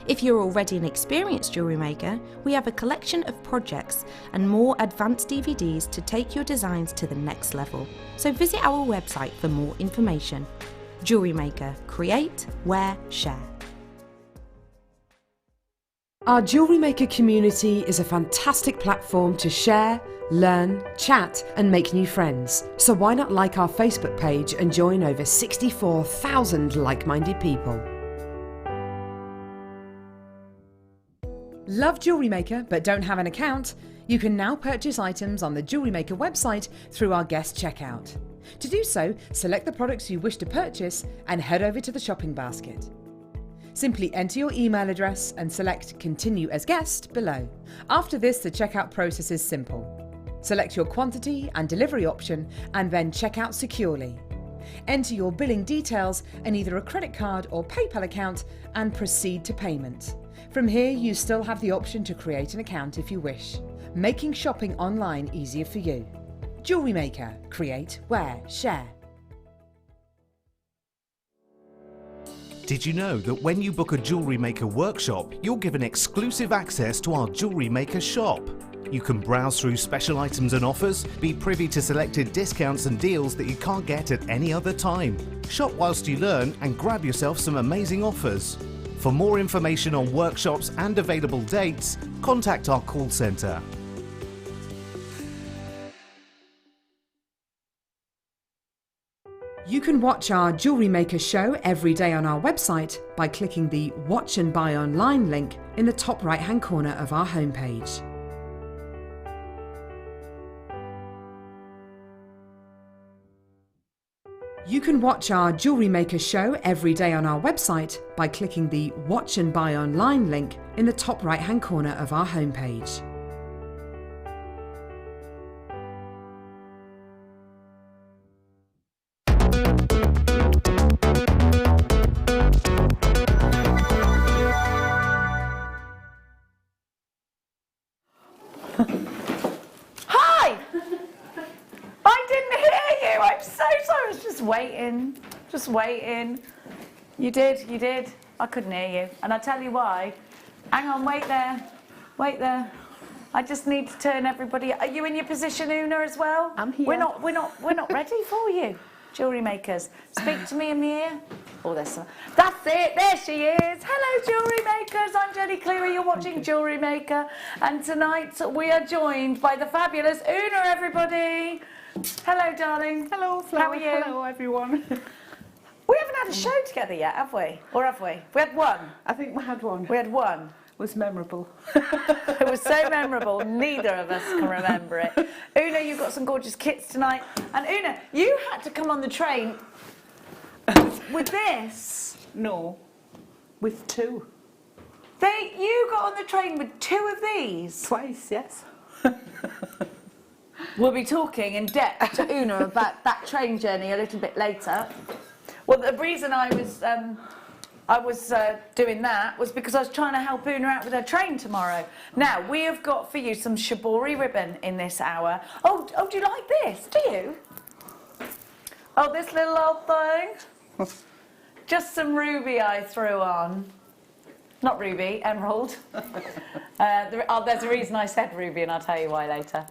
If you're already an experienced jewellery maker, we have a collection of projects and more advanced DVDs to take your designs to the next level. So visit our website for more information. Jewellery Maker. Create, wear, share. Our Jewellery Maker community is a fantastic platform to share, learn, chat and make new friends. So why not like our Facebook page and join over 64,000 like-minded people. Love Jewellery Maker but don't have an account? You can now purchase items on the Jewellery Maker website through our guest checkout. To do so, select the products you wish to purchase and head over to the shopping basket. Simply enter your email address and select Continue as Guest below. After this, the checkout process is simple. Select your quantity and delivery option and then check out securely. Enter your billing details and either a credit card or PayPal account and proceed to payment. From here, you still have the option to create an account if you wish, making shopping online easier for you. Jewellery Maker. Create, wear, share. Did you know that when you book a Jewellery Maker workshop, you're given exclusive access to our Jewellery Maker shop? You can browse through special items and offers, be privy to selected discounts and deals that you can't get at any other time. Shop whilst you learn and grab yourself some amazing offers. For more information on workshops and available dates, contact our call centre. You can watch our Jewellery Maker show every day on our website by clicking the Watch and Buy Online link in the top right-hand corner of our homepage. You can watch our Jewellery Maker show every day on our website by clicking the Watch and Buy Online link in the top right-hand corner of our homepage. Hi! I didn't hear you. I'm so sorry. I was just waiting. You did. I couldn't hear you. And I tell you why. Hang on, wait there. I just need to turn everybody. Are you in your position, Oonagh, as well? I'm here. We're not ready for you, Jewellery Makers. Speak to me in my ear. Oh, that's it. There she is. Hello, Jewellery Makers. I'm Jenny Cleary. You're watching Jewellery Maker, and tonight we are joined by the fabulous Oonagh. Everybody. Hello, darling. Hello, Flo. How are you? Hello, everyone. We haven't had a show together yet, have we? Or have we? We had one. I think we had one. We had one. It was memorable. It was so memorable, neither of us can remember it. Oonagh, you've got some gorgeous kits tonight. And Oonagh, you had to come on the train with this. No, with two. You got on the train with two of these? Twice, yes. We'll be talking in depth to Oonagh about that train journey a little bit later. Well, the reason I was doing that was because I was trying to help Oonagh out with her train tomorrow. Now, we have got for you some shibori ribbon in this hour. Oh, do you like this? Do you? Oh, this little old thing? Just some ruby I threw on. Not ruby, emerald. There's a reason I said ruby, and I'll tell you why later.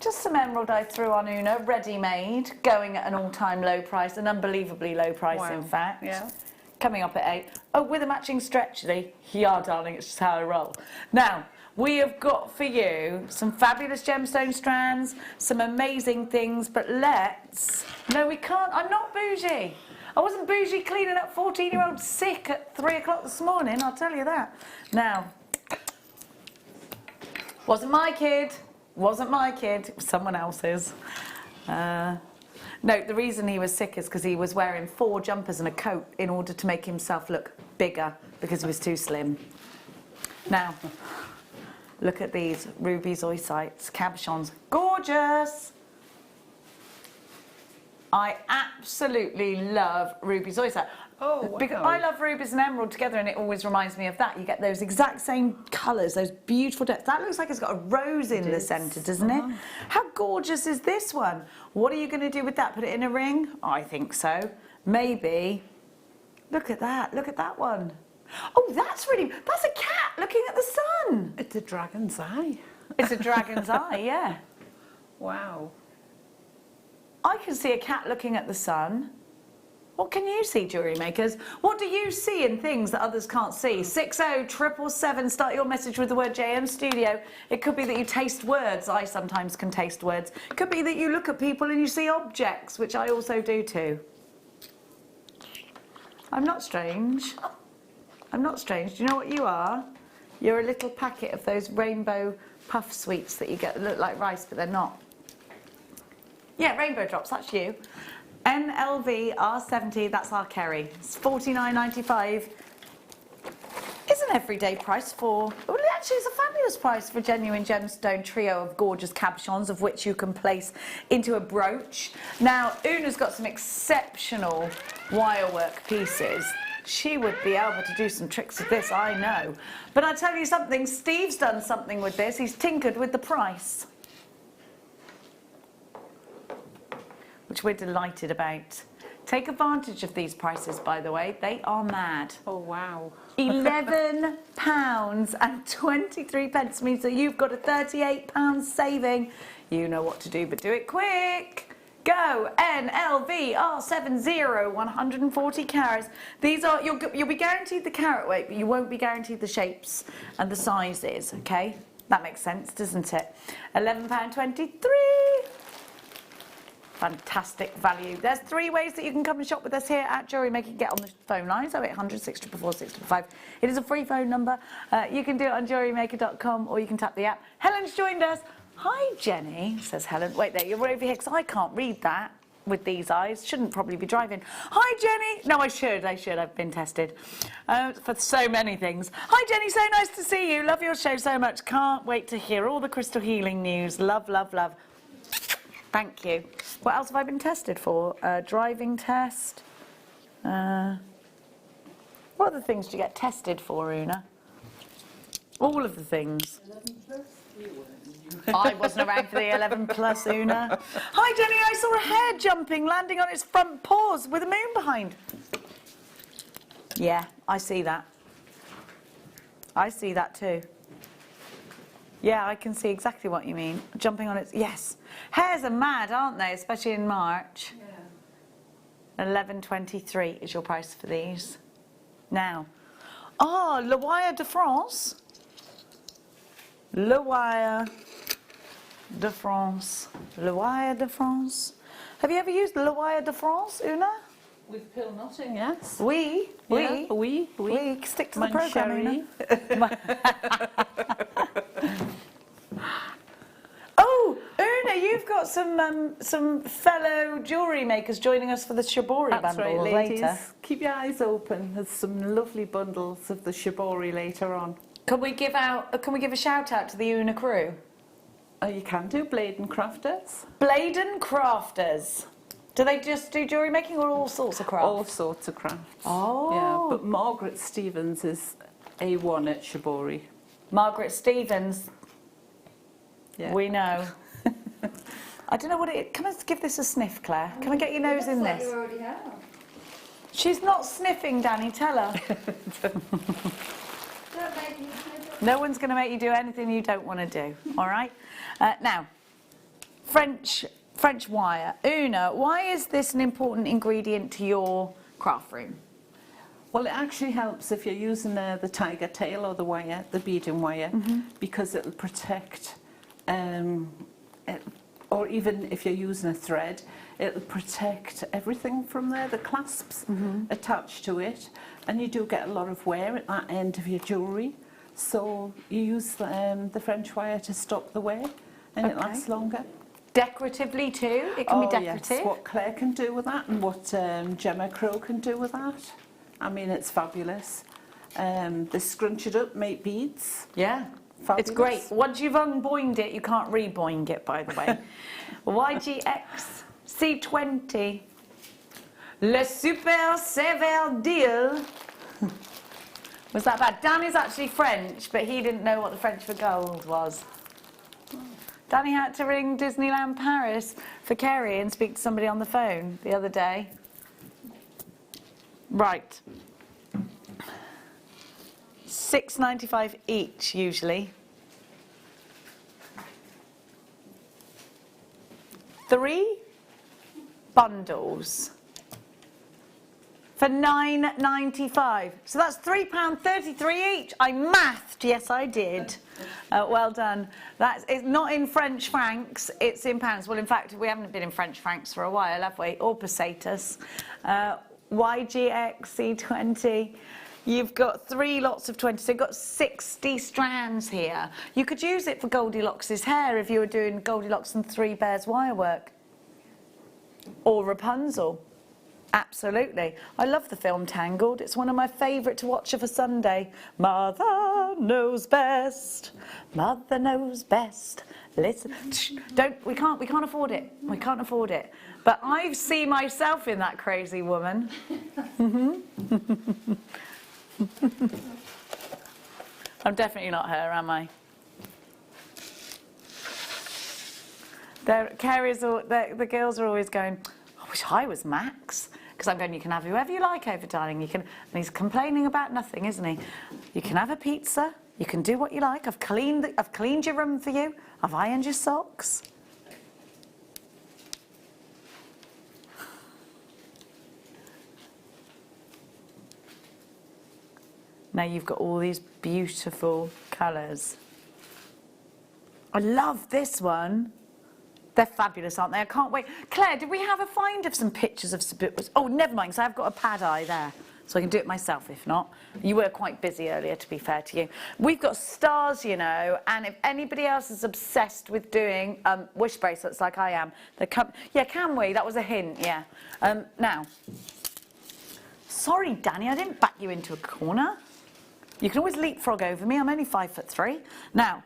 Just some emerald I threw on Oonagh, ready-made, going at an all-time low price, an unbelievably low price, Wow. in fact. Yeah. Coming up at 8. Oh, with a matching stretch, Lee. Yeah, darling, it's just how I roll. Now, we have got for you some fabulous gemstone strands, some amazing things, but let's... No, we can't. I'm not bougie. I wasn't bougie cleaning up 14-year-olds sick at 3 o'clock this morning, I'll tell you that. Now, wasn't my kid. Wasn't my kid. It was someone else's. No, the reason he was sick is because he was wearing 4 jumpers and a coat in order to make himself look bigger because he was too slim. Now, look at these ruby zoysites, cabochons. Gorgeous! I absolutely love ruby zoysites. Oh, wow. Because I love rubies and emerald together, and it always reminds me of that. You get those exact same colours, those beautiful depths. That looks like it's got a rose in the centre, doesn't it? How gorgeous is this one? What are you going to do with that? Put it in a ring? I think so. Maybe. Look at that. Look at that one. Oh, that's a cat looking at the sun. It's a dragon's eye. It's a dragon's eye, yeah. Wow. I can see a cat looking at the sun. What can you see, jewellery makers? What do you see in things that others can't see? 60777, start your message with the word JM Studio. It could be that you taste words. I sometimes can taste words. It could be that you look at people and you see objects, which I also do too. I'm not strange. I'm not strange. Do you know what you are? You're a little packet of those rainbow puff sweets that you get that look like rice, but they're not. Yeah, rainbow drops, that's you. NLV R70, that's our Kerry. It's $49.95. It's an everyday price for... Well, actually, it's a fabulous price for a genuine gemstone trio of gorgeous cabochons, of which you can place into a brooch. Now, Oonagh's got some exceptional wirework pieces. She would be able to do some tricks with this, I know. But I tell you something, Steve's done something with this. He's tinkered with the price, which we're delighted about. Take advantage of these prices, by the way. They are mad. Oh, wow. £11.23 means that you've got a £38 saving. You know what to do, but do it quick. Go, NLV R70, 140 carats. These are, you'll be guaranteed the carat weight, but you won't be guaranteed the shapes and the sizes, okay? That makes sense, doesn't it? £11.23. Fantastic value. There's 3 ways that you can come and shop with us here at Jewellery Maker. Get on the phone lines, 0800 644 655. It is a free phone number. You can do it on JewelleryMaker.com or you can tap the app. Helen's joined us. Hi, Jenny, says Helen. Wait there, you're over here because I can't read that with these eyes. Shouldn't probably be driving. Hi, Jenny. No, I should. I've been tested for so many things. Hi, Jenny. So nice to see you. Love your show so much. Can't wait to hear all the crystal healing news. Love, love, love. Thank you. What else have I been tested for? Driving test. What other things do you get tested for, Oonagh? All of the things. 11 plus, you weren't. I wasn't around for the 11 plus, Oonagh. Hi, Jenny. I saw a hare jumping, landing on its front paws with a moon behind. Yeah, I see that. I see that too. Yeah, I can see exactly what you mean. Jumping on its... Yes. Hares are mad, aren't they? Especially in March. Yeah. $11.23 is your price for these. Now. Oh, Le Wire de France. Le Wire de France. Le Wire de France. Have you ever used Le Wire de France, Oonagh? With pill knotting, yes. We stick to the programme. Oh, Oonagh, you've got some fellow jewellery makers joining us for the Shibori That's bundle right, ladies. later. Keep your eyes open. There's some lovely bundles of the Shibori later on. Can we give a shout out to the Oonagh crew? You can do Blade and Crafters. Blade and Crafters. Do they just do jewellery making or all sorts of crafts? All sorts of crafts. Oh. Yeah, but Margaret Stevens is A1 at Shibori. Margaret Stevens. Yeah. We know. I don't know what it is. Come and give this a sniff, Claire. Come and get your nose in this. You already have. She's not sniffing, Danny. Tell her. Don't make me sniff. No one's going to make you do anything you don't want to do. All right? Now, French wire. Oonagh, why is this an important ingredient to your craft room? Well, it actually helps if you're using the tiger tail or the wire, the beading wire, because it'll protect, or even if you're using a thread, it'll protect everything from there, the clasps attached to it, and you do get a lot of wear at that end of your jewellery. So you use the French wire to stop the wear, and it lasts longer. Decoratively too? It can be decorative? Yes, what Claire can do with that and what Gemma Crow can do with that. I mean, it's fabulous. They scrunch it up, make beads. Yeah, Fabulous. it's great. Once you've unboinged it, you can't reboing it, by the way. YGX C20. Le Super Sévère Deal. Was that bad? Danny's actually French, but he didn't know what the French for gold was. Danny had to ring Disneyland Paris for Kerry and speak to somebody on the phone the other day. Right. £6.95 each usually. 3 bundles for £9.95. So that's £3.33 each. I mathed, yes I did. Well done. It's not in French francs, it's in pounds. Well, in fact, we haven't been in French francs for a while, have we? Or pesetas. YGXC20. You've got 3 lots of 20, so you've got 60 strands here. You could use it for Goldilocks' hair if you were doing Goldilocks and 3 Bears wire work. Or Rapunzel. Absolutely. I love the film Tangled. It's one of my favourite to watch of a Sunday. Mother knows best. Mother knows best. Listen. We can't afford it. We can't afford it. But I see myself in that crazy woman. I'm definitely not her, am I? The girls are always going, I wish I was Max. Because I'm going, you can have whoever you like over, darling. You can, and he's complaining about nothing, isn't he? You can have a pizza. You can do what you like. I've cleaned your room for you. I've ironed your socks. Now you've got all these beautiful colours. I love this one. They're fabulous, aren't they? I can't wait. Claire, did we have a find of some pictures of... Oh, never mind, because I've got a pad eye there. So I can do it myself, if not. You were quite busy earlier, to be fair to you. We've got stars, you know, and if anybody else is obsessed with doing wish bracelets like I am, yeah, can we? That was a hint, yeah. Now, sorry, Danny, I didn't back you into a corner. You can always leapfrog over me. I'm only 5'3". Now...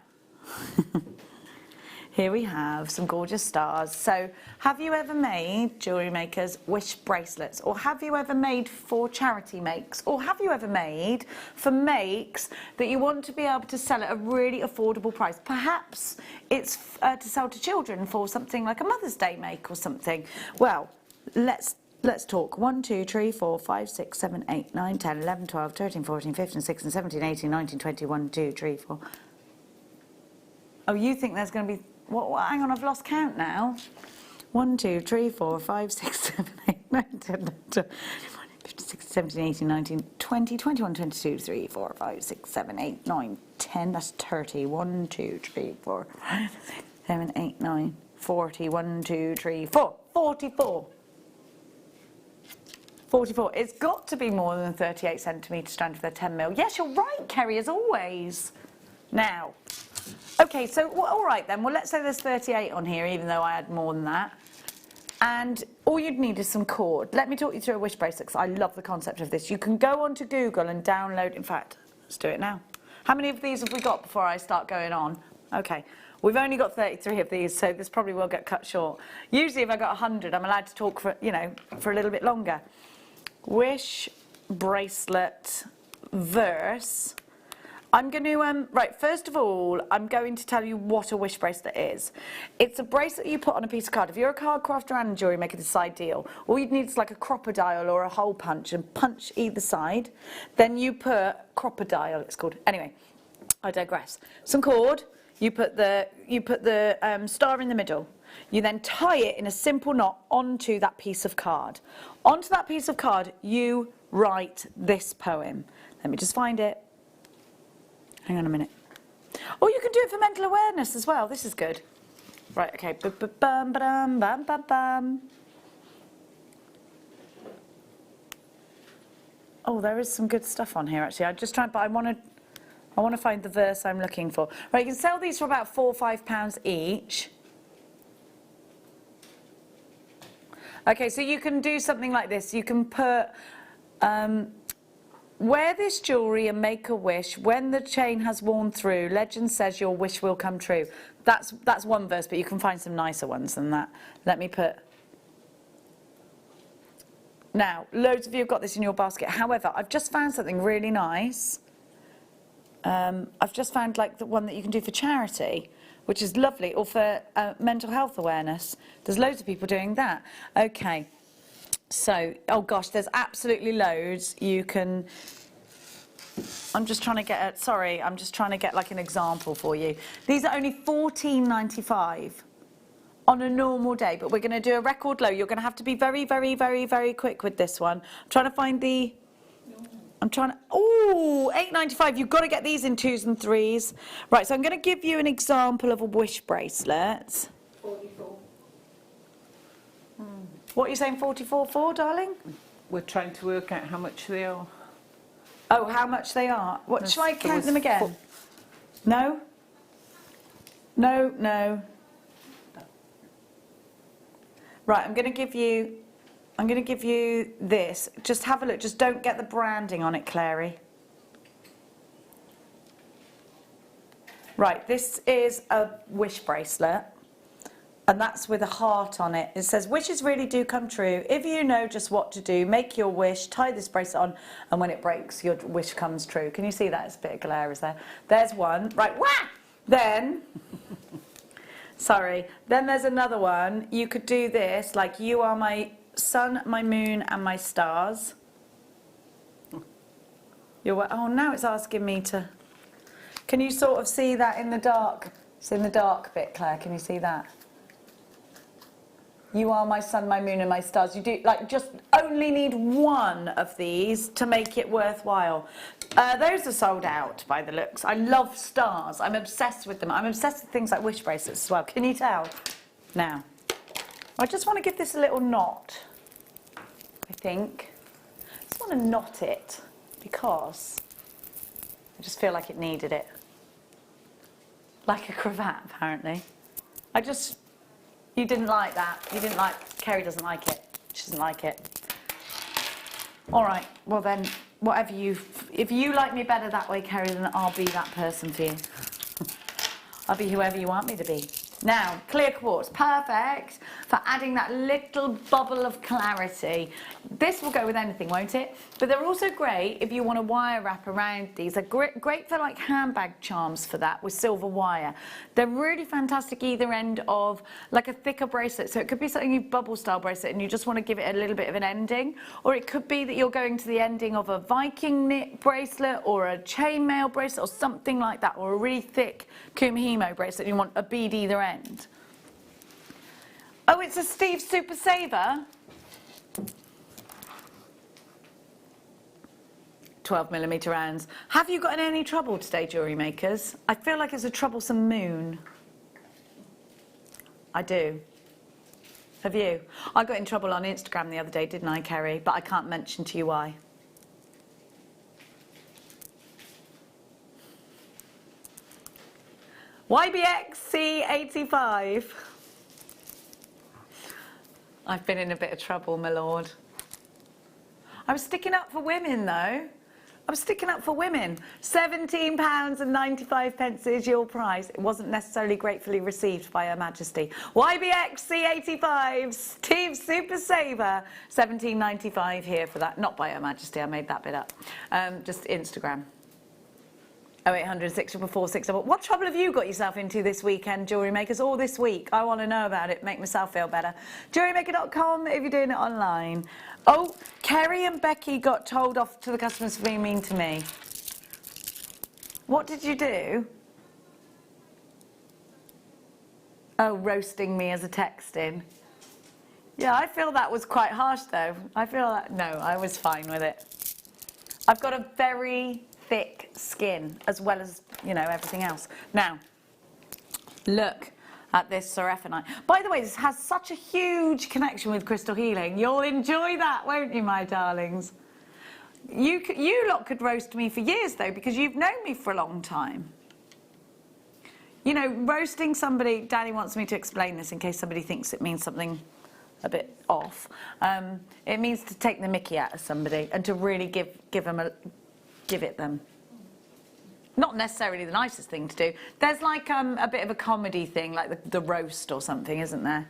Here we have some gorgeous stars. So, have you ever made, jewellery makers, wish bracelets? Or have you ever made for charity makes? Or have you ever made for makes that you want to be able to sell at a really affordable price? Perhaps it's to sell to children for something like a Mother's Day make or something. Well, let's talk. 1, 2, 3, 4, 5, 6, 7, 8, 9, 10, 11, 12, 13, 14, 15, 16, 17, 18, 19, 20, 1, 2, 3, 4. Oh, you think there's going to be... What, hang on, I've lost count now. 1, 2, 3, 4, 5, 6, 7, 8, 9, 10, 11, 12, 15, 16, 17, 18, 19, 20, 21, 22, 3, 4, 5, 6, 7, 8, 9, 10. That's 30. 1, 2, 3, 4, 5, 6, 7, 8, 9, 40. 1, 2, 3, 4. 44. 44. It's got to be more than 38 centimetre strand for the 10 mil. Yes, you're right, Kerry, as always. Now... Okay, so, well, all right then, well, let's say there's 38 on here, even though I had more than that. And all you'd need is some cord. Let me talk you through a wish bracelet, because I love the concept of this. You can go onto Google and download, in fact, let's do it now. How many of these have we got before I start going on? Okay, we've only got 33 of these, so this probably will get cut short. Usually if I got 100, I'm allowed to talk for, you know, for a little bit longer. Wish bracelet verse... I'm going to, right, first of all, I'm going to tell you what a wish bracelet is. It's a bracelet you put on a piece of card. If you're a card crafter and a jewellery maker, this is ideal. All you'd need is like a crocodile or a hole punch and punch either side. Then you put, crocodile it's called. Anyway, I digress. Some cord, you put the star in the middle. You then tie it in a simple knot onto that piece of card. Onto that piece of card, you write this poem. Let me just find it. Hang on a minute. Oh, you can do it for mental awareness as well. This is good. Right, okay. Bum, ba-dum, bum, bum, bum. Oh, there is some good stuff on here, actually. I just tried, but I want to find the verse I'm looking for. Right, you can sell these for about £4 or £5 each. Okay, so you can do something like this. You can put... wear this jewellery and make a wish. When the chain has worn through, legend says your wish will come true. That's one verse, but you can find some nicer ones than that. Let me put... Now, loads of you have got this in your basket. However, I've just found something really nice. I've just found like the one that you can do for charity, which is lovely, or for mental health awareness. There's loads of people doing that. Okay. So, oh gosh, there's absolutely loads you can I'm just trying to get I'm just trying to get like an example for you. These are only $14.95 on a normal day, but we're going to do a record low. You're going to have to be very, very, very, very quick with this one. I'm trying to find the... Oh, $8.95. You've got to get these in 2s and 3s. Right, so I'm going to give you an example of a wish bracelet. 44. What are you saying 44 for, darling? We're trying to work out how much they are. Oh, how much they are. What, shall I count them again? No? No, no. Right, I'm going to give you this. Just have a look. Just don't get the branding on it, Cleary. Right, this is a wish bracelet. And that's with a heart on it. It says, wishes really do come true. If you know just what to do, make your wish, tie this bracelet on, and when it breaks, your wish comes true. Can you see that? It's a bit of glare, is there? There's one. Right, wah! Then, sorry, then there's another one. You could do this, like, you are my sun, my moon, and my stars. Oh, now it's asking me to... Can you sort of see that in the dark? It's in the dark bit, Claire. Can you see that? You are my sun, my moon, and my stars. You do, like, just only need one of these to make it worthwhile. Those are sold out by the looks. I love stars. I'm obsessed with them. I'm obsessed with things like wish bracelets as well. Can you tell? Now, I just want to give this a little knot, I think. I just want to knot it because I just feel like it needed it. Like a cravat, apparently. You didn't like that. You didn't like... Kerry doesn't like it. She doesn't like it. All right. Well, then, whatever you... If you like me better that way, Kerry, then I'll be that person for you. I'll be whoever you want me to be. Now, clear quartz. Perfect for adding that little bubble of clarity. This will go with anything, won't it? But they're also great if you want to wire wrap around these. They're great for like handbag charms for that with silver wire. They're really fantastic either end of like a thicker bracelet. So it could be something you bubble style bracelet and you just want to give it a little bit of an ending. Or it could be that you're going to the ending of a Viking knit bracelet or a chainmail bracelet or something like that. Or a really thick kumihimo bracelet and you want a bead either end. Oh, it's a Steve Super Saver. 12mm rounds. Have you got in any trouble today, jewellery makers? I feel like it's a troublesome moon. I do. Have you? I got in trouble on Instagram the other day, didn't I, Kerry? But I can't mention to you why. YBXC85. I've been in a bit of trouble, my lord. I was sticking up for women, though. I was sticking up for women. £17.95 is your price. It wasn't necessarily gratefully received by Her Majesty. YBXC85, Steve Super Saver, £17.95 here for that. Not by Her Majesty, I made that bit up. Just Instagram. 0800 644 644. What trouble have you got yourself into this weekend, jewellery makers, or this week? I want to know about it, make myself feel better. JewelleryMaker.com if you're doing it online. Oh, Kerry and Becky got told off to the customers for being mean to me. What did you do? Oh, roasting me as a texting. Yeah, I feel that was quite harsh, though. I feel that... No, I was fine with it. I've got a very... thick skin as well as, you know, everything else. Now, look at this Seraphinite. By the way, this has such a huge connection with crystal healing. You'll enjoy that, won't you, my darlings? You lot could roast me for years, though, because you've known me for a long time. You know, roasting somebody, Danny wants me to explain this in case somebody thinks it means something a bit off. It means to take the mickey out of somebody and to really give it them. Not necessarily the nicest thing to do. There's like a bit of a comedy thing, like the roast or something, isn't there?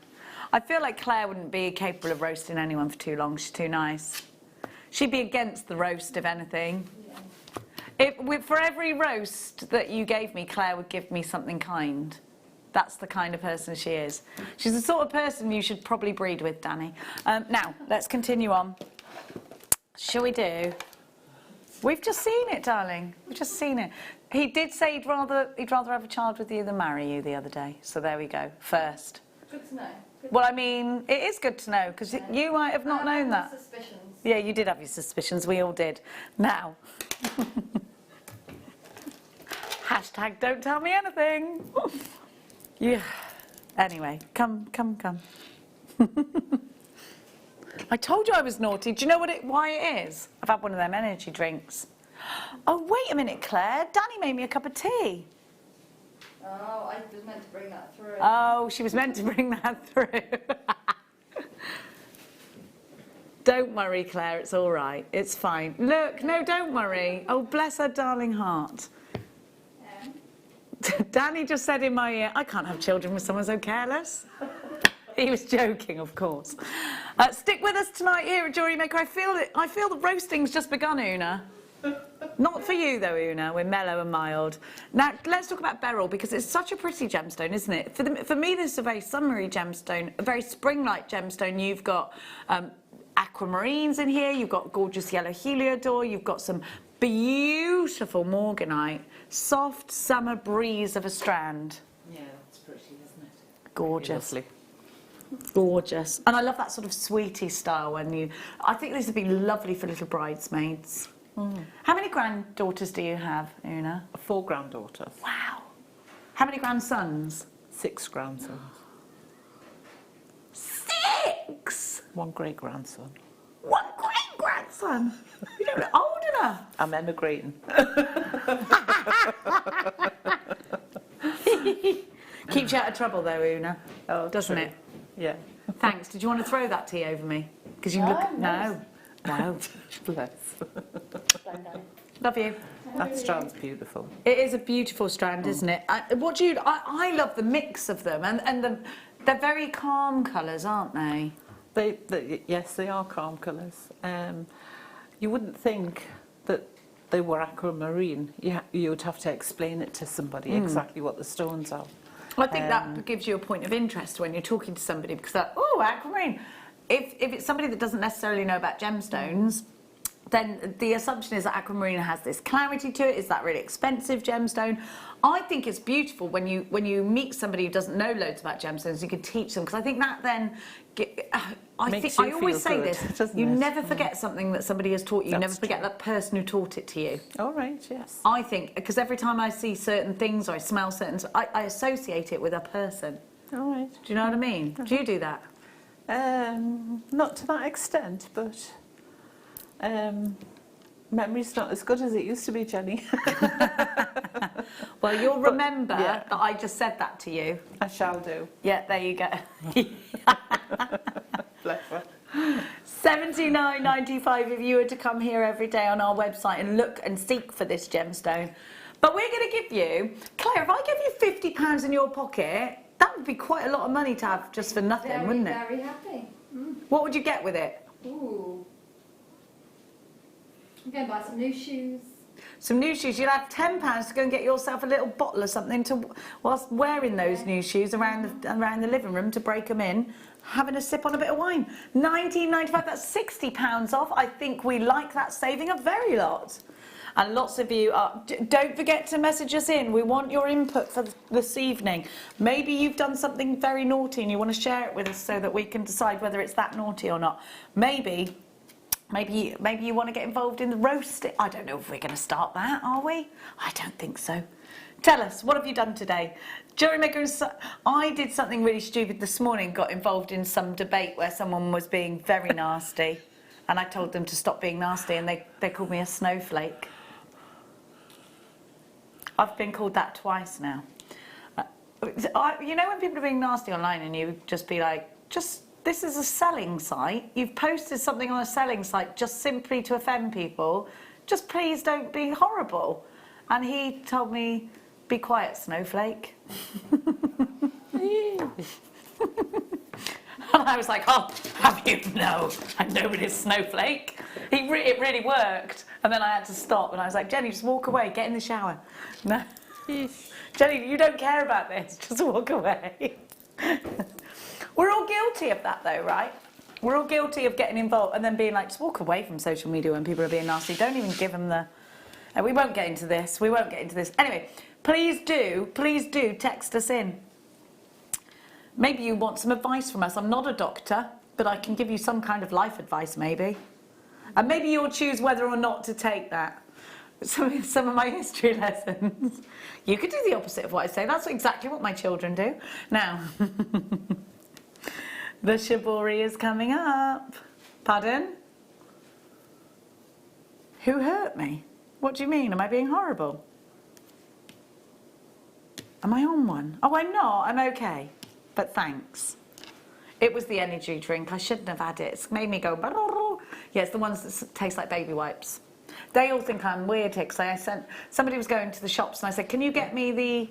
I feel like Claire wouldn't be capable of roasting anyone for too long. She's too nice. She'd be against the roast, if anything. For every roast that you gave me, Claire would give me something kind. That's the kind of person she is. She's the sort of person you should probably breed with, Danny. Now, let's continue on. Shall we do... We've just seen it, darling. We've just seen it. He did say he'd rather have a child with you than marry you the other day. So there we go. First. Good to know. Well, I mean, it is good to know because you might have not known that. Suspicions. Yeah, you did have your suspicions. We all did. Now. Hashtag don't tell me anything. Yeah. Anyway, come. I told you I was naughty. Do you know why it is? I've had one of them energy drinks. Oh, wait a minute, Claire. Danny made me a cup of tea. Oh, I was meant to bring that through. Oh, she was meant to bring that through. Don't worry, Claire. It's all right. It's fine. Look, no, don't worry. Oh, bless her darling heart. Danny just said in my ear, I can't have children with someone so careless. He was joking, of course. Stick with us tonight here at Jewellery Maker. I feel the roasting's just begun, Oonagh. Not for you, though, Oonagh. We're mellow and mild. Now, let's talk about beryl, because it's such a pretty gemstone, isn't it? For me, this is a very summery gemstone, a very spring-like gemstone. You've got aquamarines in here. You've got gorgeous yellow heliodor. You've got some beautiful morganite. Soft summer breeze of a strand. Yeah, that's pretty, isn't it? Gorgeous. Lovely. Gorgeous. And I love that sort of sweetie style I think this would be lovely for little bridesmaids. How many granddaughters do you have, Oonagh? 4 granddaughters. Wow. How many grandsons? 6 grandsons. 6? 1 great-grandson. 1 great-grandson? You don't look old enough. I'm emigrating. Keeps you out of trouble though, Oonagh. Oh, doesn't true. it? Yeah. Thanks. Did you want to throw that tea over me? Because you look... No. Bless. Love you. That strand's beautiful. It is a beautiful strand, isn't it? I love the mix of them, and they're very calm colours, aren't they? Yes, they are calm colours. You wouldn't think that they were aquamarine. You would have to explain it to somebody exactly what the stones are. I think that gives you a point of interest when you're talking to somebody, because aquamarine. If it's somebody that doesn't necessarily know about gemstones, then the assumption is that aquamarine has this clarity to it. Is that really expensive gemstone? I think it's beautiful when you meet somebody who doesn't know loads about gemstones. You can teach them, because I think that then. I always say this: you never forget something that somebody has taught you. You never forget that person who taught it to you. All right. Yes. I think, because every time I see certain things or I smell certain, I associate it with a person. All right. Do you know what I mean? Do you do that? Not to that extent, but memory's not as good as it used to be, Jenny. Well, you'll remember that I just said that to you. I shall do. Yeah, there you go. Bless her. $79.95 if you were to come here every day on our website and look and seek for this gemstone. But we're going to give you, Claire, if I give you £50 in your pocket, that would be quite a lot of money to have just for nothing, wouldn't it? Very happy. What would you get with it? Ooh. I'm going to buy some new shoes. Some new shoes. You'll have £10 to go and get yourself a little bottle or something to, whilst wearing those new shoes around the living room, to break them in, having a sip on a bit of wine. £19.95. That's £60 off. I think we like that saving a very lot. And lots of you are. Don't forget to message us in. We want your input for this evening. Maybe you've done something very naughty and you want to share it with us so that we can decide whether it's that naughty or not. Maybe you want to get involved in the roasting. I don't know if we're going to start that, are we? I don't think so. Tell us, what have you done today? Jewellery Maker, I did something really stupid this morning, got involved in some debate where someone was being very nasty, and I told them to stop being nasty, and they called me a snowflake. I've been called that twice now. You know when people are being nasty online and you just be like, this is a selling site. You've posted something on a selling site just simply to offend people. Just please don't be horrible. And he told me, be quiet, snowflake. And I was like, oh, have you? No, I'm nobody's snowflake. It really worked. And then I had to stop and I was like, Jenny, just walk away, get in the shower. No. Jenny, you don't care about this, just walk away. We're all guilty of that though, right? We're all guilty of getting involved and then being like, just walk away from social media when people are being nasty. Don't even give them the... we won't get into this. We won't get into this. Anyway, please do text us in. Maybe you want some advice from us. I'm not a doctor, but I can give you some kind of life advice maybe. And maybe you'll choose whether or not to take that. Some of my history lessons. You could do the opposite of what I say. That's exactly what my children do. Now... The shibori is coming up. Pardon? Who hurt me? What do you mean? Am I being horrible? Am I on one? Oh, I'm not. I'm okay. But thanks. It was the energy drink. I shouldn't have had it. It's made me go... Yeah, it's the ones that taste like baby wipes. They all think I'm weird here because somebody was going to the shops and I said, can you get me the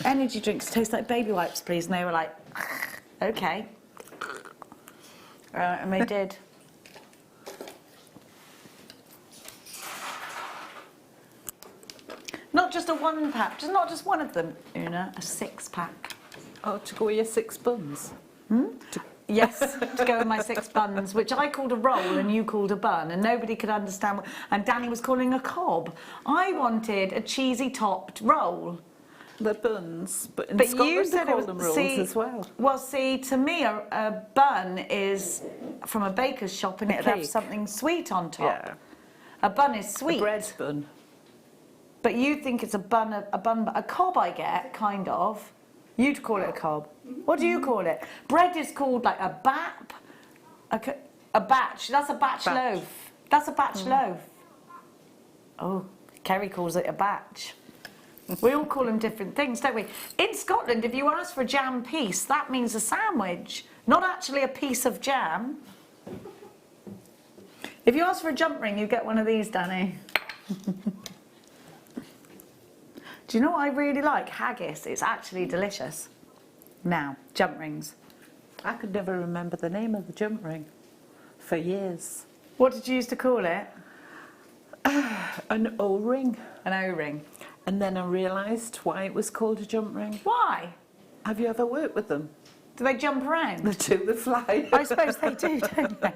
energy drinks that taste like baby wipes, please? And they were like... Okay. And they did. Not just a 1-pack, not just one of them, Oonagh, a 6-pack. Oh, to go with your 6 buns? Yes, to go with my 6 buns, which I called a roll and you called a bun, and nobody could understand. And Danny was calling a cob. I wanted a cheesy topped roll. The buns, but in but Scotland you said they call it was, them rolls as well. Well, see, to me, a bun is from a baker's shop and it'd have something sweet on top. Yeah. A bun is sweet. A bread bun. But you think it's a cob I get, kind of. You'd call it a cob. What do you call it? Bread is called like a bap, a batch. That's a batch loaf. That's a batch loaf. Oh, Kerry calls it a batch. We all call them different things, don't we? In Scotland, if you ask for a jam piece, that means a sandwich, not actually a piece of jam. If you ask for a jump ring, you get one of these, Danny. Do you know what I really like? Haggis. It's actually delicious. Now, jump rings. I could never remember the name of the jump ring for years. What did you used to call it? An O-ring. An O-ring. And then I realised why it was called a jump ring. Why? Have you ever worked with them? Do they jump around? They do, they fly. I suppose they do, don't they?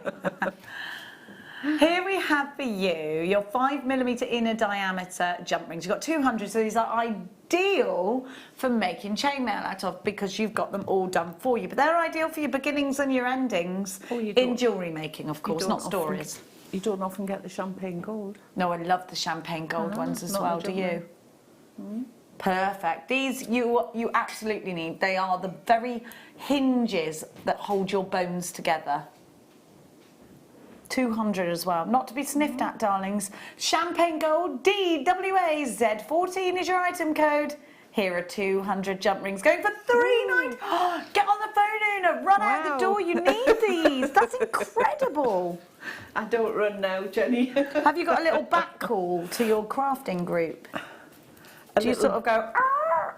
Here we have for you your 5mm inner diameter jump rings. You've got 200, so these are ideal for making chainmail out of because you've got them all done for you. But they're ideal for your beginnings and your endings in jewellery making, of course, not stories. You don't often get the champagne gold. No, I love the champagne gold ones as well, do you? Perfect. These you absolutely need. They are the very hinges that hold your bones together. 200 as well. Not to be sniffed at, darlings. Champagne gold DWAZ14 is your item code. Here are 200 jump rings going for $3.90. Get on the phone, Oonagh. Run out the door. You need these. That's incredible. I don't run now, Jenny. Have you got a little back call to your crafting group? Do you sort of go,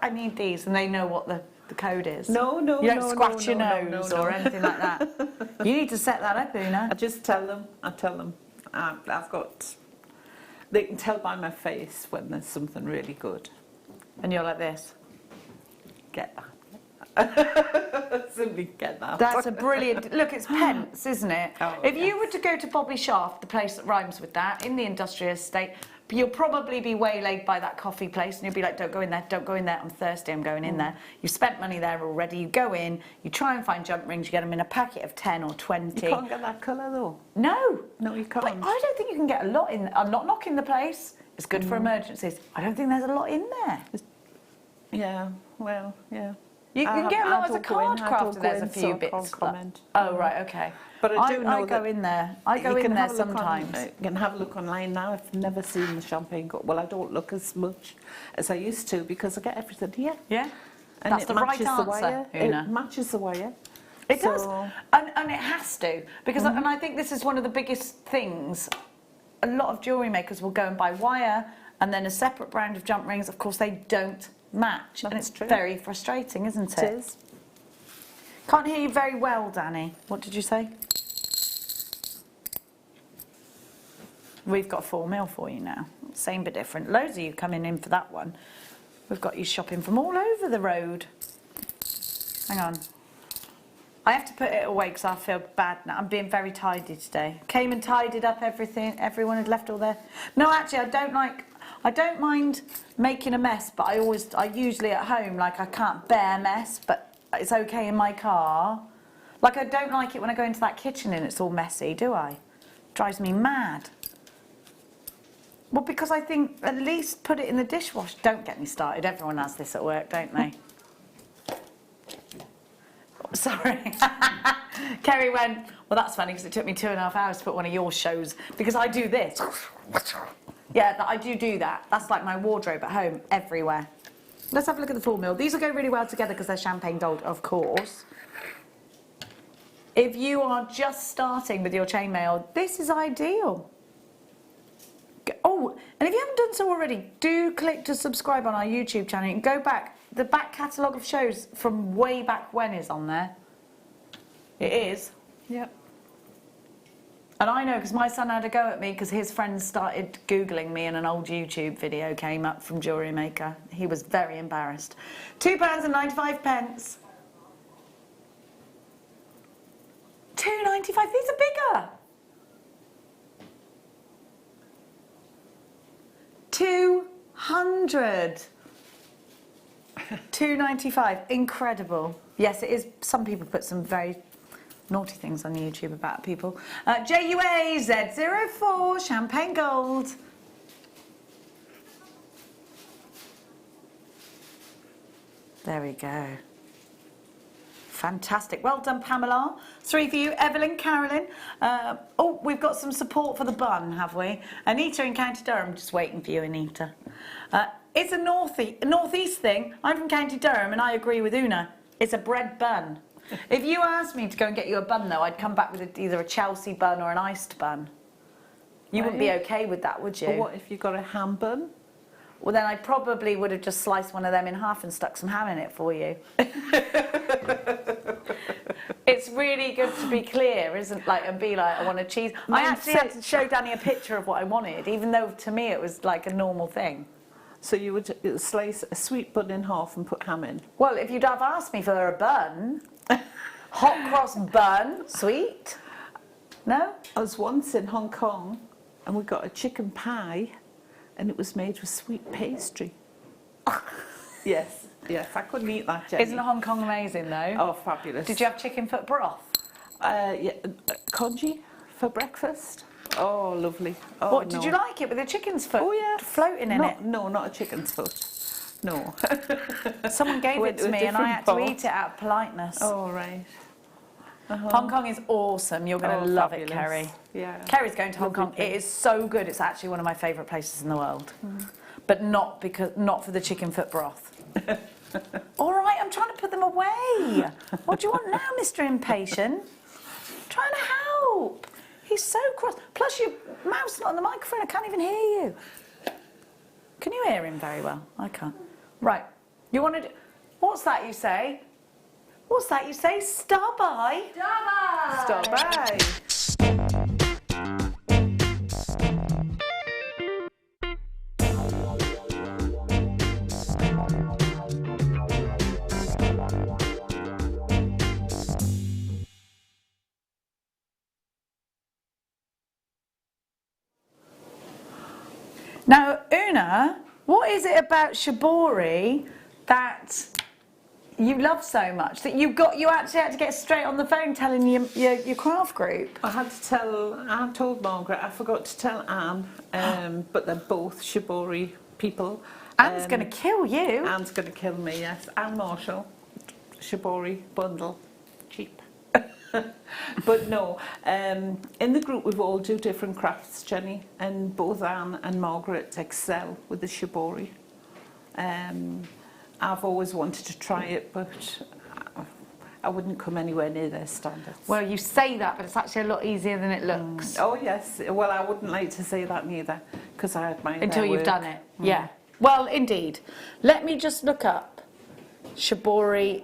I need these, and they know what the code is? No. You don't scratch your nose or anything like that. You need to set that up, Oonagh. I just tell them. I've got... They can tell by my face when there's something really good. And you're like this. Get that. Simply get that. That's a brilliant... Look, it's pence, isn't it? Oh, if you were to go to Bobby Shaft, the place that rhymes with that, in the industrial estate, you'll probably be waylaid by that coffee place and you'll be like, don't go in there, don't go in there, I'm thirsty, I'm going in there. You've spent money there already, you go in, you try and find jump rings, you get them in a packet of 10 or 20. You can't get that colour though. No. No, you can't. But I don't think you can get a lot in. I'm not knocking the place. It's good for emergencies. I don't think there's a lot in there. Yeah, well, yeah. You can get a lot as a card crafter. There's a few bits. Comment. Oh, right, okay. But I do know I go in there. I go in there sometimes. You can have a look online now. I've never seen the champagne gold. Well, I don't look as much as I used to because I get everything here. Yeah. And that's it the right matches answer, the wire. Oonagh. It matches the wire. It does. And it has to. Because, and I think this is one of the biggest things. A lot of jewellery makers will go and buy wire and then a separate brand of jump rings. Of course, they don't match. And it's very frustrating, isn't it? It is. Can't hear you very well, Danny. What did you say? We've got 4 mil for you now. Same but different. Loads of you coming in for that one. We've got you shopping from all over the road. Hang on. I have to put it away because I feel bad now. I'm being very tidy today. Came and tidied up everything. Everyone had left all their... No, actually, I don't mind making a mess, but I usually at home, like, I can't bear mess, but it's okay in my car. Like, I don't like it when I go into that kitchen and it's all messy, do I? Drives me mad. Well, because I think at least put it in the dishwasher. Don't get me started. Everyone has this at work, don't they? Sorry. Kerry went, well, that's funny because it took me 2.5 hours to put one of your shows because I do this. Yeah, I do that. That's like my wardrobe at home, everywhere. Let's have a look at the full meal. These will go really well together because they're champagne gold, of course. If you are just starting with your chainmail, this is ideal. Oh, and if you haven't done so already, do click to subscribe on our YouTube channel and go back. The back catalogue of shows from way back when is on there. It is. Yep. And I know because my son had a go at me because his friends started Googling me and an old YouTube video came up from Jewellery Maker. He was very embarrassed. £2.95. £2.95. These are bigger. 200. £2.95. Incredible. Yes, it is. Some people put some very naughty things on YouTube about people. JUA Z04 Champagne Gold. There we go. Fantastic. Well done, Pamela. 3 for you. Evelyn, Carolyn. Oh, we've got some support for the bun, have we? Anita in County Durham. Just waiting for you, Anita. It's a northeast thing. I'm from County Durham, and I agree with Oonagh. It's a bread bun. If you asked me to go and get you a bun, though, I'd come back with either a Chelsea bun or an iced bun. You wouldn't be okay with that, would you? But what if you got a ham bun? Well, then I probably would have just sliced one of them in half and stuck some ham in it for you. It's really good to be clear, isn't like, and be like, I want a cheese. I actually had to show Danny a picture of what I wanted, even though to me it was like a normal thing. So you would slice a sweet bun in half and put ham in? Well, if you'd have asked me for a bun, hot cross bun, sweet. No? I was once in Hong Kong and we got a chicken pie and it was made with sweet pastry. Yes, I couldn't eat that, Jenny. Isn't Hong Kong amazing, though? Oh, fabulous. Did you have chicken foot broth? Yeah, congee for breakfast. Oh, lovely. Oh, what, did you like it with the chicken's foot floating in it? No, not a chicken's foot. No. Someone gave it to me and I had to eat it out of politeness. Oh, right. Hong Kong is awesome. You're going to love it, Kerry. Yeah. Kerry's going to Hong Kong. It is so good. It's actually one of my favourite places in the world. But not for the chicken foot broth. All right, I'm trying to put them away. What do you want now, Mr. Impatient? I'm trying to help. He's so cross. Plus, your mouth's not on the microphone. I can't even hear you. Can you hear him very well? I can't. Right. You want to do... What's that you say? What's that you say? Star by? Star by! Star by! Now, Oonagh, what is it about shibori that you love so much that you actually had to get straight on the phone telling your craft group? I told Margaret, I forgot to tell Anne, but they're both shibori people. Anne's going to kill you. Anne's going to kill me, yes. Anne Marshall, shibori bundle, cheap. But no, in the group we've all do different crafts, Jenny, and both Anne and Margaret excel with the shibori. I've always wanted to try it, but I wouldn't come anywhere near their standards. Well, you say that, but it's actually a lot easier than it looks. Oh yes, well I wouldn't like to say that neither, because I admire Until you've work. done it, yeah. Well, indeed. Let me just look up shibori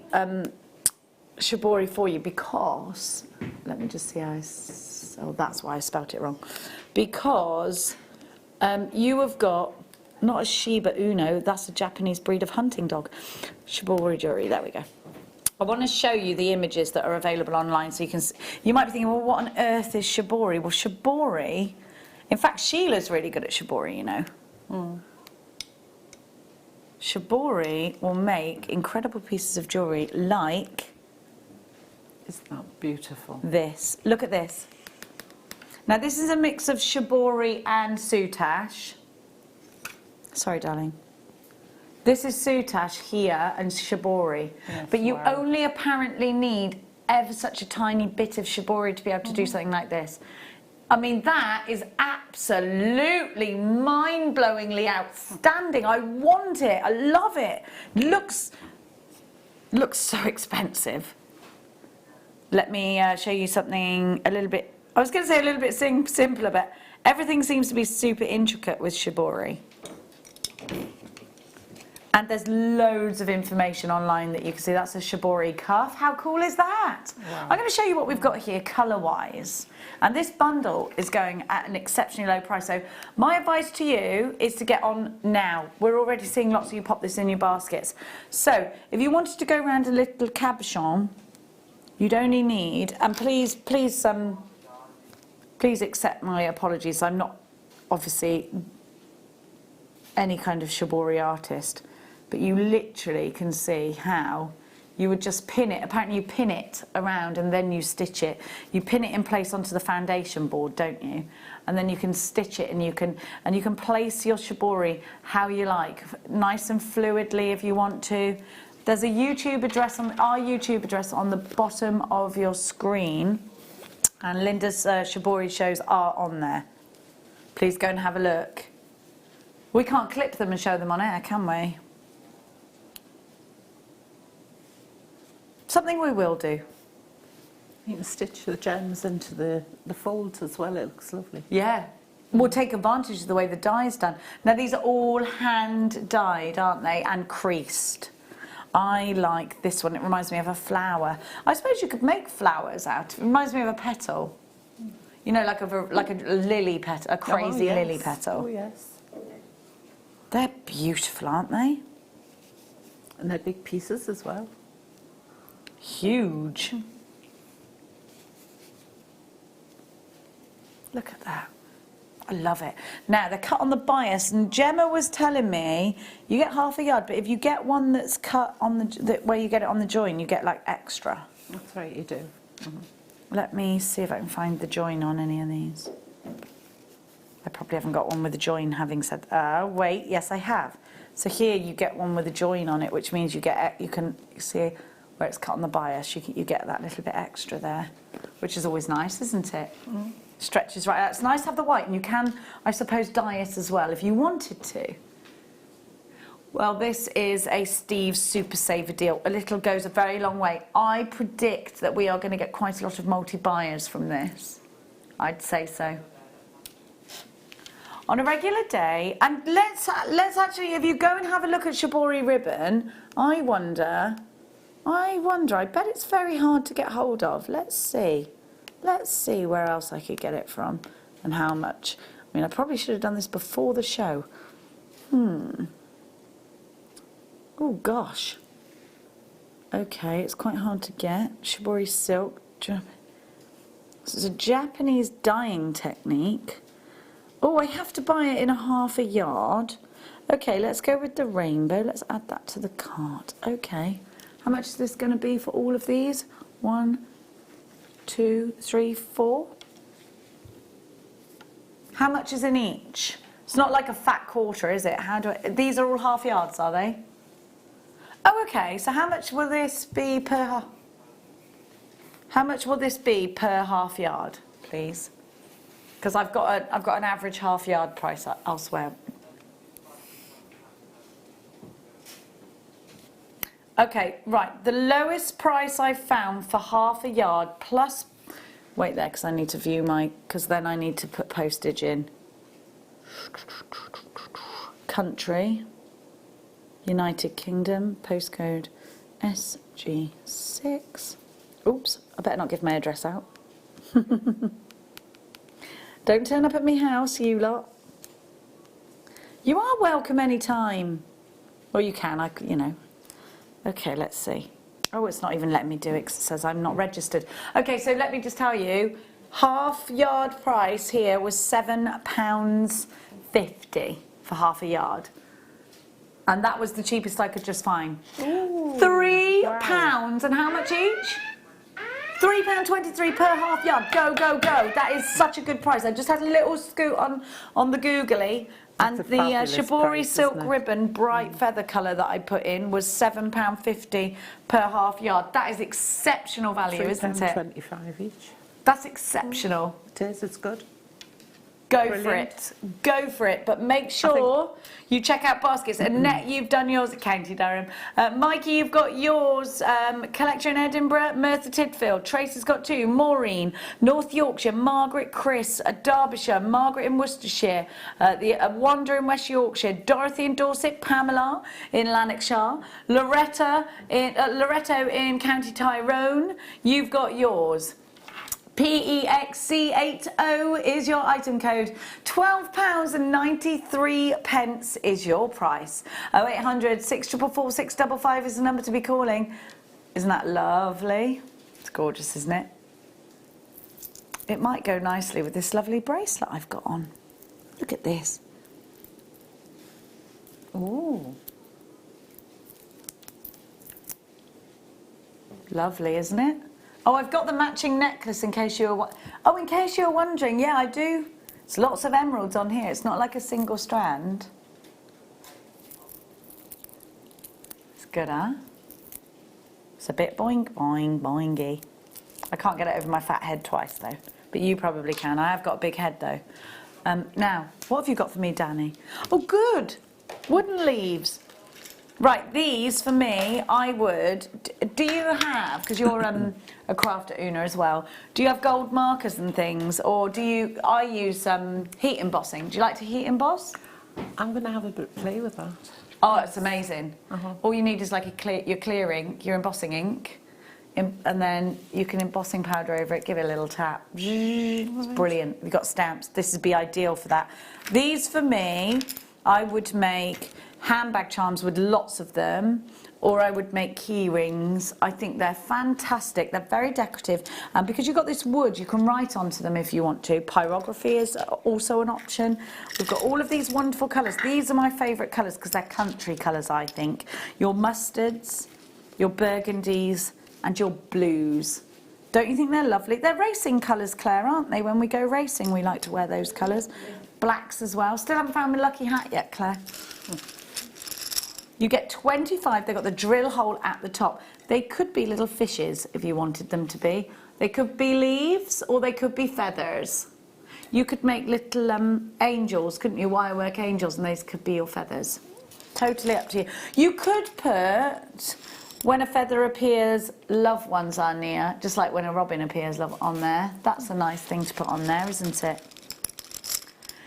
for you, because let me just see how oh, that's why I spelt it wrong, because you have got not a Shiba Inu, that's a Japanese breed of hunting dog. Shibori jewelry, there we go. I want to show you the images that are available online so you can. You might be thinking, well, what on earth is shibori? Well, shibori. In fact, Sheila's really good at shibori, you know. Shibori will make incredible pieces of jewellery like. Isn't that beautiful? This. Look at this. Now, this is a mix of shibori and soutache. Sorry, darling. This is soutache here and shibori. Yes, but you wow. only apparently need ever such a tiny bit of shibori to be able to do something like this. I mean, that is absolutely mind-blowingly outstanding. I want it. I love it. Looks so expensive. Let me show you something a little bit. I was going to say a little bit simpler, but everything seems to be super intricate with shibori. And there's loads of information online that you can see. That's a shibori cuff. How cool is that? Wow. I'm going to show you what we've got here colour-wise. And this bundle is going at an exceptionally low price. So my advice to you is to get on now. We're already seeing lots of you pop this in your baskets. So if you wanted to go around a little cabochon, you'd only need, and please accept my apologies. I'm not obviously any kind of shibori artist. But you literally can see how you would just pin it. Apparently you pin it around and then you stitch it. You pin it in place onto the foundation board, don't you? And then you can stitch it and you can place your shibori how you like, nice and fluidly if you want to. There's a YouTube address our YouTube address on the bottom of your screen, and Linda's shibori shows are on there. Please go and have a look. We can't clip them and show them on air, can we? Something we will do. You can stitch the gems into the folds as well. It looks lovely. Yeah. We'll take advantage of the way the dye is done. Now, these are all hand dyed, aren't they? And creased. I like this one. It reminds me of a flower. I suppose you could make flowers out. It reminds me of a petal. You know, like a lily petal, a crazy lily petal. Oh, yes. They're beautiful, aren't they? And they're big pieces as well. Huge. Look at that. I love it. Now, they're cut on the bias, and Gemma was telling me you get half a yard, but if you get one that's cut on where you get it on the join, you get like extra. That's right, you do. Let me see if I can find the join on any of these. I probably haven't got one with a join, having said, wait, yes I have. So here you get one with a join on it, which means you can see where it's cut on the bias, you get that little bit extra there, which is always nice, isn't it? Stretches right out. It's nice to have the white, and you can, I suppose, dye it as well if you wanted to. Well, this is a Steve's Super Saver deal. A little goes a very long way. I predict that we are going to get quite a lot of multi-buyers from this. I'd say so. On a regular day, and let's actually, if you go and have a look at shibori ribbon, I wonder, I bet it's very hard to get hold of. Let's see where else I could get it from and how much. I mean, I probably should have done this before the show. Oh gosh. Okay, it's quite hard to get. Shibori silk. This is a Japanese dyeing technique. Oh, I have to buy it in a half a yard. Okay, let's go with the rainbow. Let's add that to the cart. Okay. How much is this going to be for all of these? 1, 2, 3, 4. How much is in each? It's not like a fat quarter, is it? These are all half yards, are they? Oh, okay. So how much will this be per? How much will this be per half yard, please? Because I've got an average half yard price elsewhere. Okay, right. The lowest price I've found for half a yard plus. Wait there, because I need to view because then I need to put postage in. Country, United Kingdom, postcode SG6. Oops, I better not give my address out. Don't turn up at me house, you lot. You are welcome any time. Or you can, you know. Okay, let's see. Oh, it's not even letting me do it 'cause it says I'm not registered. Okay, so let me just tell you, half yard price here was £7.50 for half a yard. And that was the cheapest I could just find. Ooh, £3 and how much each? £3.23 per half yard. Go, go, go. That is such a good price. I just had a little scoot on the Googly, and That's a the fabulous Shibori price, silk isn't it? ribbon bright feather colour that I put in was £7.50 per half yard. That is exceptional value, isn't it? £3.25 each. That's exceptional. It is, it's good. Go Brilliant. for it. Go for it. But make sure you check out baskets. Annette, you've done yours at County Durham. Mikey, you've got yours. Collector in Edinburgh. Merthyr Tydfil. Trace has got 2. Maureen. North Yorkshire. Margaret, Chris. Derbyshire. Margaret in Worcestershire. Wanda in West Yorkshire. Dorothy in Dorset. Pamela in Lanarkshire. Loretto in County Tyrone. You've got yours. PEXC80 is your item code. £12.93 is your price. 0800 644 655 is the number to be calling. Isn't that lovely? It's gorgeous, isn't it? It might go nicely with this lovely bracelet I've got on. Look at this. Ooh. Lovely, isn't it? Oh, I've got the matching necklace in case you're wondering. Yeah, I do. There's lots of emeralds on here. It's not like a single strand. It's good, huh? It's a bit boing, boing, boingy. I can't get it over my fat head twice, though. But you probably can. I have got a big head, though. Now, what have you got for me, Danny? Oh, good. Wooden leaves. Right, these for me, I would. Do you have, because you're a craft at Oonagh as well, do you have gold markers and things, or do you? I use heat embossing. Do you like to heat emboss? I'm going to have a bit of play with that. Oh, it's amazing. All you need is like your clear ink, your embossing ink, and then you can embossing powder over it, give it a little tap. It's brilliant. We've got stamps. This would be ideal for that. These for me, I would make handbag charms with lots of them, or I would make key rings. I think they're fantastic. They're very decorative, and because you've got this wood, you can write onto them if you want to. Pyrography is also an option. We've got all of these wonderful colours. These are my favourite colours because they're country colours, I think. Your mustards, your burgundies, and your blues. Don't you think they're lovely? They're racing colours, Claire, aren't they? When we go racing, we like to wear those colours. Blacks as well. Still haven't found my lucky hat yet, Claire. You get 25, they've got the drill hole at the top. They could be little fishes if you wanted them to be. They could be leaves or they could be feathers. You could make little angels, couldn't you? Wirework angels, and those could be your feathers. Totally up to you. You could put, when a feather appears, loved ones are near, just like when a robin appears on there. That's a nice thing to put on there, isn't it?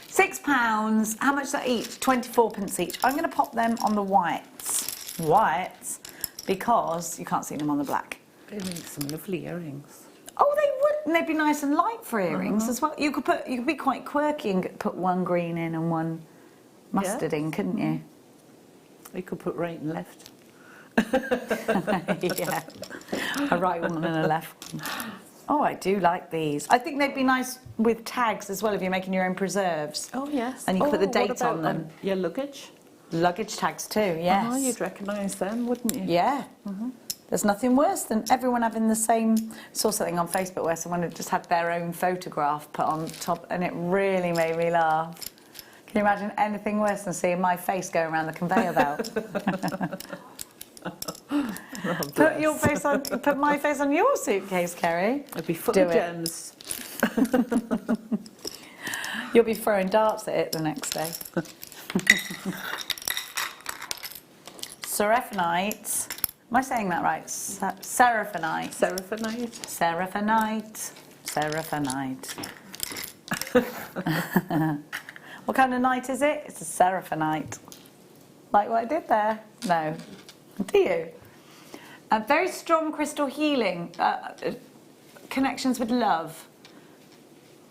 £6. How much is that each? 24p each. I'm going to pop them on the whites. Whites, because you can't see them on the black. They make some lovely earrings. Oh, they would. And they'd be nice and light for earrings as well. You could be quite quirky and put one green in and one mustard in, couldn't you? You could put right and left. Yeah, a right one and a left one. Oh, I do like these. I think they'd be nice with tags as well if you're making your own preserves. Oh, yes. And you put the date what about, on them. Your luggage? Luggage tags too, yes. Oh, you'd recognise them, wouldn't you? Yeah. There's nothing worse than everyone having the same. Saw something on Facebook where someone had just had their own photograph put on top, and it really made me laugh. Can you imagine anything worse than seeing my face going around the conveyor belt? Put my face on your suitcase, Kerry. It'd be full of gems. You'll be throwing darts at it the next day. Seraphinite. Am I saying that right? Seraphinite. Seraphinite. Seraphinite. Seraphinite. What kind of night is it? It's a seraphinite. Like what I did there? No. Do you? A very strong crystal healing. Connections with love.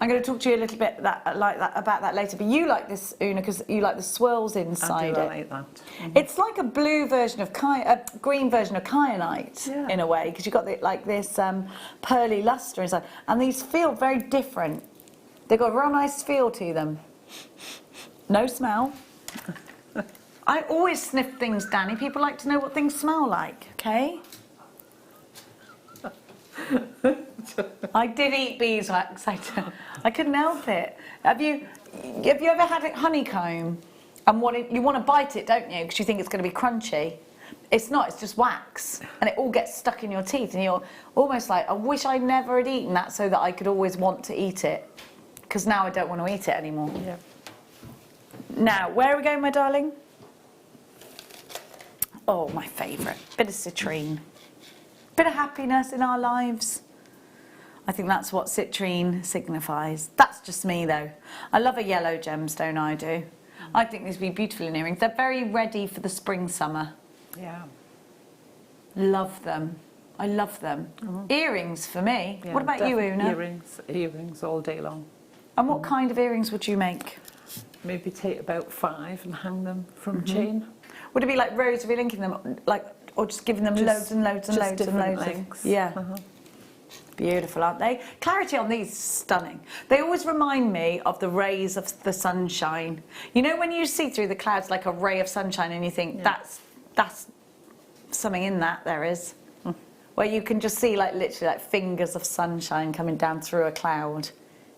I'm going to talk to you a little bit about that later. But you like this, Oonagh, because you like the swirls inside I it. like that. It's like a blue version of a green version of kyanite in a way, because you've got this pearly luster inside, and these feel very different. They've got a real nice feel to them. No smell. I always sniff things, Danny. People like to know what things smell like, okay? I did eat beeswax. I couldn't help it. Have you ever had a honeycomb and you want to bite it, don't you? Because you think it's going to be crunchy. It's not. It's just wax, and it all gets stuck in your teeth, and you're almost like, I wish I never had eaten that, so that I could always want to eat it. Because now I don't want to eat it anymore. Yeah. Now, where are we going, my darling? Oh, my favourite. Bit of citrine. Bit of happiness in our lives. I think that's what citrine signifies. That's just me, though. I love a yellow gemstone, I do. I think these would be beautiful in earrings. They're very ready for the spring, summer. Yeah. Love them. I love them. Earrings for me. Yeah, What about you, Oonagh? Earrings all day long. And what kind of earrings would you make? Maybe take about 5 and hang them from chain. Would it be like rosary linking them, or just giving them loads and loads and loads and loads? Lengths. Yeah. Beautiful, aren't they? Clarity on these is stunning. They always remind me of the rays of the sunshine. You know when you see through the clouds like a ray of sunshine and you think that's something in that there is. Where you can just see like literally like fingers of sunshine coming down through a cloud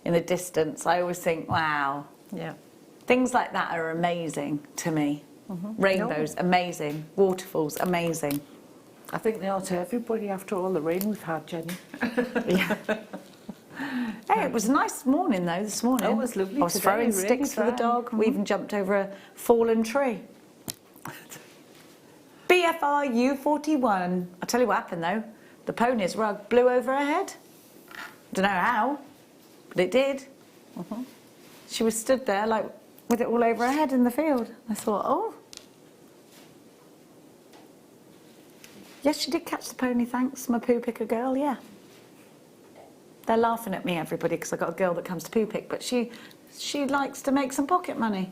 in the distance. I always think, wow. Yeah. Things like that are amazing to me. Rainbows, amazing. Waterfalls, amazing. I think they are to everybody after all the rain we've had, Jenny. Yeah. Hey, it was a nice morning though this morning. Oh, it was lovely I was today, throwing really sticks for the dry. dog. We even jumped over a fallen tree. BFR U41. I'll tell you what happened though. The pony's rug blew over her head. Don't know how, but it did. She was stood there like with it all over her head in the field. I thought, oh. Yes, she did catch the pony, thanks. My poo picker girl, yeah. They're laughing at me, everybody, because I've got a girl that comes to poo pick, but she likes to make some pocket money.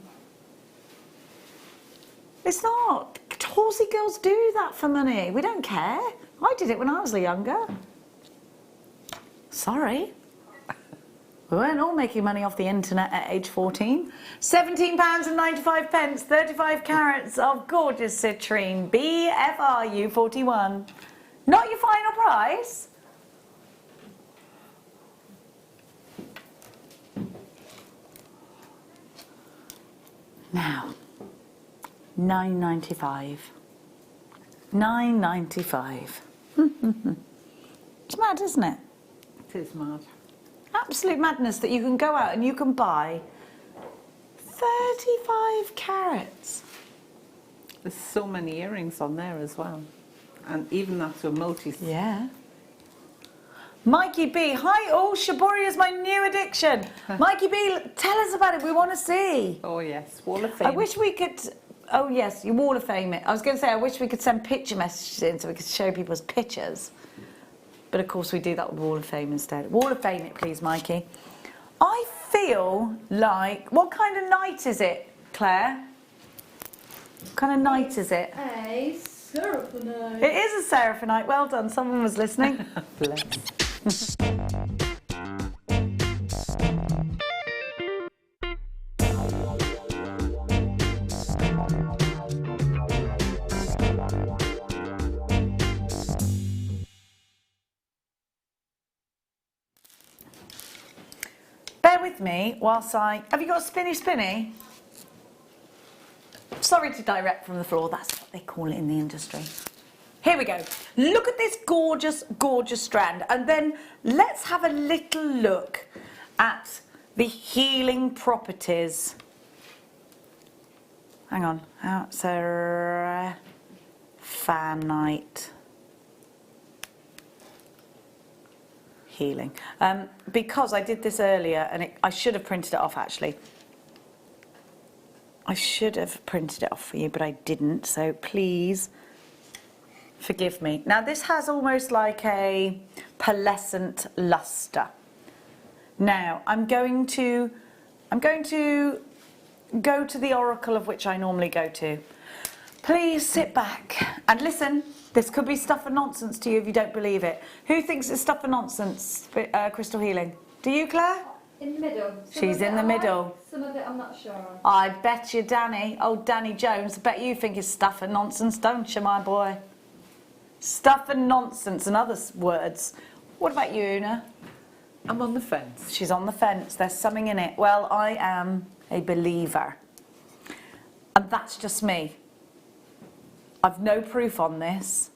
It's not. Horsey girls do that for money. We don't care. I did it when I was younger. Sorry. We weren't all making money off the internet at age 14. £17.95, 35 carats of gorgeous citrine. BFR U41. Not your final price. Now, £9.95. £9.95. It's mad, isn't it? It is mad. Absolute madness that you can go out and you can buy 35 carats. There's so many earrings on there as well. And even that's a multi. Yeah. Mikey B. Hi, oh, Shibori is my new addiction. Mikey B, tell us about it. We want to see. Oh, yes. Wall of Fame. I wish we could... Oh, yes, you Wall of Fame it. I was going to say, I wish we could send picture messages in so we could show people's pictures. But, of course, we do that with Wall of Fame instead. Wall of Fame it, please, Mikey. I feel like... What kind of night is it, Claire? What kind of night is it? A seraphonite. It is a seraphonite. Well done. Someone was listening. Bless. Bear with me whilst I... Have you got a spinny? Sorry to direct from the floor. That's what they call it in the industry. Here we go. Look at this gorgeous, gorgeous strand. And then let's have a little look at the healing properties. Hang on. Seraphonite. Healing. Because I did this earlier and I should have printed it off actually. I should have printed it off for you, but I didn't, so please forgive me. Now this has almost like a pearlescent luster. Now, I'm going to go to the oracle of which I normally go to. Please sit back and listen. This could be stuff and nonsense to you if you don't believe it. Who thinks it's stuff and nonsense, crystal healing? Do you, Claire? In the middle. She's in the middle. Some of it I'm not sure on. I bet you, Danny, old Danny Jones, I bet you think it's stuff and nonsense, don't you, my boy? Stuff and nonsense and other words. What about you, Oonagh? I'm on the fence. She's on the fence. There's something in it. Well, I am a believer. And that's just me. I've no proof on this,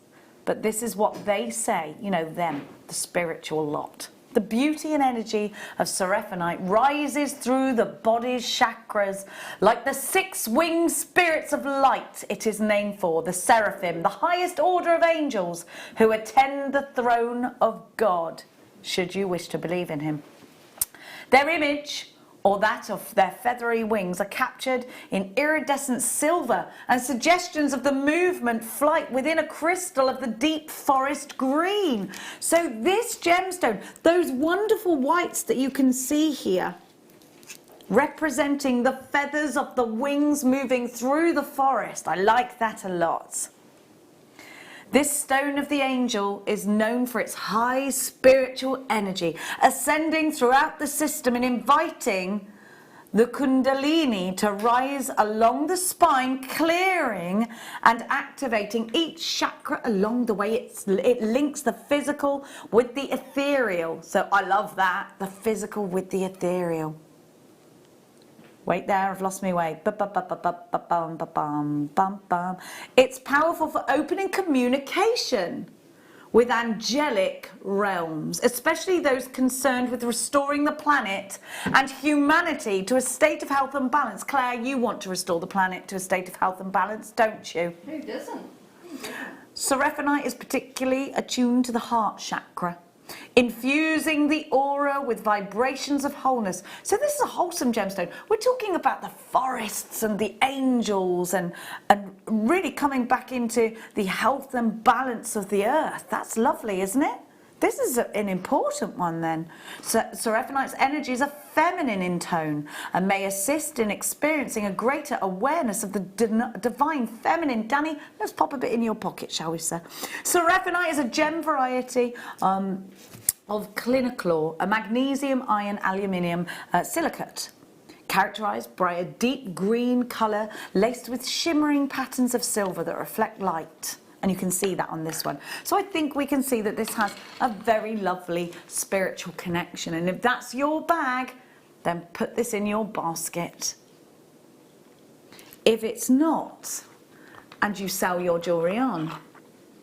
but this is what they say, you know, them, the spiritual lot. The beauty and energy of Seraphinite rises through the body's chakras like the 6 winged spirits of light it is named for, the seraphim, the highest order of angels who attend the throne of God, should you wish to believe in him. Their image, or that of their feathery wings, are captured in iridescent silver and suggestions of the movement flight within a crystal of the deep forest green. So this gemstone, those wonderful whites that you can see here, representing the feathers of the wings moving through the forest. I like that a lot. This stone of the angel is known for its high spiritual energy, ascending throughout the system and inviting the Kundalini to rise along the spine, clearing and activating each chakra along the way. It links the physical with the ethereal. So I love that, the physical with the ethereal. Wait there, I've lost my way. It's powerful for opening communication with angelic realms, especially those concerned with restoring the planet and humanity to a state of health and balance. Claire, you want to restore the planet to a state of health and balance, don't you? Who doesn't? Seraphinite is particularly attuned to the heart chakra, infusing the aura with vibrations of wholeness. So this is a wholesome gemstone. We're talking about the forests and the angels and really coming back into the health and balance of the earth. That's lovely, isn't it? This is an important one then. So Seraphinite's energies are feminine in tone and may assist in experiencing a greater awareness of the divine feminine. Danny, let's pop a bit in your pocket, shall we, sir? Seraphinite is a gem variety of cliniclor, a magnesium, iron, aluminium silicate, characterized by a deep green colour laced with shimmering patterns of silver that reflect light. And you can see that on this one. So I think we can see that this has a very lovely spiritual connection. And if that's your bag, then put this in your basket. If it's not, and you sell your jewellery on,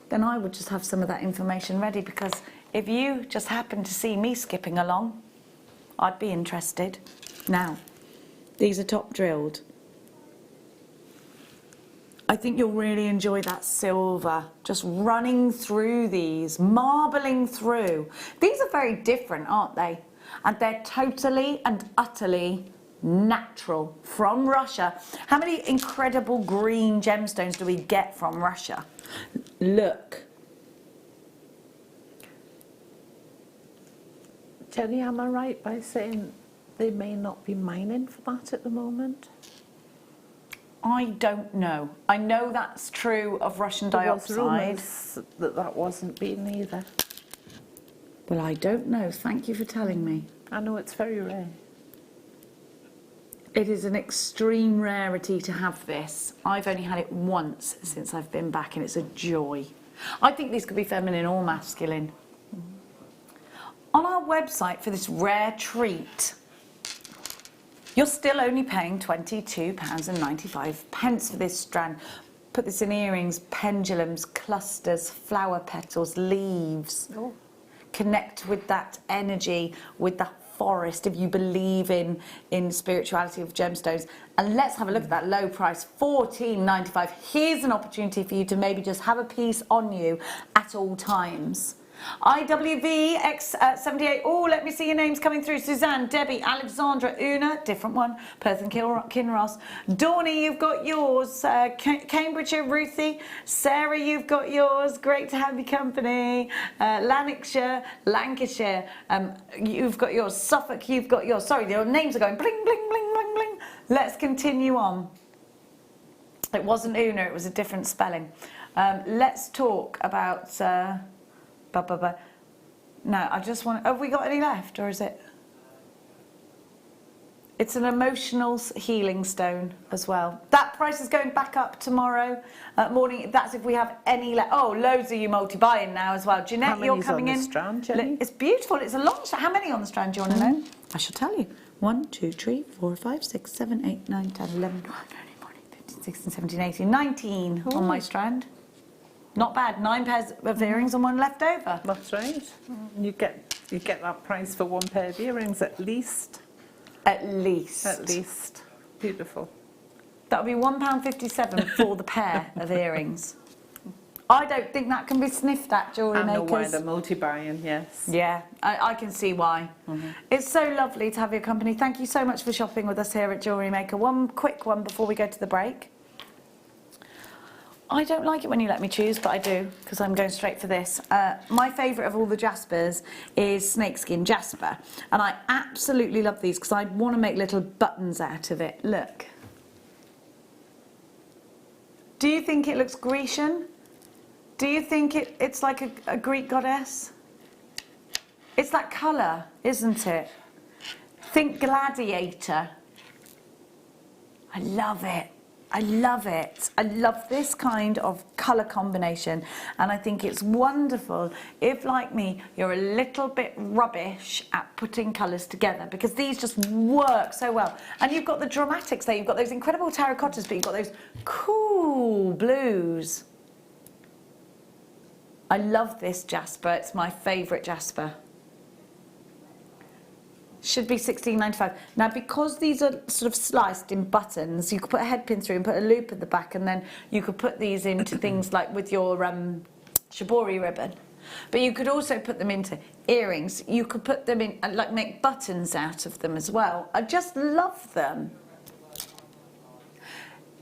then I would just have some of that information ready, because if you just happen to see me skipping along, I'd be interested. Now, these are top drilled. I think you'll really enjoy that silver, just running through these, marbling through. These are very different, aren't they? And they're totally and utterly natural from Russia. How many incredible green gemstones do we get from Russia? Look. Jenny, am I right by saying they may not be mining for that at the moment? I don't know. I know that's true of Russian dioxide. There was rumours that wasn't being either. Well, I don't know. Thank you for telling me. I know it's very rare. It is an extreme rarity to have this. I've only had it once since I've been back, and it's a joy. I think these could be feminine or masculine. On our website for this rare treat, you're still only paying £22.95 for this strand. Put this in earrings, pendulums, clusters, flower petals, leaves. Oh. Connect with that energy, with the forest, if you believe in spirituality of gemstones. And let's have a look at that low price, £14.95. Here's an opportunity for you to maybe just have a piece on you at all times. IWVX78. Oh, let me see your names coming through. Suzanne, Debbie, Alexandra, Oonagh, different one. Perth and Kinross. Dawny, you've got yours. Cambridgeshire, Ruthie. Sarah, you've got yours. Great to have your company. Lanarkshire, Lancashire, you've got yours. Suffolk, you've got yours. Sorry, your names are going bling, bling, bling, bling, bling. Let's continue on. It wasn't Oonagh, it was a different spelling. Let's talk about... No, I just want... Have we got any left, or is it... It's an emotional healing stone as well. That price is going back up tomorrow morning. That's if we have any left. Oh, loads of you multi-buying now as well. Jeanette, you're coming in. How many's on the strand, Jenny? It's beautiful. It's a long strand. How many on the strand do you want to know? I shall tell you. 1, 2, 3, 4, 5, 6, 7, 8, 9, 10, 11, 12, 13, 14, 15, 16, 17, 18, 19 on my strand. Not bad. 9 pairs of earrings and 1 left over. That's right. You get that price for 1 pair of earrings at least. At least. At least. Beautiful. That would be £1.57 for the pair of earrings. I don't think that can be sniffed at, Jewellery Makers. I know why they're multi-buying, yes. Yeah, I can see why. It's so lovely to have your company. Thank you so much for shopping with us here at Jewellery Maker. One quick one before we go to the break. I don't like it when you let me choose, but I do, because I'm going straight for this. My favourite of all the Jaspers is snakeskin Jasper. And I absolutely love these, because I want to make little buttons out of it. Look. Do you think it looks Grecian? Do you think it's like a Greek goddess? It's that colour, isn't it? Think gladiator. I love it. I love it. I love this kind of colour combination, and I think it's wonderful if, like me, you're a little bit rubbish at putting colours together, because these just work so well. And you've got the dramatics there. You've got those incredible terracottas, but you've got those cool blues. I love this Jasper. It's my favourite Jasper. Should be $16.95. Now, because these are sort of sliced in buttons, you could put a head pin through and put a loop at the back, and then you could put these into things like with your shibori ribbon. But you could also put them into earrings. You could put them in, like, make buttons out of them as well. I just love them.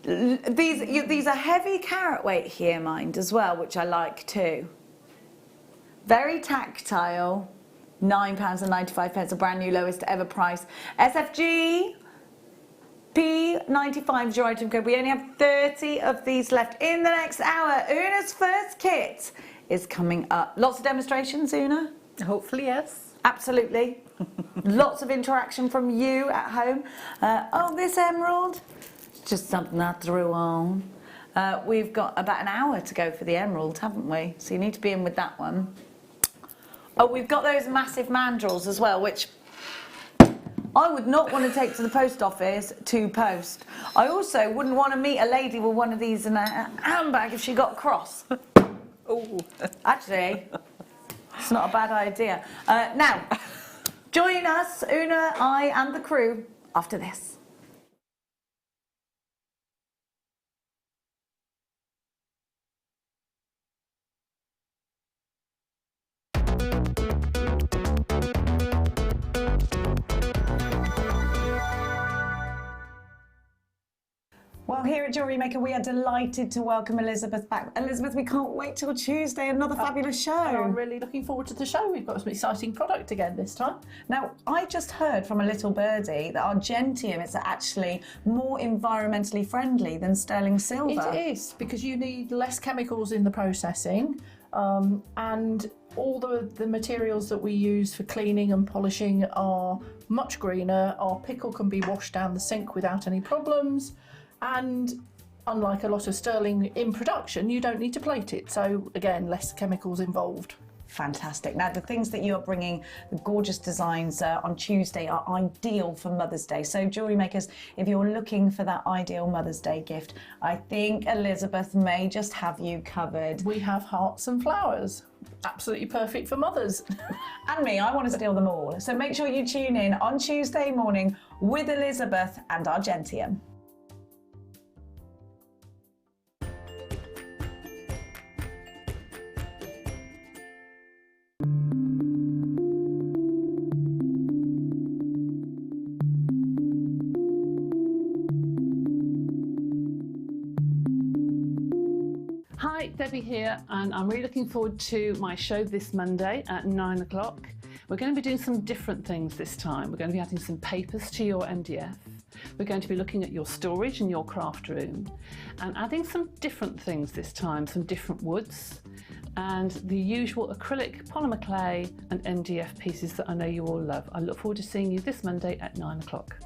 These are heavy carat weight here, mind, as well, which I like too. Very tactile. £9.95, a brand new lowest ever price. SFG P95 is your item code. We only have 30 of these left in the next hour. Oonagh's first kit is coming up. Lots of demonstrations, Oonagh? Hopefully, yes. Absolutely. Lots of interaction from you at home. Oh, this emerald, just something I threw on. We've got about an hour to go for the emerald, haven't we? So you need to be in with that one. Oh, we've got those massive mandrels as well, which I would not want to take to the post office to post. I also wouldn't want to meet a lady with one of these in a handbag if she got cross. Oh, actually, it's not a bad idea. Now, join us, Oonagh, I and the crew, after this. Well, here at Jewellery Maker, we are delighted to welcome Elizabeth back. Elizabeth, we can't wait till Tuesday, another fabulous show. I'm really looking forward to the show. We've got some exciting product again this time. Now, I just heard from a little birdie that our gentium is actually more environmentally friendly than sterling silver. It is, because you need less chemicals in the processing, and all the materials that we use for cleaning and polishing are much greener. Our pickle can be washed down the sink without any problems. And unlike a lot of sterling in production, you don't need to plate it. So again, less chemicals involved. Fantastic. Now, the things that you are bringing, the gorgeous designs on Tuesday, are ideal for Mother's Day. So, Jewellery Makers, if you're looking for that ideal Mother's Day gift, I think Elizabeth may just have you covered. We have hearts and flowers. Absolutely perfect for mothers. And me, I want to steal them all. So make sure you tune in on Tuesday morning with Elizabeth and our gentium. Hi, Debbie here, and I'm really looking forward to my show this Monday at 9 o'clock. We're going to be doing some different things this time. We're going to be adding some papers to your MDF. We're going to be looking at your storage in your craft room and adding some different things this time, some different woods and the usual acrylic, polymer clay and MDF pieces that I know you all love. I look forward to seeing you this Monday at 9 o'clock.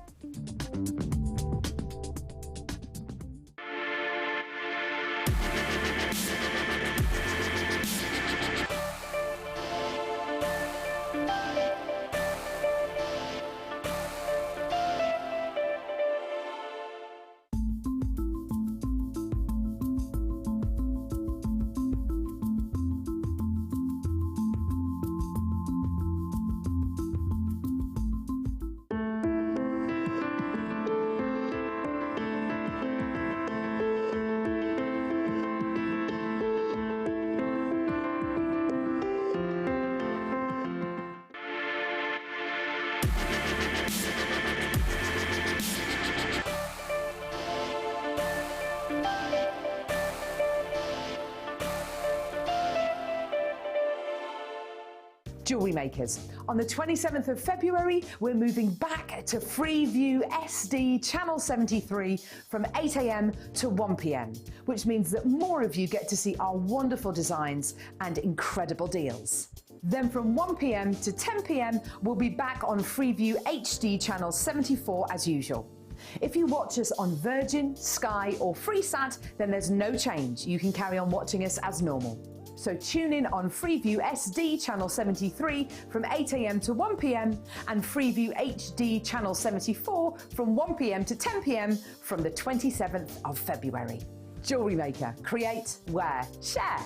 Jewellery Makers. On the 27th of February, we're moving back to Freeview SD Channel 73 from 8 AM to 1 PM, which means that more of you get to see our wonderful designs and incredible deals. Then from 1 PM to 10 PM, we'll be back on Freeview HD Channel 74 as usual. If you watch us on Virgin, Sky or Freesat, then there's no change. You can carry on watching us as normal. So tune in on Freeview SD Channel 73 from 8 AM to 1 PM and Freeview HD Channel 74 from 1 PM to 10 PM from the 27th of February. Jewellery Maker. Create, wear, share.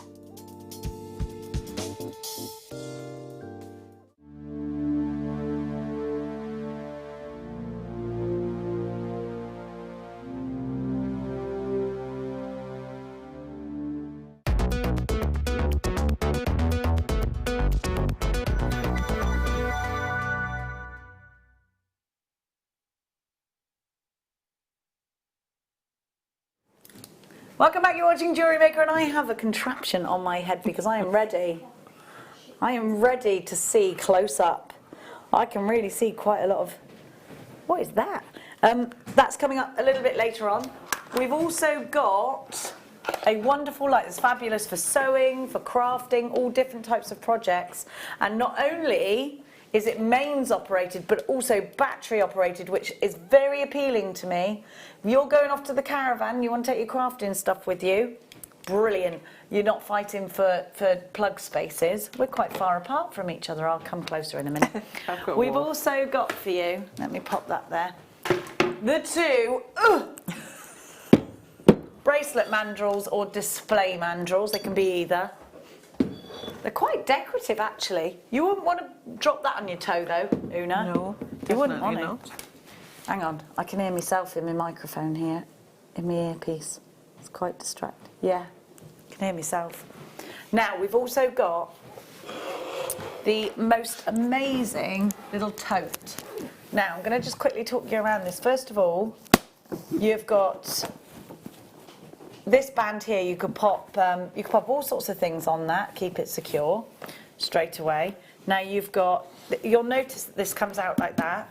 Welcome back, you're watching Jewellery Maker, and I have a contraption on my head because I am ready. I am ready to see close up. I can really see quite a lot of, what is that? That's coming up a little bit later on. We've also got a wonderful light that's fabulous for sewing, for crafting, all different types of projects. And not only is it mains operated, but also battery operated, which is very appealing to me. If you're going off to the caravan, you want to take your crafting stuff with you, brilliant. You're not fighting for plug spaces. We're quite far apart from each other. I'll come closer in a minute. We've also got for you, let me pop that there, the two bracelet mandrels or display mandrels. They can be either. They're quite decorative, actually. You wouldn't want to drop that on your toe, though, Oonagh. No, you wouldn't want not. it. Hang on, I can hear myself in my microphone here, in my earpiece. It's quite distracting. Yeah, I can hear myself. Now, we've also got the most amazing little tote. Now, I'm going to just quickly talk you around this. First of all, you've got this band here. You could pop all sorts of things on that, keep it secure straight away. Now you've got, you'll notice that this comes out like that,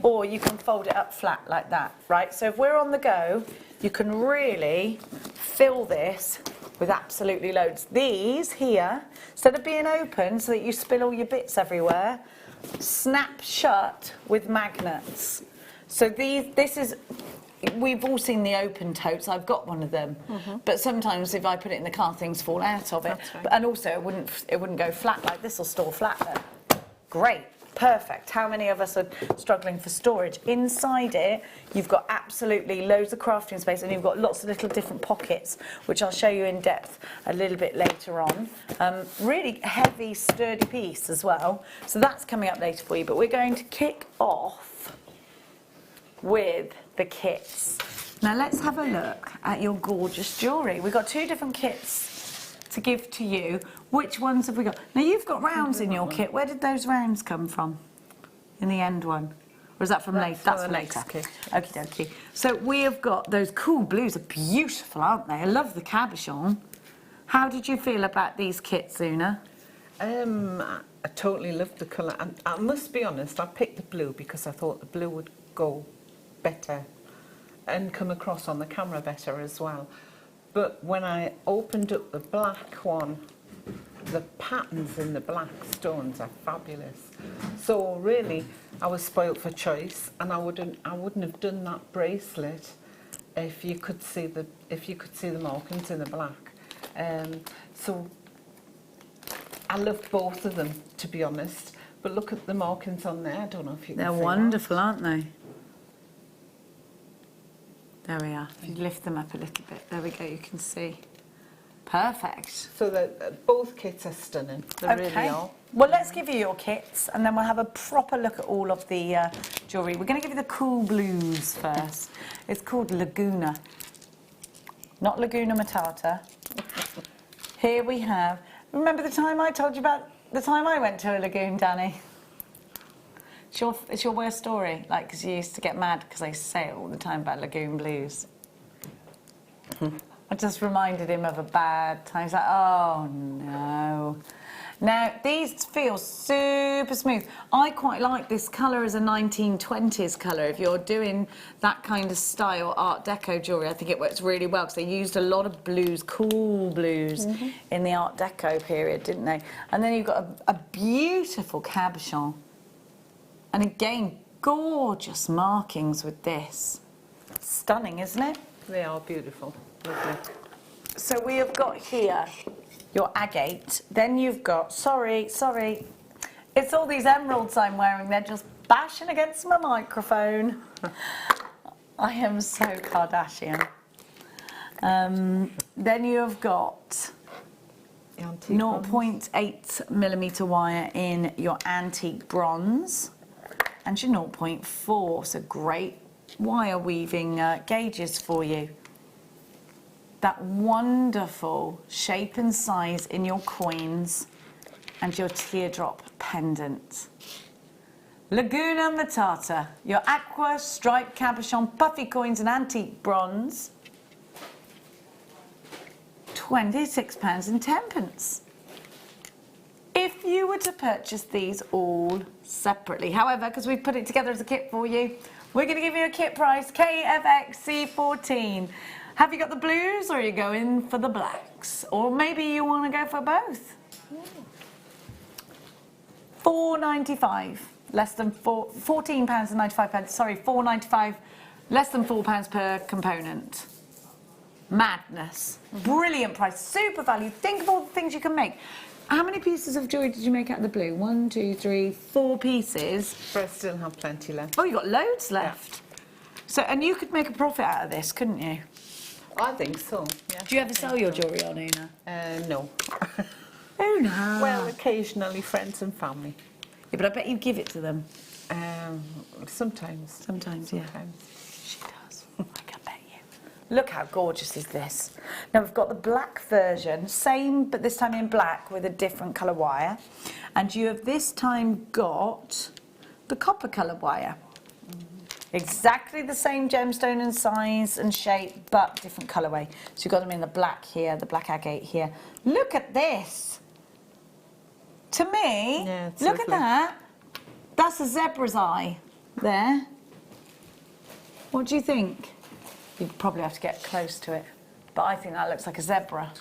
or you can fold it up flat like that, right? So if we're on the go, you can really fill this with absolutely loads. These here, instead of being open so that you spill all your bits everywhere, snap shut with magnets. So this is, we've all seen the open totes. I've got one of them, but sometimes if I put it in the car, things fall out of it. Right. But, and also, it wouldn't go flat like this. Will store flat there. Great, perfect. How many of us are struggling for storage? Inside it, you've got absolutely loads of crafting space, and you've got lots of little different pockets, which I'll show you in depth a little bit later on. Really heavy, sturdy piece as well. So that's coming up later for you. But we're going to kick off with the kits. Now let's have a look at your gorgeous jewellery. We've got two different kits to give to you. Which ones have we got? Now you've got rounds in your kit. Where did those rounds come from? In the end one? Or is that from later? That's from later. Okie dokie. So we have got those cool blues. Are beautiful, aren't they? I love the cabochon. How did you feel about these kits, Oonagh? I totally loved the colour. And I must be honest, I picked the blue because I thought the blue would go better and come across on the camera better as well. But when I opened up the black one, the patterns in the black stones are fabulous. So really, I was spoilt for choice, and I wouldn't have done that bracelet if you could see the markings in the black. So I loved both of them, to be honest. But look at the markings on there. I don't know if you can see. They're wonderful, aren't they? There we are. If you lift them up a little bit, there we go. You can see. Perfect. So both kits are stunning. They really are. Well, let's give you your kits, and then we'll have a proper look at all of the jewellery. We're going to give you the cool blues first. It's called Laguna, not Laguna Matata. Here we have. Remember the time I told you about the time I went to a lagoon, Danny? It's your worst story, like, because you used to get mad because I say it all the time about lagoon blues. I just reminded him of a bad time. He's like, oh no. Now, these feel super smooth. I quite like this colour as a 1920s colour. If you're doing that kind of style Art Deco jewellery, I think it works really well because they used a lot of blues, cool blues, in the Art Deco period, didn't they? And then you've got a beautiful cabochon. And again, gorgeous markings with this. Stunning, isn't it? They are beautiful. Lovely. So we have got here your agate. Then you've got, sorry, it's all these emeralds I'm wearing. They're just bashing against my microphone. I am so Kardashian. Then you have got 0.8mm wire in your antique bronze and your 0.4, so great wire weaving gauges for you. That wonderful shape and size in your coins and your teardrop pendant. Laguna Matata, your aqua striped cabochon puffy coins and antique bronze. £26.10. If you were to purchase these all separately, however, because we've put it together as a kit for you, we're going to give you a kit price, KFXC14. Have you got the blues or are you going for the blacks? Or maybe you want to go for both? £4.95, less than £14.95. Sorry, £4.95, less than £4 per component. Madness. Brilliant price, super value. Think of all the things you can make. How many pieces of jewellery did you make out of the blue? 1, 2, 3, 4 pieces. But I still have plenty left. Oh, you got loads left. Yeah. So, and you could make a profit out of this, couldn't you? I think so. Yeah. Do you ever sell your jewellery on Oonagh? No. Oonagh. Well, occasionally friends and family. Yeah, but I bet you give it to them. Sometimes. Sometimes, yeah. She does. I can bet you. Look how gorgeous is this. Now we've got the black version, same but this time in black with a different colour wire. And you have this time got the copper colour wire. Exactly the same gemstone and size and shape, but different colourway. So you've got them in the black here, the black agate here. Look at this. To me, yeah, it's look lovely. at that. That's a zebra's eye there. What do you think? You'd probably have to get close to it, but I think that looks like a zebra.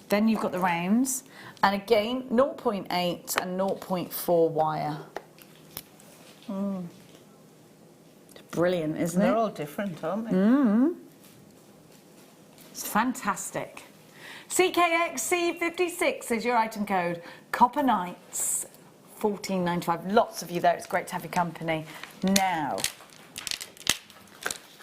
Then you've got the rounds, and again, 0.8 and 0.4 wire. Brilliant, isn't it? They're all different, aren't they? It's fantastic. CKXC56 is your item code. Copper Knights, $14.95. Lots of you there. It's great to have your company. Now,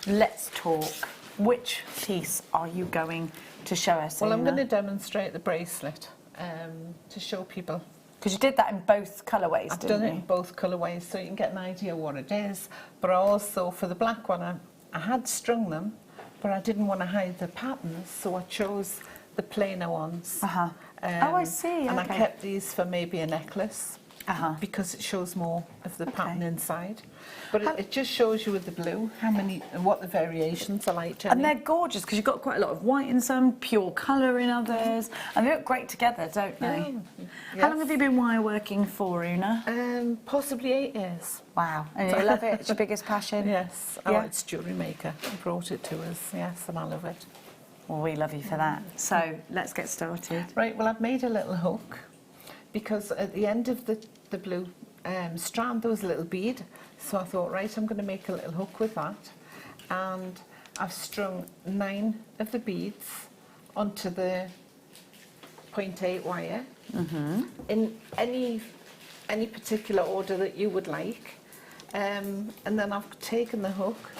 let's talk. Which piece are you going to show us? Well, I'm Oonagh? going to demonstrate the bracelet to show people. Because you did that in both colourways, I've didn't done you? it in both colourways so you can get an idea what it is. But I also, for the black one, I had strung them, but I didn't want to hide the patterns, so I chose the plainer ones. Oh, I see. And I Okay. kept these for maybe a necklace because it shows more of the pattern Okay. inside. But it just shows you with the blue how many and what the variations are like, Jenny. And they're gorgeous because you've got quite a lot of white in some, pure colour in others, and they look great together, don't they? How long have you been wire working for, Oonagh? Possibly 8 years. Wow. And you love it? It's your biggest passion? Yes. Yeah. Oh, it's Jewellery Maker. He brought it to us. Yes, and I love it. Well, we love you for that. So let's get started. Right, well, I've made a little hook because at the end of the blue strand there was a little bead. So I thought, right, I'm going to make a little hook with that. And I've strung 9 of the beads onto the 0.8 wire in any particular order that you would like. And then I've taken the hook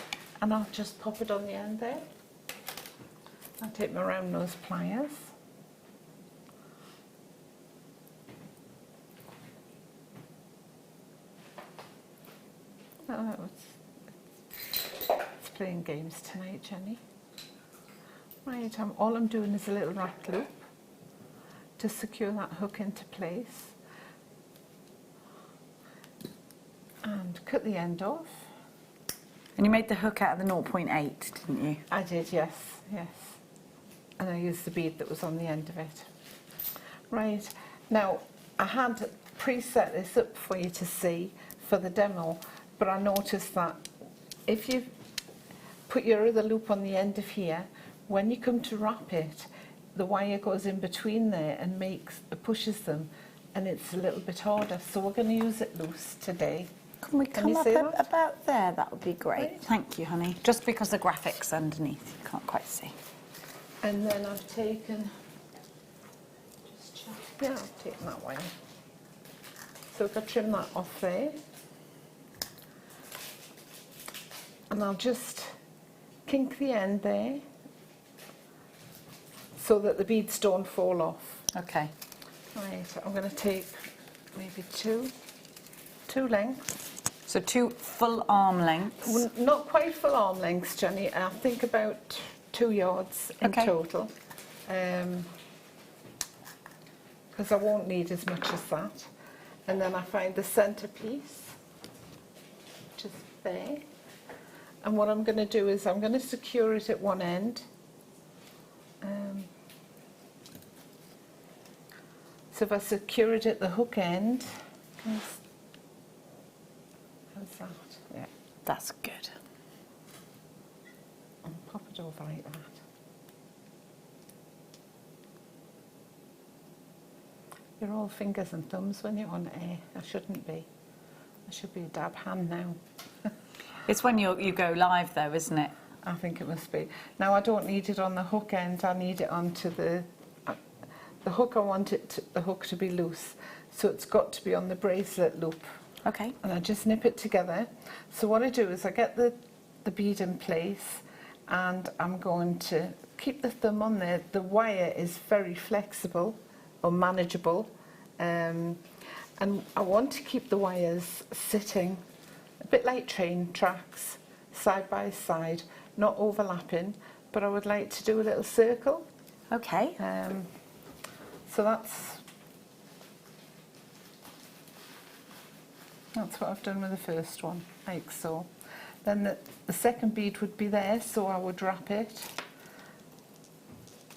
and I'll just pop it on the end there. I'll take my round nose pliers. Oh, it's playing games tonight, Jenny. Right, all I'm doing is a little wrap loop to secure that hook into place. And cut the end off. And you made the hook out of the 0.8, didn't you? I did, yes, yes. And I used the bead that was on the end of it. Right, now I had preset this up for you to see for the demo, but I noticed that if you put your other loop on the end of here, when you come to wrap it, the wire goes in between there and pushes them, and it's a little bit harder. So we're going to use it loose today. Can we come you up see that? about there? That would be great. Right. Thank you, honey. Just because the graphic's underneath, you can't quite see. And then I've taken, just check, yeah, I've taken that wire. So if I trim that off there, and I'll just kink the end there so that the beads don't fall off. Okay. Right, I'm going to take maybe two lengths. So 2 full arm lengths. Well, not quite full arm lengths, Jenny. I think about 2 yards in total. Because I won't need as much as that. And then I find the centre piece, just there. And what I'm going to do is I'm going to secure it at one end. So if I secure it at the hook end, how's that? Yeah. That's good. And pop it over like that. You're all fingers and thumbs when you're on air. I shouldn't be. I should be a dab hand now. It's when you go live though, isn't it? I think it must be. Now I don't need it on the hook end. I need it onto the hook. I want the hook to be loose, so it's got to be on the bracelet loop. Okay. And I just nip it together. So what I do is I get the bead in place, and I'm going to keep the thumb on there. The wire is very flexible or manageable, and I want to keep the wires sitting a bit like train tracks, side by side, not overlapping, but I would like to do a little circle. Okay. So that's what I've done with the first one, like so. Then the second bead would be there, so I would wrap it,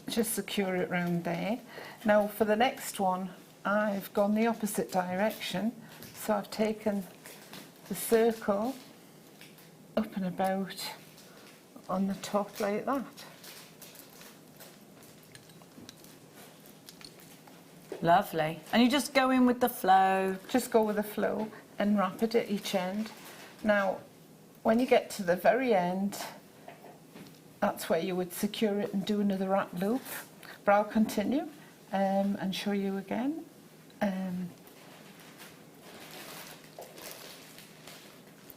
just secure it round there. Now for the next one, I've gone the opposite direction, so I've taken the circle up and about on the top like that. Lovely. And you just go in with the flow. Just go with the flow and wrap it at each end. Now, when you get to the very end, that's where you would secure it and do another wrap loop. But I'll continue and show you again.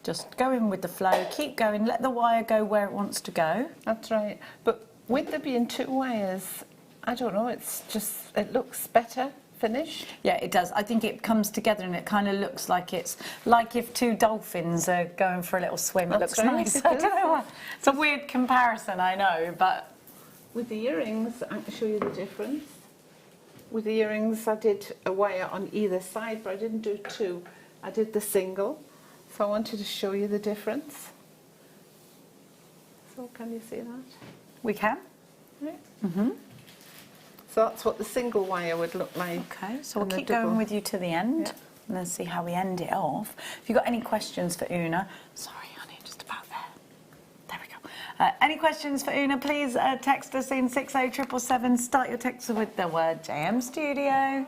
Just go in with the flow, keep going, let the wire go where it wants to go. That's right. But with there being 2 wires, I don't know, it looks better finished. Yeah, it does. I think it comes together and it kind of looks like it's like if 2 dolphins are going for a little swim. It That's looks right, nice. it I does. don't know why. It's a weird comparison, I know, but with the earrings, I can show you the difference. With the earrings, I did a wire on either side, but I didn't do two. I did the single. So I wanted to show you the difference. So can you see that? We can. Right. So that's what the single wire would look like. Okay, so we'll And the keep double. going with you to the end. Yeah. And then see how we end it off. If you've got any questions for Oonagh, sorry honey, just about there. There we go. Any questions for Oonagh, please text us in 60777. Start your text with the word JM Studio.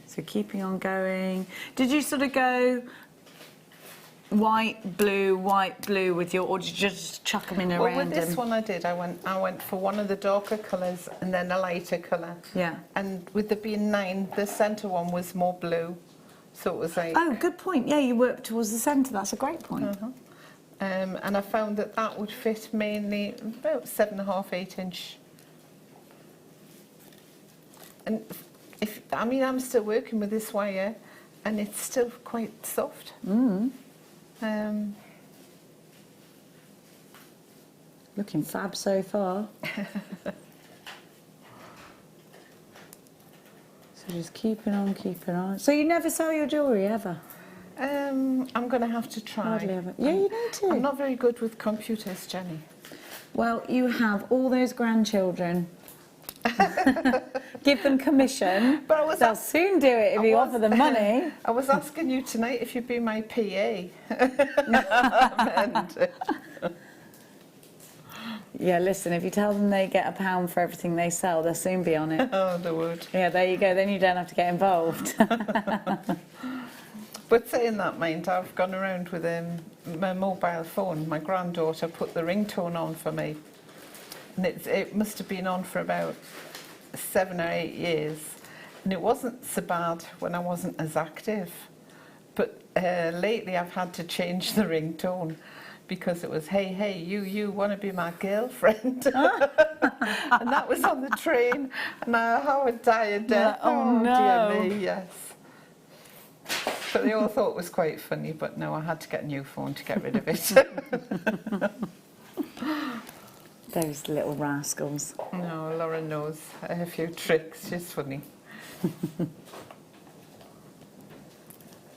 So keeping on going. Did you sort of go white, blue with your, or did you just chuck them in a Well, random? with this one I did. I went for one of the darker colours and then a lighter colour. Yeah. And with there being 9, the centre one was more blue, so it was like. Oh, good point. Yeah, you worked towards the centre. That's a great point. And I found that that would fit mainly about 7.5, 8 inch. And I'm still working with this wire, and it's still quite soft. Looking fab so far. So just keeping on. So you never sell your jewellery ever? I'm going to have to try. Hardly ever. Yeah, you need to. I'm not very good with computers, Jenny. Well, you have all those grandchildren. Give them commission. But They'll soon do it if you offer them money. I was asking you tonight if you'd be my PA. Yeah, listen, if you tell them they get £1 for everything they sell, they'll soon be on it. Oh, they would. Yeah, there you go. Then you don't have to get involved. But saying that, mind, I've gone around with my mobile phone. My granddaughter put the ringtone on for me. And it must have been on for about 7 or 8 years. And it wasn't so bad when I wasn't as active. But lately I've had to change the ringtone because it was, hey, you want to be my girlfriend? And that was on the train. And how I died death. Oh, no. Dear me, yes. But they all thought it was quite funny, but no, I had to get a new phone to get rid of it. Those little rascals. No, Lauren knows a few tricks. She's funny.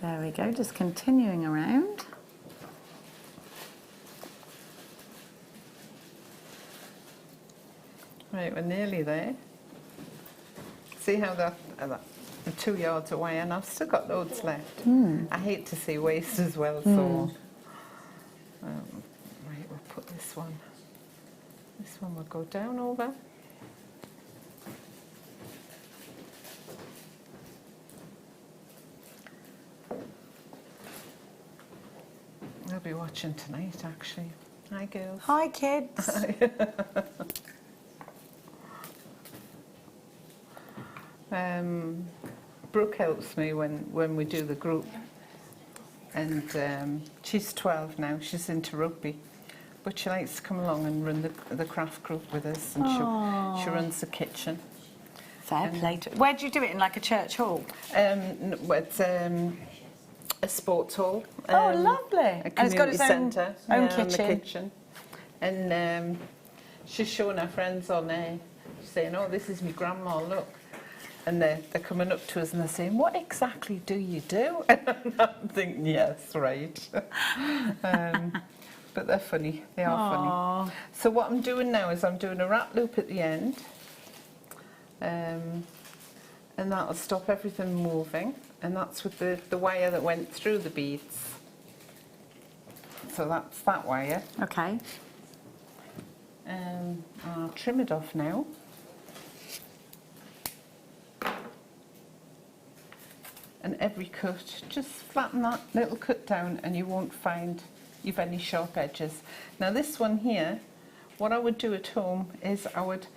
There we go, just continuing around. Right, we're nearly there. See how that 2 yards away, and I've still got loads left. I hate to see waste as well, so right, we'll put this one. This one will go down over. They'll be watching tonight, actually. Hi, girls. Hi, kids. Brooke helps me when we do the group, and she's 12 now. She's into rugby, but she likes to come along and run the craft group with us, and she runs the kitchen. Fair play to. Where do you do it? In like a church hall? It's a sports hall. Oh, lovely. A And it's got community its centre. own And the kitchen. kitchen. And she's showing her friends on there, saying, "Oh, this is my grandma, look." And they're coming up to us and they're saying, "What exactly do you do?" And I'm thinking, yes, right. But they're funny. They are funny. So what I'm doing now is I'm doing a wrap loop at the end. And that'll stop everything moving. And that's with the wire that went through the beads. So that's that wire. Okay. I'll trim it off now. And every cut, just flatten that little cut down and you won't find you've any sharp edges. Now this one here, what I would do at home is I would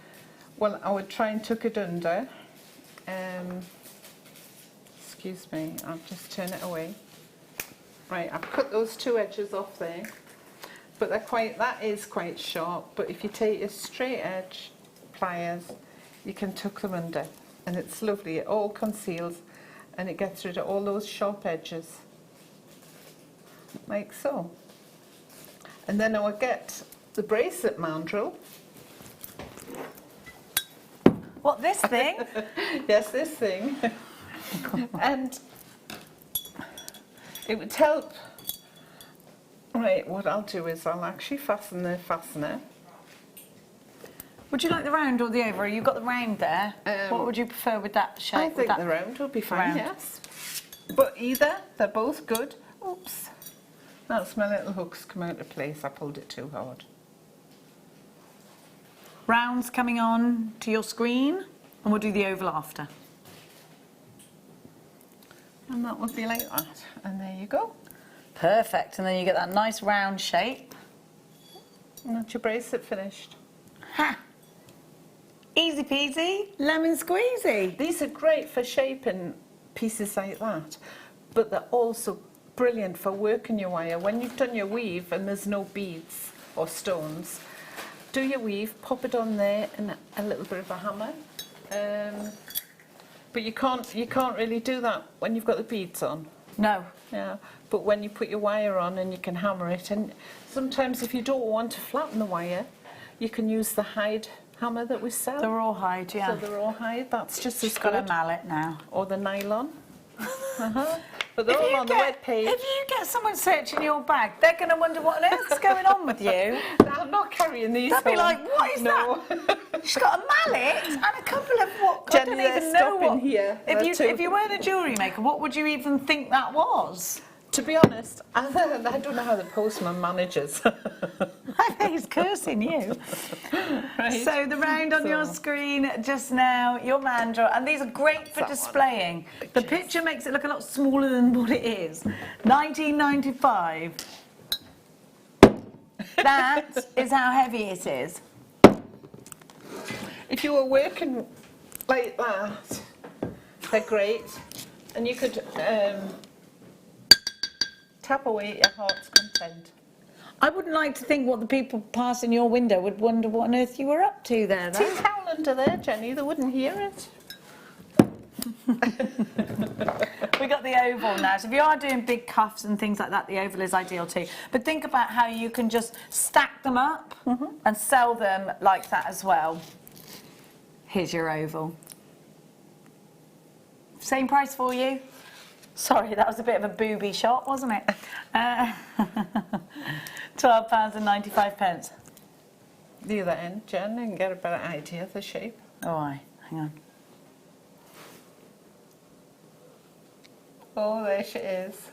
try and tuck it under. Excuse me, I'll just turn it away. Right, I've cut those 2 edges off there, but that is quite sharp. But if you take a straight edge pliers, you can tuck them under, and it's lovely. It all conceals, and it gets rid of all those sharp edges, like so. And then I would get the bracelet mandrel. What, this thing? Yes, this thing. And it would help. Right, what I'll do is I'll actually fasten the fastener. Would you like the round or the oval? You've got the round there. What would you prefer with that shape? I think the round would be fine, yes. But either, they're both good. Oops. That's my little hooks come out of place. I pulled it too hard. Rounds coming on to your screen, and we'll do the oval after. And that would be like that. And there you go. Perfect, and then you get that nice round shape. And that's your bracelet finished. Ha! Easy peasy, lemon squeezy. These are great for shaping pieces like that, but they're also brilliant for working your wire. When you've done your weave and there's no beads or stones, do your weave, pop it on there, and a little bit of a hammer. But you can't really do that when you've got the beads on. No. Yeah. But when you put your wire on and you can hammer it, and sometimes if you don't want to flatten the wire, you can use the hide hammer that we sell. The rawhide, yeah. So the rawhide, that's just as She's got a good. mallet now. Or the nylon. But they're all on the web page. If you get someone searching your bag, they're going to wonder what on earth's going on with you. I'm not carrying these. They'll be home. like, what is that? She's got a mallet and a couple of what? Jenny, I don't they're even know stopping what. here. If you weren't a jewellery maker, what would you even think that was? To be honest, I don't know how the postman manages. I think he's cursing you. Right. So the round on your screen just now, your mandrel, and these are great for displaying. The picture makes it look a lot smaller than what it is. 1995. That is how heavy it is. If you were working like that, they're great. And you could tap away at your heart's content. I wouldn't like to think what the people passing your window would wonder what on earth you were up to there. Tea towel under there, Jenny, they wouldn't hear it. We got the oval now. So if you are doing big cuffs and things like that, the oval is ideal too. But think about how you can just stack them up and sell them like that as well. Here's your oval. Same price for you. Sorry, that was a bit of a booby shot, wasn't it? £12.95. The other end, Jen, and get a better idea of the shape. Oh, aye. Hang on. Oh, there she is.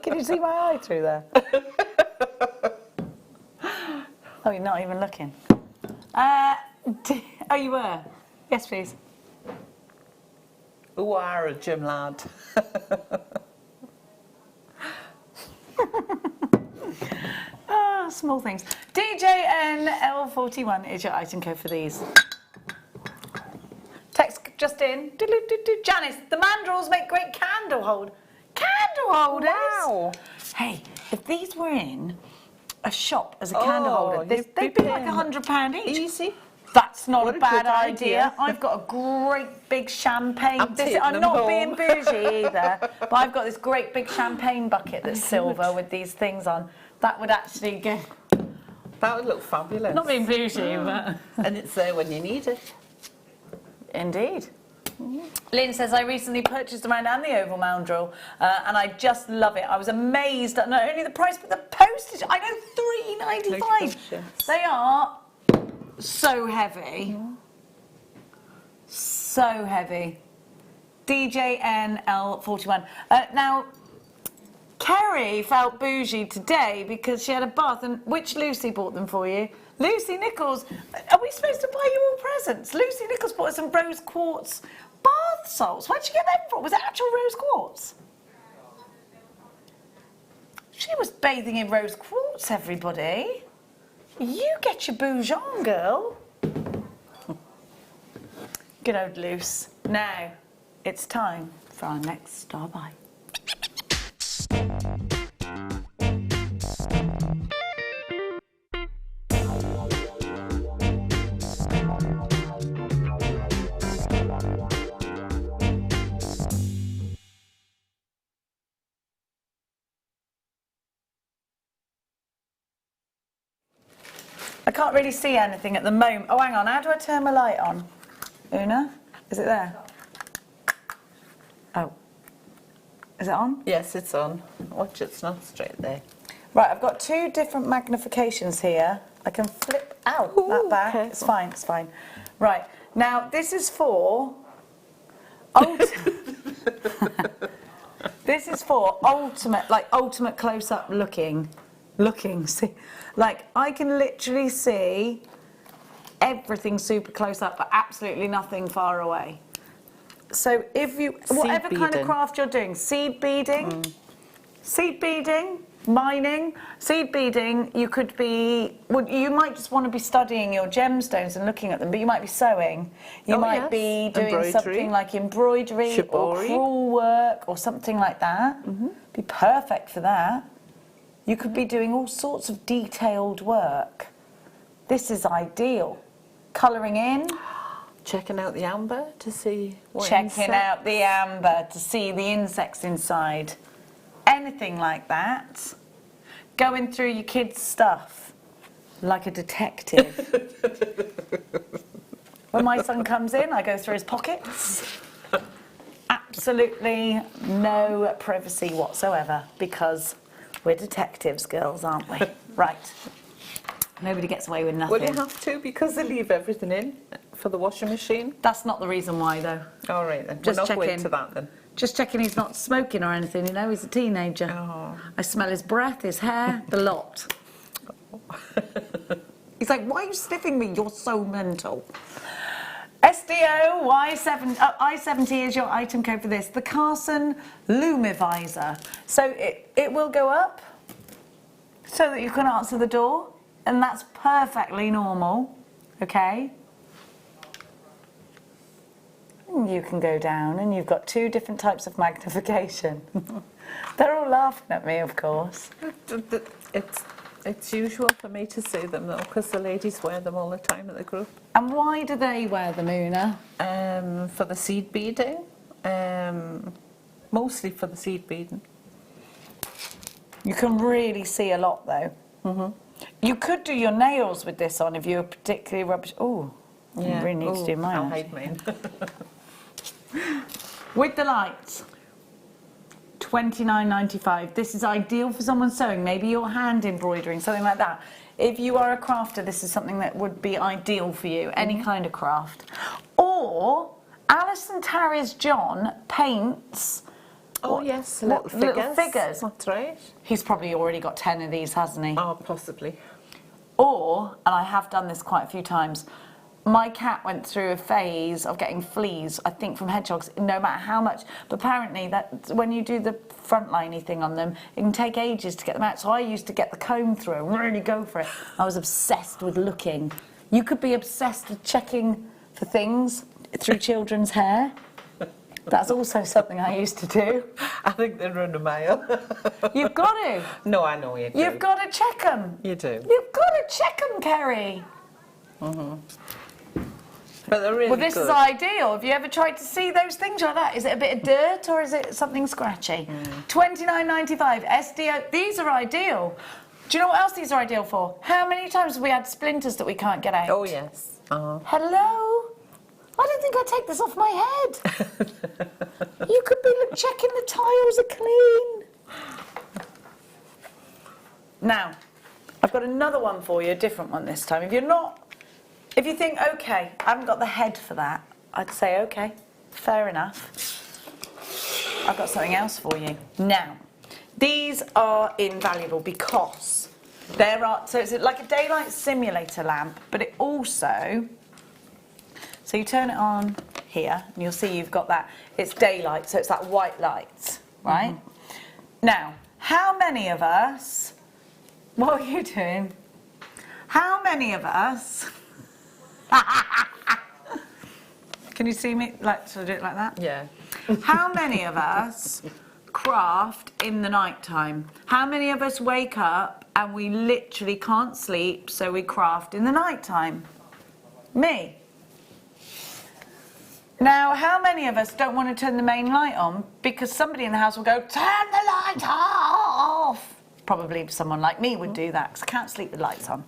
Can you see my eye through there? Oh, you're not even looking. Oh, you were? Yes, please. Who are a Jim lad? Small things. DJNL41 is your item code for these. Text just in. Janice, the mandrels make great candle holders. Candle holders? Wow. Hey, if these were in a shop as a candle holder, they'd be like £100 each. Easy. That's not What a a bad good idea. idea. I've got a great big champagne. I'm taking I'm them not home. being bougie either, but I've got this great big champagne bucket that's silver with these things on. That would actually go. That would look fabulous. Not being bougie, but. And it's there when you need it. Indeed. Lynn says, I recently purchased the round and the oval mandrel, and I just love it. I was amazed at not only the price, but the postage. I know, £3.95. They are so heavy. So heavy. DJNL41. Now, Kerry felt bougie today because she had a bath, and which Lucy bought them for you? Lucy Nichols. Are we supposed to buy you all presents? Lucy Nichols bought us some rose quartz bath salts. Where'd you get them from? Was it actual rose quartz? She was bathing in rose quartz, everybody. You get your bouge on, girl. Good old Luce. Now, it's time for our next star buy. can't really see anything at the moment. Oh, hang on, how do I turn my light on? Oonagh, is it there? Oh, is it on? Yes, it's on. Watch, it's not straight there. Right, I've got 2 different magnifications here. I can flip out that back. okay. It's fine, it's fine. Right, now this is for... This is for ultimate close-up looking, see, like I can literally see everything super close up, but absolutely nothing far away. So if you, whatever kind of craft you're doing, seed beading, mining, seed beading, you could be, well, you might just want to be studying your gemstones and looking at them, but you might be sewing. You might be doing something like embroidery or crewel work or something like that. Be perfect for that. You could be doing all sorts of detailed work. This is ideal. Colouring in. Checking out the amber to see what Checking out the amber to see the insects inside. Anything like that. Going through your kids' stuff like a detective. When my son comes in, I go through his pockets. Absolutely no privacy whatsoever because we're detectives, girls, aren't we? Right. Nobody gets away with nothing. Well, you have to because they leave everything in for the washing machine. That's not the reason why, though. All right, then. Just we'll not checking. wait to that, then. Just checking he's not smoking or anything, you know, he's a teenager. Oh. I smell his breath, his hair, the lot. He's like, why are you sniffing me? You're so mental. SDO I70 is your item code for this. The Carson Lumivisor. So it will go up so that you can answer the door, and that's perfectly normal, okay? You can go down and you've got 2 different types of magnification. They're all laughing at me, of course. It's usual for me to see them though, because the ladies wear them all the time at the group. And why do they wear them, Oonagh? For the seed beading, mostly for the seed beading. You can really see a lot though. You could do your nails with this on if you were particularly rubbish. Oh, I really need to do mine. I'll hide mine. With the lights, $29.95. This is ideal for someone sewing, maybe your hand embroidering, something like that. If you are a crafter, this is something that would be ideal for you, any kind of craft. Or Alison Tarry's John paints. Oh yes, little figures. That's right. He's probably already got 10 of these, hasn't he? Oh, possibly. Or, and I have done this quite a few times, my cat went through a phase of getting fleas, I think, from hedgehogs, no matter how much. But apparently, that when you do the frontliney thing on them, it can take ages to get them out. So I used to get the comb through and really go for it. I was obsessed with looking. You could be obsessed with checking for things through children's hair. That's also something I used to do. I think they run a mile. You've got to. No, I know you do. You've got to check them. You do. You've got to check them, Kerry. But they're really Well, this good. is ideal. Have you ever tried to see those things like that? Is it a bit of dirt or is it something scratchy? $29.95 SDO. These are ideal. Do you know what else these are ideal for? How many times have we had splinters that we can't get out? Oh, yes. Hello? I don't think I'd take this off my head. You could be checking the tiles are clean. Now, I've got another one for you, a different one this time. If you think, okay, I haven't got the head for that, I'd say, okay, fair enough. I've got something else for you. Now, these are invaluable because so it's like a daylight simulator lamp, but it also, so you turn it on here and you'll see you've got that, it's daylight, so it's that white light, right? Now, how many of us, what are you doing? How many of us, can you see me? Should I do it like that? Yeah. How many of us craft in the night time? How many of us wake up and we literally can't sleep, so we craft in the night time? Me. Now, how many of us don't want to turn the main light on because somebody in the house will go, turn the light off? Probably someone like me would do that because I can't sleep with lights on.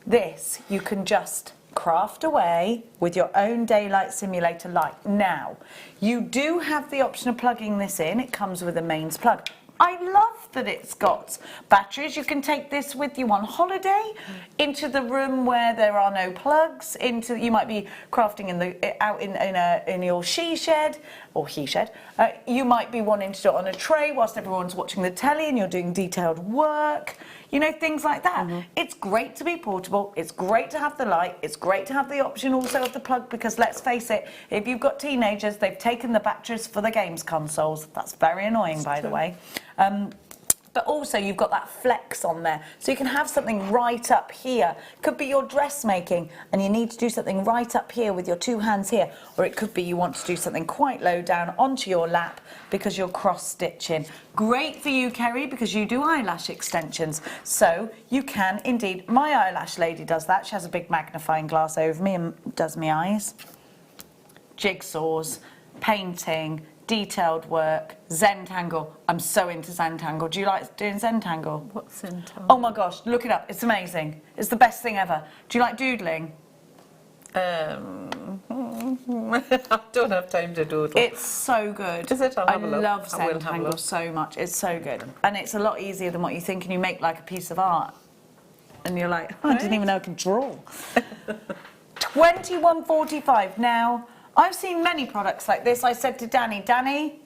This you can just craft away with your own daylight simulator light. Now, you do have the option of plugging this in. It comes with a mains plug. I love that it's got batteries. You can take this with you on holiday into the room where there are no plugs. You might be crafting out in your she shed or he shed. You might be wanting to do it on a tray whilst everyone's watching the telly and you're doing detailed work. You know, things like that. It's great to be portable. It's great to have the light. It's great to have the option also of the plug, because let's face it, if you've got teenagers, they've taken the batteries for the games consoles. That's very annoying, by the way. But also you've got that flex on there, so you can have something right up here. Could be your dressmaking and you need to do something right up here with your two hands here, or it could be you want to do something quite low down onto your lap because you're cross stitching. Great for you, Kerry, because you do eyelash extensions, so you can indeed. My eyelash lady does that. She has a big magnifying glass over me and does my eyes. Jigsaws, painting, detailed work, Zentangle. I'm so into Zentangle. Do you like doing Zentangle? What's Zentangle? Oh my gosh, look it up. It's amazing. It's the best thing ever. Do you like doodling? I don't have time to doodle. It's so good. Is it? I'll have a look. I love I will have a Zentangle look. so much. It's so good. And it's a lot easier than what you think, and you make like a piece of art. And you're like, oh, I didn't even know I could draw. 21.45. Now, I've seen many products like this. I said to Danny,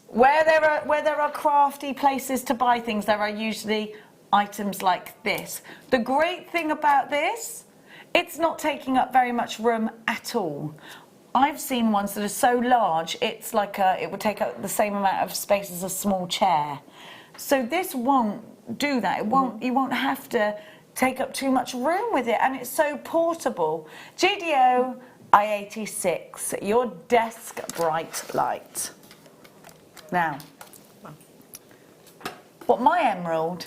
where there are crafty places to buy things, there are usually items like this. The great thing about this, it's not taking up very much room at all. I've seen ones that are so large, it's like it would take up the same amount of space as a small chair. So this won't do that. It won't. You won't have to take up too much room with it, and it's so portable. GDO I-86, your desk bright light. Now, what my emerald,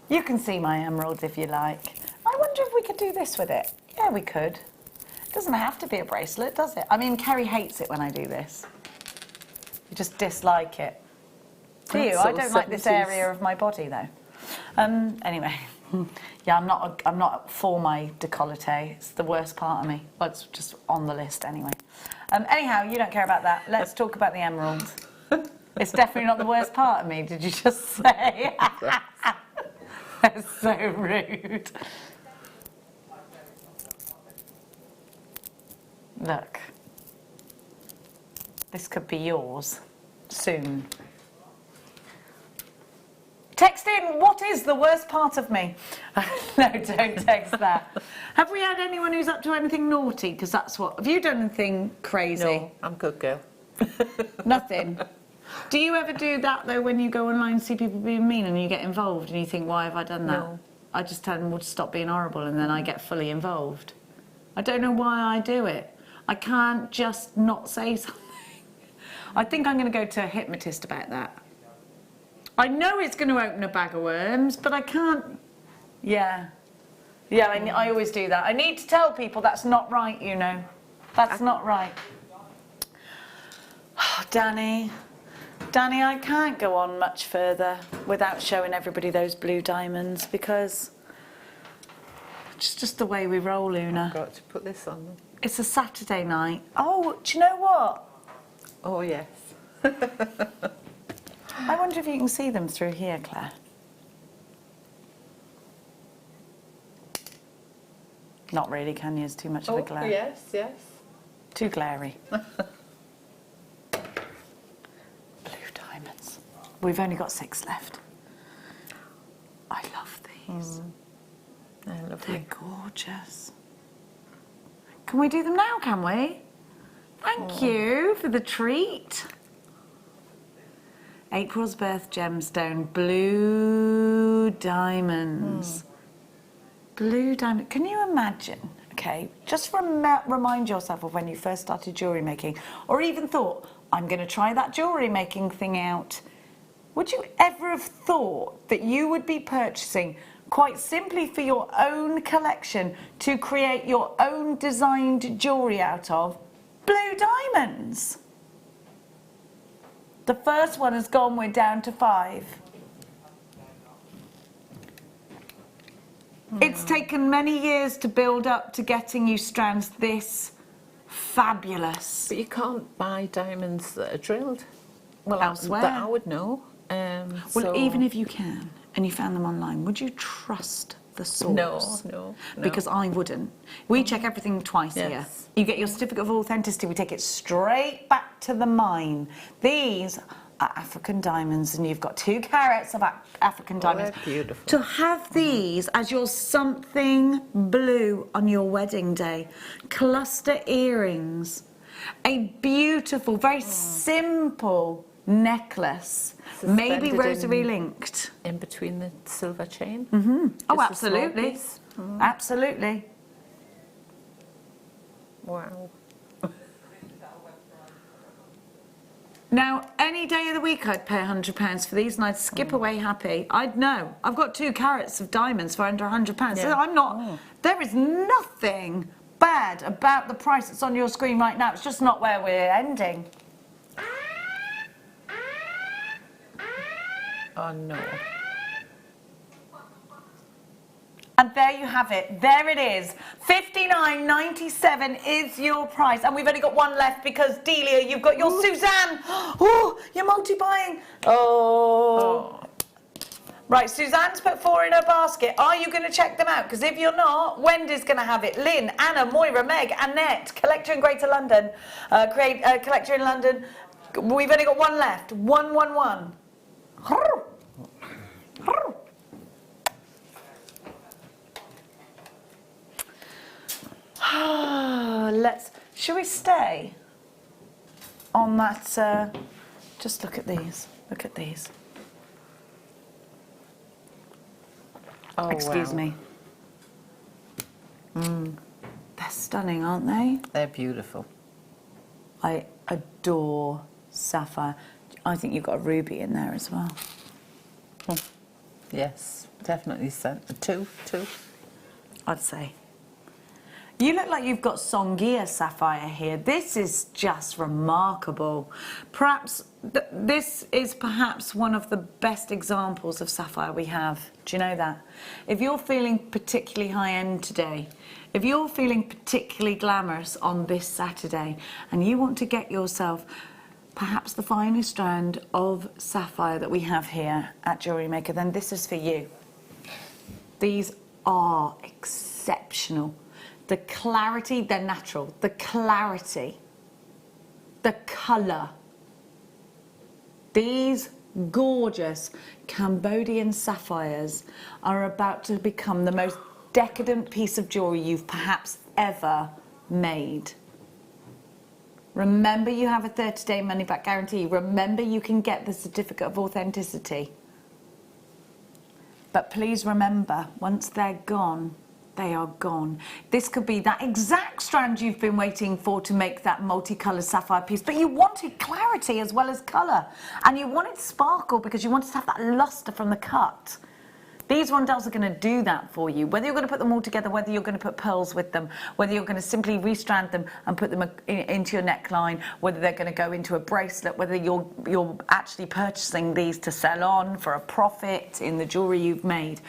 you can see my emerald if you like. I wonder if we could do this with it. Yeah, we could. It doesn't have to be a bracelet, does it? I mean, Kerry hates it when I do this. You just dislike it. Do you? I don't like this area of my body, though. Anyway. Yeah, I'm not for my décolleté. It's the worst part of me. Well, it's just on the list anyway. Anyhow, you don't care about that. Let's talk about the emerald. It's definitely not the worst part of me, did you just say? That's so rude. Look. This could be yours soon. Text in, what is the worst part of me? No, don't text that. Have we had anyone who's up to anything naughty? Because that's what... Have you done anything crazy? No, I'm good girl. Nothing? Do you ever do that, though, when you go online and see people being mean and you get involved and you think, why have I done that? No. I just tell them, well, to stop being horrible, and then I get fully involved. I don't know why I do it. I can't just not say something. I think I'm going to go to a hypnotist about that. I know it's going to open a bag of worms, but I can't... Yeah. Yeah, I always do that. I need to tell people that's not right, you know. That's not right. Oh, Danny, I can't go on much further without showing everybody those blue diamonds, because it's just the way we roll, Oonagh. I've got to put this on them. It's a Saturday night. Oh, do you know what? Oh, yes. I wonder if you can see them through here, Claire. Not really, can you? It's too much of a glare. Yes, yes. Too glary. Blue diamonds. We've only got 6 left. I love these. They're lovely. They're gorgeous. Can we do them now, can we? Thank you for the treat. April's birth gemstone, blue diamonds. Blue diamond. Can you imagine? Okay, just remind yourself of when you first started jewellery making, or even thought, I'm going to try that jewellery making thing out. Would you ever have thought that you would be purchasing, quite simply for your own collection, to create your own designed jewellery out of, blue diamonds? The first one has gone, we're down to 5. It's taken many years to build up to getting you strands this fabulous. But you can't buy diamonds that are drilled. Well, Elsewhere. that I would know. Well, even if you can, and you found them online, would you trust the source? No. Because I wouldn't. We check everything twice here. Yes. You get your certificate of authenticity, we take it straight back to the mine. These are African diamonds, and you've got 2 carats of African diamonds. They're beautiful. To have these as your something blue on your wedding day, cluster earrings, a beautiful, very simple necklace, maybe Suspended rosary in- linked. In between the silver chain. Oh, Just a small absolutely. piece. Absolutely. Wow. Now, any day of the week I'd pay £100 for these and I'd skip away happy. I'd know. I've got 2 carats of diamonds for under £100. So Yeah. I'm not, there is nothing bad about the price that's on your screen right now. It's just not where we're ending. Oh no. And there you have it. There it is. $59.97 is your price. And we've only got one left because, Delia, you've got your Suzanne. Oh, you're multi-buying. Oh. Right, Suzanne's put 4 in her basket. Are you going to check them out? Because if you're not, Wendy's going to have it. Lynn, Anna, Moira, Meg, Annette, collector in Greater London, collector in London. We've only got one left. 111. Shall we stay on that? Just look at these. Look at these. Oh, Excuse wow. me. They're stunning, aren't they? They're beautiful. I adore sapphire. I think you've got a ruby in there as well. Yes, definitely. Two. I'd say. You look like you've got Songhia sapphire here. This is just remarkable. Perhaps this is perhaps one of the best examples of sapphire we have. Do you know that? If you're feeling particularly high-end today, if you're feeling particularly glamorous on this Saturday, and you want to get yourself perhaps the finest strand of sapphire that we have here at Jewellery Maker, then this is for you. These are exceptional. The clarity, they're natural. The clarity, the colour. These gorgeous Cambodian sapphires are about to become the most decadent piece of jewellery you've perhaps ever made. Remember, you have a 30-day money-back guarantee. Remember, you can get the certificate of authenticity. But please remember, once they're gone, they are gone. This could be that exact strand you've been waiting for to make that multicoloured sapphire piece, but you wanted clarity as well as colour. And you wanted sparkle because you wanted to have that lustre from the cut. These rondelles are going to do that for you. Whether you're going to put them all together, whether you're going to put pearls with them, whether you're going to simply restrand them and put them into your neckline, whether they're going to go into a bracelet, whether you're actually purchasing these to sell on for a profit in the jewellery you've made.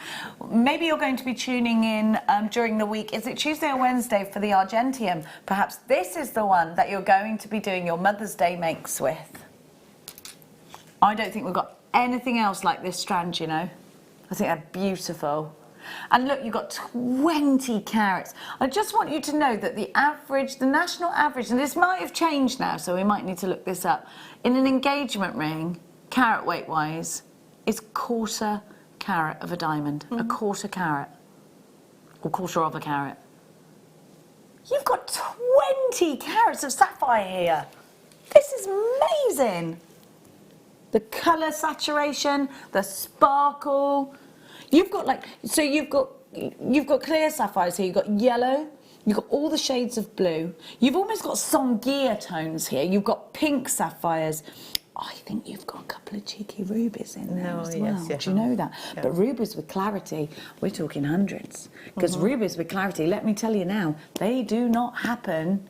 Maybe you're going to be tuning in during the week. Is it Tuesday or Wednesday for the Argentium? Perhaps this is the one that you're going to be doing your Mother's Day makes with. I don't think we've got anything else like this strand, you know. I think they're beautiful. And look, you've got 20 carats. I just want you to know that the average, the national average, and this might have changed now, so we might need to look this up, in an engagement ring, carat weight wise, is 1/4 carat of a diamond. A 1/4 carat. Or 1/4 of a carat. You've got 20 carats of sapphire here. This is amazing. The colour saturation, the sparkle. You've got you've got clear sapphires here, you've got yellow, you've got all the shades of blue. You've almost got Songhia tones here. You've got pink sapphires. I think you've got a couple of cheeky rubies in there as well. Yes, Do you know that? Yeah. But rubies with clarity, we're talking hundreds. Because rubies with clarity, let me tell you now, they do not happen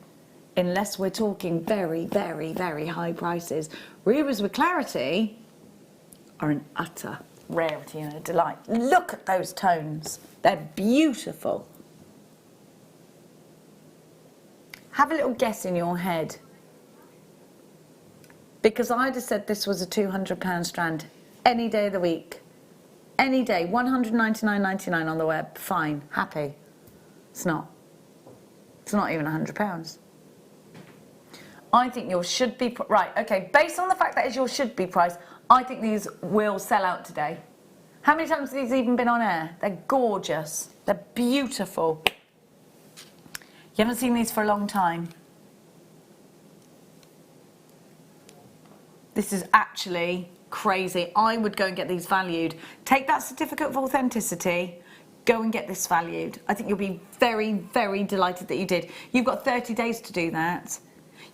unless we're talking very, very, very high prices. Rubies with clarity are an utter rarity and a delight. Look at those tones. They're beautiful. Have a little guess in your head. Because I'd have said this was a £200 strand any day of the week. Any day, £199.99 on the web, fine, happy. It's not. It's not even £100. I think yours should be, right, okay, based on the fact that it's your should be price, I think these will sell out today. How many times have these even been on air? They're gorgeous. They're beautiful. You haven't seen these for a long time. This is actually crazy. I would go and get these valued. Take that certificate of authenticity, go and get this valued. I think you'll be very, very delighted that you did. You've got 30 days to do that.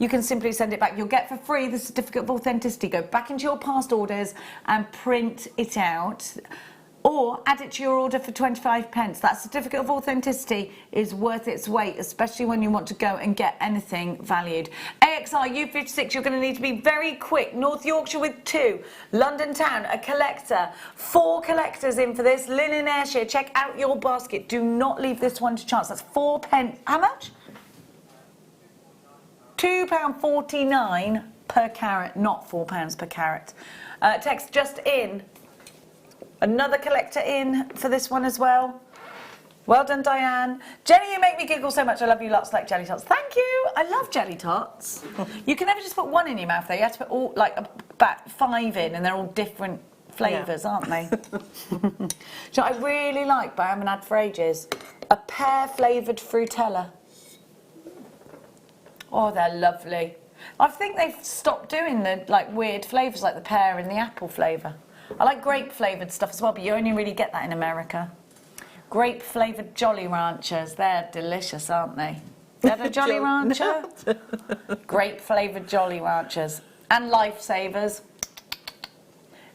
You can simply send it back. You'll get for free the certificate of authenticity. Go back into your past orders and print it out. Or add it to your order for 25p. That certificate of authenticity is worth its weight, especially when you want to go and get anything valued. AXR U56, you're going to need to be very quick. North Yorkshire with 2. London Town, a collector. 4 collectors in for this. Linen Ayrshire, check out your basket. Do not leave this one to chance. That's 4p. How much? £2.49 per carat, not £4 per carat. Text just in. Another collector in for this one as well. Well done, Diane. Jenny, you make me giggle so much. I love you lots, like jelly tots. Thank you. I love jelly tots. You can never just put one in your mouth, though. You have to put all, like, about 5 in, and they're all different flavours, aren't they? So I really like, but I haven't had for ages, a pear-flavoured Frutella. Oh, they're lovely. I think they've stopped doing the, like, weird flavours, like the pear and the apple flavour. I like grape-flavoured stuff as well, but you only really get that in America. Grape-flavoured Jolly Ranchers, they're delicious, aren't they? Had a Jolly Rancher? Grape-flavoured Jolly Ranchers. And Lifesavers.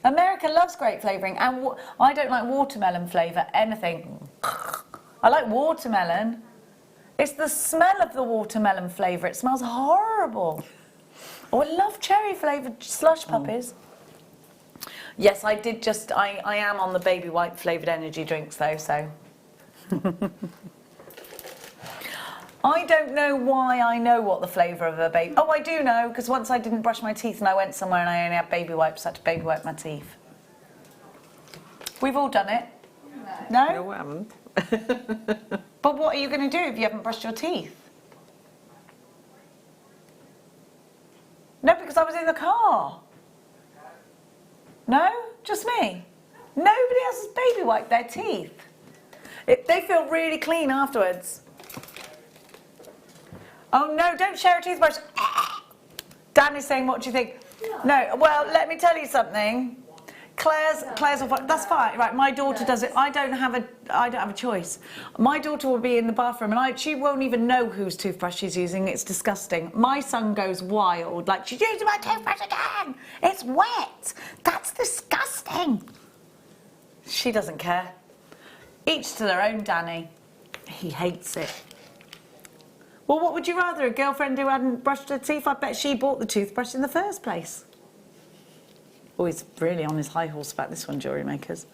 America loves grape flavouring, and I don't like watermelon flavour, anything. I like watermelon. It's the smell of the watermelon flavour, it smells horrible. Oh, I love cherry-flavoured slush puppies. Yes, I did just, I am on the baby white flavoured energy drinks though, so. I don't know why I know what the flavour of a baby, oh I do know, because once I didn't brush my teeth and I went somewhere and I only had baby wipes, I had to baby wipe my teeth. We've all done it. No? No, I haven't. But what are you going to do if you haven't brushed your teeth? No, because I was in the car. No? Just me? Nobody else has baby wiped their teeth. They feel really clean afterwards. Oh no, don't share a toothbrush. Dan is saying, what do you think? No, well, let me tell you something. Claire's that's fine. Right, my daughter does it. I don't have a choice. My daughter will be in the bathroom and she won't even know whose toothbrush she's using. It's disgusting. My son goes wild, like, she's using my toothbrush again. It's wet. That's disgusting. She doesn't care. Each to their own, Danny. He hates it. Well, what would you rather, a girlfriend who hadn't brushed her teeth? I bet she bought the toothbrush in the first place. Oh, he's really on his high horse about this one, Jewellery Makers.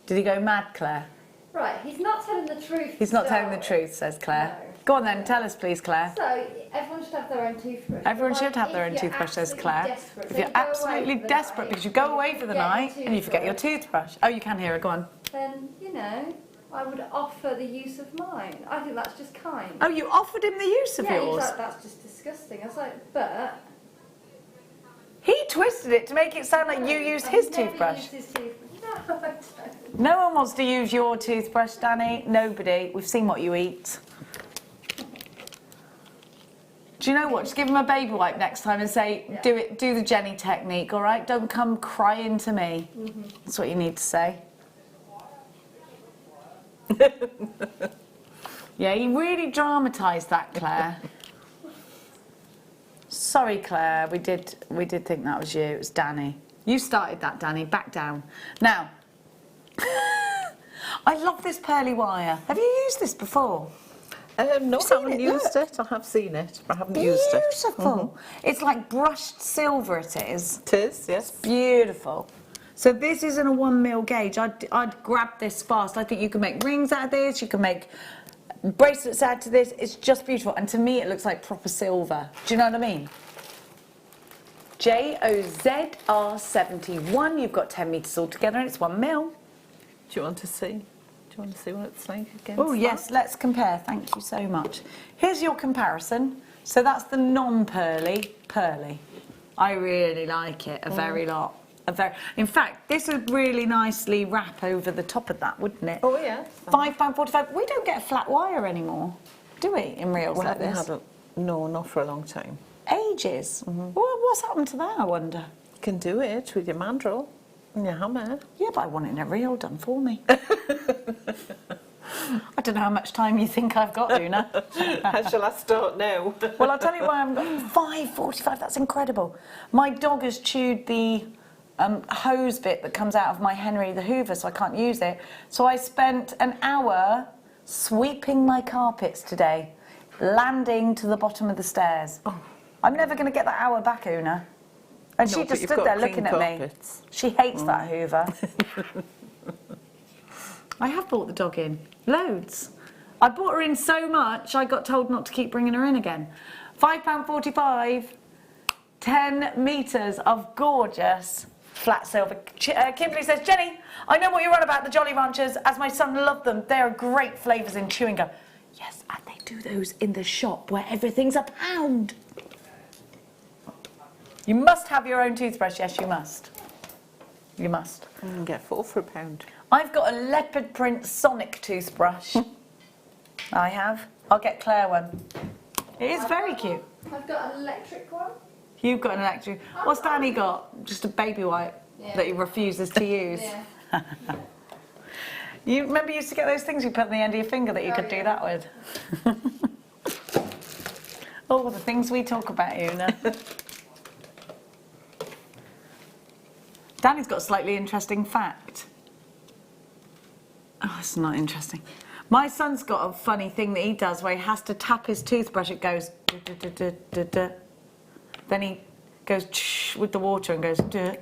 Did he go mad, Claire? Right, he's not telling the truth. He's not telling the truth, says Claire. No. Go on then, tell us please, Claire. So, everyone should have their own toothbrush. Everyone should have their own toothbrush, says Claire. If you're absolutely desperate because you go away for the night and you forget your toothbrush. Oh, you can hear her, go on. Then, you know, I would offer the use of mine. I think that's just kind. Oh, you offered him the use of yeah, yours? he was like, that's just disgusting. I was like, but... He twisted it to make it sound like you used his toothbrush. Used his toothbrush. No, I don't. No one wants to use your toothbrush, Danny. Nobody. We've seen what you eat. Do you know what? Just give him a baby wipe next time and say, do the Jenny technique, all right? Don't come crying to me. That's what you need to say. Yeah, he really dramatised that, Claire. Sorry, Claire, we did think that was you. It was Danny. You started that, Danny. Back down. Now, I love this pearly wire. Have you used this before? No, I haven't used it. I have seen it, but I haven't used it. Beautiful. It's like brushed silver, it is. It is, yes. Beautiful. So this isn't a 1mm gauge. I'd grab this fast. I think you can make rings out of this. You can make bracelets out of this. It's just beautiful. And to me, it looks like proper silver. Do you know what I mean? JOZR71. You've got 10 metres altogether, and it's 1mm. Do you want to see? Do you want to see what it's like against Oh yes, let's compare. Thank you so much. Here's your comparison. So that's the non-pearly, pearly. I really like it a very lot. In fact, this would really nicely wrap over the top of that, wouldn't it? Oh yeah. £5.45. We don't get a flat wire anymore, do we, in reels like this? No, not for a long time. Ages. Well, what's happened to that, I wonder? You can do it with your mandrel and your hammer. Yeah, but I want it in a reel done for me. I don't know how much time you think I've got, Oonagh. How shall I start now? Well, I'll tell you why I've got £5.45. That's incredible. My dog has chewed the hose bit that comes out of my Henry the Hoover, so I can't use it. So I spent an hour sweeping my carpets today, landing to the bottom of the stairs. Oh. I'm never going to get that hour back, Oonagh. And she just stood there looking at me. She hates that Hoover. I have brought the dog in. Loads. I brought her in so much, I got told not to keep bringing her in again. £5.45, 10 metres of gorgeous flat silver. Kimberly says, Jenny, I know what you're on about, the Jolly Ranchers, as my son loved them. They are great flavours in chewing gum. Yes, and they do those in the shop where everything's £1. You must have your own toothbrush. Yes, you must. You must. You can get 4 for £1. I've got a leopard print Sonic toothbrush. I have. I'll get Claire one. It is very cute. I've got an electric one. You've got an electric. What's Danny got? Just a baby wipe that he refuses to use. Yeah. You remember you used to get those things you put on the end of your finger that you could do that with? Oh, the things we talk about, Oonagh. Danny's got a slightly interesting fact. Oh, it's not interesting. My son's got a funny thing that he does where he has to tap his toothbrush. It goes duh, duh, duh, duh, duh, duh. Then he goes with the water and goes duh.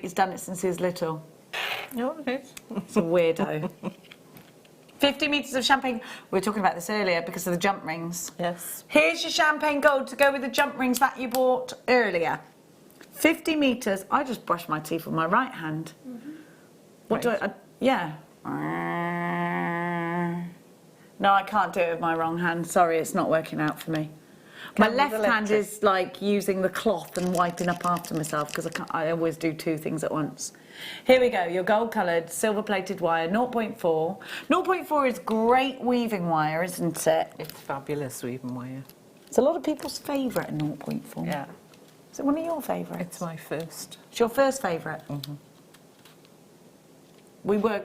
He's done it since he was little. No, it's a weirdo. 50 metres of champagne. We were talking about this earlier because of the jump rings. Yes. Here's your champagne gold to go with the jump rings that you bought earlier. 50 metres. I just brush my teeth with my right hand. What do I... yeah. No, I can't do it with my wrong hand. Sorry, it's not working out for me. My left hand is like using the cloth and wiping up after myself because I always do 2 things at once. Here we go, your gold coloured silver plated wire, 0.4. 0.4 is great weaving wire, isn't it? It's fabulous weaving wire. It's a lot of people's favourite, 0.4. Yeah. Is it one of your favourites? It's my first. It's your first favourite?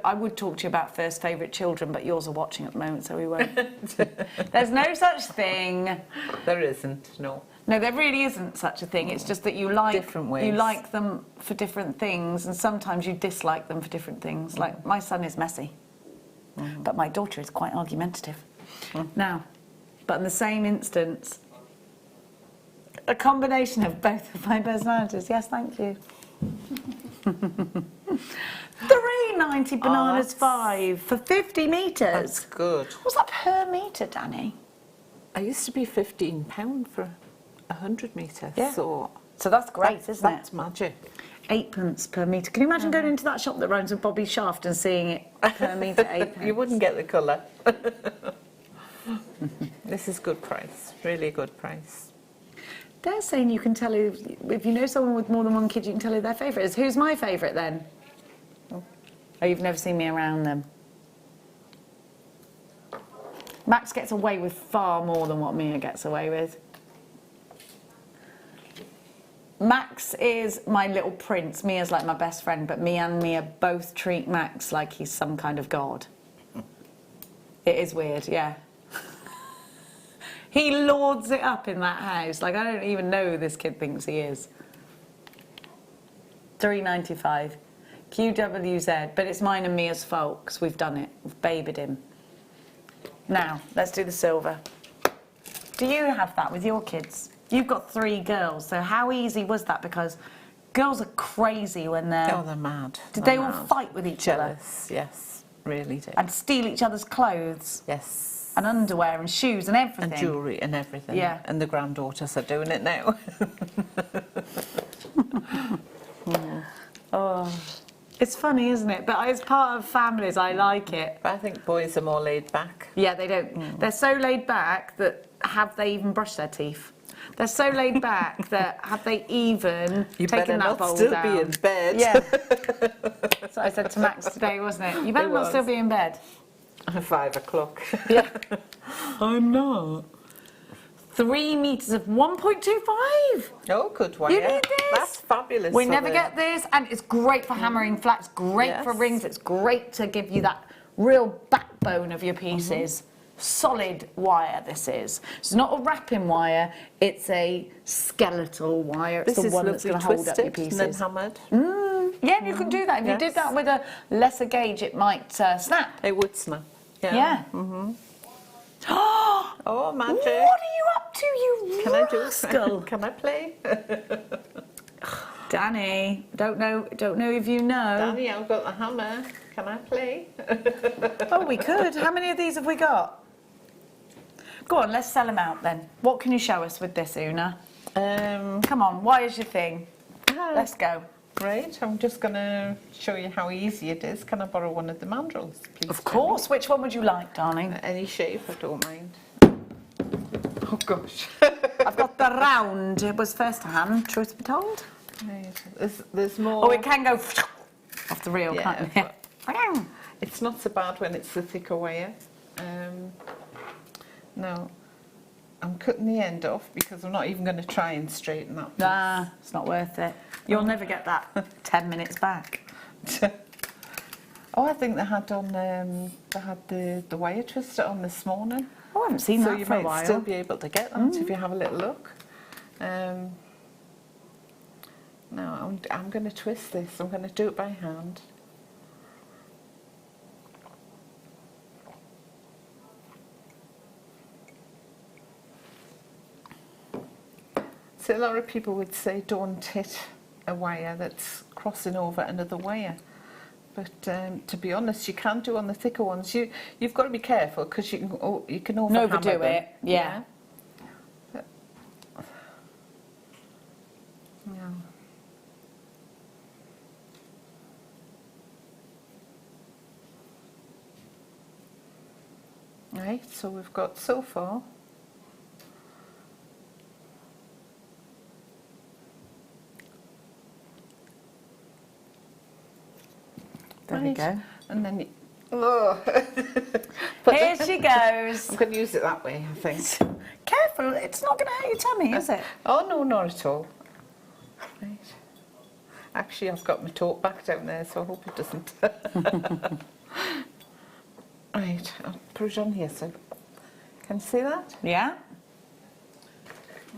I would talk to you about first favourite children, but yours are watching at the moment, so we won't. There's no such thing. There isn't, no. No, there really isn't such a thing. It's just that you like different ways. You like them for different things, and sometimes you dislike them for different things. Like my son is messy, but my daughter is quite argumentative. Now, but in the same instance, a combination of both of my personalities. Yes, thank you. £3.90 bananas 5 for 50 metres. That's good. What's that per metre, Danny? I used to be £15 for 100 metres. Yeah. So that's great, isn't it? That's magic. 8p per metre. Can you imagine going into that shop that rhymes with Bobby Shaft and seeing it per metre, 8p? You wouldn't get the colour. This is good price, really good price. They're saying you can tell if you know someone with more than one kid, you can tell who their favourite is. Who's my favourite then? Oh, you've never seen me around them. Max gets away with far more than what Mia gets away with. Max is my little prince. Mia's like my best friend, but me and Mia both treat Max like he's some kind of god. It is weird, yeah. He lords it up in that house. Like, I don't even know who this kid thinks he is. £3.95. QWZ. But it's mine and Mia's fault because we've done it. We've babied him. Now, let's do the silver. Do you have that with your kids? You've got 3 girls, so how easy was that? Because Girls are crazy when they're... Oh, they're mad. Did They're they all mad. fight with each other? Jealous, yes, really did. And steal each other's clothes? Yes. And underwear and shoes and everything? And jewellery and everything. Yeah. And the granddaughters are doing it now. Oh, it's funny, isn't it? But as part of families, I like it. But I think boys are more laid back. Yeah, they don't. They're so laid back that have they even brushed their teeth? They're so laid back that have they even taken that bowl still down? be in bed. Yeah. That's what I said to Max today, wasn't it? You better not still be in bed. 5 o'clock. Yeah. I'm not. 3 metres of 1.25. Oh, good wire. You need this. That's fabulous. We for never the- get this, and it's great for hammering flat. It's great for Yes. rings. It's great to give you that real backbone of your pieces. Solid wire this is. It's not a wrapping wire, it's a skeletal wire. It's This the is one that's lovely, going to hold up your twisted and then pieces. hammered. Yeah, you can do that. If you did Yes. that with a lesser gauge, it might snap. It would snap. Yeah. Oh, magic. What are you up to, you Can I do rascal? Can I play? Danny, don't know if you know. Danny, I've got the hammer. Can I play? Oh, we could. How many of these have we got? Go on, let's sell them out then. What can you show us with this, Oonagh? Come on, why is your thing? Let's go. Right, I'm just going to show you how easy it is. Can I borrow one of the mandrels, please? Of course. Which one would you like, darling? Any shape, I don't mind. Oh, gosh. I've got the round. It was first hand, truth be told. Right. There's more. Oh, it can go off the reel, Yeah, can't it? It's not so bad when it's the thicker wire. Now, I'm cutting the end off because I'm not even going to try and straighten that piece. Nah, it's not worth it. You'll never get that 10 minutes back. Oh, I think they had the wire twister on this morning. Oh, I haven't seen So that you for a might while. still be able to get that if you have a little look. Now I'm going to twist this. I'm going to do it by hand. So a lot of people would say don't hit a wire that's crossing over another wire. But to be honest, you can do on the thicker ones. You've got to be careful because you can overdo them. it. Yeah. Yeah. Right, so we've got so far. There we go. And then oh. Here she goes. I'm going to use it that way, I think. Careful, it's not going to hurt your tummy, is it? Oh, no, not at all. Right. Actually, I've got my tote back down there, so I hope it doesn't. Right, I'll put it on here, so can you see that? Yeah.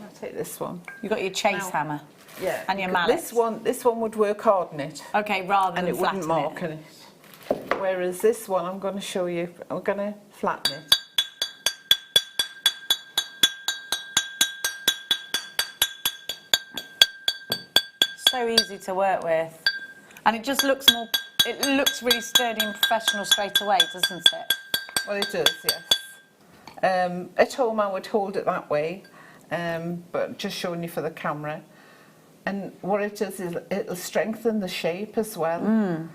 I'll take this one. You got your chase Now- hammer. Yeah. And your mallet. This one would work hard on it. Okay, rather And than it wouldn't flatten mark on it. Whereas this one, I'm going to show you, I'm going to flatten it. So easy to work with, and it just looks more. It looks really sturdy and professional straight away, doesn't it? Well, it does, yes. At home, I would hold it that way, but just showing you for the camera. And what it does is it'll strengthen the shape as well.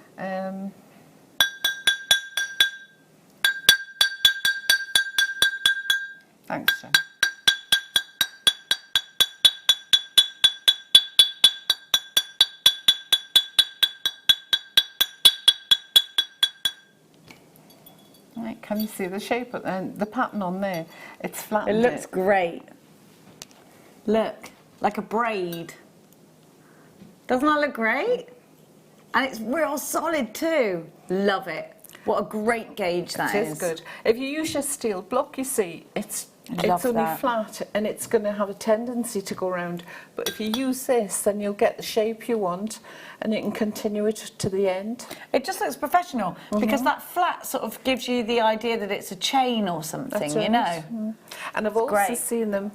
Thanks, Jen. Right, can you see the shape and the pattern on there? It's It flattened. looks great. Look, like a braid. Doesn't that look great? And it's real solid too. Love it. What a great gauge that It is good. If you use your steel block, you see, it's only that. flat and it's going to have a tendency to go round. But if you use this, then you'll get the shape you want and you can continue it to the end. It just looks professional because that flat sort of gives you the idea that it's a chain or something, That's you it. know. And I've also great. seen them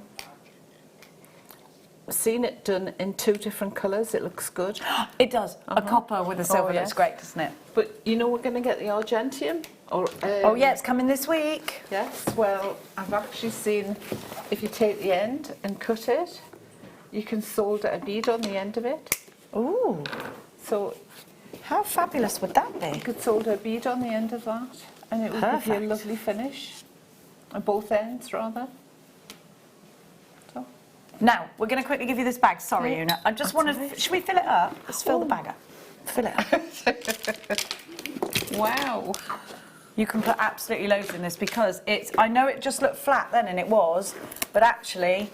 seen it done in 2 different colours. It looks good. It does. A copper with a silver yes. looks great, doesn't it? But you know we're going to get the argentium? Or, Oh yeah, it's coming this week. Yes, well, I've actually seen if you take the end and cut it, you can solder a bead on the end of it. Ooh, So how fabulous would that be? you could solder a bead on the end of that and it would give you a Perfect. lovely finish. On both ends, rather. So, Now, we're going to quickly give you this bag. Sorry, Oonagh. I just want to... Should we fill it up? Let's fill the bag up. Fill it up. wow. You can put absolutely loads in this because it's... I know it just looked flat then, and it was, but actually...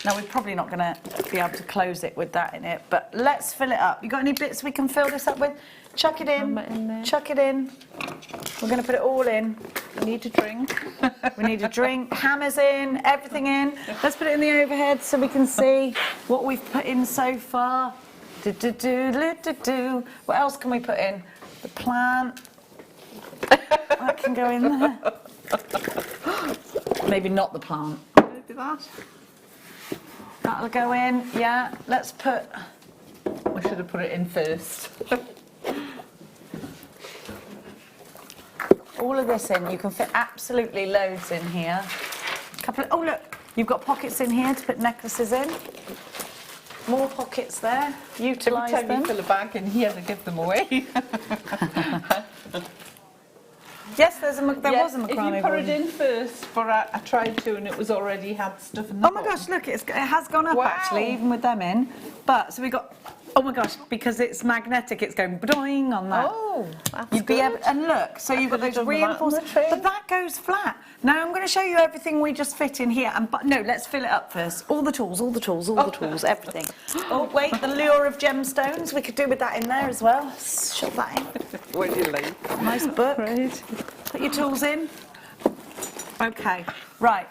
Now, we're probably not going to be able to close it with that in it, but let's fill it up. You got any bits we can fill this up with? Chuck it in. Chuck it in. We're going to put it all in. We need a drink. We need a drink. Hammers in, everything in. Let's put it in the overhead so we can see what we've put in so far. Do. What else can we put in? The plant. That can go in there. Maybe not the plant. Maybe that. That'll go in. Yeah. Let's put... We should have put it in first. all of this in. You can fit absolutely loads in here. Oh look, you've got pockets in here to put necklaces in. More pockets there. Utilise them. Every time you fill a bag in here, they give them away. Yes, there was a macrame if you put it in first, but I tried to and it was already had stuff in the Oh my bottom. gosh, look, it has gone up Wow. actually, even with them in. But, so we got, oh my gosh, because it's magnetic, it's going boing on that. Oh, that's You'd be able, and look, so you've got those reinforced, but that goes flat. Now I'm going to show you everything we just fit in here. But no, let's fill it up first. All the tools, the tools, everything. Oh wait, the lure of gemstones. We could do with that in there as well. Shove that in. What do you like? Nice book. Right. Put your tools in. Okay, right.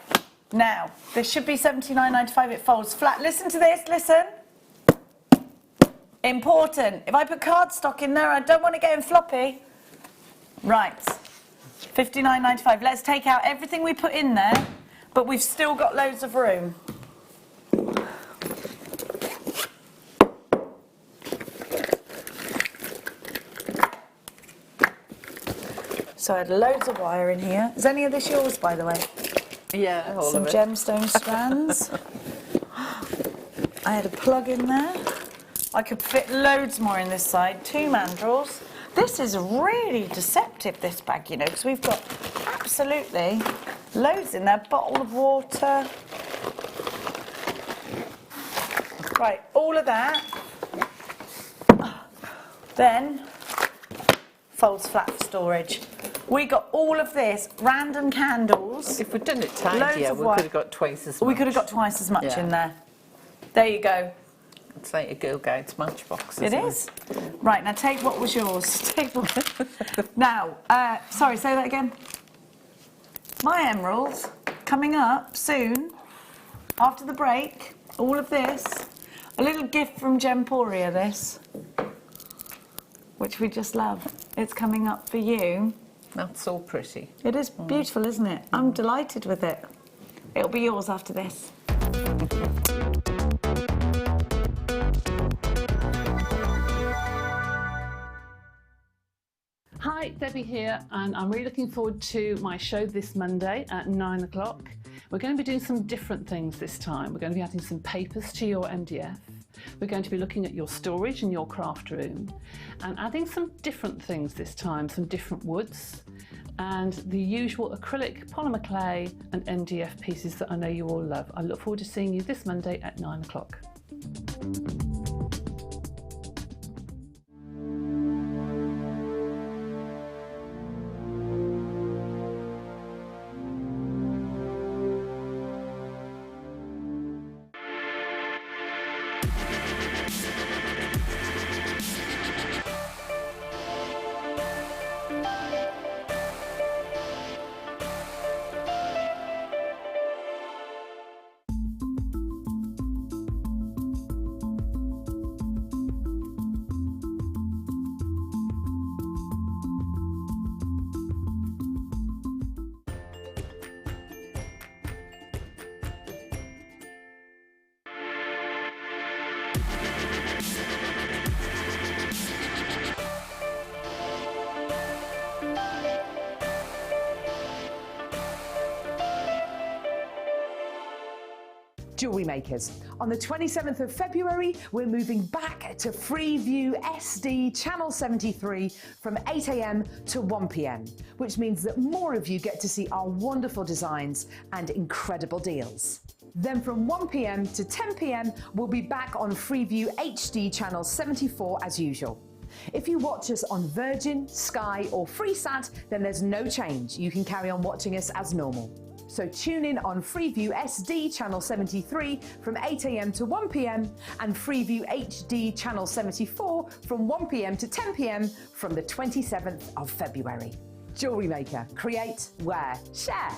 Now this should be £79.95. It folds flat. Listen to this. Listen. Important. If I put cardstock in there, I don't want it getting floppy. Right. £59.95. Let's take out everything we put in there, but we've still got loads of room. So I had loads of wire in here. Is any of this yours, by the way? Yeah, all Some of it. gemstone strands. I had a plug in there. I could fit loads more in this side. 2 mandrels. This is really deceptive, this bag, you know, because we've got absolutely loads in there. Bottle of water. Right, all of that. Then folds flat for storage. We got all of this, random candles. If we'd done it Loads tidier, of we wire. could have got twice as much. We could have got twice as much Yeah. in there. There you go. It's like a Girl Guides matchbox. It isn't is. Right, now take what was yours. Take what... Now, sorry, say that again. My emeralds coming up soon, after the break. All of this. A little gift from Gemporia, this, which we just love. It's coming up for you. That's so pretty. It is beautiful, isn't it? I'm delighted with it. It'll be yours after this. Hi, Debbie here, and I'm really looking forward to my show this Monday at 9 o'clock. We're going to be doing some different things this time. We're going to be adding some papers to your MDF. We're going to be looking at your storage in your craft room and adding some different things this time, some different woods and the usual acrylic, polymer clay and MDF pieces that I know you all love. I look forward to seeing you this Monday at 9 o'clock. Jewellery Makers. On the 27th of February, we're moving back to Freeview SD Channel 73 from 8 AM to 1 PM, which means that more of you get to see our wonderful designs and incredible deals. Then from 1 PM to 10 PM, we'll be back on Freeview HD Channel 74 as usual. If you watch us on Virgin, Sky or Freesat, then there's no change. You can carry on watching us as normal. So tune in on Freeview SD Channel 73 from 8 AM to 1 PM and Freeview HD Channel 74 from 1 PM to 10 PM from the 27th of February. Jewellery Maker. Create, wear, share.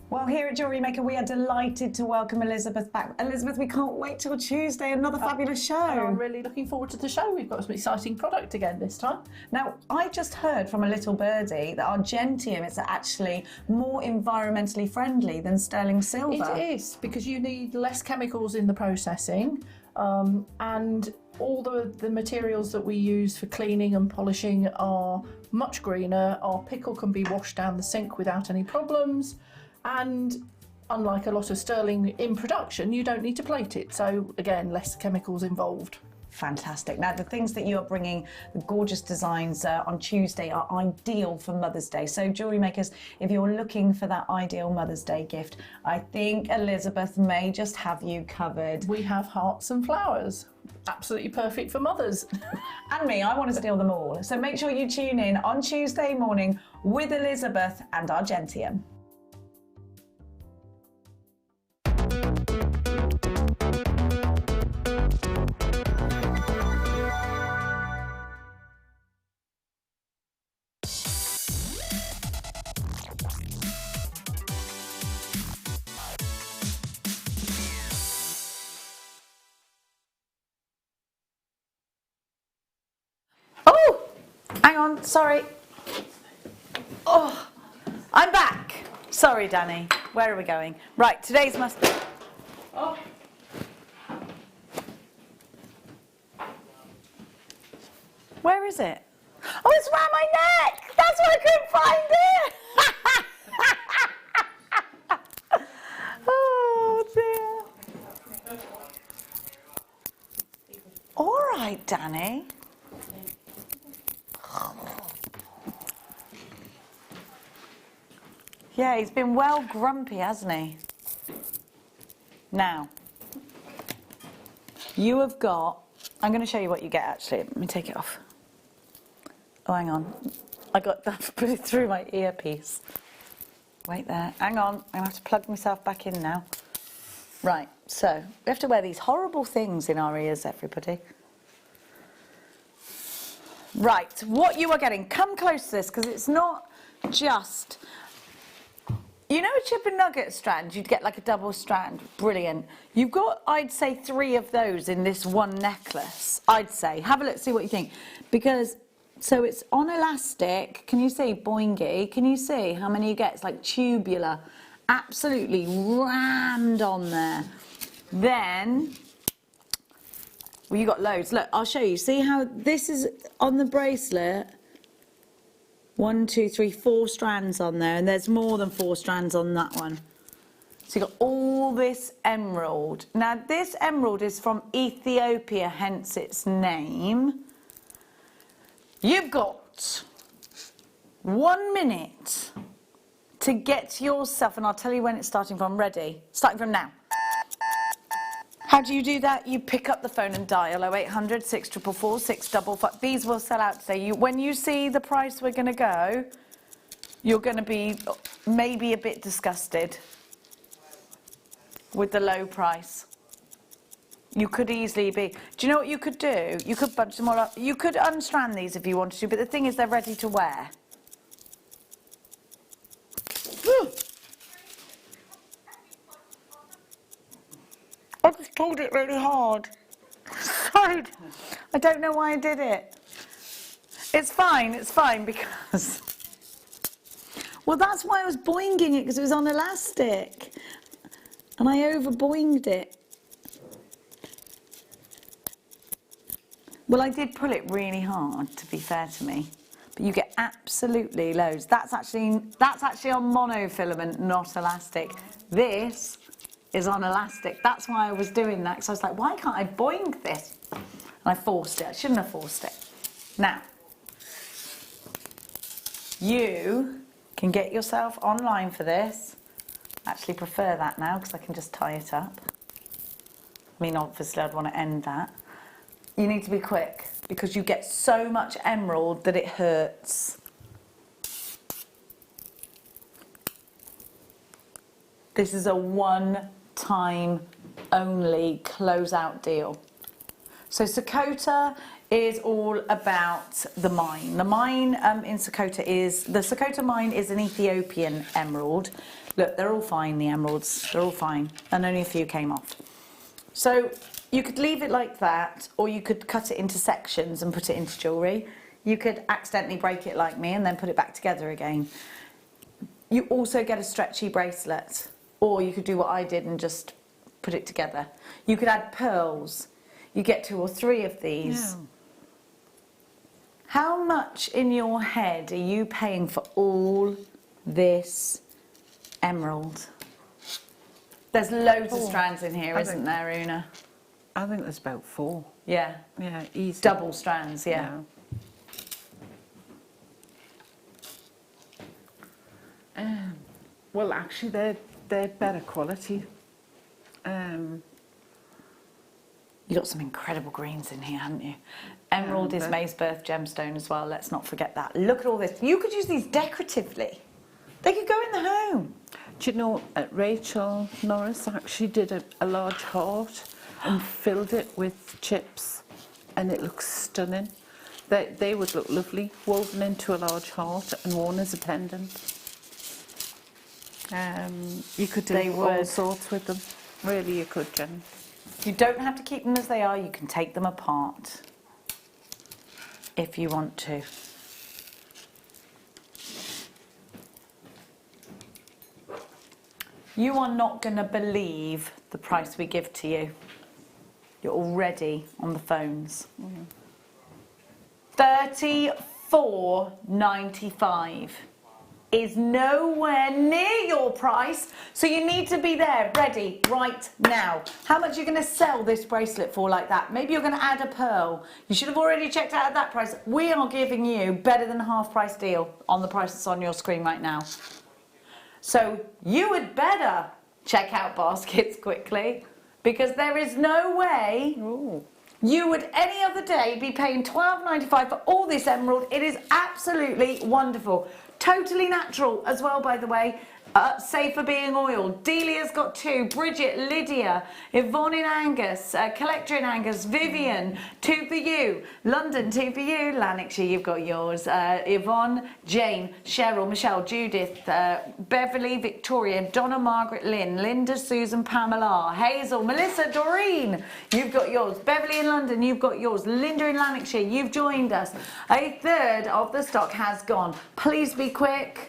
Well, here at Jewellery Maker, we are delighted to welcome Elizabeth back. Elizabeth, we can't wait till Tuesday, another fabulous show. I'm really looking forward to the show. We've got some exciting product again this time. Now, I just heard from a little birdie that our Gentium is actually more environmentally friendly than sterling silver. It is, because you need less chemicals in the processing, and all the materials that we use for cleaning and polishing are much greener. Our pickle can be washed down the sink without any problems. And unlike a lot of sterling in production, you don't need to plate it. So again, less chemicals involved. Fantastic. Now, the things that you are bringing, the gorgeous designs on Tuesday, are ideal for Mother's Day. So, Jewellery Makers, if you're looking for that ideal Mother's Day gift, I think Elizabeth may just have you covered. We have hearts and flowers. Absolutely perfect for mothers. And me, I want to steal them all. So make sure you tune in on Tuesday morning with Elizabeth and our Gentium. Oh, hang on, sorry. Oh, I'm back. Sorry, Danny. Where are we going? Right, today's must. Oh. Where is it? Oh, it's around my neck. That's why I couldn't find it. Oh dear. All right, Danny. Yeah, he's been well grumpy, hasn't he? Now, you have got... I'm going to show you what you get, actually. Let me take it off. Oh, hang on. I got that put it through my earpiece. Wait there. Hang on. I'm going to have to plug myself back in now. Right, so we have to wear these horrible things in our ears, everybody. Right, what you are getting, come close to this, because it's not just... You know a chip and nugget strand? You'd get like a double strand. Brilliant. You've got, I'd say, 3 of those in this one necklace, I'd say. Have a look, see what you think. Because, so it's on elastic. Can you see? Boingy. Can you see how many you get? It's like tubular. Absolutely rammed on there. Then... Well, you got loads. Look, I'll show you. See how this is on the bracelet? 1, 2, 3, 4 strands on there, and there's more than 4 strands on that one. So you've got all this emerald. Now, this emerald is from Ethiopia, hence its name. You've got 1 minute to get yourself, and I'll tell you when it's starting from. Ready? Starting from now. How do you do that? You pick up the phone and dial 0800 644 655. These will sell out today. When you see the price we're going to go, you're going to be maybe a bit disgusted with the low price. You could easily be. Do you know what you could do? You could bunch them all up. You could unstrand these if you wanted to, but the thing is they're ready to wear. I just pulled it really hard. Sorry. I don't know why I did it. It's fine because... Well, that's why I was boinging it, because it was on elastic. And I over-boinged it. Well, I did pull it really hard, to be fair to me. But you get absolutely loads. That's actually on monofilament, not elastic. This is on elastic. That's why I was doing that, because I was like, why can't I boing this? And I forced it. I shouldn't have forced it. Now, you can get yourself online for this. I actually prefer that now, because I can just tie it up. I mean, obviously, I'd want to end that. You need to be quick, because you get so much emerald that it hurts. This is a one-time only closeout deal. So Sakota is all about the mine. The mine in Sakota the Sakota mine is an Ethiopian emerald. Look, they're all fine, the emeralds, they're all fine, and only a few came off. So you could leave it like that, or you could cut it into sections and put it into jewellery. You could accidentally break it like me and then put it back together again. You also get a stretchy bracelet, or you could do what I did and just put it together. You could add pearls. You get 2 or 3 of these. Yeah. How much in your head are you paying for all this emerald? There's loads of strands in here, isn't there, Oonagh? I think there's about 4. Yeah. Yeah, easy. Double strands, yeah. Well, actually, they're better quality. You've got some incredible greens in here, haven't you? Emerald is May's birth gemstone as well, let's not forget that. Look at all this. You could use these decoratively. They could go in the home. Do you know, Rachel Norris actually did a large heart and filled it with chips, and it looks stunning. They would look lovely, woven into a large heart and worn as a pendant. You could do all sorts with them. Really, you could, Jen. You don't have to keep them as they are. You can take them apart if you want to. You are not going to believe the price we give to you. You're already on the phones. $34.95 is nowhere near your price, so you need to be there, ready, right now. How much are you going to sell this bracelet for like that? Maybe you're going to add a pearl. You should have already checked out at that price. We are giving you better than a half price deal on the price that's on your screen right now. So you had better check out baskets quickly, because there is no way you would any other day be paying $12.95 for all this emerald. It is absolutely wonderful. Totally natural as well, by the way. Safe for being oiled. Delia's got 2. Bridget, Lydia, Yvonne in Angus, Collector in Angus, Vivian, 2 for you. London, 2 for you. Lanarkshire, you've got yours. Yvonne, Jane, Cheryl, Michelle, Judith, Beverly, Victoria, Donna, Margaret, Lynn, Linda, Susan, Pamela, Hazel, Melissa, Doreen, you've got yours. Beverly in London, you've got yours. Linda in Lanarkshire, you've joined us. A third of the stock has gone. Please be quick.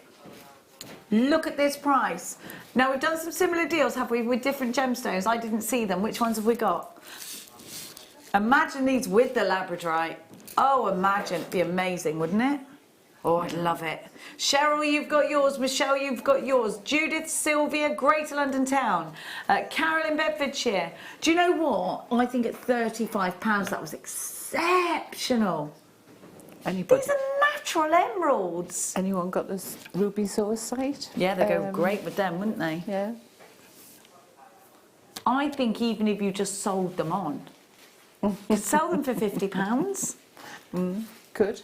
Look at this price. Now, we've done some similar deals, have we, with different gemstones? I didn't see them. Which ones have we got? Imagine these with the labradorite. Oh, imagine. It'd be amazing, wouldn't it? Oh, I'd love it. Cheryl, you've got yours. Michelle, you've got yours. Judith, Sylvia, Greater London Town. Carol in Bedfordshire. Do you know what? I think at £35, that was exceptional. Anybody? These are natural emeralds. Anyone got this ruby zoisite? Yeah, they'd go great with them, wouldn't they? Yeah. I think even if you just sold them on, you'd sell them for £50. Good.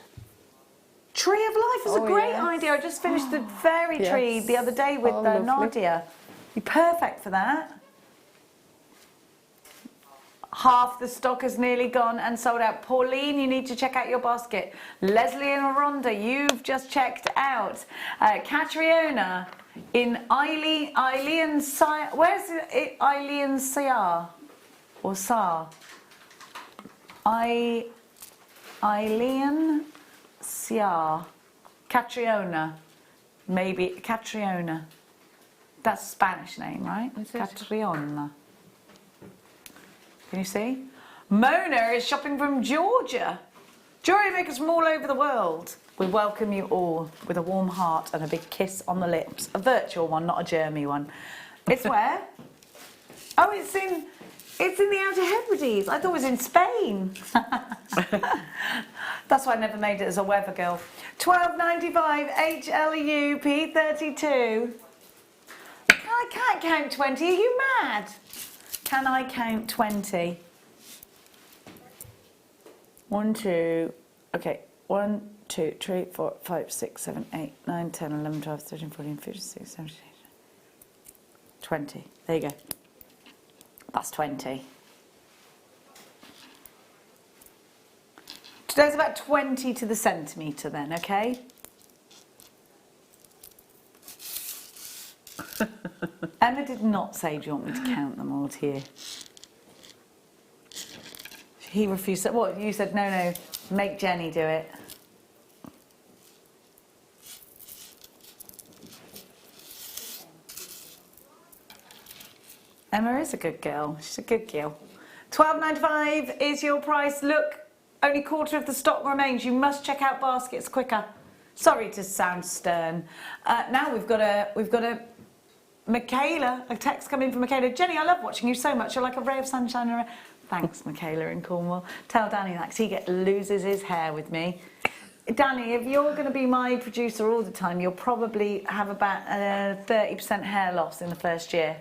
Tree of Life is a great idea. I just finished the fairy tree the other day with Nadia. You're perfect for that. Half the stock has nearly gone and sold out. Pauline, you need to check out your basket. Leslie and Rhonda, you've just checked out. Catriona in Eileen Sire. Where's it? Eileen Sire or Sar? Eileen Sire. Catriona. Maybe Catriona. That's a Spanish name, right? Catriona. Can you see? Mona is shopping from Georgia. Jewellery makers from all over the world. We welcome you all with a warm heart and a big kiss on the lips. A virtual one, not a germy one. It's where? Oh, it's in the Outer Hebrides. I thought it was in Spain. That's why I never made it as a weather girl. £12.95 HLU P32. I can't count 20. Are you mad? Can I count 20? 1, 2. Okay. 1, 2, 3, 4, 5, 6, 7, 8, 9, 10, 11, 12, 13, 14, 15, 16, 17, 18, 20. There you go. That's 20. Today's about 20 to the centimetre then, okay? Emma did not say, do you want me to count them all to you? He refused. What? You said, no, make Jenny do it. Emma is a good girl. She's a good girl. £12.95 is your price. Look, only quarter of the stock remains. You must check out baskets quicker. Sorry to sound stern. Now we've got a Michaela, a text coming from Michaela. Jenny, I love watching you so much. You're like a ray of sunshine. Thanks, Michaela in Cornwall. Tell Danny that 'cause he loses his hair with me. Danny, if you're going to be my producer all the time, you'll probably have about 30% hair loss in the first year.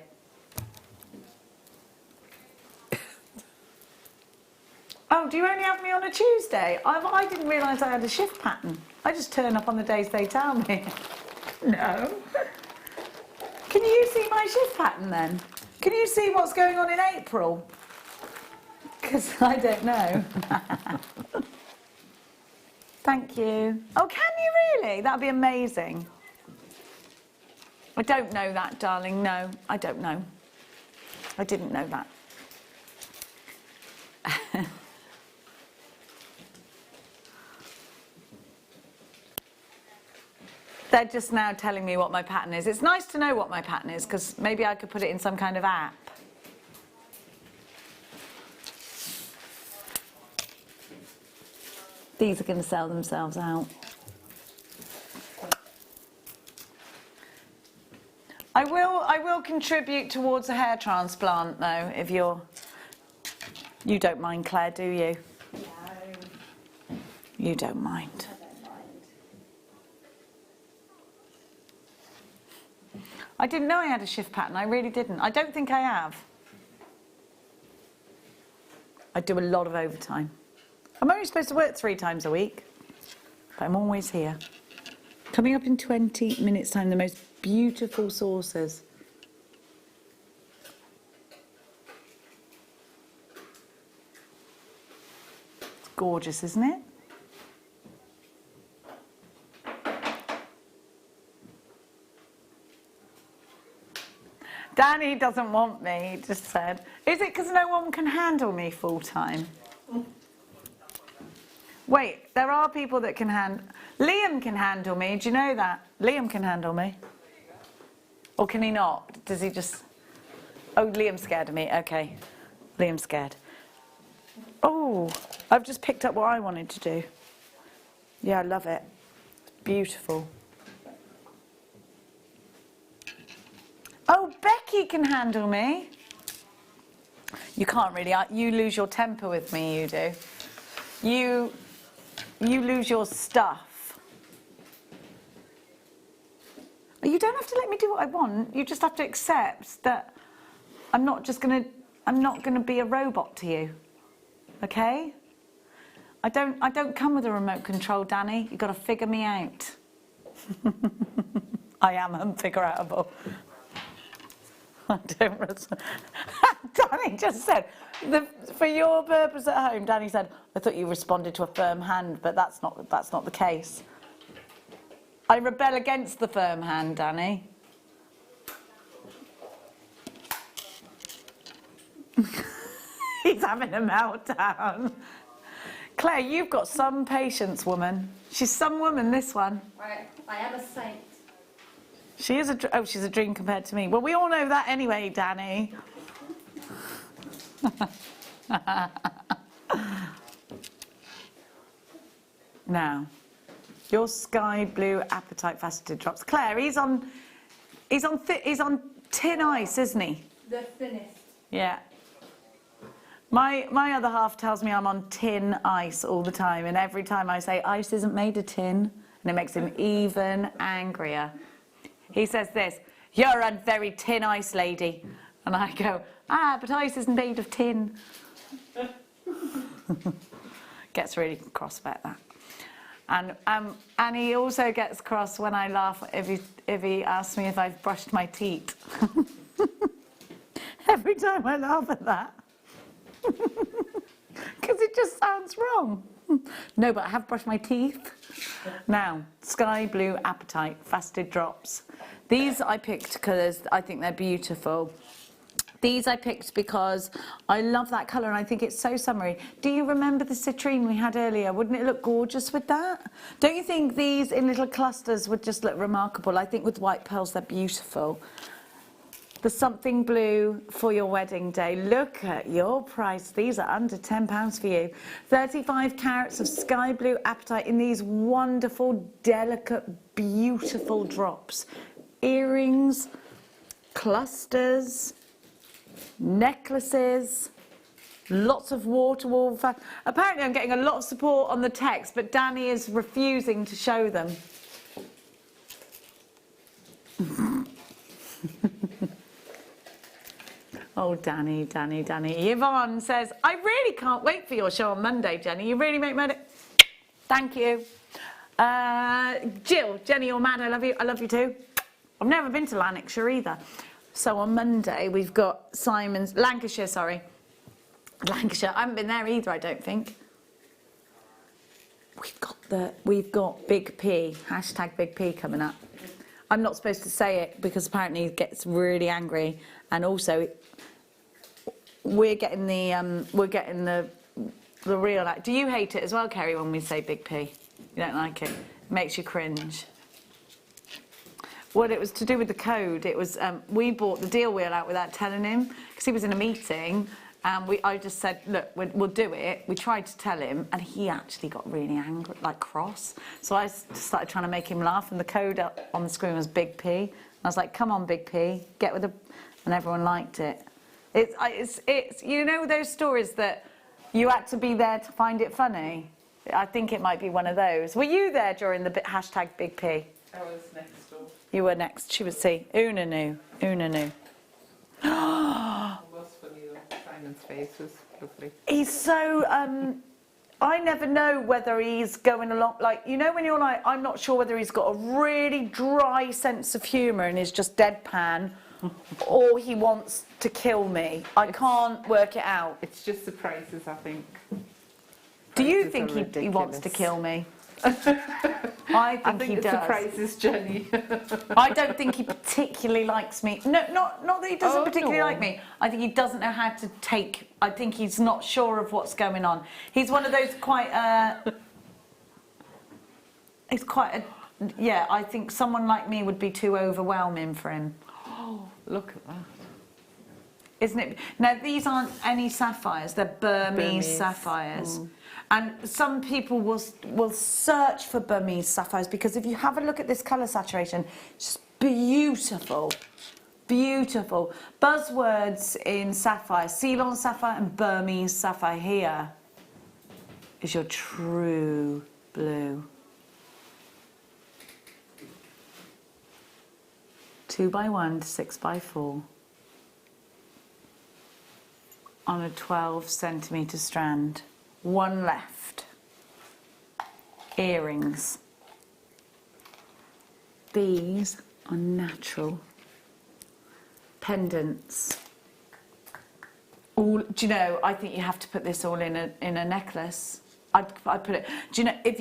Oh, do you only have me on a Tuesday? I didn't realise I had a shift pattern. I just turn up on the days they tell me. No. Can you see my shift pattern then? Can you see what's going on in April? Because I don't know. Thank you. Oh, can you really? That'd be amazing. I don't know that, darling. No, I don't know. I didn't know that. They're just now telling me what my pattern is. It's nice to know what my pattern is because maybe I could put it in some kind of app. These are going to sell themselves out. I will contribute towards a hair transplant though, if you don't mind, Claire, do you? No. You don't mind. I didn't know I had a shift pattern. I really didn't. I don't think I have. I do a lot of overtime. I'm only supposed to work 3 times a week, but I'm always here. Coming up in 20 minutes' time, the most beautiful saucers. It's gorgeous, isn't it? Danny doesn't want me, he just said. Is it because no one can handle me full time? Wait, there are people that can handle... Liam can handle me, do you know that? Liam can handle me. Or can he not? Does he just... Oh, Liam's scared of me, okay. Liam's scared. Oh, I've just picked up what I wanted to do. Yeah, I love it. It's beautiful. Oh, Becky can handle me. You can't really. You lose your temper with me, you do. You lose your stuff. You don't have to let me do what I want. You just have to accept that I'm not gonna be a robot to you. Okay? I don't come with a remote control, Danny. You've got to figure me out. I am unfigure-outable. I don't. Danny just said, for your purpose at home, Danny said, I thought you responded to a firm hand, but that's not the case. I rebel against the firm hand, Danny. He's having a meltdown. Claire, you've got some patience, woman. She's some woman, this one. Right, I am a saint. She is she's a dream compared to me. Well, we all know that anyway, Danny. Now, your sky blue apatite faceted drops. Claire, he's on tin ice, isn't he? The thinnest. Yeah. My other half tells me I'm on tin ice all the time, and every time I say ice isn't made of tin, and it makes him even angrier. He says this, "You're on very tin ice, lady." And I go, but ice isn't made of tin. Gets really cross about that. And he also gets cross when I laugh if he asks me if I've brushed my teeth. Every time I laugh at that. Because it just sounds wrong. No, but I have brushed my teeth. Now, sky blue apatite faceted drops. These I picked because I think they're beautiful. These I picked because I love that colour and I think it's so summery. Do you remember the citrine we had earlier? Wouldn't it look gorgeous with that? Don't you think these in little clusters would just look remarkable? I think with white pearls they're beautiful. The something blue for your wedding day. Look at your price. These are under £10 for you. 35 carats of sky blue apatite in these wonderful, delicate, beautiful drops. Earrings, clusters, necklaces, lots of waterfall. Apparently I'm getting a lot of support on the text, but Danny is refusing to show them. Oh, Danny. Yvonne says, "I really can't wait for your show on Monday, Jenny. You really make me..." Thank you. Jill, Jenny, you're mad. I love you. I love you too. I've never been to Lanarkshire either. So on Monday, we've got Lancashire, sorry. Lancashire. I haven't been there either, I don't think. We've got Big P, #Big P coming up. I'm not supposed to say it because apparently he gets really angry, and also we're getting the real. Do you hate it as well, Kerry, when we say Big P? You don't like it? It makes you cringe. Well, it was to do with the code. It was we bought the deal wheel out without telling him because he was in a meeting. And I just said, look, we'll do it. We tried to tell him, and he actually got really angry, like cross. So I started trying to make him laugh, and the code up on the screen was Big P. And I was like, come on, Big P, get with the... And everyone liked it. It's you know those stories that you had to be there to find it funny? I think it might be one of those. Were you there during the #Big P? I was next door. You were next. She would see. Oonagh knew. It was funny though. Simon's face was lovely. He's so, I never know whether he's going along, like, you know when you're like, I'm not sure whether he's got a really dry sense of humour and is just deadpan, or he wants to kill me. I can't work it out. It's just the prices, I think. Do you think he wants to kill me? I think he it's does. the prices, Jenny. I don't think he particularly likes me. No, not that he doesn't particularly like me. I think he doesn't know how to take... I think he's not sure of what's going on. He's one of those he's quite a... Yeah, I think someone like me would be too overwhelming for him. Oh, look at that. Isn't it? Now, these aren't any sapphires. They're Burmese sapphires. Mm. And some people will search for Burmese sapphires because if you have a look at this colour saturation, it's just beautiful. Beautiful. Buzzwords in sapphire. Ceylon sapphire and Burmese sapphire. Here is your true blue. 2x1 to 6x4 on a 12cm strand. One left. Earrings. These are natural. Pendants. All, do you know, I think you have to put this all in a necklace. I'd put it. Do you know, if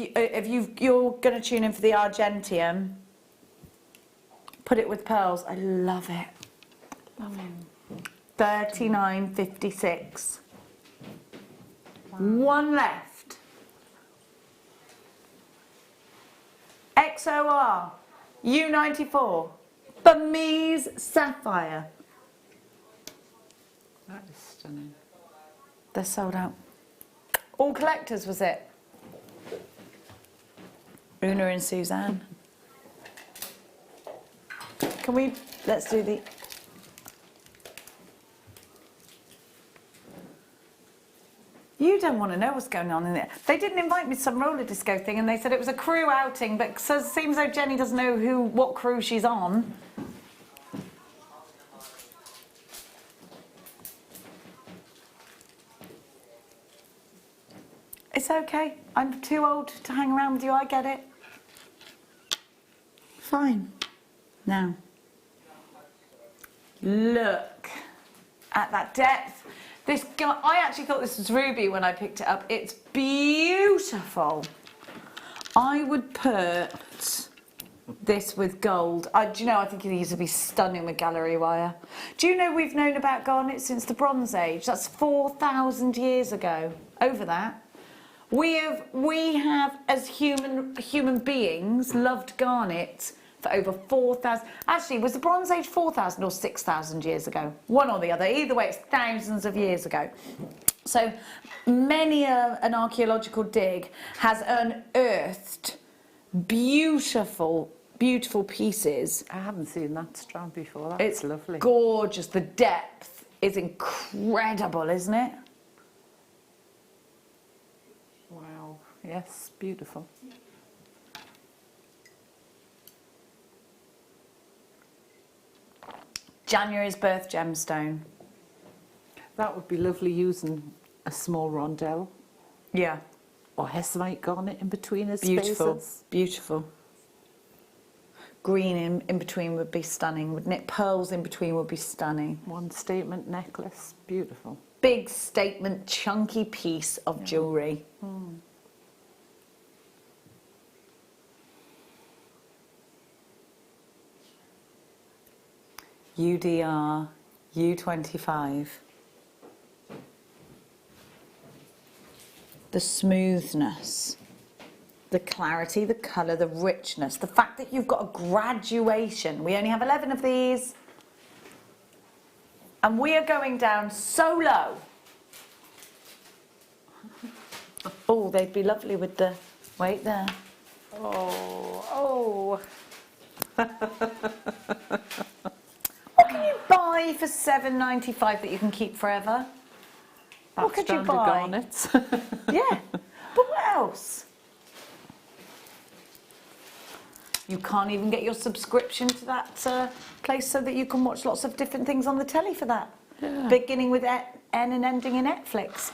you're going to tune in for the Argentium, put it with pearls. I love it. Love it. 39.56. One left. XOR U94 Burmese sapphire. That is stunning. They're sold out. All collectors, was it? Oonagh and Suzanne. Can we, let's do the... You don't want to know what's going on in it. They didn't invite me to some roller disco thing and they said it was a crew outing, but so it seems though Jenny doesn't know what crew she's on. It's okay. I'm too old to hang around with you. I get it. Fine. Now, look at that depth. This guy, I actually thought this was ruby when I picked it up. It's beautiful. I would put this with gold. Do you know, I think it needs to be stunning with gallery wire. Do you know we've known about garnet since the Bronze Age? That's 4,000 years ago. Over that. We have as human beings loved garnet for over 4,000. Actually, was the Bronze Age 4,000 or 6,000 years ago? One or the other. Either way, it's thousands of years ago. So many an archaeological dig has unearthed beautiful, beautiful pieces. I haven't seen that strand before. That's lovely. Gorgeous. The depth is incredible, isn't it? Wow. Yes, beautiful. January's birth gemstone. That would be lovely using a small rondelle. Yeah. Or hessamite garnet in between as Beautiful. spaces. Beautiful. Green in between would be stunning, wouldn't it? Pearls in between would be stunning. One statement necklace. Beautiful. Big statement, chunky piece of jewellery. Mm. UDR U25. The smoothness, the clarity, the colour, the richness, the fact that you've got a graduation. We only have 11 of these. And we are going down so low. Oh, they'd be lovely with the weight there. Oh. What can you buy for £7.95 that you can keep forever? What could you buy? Garnets. Yeah, but what else? You can't even get your subscription to that place so that you can watch lots of different things on the telly for that. Yeah. Beginning with N and ending in Netflix.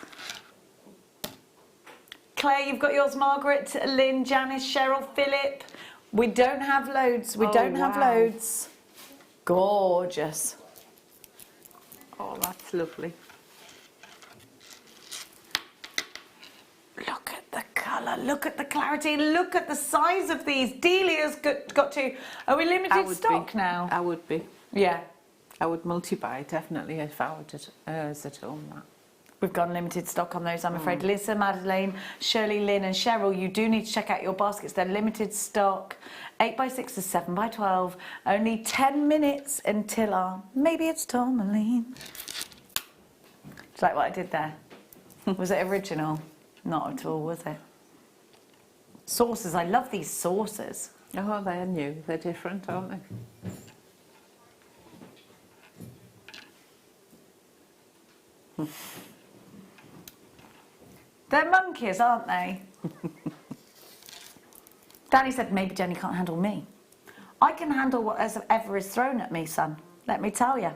Claire, you've got yours, Margaret, Lynn, Janice, Cheryl, Philip. We don't have loads. We don't have loads. Gorgeous. Oh, that's lovely. Look at the colour, look at the clarity, look at the size of these. Delia's got to... Are we limited stock now? I would be. Yeah. I would multi-buy, definitely, if I were at home. That. We've got limited stock on those, I'm afraid. Lisa, Madeleine, Shirley, Lynn and Cheryl, you do need to check out your baskets. They're limited stock. 8x6 to 7x12. Only 10 minutes until our... Maybe it's tourmaline. Do you like what I did there? Was it original? Not at all, was it? Saucers, I love these saucers. Oh, they're new. They're different, aren't they? They're monkeys, aren't they? Danny said maybe Jenny can't handle me. I can handle whatever is thrown at me, son. Let me tell you.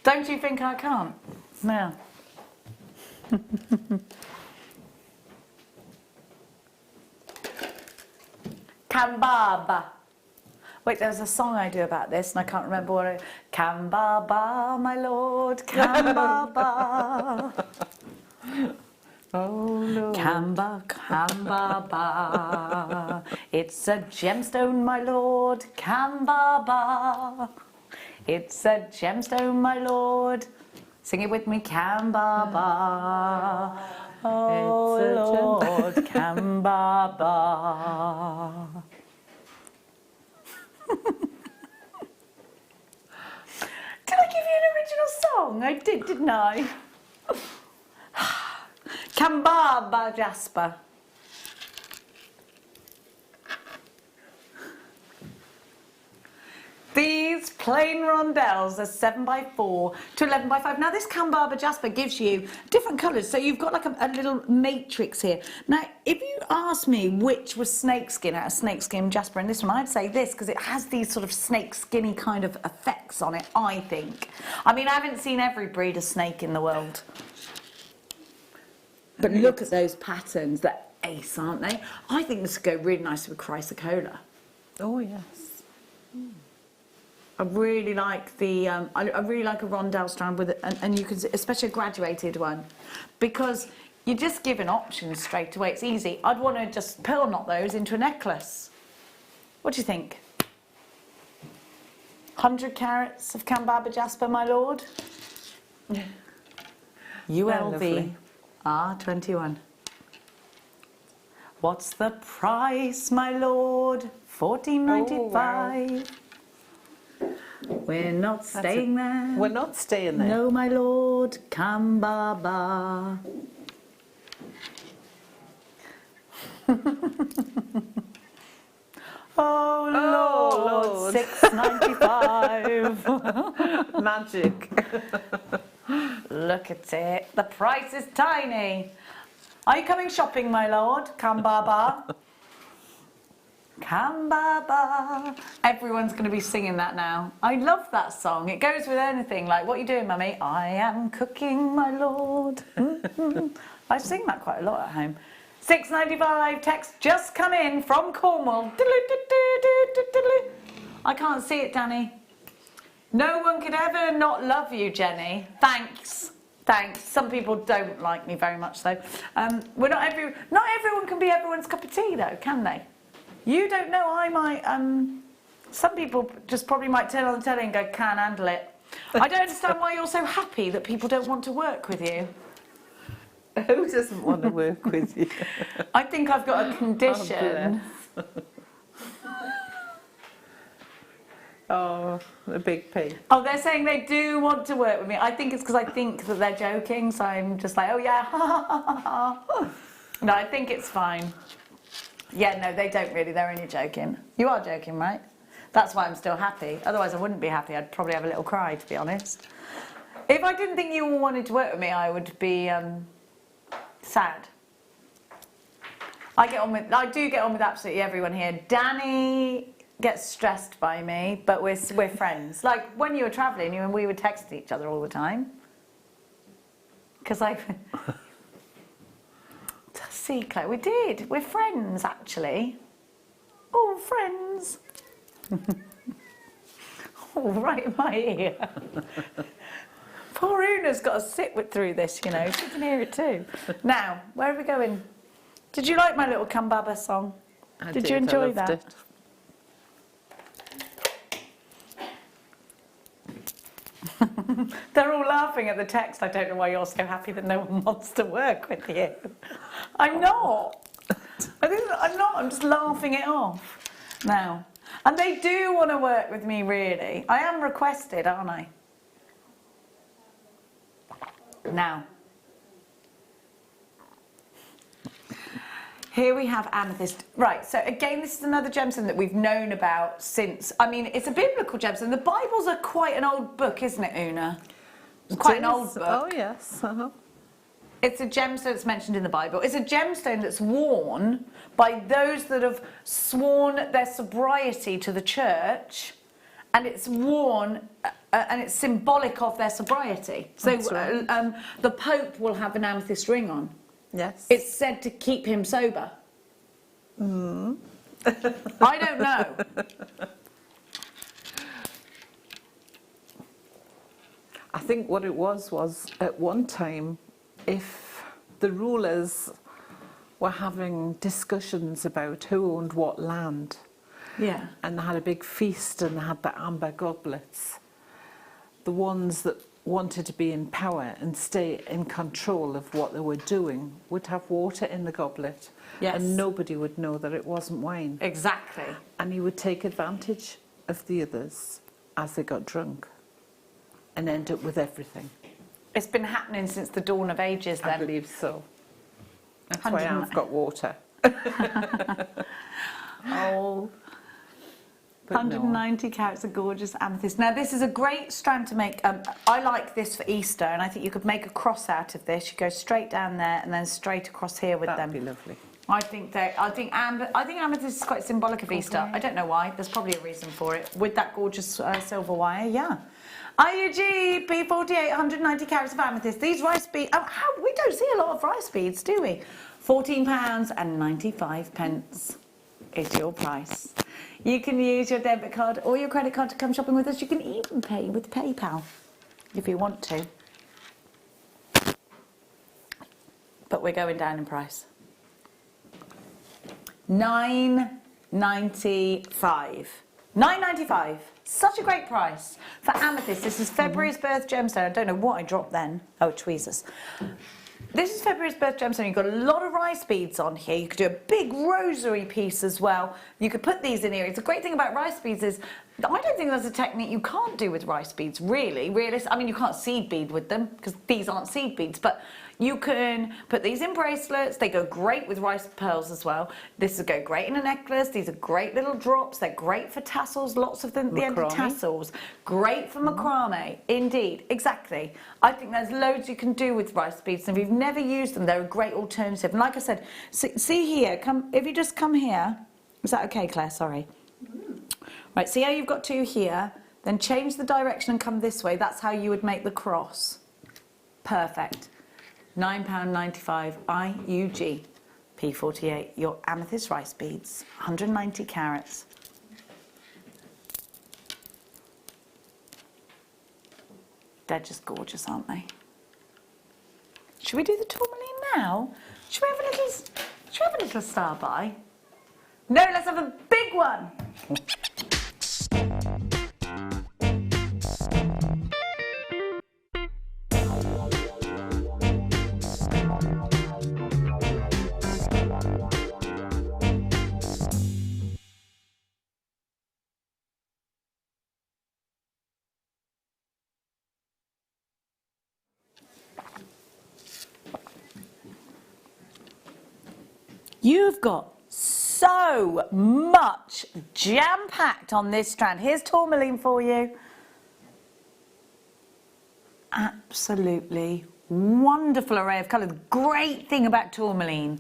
Don't you think I can't? No. Kambaba. Wait, there's a song I do about this and I can't remember what it... Kambaba, my lord, Kambaba. Oh, Lord. Kambaba. It's a gemstone, my lord, Kambaba. It's a gemstone, my lord. Sing it with me, Kambaba. Oh, Lord, Kambaba. Did I give you an original song? I did, didn't I? Cambaba jasper. These plain rondelles are 7x4 to 11x5. Now this Cambaba jasper gives you different colours, so you've got like a little matrix here. Now if you ask me which was snakeskin out of snakeskin jasper and this one, I'd say this because it has these sort of snakeskinny kind of effects on it, I think. I mean, I haven't seen every breed of snake in the world. But look at those patterns, they're ace, aren't they? I think this would go really nice with chrysocolla. Oh, yes. I really like the, I really like a rondelle strand with it, and you can, especially a graduated one, because you're just given options straight away. It's easy. I'd want to just pearl knot those into a necklace. What do you think? 100 carats of Cambaba jasper, my lord? ULV R21. What's the price, my lord? $14.95. Oh, wow. We're not staying there. We're not staying there. No, my lord, Cambaba. Oh, Lord, $6.95. Magic. Look at it. The price is tiny. Are you coming shopping, my lord? Cambaba. Cambaba. Everyone's going to be singing that now. I love that song. It goes with anything. Like, what are you doing, mummy? I am cooking, my lord. I sing that quite a lot at home. $6.95. Text just come in from Cornwall. I can't see it, Danny. No one could ever not love you, Jenny. Thanks. Thanks. Some people don't like me very much, though. Not everyone can be everyone's cup of tea, though, can they? You don't know. I might. Some people just probably might turn on the telly and go, "Can't handle it." I don't understand why you're so happy that people don't want to work with you. Who doesn't want to work with you? I think I've got a condition. Oh, a big pig. Oh, they're saying they do want to work with me. I think it's because I think that they're joking, so I'm just like, oh yeah, No, I think it's fine. Yeah, no, they don't really. They're only joking. You are joking, right? That's why I'm still happy. Otherwise, I wouldn't be happy. I'd probably have a little cry, to be honest. If I didn't think you all wanted to work with me, I would be sad. I do get on with absolutely everyone here. Danny gets stressed by me, but we're friends. Like when you were travelling, you and we would text each other all the time. Because see, Claire, we did. We're friends, actually. Oh, friends. Oh, right in my ear. Poor Oonagh's got to sit through this, you know. She can hear it too. Now, where are we going? Did you like my little Cambaba song? Did you enjoy that? It. They're all laughing at the text. I don't know why you're so happy that no one wants to work with you. I'm not. I'm not. I'm just laughing it off now. And they do want to work with me, really. I am requested, aren't I? Now, here we have amethyst. Right, so again, this is another gemstone that we've known about since, I mean, it's a biblical gemstone. The Bible's quite an old book, isn't it, Oonagh? It's quite an old book. Oh, yes. Uh-huh. It's a gemstone that's mentioned in the Bible. It's a gemstone that's worn by those that have sworn their sobriety to the church, and it's worn and it's symbolic of their sobriety. So right. The Pope will have an amethyst ring on. Yes. It's said to keep him sober. I don't know. I think what it was at one time, if the rulers were having discussions about who owned what land, Yeah. and they had a big feast and they had the amber goblets, the ones that wanted to be in power and stay in control of what they were doing would have water in the goblet. Yes. And nobody would know that it wasn't wine. Exactly. And he would take advantage of the others as they got drunk and end up with everything. It's been happening since the dawn of ages then. I believe so. That's why I've got water. Oh, But no. 190 carats of gorgeous amethyst. Now this is a great strand to make. I like this for Easter, and I think you could make a cross out of this. You go straight down there and then straight across here with them. That'd be lovely. I think amethyst is quite symbolic of Easter. I don't know why. There's probably a reason for it. With that gorgeous silver wire, yeah. IUG P48 190 carats of amethyst. These rice beads. We don't see a lot of rice beads, do we? £14.95 is your price. You can use your debit card or your credit card to come shopping with us. You can even pay with PayPal if you want to. But we're going down in price. $9.95. $9.95. Such a great price for amethyst. This is February's birth gemstone. I don't know what I dropped then. Oh, tweezers. This is February's birth gemstone. You've got a lot of rice beads on here. You could do a big rosary piece as well. You could put these in earrings. The great thing about rice beads is I don't think there's a technique you can't do with rice beads, really. I mean, you can't seed bead with them because these aren't seed beads, but you can put these in bracelets. They go great with rice pearls as well. This would go great in a necklace. These are great little drops. They're great for tassels, lots of them at the end of tassels. Great for macrame, indeed, exactly. I think there's loads you can do with rice beads, and if you've never used them, they're a great alternative. And like I said, see here, if you just come here, is that okay, Claire? Sorry. Right, see how you've got two here? Then change the direction and come this way. That's how you would make the cross. Perfect. £9.95 IUG P48, your amethyst rice beads, 190 carats. They're just gorgeous, aren't they? Should we do the tourmaline now? Should we have a little star by? No, let's have a big one. You've got so much jam-packed on this strand. Here's tourmaline for you. Absolutely wonderful array of colour. The great thing about tourmaline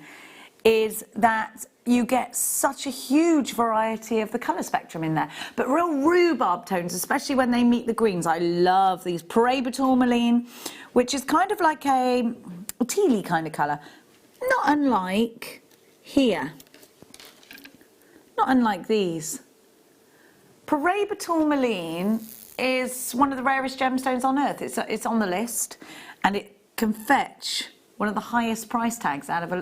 is that you get such a huge variety of the colour spectrum in there. But real rhubarb tones, especially when they meet the greens. I love these. Paraiba tourmaline, which is kind of like a tealy kind of colour. Not unlike here. Not unlike these. Paraiba tourmaline is one of the rarest gemstones on earth. It's on the list, and it can fetch one of the highest price tags out of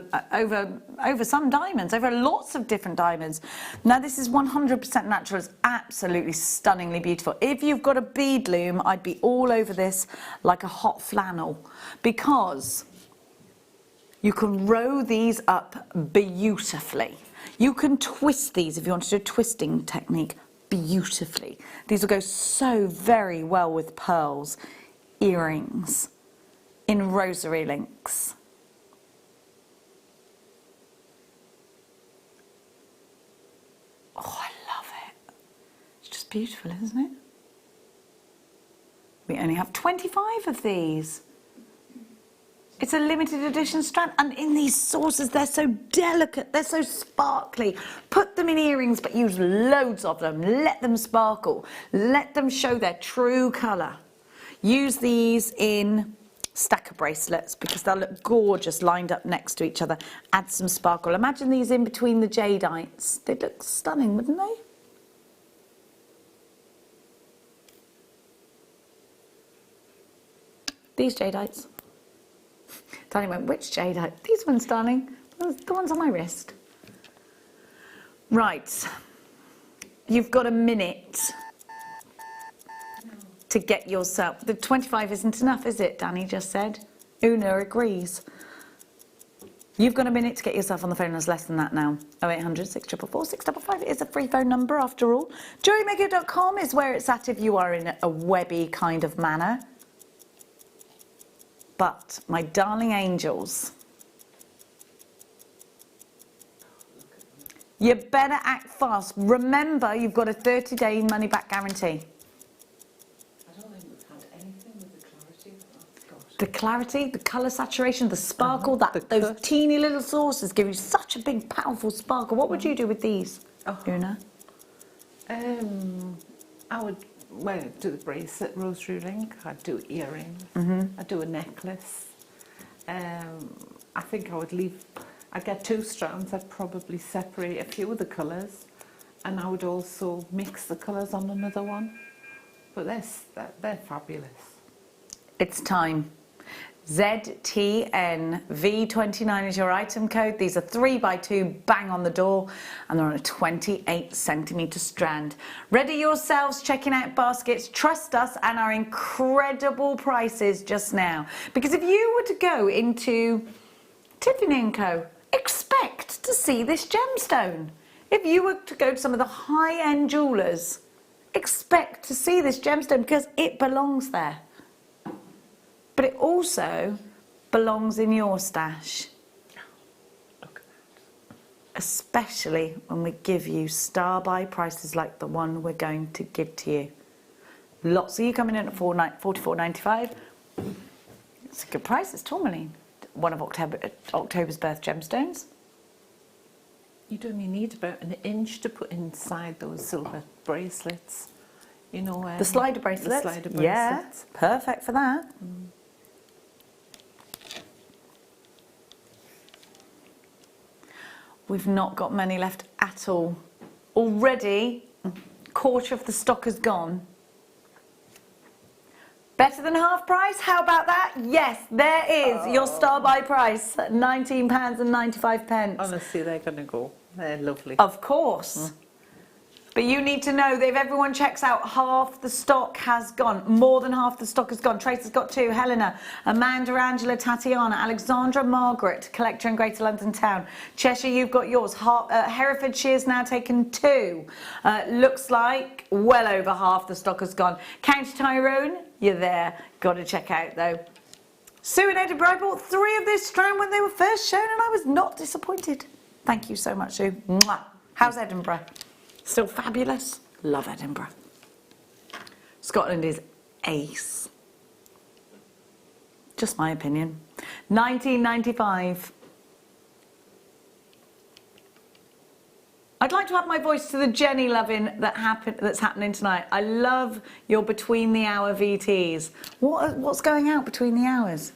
over some diamonds, over lots of different diamonds. Now this is 100% natural. It's absolutely stunningly beautiful. If you've got a bead loom, I'd be all over this like a hot flannel, because you can row these up beautifully. You can twist these if you want to do a twisting technique beautifully. These will go so very well with pearls, earrings, in rosary links. Oh, I love it. It's just beautiful, isn't it? We only have 25 of these. It's a limited edition strand, and in these saucers, they're so delicate, they're so sparkly. Put them in earrings, but use loads of them. Let them sparkle. Let them show their true colour. Use these in stacker bracelets because they'll look gorgeous lined up next to each other. Add some sparkle. Imagine these in between the jadeite. They'd look stunning, wouldn't they? These jadeites. Danny went, which jadeite? These ones, darling. The ones on my wrist. Right. You've got a minute to get yourself... The 25 isn't enough, is it? Danny just said. Oonagh agrees. You've got a minute to get yourself on the phone. There's less than that now. 0800 644 655. It is a free phone number after all. JewelleryMaker.com is where it's at if you are in a webby kind of manner. But, my darling angels, You better act fast. Remember, you've got a 30-day money-back guarantee. I don't think we've had anything with the clarity that I've got. The clarity, the colour saturation, the sparkle, those cut. teeny little sources give you such a big, powerful sparkle. What would you do with these, Oonagh? I would, well, do the bracelet, rosary ring. I'd do earrings. I'd do a necklace. I think I would leave. I'd get 2 strands. I'd probably separate a few of the colours, and I would also mix the colours on another one. But they're fabulous. It's time. ZTNV29 is your item code. These are 3x2, bang on the door, and they're on a 28cm strand. Ready yourselves, checking out baskets. Trust us and our incredible prices just now. Because if you were to go into Tiffany & Co, expect to see this gemstone. If you were to go to some of the high-end jewellers, expect to see this gemstone because it belongs there. But it also belongs in your stash. Look at that. Especially when we give you star-buy prices like the one we're going to give to you. Lots of you coming in at $44.95. It's a good price, it's tourmaline. One of October's birth gemstones. You'd only need about an inch to put inside those silver bracelets. You know, The slider bracelets? The slider bracelets. Yeah, perfect for that. We've not got many left at all. Already, a quarter of the stock is gone. Better than half price? How about that? Yes, there is your star-buy price at £19.95. Honestly, they're going to go. They're lovely. Of course. But you need to know that if everyone checks out, half the stock has gone. More than half the stock has gone. Tracy's got 2. Helena, Amanda, Angela, Tatiana, Alexandra, Margaret, collector in Greater London Town. Cheshire, you've got yours. Herefordshire's now taken 2. Looks like well over half the stock has gone. County Tyrone, you're there. Got to check out though. Sue in Edinburgh, I bought 3 of this strand when they were first shown and I was not disappointed. Thank you so much, Sue. Mwah. How's Edinburgh? Still fabulous. Love Edinburgh. Scotland is ace. Just my opinion. £19.95. I'd like to add my voice to the Jenny loving that's happening tonight. I love your between the hour VTs. What's going out between the hours?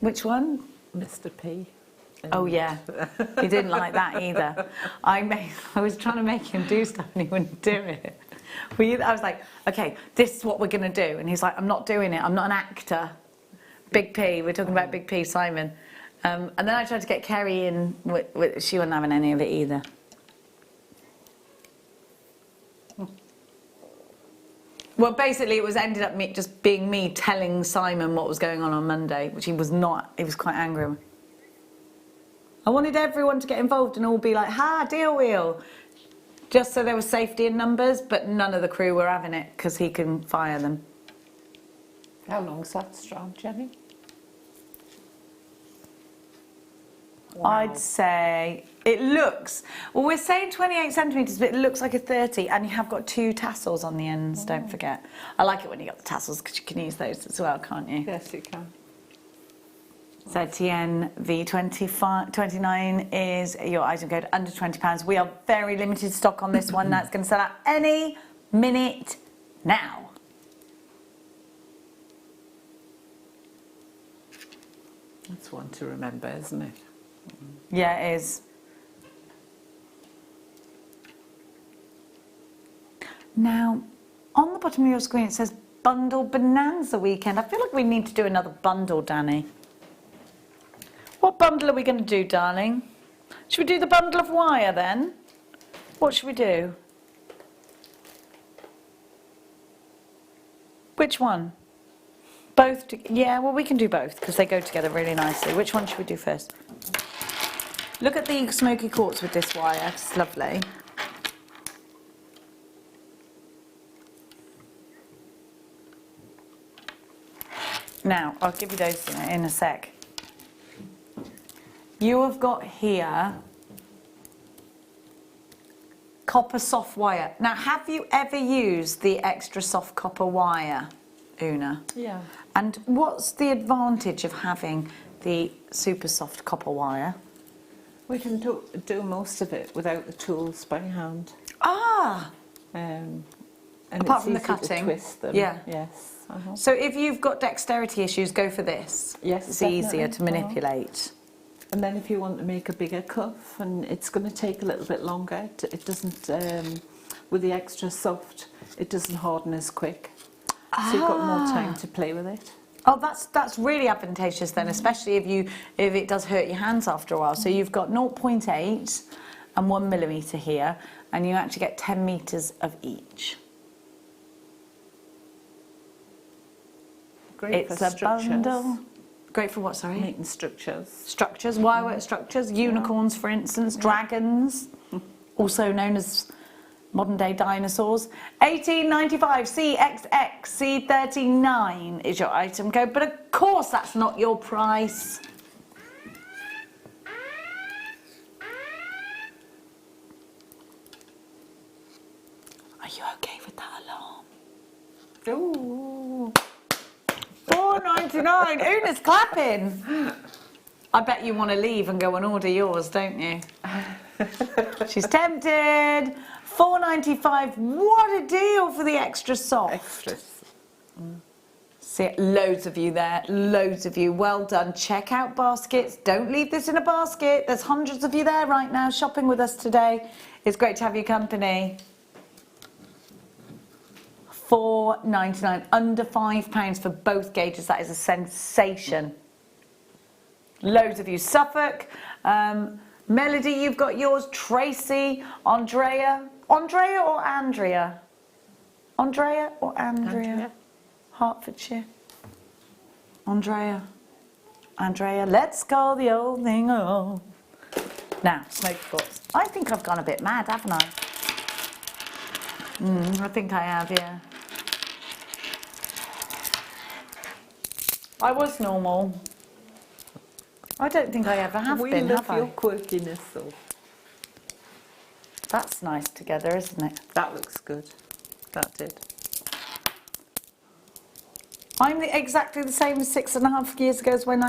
Which one? Mr. P. Oh yeah, he didn't like that either. I was trying to make him do stuff and he wouldn't do it. I was like, okay, this is what we're going to do. And he's like, I'm not doing it. I'm not an actor. Big P, we're talking about Big P, Simon. And then I tried to get Kerry in. She wasn't having any of it either. Well, basically, it ended up just being me telling Simon what was going on Monday, which he was not. He was quite angry. I wanted everyone to get involved and all be like, ha, deal wheel. Just so there was safety in numbers, but none of the crew were having it because he can fire them. How long's that strand, Jenny? Wow. I'd say it looks, well, we're saying 28 centimetres, but it looks like a 30, and you have got 2 tassels on the ends, don't forget. I like it when you got the tassels because you can use those as well, can't you? Yes, you can. ZTN V29 is your item code under £20. We are very limited stock on this one. That's going to sell out any minute now. That's one to remember, isn't it? Yeah, it is. Now, on the bottom of your screen it says Bundle Bonanza Weekend. I feel like we need to do another bundle, Danny. What bundle are we going to do, darling? Should we do the bundle of wire then? What should we do? Which one? Both? Yeah, well, we can do both because they go together really nicely. Which one should we do first? Look at the smoky quartz with this wire. It's lovely. Now, I'll give you those in a sec. You have got here Copper soft wire. Now, have you ever used the extra soft copper wire, Oonagh? Yeah. And what's the advantage of having the super soft copper wire? We can do most of it without the tools by hand. Ah! And Apart it's from the easy cutting? to twist them. Yeah. Yes. So if you've got dexterity issues, go for this. Yes, It's definitely. easier to manipulate. And then if you want to make a bigger cuff, and it's going to take a little bit longer, it doesn't, with the extra soft, it doesn't harden as quick. So you've got more time to play with it. Oh, that's really advantageous then, especially if it does hurt your hands after a while. So you've got 0.8 and 1 millimetre here, and you actually get 10 metres of each. Great It's for a structures. bundle. Great for what, sorry? Making structures. Structures, wirework structures, unicorns, for instance, dragons, also known as modern day dinosaurs. 1895 CXX C39 is your item code, but of course that's not your price. Are you okay with that alarm? Ooh. $4.99. Oonagh's clapping. I bet you want to leave and go and order yours, don't you? She's tempted. $4.95. What a deal for the extra soft. Extras. See, loads of you there. Loads of you. Well done. Check out baskets. Don't leave this in a basket. There's hundreds of you there right now shopping with us today. It's great to have your company. $4.99, under £5 for both gauges. That is a sensation. Loads of you. Suffolk, Melody, you've got yours. Tracy, Andrea or Andrea? Andrea or Andrea? Hertfordshire. Andrea, let's call the old thing off. Now, smoky quartz. I think I've gone a bit mad, haven't I? I think I have, yeah. I was normal. I don't think I ever have been, We love have your I? quirkiness, though. That's nice together, isn't it? That looks good. That did. I'm exactly the same as 6.5 years ago as when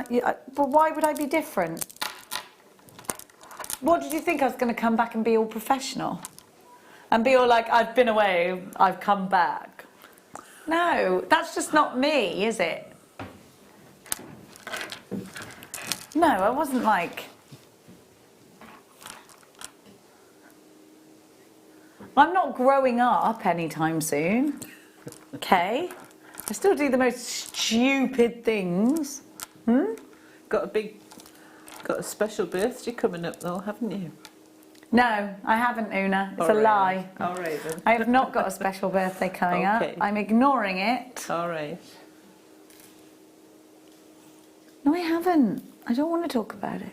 but why would I be different? What did you think I was going to come back and be all professional? And be all like, I've been away, I've come back. No, that's just not me, is it? No, I wasn't like... I'm not growing up anytime soon. Okay? I still do the most stupid things. Got a special birthday coming up, though, haven't you? No, I haven't, Oonagh. It's All a right. lie. All right, then. I have not got a special birthday coming Okay. up. I'm ignoring it. All right. No, I haven't. I don't want to talk about it.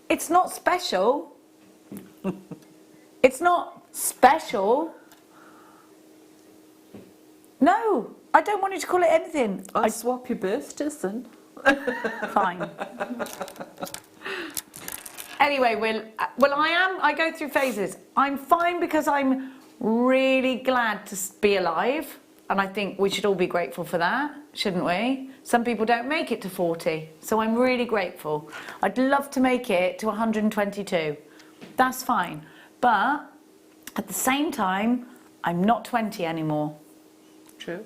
It's not special. It's not special. No, I don't want you to call it anything. I'll swap your birthdays then. Fine. Anyway, I go through phases. I'm fine because I'm really glad to be alive. And I think we should all be grateful for that, shouldn't we? Some people don't make it to 40, so I'm really grateful. I'd love to make it to 122. That's fine. But at the same time, I'm not 20 anymore. True.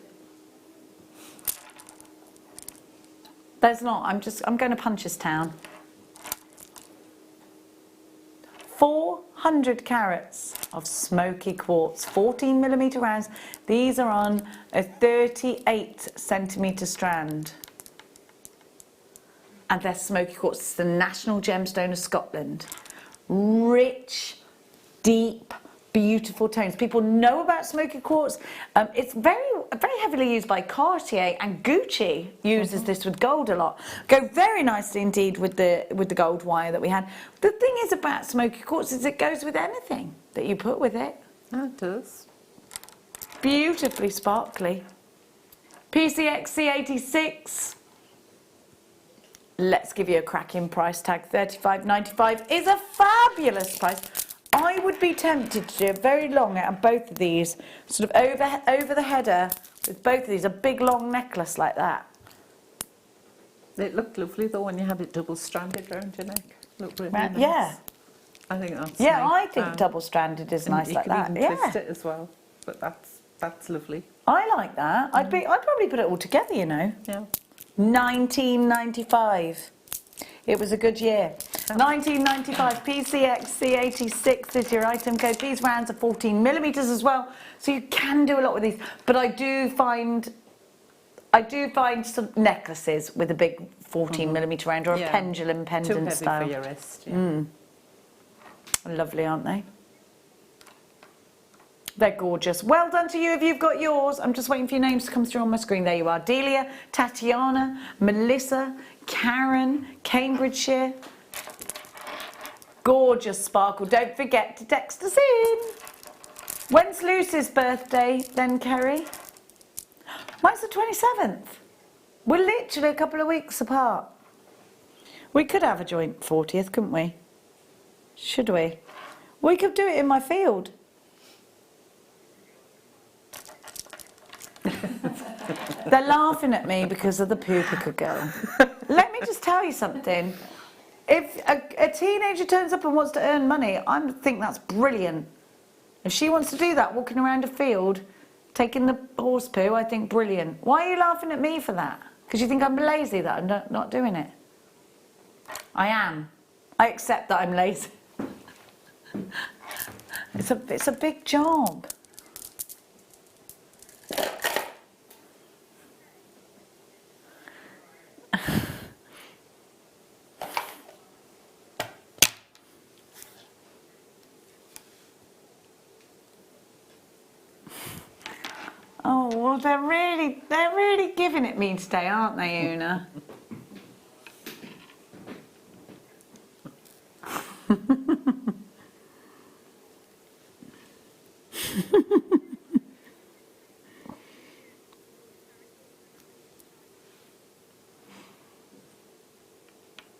There's not. I'm going to Punchestown. 400 carats of smoky quartz, 14mm rounds. These are on a 38cm strand. And they're smoky quartz. It's the national gemstone of Scotland. Rich, deep, beautiful tones. People know about smoky quartz. It's very heavily used by Cartier, and Gucci uses this with gold a lot. Go very nicely indeed with the gold wire that we had. The thing is about smoky quartz is it goes with anything that you put with it. That does. Beautifully sparkly. PCX C86. let's give you a cracking price tag. £35.95 is a fabulous price. I would be tempted to do a very long out of both of these, sort of over the header with both of these, a big long necklace like that. It looked lovely though when you had it double-stranded around your neck. Looked really nice. Yeah. I think that's Yeah, nice. I think double-stranded is nice like that. You can even twist it as well, but that's lovely. I like that. I'd probably put it all together, you know. Yeah. 1995. It was a good year. 1995 PCXC86 is your item code. These rounds are 14mm as well, so you can do a lot with these. But I do find some necklaces with a big 14mm round or a pendulum pendant style. Too heavy for your wrist. Yeah. Lovely, aren't they? They're gorgeous. Well done to you if you've got yours. I'm just waiting for your names to come through on my screen. There you are. Delia, Tatiana, Melissa, Karen, Cambridgeshire. Gorgeous sparkle. Don't forget to text us in. When's Lucy's birthday then, Kerry? Mine's the 27th. We're literally a couple of weeks apart. We could have a joint 40th, couldn't we? Should we? We could do it in my field. They're laughing at me because of the pubica girl. Let me just tell you something. If a teenager turns up and wants to earn money, I think that's brilliant. If she wants to do that, walking around a field, taking the horse poo, I think brilliant. Why are you laughing at me for that? Because you think I'm lazy that I'm not doing it? I am. I accept that I'm lazy. It's a big job. Oh, well, they're really giving it me today, aren't they, Oonagh?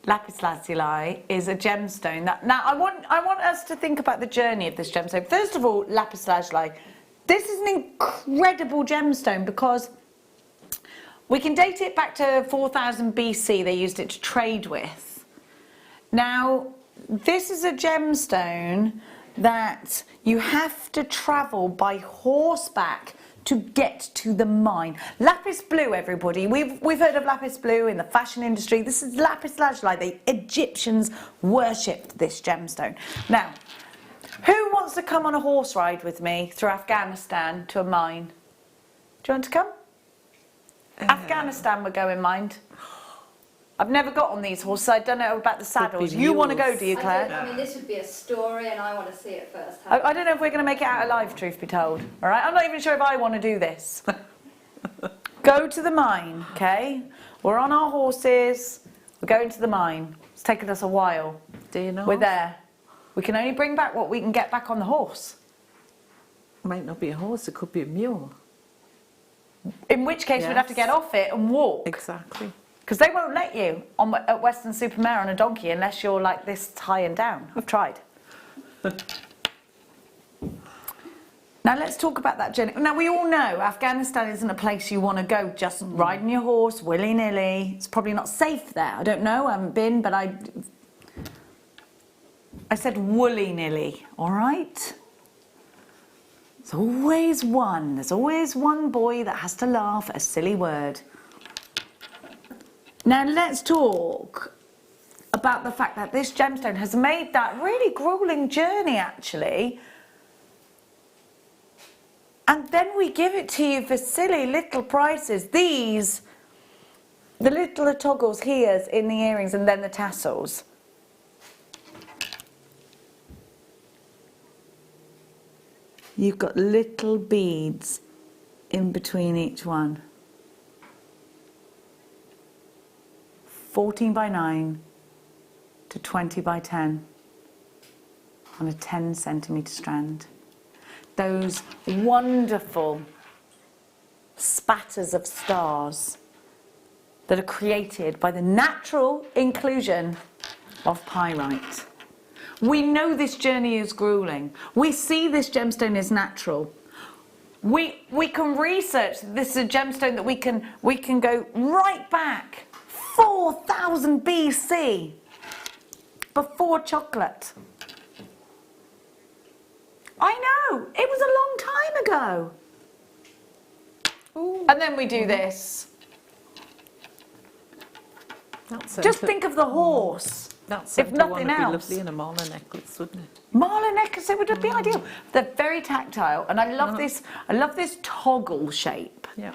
Lapis lazuli is a gemstone that now I want us to think about the journey of this gemstone. First of all, lapis lazuli. This is an incredible gemstone because we can date it back to 4000 BC. They used it to trade with. Now, this is a gemstone that you have to travel by horseback to get to the mine. Lapis blue, everybody. We've heard of lapis blue in the fashion industry. This is lapis lazuli. The Egyptians worshipped this gemstone. Now, who wants to come on a horse ride with me through Afghanistan to a mine? Do you want to come? Afghanistan we're going, mind. I've never got on these horses. I don't know about the saddles. You want to go, do you, Claire? I mean, this would be a story, and I want to see it firsthand. I don't know if we're going to make it out alive, truth be told. All right, I'm not even sure if I want to do this. Go to the mine, okay? We're on our horses. We're going to the mine. It's taken us a while. Do you know? We're there. We can only bring back what we can get back on the horse. It might not be a horse. It could be a mule. In which case, we'd have to get off it and walk. Exactly. Because they won't let you at Western Supermare on a donkey unless you're like this high and down. I've tried. Now let's talk about that journey. Now we all know Afghanistan isn't a place you want to go just riding your horse willy-nilly. It's probably not safe there. I don't know, I haven't been, but I said woolly-nilly, all right? There's always one boy that has to laugh at a silly word. Now let's talk about the fact that this gemstone has made that really grueling journey actually, and then we give it to you for silly little prices. These, the little toggles here in the earrings and then the tassels. You've got little beads in between each one. 14 by 9 to 20 by 10 on a 10 centimetre strand. Those wonderful spatters of stars that are created by the natural inclusion of pyrite. We know this journey is grueling. We see this gemstone as natural. We can research that this is a gemstone that we can go right back 4,000 BC, before chocolate. I know, it was a long time ago. Ooh. And then we do this. Just think of the horse. That's if nothing be else. lovely in a mala necklace, wouldn't it? Mala necklace, it would be ideal. They're very tactile, and I love this. I love this toggle shape. Yeah.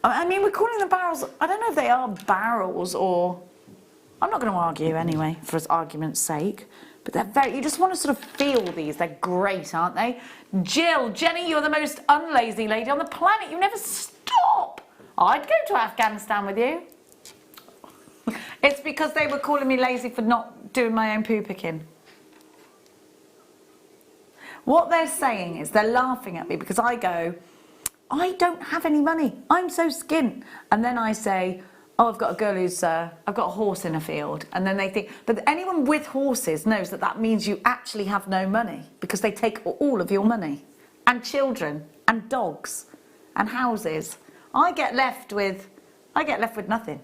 I mean, we're calling them barrels. I don't know if they are barrels or. I'm not going to argue anyway, for argument's sake. But they're very. You just want to sort of feel these. They're great, aren't they? Jenny, you're the most unlazy lady on the planet. You never stop. I'd go to Afghanistan with you. It's because they were calling me lazy for not doing my own poo picking. What they're saying is they're laughing at me because I go, I don't have any money. I'm so skint. And then I say, oh, I've got a girl who's, I've got a horse in a field. And then they think, but anyone with horses knows that that means you actually have no money because they take all of your money. And children, and dogs, and houses. I get left with nothing.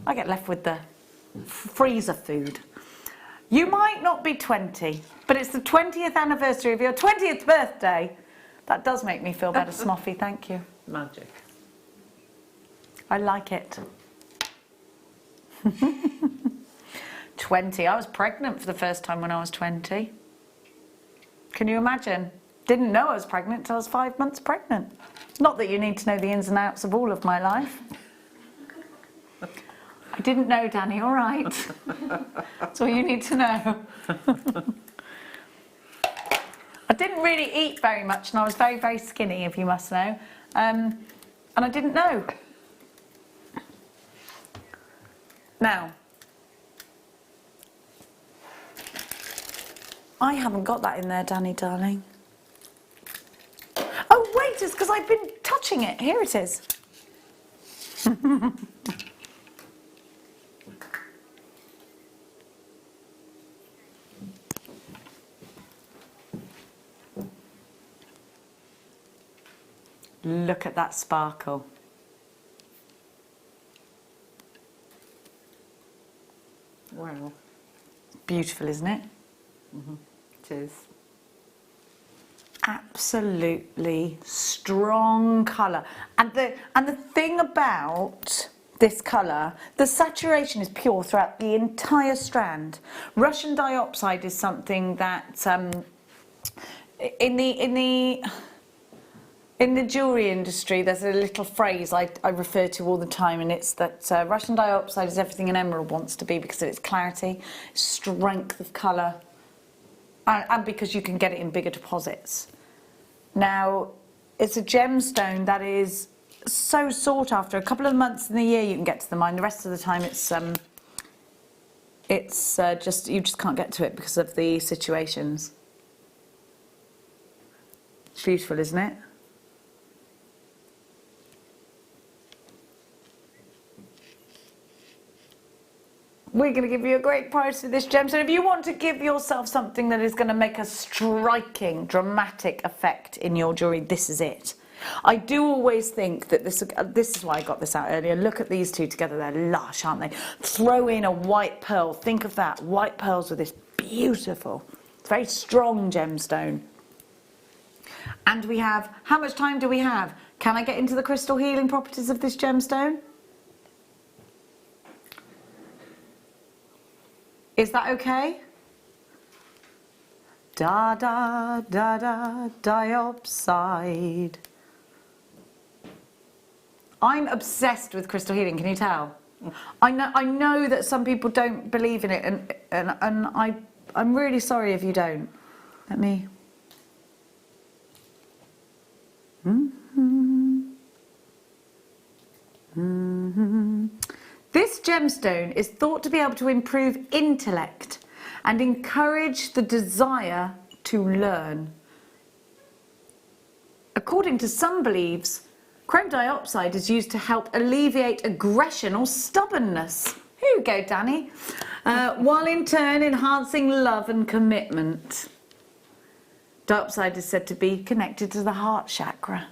I get left with the freezer food. You might not be 20, but it's the 20th anniversary of your 20th birthday. That does make me feel better, Smoffy, thank you. Magic. I like it. 20, I was pregnant for the first time when I was 20. Can you imagine? Didn't know I was pregnant until I was 5 months pregnant. Not that you need to know the ins and outs of all of my life. I didn't know, Danny, all right. That's all you need to know. I didn't really eat very much and I was very, very skinny, if you must know. And I didn't know. Now, I haven't got that in there, Danny, darling. Oh, wait, it's because I've been touching it. Here it is. Look at that sparkle. Wow. Beautiful, isn't it? Mm-hmm. It is. Absolutely strong colour. And the thing about this colour, the saturation is pure throughout the entire strand. Russian diopside is something that in the jewellery industry, there's a little phrase I refer to all the time, and it's that Russian diopside is everything an emerald wants to be because of its clarity, strength of colour, and because you can get it in bigger deposits. Now, it's a gemstone that is so sought after. A couple of months in the year you can get to the mine. The rest of the time it's just you just can't get to it because of the situations. It's beautiful, isn't it? We're going to give you a great price for this gem. So if you want to give yourself something that is going to make a striking, dramatic effect in your jewellery, this is it. I do always think that this is why I got this out earlier. Look at these two together. They're lush, aren't they? Throw in a white pearl. Think of that. White pearls with this beautiful, very strong gemstone. And we have, how much time do we have? Can I get into the crystal healing properties of this gemstone? Is that okay? Da da da da diopside. I'm obsessed with crystal healing, can you tell? I know that some people don't believe in it, and I'm really sorry if you don't. Let me. This gemstone is thought to be able to improve intellect and encourage the desire to learn. According to some beliefs, Chrome dioxide is used to help alleviate aggression or stubbornness. Here you go, Danny. While in turn enhancing love and commitment. Dioxide is said to be connected to the heart chakra.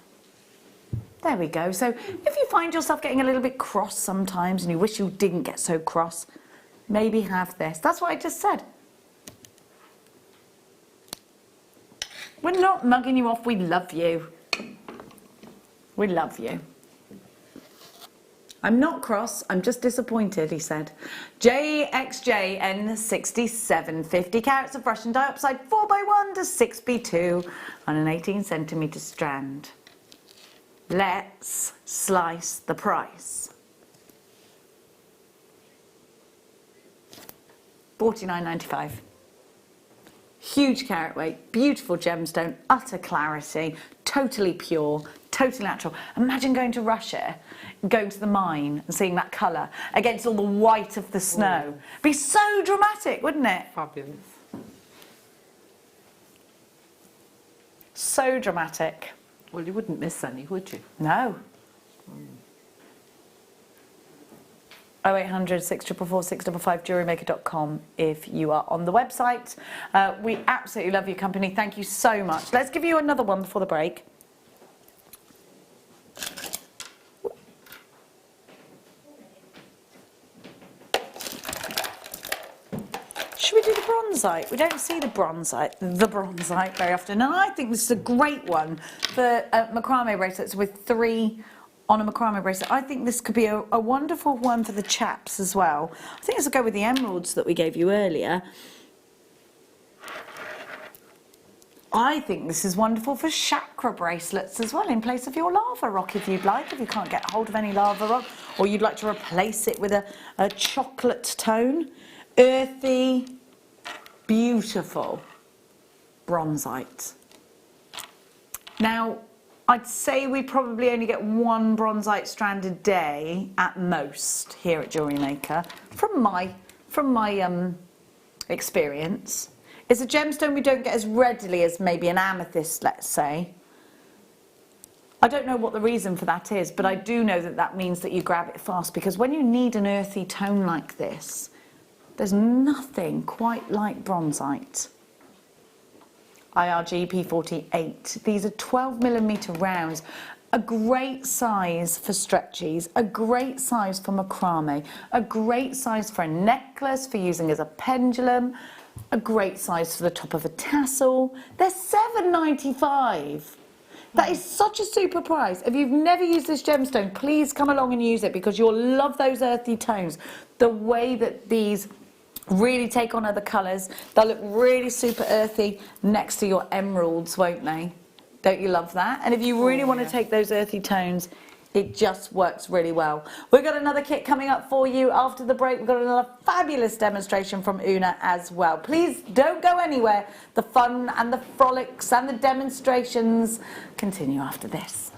There we go. So if you find yourself getting a little bit cross sometimes and you wish you didn't get so cross, maybe have this. That's what I just said. We're not mugging you off. We love you. We love you. I'm not cross, I'm just disappointed, he said. JXJN67, 50 carats of Russian dioxide, 4x1 to 6b2 on an 18 centimetre strand. Let's slice the price. $49.95. Huge carat weight, beautiful gemstone, utter clarity, totally pure, totally natural. Imagine going to Russia, going to the mine and seeing that colour against all the white of the snow. It'd be so dramatic, wouldn't it? Fabulous. So dramatic. Well, you wouldn't miss any, would you? No. 0800 644 655 JewelleryMaker.com if you are on the website. We absolutely love your company. Thank you so much. Let's give you another one before the break. Should we do the bronzite? We don't see the bronzite very often, and I think this is a great one for macrame bracelets with 3 on a macrame bracelet. I think this could be a wonderful one for the chaps as well. I think this will go with the emeralds that we gave you earlier. I think this is wonderful for chakra bracelets as well, in place of your lava rock if you'd like, if you can't get hold of any lava rock, or you'd like to replace it with a chocolate tone. Earthy, beautiful bronzite. Now, I'd say we probably only get 1 bronzite strand a day at most here at Jewellery Maker, from my experience. It's a gemstone we don't get as readily as maybe an amethyst, let's say. I don't know what the reason for that is, but I do know that that means that you grab it fast, because when you need an earthy tone like this, there's nothing quite like bronzite. IRG P48. These are 12mm rounds. A great size for stretchies, a great size for macrame, a great size for a necklace, for using as a pendulum, a great size for the top of a tassel. They're $7.95. That is such a super price. If you've never used this gemstone, please come along and use it, because you'll love those earthy tones. The way that these really take on other colours. They'll look really super earthy next to your emeralds, won't they? Don't you love that? And if you really want to take those earthy tones, it just works really well. We've got another kit coming up for you after the break. We've got another fabulous demonstration from Oonagh as well. Please don't go anywhere. The fun and the frolics and the demonstrations continue after this.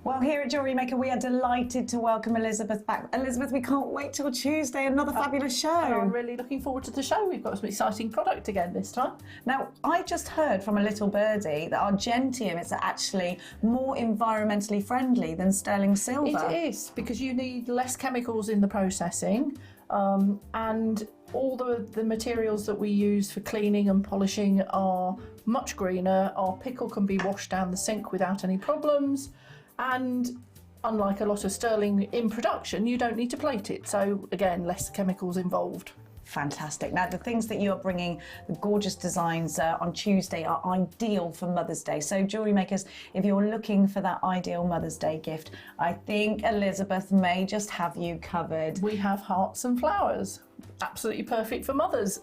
Well, here at Jewellery Maker, we are delighted to welcome Elizabeth back. Elizabeth, we can't wait till Tuesday, another fabulous show. I'm really looking forward to the show. We've got some exciting product again this time. Now, I just heard from a little birdie that argentium is actually more environmentally friendly than sterling silver. It is, because you need less chemicals in the processing, and all the materials that we use for cleaning and polishing are much greener. Our pickle can be washed down the sink without any problems. And unlike a lot of sterling in production, you don't need to plate it. So again, less chemicals involved. Fantastic. Now, the things that you are bringing, the gorgeous designs on Tuesday, are ideal for Mother's Day. So Jewellery Makers, if you're looking for that ideal Mother's Day gift, I think Elizabeth may just have you covered. We have hearts and flowers. Absolutely perfect for mothers.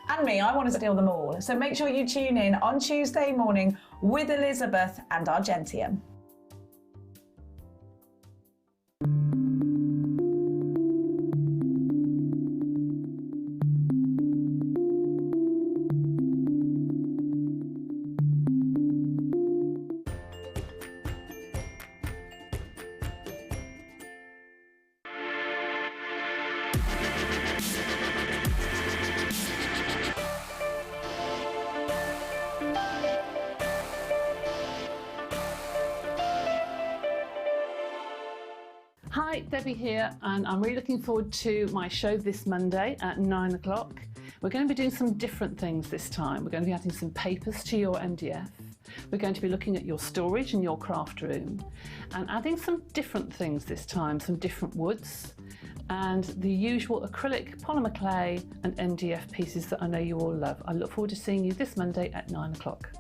And me, I want to steal them all. So make sure you tune in on Tuesday morning with Elizabeth and argentium. Hi, Debbie here, and I'm really looking forward to my show this Monday at 9 o'clock. We're going to be doing some different things this time. We're going to be adding some papers to your MDF. We're going to be looking at your storage and your craft room and adding some different things this time, some different woods and the usual acrylic, polymer clay and MDF pieces that I know you all love. I look forward to seeing you this Monday at 9 o'clock.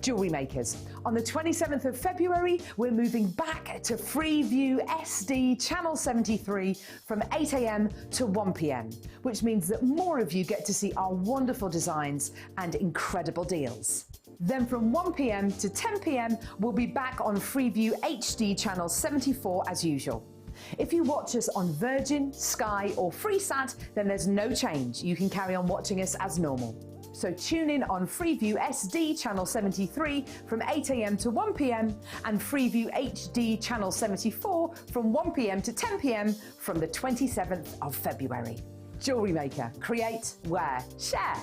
Jewellery Makers. On the 27th of February, we're moving back to Freeview SD Channel 73 from 8 AM to 1 PM, which means that more of you get to see our wonderful designs and incredible deals. Then from 1 PM to 10 PM, we'll be back on Freeview HD Channel 74 as usual. If you watch us on Virgin, Sky or Freesat, then there's no change. You can carry on watching us as normal. So tune in on Freeview SD Channel 73 from 8 AM to 1 PM and Freeview HD Channel 74 from 1 PM to 10 PM from the 27th of February. Jewellery Maker. Create, wear, share.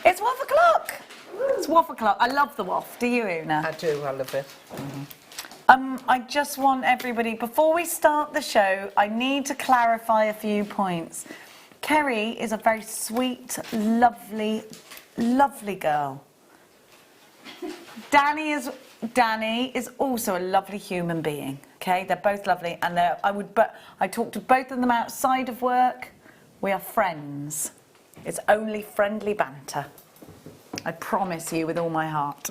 It's waff o'clock. It's waff o'clock. I love the waff. Do you, Oonagh? I do, I love it. I just want everybody, before we start the show, I need to clarify a few points. Kerry is a very sweet, lovely, lovely girl. Danny is also a lovely human being. Okay, they're both lovely, and I talk to both of them outside of work. We are friends. It's only friendly banter. I promise you with all my heart.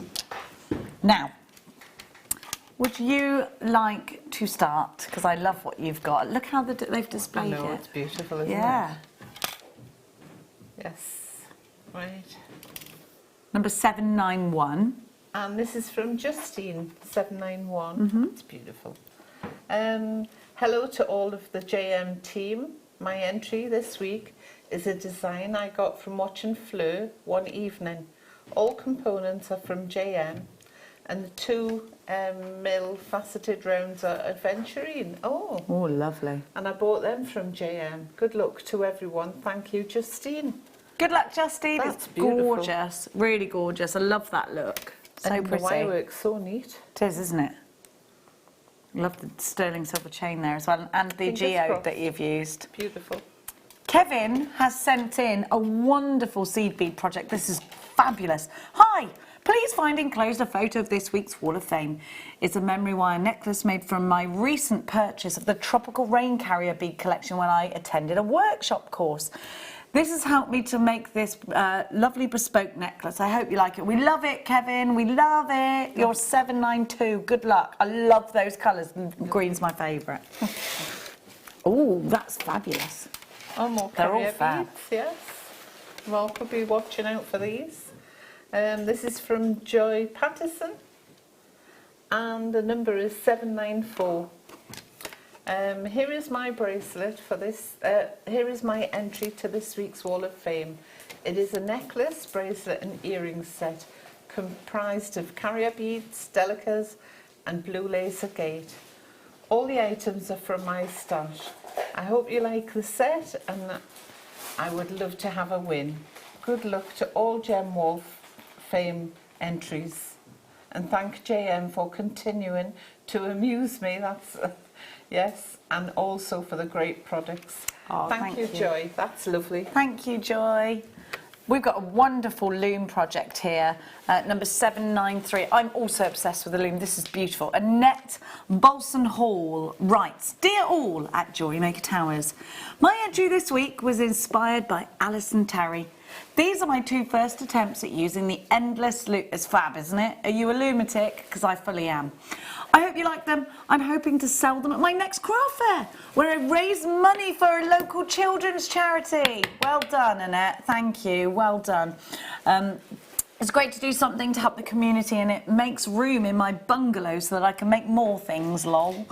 Now, would you like to start? Because I love what you've got. Look how they've displayed I know, it. it's beautiful, isn't Yeah. it? Yes. Right. Number 791. And this is from Justine, 791. It's beautiful. Hello to all of the JM team. My entry this week is a design I got from watching Fleur one evening. All components are from JM, and the 2 mil faceted rounds are aventurine. Oh, Lovely. and I bought them from JM. Good luck to everyone. Thank you, Justine. Good luck, Justine. That's It's beautiful. gorgeous. Really gorgeous. I love that look. So And the pretty. wirework's so neat. It is, isn't it? Love the sterling silver chain there as well, and the Fingers geode crossed. that you've used. Beautiful. Kevin has sent in a wonderful seed bead project. This is fabulous. Hi, please find enclosed a photo of this week's Wall of Fame. It's a memory wire necklace made from my recent purchase of the Tropical Rain Carrier bead collection when I attended a workshop course. This has helped me to make this lovely bespoke necklace. I hope you like it. We love it, Kevin. We love it. You're 792. Good luck. I love those colours. Green's my favourite. Oh, that's fabulous. Oh, more They're all carrier fab. beads, yes. Well, could be watching out for these. This is from Joy Patterson, and the number is 794. Here is my bracelet for this. Here is my entry to this week's Wall of Fame. It is a necklace, bracelet and earring set comprised of carrier beads, delicas and blue lace agate. All the items are from my stash. I hope you like the set, and I would love to have a win. Good luck to all Gem Wall Fame entries. And thank JM for continuing to amuse me. That's yes, and also for the great products. Oh, thank you, Joy. That's lovely. Thank you, Joy. We've got a wonderful loom project here, number 793. I'm also obsessed with the loom. This is beautiful. Annette Bolson Hall writes, Dear all at Jewellery Maker Towers, my entry this week was inspired by Alison Terry. These are my 2 first attempts at using the endless loop. It's fab, isn't it? Are you a lunatic? Because I fully am. I hope you like them. I'm hoping to sell them at my next craft fair, where I raise money for a local children's charity. Well done, Annette. Thank you. Well done. It's great to do something to help the community, and it makes room in my bungalow so that I can make more things, lol.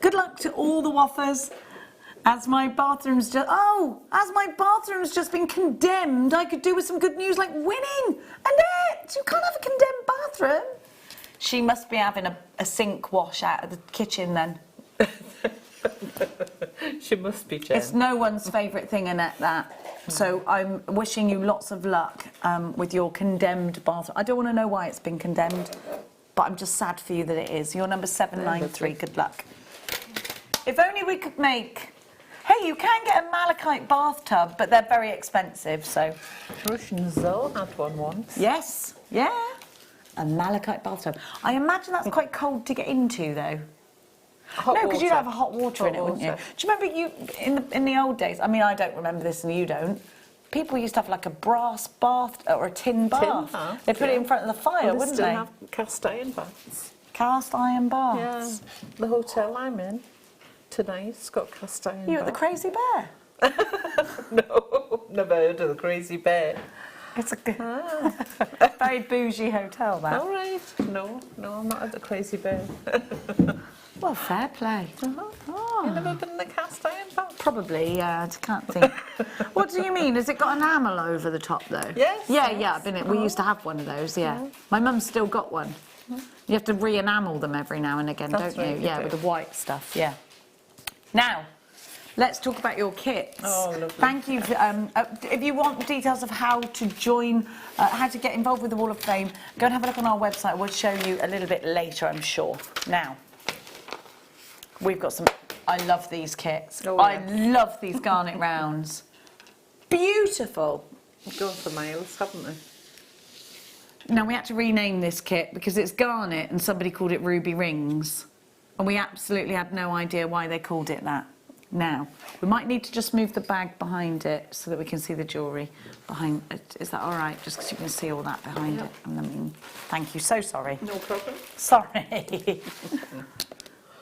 Good luck to all the waffers. As my bathroom's just been condemned, I could do with some good news like winning. Annette, you can't have a condemned bathroom. She must be having a sink wash out of the kitchen then. She must be, Jen. It's no one's favourite thing, Annette, that. So I'm wishing you lots of luck with your condemned bathroom. I don't want to know why it's been condemned, but I'm just sad for you that it is. You're number 793. Good luck. If only we could make... Hey, you can get a malachite bathtub, but they're very expensive, so... Russian Zoe had one once. Yes, yeah. A malachite bathtub. I imagine that's quite cold to get into, though. Hot no, because you'd water. have a hot water in it, wouldn't you? Do you remember in the old days? I mean, I don't remember this, and you don't. People used to have like a brass bath or a tin bath. They put it in front of the fire, wouldn't they? Still have cast iron baths. Cast iron baths. Yeah, the hotel I'm in tonight's got cast iron. You at the Crazy Bear? No, never heard of the Crazy Bear. It's a good, very bougie hotel, that. All right. No, I'm not at the Crazy Bear. Well, fair play. Oh. You've never been in the cast iron bath? Probably, yeah. I can't think. What do you mean? Has it got enamel over the top, though? Yes. Yeah. I've been in. We used to have one of those. Yeah. My mum's still got one. You have to re-enamel them every now and again, That's don't you? right, Yeah, with the white stuff. Yeah. Now, let's talk about your kits. Oh, lovely. Thank you. If you want details of how to join, how to get involved with the Wall of Fame, go and have a look on our website. We'll show you a little bit later, I'm sure. Now, we've got some... I love these kits. Oh, I yeah. love these garnet rounds. Beautiful. They've gone for miles, haven't they? Now, we had to rename this kit because it's garnet and somebody called it ruby rings. And we absolutely had no idea why they called it that. Now, we might need to just move the bag behind it so that we can see the jewellery behind it. Is that all right? Just because you can see all that behind it. And I mean, thank you. So sorry. No problem. Sorry.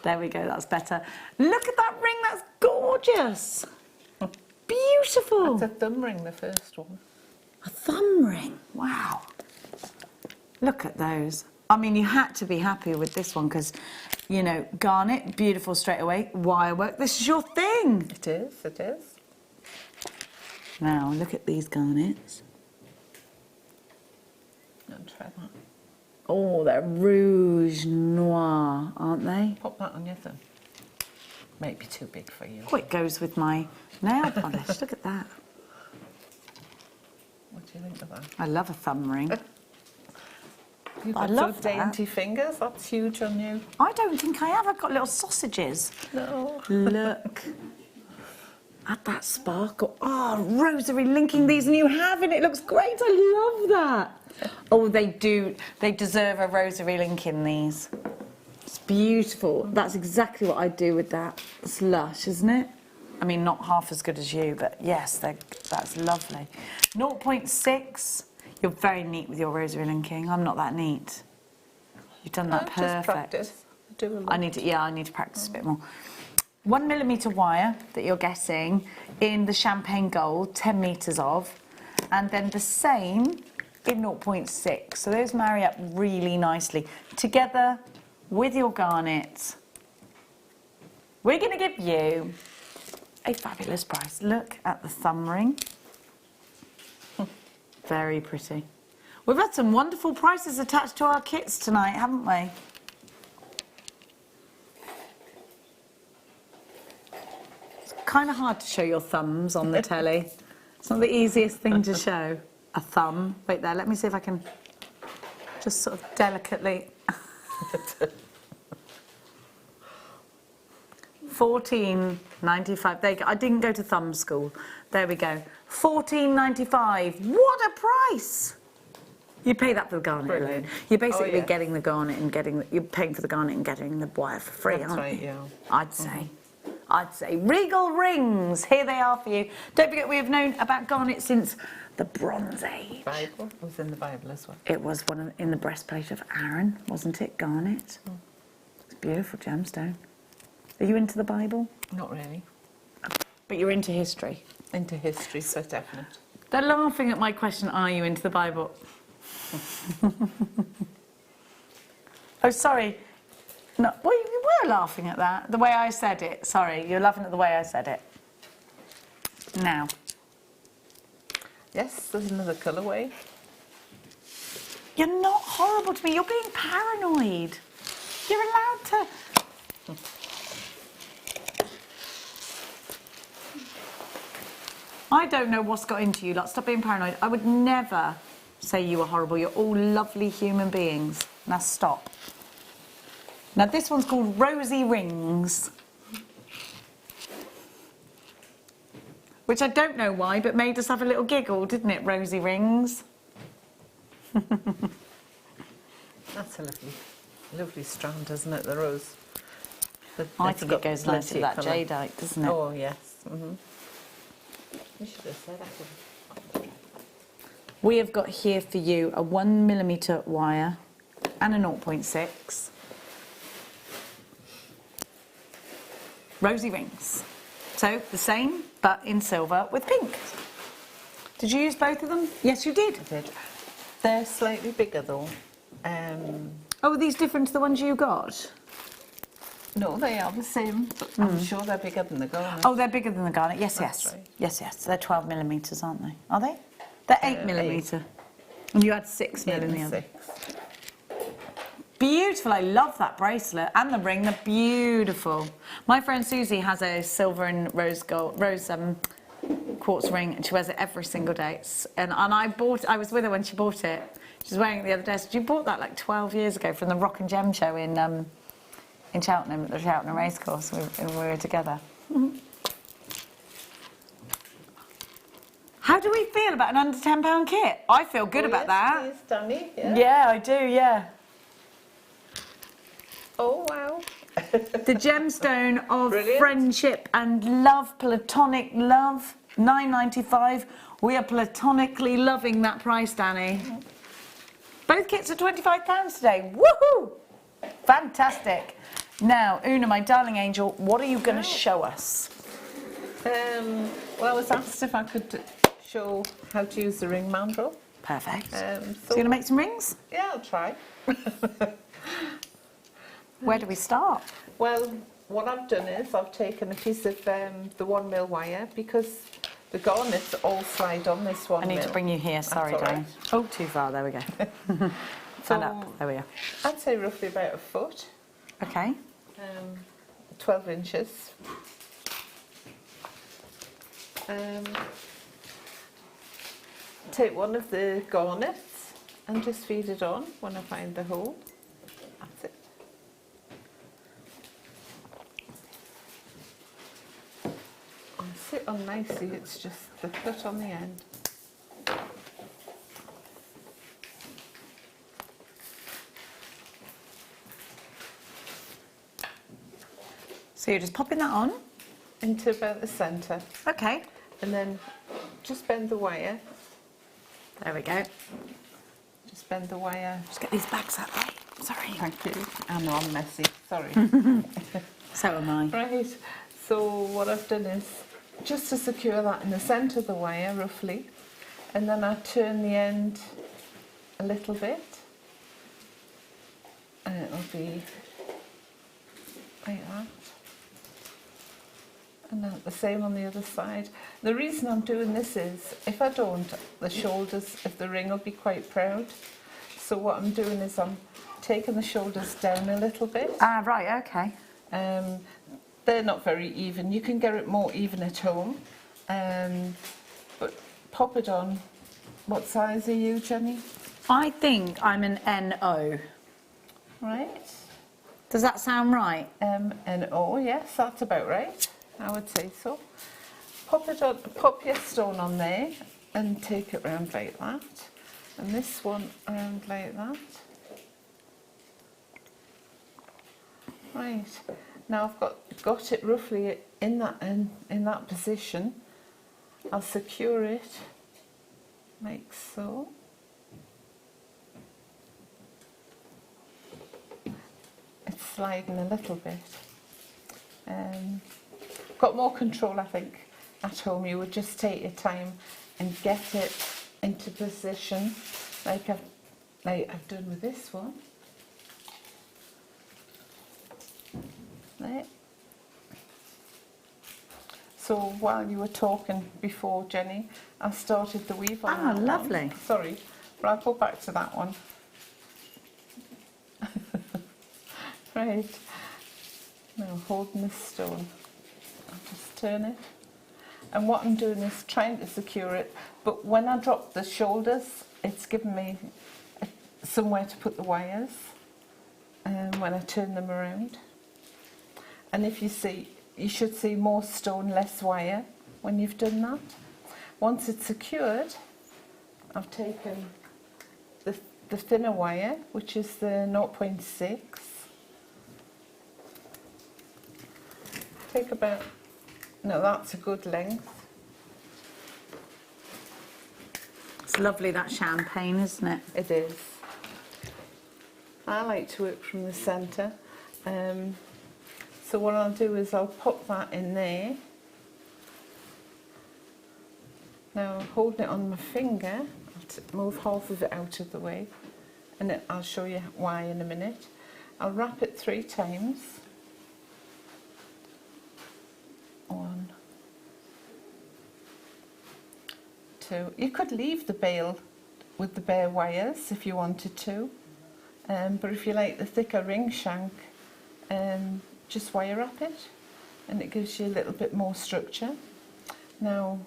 There we go. That's better. Look at that ring. That's gorgeous. Beautiful. That's a thumb ring, the first one. A thumb ring. Wow. Look at those. I mean, you had to be happy with this one because, you know, garnet, beautiful straight away. Wire work, this is your thing. It is, it is. Now, look at these garnets. I'll try that. Oh, they're rouge noir, aren't they? Pop that on your thumb. Might be too big for you. Oh, it goes with my nail polish. Look at that. What do you think of that? I love a thumb ring. You've I got love so that. dainty fingers. That's huge on you. I don't think I have. I've got little sausages. No. Look at that sparkle. Oh, rosary linking these, and you have it. It looks great. I love that. Oh, they do. They deserve a rosary link in these. It's beautiful. That's exactly what I'd do with that. It's lush, isn't it? I mean, not half as good as you, but yes, that's lovely. 0.6. You're very neat with your rosary linking. I'm not that neat. You've done that perfect. Just practice. Do a lot. I need to practice a bit more. 1mm wire that you're getting in the champagne gold, 10 metres of, and then the same in 0.6. So those marry up really nicely together with your garnet. We're going to give you a fabulous price. Look at the thumb ring. Very pretty. We've had some wonderful prices attached to our kits tonight, haven't we? It's kind of hard to show your thumbs on the telly. It's not the easiest thing to show. A thumb. Wait there, let me see if I can... Just sort of delicately. £14.95. There you go. I didn't go to thumb school. There we go. £14.95. What a price! You pay that for the garnet alone. You're basically getting the garnet and you're paying for the garnet and getting the wire for free, That's aren't right, you? yeah. I'd say. I'd say. Regal rings. Here they are for you. Don't forget we have known about garnet since the Bronze Age. Bible was in the Bible as well. It was in the breastplate of Aaron, wasn't it? Garnet. It's a beautiful gemstone. Are you into the Bible? Not really. But you're into history. Into history, so definite. They're laughing at my question, are you into the Bible? Oh, sorry. No, well, you were laughing at that, the way I said it. Sorry, you're laughing at the way I said it. Now. Yes, there's another colourway. You're not horrible to me. You're being paranoid. You're allowed to... I don't know what's got into you lot. Stop being paranoid. I would never say you were horrible. You're all lovely human beings. Now stop. Now this one's called Rosy Rings. Which I don't know why, but made us have a little giggle, didn't it, Rosy Rings? That's a lovely strand, isn't it, the rose? I think it goes nice with that jadeite, doesn't it? Oh, yes. You should have said that. We have got here for you a 1mm wire and a 0.6. Rosy rings. So the same, but in silver with pink. Did you use both of them? Yes, you did. I did. They're slightly bigger though. Oh, are these different to the ones you got? No, they are the same, but I'm sure they're bigger than the garnet. Oh, they're bigger than the garnet. Yes, That's yes. right. Yes. They're 12mm, aren't they? Are they? They're 8mm. And you had 6mm in the other. Beautiful. I love that bracelet and the ring. They're beautiful. My friend Susie has a silver and rose quartz ring, and she wears it every single day. And I was with her when she bought it. She was wearing it the other day. So you bought that like 12 years ago from the Rock and Gem show in Cheltenham, at the Cheltenham Racecourse, and we were together. How do we feel about an under £10 kit? I feel good about that. Please, Danny. Yeah. Yeah, I do, yeah. Oh, wow. The gemstone of Brilliant. friendship and love, platonic love, £9.95. We are platonically loving that price, Danny. Both kits are £25 today. Woohoo! Fantastic. Now, Oonagh, my darling angel, what are you going to show us? Well, I was asked if I could show how to use the ring mandrel. Perfect. So So you're going to make some rings? Yeah, I'll try. Where do we start? Well, what I've done is I've taken a piece of the 1mm wire, because the garnets all slide on this 1mm. I need to bring you here, sorry, all right. darling. Oh, too far, there we go. Stand up, there we are. I'd say roughly about a foot, Okay. 12 inches. Take one of the garnets and just feed it on when I find the hole. That's it. I'll sit on nicely, it's just the foot on the end. So you're just popping that on? Into about the centre, Okay. and then just bend the wire. There we go. Just bend the wire. Just get these bags out there. Sorry. Thank you. I know I'm messy, sorry. So am I. Right, so what I've done is just to secure that in the centre of the wire roughly, and then I turn the end a little bit, and it'll be like that. And then the same on the other side. The reason I'm doing this is, if I don't, the shoulders of the ring will be quite proud. So what I'm doing is I'm taking the shoulders down a little bit. Ah, right, okay. They're not very even. You can get it more even at home. But pop it on. What size are you, Jenny? I think I'm an NO. Right. Does that sound right? NO, yes, that's about right. I would say so. Pop it on, pop your stone on there and take it round like that. And this one around like that. Right. Now I've got it roughly in that position. I'll secure it like so. It's sliding a little bit. Got more control, I think, at home. You would just take your time and get it into position like I've done with this one. There. So while you were talking before, Jenny, I started the weave on that lovely. one. Sorry, but I'll go back to that one. Right. Now holding this stone, I'll just turn it. And what I'm doing is trying to secure it, but when I drop the shoulders, it's giving me somewhere to put the wires when I turn them around. And if you see, you should see more stone, less wire when you've done that. Once it's secured, I've taken the thinner wire, which is the 0.6. Take about, no, that's a good length. It's lovely, that champagne, isn't it? It is. I like to work from the centre. So what I'll do is I'll pop that in there. Now holding it on my finger, I'll move half of it out of the way, and I'll show you why in a minute. I'll wrap it 3 times. 1, 2. You could leave the bail with the bare wires if you wanted to, but if you like the thicker ring shank, just wire wrap it, and it gives you a little bit more structure. Now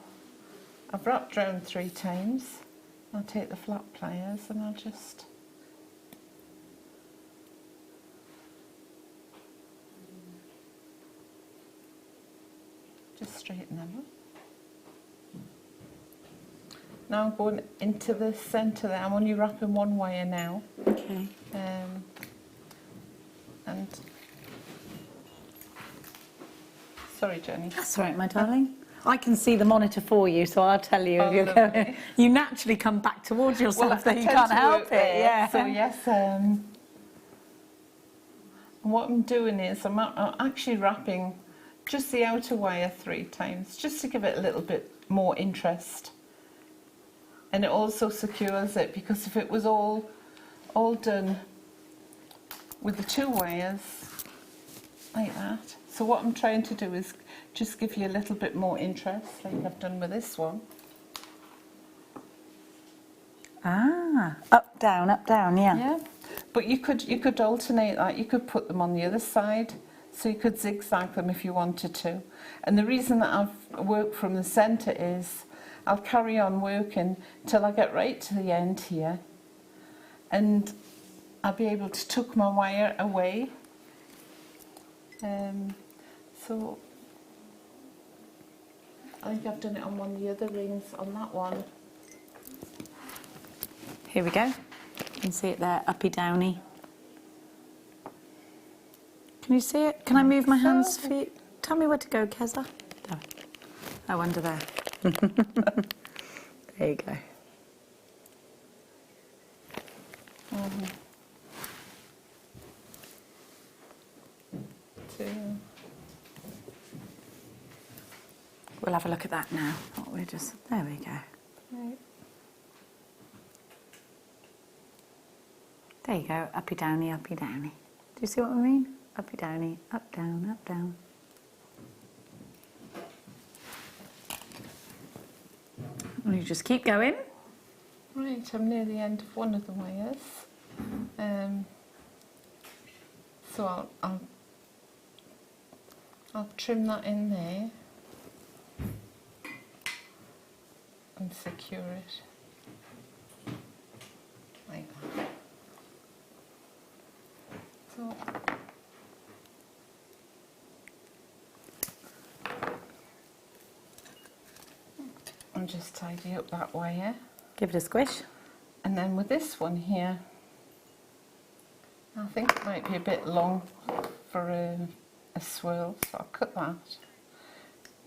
I've wrapped round 3 times. I'll take the flat pliers and I'll just straighten them up. Now I'm going into the centre there. I'm only wrapping 1 wire now. Okay. And sorry, Jenny. That's all right, my darling. I can see the monitor for you, so I'll tell you if you're lovely. going. You naturally come back towards yourself, Well, though you can't help it. Yeah. So yes, what I'm doing is I'm actually wrapping just the outer wire 3 times, just to give it a little bit more interest. And it also secures it, because if it was all done with the 2 wires like that. So what I'm trying to do is just give you a little bit more interest, like I've done with this one. Ah, up, down, yeah. Yeah, but you could alternate that. You could put them on the other side, so you could zigzag them if you wanted to. And the reason that I've worked from the centre is I'll carry on working till I get right to the end here, and I'll be able to tuck my wire away. So I think I've done it on one of the other rings, on that one. Here we go. You can see it there, uppy downy. Can you see it? Can I move my hands for you? Tell me where to go, Keza. There. Oh, under there. There you go. We'll have a look at that now. Oh, we're just, there we go. Right. There you go, uppy downy, uppy downy. Do you see what I mean? Uppy downy, up down, up down. And you just keep going. Right, I'm near the end of one of the wires. So I'll trim that in there and secure it like So and just tidy up that wire. Give it a squish. And then with this one here, I think it might be a bit long for a swirl, so I'll cut that.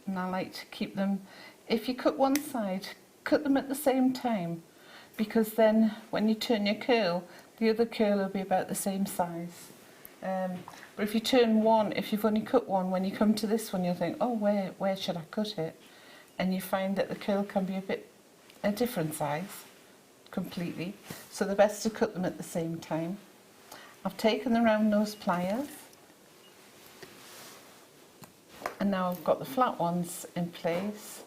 And I like to keep them, if you cut one side, cut them at the same time, because then when you turn your curl, the other curl will be about the same size. But if you turn one, if you've only cut one, when you come to this one, you'll think, oh, where should I cut it? And you find that the curl can be a different size completely. So the best to cut them at the same time. I've taken the round nose pliers, and now I've got the flat ones in place.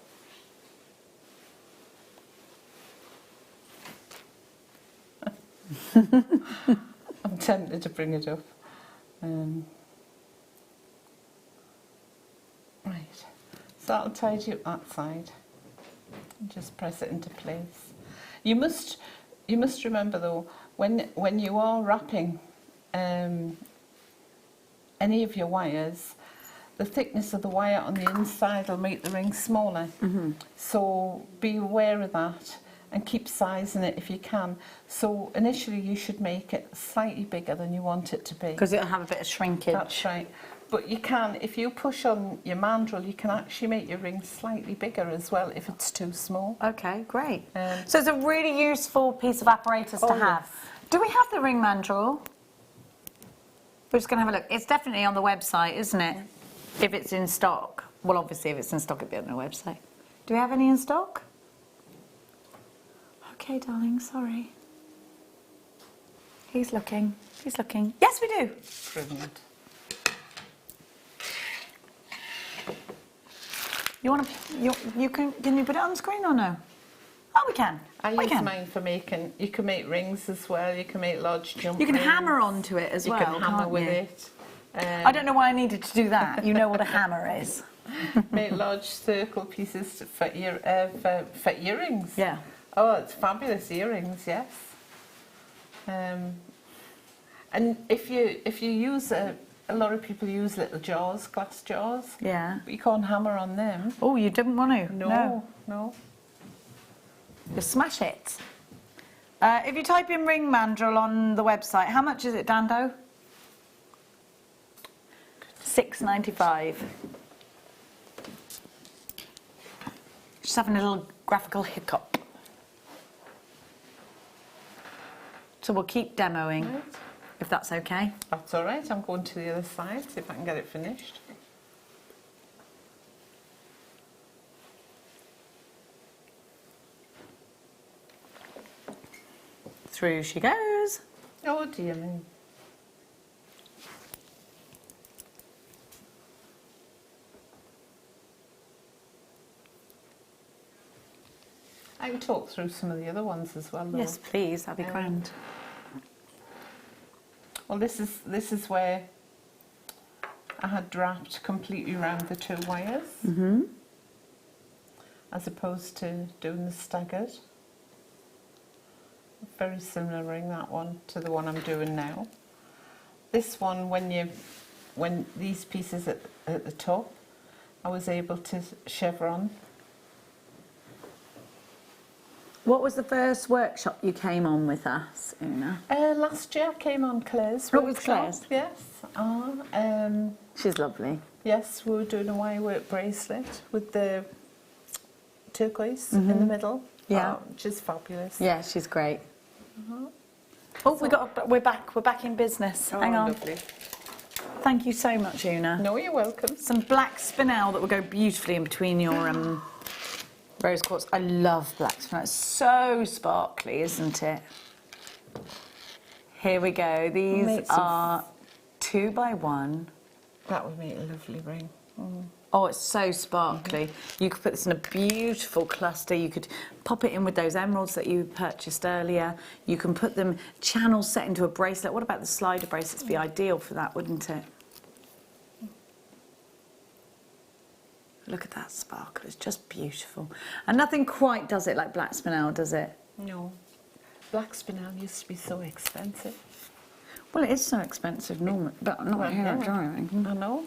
I'm tempted to bring it up. Right, so that'll tidy up that side. And just press it into place. You must remember though, when you are wrapping any of your wires, the thickness of the wire on the inside will make the ring smaller. So be aware of that and keep sizing it if you can. So initially you should make it slightly bigger than you want it to be. Because it'll have a bit of shrinkage. That's right. But you can, if you push on your mandrel, you can actually make your ring slightly bigger as well if it's too small. Okay, great. So it's a really useful piece of apparatus to have. Yes. Do we have the ring mandrel? We're just going to have a look. It's definitely on the website, isn't it? If it's in stock. Well, obviously, if it's in stock, it'll be on the website. Do we have any in stock? Okay, darling, sorry. He's looking. He's looking. Yes, we do. Brilliant. You want to? You can you put it on screen or no? Oh, we can. I use mine for making. You can make rings as well. You can make large jump You can rings. hammer onto it as well. You can hammer can't with you? it. I don't know why I needed to do that. You know what a hammer is. Make large circle pieces for earrings. Yeah. Oh, it's fabulous earrings. Yes. And if you use a lot of people use little jars, glass jars. Yeah. But you can't hammer on them. Oh, you didn't want to? No. You smash it. If you type in ring mandrel on the website, how much is it, Dando? $6.95. Just having a little graphical hiccup. So we'll keep demoing, Right. if that's okay. That's all right. I'm going to the other side, see if I can get it finished. Through she goes. Oh dear me. I can talk through some of the other ones as well, though. Yes, please, that'd be grand. Well, this is where I had wrapped completely around the two wires, as opposed to doing the staggered. Very similar ring, that one, to the one I'm doing now. This one, when these pieces at the top, I was able to chevron. What was the first workshop you came on with us, Oonagh? Last year I came on Claire's Oh, it was workshop. Claire's? Yes. She's lovely. Yes, we were doing a wirework bracelet with the turquoise in the middle. Yeah. Which is fabulous. Yeah, she's great. Oh, we're back in business. Oh, Hang on. lovely. Thanh you so much, Oonagh. No, you're welcome. Some black spinel that will go beautifully in between your rose quartz. I love black spinel. It's so sparkly, isn't it? Here we go. These are 2x1. That would make a lovely ring. Oh, it's so sparkly. You could put this in a beautiful cluster. You could pop it in with those emeralds that you purchased earlier. You can put them channels set into a bracelet. What about the slider bracelets? Be ideal for that, wouldn't it? Look at that sparkle. It's just beautiful. And nothing quite does it like black spinel, does it? No. Black spinel used to be so expensive. Well, it is so expensive normally, but not here at JewelleryMaker. I know.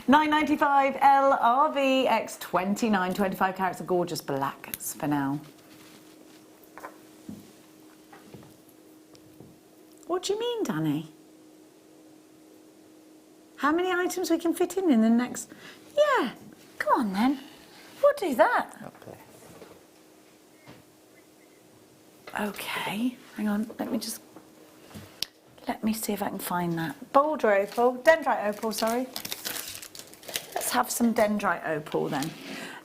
£9.95 LRV X 29, 25 carats of gorgeous blacks for now. What do you mean, Danny? How many items we can fit in the next... Yeah, come on then. We'll do that. Okay, hang on, let me see if I can find that. Boulder opal, dendrite opal, sorry. Let's have some dendrite opal then.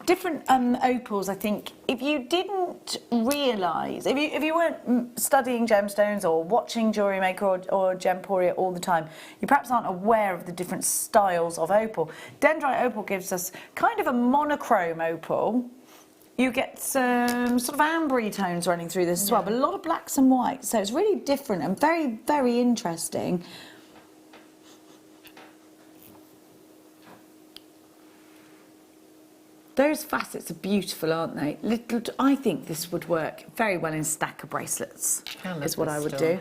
Different opals, I think, if you didn't realise, if you weren't studying gemstones or watching Jewellery Maker or Gemporia all the time, you perhaps aren't aware of the different styles of opal. Dendrite opal gives us kind of a monochrome opal. You get some sort of ambery tones running through this as well, but a lot of blacks and whites, so it's really different and very, very interesting. Those facets are beautiful, aren't they? I think this would work very well in stacker bracelets, is what I would do.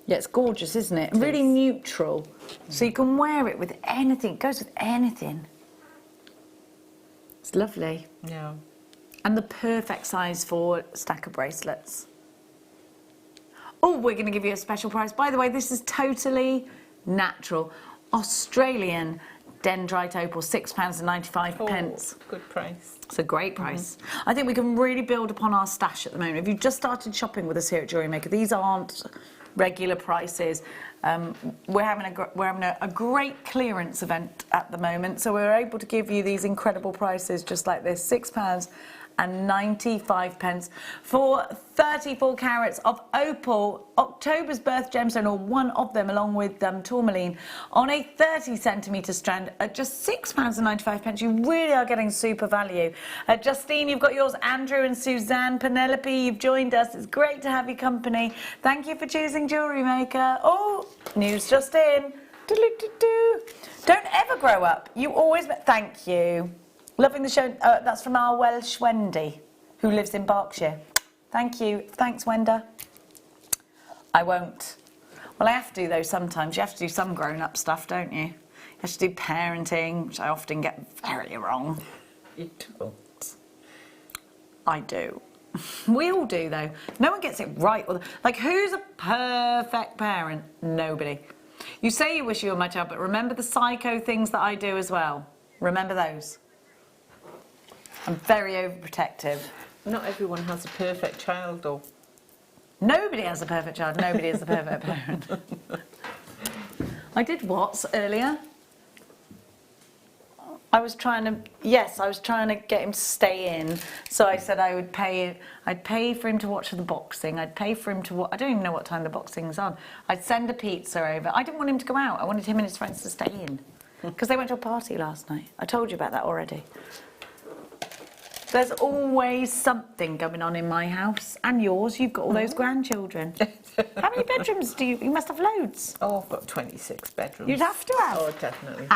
Yeah, it's gorgeous, isn't it? Really neutral. So you can wear it with anything. It goes with anything. It's lovely. Yeah. And the perfect size for stacker bracelets. Oh, we're going to give you a special price. By the way, this is totally natural. Australian dendrite opal, £6.95. Oh, good price. It's a great price. I think we can really build upon our stash at the moment. If you've just started shopping with us here at Jewellery Maker, these aren't regular prices. We're having a great clearance event at the moment, so we're able to give you these incredible prices just like this, £6.95 for 34 carats of opal, October's birth gemstone, or one of them, along with tourmaline, on a 30cm strand at just £6.95. You really are getting super value. Justine, you've got yours. Andrew and Suzanne, Penelope, you've joined us. It's great to have your company. Thank you for choosing Jewellery Maker. Oh, news just in. Don't ever grow up. You always... Thank you. Loving the show. That's from our Welsh Wendy, who lives in Berkshire. Thank you. Thanks, Wenda. I won't. Well, I have to, though, sometimes. You have to do some grown-up stuff, don't you? You have to do parenting, which I often get very wrong. You don't. I do. We all do, though. No one gets it right. Like, who's a perfect parent? Nobody. You say you wish you were my child, but remember the psycho things that I do as well. Remember those. I'm very overprotective. Not everyone has a perfect child, though. Nobody has a perfect child. Nobody is a perfect parent. I did what earlier? I was trying to get him to stay in. So I said I'd pay for him to watch the boxing. I'd pay for him to watch... I don't even know what time the boxing's on. I'd send a pizza over. I didn't want him to go out. I wanted him and his friends to stay in. Because they went to a party last night. I told you about that already. There's always something going on in my house and yours. You've got all those grandchildren. How many bedrooms do you must have? Loads. Oh, I've got 26 bedrooms. You'd have to have. Oh, definitely.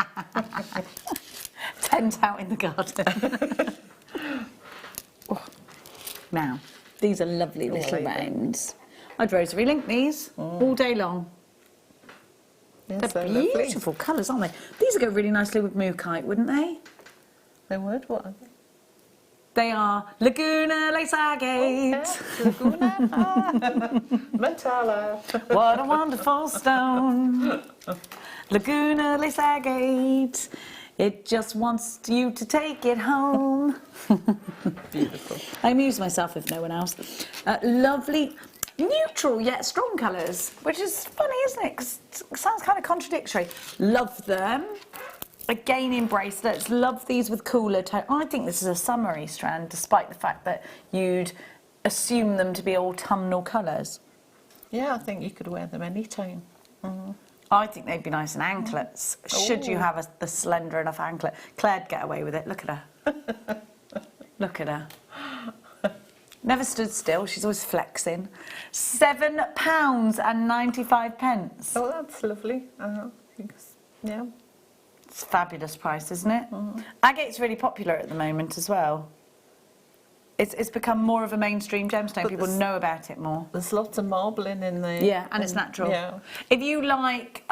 Tent out in the garden. Oh. Now, these are lovely little rounds. I'd rosary link these all day long. Yes, They're beautiful colours, aren't they? These would go really nicely with mookaite, wouldn't they? They would? What are they? They are Laguna Lace Agate. Oh, yes, Laguna. Metala. What a wonderful stone. Laguna Lace Agate. It just wants you to take it home. Beautiful. I amuse myself if no one else. Lovely, neutral yet strong colours, which is funny, isn't it? 'Cause it sounds kind of contradictory. Love them. Again in bracelets, love these with cooler tone. I think this is a summery strand, despite the fact that you'd assume them to be autumnal colours. Yeah, I think you could wear them anytime. I think they'd be nice in anklets, should you have the slender enough anklet. Claire'd get away with it, look at her. Look at her. Never stood still, she's always flexing. £7.95. Oh, that's lovely. Yeah. It's a fabulous price, isn't it? Agate's really popular at the moment as well. It's become more of a mainstream gemstone. People know about it more. There's lots of marbling in there. Yeah, and it's natural. Yeah. If you like,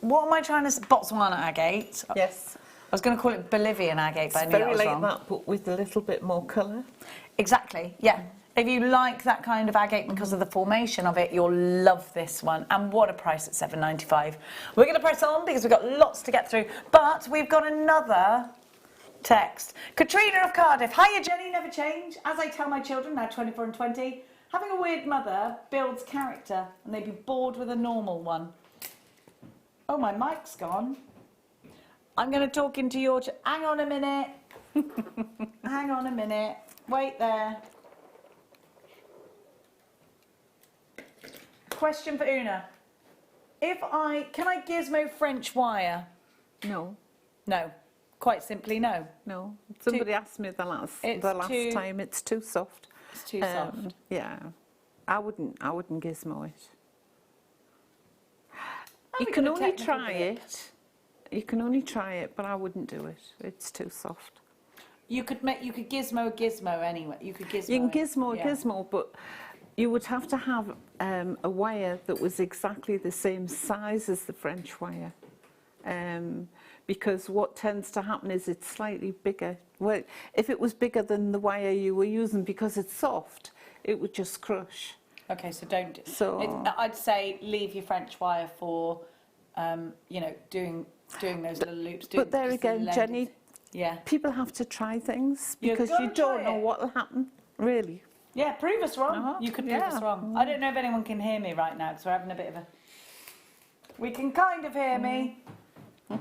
what am I trying to say? Botswana agate. Yes. I was going to call it Bolivian agate, but I It's knew that very was like wrong. that, but with a little bit more colour. Exactly, yeah. If you like that kind of agate because of the formation of it, you'll love this one. And what a price at $7.95. We're going to press on because we've got lots to get through. But we've got another text. Katrina of Cardiff. Hiya, Jenny, never change. As I tell my children, now 24 and 20, having a weird mother builds character and they'd be bored with a normal one. Oh, my mic's gone. I'm going to talk into your... Hang on a minute. Hang on a minute. Wait there. Question for Oonagh. Can I gizmo French wire? No. No. Quite simply, no. No. Somebody asked me the last time. It's too soft. It's too soft. Yeah. I wouldn't gizmo it. You can only try it. You can only try it, but I wouldn't do it. It's too soft. You could gizmo a gizmo anyway. You could gizmo. You can gizmo it. a gizmo, but you would have to have a wire that was exactly the same size as the French wire. Because what tends to happen is it's slightly bigger. Well, if it was bigger than the wire you were using, because it's soft, it would just crush. Okay, so don't. So I'd say leave your French wire for, doing those little loops. But there again, Jenny, people have to try things because you don't know what will happen, really. Yeah, prove us wrong. Uh-huh. You could prove us wrong. I don't know if anyone can hear me right now because we're having a bit of a... We can kind of hear me.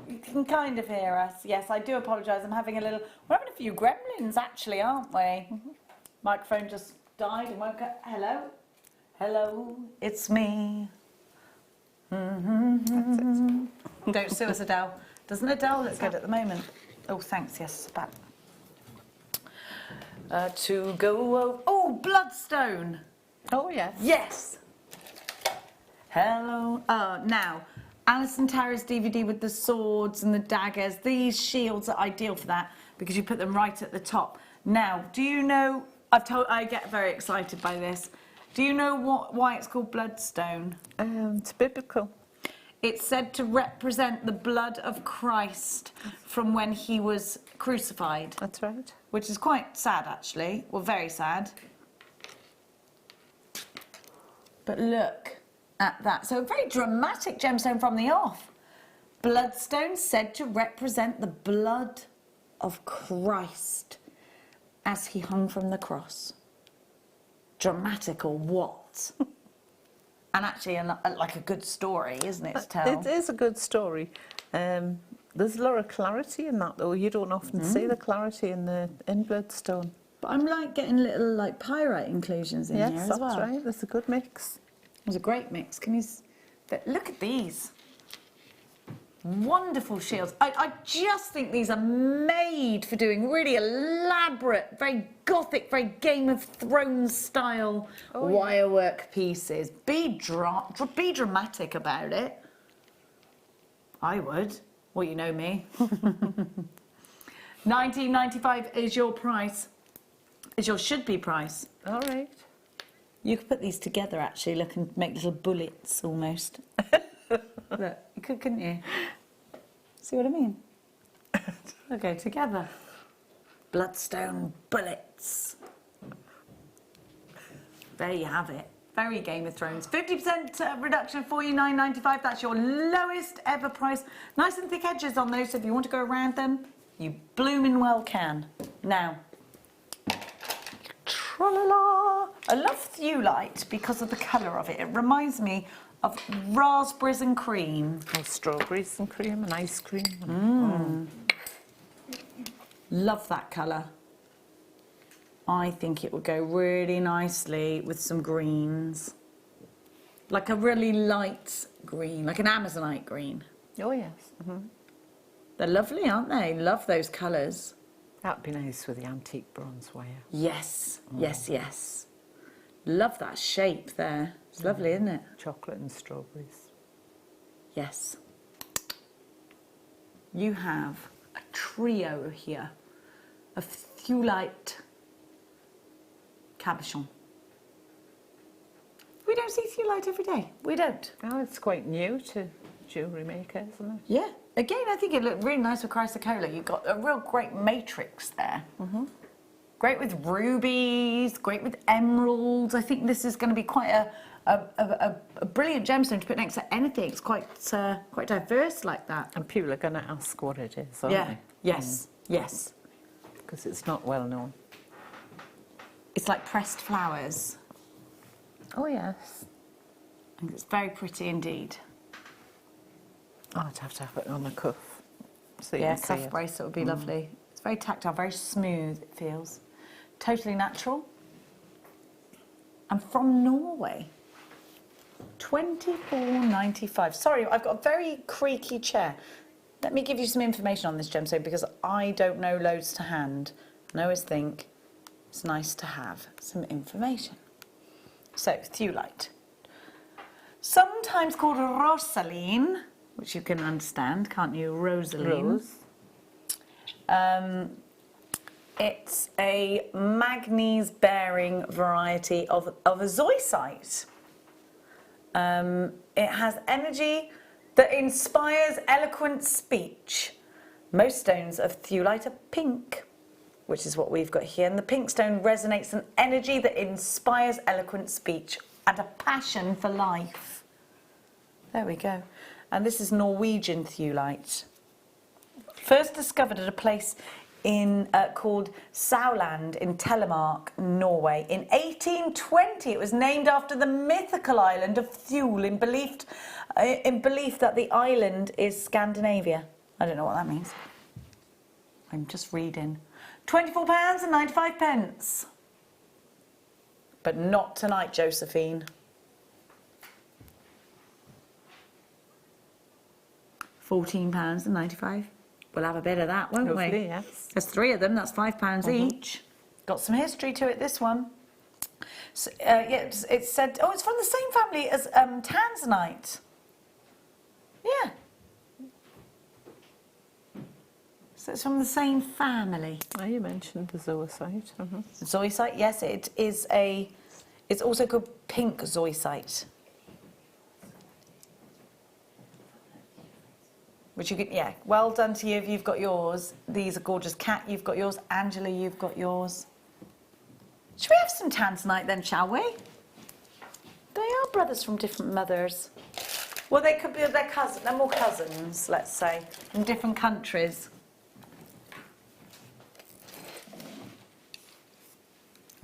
You can kind of hear us. Yes, I do apologise. I'm having a little... We're having a few gremlins, actually, aren't we? Microphone just died and woke up. Hello? Hello, it's me. Don't sue us, Adele. Doesn't Adele look good at the moment? Oh, thanks. Yes, back. To go... Oh, Bloodstone. Oh, yes. Yes. Hello. Now, Alison Tara's DVD with the swords and the daggers. These shields are ideal for that because you put them right at the top. Now, do you know... I get very excited by this. Do you know why it's called Bloodstone? It's biblical. It's said to represent the blood of Christ from when he was crucified. That's right. Which is quite sad, actually. Well, very sad. But look at that. So a very dramatic gemstone from the off. Bloodstone said to represent the blood of Christ as he hung from the cross. Dramatic or what? And actually, like a good story, isn't it, to tell? It is a good story. There's a lot of clarity in that, though. You don't often see the clarity in Bloodstone. But I'm like getting little like pyrite inclusions in here as well. Yes, that's right. That's a good mix. It was a great mix. Can you... Look at these. Wonderful shields. I just think these are made for doing really elaborate, very gothic, very Game of Thrones style wirework pieces. Be dramatic about it. I would. Well, you know me. $19.95 is your price. Is your should-be price. All right. You could put these together, actually, look, and make little bullets, almost. Look, you could, couldn't you? See what I mean? They'll go together. Bloodstone bullets. There you have it. Very Game of Thrones. 50% reduction for you, $9.95. That's your lowest ever price. Nice and thick edges on those, so if you want to go around them, you blooming well can. Now, tra-la-la. I love Thewlite because of the colour of it. It reminds me of raspberries and cream. And strawberries and cream and ice cream. Love that colour. I think it would go really nicely with some greens. Like a really light green, like an Amazonite green. Oh, yes. They're lovely, aren't they? Love those colours. That'd be nice with the antique bronze wire. Yes, yes, yes. Love that shape there. It's lovely, isn't it? Chocolate and strawberries. Yes. You have a trio here. of Thewlite cabochon. We don't see Thewlite every day. We don't. Oh, it's quite new to Jewellery Maker, isn't it? Yeah. Again, I think it looked really nice with chrysocolla. You've got a real great matrix there. Great with rubies, great with emeralds. I think this is going to be quite a brilliant gemstone to put next to anything. It's quite diverse like that. And people are going to ask what it is, aren't Yeah. they? Yes. Yes. Because it's not well known. It's like pressed flowers. Oh, yes. And it's very pretty indeed. Oh, I'd have to have it on a cuff. So you Yeah, can see cuff it. bracelet would be lovely. It's very tactile, very smooth, it feels. Totally natural. And from Norway. £24.95. Sorry, I've got a very creaky chair. Let me give you some information on this gemstone because I don't know loads to hand. I always think it's nice to have some information. So, Thewlite. Sometimes called Rosaline, which you can understand, can't you? Rosaline. Rose. It's a manganese-bearing variety of a zoisite. It has energy that inspires eloquent speech. Most stones of Thewlite are pink, which is what we've got here. And the pink stone resonates an energy that inspires eloquent speech and a passion for life. There we go. And this is Norwegian Thewlite. First discovered at a place called Sauland in Telemark, Norway. In 1820, it was named after the mythical island of Thule in belief that the island is Scandinavia. I don't know what that means. I'm just reading. £24.95. But not tonight, Josephine. £14.95. We'll have a bit of that, won't Hopefully, we? yes. There's 3 of them, that's £5 each. Got some history to it, this one. So, yeah, it's said, oh, it's from the same family as tanzanite. Yeah. So it's from the same family. Oh, you mentioned the zoisite. Zoisite, yes, it's also called pink zoisite. Which you could, yeah, well done to you if you've got yours. These are gorgeous. Kat, you've got yours. Angela, you've got yours. Should we have some tanzanite then, shall we? They are brothers from different mothers. Well, they could be, they're more cousins, let's say, from different countries.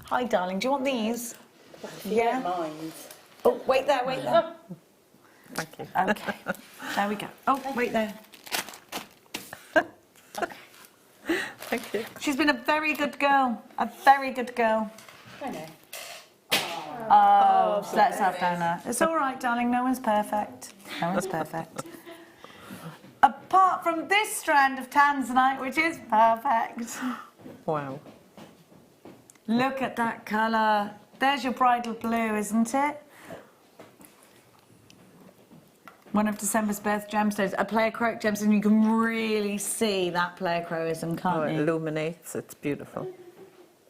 Hi, darling, do you want these? Yeah. Mine. Oh, wait there, wait there. Thank you. Okay, there we go. Oh, wait there. Thank you. She's been a very good girl. A very good girl. I know. Oh, let's have Dana. It's all right, darling. No one's perfect. No one's perfect. Apart from this strand of tanzanite, which is perfect. Wow. Look at that colour. There's your bridal blue, isn't it? One of December's birth gemstones, a pleochroic gemstone. You can really see that pleochroism, Oh, can't it you? illuminates. It's beautiful.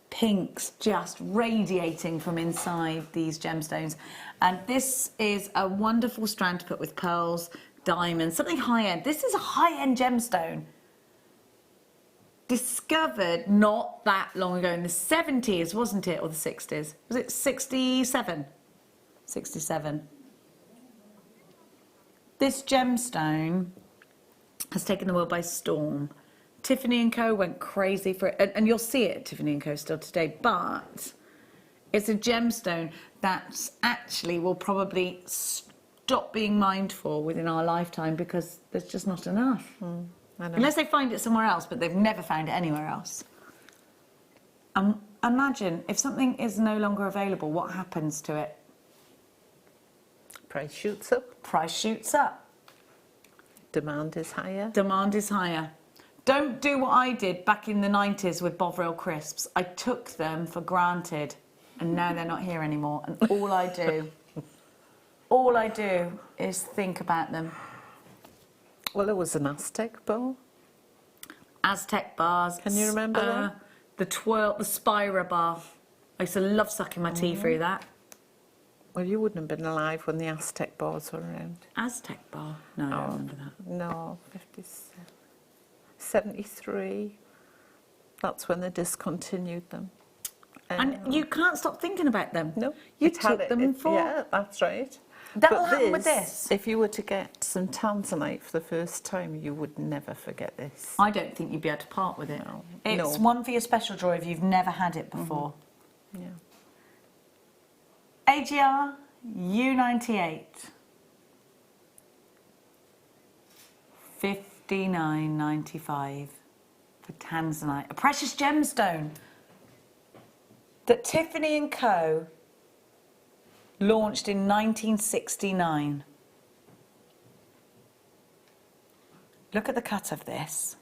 Pinks just radiating from inside these gemstones. And this is a wonderful strand to put with pearls, diamonds, something high-end. This is a high-end gemstone. Discovered not that long ago, in the 70s, wasn't it? Or the 60s? Was it 67? 67. This gemstone has taken the world by storm. Tiffany & Co. went crazy for it, and you'll see it at Tiffany & Co. still today, but it's a gemstone that actually will probably stop being mined for within our lifetime because there's just not enough. I know. Unless they find it somewhere else, but they've never found it anywhere else. Imagine if something is no longer available, what happens to it? Price shoots up. Price shoots up. Demand is higher. Demand is higher. Don't do what I did back in the 90s with Bovril crisps. I took them for granted, and now they're not here anymore. And all I do is think about them. Well, there was an Aztec bowl. Aztec bars. Can you remember that? The twirl, the Spira bar. I used to love sucking my tea through that. Well, you wouldn't have been alive when the Aztec bars were around. Aztec bar? No, I don't remember that. No, 73. That's when they discontinued them. And you can't stop thinking about them. No. You took them for... Yeah, that's right. That'll But happen with this. If you were to get some tanzanite for the first time, you would never forget this. I don't think you'd be able to part with it. No. It's No. one for your special drawer if you've never had it before. Yeah. AGR U98. $59.95 for tanzanite. A precious gemstone that Tiffany & Co. launched in 1969. Look at the cut of this.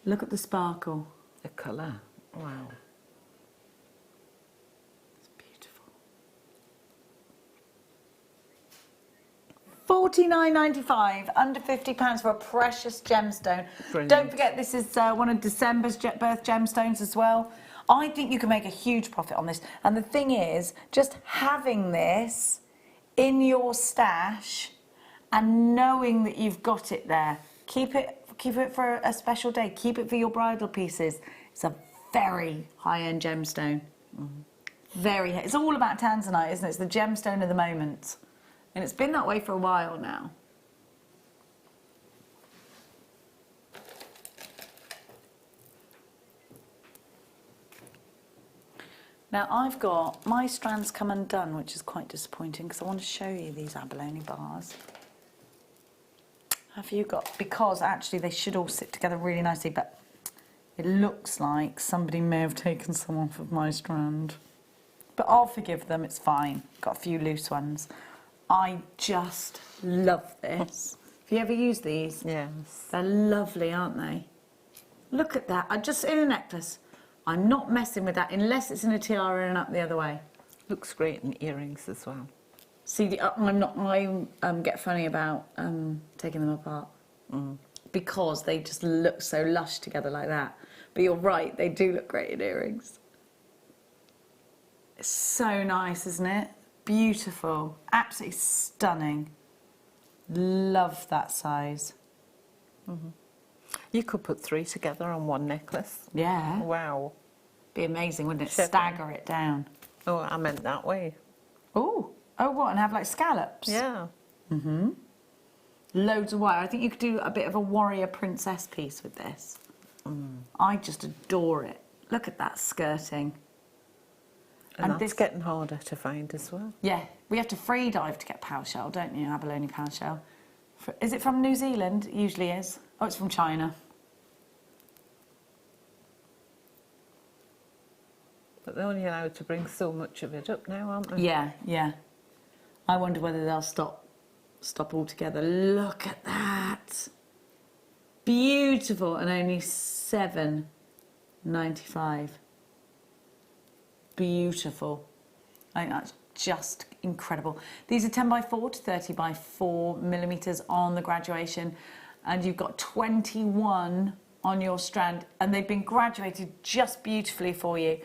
Look at the sparkle. The colour. Wow. It's beautiful. $49.95, under £50 for a precious gemstone. Brilliant. Don't forget, this is one of December's birth gemstones as well. I think you can make a huge profit on this. And the thing is, just having this in your stash and knowing that you've got it there, keep it for a special day. Keep it for your bridal pieces. It's a very high-end gemstone. It's all about tanzanite, isn't it? It's the gemstone of the moment. And it's been that way for a while now. Now I've got my strands come undone, which is quite disappointing because I want to show you these abalone bars. Have you got, because actually they should all sit together really nicely, but it looks like somebody may have taken some off of my strand. But I'll forgive them, it's fine. Got a few loose ones. I just love this. Have you ever used these? Yes. They're lovely, aren't they? Look at that. I'm just in a necklace. I'm not messing with that unless it's in a tiara and up the other way. Looks great in earrings as well. See, I get funny about taking them apart because they just look so lush together like that. But you're right, they do look great in earrings. It's so nice, isn't it? Beautiful, absolutely stunning. Love that size. You could put 3 together on one necklace. Yeah. Wow. Be amazing, wouldn't it? Sure. Stagger it down. Oh, I meant that way. Oh, what? And have like scallops? Yeah. Loads of wire. I think you could do a bit of a warrior princess piece with this. I just adore it. Look at that skirting. And And that's getting harder to find as well. Yeah, we have to free dive to get power shell, don't you? Abalone power shell. Is it from New Zealand? It usually is. Oh, it's from China. But they're only allowed to bring so much of it up now, aren't they? Yeah, yeah. I wonder whether they'll stop altogether. Look at that. Beautiful, and only $7.95. Beautiful. I think that's just incredible. These are 10 by 4 to 30 by 4 millimeters on the graduation, and you've got 21 on your strand, and they've been graduated just beautifully for you.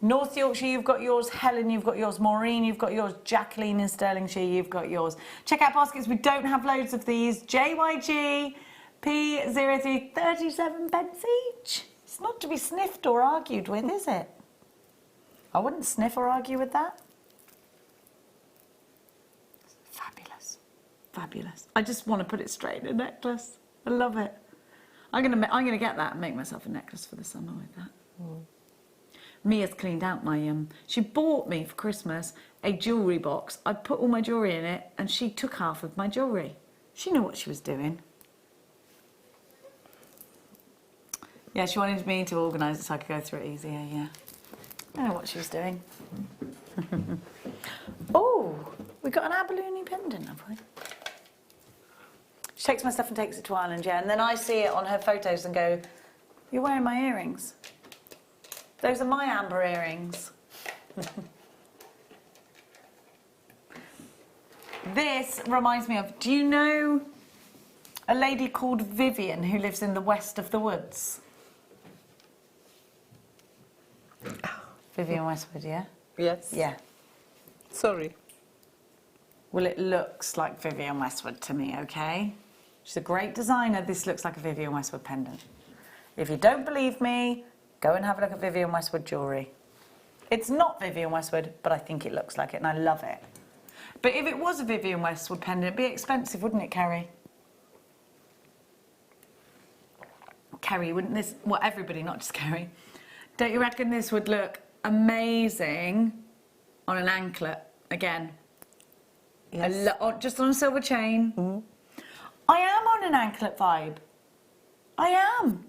North Yorkshire, you've got yours. Helen, you've got yours. Maureen, you've got yours. Jacqueline in Stirlingshire, you've got yours. Check out baskets. We don't have loads of these. JYG P03, 37 pence each. It's not to be sniffed or argued with, is it? I wouldn't sniff or argue with that. Fabulous. Fabulous. I just want to put it straight in a necklace. I love it. I'm gonna get that and make myself a necklace for the summer with that. Mia's cleaned out my she bought me for Christmas a jewellery box. I put all my jewellery in it and she took half of my jewellery. She knew what she was doing. Yeah, she wanted me to organise it so I could go through it easier, yeah. I know what she was doing. Oh, we got an abalone pendant, have we? She takes my stuff and takes it to Ireland, yeah, and then I see it on her photos and go, you're wearing my earrings. Those are my amber earrings. This reminds me of, do you know A lady called Vivian who lives in the west of the woods. Vivian Westwood, yeah? Yes. Yeah. Sorry. Well, it looks like Vivian Westwood to me, okay? She's a great designer. This looks like a Vivian Westwood pendant. If you don't believe me, go and have a look at Vivian Westwood jewellery. It's not Vivian Westwood, but I think it looks like it and I love it. But if it was a Vivian Westwood pendant, it'd be expensive, wouldn't it, Kerry? Kerry, wouldn't this... Well, everybody, not just Kerry. Don't you reckon this would look amazing on an anklet again? Yes. Just on a silver chain. Mm-hmm. I am on an anklet vibe. I am.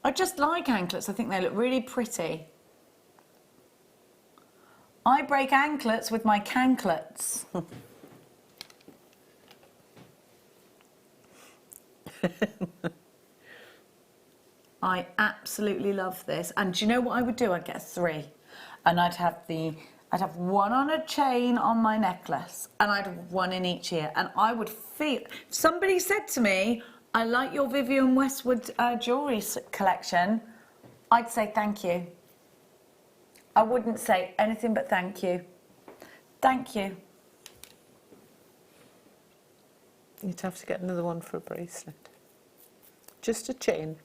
I just like anklets. I think they look really pretty. I break anklets with my canklets. I absolutely love this. And do you know what I would do? I'd get a 3. And I'd have one on a chain on my necklace and I'd have one in each ear. And I would feel... If somebody said to me, I like your Vivian Westwood jewellery collection, I'd say thank you. I wouldn't say anything but thank you. Thank you. You'd have to get another one for a bracelet. Just a chain.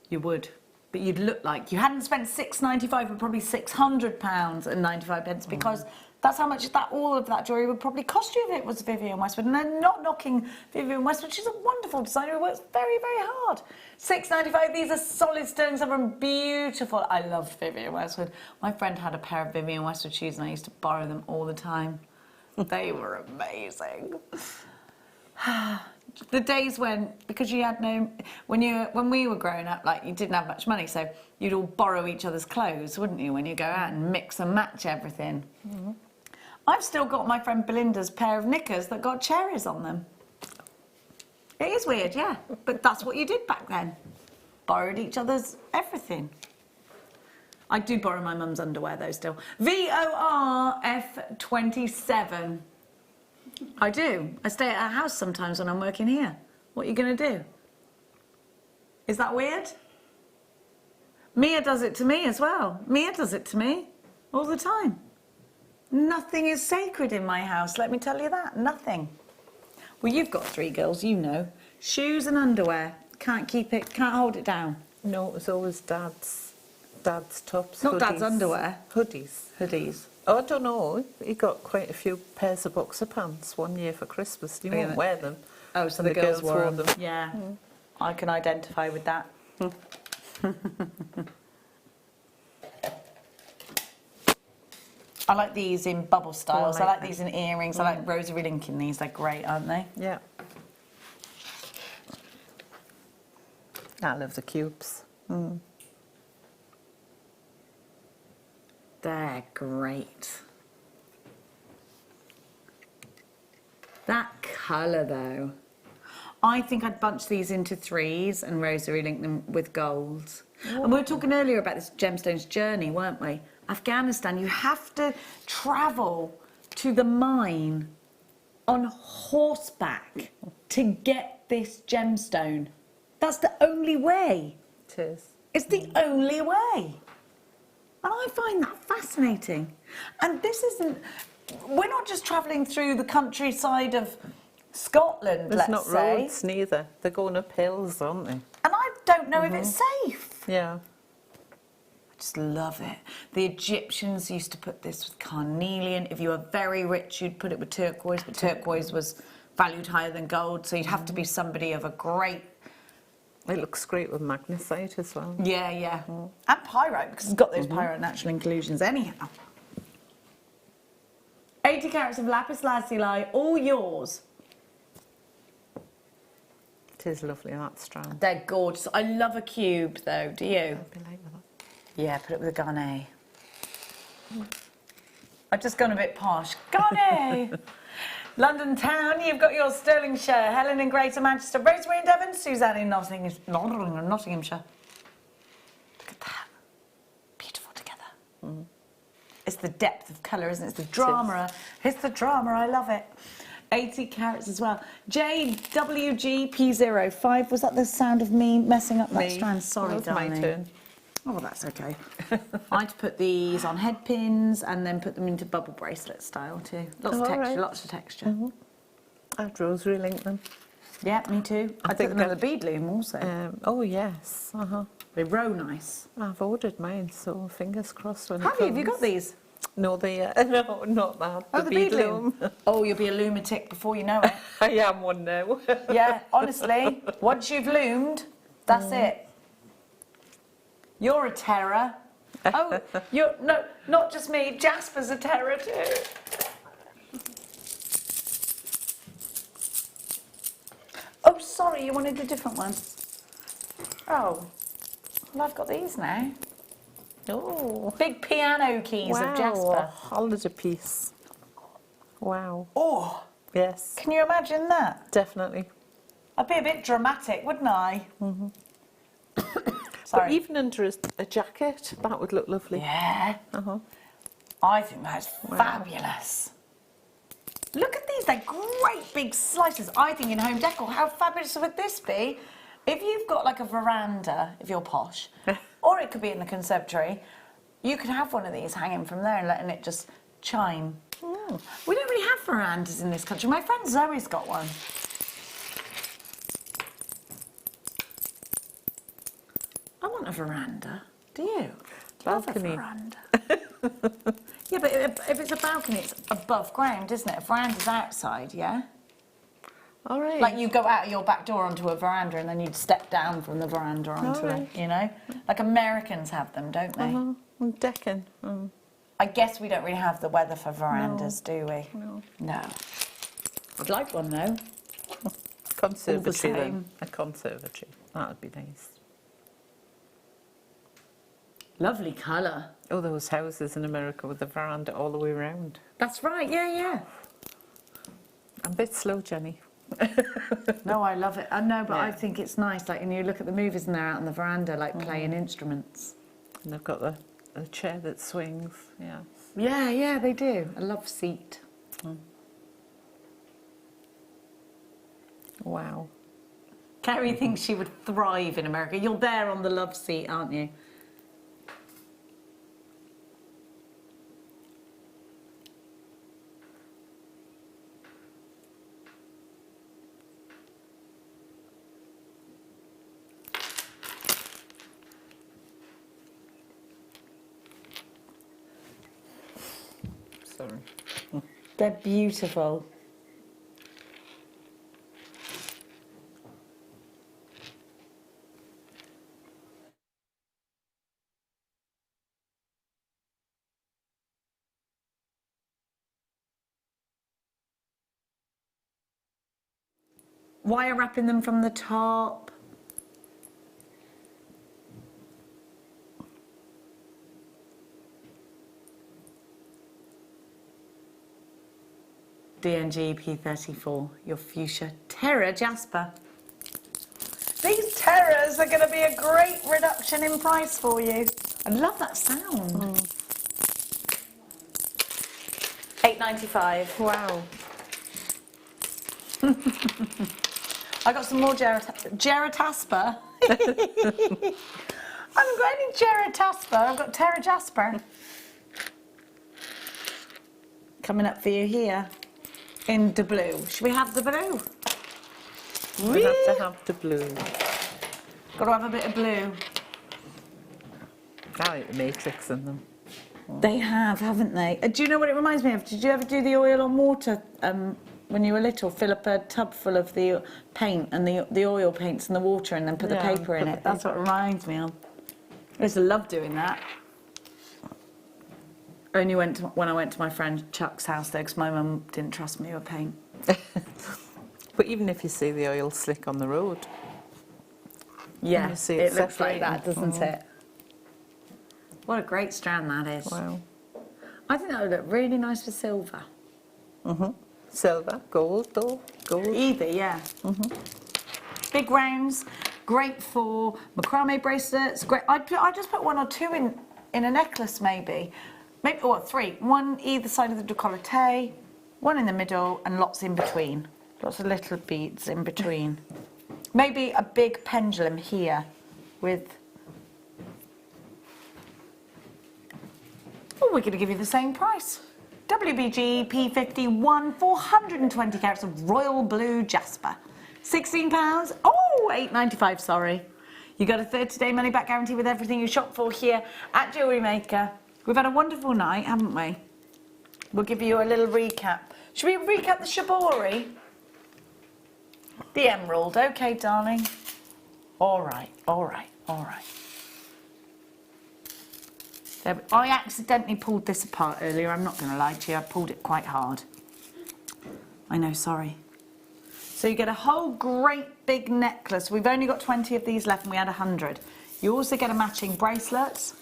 You would. But you'd look like you hadn't spent £6.95 but probably £600 and 95 pence because that's how much all of that jewellery would probably cost you if it was Vivian Westwood. And I'm not knocking Vivian Westwood. She's a wonderful designer who works very, very hard. £6.95. These are solid sterling silver and beautiful. I loved Vivian Westwood. My friend had a pair of Vivian Westwood shoes and I used to borrow them all the time. They were amazing. The days when, because you had no, when we were growing up, like you didn't have much money, so you'd all borrow each other's clothes, wouldn't you, when you go out and mix and match everything. Mm-hmm. I've still got my friend Belinda's pair of knickers that got cherries on them. It is weird, yeah, but that's what you did back then. Borrowed each other's everything. I do borrow my mum's underwear though still. VORF27. I do. I stay at her house sometimes when I'm working here. What are you going to do? Is that weird? Mia does it to me as well. Mia does it to me all the time. Nothing is sacred in my house, let me tell you that. Nothing. Well, you've got 3 girls, you know. Shoes and underwear. Can't keep it, can't hold it down. No, it was always Dad's tops. Not hoodies. Dad's underwear. Hoodies. Hoodies. Oh, I don't know. He got quite a few pairs of boxer pants one year for Christmas. He won't wear them. Oh, so the girls wore them. Yeah, I can identify with that. I like these in bubble styles. I like these in earrings. I like rosary link in these. They're great, aren't they? Yeah. I love the cubes. They're great. That colour though. I think I'd bunch these into 3s and rosary link them with gold. Ooh. And we were talking earlier about this gemstones journey, weren't we? Afghanistan, you have to travel to the mine on horseback to get this gemstone. That's the only way. It is. It's the only way. And I find that fascinating. And this isn't... We're not just travelling through the countryside of Scotland, There's let's say. not roads neither. They're going up hills, aren't they? And I don't know if it's safe. Yeah. I just love it. The Egyptians used to put this with carnelian. If you were very rich, you'd put it with turquoise, but turquoise was valued higher than gold, so you'd have to be somebody of a great... It looks great with magnesite as well. Yeah, yeah. And pyrite, because it's got those pyrite natural inclusions anyhow. 80 carats of lapis lazuli, all yours. It is lovely, that strand. They're gorgeous. I love a cube, though. Do you? I'd be like that. Yeah, put it with a Garnet. I've just gone a bit posh. Garnet! London town, you've got your Stirlingshire, Helen in Greater Manchester, Rosemary in Devon, Suzanne in Nottinghamshire. Look at that. Beautiful together. It's the depth of colour, isn't it? It's the drama. It's the drama, I love it. 80 carats as well. JWGP05, was that the sound of me messing up that strand? Sorry, That's darling. my turn. Oh, that's okay. I had to put these on head pins and then put them into bubble bracelet style too. Lots of texture, right. lots of texture. I'd rosary link them. Yeah, me too. I put them in the bead loom also. Oh yes. They row nice. I've ordered mine, so fingers crossed when it Have you? comes. Have you got these? No, no, not that. Oh, the bead loom. Oh, you'll be a lunatic before you know it. I am one now. Yeah, honestly, once you've loomed, that's it. You're a terror. Oh, you're no, not just me. Jasper's a terror too. Oh, sorry, you wanted a different one. Oh, well, I've got these now. Oh, Big piano keys wow, of Jasper. holiday piece. Wow. Oh, Yes, can you imagine that? definitely. I'd be a bit dramatic, wouldn't I? But Sorry. even under a jacket, that would look lovely. Yeah. I think that's fabulous. Look at these, they're great big slices. I think in home decor, how fabulous would this be? If you've got like a veranda, if you're posh, or it could be in the conservatory, you could have one of these hanging from there and letting it just chime. We don't really have verandas in this country. My friend Zoe's got one. I want a veranda. Do you? Balcony. Love a veranda. Yeah, but if it's a balcony, it's above ground, isn't it? A veranda's outside, yeah? All right. Like you go out of your back door onto a veranda and then you'd step down from the veranda onto it, you know? Like Americans have them, don't they? Decking. I guess we don't really have the weather for verandas, do we? No. I'd like one though. Conservatory then. same. A conservatory. That would be nice. Lovely colour. Oh, those houses in America with the veranda all the way around. That's right, yeah. I'm a bit slow, Jenny. No, I love it. I know, but I Yeah. think it's nice. Like, and you look at the movies and they're out on the veranda, like playing instruments. And they've got the chair that swings. Yeah. Yeah, they do. A love seat. Wow. Carrie thinks she would thrive in America. You're there on the love seat, aren't you? Sorry. They're beautiful. Wire wrapping them from the top. DNG P34, your fuchsia terror Jasper. These terrors are going to be a great reduction in price for you. I love that sound. £8.95. Wow. I got some more Geratasper. I haven't got any Geratasper. I've got Terra Jasper. Coming up for you here in the blue. Should we have the blue? We have to have the blue. Got to have a bit of blue. I like the matrix in them. They have, haven't they? Do you know what it reminds me of? Did you ever do the oil on water when you were little? Fill up a tub full of the paint and the oil paints and the water and then put the paper in it. That's what it reminds me of. I used to love doing that. Only when I went to my friend Chuck's house though, because my mum didn't trust me with paint. But even if you see the oil slick on the road. Yeah, You see it it looks like separating. that, doesn't it? What a great strand that is. Wow. I think that would look really nice for silver. Silver, gold though. Gold. Either, yeah. Big rounds, great for macrame bracelets. Great. I'd just put one or two in a necklace maybe. Maybe, or three. One either side of the décolleté. one in the middle and lots in between. Lots of little beads in between. Maybe a big pendulum here with... Oh, we're going to give you the same price. WBG P51, 420 carats of royal blue jasper. £16. Oh, £8.95, sorry. You got a 30-day money-back guarantee with everything you shop for here at Jewellery Maker. We've had a wonderful night, haven't we? We'll give you a little recap. Should we recap the shibori? The emerald. Okay, darling. All right, all right, all right. I accidentally pulled this apart earlier. I'm not going to lie to you. I pulled it quite hard. I know, sorry. So you get a whole great big necklace. We've only got 20 of these left and we had 100. You also get a matching bracelet.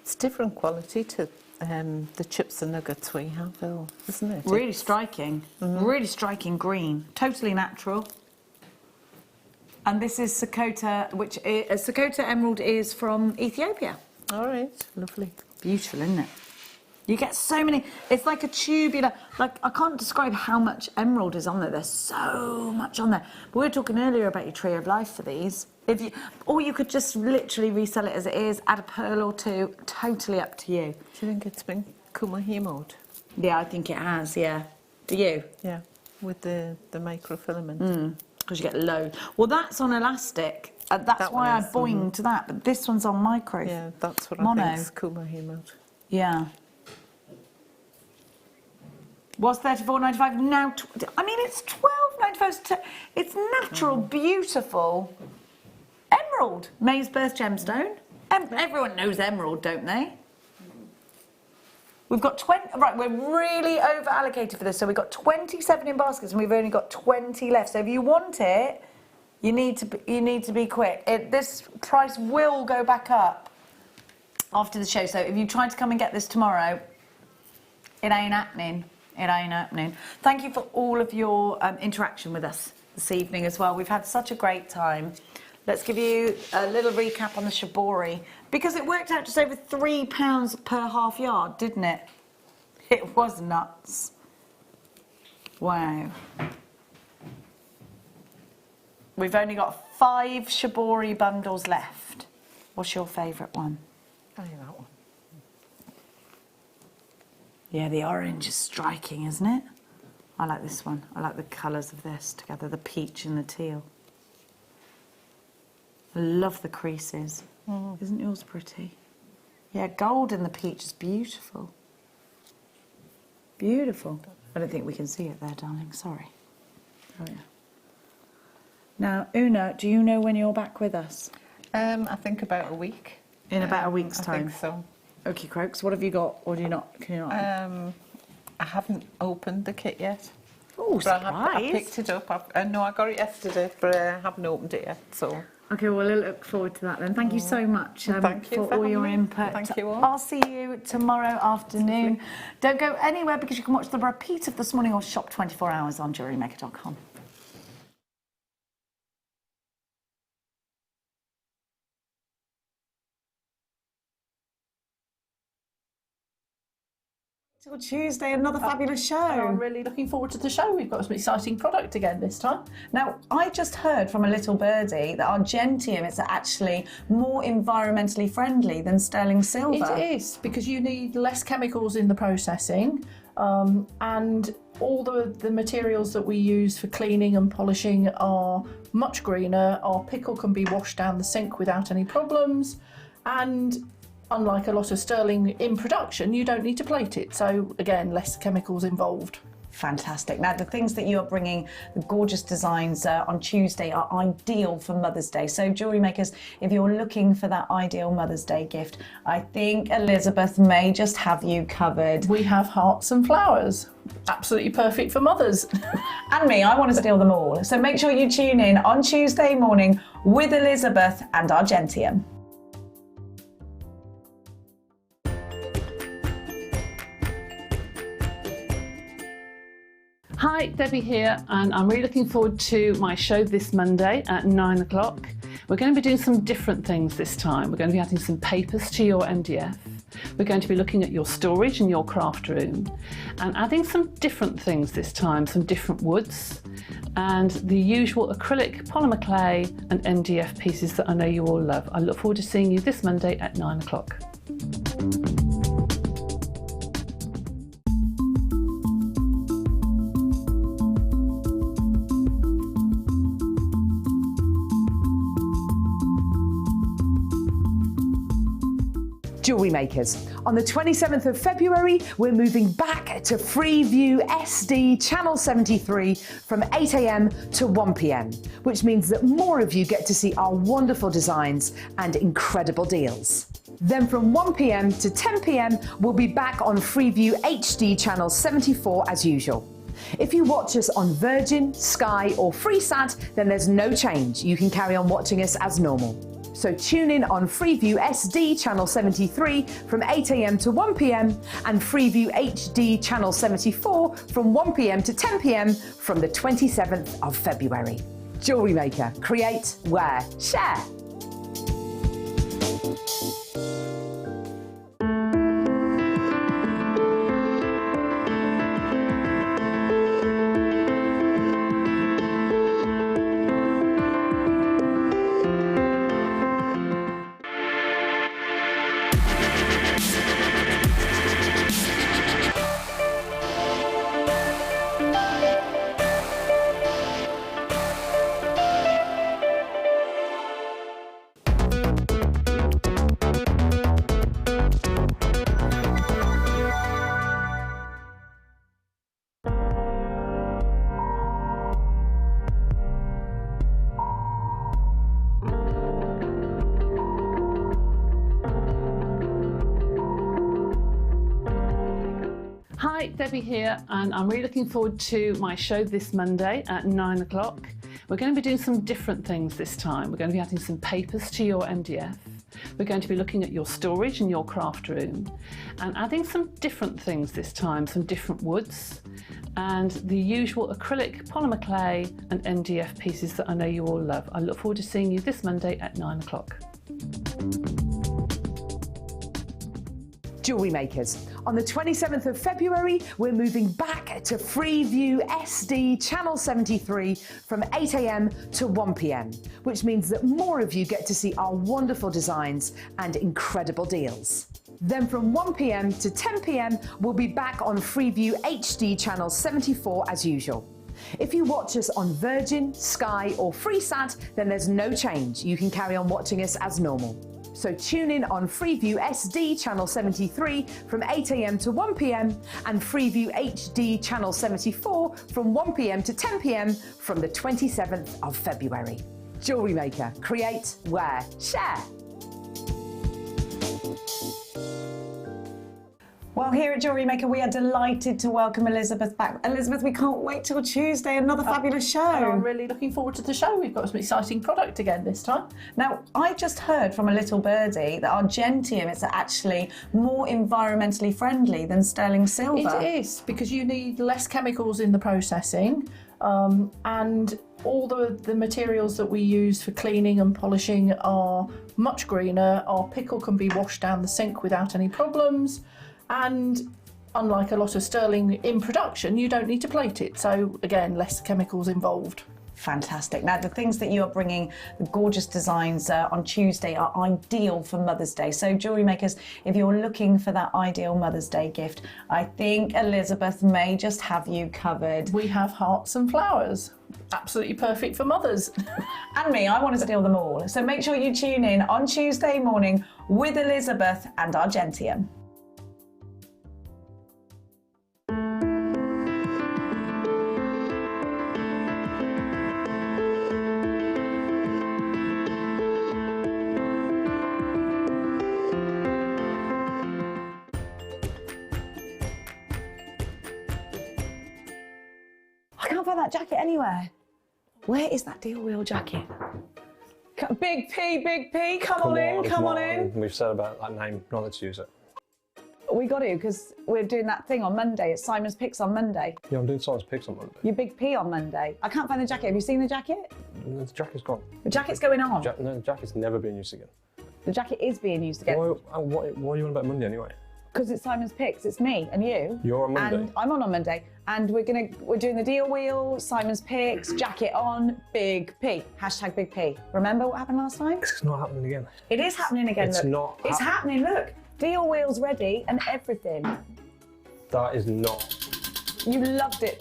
It's different quality to the chips and nuggets we have, though, isn't it? Really striking. Really striking green. Totally natural. And this is Sakota, which is, Sakota emerald is from Ethiopia. All right, lovely. Beautiful, isn't it? You get so many, it's like a tubular, like I can't describe how much emerald is on there. There's so much on there. But we were talking earlier about your tree of life for these. Or you could just literally resell it as it is, add a pearl or two, totally up to you. Do you think it's been kumahemoed? Yeah, I think it has, yeah. Do you? Yeah, with the microfilament. Because you get loads. Well, that's on elastic. That's That why I one is, boinged to that. But this one's on micro. Yeah, that's what Mono. I think is kumahemoed. Yeah. Was £34.95 now? I mean, it's £12.95. It's natural, beautiful emerald. May's birth gemstone. Everyone knows emerald, don't they? We've got 20. Right, we're really over allocated for this. So we've got 27 in baskets, and we've only got 20 left. So if you want it, you need to be quick. This price will go back up after the show. So if you try to come and get this tomorrow, it ain't happening. It ain't happening. Thank you for all of your interaction with us this evening as well. We've had such a great time. Let's give you a little recap on the shibori, because it worked out just over £3 per half yard, didn't it? It was nuts. Wow. We've only got 5 shibori bundles left. What's your favourite one? I like that one. Yeah, the orange is striking, isn't it? I like this one. I like the colours of this together, the peach and the teal. I love the creases. Isn't yours pretty? Yeah, gold in the peach is beautiful. Beautiful. I don't think we can see it there, darling. Sorry. Oh, yeah. Now, Oonagh, do you know when you're back with us? I think about a week. In about a week's I time? think so. Okay, Croaks, what have you got? Or do you not? Can you not? I haven't opened the kit yet. Oh, surprise. I picked it up. No, I got it yesterday, but I haven't opened it yet, so... Okay, well, I look forward to that then. Thank you so much Thank you for all your having me. input. Thank you all. I'll see you tomorrow afternoon. Don't go anywhere because you can watch the repeat of this morning or shop 24 hours on JewelleryMaker.com. Till Tuesday, another fabulous show. I'm really looking forward to the show. We've got some exciting product again this time. Now, I just heard from a little birdie that Argentium is actually more environmentally friendly than sterling silver. It is, because you need less chemicals in the processing, and all the materials that we use for cleaning and polishing are much greener. Our pickle can be washed down the sink without any problems, and unlike a lot of sterling in production, you don't need to plate it. So again, less chemicals involved. Fantastic. Now, the things that you are bringing, the gorgeous designs on Tuesday, are ideal for Mother's Day. So, jewellery makers, if you're looking for that ideal Mother's Day gift, I think Elizabeth may just have you covered. We have hearts and flowers. Absolutely perfect for mothers. And me, I want to steal them all. So make sure you tune in on Tuesday morning with Elizabeth and Argentium. Hi, Debbie here, and I'm really looking forward to my show this Monday at 9 o'clock. We're going to be doing some different things this time. We're going to be adding some papers to your MDF. We're going to be looking at your storage and your craft room and adding some different things this time, some different woods and the usual acrylic, polymer clay and MDF pieces that I know you all love. I look forward to seeing you this Monday at 9 o'clock. Jewellery Makers. On the 27th of February, we're moving back to Freeview SD Channel 73 from 8 AM to 1 PM, which means that more of you get to see our wonderful designs and incredible deals. Then from 1 PM to 10 PM, we'll be back on Freeview HD Channel 74 as usual. If you watch us on Virgin, Sky or Freesat, then there's no change. You can carry on watching us as normal. So tune in on Freeview SD Channel 73 from 8 AM to 1 PM and Freeview HD Channel 74 from 1 PM to 10 PM from the 27th of February. Jewellery Maker. Create, wear, share. Hi, Debbie here, and I'm really looking forward to my show this Monday at 9 o'clock. We're going to be doing some different things this time. We're going to be adding some papers to your MDF. We're going to be looking at your storage and your craft room and adding some different things this time, some different woods and the usual acrylic, polymer clay and MDF pieces that I know you all love. I look forward to seeing you this Monday at 9 o'clock. Jewellery Makers. On the 27th of February, we're moving back to Freeview SD Channel 73 from 8 AM to 1 PM, which means that more of you get to see our wonderful designs and incredible deals. Then from 1 PM to 10 PM, we'll be back on Freeview HD Channel 74 as usual. If you watch us on Virgin, Sky or Freesat, then there's no change. You can carry on watching us as normal. So tune in on Freeview SD Channel 73 from 8 AM to 1 PM and Freeview HD Channel 74 from 1 PM to 10 PM from the 27th of February. Jewellery Maker. Create, wear, share. Well, here at Jewellery Maker, we are delighted to welcome Elizabeth back. Elizabeth, we can't wait till Tuesday, another fabulous show. I'm really looking forward to the show. We've got some exciting product again this time. Now, I just heard from a little birdie that our Gentium is actually more environmentally friendly than sterling silver. It is, because you need less chemicals in the processing, and all the materials that we use for cleaning and polishing are much greener. Our pickle can be washed down the sink without any problems. And unlike a lot of sterling in production, you don't need to plate it. So again, less chemicals involved. Fantastic. Now, the things that you are bringing, the gorgeous designs on Tuesday, are ideal for Mother's Day. So, Jewellery Makers, if you're looking for that ideal Mother's Day gift, I think Elizabeth may just have you covered. We have hearts and flowers. Absolutely perfect for mothers. And me, I want to steal them all. So make sure you tune in on Tuesday morning with Elizabeth and our Gentium. I can't find that jacket anywhere. Where is that deal wheel jacket? Big P, come on in. We've said about that name, not let's use it. We got to, because we're doing that thing on Monday. It's Simon's Picks on Monday. Yeah, I'm doing Simon's Picks on Monday. Your Big P on Monday. I can't find the jacket. Have you seen the jacket? The jacket's gone. The jacket's going on. No, the jacket's never been used again. The jacket is being used again. What are you on about Monday anyway? Because it's Simon's Picks, it's me and you. You're on Monday? And I'm on Monday. And we're doing the deal wheel, Simon's Picks, jacket on, Big P. Hashtag Big P. Remember what happened last time? It's not happening again. It is happening again, It's look. not It's happening, look. Deal wheel's ready and everything. That is not. You loved it,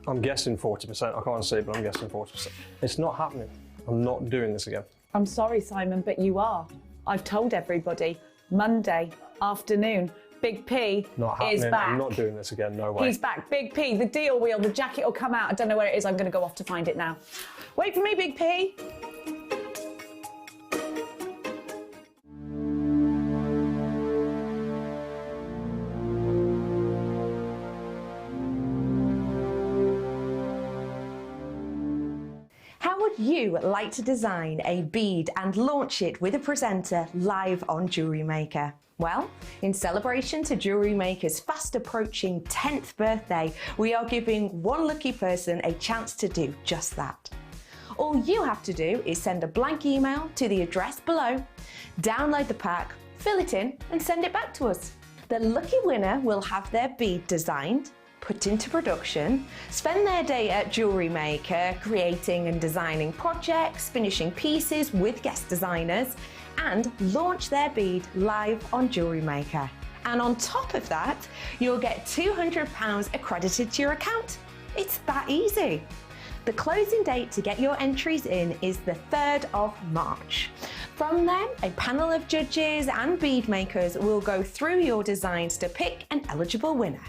I'm guessing 40%. I can't say, but I'm guessing 40%. It's not happening. I'm not doing this again. I'm sorry, Simon, but you are. I've told everybody. Monday afternoon, Big P Not happening. is back. I'm not doing this again. No way. He's back. Big P, the deal wheel, the jacket will come out. I don't know where it is. I'm going to go off to find it now. Wait for me, Big P. How would you like to design a bead and launch it with a presenter live on Jewellery Maker? Well, in celebration to Jewellery Maker's fast approaching 10th birthday, we are giving one lucky person a chance to do just that. All you have to do is send a blank email to the address below, download the pack, fill it in and send it back to us. The lucky winner will have their bead designed, put into production, spend their day at Jewellery Maker creating and designing projects, finishing pieces with guest designers, and launch their bead live on Jewellery Maker. And on top of that, you'll get £200 accredited to your account. It's that easy. The closing date to get your entries in is the 3rd of March. From then, a panel of judges and bead makers will go through your designs to pick an eligible winner.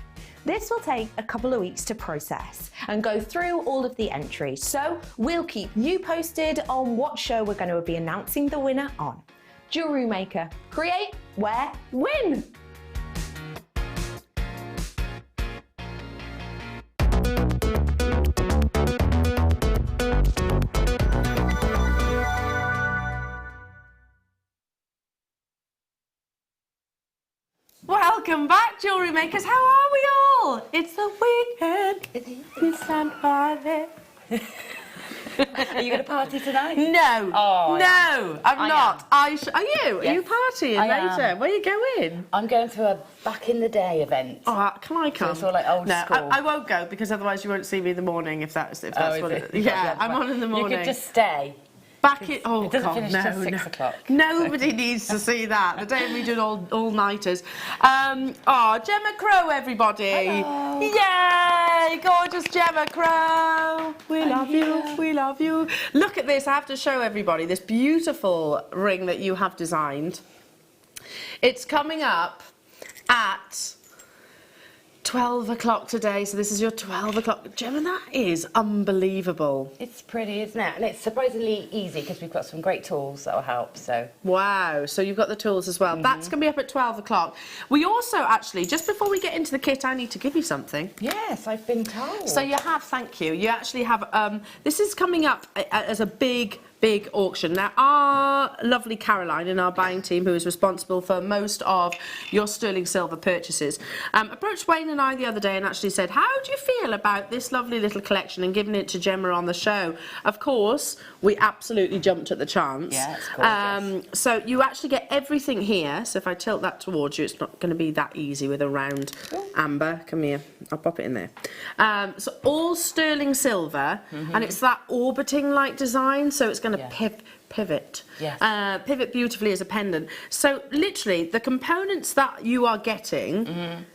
This will take a couple of weeks to process and go through all of the entries, so we'll keep you posted on what show we're going to be announcing the winner on. Jewellery Maker, create, wear, win! Welcome back, Jewellery Makers. How are we all? It's the weekend. We stand party. Are you going to party tonight? No. Oh, no, I'm not. Are you? Yes. Are you partying later? Where are you going? I'm going to a back in the day event. Oh, can I come? So it's all like old school. I won't go because otherwise you won't see me in the morning if that's what it is. Yeah, I'm on in the morning. You could just stay. Back in, oh it doesn't God, finish till 6 o'clock. Nobody needs to see that. The day we did all-nighters. Gemma Crow, everybody. Hello. Yay, gorgeous Gemma Crow. We love you, we love you. Look at this, I have to show everybody this beautiful ring that you have designed. It's coming up at 12 o'clock today, so this is your 12 o'clock. Gemma, that is unbelievable. It's pretty, isn't it? And it's surprisingly easy because we've got some great tools that will help, so. Wow, so you've got the tools as well. That's going to be up at 12 o'clock. We also actually, just before we get into the kit, I need to give you something. Yes, I've been told. So you have, thank you. You actually have, this is coming up as a big auction. Now, our lovely Caroline in our buying team, who is responsible for most of your sterling silver purchases, approached Wayne and I the other day and actually said, how do you feel about this lovely little collection and giving it to Gemma on the show? Of course, we absolutely jumped at the chance. Yeah, it's gorgeous. So you actually get everything here. So if I tilt that towards you, it's not going to be that easy with a round amber. Come here, I'll pop it in there. So all sterling silver, and it's that orbiting-like design, so it's going to pivot. Yes. Pivot beautifully as a pendant. So literally, the components that you are getting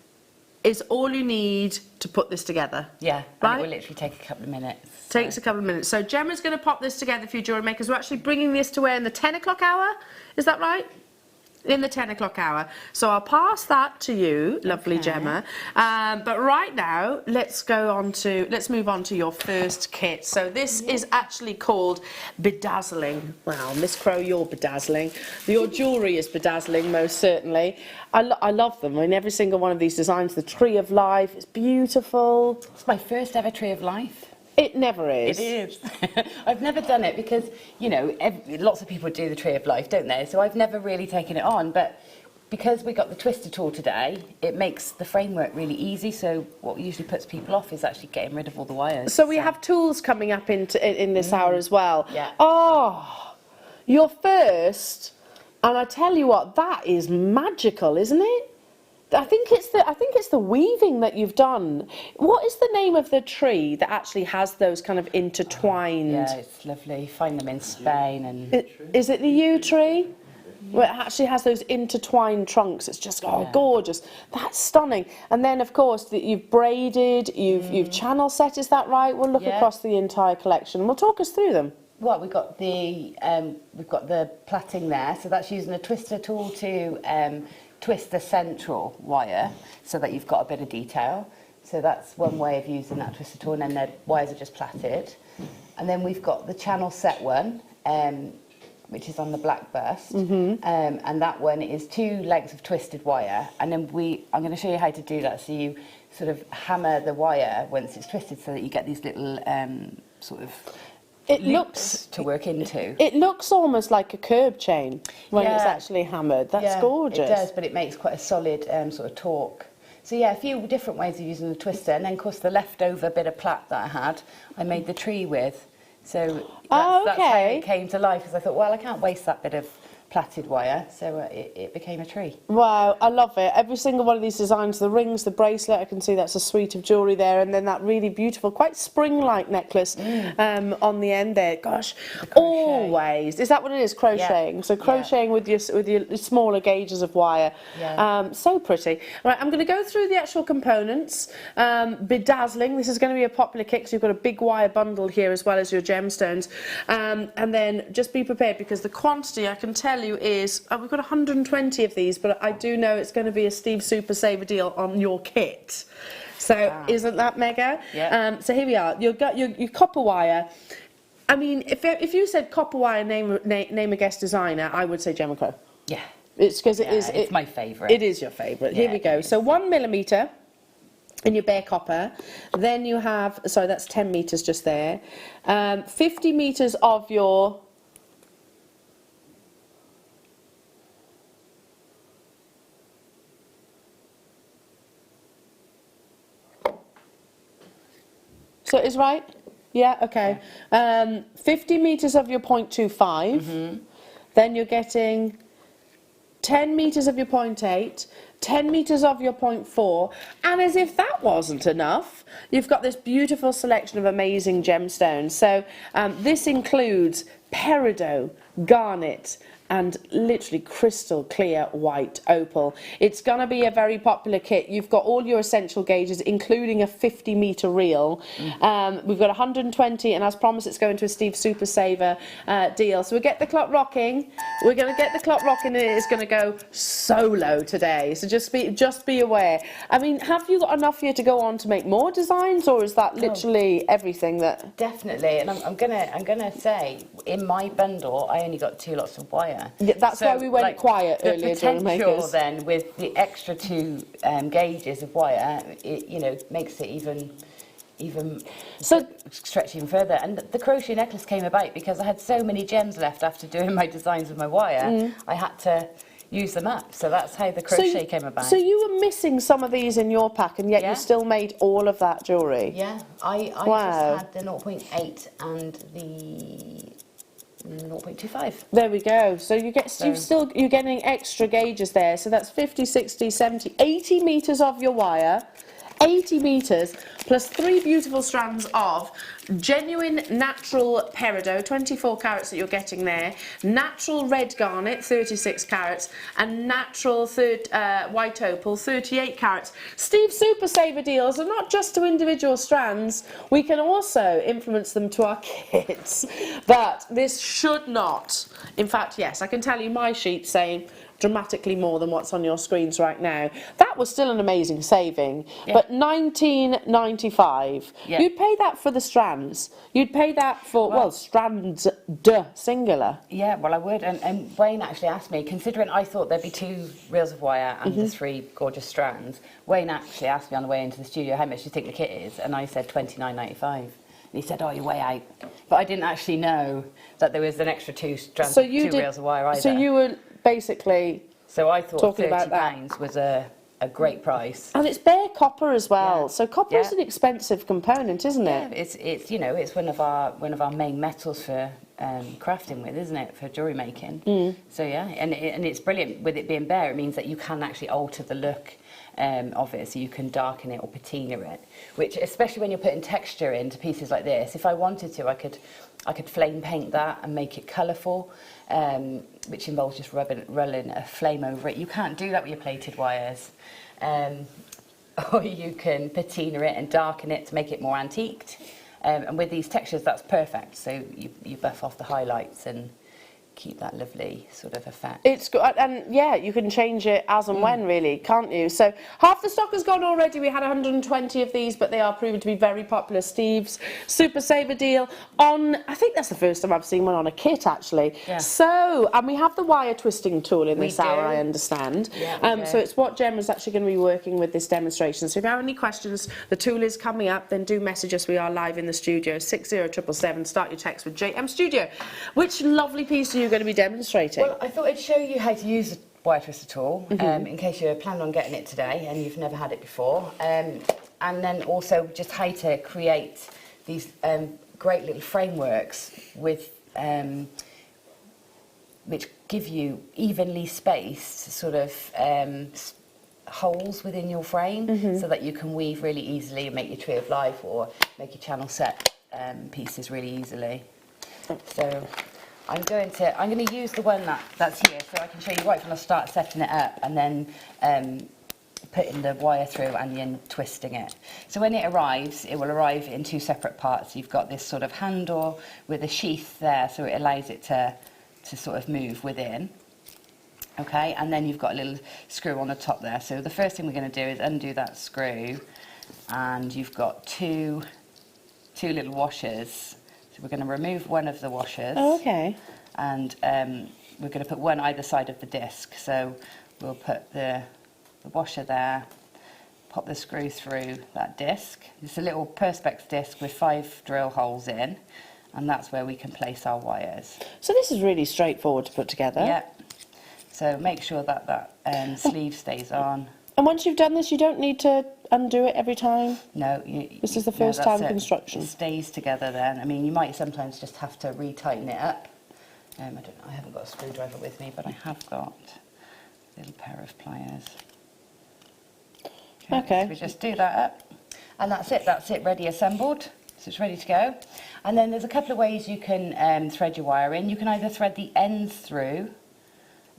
is all you need to put this together. Yeah, right? and it will literally take a couple of minutes. Takes a couple of minutes. So Gemma's going to pop this together for you, Jewellery Makers. We're actually bringing this to wear in the 10 o'clock hour. Is that right? In the 10 o'clock hour. So I'll pass that to you, lovely Gemma. But right now, let's move on to your first kit. So this is actually called Bedazzling. Wow, Miss Crow, you're bedazzling. Your jewellery is bedazzling, most certainly. I love them. I mean, every single one of these designs, the Tree of Life, is beautiful. It's my first ever Tree of Life. It never is. It is. I've never done it because, you know, lots of people do the Tree of Life, don't they? So I've never really taken it on. But because we got the twister tool today, it makes the framework really easy. So what usually puts people off is actually getting rid of all the wires. So we have tools coming up in this hour as well. Yeah. Oh, your first, and I tell you what, that is magical, isn't it? I think it's the weaving that you've done. What is the name of the tree that actually has those kind of intertwined? Yeah, it's lovely. You find them in Spain and. Is it the yew tree? Where it actually has those intertwined trunks. It's just gorgeous. That's stunning. And then of course you've braided, you've channel set. Is that right? We'll look across the entire collection. We'll talk us through them. Well, we've got the plaiting there. So that's using a twister tool to twist the central wire so that you've got a bit of detail. So that's one way of using that twister tool, and then the wires are just plaited. And then we've got the channel set one, which is on the black burst, and that one is 2 lengths of twisted wire. And then I'm going to show you how to do that. So you sort of hammer the wire once it's twisted so that you get these little sort of loops to work into. It looks almost like a curb chain when it's actually hammered. That's gorgeous. It does, but it makes quite a solid sort of torque. So yeah, a few different ways of using the twister, and then of course the leftover bit of plait that I had, I made the tree with. So that's how it came to life, because I thought, well, I can't waste that bit of plaited wire, so it became a tree. Wow, I love it. Every single one of these designs, the rings, the bracelet, I can see that's a suite of jewellery there, and then that really beautiful, quite spring-like necklace on the end there. Gosh, always. Is that what it is, crocheting? Yeah. So crocheting with your smaller gauges of wire. Yeah. So pretty. Right, I'm going to go through the actual components. Bedazzling, this is going to be a popular kit because you've got a big wire bundle here as well as your gemstones. And then just be prepared, because the quantity, I can tell you, is we've got 120 of these, but I do know it's going to be a Steve Super Saver deal on your kit. So isn't that mega? Yeah. So here we are. You've got your copper wire. I mean, if you said copper wire, name a guest designer, I would say Gemma Crow. Yeah. It's because it's my favourite. It is your favourite. Yeah, here we go. So 1 millimetre in your bare copper. Then you have, sorry, that's 10 metres just there. 50 metres of your So it is right? Yeah, okay. 50 metres of your 0.25. Then you're getting 10 metres of your 0.8, 10 metres of your 0.4. And as if that wasn't enough, you've got this beautiful selection of amazing gemstones. So this includes peridot, garnet, and literally crystal clear white opal. It's going to be a very popular kit. You've got all your essential gauges, including a 50-metre reel. We've got 120, and as promised, it's going to a Steve Super Saver deal. So we'll get the clock rocking. We're going to get the clock rocking, and it is going to go solo today. So just be aware. I mean, have you got enough here to go on to make more designs, or is that literally everything that? Definitely, and I'm gonna say, in my bundle, I only got 2 lots of wire. Yeah, that's why we went quiet earlier. The potential then, with the extra 2 gauges of wire, it makes it even stretch even further. And the crochet necklace came about because I had so many gems left after doing my designs with my wire. I had to use them up, so that's how the crochet came about. So you were missing some of these in your pack, and yet you still made all of that jewellery. Yeah, I just had the 0.8 and the 0.25. There we go. So you're getting extra gauges there. So that's 50, 60, 70, 80 metres of your wire. 80 metres plus 3 beautiful strands of genuine natural peridot, 24 carats that you're getting there, natural red garnet, 36 carats, and natural white opal, 38 carats. Steve Super Saver deals are not just to individual strands, we can also influence them to our kits. But this should not, in fact, yes, I can tell you my sheet saying dramatically more than what's on your screens right now. That was still an amazing saving, but $19.95. Yeah. You'd pay that for the strands. You'd pay that for strands, singular. Yeah, well, I would. And Wayne actually asked me, considering I thought there'd be 2 reels of wire and the 3 gorgeous strands. Wayne actually asked me on the way into the studio, how much do you think the kit is? And I said $29.95. And he said, oh, you're way out. But I didn't actually know that there was an extra 2 strands, 2 reels of wire either. So you were basically I thought £30 was a great price. And it's bare copper as well. So copper is an expensive component, isn't it? It's one of our main metals for crafting with, isn't it, for jewellery making? So yeah, and it's brilliant with it being bare. It means that you can actually alter the look of it, so you can darken it or patina it, which, especially when you're putting texture into pieces like this, if I wanted to, I could flame paint that and make it colourful, which involves just rolling a flame over it. You can't do that with your plated wires. Or you can patina it and darken it to make it more antiqued. And with these textures, that's perfect. So you buff off the highlights and keep that lovely sort of effect. It's good, and yeah, you can change it as and when, really, can't you? So half the stock has gone already. We had 120 of these, but they are proving to be very popular. Steve's Super Saver deal on, I think that's the first time I've seen one on a kit, actually. Yeah. So, and we have the wire twisting tool in this hour, I understand. Yeah, so it's what Gemma's actually going to be working with this demonstration. So if you have any questions, the tool is coming up, then do message us. We are live in the studio, 60777. Start your text with JM Studio. Which lovely piece are you going to be demonstrating? Well, I thought I'd show you how to use the wire twister tool, in case you're planning on getting it today and you've never had it before, and then also just how to create these great little frameworks with which give you evenly spaced sort of holes within your frame, so that you can weave really easily and make your tree of life or make your channel set pieces really easily. So I'm going to use the one that's here, so I can show you right from the start setting it up, and then putting the wire through and then twisting it. So when it arrives, it will arrive in two separate parts. You've got this sort of handle with a sheath there, so it allows it to sort of move within. Okay, and then you've got a little screw on the top there. So the first thing we're going to do is undo that screw, and you've got two little washers. So we're going to remove one of the washers. Oh, okay. And we're going to put one either side of the disc. So we'll put the washer there, pop the screw through that disc. It's a little perspex disc with 5 drill holes in, and that's where we can place our wires. So this is really straightforward to put together. Yeah. So make sure that sleeve stays on. And once you've done this, you don't need to undo it every time? No. This is the first time it. construction. It stays together then. I mean, you might sometimes just have to retighten it up. I don't know, I haven't got a screwdriver with me, but I have got a little pair of pliers. Okay. So we just do that up, and that's it, ready assembled. So it's ready to go. And then there's a couple of ways you can thread your wire in. You can either thread the ends through,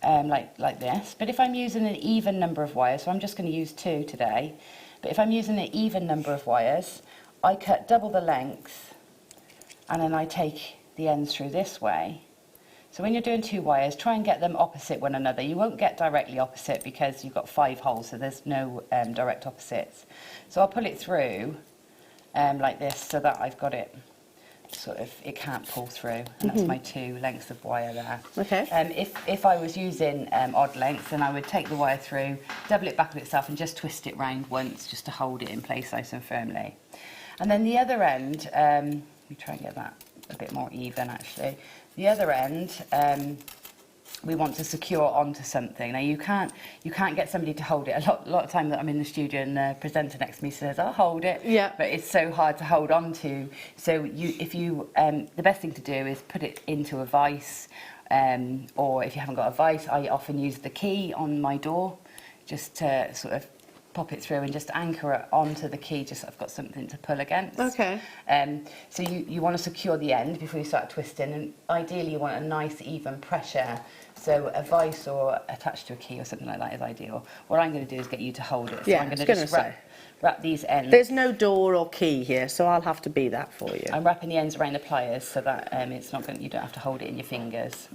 like this, but if I'm using an even number of wires, so I'm just going to use 2 today, but if I'm using an even number of wires, I cut double the length, and then I take the ends through this way. So when you're doing 2 wires, try and get them opposite one another. You won't get directly opposite because you've got 5 holes, so there's no direct opposites. So I'll pull it through like this, so that I've got it sort of, it can't pull through, and that's my 2 lengths of wire there. Okay. If I was using odd lengths, then I would take the wire through, double it back on itself, and just twist it round once, just to hold it in place nice and firmly. And then the other end, let me try and get that a bit more even actually. The other end, we want to secure onto something. Now you can't get somebody to hold it. A lot of time that I'm in the studio and the presenter next to me says, "I'll hold it." Yeah. But it's so hard to hold on to. So the best thing to do is put it into a vise, or if you haven't got a vise, I often use the key on my door, just to sort of pop it through and just anchor it onto the key, just so I've got something to pull against. Okay. So you want to secure the end before you start twisting, and ideally you want a nice even pressure. So a vise or attached to a key or something like that is ideal. What I'm going to do is get you to hold it. So Yeah, I'm going to just wrap these ends. There's no door or key here, so I'll have to be that for you. I'm wrapping the ends around the pliers so that you don't have to hold it in your fingers.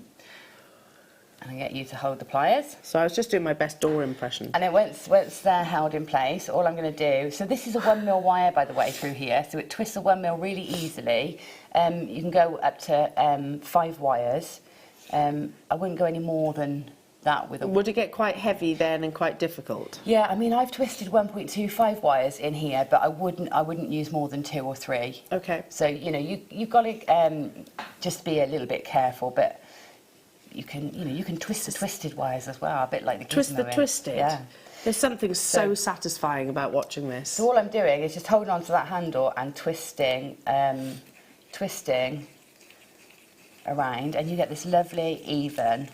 And I get you to hold the pliers. So I was just doing my best door impression. And then once they're held in place, all I'm going to do, so this is a 1mm wire, by the way, through here, so it twists a 1mm really easily. You can go up to 5 wires. I wouldn't go any more than that with a... Would it get quite heavy then and quite difficult? Yeah, I mean, I've twisted 1.25 wires in here, but I wouldn't use more than 2 or 3. Okay. So, you've got to just be a little bit careful, but you can twist the twisted wires as well, a bit like the Twist the gizmo twisted? Yeah. There's something so satisfying about watching this. So all I'm doing is just holding on to that handle and twisting around, and you get this lovely even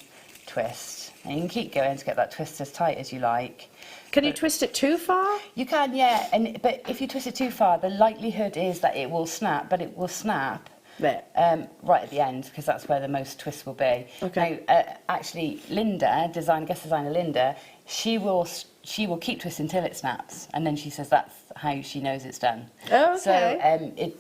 twist. And you can keep going to get that twist as tight as you like. Can you twist it too far? You can, yeah. But if you twist it too far, the likelihood is that it will snap, but it will snap right at the end, because that's where the most twist will be. Okay. Now, actually, Linda, guest designer Linda, she will keep twisting until it snaps, and then she says that's how she knows it's done. Oh, so okay.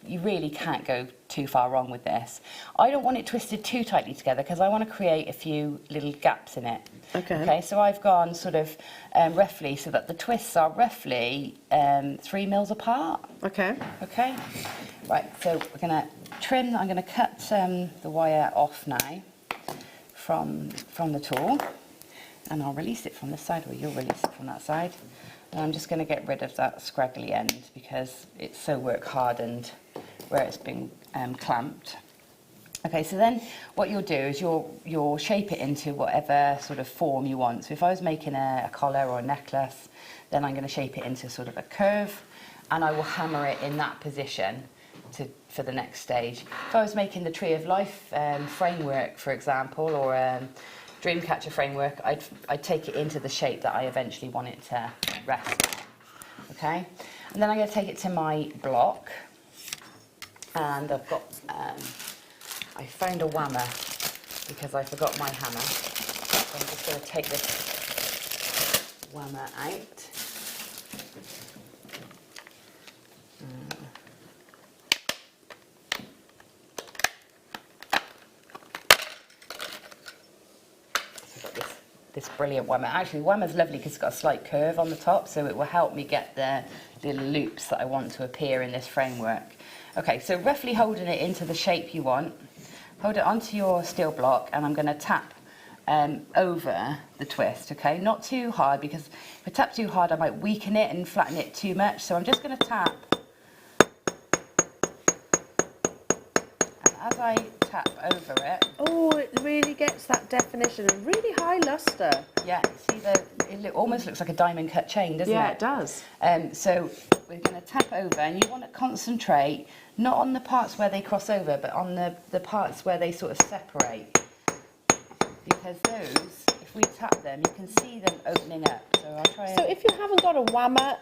you really can't go too far wrong with this. I don't want it twisted too tightly together because I want to create a few little gaps in it. Okay, so I've gone sort of roughly so that the twists are roughly 3 mils apart. Okay. Okay, right, so we're going to trim. I'm going to cut the wire off now from the tool, and I'll release it from this side, or you'll release it from that side. And I'm just going to get rid of that scraggly end because it's so work hardened where it's been clamped. Okay, so then what you'll do is you'll shape it into whatever sort of form you want. So if I was making a collar or a necklace, then I'm going to shape it into sort of a curve, and I will hammer it in that position for the next stage. If I was making the Tree of Life framework, for example, or Dreamcatcher framework, I'd take it into the shape that I eventually want it to rest. Okay, and then I'm going to take it to my block, and I've got I found a whammer because I forgot my hammer, so I'm just going to take this whammer out. This brilliant whammer. Actually, the whammer's lovely because it's got a slight curve on the top, so it will help me get the loops that I want to appear in this framework. Okay, so roughly holding it into the shape you want, hold it onto your steel block, and I'm going to tap over the twist, okay? Not too hard, because if I tap too hard I might weaken it and flatten it too much, so I'm just going to tap. And as I tap over it... Oh, it really gets that definition and really high luster. Yeah, see, it almost looks like a diamond cut chain, doesn't it? Yeah, it does. So we're going to tap over, and you want to concentrate not on the parts where they cross over, but on the parts where they sort of separate. Because those, if we tap them, you can see them opening up. So I'll try. So if you haven't got a whammer,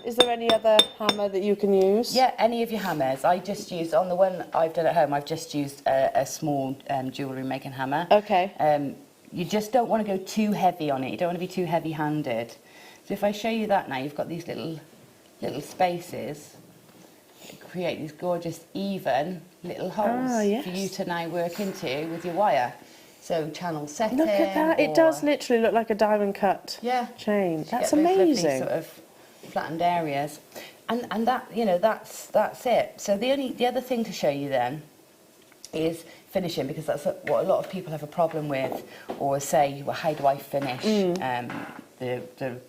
is there any other hammer that you can use? Yeah, any of your hammers. I just used, on the one I've done at home, I've just used a small jewellery making hammer. Okay. You just don't want to go too heavy on it. You don't want to be too heavy-handed. So if I show you that now, you've got these little spaces that create these gorgeous, even little holes for you to now work into with your wire. So channel setting. Look at that! It does literally look like a diamond cut chain. That's amazing. Sort of flattened areas, and that, you know, that's it. So the other thing to show you then is finishing, because that's what a lot of people have a problem with, or say, well, how do I finish the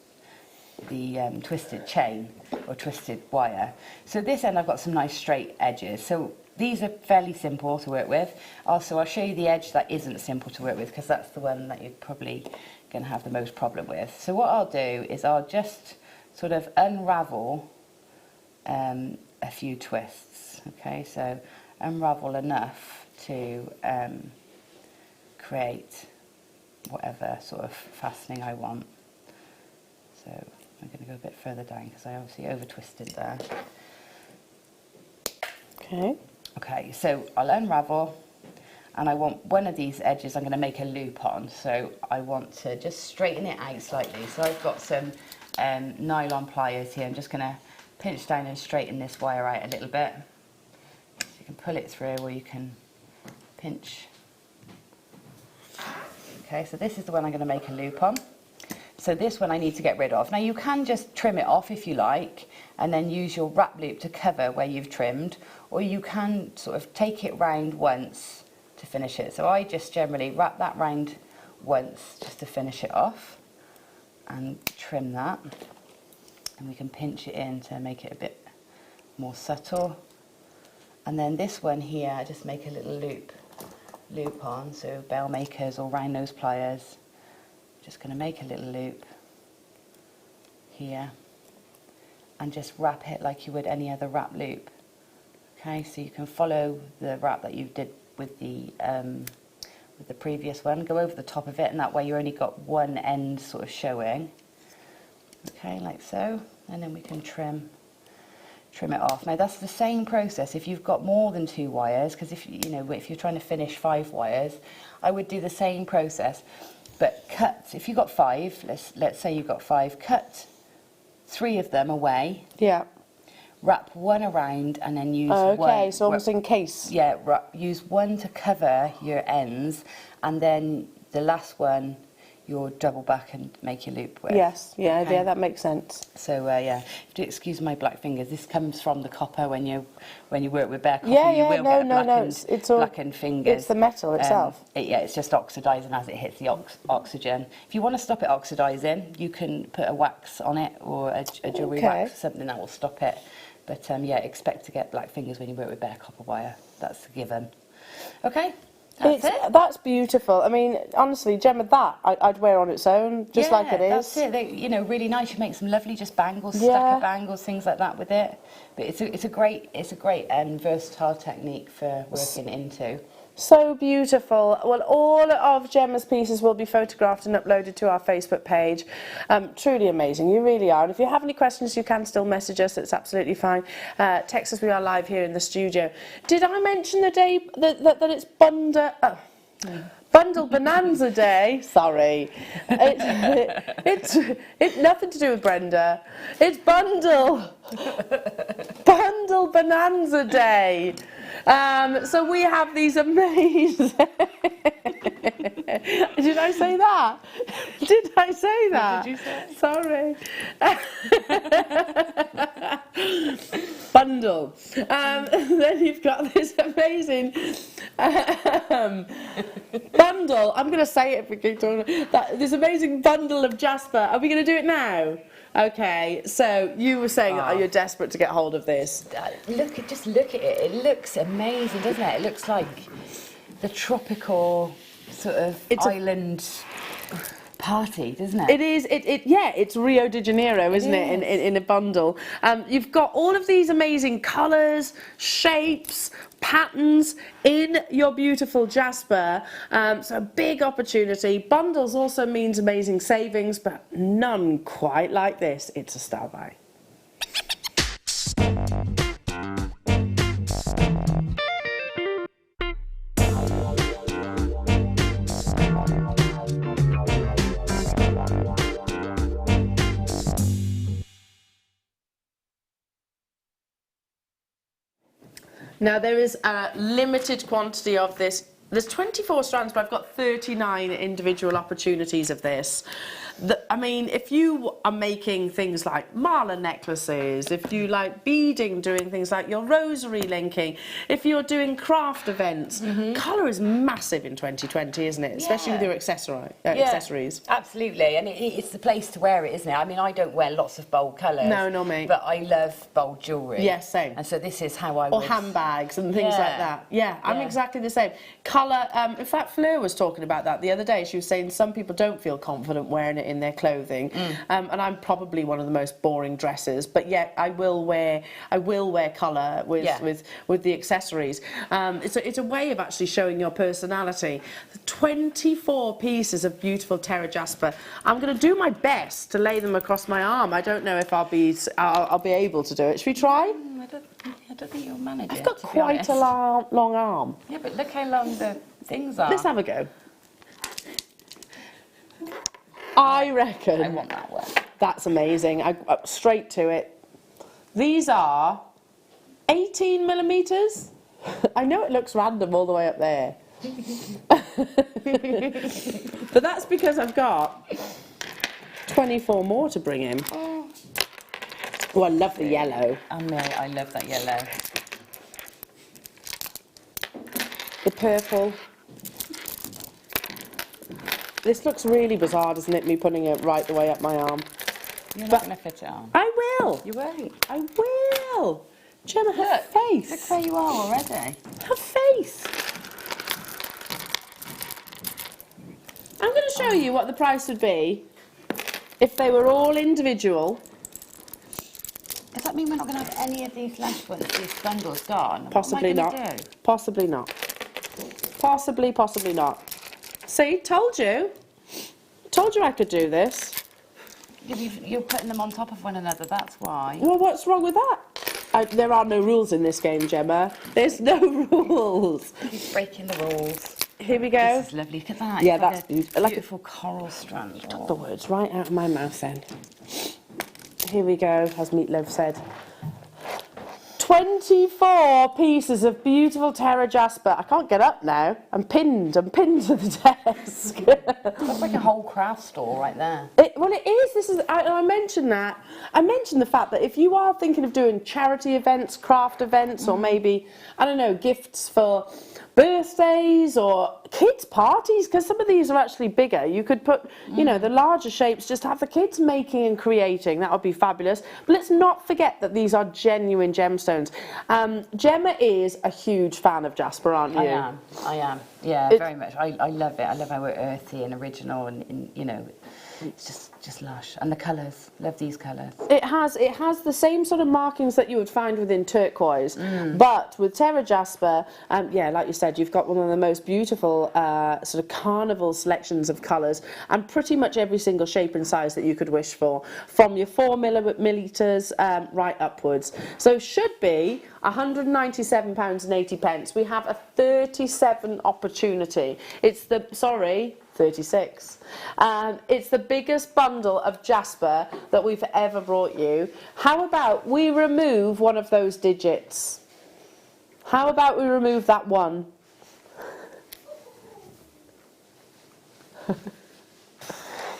twisted chain or twisted wire? So this end I've got some nice straight edges. So these are fairly simple to work with. Also, I'll show you the edge that isn't simple to work with, because that's the one that you're probably going to have the most problem with. So what I'll do is I'll just sort of unravel a few twists. Okay, so unravel enough to create whatever sort of fastening I want. So I'm going to go a bit further down because I obviously over twisted there. Okay. Okay, so I'll unravel, and I want one of these edges I'm going to make a loop on, so I want to just straighten it out slightly. So I've got some nylon pliers here. I'm just going to pinch down and straighten this wire out a little bit. So you can pull it through, or you can pinch. Okay, so this is the one I'm going to make a loop on. So this one I need to get rid of. Now you can just trim it off if you like, and then use your wrap loop to cover where you've trimmed, or you can sort of take it round once to finish it. So I just generally wrap that round once just to finish it off and trim that, and we can pinch it in to make it a bit more subtle. And then this one here, I just make a little loop on, so bell makers or round nose pliers. Just going to make a little loop here and just wrap it like you would any other wrap loop. Okay, so you can follow the wrap that you did the previous one. Go over the top of it, and that way you only got one end sort of showing. Okay, like so, and then we can trim it off. Now that's the same process if you've got more than 2 wires, because if you're trying to finish 5 wires, I would do the same process. But cut, if you've got 5, let's say you've got 5, cut 3 of them away. Yeah. Wrap 1 around and then use one. Okay, so almost in case. Yeah, use 1 to cover your ends, and then the last one you'll double back and make your loop with. Yes, yeah, Okay. yeah, that makes sense. So yeah, do excuse my black fingers. This comes from the copper when you work with bare copper. Yeah, you yeah, will no, get no, blackened, blackened fingers. It's the metal itself. It's just oxidising as it hits the oxygen. If you want to stop it oxidising, you can put a wax on it or a jewellery wax, something that will stop it. But yeah, expect to get black fingers when you work with bare copper wire. That's a given. Okay. That's beautiful. I mean, honestly, Gemma, that I'd wear on its own, just like it is. That's it. Really nice. You make some lovely just bangles, stacker bangles, things like that with it. But it's a great and versatile technique for working into. So beautiful. Well, all of Gemma's pieces will be photographed and uploaded to our Facebook page. Truly amazing. You really are. And if you have any questions, you can still message us. It's absolutely fine. Text us. We are live here in the studio. Did I mention the day that it's Bundle Bonanza Day? Sorry. It's nothing to do with Brenda. It's Bundle Bonanza Day. So we have these amazing... Did I say that? Did I say that? What did you say? Sorry. Bundle. Then you've got this amazing bundle. I'm going to say it if we keep talking. This amazing bundle of jasper. Are we going to do it now? Okay, so you were saying you're desperate to get hold of this. Just look at it. It looks amazing, doesn't it? It looks like the tropical sort of island party, doesn't it? It is. Yeah, it's Rio de Janeiro, isn't it? In a bundle. You've got all of these amazing colours, shapes, patterns in your beautiful jasper. So a big opportunity. Bundles also means amazing savings, but none quite like this. It's a style buy. Now there is a limited quantity of this. There's 24 strands, but I've got 39 individual opportunities of this. I mean, if you are making things like mala necklaces, if you like beading, doing things like your rosary linking, if you're doing craft events, colour is massive in 2020, isn't it? Especially with your accessories. Absolutely, and it's the place to wear it, isn't it? I mean, I don't wear lots of bold colours. No, not me. But I love bold jewellery. Yes, same. And so this is how I Or handbags and things like that. Yeah, I'm exactly the same. Colour, in fact, Fleur was talking about that the other day. She was saying some people don't feel confident wearing it in their clothing, and I'm probably one of the most boring dressers, but yet I will wear colour with the accessories. It's a way of actually showing your personality. 24 pieces of beautiful Terra Jasper. I'm going to do my best to lay them across my arm. I don't know if I'll be able to do it. Should we try? I don't think you'll manage it. I've got quite a long arm. Yeah, but look how long the things are. Let's have a go. I reckon. I want that one. That's amazing. Straight to it. These are 18 millimetres. I know it looks random all the way up there. But that's because I've got 24 more to bring in. Oh, I love the yellow. I love that yellow. The purple. This looks really bizarre, doesn't it, me putting it right the way up my arm? You're not going to fit it on. I will. You won't. I will. Gemma, her face. Look where you are already. Her face. I'm going to show you what the price would be if they were all individual. Does that mean we're not going to have any of these left once these bundles gone? Possibly not. Possibly not. Possibly, possibly not. See, told you. Told you I could do this. You're putting them on top of one another, that's why. Well, what's wrong with that? There are no rules in this game, Gemma. There's no rules. He's breaking the rules. Here we go. This is lovely. Look at that. Yeah, It's that's like a beautiful coral strand. Took the words right out of my mouth then. Here we go, as Meatloaf said. 24 pieces of beautiful Terra Jasper. I can't get up now. I'm pinned to the desk. That's like a whole craft store right there. Well, it is. I mentioned that. I mentioned the fact that if you are thinking of doing charity events, craft events, or maybe, I don't know, gifts for birthdays or kids' parties, because some of these are actually bigger. You could put, you know, the larger shapes, just have the kids making and creating. That would be fabulous. But let's not forget that these are genuine gemstones. Gemma is a huge fan of Jasper, aren't you? I am. Yeah, very much. I love it. I love how we're earthy and original, and you know, it's just lush. And the colours, love these colours. It has the same sort of markings that you would find within turquoise, but with Terra Jasper, yeah, like you said, you've got one of the most beautiful sort of carnival selections of colours, and pretty much every single shape and size that you could wish for, from your 4 millilitres right upwards. So should be £197.80. We have a 37 opportunity. It's the 36. It's the biggest bundle of Jasper that we've ever brought you. How about we remove one of those digits? How about we remove that one?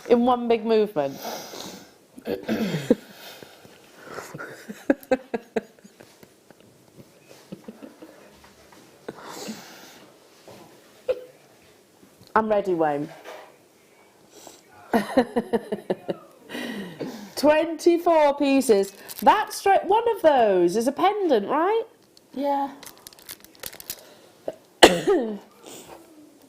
In one big movement. I'm ready, Wayne. 24 pieces. That's one of those is a pendant, right? Yeah.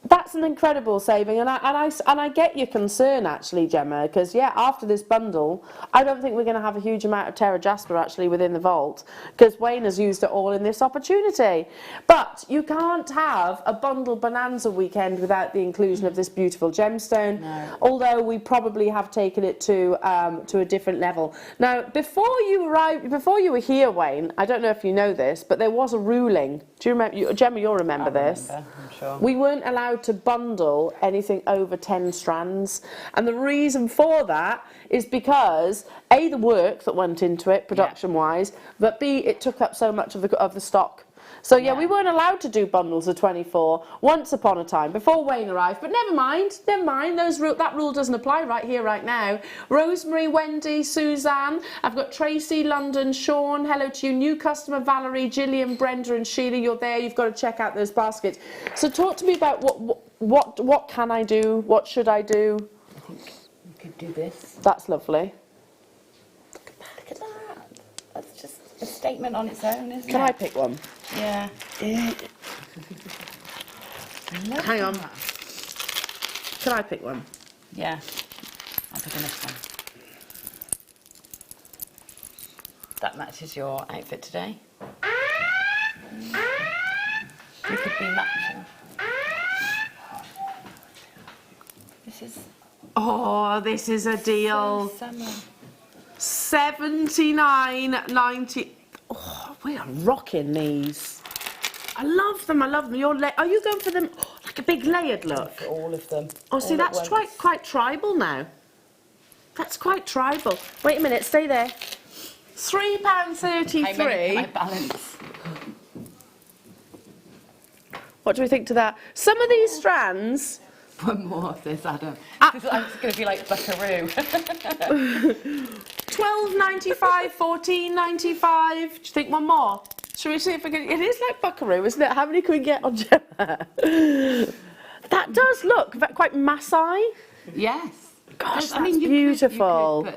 That's an incredible saving, and I get your concern actually, Gemma, because yeah, after this bundle, I don't think we're going to have a huge amount of Terra Jasper actually within the vault, because Wayne has used it all in this opportunity. But you can't have a bundle bonanza weekend without the inclusion of this beautiful gemstone. No. Although we probably have taken it to a different level. Now, before you were here, Wayne, I don't know if you know this, but there was a ruling. Do you remember, Gemma? You'll remember this. I'm sure. We weren't allowed to bundle anything over 10 strands, and the reason for that is because A, the work that went into it production wise, but B, it took up so much of the stock. So yeah, we weren't allowed to do bundles of 24 once upon a time before Wayne arrived, but never mind, that rule doesn't apply right here, right now. Rosemary, Wendy, Suzanne, I've got Tracy, London, Sean, hello to you, new customer Valerie, Gillian, Brenda and Sheila, you're there, you've got to check out those baskets. So talk to me about what can I do, what should I do? I think you could do this. That's lovely. Look at that. That's just a statement on its own, isn't it? Can I pick one? Yeah. Hang on. Can I pick one? Yeah. I'll pick the next one. That matches your outfit today. We could be matching. This is... Oh, this is a deal. So summer. $79.90. Oh, we are rocking these. I love them. I love them. Are you going for them like a big layered look? For all of them. Oh, see, that's quite tribal now. That's quite tribal. Wait a minute. Stay there. £3.33. How many can I balance? What do we think to that? Some of these strands. One more of this, Adam. I'm just going to be like Buckaroo. $12.95, $14.95. Do you think one more? Shall we see if we can? It is like Buckaroo, isn't it? How many can we get on Gemma? That does look quite Maasai. Yes. Gosh, I mean, that's beautiful.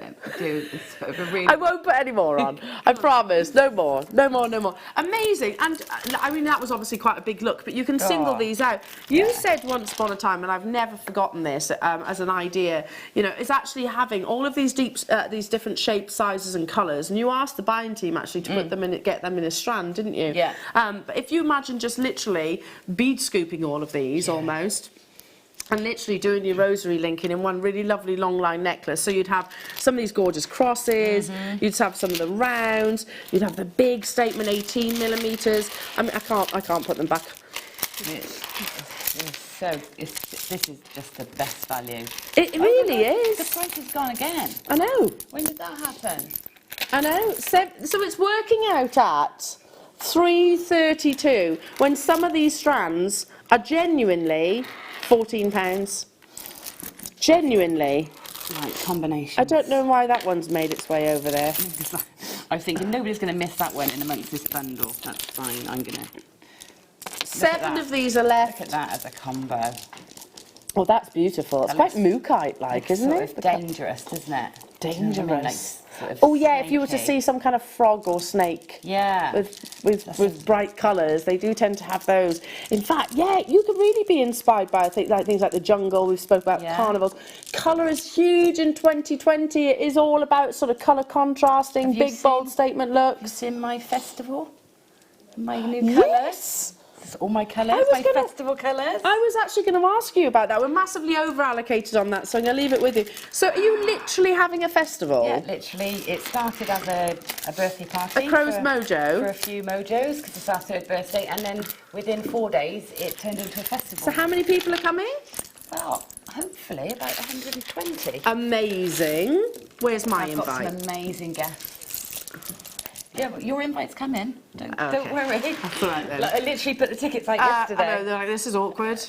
I won't put any more on. I promise. No more. No more. No more. Amazing. And I mean, that was obviously quite a big look, but you can single these out. You said once upon a time, and I've never forgotten this as an idea, you know, is actually having all of these these different shapes, sizes, and colours. And you asked the buying team actually to put them in, get them in a strand, didn't you? Yeah. But if you imagine just literally bead scooping all of these almost, and literally doing your rosary linking in one really lovely long line necklace. So you'd have some of these gorgeous crosses, you'd have some of the rounds, you'd have the big statement 18 millimeters. I mean, I can't put them back. This is just the best value. It really is. The price has gone again. I know. When did that happen? I know. So it's working out at £3.32 when some of these strands are genuinely £14. Genuinely. Right, combination. I don't know why that one's made its way over there. I was thinking nobody's going to miss that one in amongst this bundle. That's fine. I'm going to. 7 of these are left. Look at that as a combo. Oh, that's beautiful. It's quite mookaite-like, isn't it? It's dangerous, isn't it? Dangerous. You know what I mean? Like, sort of oh yeah, if you were to snaky. see some kind of frog or snake. Yeah. With bright colours, they do tend to have those. In fact, yeah, you could really be inspired by things like the jungle. We've spoke about carnivals. Colour is huge in 2020. It is all about sort of colour contrasting, big bold statement looks. Have you seen my festival? My new colours. Yes. All my colours, festival colours. I was actually going to ask you about that. We're massively over-allocated on that, so I'm going to leave it with you. So are you literally having a festival? Yeah, literally. It started as a birthday party. A Crow's Mojo? For a few mojos, because it's our 3rd birthday, and then within 4 days, it turned into a festival. So how many people are coming? Well, hopefully about 120. Amazing. Where's my I've got invite? some amazing guests. Yeah, but your invite's coming. Don't worry. That's all right then. Like, I literally put the tickets out yesterday. I know, they're like, this is awkward.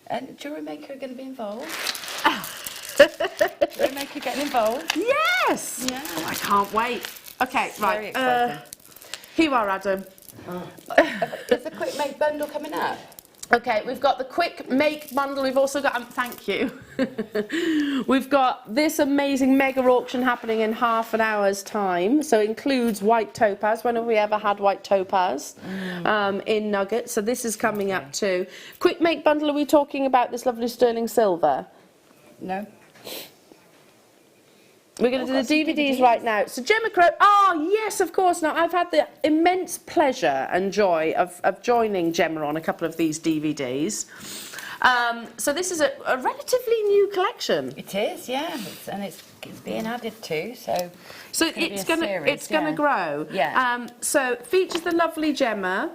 And Jewellery Maker are going to be involved. Jewellery Maker getting involved. Yes! Yeah. Oh, I can't wait. Okay, Very right. exciting. Here you are, Adam. Is the quick make bundle coming up? Okay, we've got the quick make bundle. We've also got, thank you. We've got this amazing mega auction happening in half an hour's time. So it includes white topaz. When have we ever had white topaz in nuggets? So this is coming up too. Quick make bundle, are we talking about this lovely sterling silver? No. We're going to do the DVDs right now. So Gemma Crow, yes, of course. Now, I've had the immense pleasure and joy of joining Gemma on a couple of these DVDs. So this is a relatively new collection. It is, yeah, and it's being added to, so it's going to grow. Yeah. So it features the lovely Gemma.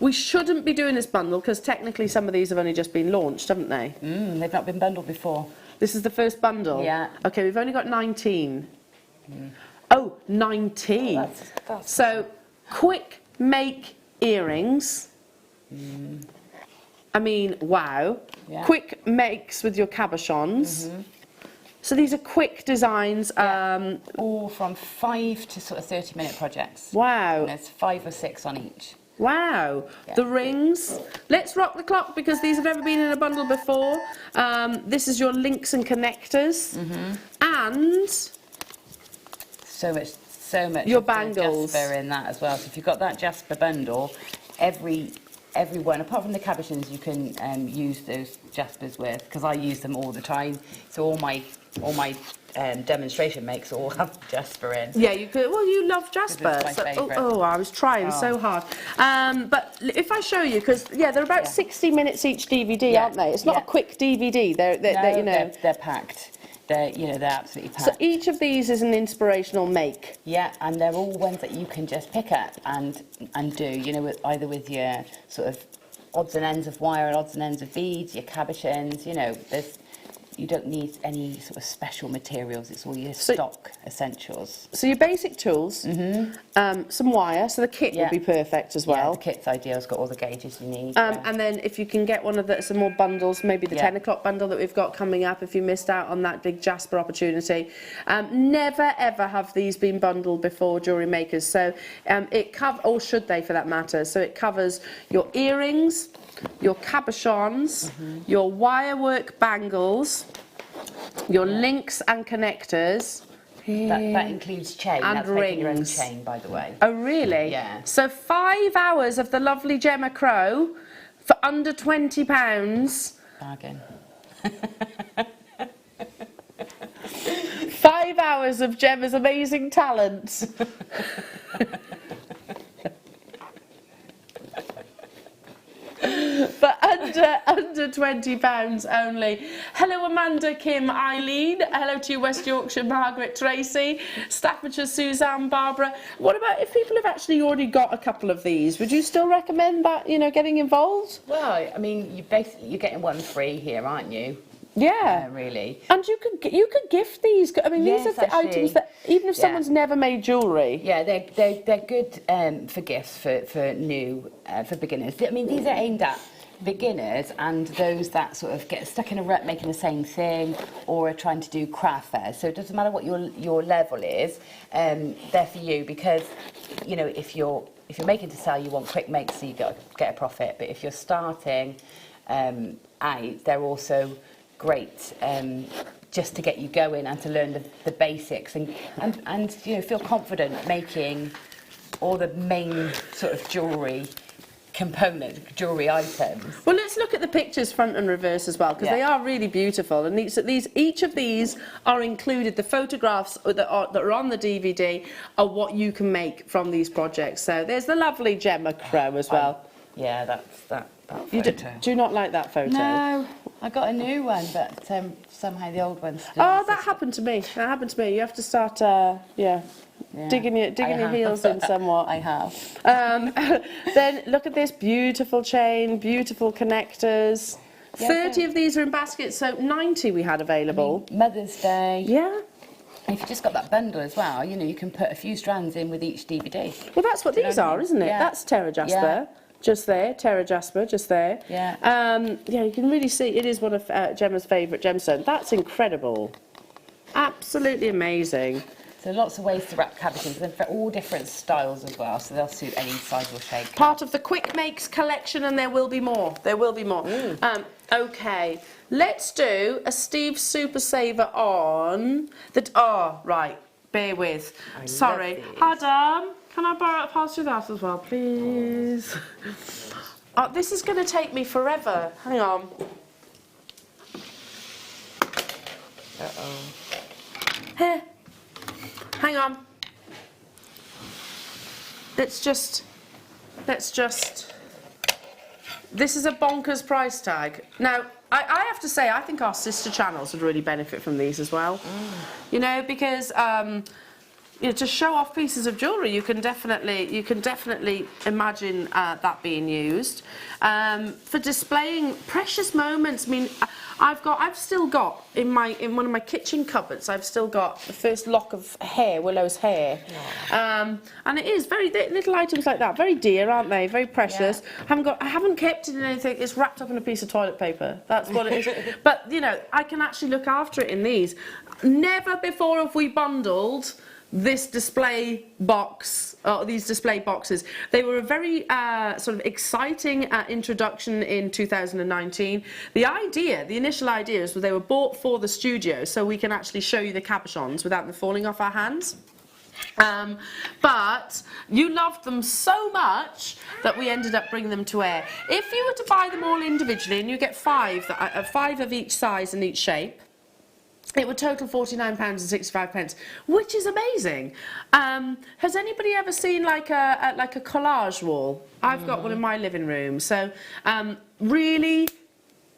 We shouldn't be doing this bundle because technically some of these have only just been launched, haven't they? They've not been bundled before. This is the first bundle? Yeah. Okay, we've only got 19. Oh, 19. Well, that's so, quick make earrings. I mean, wow. Yeah. Quick makes with your cabochons. So these are quick designs. All from 5 to sort of 30-minute projects. Wow. And there's 5 or 6 on each. Wow. Yeah. The rings. Let's rock the clock because these have never been in a bundle before. This is your links and connectors. And so much your of the bangles. Jasper in that as well. So if you've got that Jasper bundle, every one, apart from the cabochons, you can use those Jaspers with, because I use them all the time. So all my demonstration makes all have Jasper in. Yeah, you could. Well, you love Jasper. It's my favourite. I was trying so hard. But if I show you, because they're about 60 minutes each DVD, aren't they? It's not a quick DVD. They're packed. They're absolutely packed. So each of these is an inspirational make. Yeah, and they're all ones that you can just pick up and do. You know, either with your sort of odds and ends of wire and odds and ends of beads, your cabochons. You know, You don't need any sort of special materials. It's all your stock essentials. So your basic tools, some wire, so the kit will be perfect as well. Yeah, the kit's ideal. It's got all the gauges you need. And then if you can get one of some more bundles, maybe the 10 o'clock bundle that we've got coming up, if you missed out on that big Jasper opportunity. Never ever have these been bundled before, Jewellery Makers. So it covers, or should they for that matter, so it covers your earrings, your cabochons, your wirework bangles, your links and connectors. That includes chain. And That's rings. making your own chain, by the way. Oh, really? Yeah. So 5 hours of the lovely Gemma Crow for under £20. Bargain. 5 hours of Gemma's amazing talents. But under £20 only. Hello Amanda, Kim, Eileen. Hello to you West Yorkshire, Margaret, Tracy, Staffordshire, Suzanne, Barbara. What about if people have actually already got a couple of these? Would you still recommend that, you know, getting involved? Well, I mean, you're getting one free here, aren't you? Yeah, really. And you could gift these. I mean, these are the items that even if someone's never made jewellery. Yeah, they're good for gifts for new for beginners. I mean, these are aimed at beginners and those that sort of get stuck in a rut making the same thing or are trying to do craft fairs. So it doesn't matter what your level is. They're for you because, you know, if you're making to sell, you want quick makes, so you got to get a profit. But if you're starting out, they're also great just to get you going and to learn the basics and you know, feel confident making all the main sort of jewellery items. Well, let's look at the pictures front and reverse as well, because they are really beautiful, and each of these are included. The photographs that are on the DVD are what you can make from these projects. So there's the lovely Gemma Crow as well. Yeah, that's that photo. You do you not like that photo? No, I got a new one, but somehow the old one's still. Oh, that happened to me. That happened to me. You have to start, digging your heels in somewhat. I have. Then look at this beautiful chain, beautiful connectors. Yeah, 30 of these are in baskets, so 90 we had available. I mean, Mother's Day. Yeah. And if you just got that bundle as well, you know, you can put a few strands in with each DVD. Well, that's what these are, isn't it? Yeah. That's Terra Jasper. Yeah. Just there, Terra Jasper, just there. Yeah. Yeah, you can really see it is one of Gemma's favourite gemstones. That's incredible. Absolutely amazing. So lots of ways to wrap cabbages. They're for all different styles as well, so they'll suit any size or shape. Part of the Quick Makes collection, and there will be more. There will be more. Okay, let's do a Steve Super Saver on the. Oh, right. Bear with. Sorry, Adam. Can I pass you that as well, please? Oh, this is going to take me forever. Hang on. Uh-oh. Here. Hang on. Let's just... This is a bonkers price tag. Now, I have to say, I think our sister channels would really benefit from these as well. You know, because... you know, to show off pieces of jewellery, you can definitely imagine that being used for displaying precious moments. I mean, I've still got in one of my kitchen cupboards. I've still got the first lock of hair, Willow's hair, and it is very little items like that, very dear, aren't they? Very precious. Yeah. I haven't kept it in anything. It's wrapped up in a piece of toilet paper. That's what it is. But you know, I can actually look after it in these. Never before have we bundled this display box, these display boxes. They were a very sort of exciting introduction in 2019. The initial idea is that they were bought for the studio so we can actually show you the cabochons without them falling off our hands. But you loved them so much that we ended up bringing them to air. If you were to buy them all individually, and you get five of each size and each shape, it would total £49.65, which is amazing. Has anybody ever seen like a collage wall? I've got one in my living room. So really,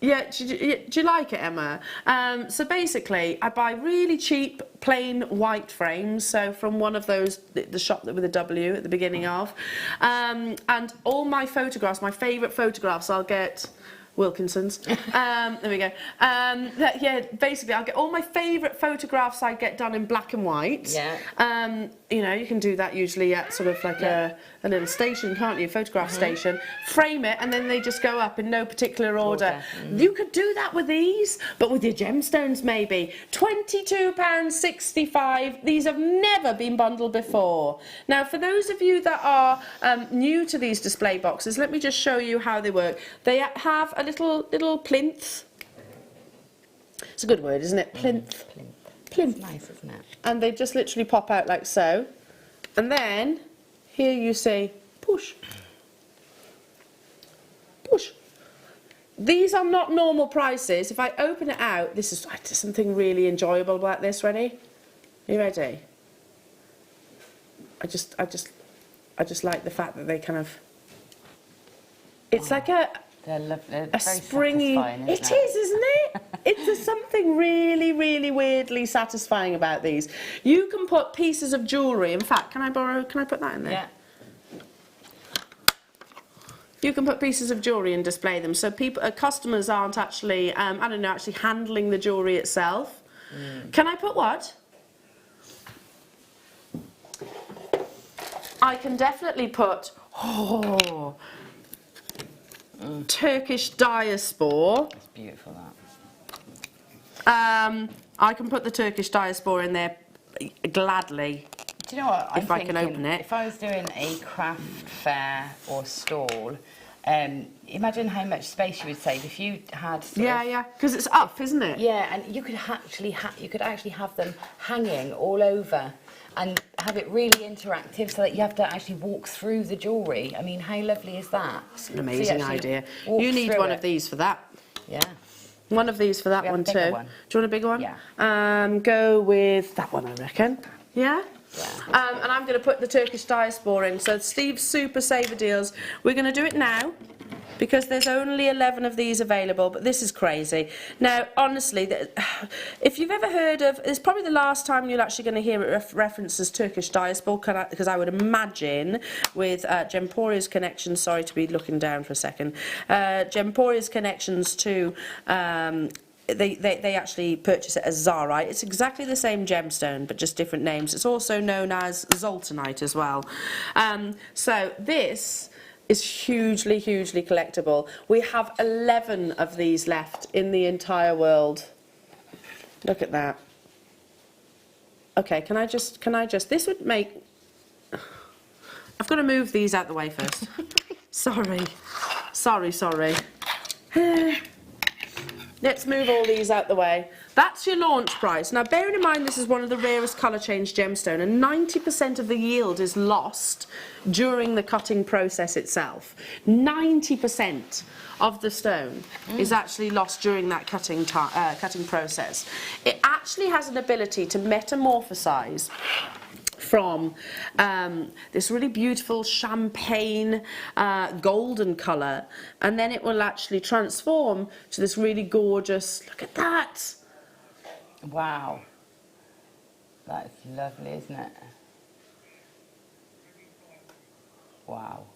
yeah. Do you like it, Emma? So basically, I buy really cheap, plain white frames. So from one of those, the shop with a W at the beginning of, and all my photographs, my favourite photographs, I'll get Wilkinson's. There we go. Yeah, basically, I'll get all my favourite photographs I get done in black and white. Yeah. You know, you can do that usually at sort of like a little station, can't you? Photograph station. Frame it, and then they just go up in no particular order. You could do that with these, but with your gemstones maybe. £22.65. These have never been bundled before. Now, for those of you that are new to these display boxes, let me just show you how they work. They have a little plinth. It's a good word, isn't it? Plinth. Plinth. It's nice, isn't it? And they just literally pop out like so. And then here you say push. Push. These are not normal prices. If I open it out, this is something really enjoyable about this. Ready? Are you ready? I just like the fact that they kind of. It's like a. They're lovely. A springy. It is, isn't it? There's something really, really weirdly satisfying about these. You can put pieces of jewellery. In fact, can I put that in there? Yeah. You can put pieces of jewellery and display them, so customers aren't actually, actually handling the jewellery itself. Can I put what? I can definitely put. Turkish diaspora. It's beautiful, that. I can put the Turkish diaspora in there gladly. Do you know what? If I can open it. If I was doing a craft fair or stall, imagine how much space you would save if you had. Yeah, because it's up, isn't it? Yeah, and you could actually have them hanging all over. And have it really interactive so that you have to actually walk through the jewellery. I mean, how lovely is that? It's an amazing idea. You need one of these for that. Yeah. One of these for that one too. One. Do you want a bigger one? Yeah. Go with that one, I reckon. Yeah? Yeah. And I'm going to put the Turkish diaspora in. So Steve's Super Saver Deals. We're going to do it now, because there's only 11 of these available, but this is crazy. Now, honestly, if you've ever heard of, it's probably the last time you're actually going to hear it referenced as Turkish diaspora, because I would imagine with Gemporia's connections, sorry to be looking down for a second, Gemporia's connections to they actually purchase it as Zarite. It's exactly the same gemstone, but just different names. It's also known as Zoltanite as well. So this is hugely, hugely collectible. We have 11 of these left in the entire world. Look at that. Okay, can I just, this would make, I've got to move these out the way first. Sorry. Let's move all these out the way. That's your launch price. Now, bearing in mind this is one of the rarest colour change gemstone, and 90% of the yield is lost during the cutting process itself. 90% of the stone is actually lost during that cutting process. It actually has an ability to metamorphosize from this really beautiful champagne golden colour, and then it will actually transform to this really gorgeous, look at that. Wow. That's lovely, isn't it? Wow.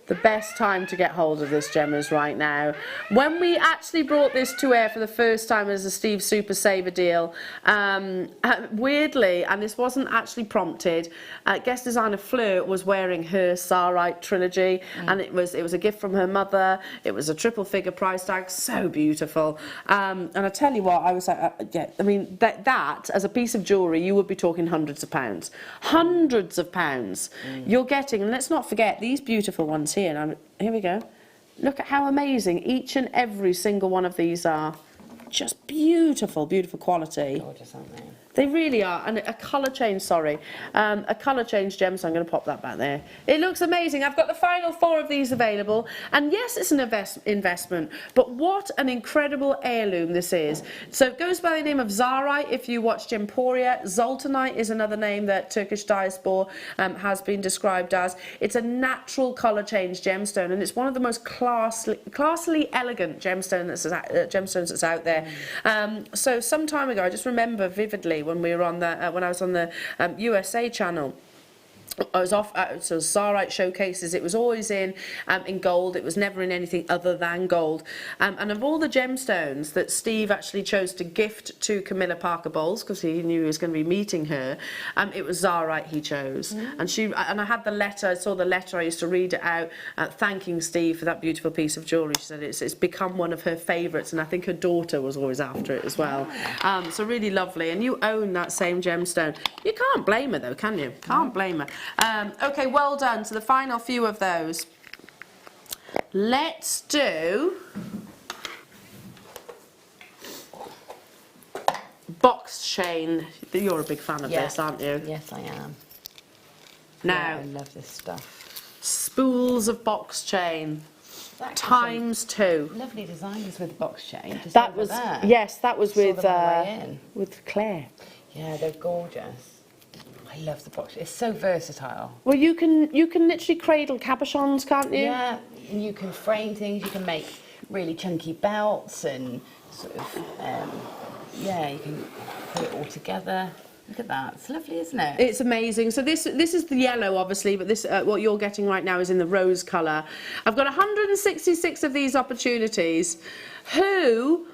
The best time to get hold of this gem is right now. When we actually brought this to air for the first time as a Steve Super Saver deal, weirdly, and this wasn't actually prompted, guest designer Fleur was wearing her Zarite trilogy, and it was a gift from her mother. It was a triple figure price tag, so beautiful. And I tell you what, I was like, yeah, I mean, that as a piece of jewellery, you would be talking hundreds of pounds. Hundreds of pounds. You're getting, and let's not forget these beautiful ones here. And here we go. Look at how amazing each and every single one of these are. Just beautiful, beautiful quality. Gorgeous, aren't they? They really are. And a colour change, a colour change gem, so I'm going to pop that back there. It looks amazing. I've got the final 4 of these available. And yes, it's an investment, but what an incredible heirloom this is. So it goes by the name of Zarite if you watch Gemporia. Zoltanite is another name that Turkish diaspora has been described as. It's a natural colour change gemstone, and it's one of the most classily elegant gemstones that's out there. So some time ago, I just remember vividly when we were on the when I was on the USA channel, I was off at so Zarite showcases. It was always in gold. It was never in anything other than gold. And of all the gemstones that Steve actually chose to gift to Camilla Parker Bowles, because he knew he was going to be meeting her, it was Zarite he chose. And I had the letter. I saw the letter. I used to read it out, thanking Steve for that beautiful piece of jewellery. She said it's become one of her favourites, and I think her daughter was always after it as well. So really lovely. And you own that same gemstone. You can't blame her though, can you? Can't blame her. Okay, well done. So the final few of those. Let's do box chain. You're a big fan of this, aren't you? Yes, I am. Now, I love this stuff. spools of box chain. Times 2. Lovely designs with box chain. That was that was with Claire. Yeah, they're gorgeous. I love the box. It's so versatile. Well, you can literally cradle cabochons, can't you? Yeah, and you can frame things. You can make really chunky belts and sort of you can put it all together. Look at that. It's lovely, isn't it? It's amazing. So this is the yellow, obviously, but this what you're getting right now is in the rose colour. I've got 166 of these opportunities. Who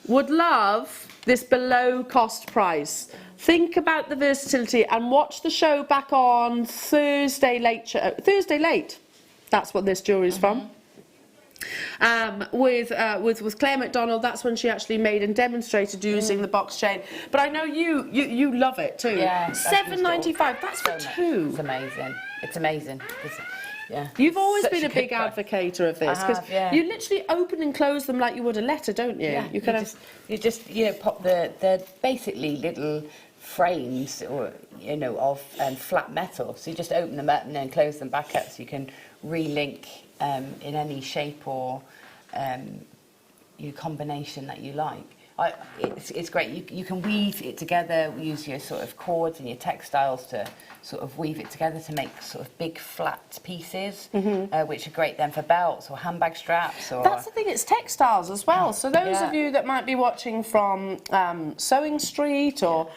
would love this below cost price? Think about the versatility and watch the show back on Thursday late. Thursday late. That's what this jewellery's from. With Claire McDonald, that's when she actually made and demonstrated using the box chain. But I know you love it too. Yeah, £7.95. That's for two. It's amazing. It's amazing. Yeah. You've always been a big advocate of this because you literally open and close them like you would a letter, don't you? Yeah. You just pop they're basically little frames or of flat metal. So you just open them up and then close them back up so you can relink in any shape or combination that you like. It's great. You can weave it together, use your sort of cords and your textiles to sort of weave it together to make sort of big flat pieces, which are great then for belts or handbag straps. Or that's the thing, it's textiles as well. So those of you that might be watching from Sewing Street, or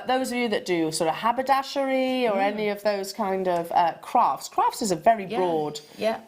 those of you that do sort of haberdashery or any of those kind of crafts. Crafts is a very broad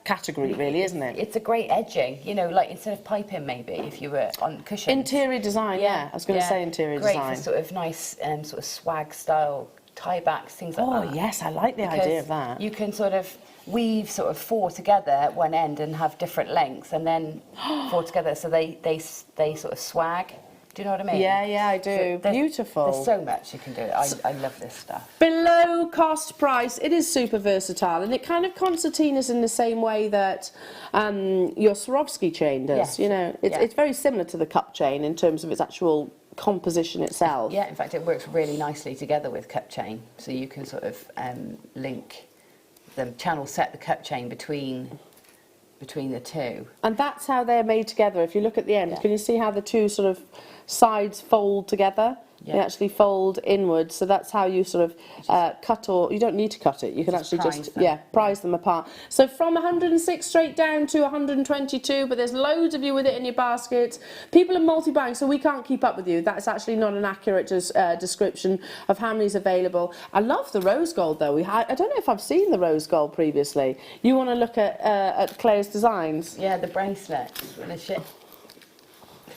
category, really, isn't it? It's a great edging, like instead of piping maybe, if you were on cushions. Interior design, I was going to say interior design. Great for sort of nice sort of swag style tie backs, things like that. Oh yes, I like the idea of that. You can sort of weave sort of 4 together at one end and have different lengths, and then 4 together so they sort of swag. Do you know what I mean? Yeah, I do. So beautiful. There's so much you can do. I love this stuff. Below cost price, it is super versatile, and it kind of concertinas in the same way that your Swarovski chain does. Yes. It's very similar to the cup chain in terms of its actual composition itself. Yeah, in fact, it works really nicely together with cup chain, so you can sort of link the channel set the cup chain between the two. And that's how they're made together. If you look at the end, can you see how the two sort of sides fold together? They actually fold inwards, so that's how you sort of cut, or you don't need to cut it. You can actually prise them apart. So from 106 straight down to 122, but there's loads of you with it in your baskets. People are multi-buying, so we can't keep up with you. That's actually not an accurate description of how many's available. I love the rose gold though. I don't know if I've seen the rose gold previously. You want to look at Claire's designs? Yeah, the bracelets.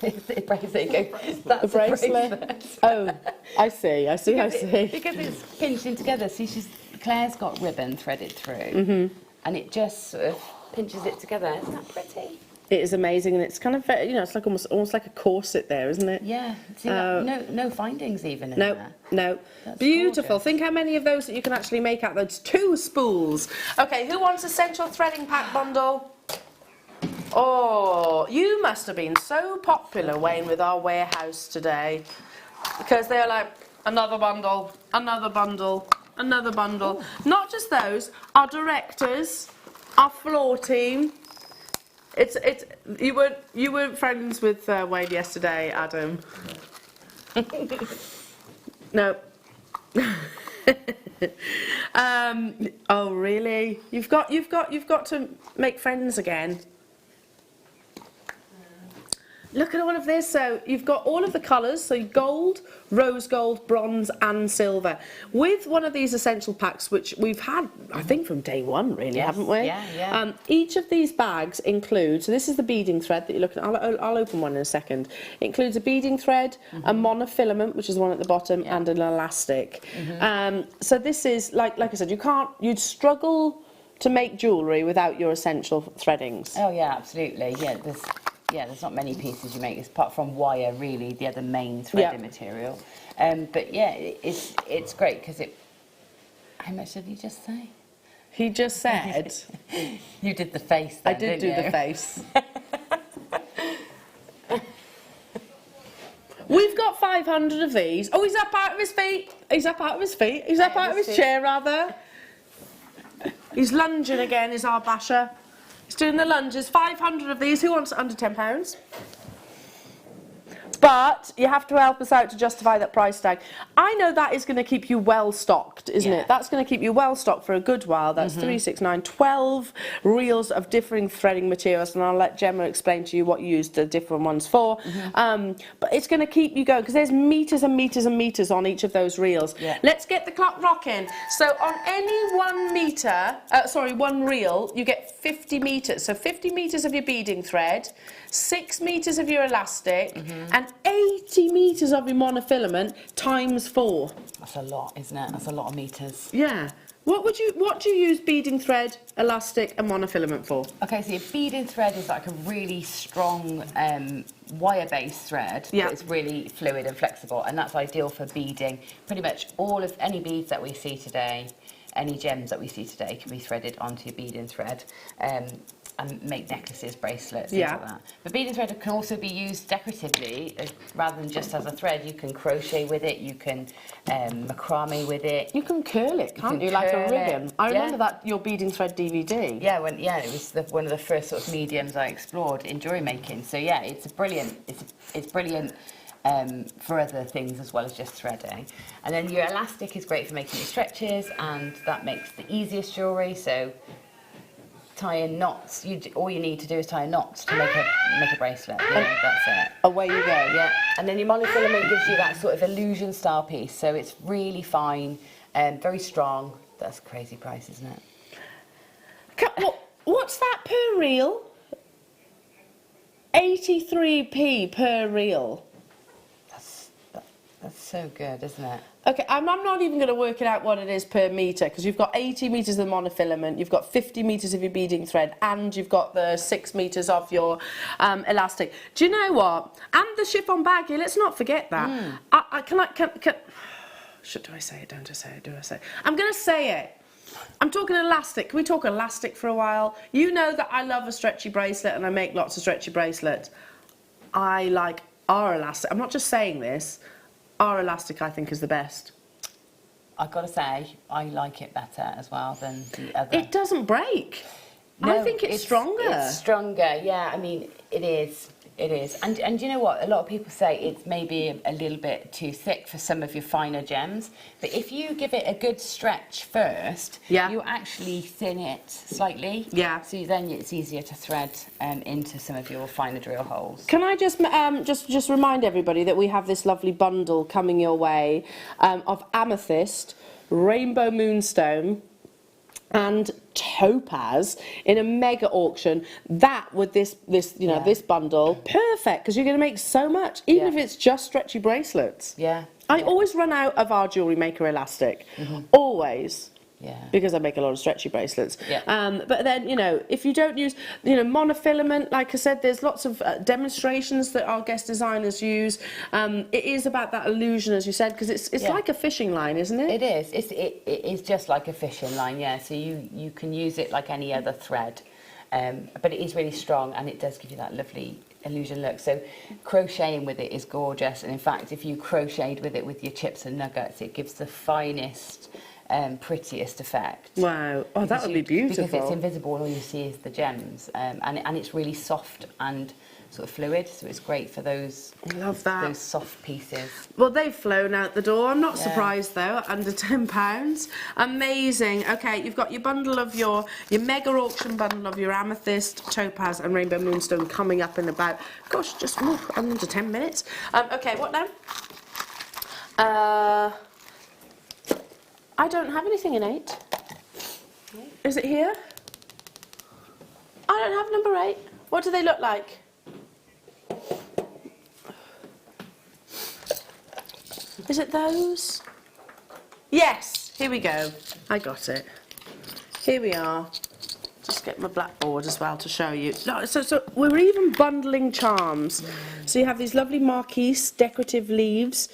The bracelet. That's the bracelet. Oh, I see. Because it's pinched in together. See, Claire's got ribbon threaded through, and it just sort of pinches it together. Isn't that pretty? It is amazing, and it's kind of it's like almost like a corset there, isn't it? Yeah. See, no findings even in there. No. That's beautiful. Gorgeous. Think how many of those that you can actually make out. Those 2 spools. Okay, who wants a central threading pack bundle? Oh, you must have been so popular, Wayne, with our warehouse today, because they're like, another bundle, another bundle, another bundle. Ooh. Not just those, our directors, our floor team. You weren't friends with Wayne yesterday, Adam. No. Oh really? You've got to make friends again. Look at all of this. So you've got all of the colours, so gold, rose gold, bronze and silver. With one of these essential packs, which we've had, I think, from day one, really, haven't we? Yeah. Each of these bags includes, so this is the beading thread that you're looking at. I'll open one in a second. It includes a beading thread, a monofilament, which is the one at the bottom, and an elastic. So this is, like I said, you'd struggle to make jewellery without your essential threadings. Oh yeah, absolutely. There's not many pieces you make apart from wire, really, the other main threading material. But yeah, it's great because it. How much did he just say? He just said. You did the face. Then, I did do the face. We've got 500 of these. Oh, he's up out of his feet. He's up out of his feet. He's up out of his chair, rather. He's lunging again, is our basher. He's doing the lunges. 500 of these. Who wants under £10? But you have to help us out to justify that price tag. I know that is going to keep you well stocked, isn't it? That's going to keep you well stocked for a good while. That's 3, 6, 9, 12 reels of differing threading materials, and I'll let Gemma explain to you what you use the different ones for. But it's going to keep you going because there's metres and metres and metres on each of those reels. Let's get the clock rocking. So on any 1 reel, you get 50 metres. So 50 metres of your beading thread, 6 metres of your elastic, and 80 metres of your monofilament times 4. That's a lot, isn't it? That's a lot of metres. Yeah. What do you use beading thread, elastic and monofilament for? Okay, so your beading thread is like a really strong wire-based thread. But it's really fluid and flexible, and that's ideal for beading. Pretty much any beads that we see today, any gems that we see today can be threaded onto your beading thread. And make necklaces, bracelets, things like that. But beading thread can also be used decoratively, rather than just as a thread. You can crochet with it, you can macrame with it. You can curl it, can't you, like a ribbon? I remember that, your beading thread DVD. Yeah, it was one of the first sort of mediums I explored in jewellery making. So yeah, it's brilliant for other things as well as just threading. And then your elastic is great for making your stretches, and that makes the easiest jewellery. So tying knots, all you need to do is tie a knot to make a bracelet. That's it. Away you go. Yeah, and then your monofilament gives you that sort of illusion style piece, so it's really fine and very strong. That's a crazy price, isn't it? What's that per reel? 83p per reel. That's so good, isn't it? Okay, I'm not even going to work it out what it is per metre, because you've got 80 metres of the monofilament, you've got 50 metres of your beading thread, and you've got the 6 metres of your elastic. Do you know what? And the chiffon baggie, let's not forget that. Do I say it? Don't I say it? Do I say it? I'm going to say it. I'm talking elastic. Can we talk elastic for a while? You know that I love a stretchy bracelet, and I make lots of stretchy bracelets. I like our elastic. I'm not just saying this. Our elastic, I think, is the best. I've got to say, I like it better as well than the other. It doesn't break. No, I think it's stronger. It's stronger, yeah. I mean, it is. It is. And you know what? A lot of people say it's maybe a little bit too thick for some of your finer gems. But if you give it a good stretch first, you actually thin it slightly. Yeah. So then it's easier to thread into some of your finer drill holes. Can I just remind everybody that we have this lovely bundle coming your way of amethyst, rainbow moonstone, and topaz in a mega auction. That with this bundle, perfect, because you're going to make so much, even if it's just stretchy bracelets. I always run out of our Jewellery Maker elastic, always. Because I make a lot of stretchy bracelets. But then, if you don't use, monofilament, like I said, there's lots of demonstrations that our guest designers use. It is about that illusion, as you said, because it's like a fishing line, isn't it? It is. It is just like a fishing line, yeah. So you can use it like any other thread. But it is really strong, and it does give you that lovely illusion look. So crocheting with it is gorgeous. And in fact, if you crocheted with it with your chips and nuggets, it gives the finest prettiest effect. Wow. Oh, that would be beautiful. Because it's invisible and all you see is the gems. And it's really soft and sort of fluid, so it's great for those. I love that. Those soft pieces. Well, they've flown out the door. I'm not surprised though. Under £10. Amazing. Okay, you've got your bundle of your mega auction bundle of your amethyst, topaz, and rainbow moonstone coming up in about, gosh, just under 10 minutes. Okay, what now? I don't have anything in 8. Is it here? I don't have number 8. What do they look like? Is it those? Yes, here we go. I got it. Here we are. Just get my blackboard as well to show you. No, so we're even bundling charms. So you have these lovely marquise decorative leaves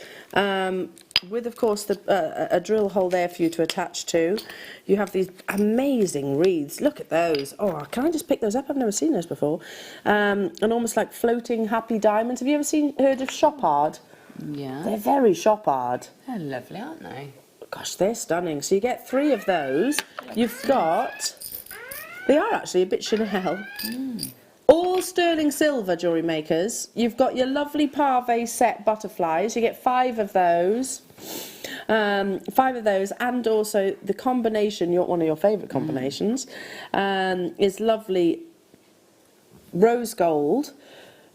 with, of course, a drill hole there for you to attach to. You have these amazing wreaths. Look at those. Oh, can I just pick those up? I've never seen those before. And almost like floating happy diamonds. Have you ever heard of chopard? Yeah. They're very chopard. They're lovely, aren't they? Gosh, they're stunning. So you get 3 of those. You've got... They are actually a bit Chanel. All sterling silver, Jewellery Makers. You've got your lovely Pave set butterflies. You get 5 of those. 5 of those, and also the combination, one of your favourite combinations, is lovely rose gold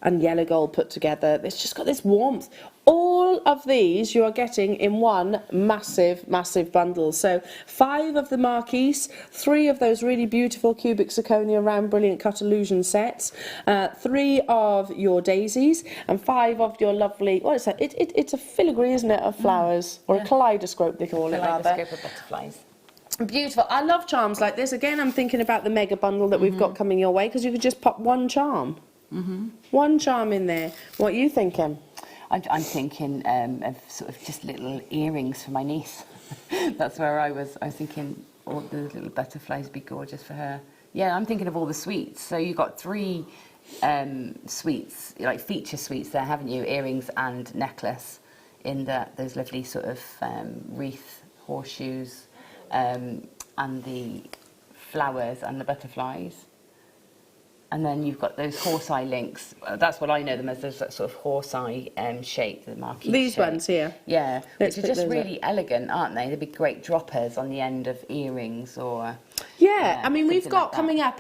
and yellow gold put together. It's just got this warmth. All of these you are getting in one massive, massive bundle. So 5 of the marquise, 3 of those really beautiful cubic zirconia round brilliant cut illusion sets, 3 of your daisies, and 5 of your lovely, what is that? It's a filigree, isn't it, of flowers, or a kaleidoscope they call it rather. Kaleidoscope of butterflies. Beautiful. I love charms like this. Again, I'm thinking about the mega bundle that we've got coming your way, because you could just pop one charm. One charm in there. What are you thinking? I'm thinking of sort of just little earrings for my niece. That's where I was thinking all the little butterflies would be gorgeous for her. Yeah, I'm thinking of all the sweets. So you've got 3 sweets, like feature sweets there, haven't you? Earrings and necklace in those lovely sort of wreath, horseshoes, and the flowers and the butterflies. And then you've got those horse eye links. That's what I know them as, those sort of horse eye shape, the marquise These shape. ones here? Yeah, Let's which are pick just those really elegant, aren't they? They'd be great droppers on the end of earrings or... Yeah, I mean, we've something got like that. coming up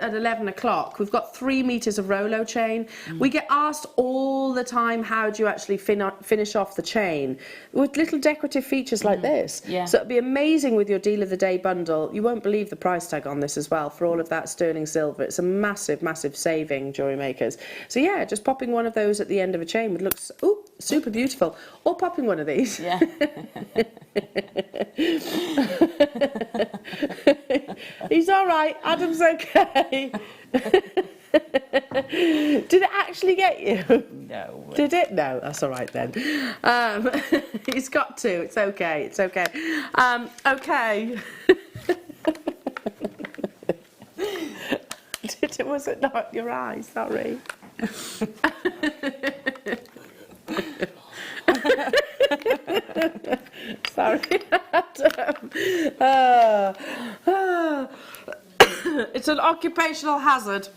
at 11 o'clock, we've got 3 metres of Rolo chain. We get asked all the time, how do you actually finish off the chain? With little decorative features like this. Yeah. So it'd be amazing with your Deal of the Day bundle. You won't believe the price tag on this as well for all of that sterling silver. It's a massive, massive saving, Jewellery Makers. So yeah, just popping one of those at the end of a chain would look super beautiful. Or popping one of these. Yeah. He's all right. Adam's okay. Did it actually get you? No. Did it? No, that's all right then. He's got to. It's okay. It's okay. Okay. Was it not your eye? Sorry. Sorry, Adam. It's an occupational hazard.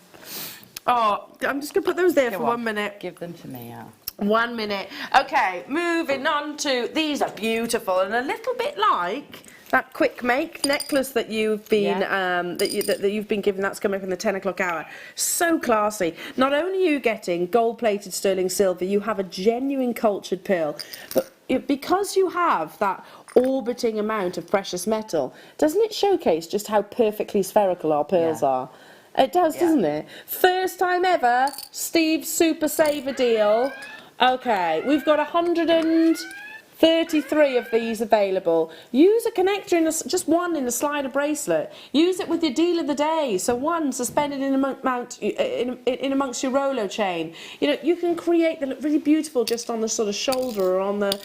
Oh, I'm just going to put those there for 1 minute. Give them to me, Al. 1 minute. Okay, moving on to... These are beautiful and a little bit like... that quick make necklace that you've been that you've been given, that's coming up in the 10 o'clock hour. So classy. Not only are you getting gold-plated sterling silver, you have a genuine cultured pearl, but because you have that orbiting amount of precious metal, doesn't it showcase just how perfectly spherical our pearls are? It does, doesn't it? First time ever, Steve's Super Saver deal. Okay, we've got 133 of these available. Use a connector in just one in a slider bracelet. Use it with your Deal of the Day. So one suspended in amongst your Rolo chain. You know, you can create them look really beautiful just on the sort of shoulder or on the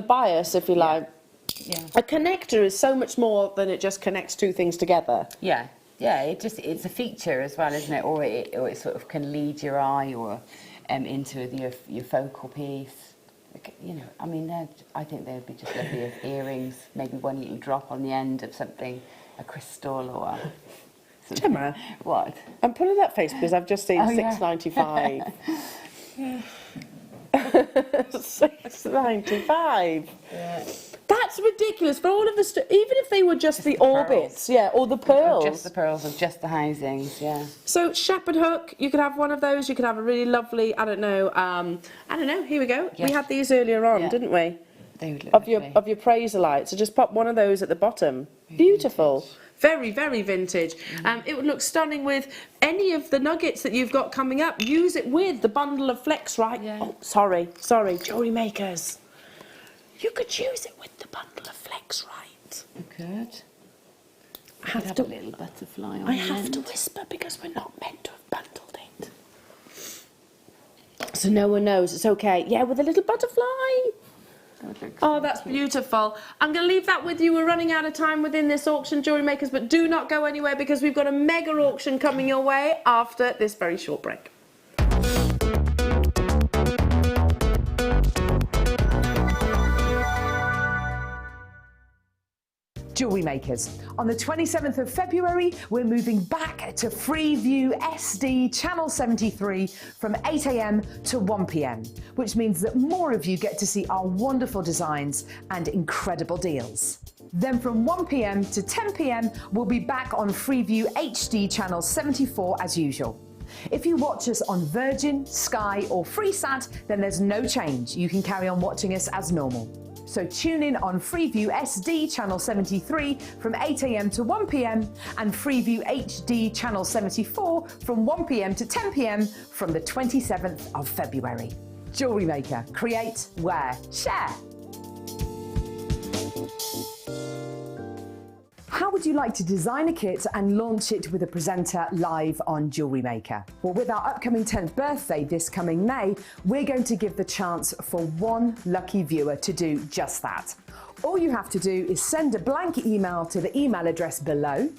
bias, if you like. Yeah. A connector is so much more than it just connects 2 things together. Yeah. Yeah, it's a feature as well, isn't it? Or it sort of can lead your eye or into your focal piece. You know, I mean, I think they'd be just lovely as earrings. Maybe one you can drop on the end of something, a crystal or. Gemma, what? I'm pulling that face because I've just seen £6.95. £6.95. Yeah. That's ridiculous for all of the even if they were just the orbits, or the pearls. Just the pearls or just the housings, yeah. So shepherd hook, you could have one of those. You could have a really lovely, I don't know. Here we go. Yes. We had these earlier on, didn't we? They would look of your Praisalite. So just pop one of those at the bottom. Beautiful. Very, very vintage. It would look stunning with any of the nuggets that you've got coming up. Use it with the bundle of Flexrite. Yeah. Oh, sorry, Jewellery Makers. You could use it with the bundle of Flexrite. You could. I have a little butterfly on I the have end. to whisper because we're not meant to have bundled it. So no one knows. It's okay. Yeah, with a little butterfly. Oh, that's beautiful. I'm going to leave that with you. We're running out of time within this auction, Jewellery Makers, but do not go anywhere because we've got a mega auction coming your way after this very short break. Jewellery Makers. On the 27th of February, we're moving back to Freeview SD Channel 73 from 8 AM to 1 PM, which means that more of you get to see our wonderful designs and incredible deals. Then from 1 PM to 10 PM, we'll be back on Freeview HD Channel 74 as usual. If you watch us on Virgin, Sky or Freesat, then there's no change. You can carry on watching us as normal. So tune in on Freeview SD Channel 73 from 8 AM to 1 PM and Freeview HD Channel 74 from 1 PM to 10 PM from the 27th of February. Jewellery Maker. Create, wear, share. How would you like to design a kit and launch it with a presenter live on Jewellery Maker? Well, with our upcoming 10th birthday this coming May, we're going to give the chance for one lucky viewer to do just that. All you have to do is send a blank email to the email address below,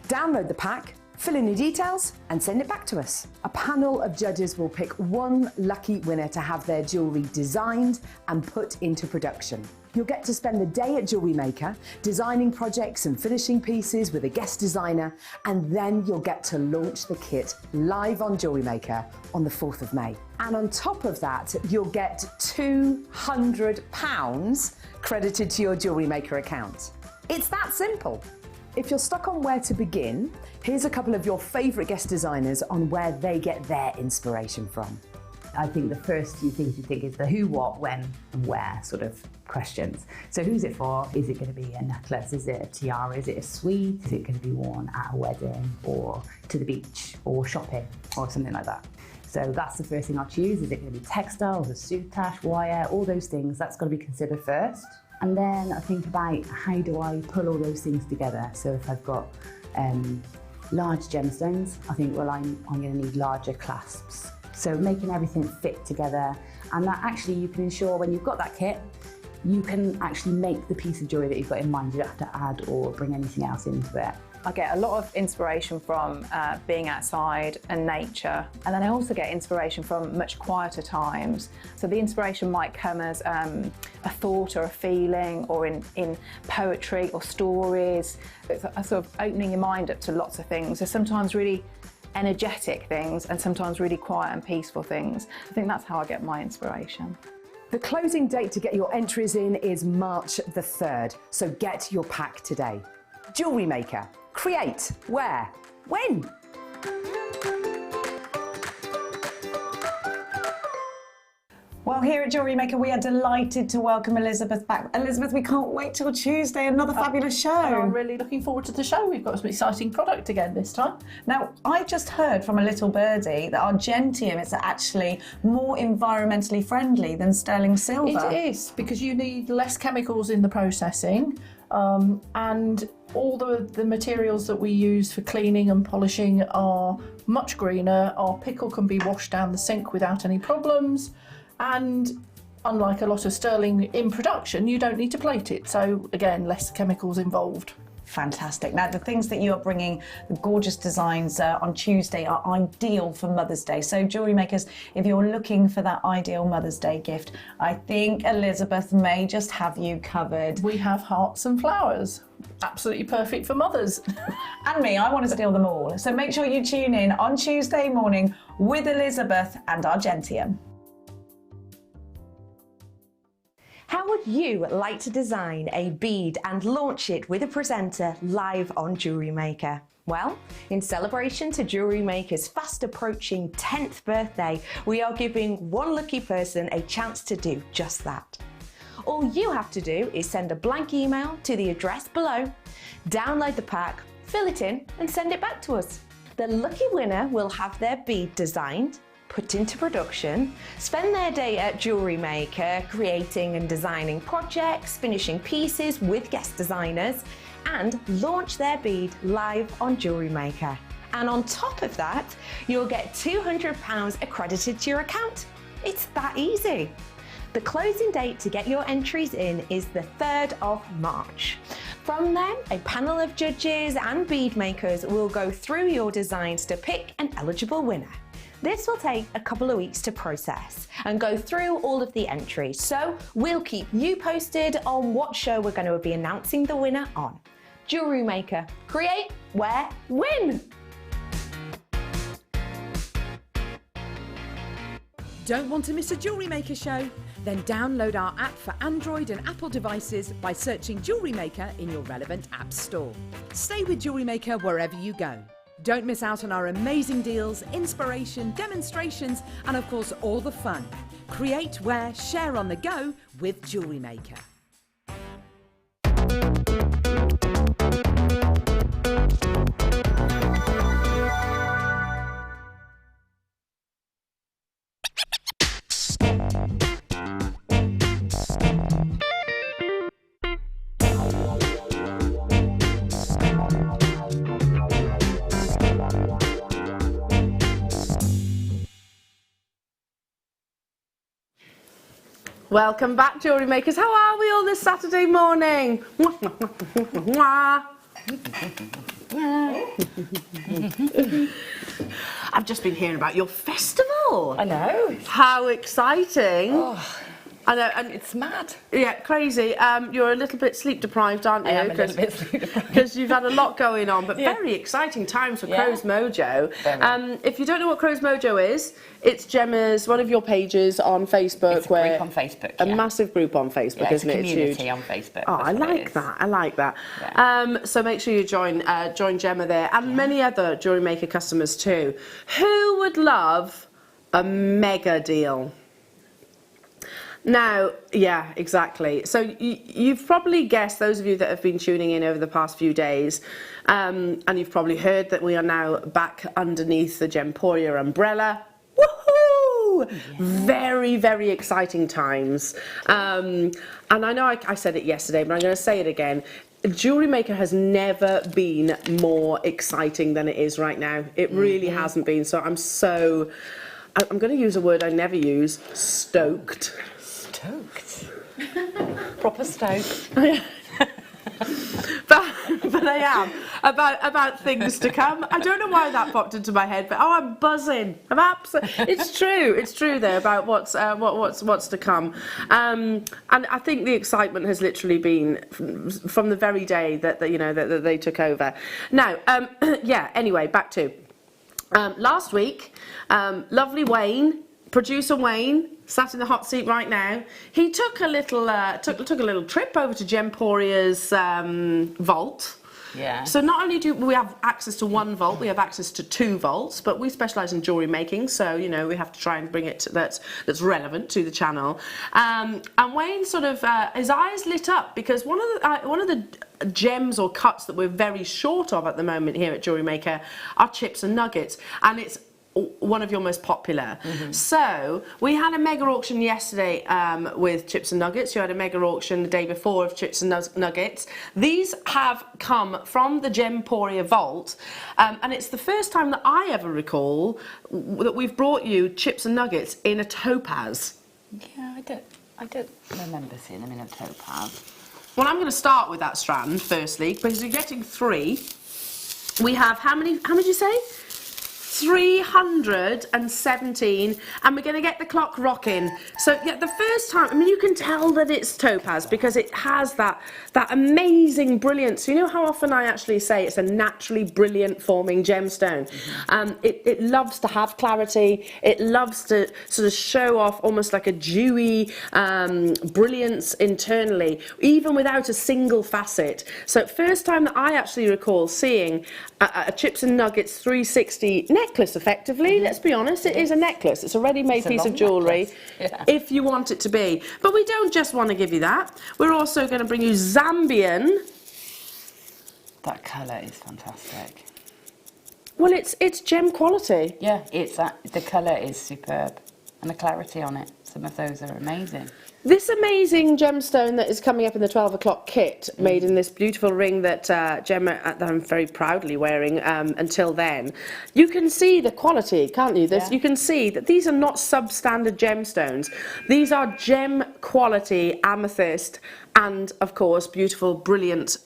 download the pack, fill in your details and send it back to us. A panel of judges will pick one lucky winner to have their jewellery designed and put into production. You'll get to spend the day at Jewellery Maker, designing projects and finishing pieces with a guest designer, and then you'll get to launch the kit live on Jewellery Maker on the 4th of May. And on top of that, you'll get £200 credited to your Jewellery Maker account. It's that simple. If you're stuck on where to begin, here's a couple of your favourite guest designers on where they get their inspiration from. I think the first few things you think is the who, what, when and where sort of questions. So who's it for? Is it going to be a necklace? Is it a tiara? Is it a suite? Is it going to be worn at a wedding or to the beach or shopping or something like that? So that's the first thing I'll choose. Is it going to be textiles, a suit tash, wire, all those things? That's got to be considered first. And then I think about how do I pull all those things together. So if I've got large gemstones, I think, well, I'm going to need larger clasps. So making everything fit together, and that actually you can ensure when you've got that kit, you can actually make the piece of jewellery that you've got in mind. You don't have to add or bring anything else into it. I get a lot of inspiration from being outside and nature, and then I also get inspiration from much quieter times. So the inspiration might come as a thought or a feeling, or in poetry or stories. It's a sort of opening your mind up to lots of things. There's sometimes really energetic things and sometimes really quiet and peaceful things. I think that's how I get my inspiration. The closing date to get your entries in is March the 3rd, so get your pack today. Jewellery Maker. Create, wear, win! Well, here at Jewellery Maker, we are delighted to welcome Elizabeth back. Elizabeth, we can't wait till Tuesday, another fabulous show. I'm really looking forward to the show. We've got some exciting product again this time. Now, I just heard from a little birdie that our gentium is actually more environmentally friendly than sterling silver. It is, because you need less chemicals in the processing, and all the materials that we use for cleaning and polishing are much greener. Our pickle can be washed down the sink without any problems. And unlike a lot of sterling in production, you don't need to plate it. So again, less chemicals involved. fantastic. Now, the things that you are bringing, the gorgeous designs on Tuesday, are ideal for Mother's Day. So, jewellery makers, if you're looking for that ideal Mother's Day gift, I think Elizabeth may just have you covered. We have hearts and flowers. Absolutely perfect for mothers. And me, I want to steal them all. So make sure you tune in on Tuesday morning with Elizabeth and Argentium. How would you like to design a bead and launch it with a presenter live on Jewellery Maker? Well, in celebration to Jewellery Maker's fast approaching 10th birthday, we are giving one lucky person a chance to do just that. All you have to do is send a blank email to the address below, download the pack, fill it in and send it back to us. The lucky winner will have their bead designed, put into production, spend their day at Jewellery Maker creating and designing projects, finishing pieces with guest designers, and launch their bead live on Jewellery Maker. And on top of that, you'll get £200 accredited to your account. It's that easy. The closing date to get your entries in is the 3rd of March. From then, a panel of judges and bead makers will go through your designs to pick an eligible winner. This will take a couple of weeks to process and go through all of the entries, so we'll keep you posted on what show we're going to be announcing the winner on. Jewellery Maker, create, wear, win! Don't want to miss a Jewellery Maker show? Then download our app for Android and Apple devices by searching Jewellery Maker in your relevant app store. Stay with Jewellery Maker wherever you go. Don't miss out on our amazing deals, inspiration, demonstrations, and of course all the fun. Create, wear, share on the go with Jewellery Maker. Welcome back, Jewellery Makers. How are we all this Saturday morning? I've just been hearing about your festival. I know. How exciting. Oh, I know, and it's mad. Yeah, crazy. You're a little bit sleep deprived, aren't you? I am a little bit sleep deprived. Because you've had a lot going on, but Yeah. very exciting times for Yeah. Crow's Mojo. Very. If you don't know what Crow's Mojo is, it's Gemma's, one of your pages on Facebook. It's a group on Facebook, A massive group on Facebook, Yeah, it's isn't a it? It's community huge. on Facebook. Oh, I that's what it like is. that. I like that. So make sure you join Gemma there, and many other Jewellery Maker customers too. Who would love a mega deal? Now, yeah, exactly. So you've probably guessed, those of you that have been tuning in over the past few days, and you've probably heard that we are now back underneath the Gemporia umbrella. Woohoo! Yeah. Very, very exciting times. And I know I said it yesterday, but I'm going to say it again. Jewellery Maker has never been more exciting than it is right now. It really hasn't been. So I'm going to use a word I never use, stoked. Stoked? Proper stoked. but I am about things to come. I don't know why that popped into my head, but I'm buzzing. It's true though about what's to come. And I think the excitement has literally been from the very day that they took over. Now, anyway, back to last week. Lovely Wayne, producer Wayne, sat in the hot seat right now. He took a little took a little trip over to Gemporia's vault. Yeah. So not only do we have access to one vault, we have access to 2 vaults, but we specialise in jewellery making, so we have to try and bring it that's relevant to the channel. And Wayne sort of his eyes lit up because one of the gems or cuts that we're very short of at the moment here at Jewellery Maker are chips and nuggets, and it's one of your most popular. So we had a mega auction yesterday with chips and nuggets. You had a mega auction the day before of chips and nuggets. These have come from the Gemporia vault, and it's the first time that I ever recall that we've brought you chips and nuggets in a topaz. Yeah, I don't remember seeing them in a topaz. Well, I'm going to start with that strand firstly, because you're getting 3. We have how many did you say? 317, and we're going to get the clock rocking. So yeah, the first time, I mean, you can tell that it's topaz because it has that amazing brilliance. You know how often I actually say it's a naturally brilliant forming gemstone. It loves to have clarity. It loves to sort of show off almost like a dewy brilliance internally, even without a single facet. So first time that I actually recall seeing a Chips and Nuggets 360 necklace, effectively. Let's be honest, it is a necklace. It's a ready-made piece of jewellery, if you want it to be. But we don't just want to give you that. We're also going to bring you Zambian. That colour is fantastic. Well, it's gem quality. Yeah, the colour is superb, and the clarity on it. Some of those are amazing. This amazing gemstone that is coming up in the 12 o'clock kit, made in this beautiful ring that Gemma, that I'm very proudly wearing until then, you can see the quality, can't you? You can see that these are not substandard gemstones. These are gem quality amethyst and, of course, beautiful, brilliant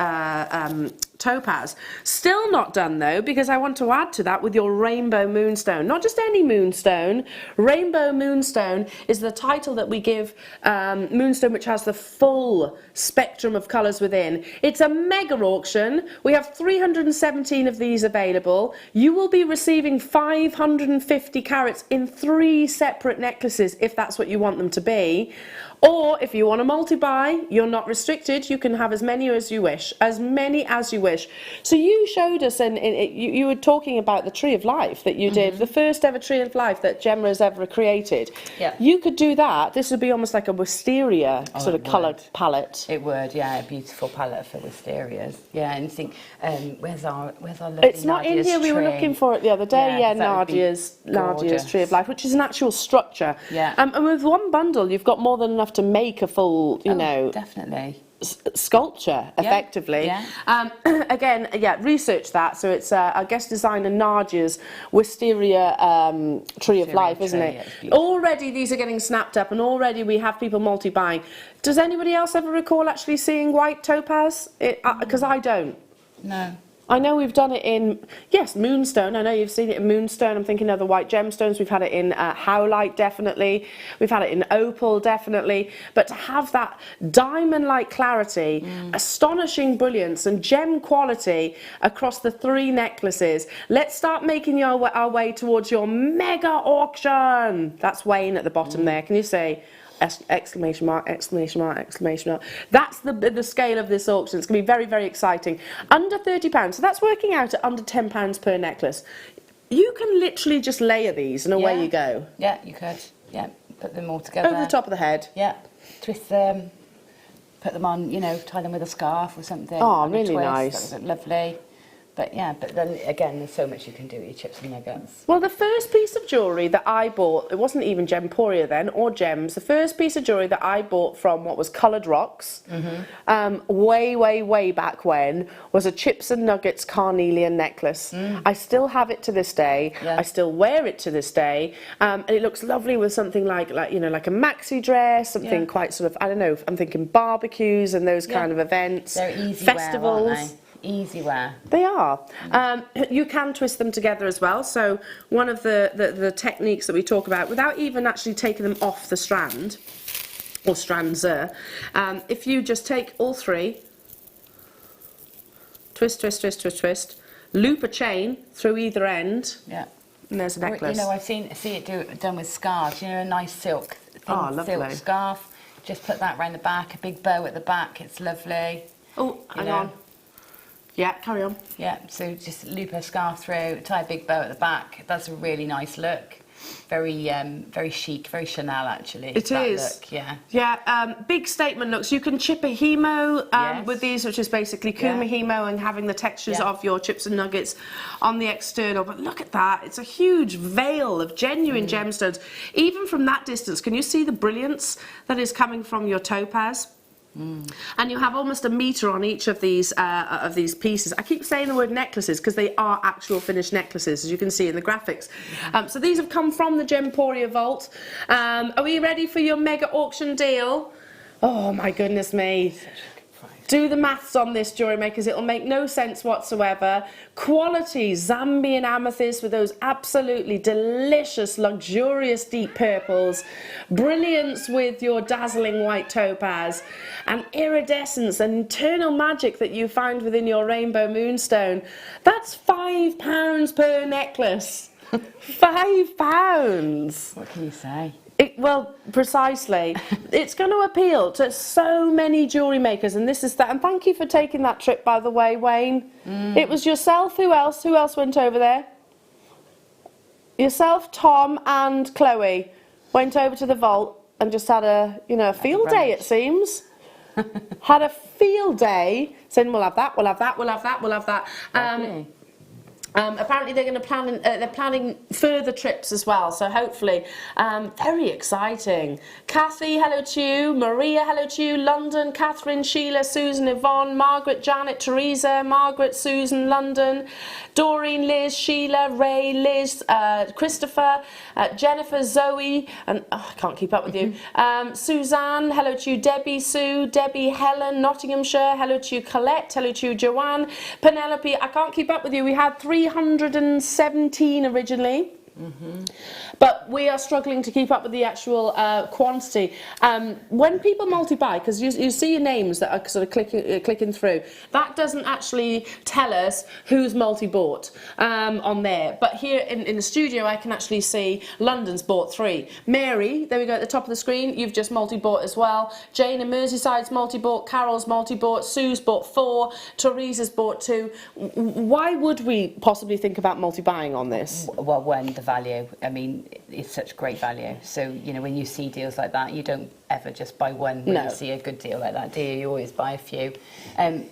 topaz. Still not done though, because I want to add to that with your rainbow moonstone. Not just any moonstone. Rainbow moonstone is the title that we give moonstone which has the full spectrum of colours within. It's a mega auction. We have 317 of these available. You will be receiving 550 carats in 3 separate necklaces if that's what you want them to be. Or if you want to multi-buy, you're not restricted. You can have as many as you wish. As many as you wish. So you showed us, and you were talking about the Tree of Life that you did, the first ever Tree of Life that Gemma has ever created. Yeah. You could do that. This would be almost like a wisteria sort of colour palette. It would, yeah, a beautiful palette for wisterias. Yeah, and you think, where's our lovely It's not in here. We were looking for it the other day. Yeah, Nadia's Tree of Life, which is an actual structure. Yeah. And with one bundle, you've got more than enough to make a full, you know, definitely sculpture effectively. Again, research that. So it's our guest designer Nadia's wisteria Tree of Life, isn't it? Already these are getting snapped up, and already we have people multi-buying. Does anybody else ever recall actually seeing white topaz? Because I don't. No. I know we've done it in, yes, Moonstone. I know you've seen it in Moonstone. I'm thinking of the white gemstones. We've had it in Howlite, definitely. We've had it in Opal, definitely. But to have that diamond-like clarity, astonishing brilliance and gem quality across the 3 necklaces. Let's start making our way towards your mega auction. That's Wayne at the bottom there. Can you see? Exclamation mark, exclamation mark, exclamation mark. That's the scale of this auction. It's going to be very, very exciting. Under £30, so that's working out at under £10 per necklace. You can literally just layer these and away you go. Yeah, you could. Yeah, put them all together. Over the top of the head. Yeah, twist them, put them on, you know, tie them with a scarf or something. Oh, really nice. That would look lovely. But yeah, but then again, there's so much you can do with your chips and nuggets. Well, the first piece of jewellery that I bought, it wasn't even Gemporia then, or gems. The first piece of jewellery that I bought from what was Coloured Rocks, way, way, way back when, was a Chips and Nuggets carnelian necklace. I still have it to this day. I still wear it to this day. And it looks lovely with something like you know, like a maxi dress, something quite sort of, I don't know, I'm thinking barbecues and those kind of events. They're easy festivals. wear, aren't they? Easy wear. They are. You can twist them together as well. So one of the techniques that we talk about, without even actually taking them off the strand, or strands, if you just take all 3, twist, twist, twist, twist, twist, loop a chain through either end, and there's a necklace. You know, I've seen it done with scarves. You know, a nice silk, thin silk scarf. Just put that around the back, a big bow at the back. It's lovely. Oh, hang on. Yeah, carry on. Yeah, so just loop a scarf through, tie a big bow at the back. That's a really nice look. Very very chic, very Chanel actually. It is. Look, yeah. Yeah, big statement looks. You can chip a hemo with these, which is basically Kuma hemo, and having the textures of your chips and nuggets on the external. But look at that. It's a huge veil of genuine gemstones. Even from that distance, can you see the brilliance that is coming from your topaz? And you have almost a metre on each of these pieces. I keep saying the word necklaces because they are actual finished necklaces, as you can see in the graphics. So these have come from the Gemporia vault. Are we ready for your mega auction deal? Oh my goodness me. Do the maths on this, jewellery makers. It'll make no sense whatsoever. Quality Zambian amethyst with those absolutely delicious, luxurious deep purples. Brilliance with your dazzling white topaz. And iridescence and internal magic that you find within your rainbow moonstone. That's £5 per necklace. £5. What can you say? Well, precisely. It's going to appeal to so many jewellery makers, and this is that. And thank you for taking that trip, by the way, Wayne. It was yourself. Who else? Who else went over there? Yourself, Tom, and Chloe went over to the vault and just had a, a field day. It seems. Had a field day, saying we'll have that, we'll have that, we'll have that, we'll have that. Apparently they're going to they're planning further trips as well, so hopefully very exciting. Kathy, hello to you. Maria, hello to you. London, Catherine, Sheila, Susan, Yvonne, Margaret, Janet, Teresa, Margaret, Susan, London, Doreen, Liz, Sheila, Ray, Liz, Christopher, Jennifer, Zoe, and I can't keep up with you. Suzanne, hello to you. Debbie, Sue, Debbie, Helen, Nottinghamshire, hello to you. Colette, hello to you. Joanne, Penelope, I can't keep up with you. We had 317 originally. But we are struggling to keep up with the actual quantity. When people multi-buy, because you see your names that are sort of clicking through, that doesn't actually tell us who's multi-bought on there. But here in the studio, I can actually see London's bought 3. Mary, there we go at the top of the screen, you've just multi-bought as well. Jane and Merseyside's multi-bought, Carol's multi-bought, Sue's bought 4, Teresa's bought 2. Why would we possibly think about multi-buying on this? Well, when the value, I mean, it's such great value. So, when you see deals like that, you don't ever just buy one when you see a good deal like that, do you? You always buy a few. And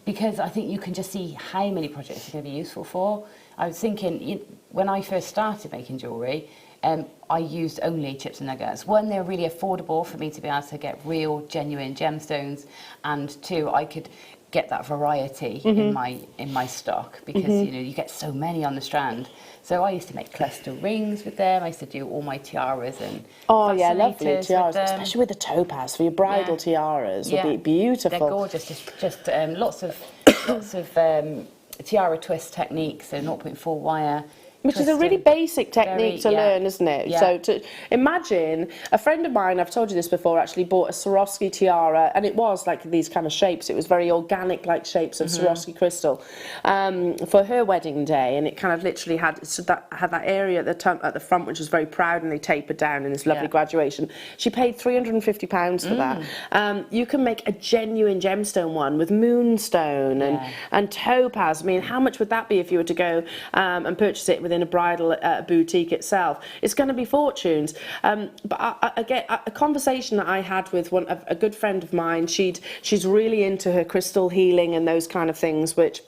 because I think you can just see how many projects are going to be useful for. I was thinking, when I first started making jewellery, I used only chips and nuggets. One, they're really affordable for me to be able to get real, genuine gemstones, and 2, I could get that variety in my stock, because you get so many on the strand. So I used to make cluster rings with them. I used to do all my tiaras and yeah, lovely tiaras, especially with the topaz for your bridal tiaras. Would be beautiful. They're gorgeous. Just lots of tiara twist techniques. So 0.4 wire. Which is a really basic technique to learn, isn't it? Yeah. So to imagine, a friend of mine, I've told you this before, actually bought a Swarovski tiara, and it was like these kind of shapes. It was very organic, like shapes of Swarovski crystal for her wedding day, and it kind of literally had that area at the front, which was very proud, and they tapered down in this lovely graduation. She paid £350 for that. You can make a genuine gemstone one with moonstone and topaz. I mean, how much would that be if you were to go and purchase it within a bridal boutique itself? It's going to be fortunes. But I get a conversation that I had with a good friend of mine. She's really into her crystal healing and those kind of things, which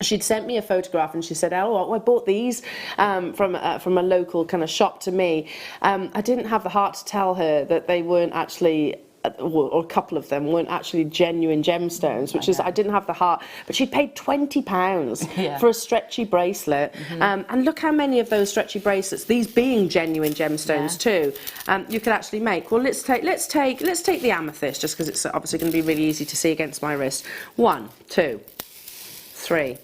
she'd sent me a photograph, and she said, I bought these from a local kind of shop to me. I didn't have the heart to tell her that they weren't actually, or a couple of them weren't actually genuine gemstones, which is, I didn't have the heart. But she paid £20 for a stretchy bracelet, and look how many of those stretchy bracelets, these being genuine gemstones too, you could actually make. Well, let's take the amethyst, just because it's obviously going to be really easy to see against my wrist. 1, 2, 3,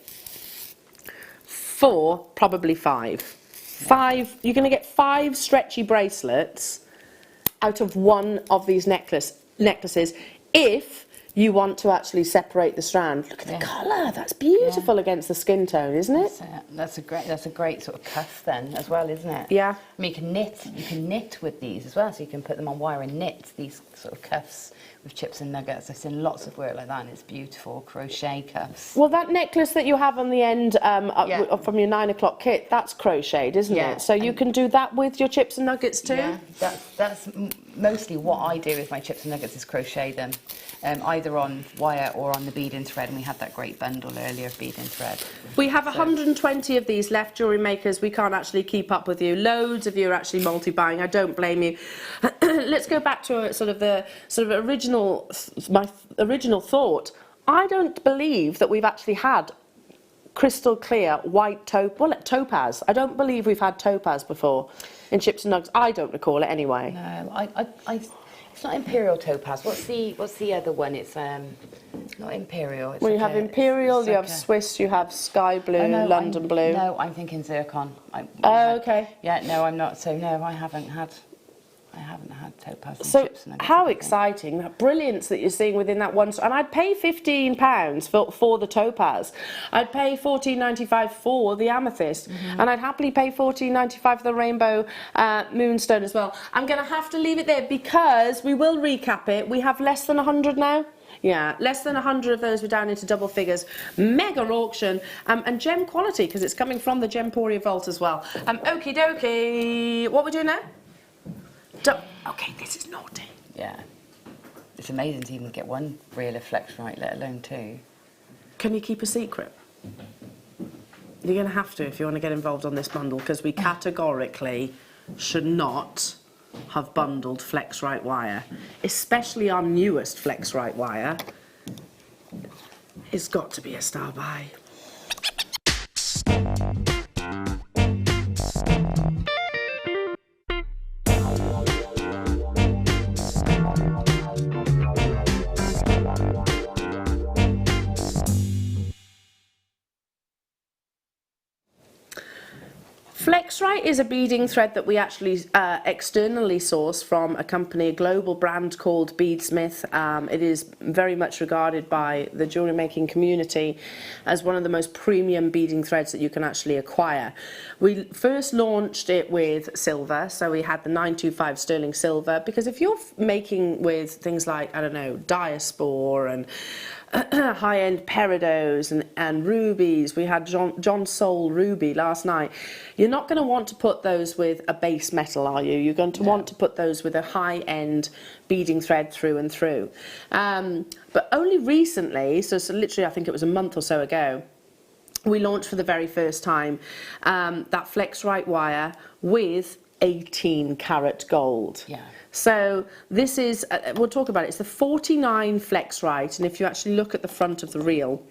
4, probably 5. 5. You're going to get 5 stretchy bracelets out of one of these necklaces, if you want to actually separate the strand. Look at the colour, that's beautiful against the skin tone, isn't it? That's a great sort of cuff then as well, isn't it? Yeah. I mean, you can knit with these as well, so you can put them on wire and knit these sort of cuffs with chips and nuggets. I've seen lots of work like that, and it's beautiful, crochet cuffs. Well, that necklace that you have on the end from your 9 o'clock kit, that's crocheted, isn't it? So you can do that with your chips and nuggets too? Yeah, that's mostly what I do with my chips and nuggets, is crochet them, either on wire or on the bead-in thread, and we had that great bundle earlier of bead-in thread. We have 120 of these left, jewellery makers. We can't actually keep up with you. Loads of you are actually multi-buying. I don't blame you. Let's go back to my original thought. I don't believe that we've actually had crystal clear white topaz. I don't believe we've had topaz before in chips and nuggets. I don't recall it anyway. No, It's not imperial topaz. What's the other one? It's not imperial. It's Well, you like have imperial, it's you like have Swiss, you have sky blue, Oh, no, London blue. No, I'm thinking zircon. Okay. Yeah, no, I'm not. So no, I haven't had topaz and So gypsum. how exciting, that brilliance that you're seeing within that one. And I'd pay £15 for the topaz. I'd pay £14.95 for the amethyst. And I'd happily pay £14.95 for the rainbow moonstone as well. I'm going to have to leave it there because we will recap it. We have less than 100 now. Yeah, less than 100 of those were down into double figures. Mega auction and gem quality because it's coming from the Gemporia vault as well. Okie dokie. What we doing now? Okay, this is naughty. Yeah. It's amazing to even get one reel of flex right, let alone two. Can you keep a secret? You're going to have to if you want to get involved on this bundle because we categorically should not have bundled flex right wire, especially our newest flex right wire. It's got to be a star buy. Flexrite is a beading thread that we actually externally source from a company, a global brand called Beadsmith. It is very much regarded by the jewellery making community as one of the most premium beading threads that you can actually acquire. We first launched it with silver, so we had the 925 sterling silver, because if you're making with things like, I don't know, diaspore and high-end peridots and rubies. We had John Soul ruby last night. You're not going to want to put those with a base metal, are you? You're going to want to put those with a high-end beading thread through and through. But only recently, so literally I think it was a month or so ago, we launched for the very first time that Flexrite wire with 18 karat gold. Yeah. So this is, we'll talk about it, it's the 49 Flexrite, and if you actually look at the front of the reel,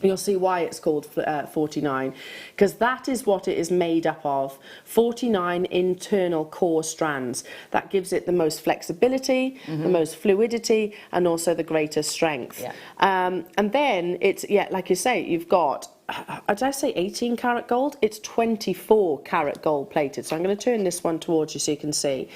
you'll see why it's called 49, because that is what it is made up of, 49 internal core strands. That gives it the most flexibility, the most fluidity, and also the greatest strength. Yeah. And then it's, yeah, like you say, you've got, did I say 18 karat gold? It's 24 karat gold plated. So I'm going to turn this one towards you so you can see.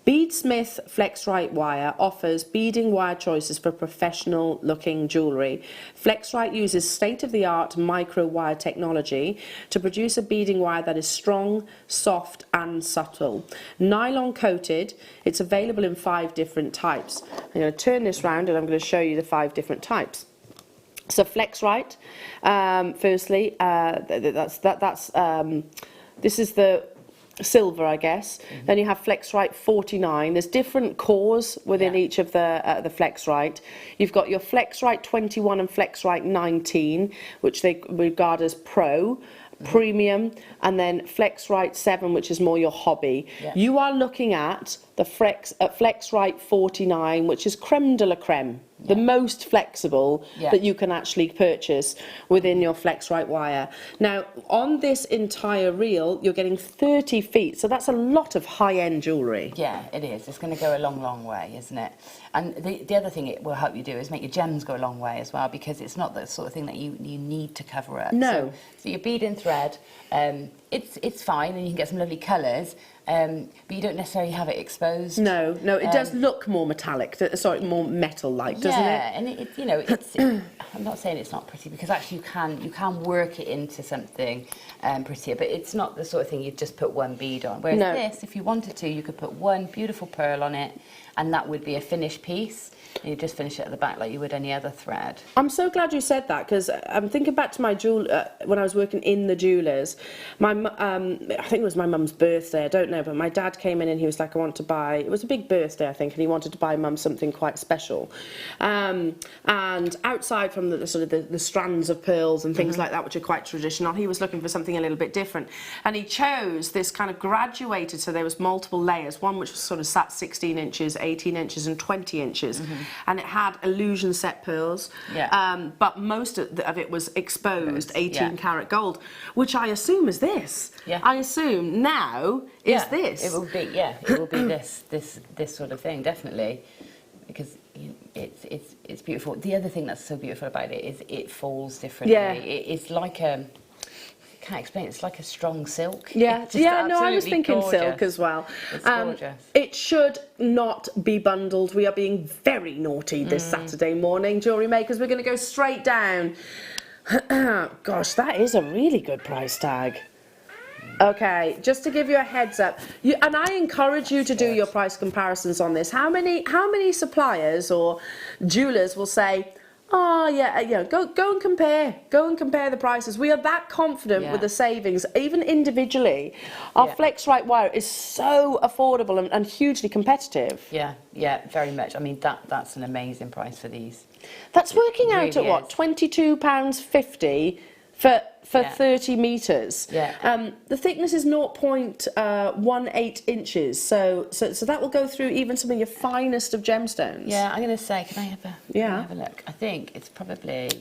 Beadsmith Flexrite wire offers beading wire choices for professional looking jewellery. Flexrite uses state-of-the-art micro wire technology to produce a beading wire that is strong, soft and subtle. Nylon coated, it's available in 5 different types. I'm going to turn this round and I'm going to show you the 5 different types. So Flexrite, firstly, this is the silver, I guess. Then you have Flexrite 49. There's different cores within each of the Flexrite. You've got your Flexrite 21 and Flexrite 19, which they regard as pro, premium, and then Flexrite 7, which is more your hobby. Yeah. You are looking at the Flexrite 49, which is creme de la creme. The most flexible that you can actually purchase within your Flexrite wire. Now, on this entire reel, you're getting 30 feet, so that's a lot of high-end jewellery. Yeah, it is. It's going to go a long, long way, isn't it? And the other thing it will help you do is make your gems go a long way as well, because it's not the sort of thing that you need to cover up. No. So your beading thread, it's fine, and you can get some lovely colours. But you don't necessarily have it exposed. No, it does look more metallic, sorry, more metal-like, doesn't it? Yeah, and it you know, I'm not saying it's not pretty, because actually you can work it into something prettier, but it's not the sort of thing you'd just put one bead on. Whereas this, if you wanted to, you could put one beautiful pearl on it, and that would be a finished piece. And you just finish it at the back like you would any other thread. I'm so glad you said that, because I'm thinking back to my when I was working in the jewellers. I think it was my mum's birthday, I don't know, but my dad came in and he was like, I want to buy, it was a big birthday I think, and he wanted to buy mum something quite special. And outside from the sort of the strands of pearls and things like that, which are quite traditional, he was looking for something a little bit different. And he chose this kind of graduated, so there was multiple layers, one which was sort of sat 16 inches, 18 inches and 20 inches. And it had illusion set pearls, but most of it was exposed 18 karat gold, which I assume is this. this, I assume, now is this. It will be, it will be this sort of thing, definitely, because it's beautiful. The other thing that's so beautiful about it is it falls differently. Yeah. It's like a, I can't explain, it's like a strong silk. Yeah, It's just no, I was absolutely thinking gorgeous. silk as well. It's gorgeous. It should not be bundled. We are being very naughty this Saturday morning, Jewellery Makers. We're going to go straight down. Gosh, that is a really good price tag. Okay, just to give you a heads up, and I encourage you to do your price comparisons on this. How many suppliers or jewelers will say, oh yeah, go and compare the prices. We are that confident with the savings, even individually. Our FlexRite wire is so affordable and hugely competitive. Yeah, very much. I mean, that's an amazing price for these. That's working out at what, £22.50 for 30 metres. Yeah. The thickness is 0.18 inches, so that will go through even some of your finest of gemstones. Yeah, I'm going to say, can I have a look? I think it's probably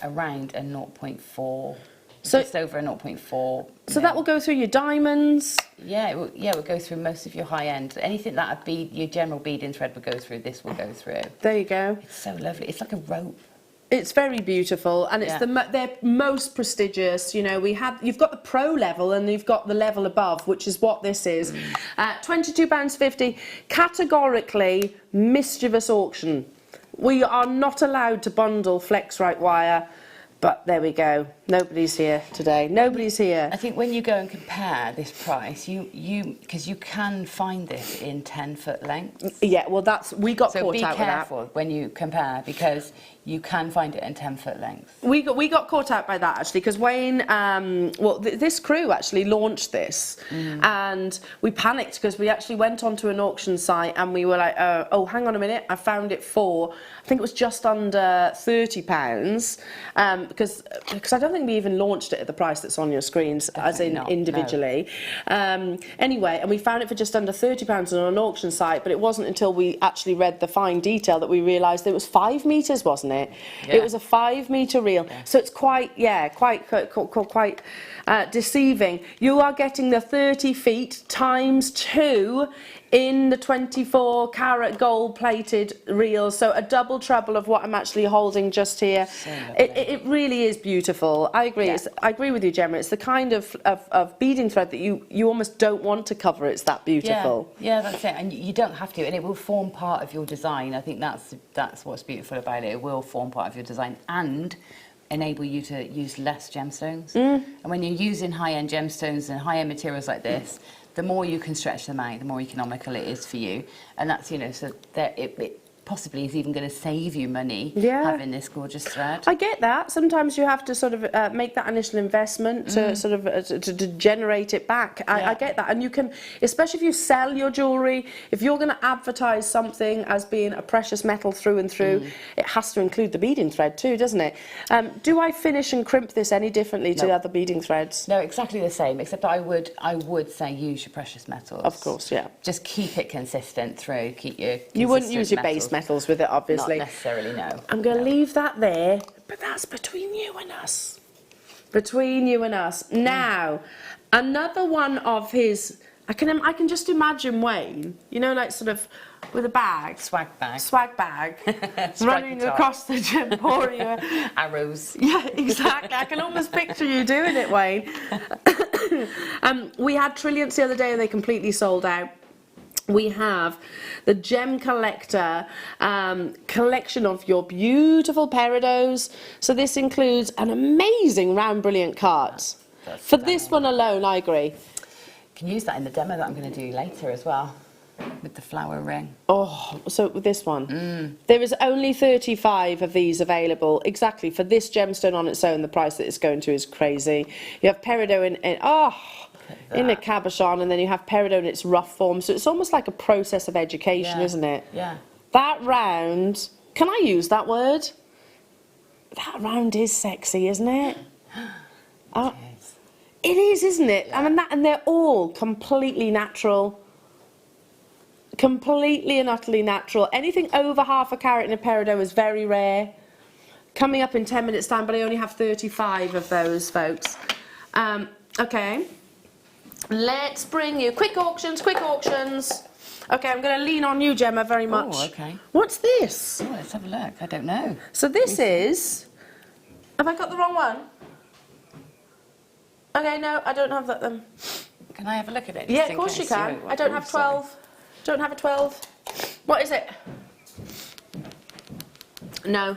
around a 0.4, just over a 0.4. So that will go through your diamonds. Yeah, it will go through most of your high end. Anything that your general beading thread would go through, this will go through. There you go. It's so lovely. It's like a rope. It's very beautiful, and it's they're most prestigious. You know, you've got the pro level and you've got the level above, which is what this is. £22.50, categorically mischievous auction. We are not allowed to bundle FlexRite wire, but there we go. Nobody's here today. Nobody's here. I think when you go and compare this price, because you can find this in 10-foot lengths. Yeah, well, we got caught out with that. So be careful when you compare, because you can find it in 10-foot lengths. We got caught out by that, actually, because Wayne, this crew actually launched this, and we panicked because we actually went onto an auction site and we were like, oh, hang on a minute, I found it for, I think it was just under £30, because I don't think we even launched it at the price that's on your screens, as in individually. No. Anyway, and we found it for just under £30 on an auction site, but it wasn't until we actually read the fine detail that we realised it was 5 metres, wasn't it? Yeah. It was a 5 metre reel, so it's quite deceiving. You are getting the 30 feet times 2 in the 24 carat gold plated reel, so a double treble of what I'm actually holding just here. So it really is beautiful. I agree. I agree with you, Gemma. It's the kind of beading thread that you almost don't want to cover. It's that beautiful. Yeah, that's it. And you don't have to, and it will form part of your design. I think that's what's beautiful about it. It will form part of your design and enable you to use less gemstones. And when you're using high-end gemstones and high-end materials like this, the more you can stretch them out, the more economical it is for you. And that's, so that it possibly is even going to save you money having this gorgeous thread. I get that. Sometimes you have to sort of make that initial investment to sort of to generate it back. I get that. And you can, especially if you sell your jewellery, if you're going to advertise something as being a precious metal through and through, it has to include the beading thread too, doesn't it? Do I finish and crimp this any differently to other beading threads? No, exactly the same, except I would say use your precious metals. Of course, yeah. Just keep it consistent through, You wouldn't use your base metals with it, obviously. Not necessarily, no. I'm going to leave that there, but that's between you and us. Between you and us. Now, another one of his, I can just imagine Wayne, like sort of with a bag. Swag bag. Running across the Emporia. Arrows. Yeah, exactly. I can almost picture you doing it, Wayne. We had Trilliants the other day and they completely sold out. We have the Gem Collector collection of your beautiful peridots. So this includes an amazing round brilliant cart. For this one alone, I agree. Can use that in the demo that I'm going to do later as well, with the flower ring. Oh, so with this one. There is only 35 of these available. Exactly, for this gemstone on its own, the price that it's going to is crazy. You have peridot in a cabochon, and then you have peridot in its rough form, so it's almost like a process of education, isn't it? Yeah. That round, can I use that word? That round is sexy, isn't it? It is, isn't it? Yeah. And they're all completely natural. Completely and utterly natural. Anything over half a carat in a peridot is very rare. Coming up in 10 minutes time, but I only have 35 of those, folks. Okay. Let's bring you quick auctions, quick auctions. Okay, I'm going to lean on you, Gemma, very much. Oh, okay. What's this? Oh, let's have a look. I don't know. So this is... Have I got the wrong one? Okay, no, I don't have that then. Can I have a look at it? Yeah, of course you can. I don't have 12. Don't have a 12. What is it? No.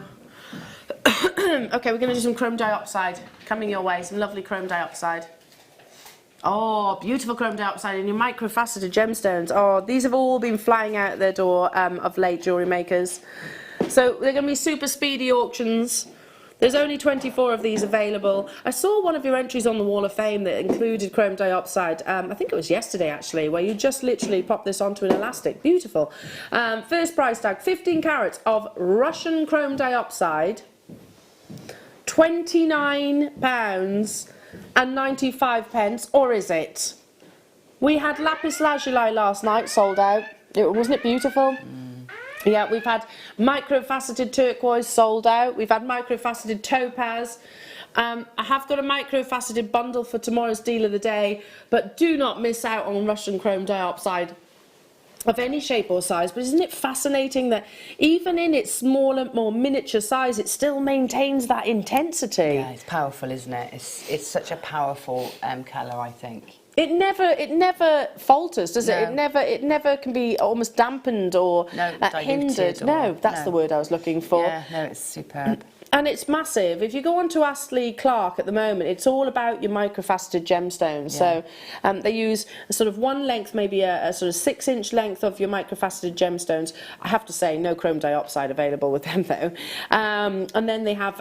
Okay, we're going to do some chrome dioxide. Coming your way, some lovely chrome dioxide. Oh, beautiful chrome dioxide in your microfaceted gemstones. Oh, these have all been flying out their door of late, jewellery makers. So they're going to be super speedy auctions. There's only 24 of these available. I saw one of your entries on the Wall of Fame that included chrome dioxide. I think it was yesterday actually, where you just literally pop this onto an elastic. Beautiful. First price tag, 15 carats of Russian chrome dioxide. £29.95, or is it? We had lapis lazuli last night, sold out. Wasn't it beautiful? Yeah, we've had microfaceted turquoise, sold out. We've had microfaceted topaz. I have got a microfaceted bundle for tomorrow's deal of the day, but do not miss out on Russian chrome dioxide of any shape or size. But isn't it fascinating that even in its smaller, more miniature size, it still maintains that intensity? Yeah, it's powerful, isn't it? It's such a powerful colour, I think. It never falters, does it? No. It never can be almost dampened or hindered. No, that's the word I was looking for. Yeah, no, it's superb. And it's massive. If you go onto Astley Clark at the moment, it's all about your microfaceted gemstones. Yeah. So they use a sort of one length, maybe a sort of 6-inch length of your microfaceted gemstones. I have to say, no chrome dioxide available with them though. And then they have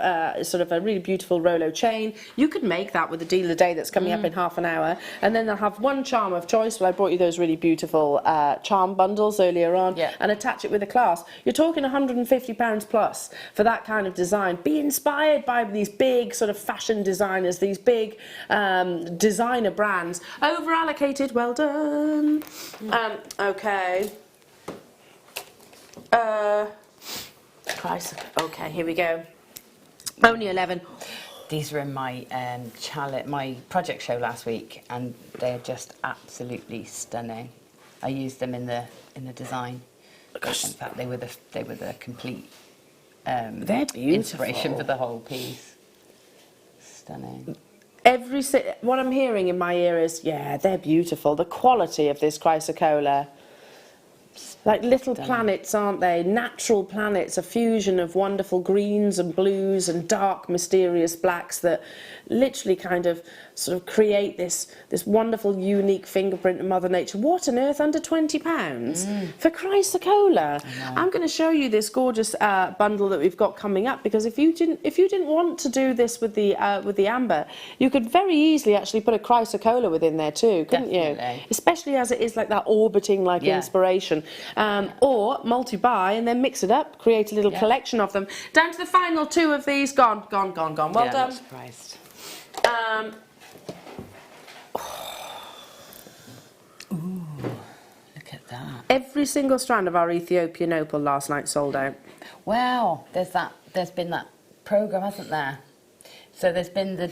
sort of a really beautiful Rolo chain. You could make that with the deal of the day that's coming up in half an hour. And then they'll have one charm of choice. Well, I brought you those really beautiful charm bundles earlier on, and attach it with a clasp. You're talking £150 plus for that kind of design. Be inspired by these big sort of fashion designers, these big designer brands. Over allocated, well done. Okay. Christ. Okay, here we go. Only 11. These were in my my project show last week, and they're just absolutely stunning. I used them in the design. Gosh. In fact, they were the complete they're beautiful. Inspiration for the whole piece. Stunning. What I'm hearing in my ear is, yeah, they're beautiful. The quality of this chrysocolla. Like little planets, aren't they? Natural planets, a fusion of wonderful greens and blues and dark, mysterious blacks that literally kind of sort of create this wonderful, unique fingerprint of Mother Nature. What on earth, under £20 for chrysocolla? I'm going to show you this gorgeous bundle that we've got coming up, because if you didn't want to do this with the amber, you could very easily actually put a chrysocolla within there too, couldn't you? Especially as it is like that orbiting like inspiration. Or multi-buy and then mix it up, create a little collection of them. Down to the final 2 of these, gone. Well done. I'm not surprised. Ooh, look at that. Every single strand of our Ethiopian opal last night sold out. Wow, there's been that programme, hasn't there? So there's been the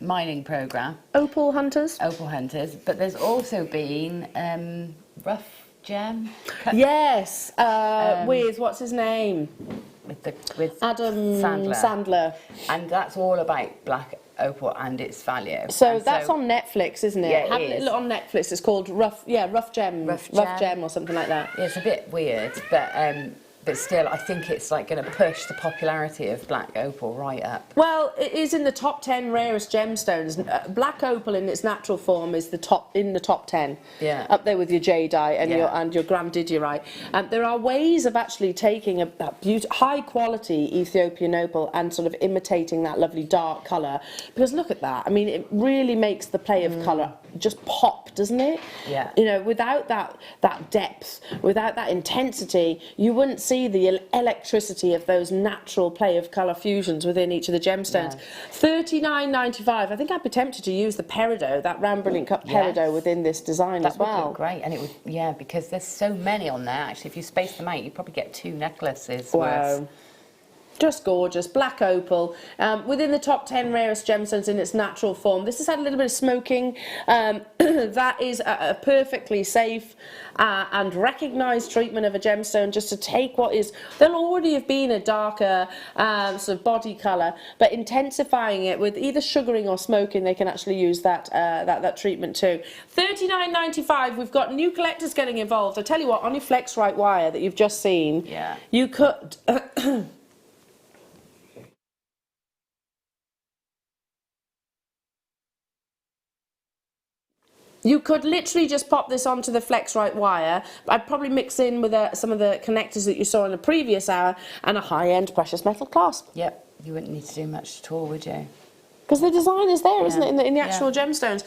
mining programme. Opal Hunters? Opal Hunters, but there's also been rough gem. Yes, with what's his name? With Adam Sandler. And that's all about black opal and its value. So that's on Netflix, isn't it? Yeah, Have a look on Netflix. It's called Rough Gem or something like that. Yeah, it's a bit weird, but still, I think it's like going to push the popularity of black opal right up. Well, it is in the top 10 rarest gemstones. Black opal in its natural form is in the top 10. Yeah. Up there with your jadeite and your grandidierite. There are ways of actually taking that high quality Ethiopian opal and sort of imitating that lovely dark colour. Because look at that. I mean, it really makes the play of colour just pop, doesn't it? Yeah. You know, without that depth, without that intensity, you wouldn't see the electricity of those natural play of colour fusions within each of the gemstones. $39.95. I think I'd be tempted to use the peridot, that round brilliant cut peridot within this design as well. That would look great, and it would, because there's so many on there. Actually, if you space them out, you'd probably get 2 necklaces worth. Just gorgeous, black opal, within the top 10 rarest gemstones in its natural form. This has had a little bit of smoking. That is a perfectly safe and recognised treatment of a gemstone, just to take what is, there'll already have been a darker sort of body colour, but intensifying it with either sugaring or smoking, they can actually use that, that treatment too. $39.95, we've got new collectors getting involved. I tell you what, on your flex right wire that you've just seen, you could... You could literally just pop this onto the flex right wire. I'd probably mix in with some of the connectors that you saw in the previous hour and a high-end precious metal clasp. Yep, you wouldn't need to do much at all, would you? Because the design is there, isn't it, in the actual gemstones.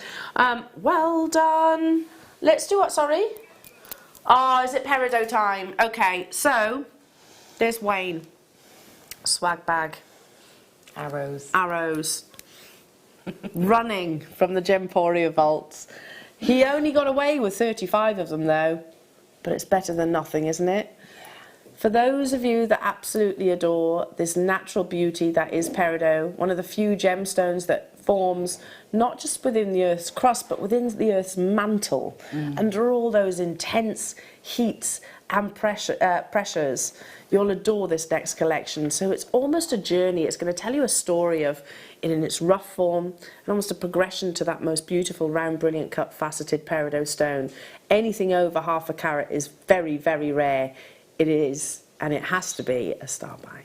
Well done. Let's do what, sorry? Oh, is it peridot time? Okay, so there's Wayne. Swag bag. Arrows. Arrows. Running from the Gemporia vaults. He only got away with 35 of them though, but it's better than nothing, isn't it? For those of you that absolutely adore this natural beauty that is peridot, one of the few gemstones that forms not just within the Earth's crust, but within the Earth's mantle, under all those intense heats and pressures, you'll adore this next collection. So it's almost a journey. It's going to tell you a story of it in its rough form, and almost a progression to that most beautiful round brilliant cut faceted peridot stone. Anything over half a carat is very, very rare. It is, and it has to be, a star buy.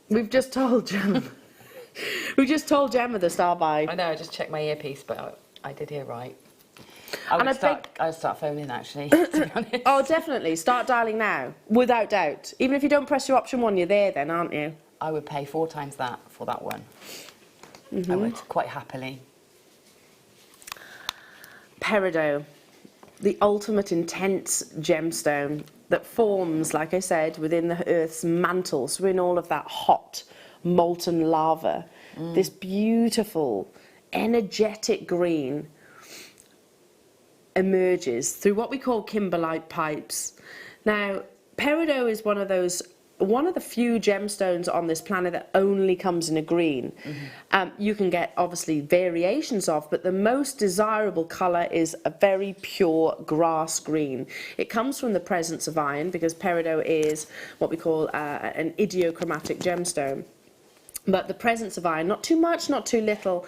We've just told Gemma. We just told Gemma the star buy. I know, I just checked my earpiece, but I did hear right. I'd start phoning actually, to be honest. Oh, definitely. Start dialing now, without doubt. Even if you don't press your option 1, you're there then, aren't you? I would pay 4 times that for that one. I would, quite happily. Peridot, the ultimate intense gemstone that forms, like I said, within the Earth's mantle. So in all of that hot, molten lava, this beautiful, energetic green emerges through what we call kimberlite pipes. Now, peridot is one of the few gemstones on this planet that only comes in a green. You can get obviously variations of, but the most desirable colour is a very pure grass green. It comes from the presence of iron, because peridot is what we call an idiochromatic gemstone. But the presence of iron, not too much, not too little.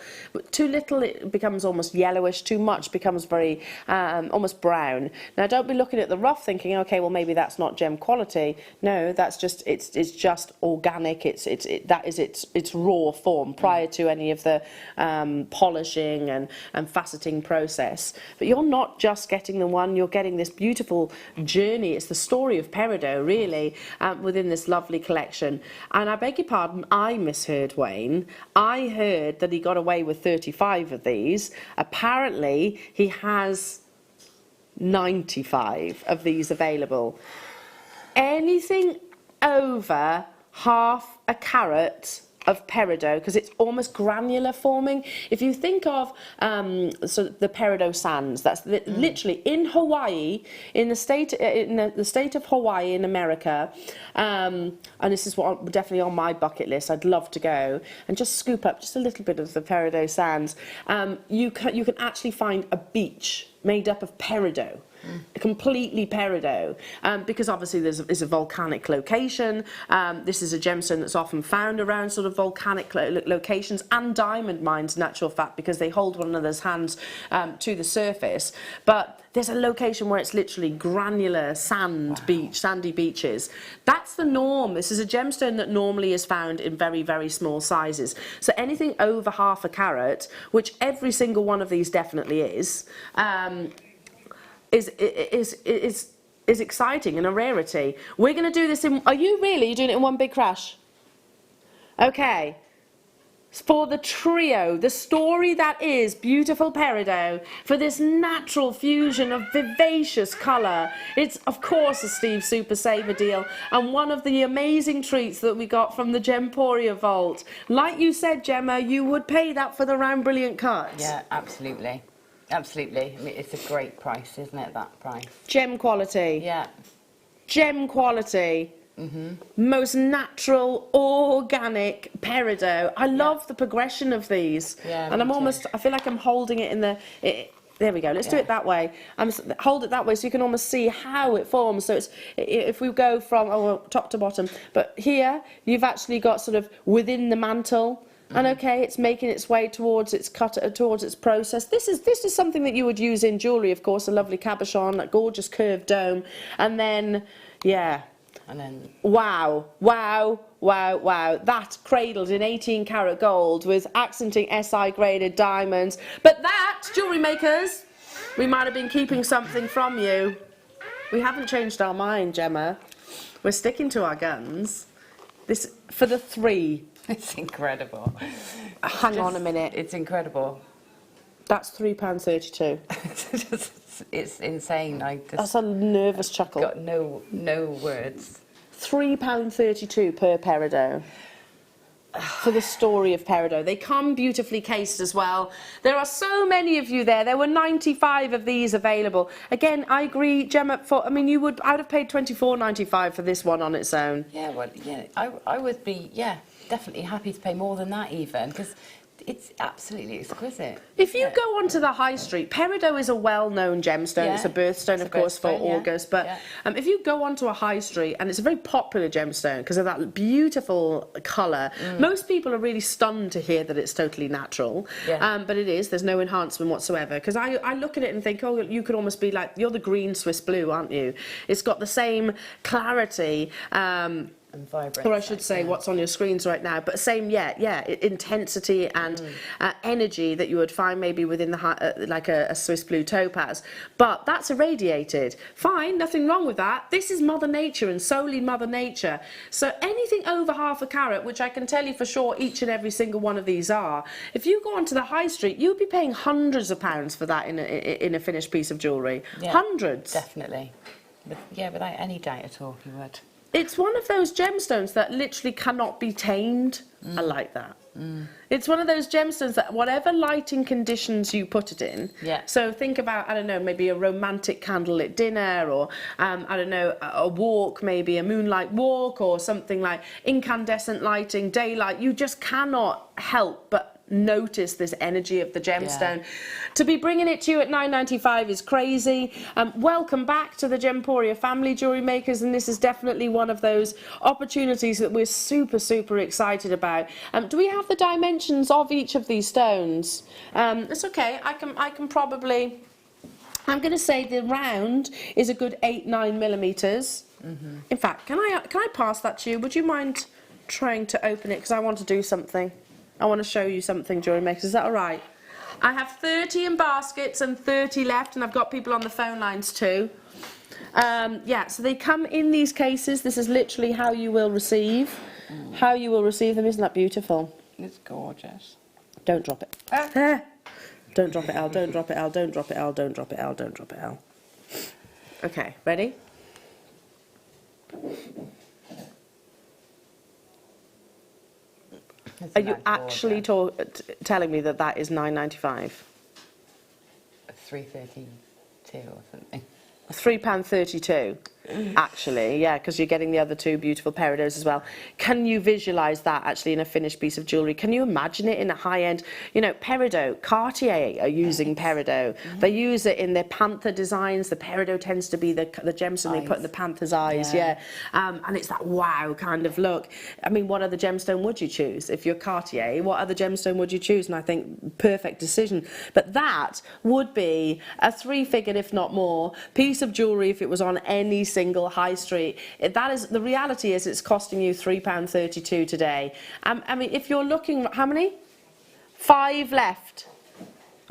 Too little, it becomes almost yellowish. Too much becomes very, almost brown. Now, don't be looking at the rough thinking, okay, well, maybe that's not gem quality. No, that's just, it's just organic. That is its raw form prior to any of the polishing and faceting process. But you're not just getting the one, you're getting this beautiful journey. It's the story of peridot, really, within this lovely collection. And I beg your pardon, I misheard Wayne. I heard that he got away with 35 of these. Apparently, he has 95 of these available. Anything over half a carat of peridot, because it's almost granular forming. If you think of so the peridot sands, that's literally in Hawaii, in the state of Hawaii in America, and this is what definitely on my bucket list. I'd love to go and just scoop up just a little bit of the peridot sands. You can actually find a beach made up of peridot. Completely peridot, because obviously there's a volcanic location. This is a gemstone that's often found around sort of volcanic locations and diamond mines, in actual fact, because they hold one another's hands to the surface. But there's a location where it's literally granular sandy beaches. That's the norm. This is a gemstone that normally is found in very, very small sizes. So anything over half a carat, which every single one of these definitely is exciting and a rarity. We're going to do this in... Are you really? You're doing it in one big crash? Okay. for the trio, the story that is beautiful peridot, for this natural fusion of vivacious colour. It's of course a Steve Super Saver deal, and one of the amazing treats that we got from the Gemporia Vault. Like you said, Gemma, you would pay that for the round brilliant cut. Yeah, absolutely. Absolutely. I mean, it's a great price, isn't it, that price? Gem quality. Yeah. Gem quality. Most natural, organic peridot. I love the progression of these. Yeah, and I'm me too. almost, I feel like I'm holding it in the, there we go, let's do it that way. Hold it that way so you can almost see how it forms. So it's, if we go from top to bottom, but here you've actually got sort of within the mantle. And okay, it's making its way towards its towards its process. This is something that you would use in jewellery, of course, a lovely cabochon, a gorgeous curved dome, and then, yeah. And then wow, wow, wow, wow. That cradled in 18 karat gold with accenting SI graded diamonds. But that, jewellery makers, we might have been keeping something from you. We haven't changed our mind, Gemma. We're sticking to our guns. This for the three. It's incredible. Hang on a minute. It's incredible. That's £3.32. It's insane. That's a nervous chuckle. Got no words. £3.32 per peridot. For the story of peridot. They come beautifully cased as well. There are so many of you there. There were 95 of these available. Again, I agree, Gemma. I mean, I'd have paid £24.95 for this one on its own. Yeah, well, yeah, I would be, yeah, definitely happy to pay more than that even, because it's absolutely exquisite. If you go onto the high street, peridot is a well-known gemstone. Yeah, it's a birthstone, of course, for birthstone, yeah. August. But if you go onto a high street, and it's a very popular gemstone because of that beautiful colour, most people are really stunned to hear that it's totally natural. Yeah. But it is. There's no enhancement whatsoever. Because I look at it and think, oh, you could almost be like, you're the green Swiss blue, aren't you? It's got the same clarity. And vibrant. Or I should say what's on your screens right now, but same, intensity and energy that you would find maybe within the like a Swiss blue topaz. But that's irradiated. Fine, nothing wrong with that. This is Mother Nature and solely Mother Nature. So anything over half a carat, which I can tell you for sure each and every single one of these are, if you go onto the high street, you'd be paying hundreds of pounds for that in a finished piece of jewellery. Yeah, hundreds. Definitely. Without any doubt at all, you would. It's one of those gemstones that literally cannot be tamed. I like that. It's one of those gemstones that whatever lighting conditions you put it in. Yeah. So think about, I don't know, maybe a romantic candlelit dinner, or I don't know, a walk, maybe a moonlight walk, or something like incandescent lighting, daylight. You just cannot help but notice this energy of the gemstone. Yeah. To be bringing it to you at £9.95 is crazy. Welcome back to the Gemporia family, jewellery makers, and this is definitely one of those opportunities that we're super, super excited about. Do we have the dimensions of each of these stones? It's okay. I can probably. I'm going to say the round is a good 8-9 millimeters. In fact, can I pass that to you? Would you mind trying to open it, because I want to do something. I want to show you something, jewellery makers. Is that all right? I have 30 in baskets and 30 left, and I've got people on the phone lines too. Yeah, so they come in these cases. This is literally how you will receive. How you will receive them. Isn't that beautiful? It's gorgeous. Don't drop it. Ah. Don't drop it, Al. Don't drop it, Al. Don't drop it, Al. Don't drop it, Al. Don't drop it, Al. Okay, ready? Are you actually telling me that that is £9.95? £3.32 or something. £3.32. Actually, yeah, because you're getting the other two beautiful peridots as well. Can you visualise that actually in a finished piece of jewellery? Can you imagine it in a high-end, you know, peridot? Cartier are using peridot. They use it in their panther designs. The peridot tends to be the gemstone they put in the panther's eyes, and it's that wow kind of look. I mean, what other gemstone would you choose? If you're Cartier, what other gemstone would you choose? And I think perfect decision. But that would be a three-figured, if not more, piece of jewellery if it was on any single high street. That is, the reality is it's costing you £3.32 today. I mean, if you're looking, how many? 5 left.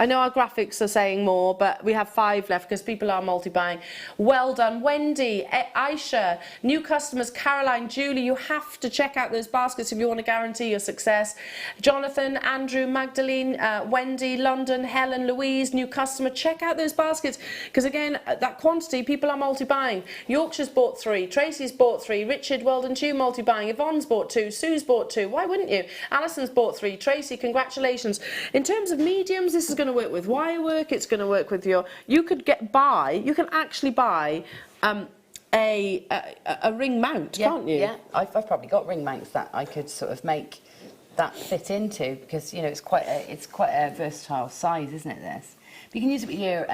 I know our graphics are saying more, but we have 5 left because people are multi-buying. Well done, Wendy, Aisha, new customers, Caroline, Julie. You have to check out those baskets if you want to guarantee your success. Jonathan, Andrew, Magdalene, Wendy, London, Helen, Louise, new customer. Check out those baskets because again, that quantity, people are multi-buying. Yorkshire's bought 3, Tracy's bought 3, Richard, well done to you, multi-buying. Yvonne's bought 2, Sue's bought 2. Why wouldn't you? Alison's bought 3. Tracy, congratulations. In terms of mediums, this is going to work with wire work. It's going to work with your. You can actually buy a ring mount, can't you? Yeah, I've probably got ring mounts that I could sort of make that fit into because you know it's quite a versatile size, isn't it? This. But you can use it with your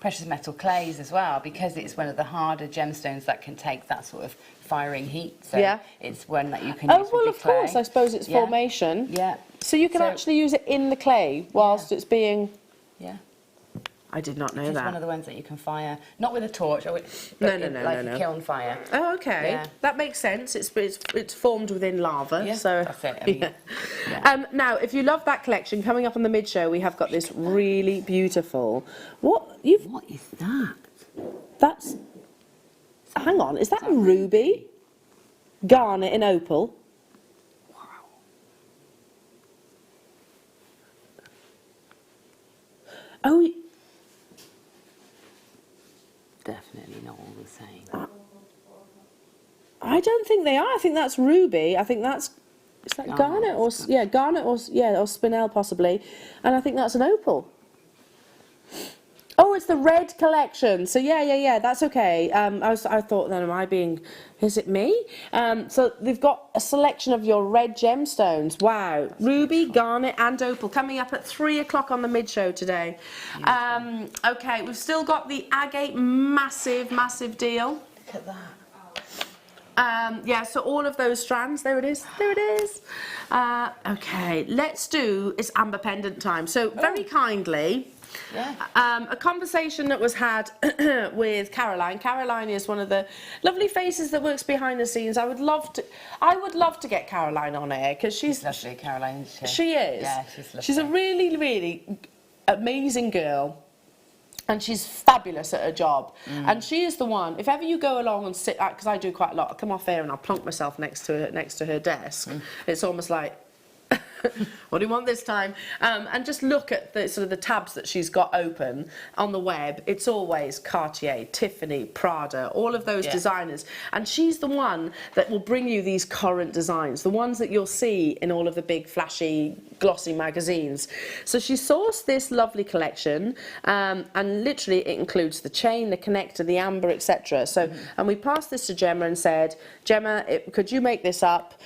precious metal clays as well because it's one of the harder gemstones that can take that sort of firing heat. So it's one that you can use with your of course, I suppose it's formation. Yeah. So you can actually use it in the clay whilst it's being... Yeah. I did not know it's that. It's one of the ones that you can fire, not with a torch, but a kiln fire. Oh, okay. Yeah. That makes sense. It's formed within lava. So that's it. I mean, now, if you love that collection, coming up on the mid-show, we have got this really beautiful... What is that? That's... Hang on, is that a ruby? Garnet in opal? Oh, definitely not all the same. I don't think they are. I think that's ruby. I think that's is that garnet or garnet or spinel possibly, and I think that's an opal. Oh, it's the red collection. So yeah. That's okay. I thought then, am I being? Is it me? So they've got a selection of your red gemstones. Wow, ruby, garnet, and opal coming up at 3 o'clock on the mid-show today. Okay, we've still got the agate massive deal. Look at that. So all of those strands, there it is. Okay, let's do, it's amber pendant time. So very kindly, a conversation that was had with Caroline. Caroline is one of the lovely faces that works behind the scenes. I would love to get Caroline on air because she's lovely. Caroline, she is. Yeah, she's lovely. She's a really amazing girl. And she's fabulous at her job. And she is the one, if ever you go along and sit, because I do quite a lot, I'll come off air and I'll plonk myself next to her desk. It's almost like, what do you want this time? And just look at the sort of the tabs that she's got open on the web. It's always Cartier, Tiffany, Prada, all of those designers. And she's the one that will bring you these current designs, the ones that you'll see in all of the big flashy glossy magazines. So she sourced this lovely collection, and literally it includes the chain, the connector, the amber, etc. So and we passed this to Gemma and said, Gemma, could you make this up?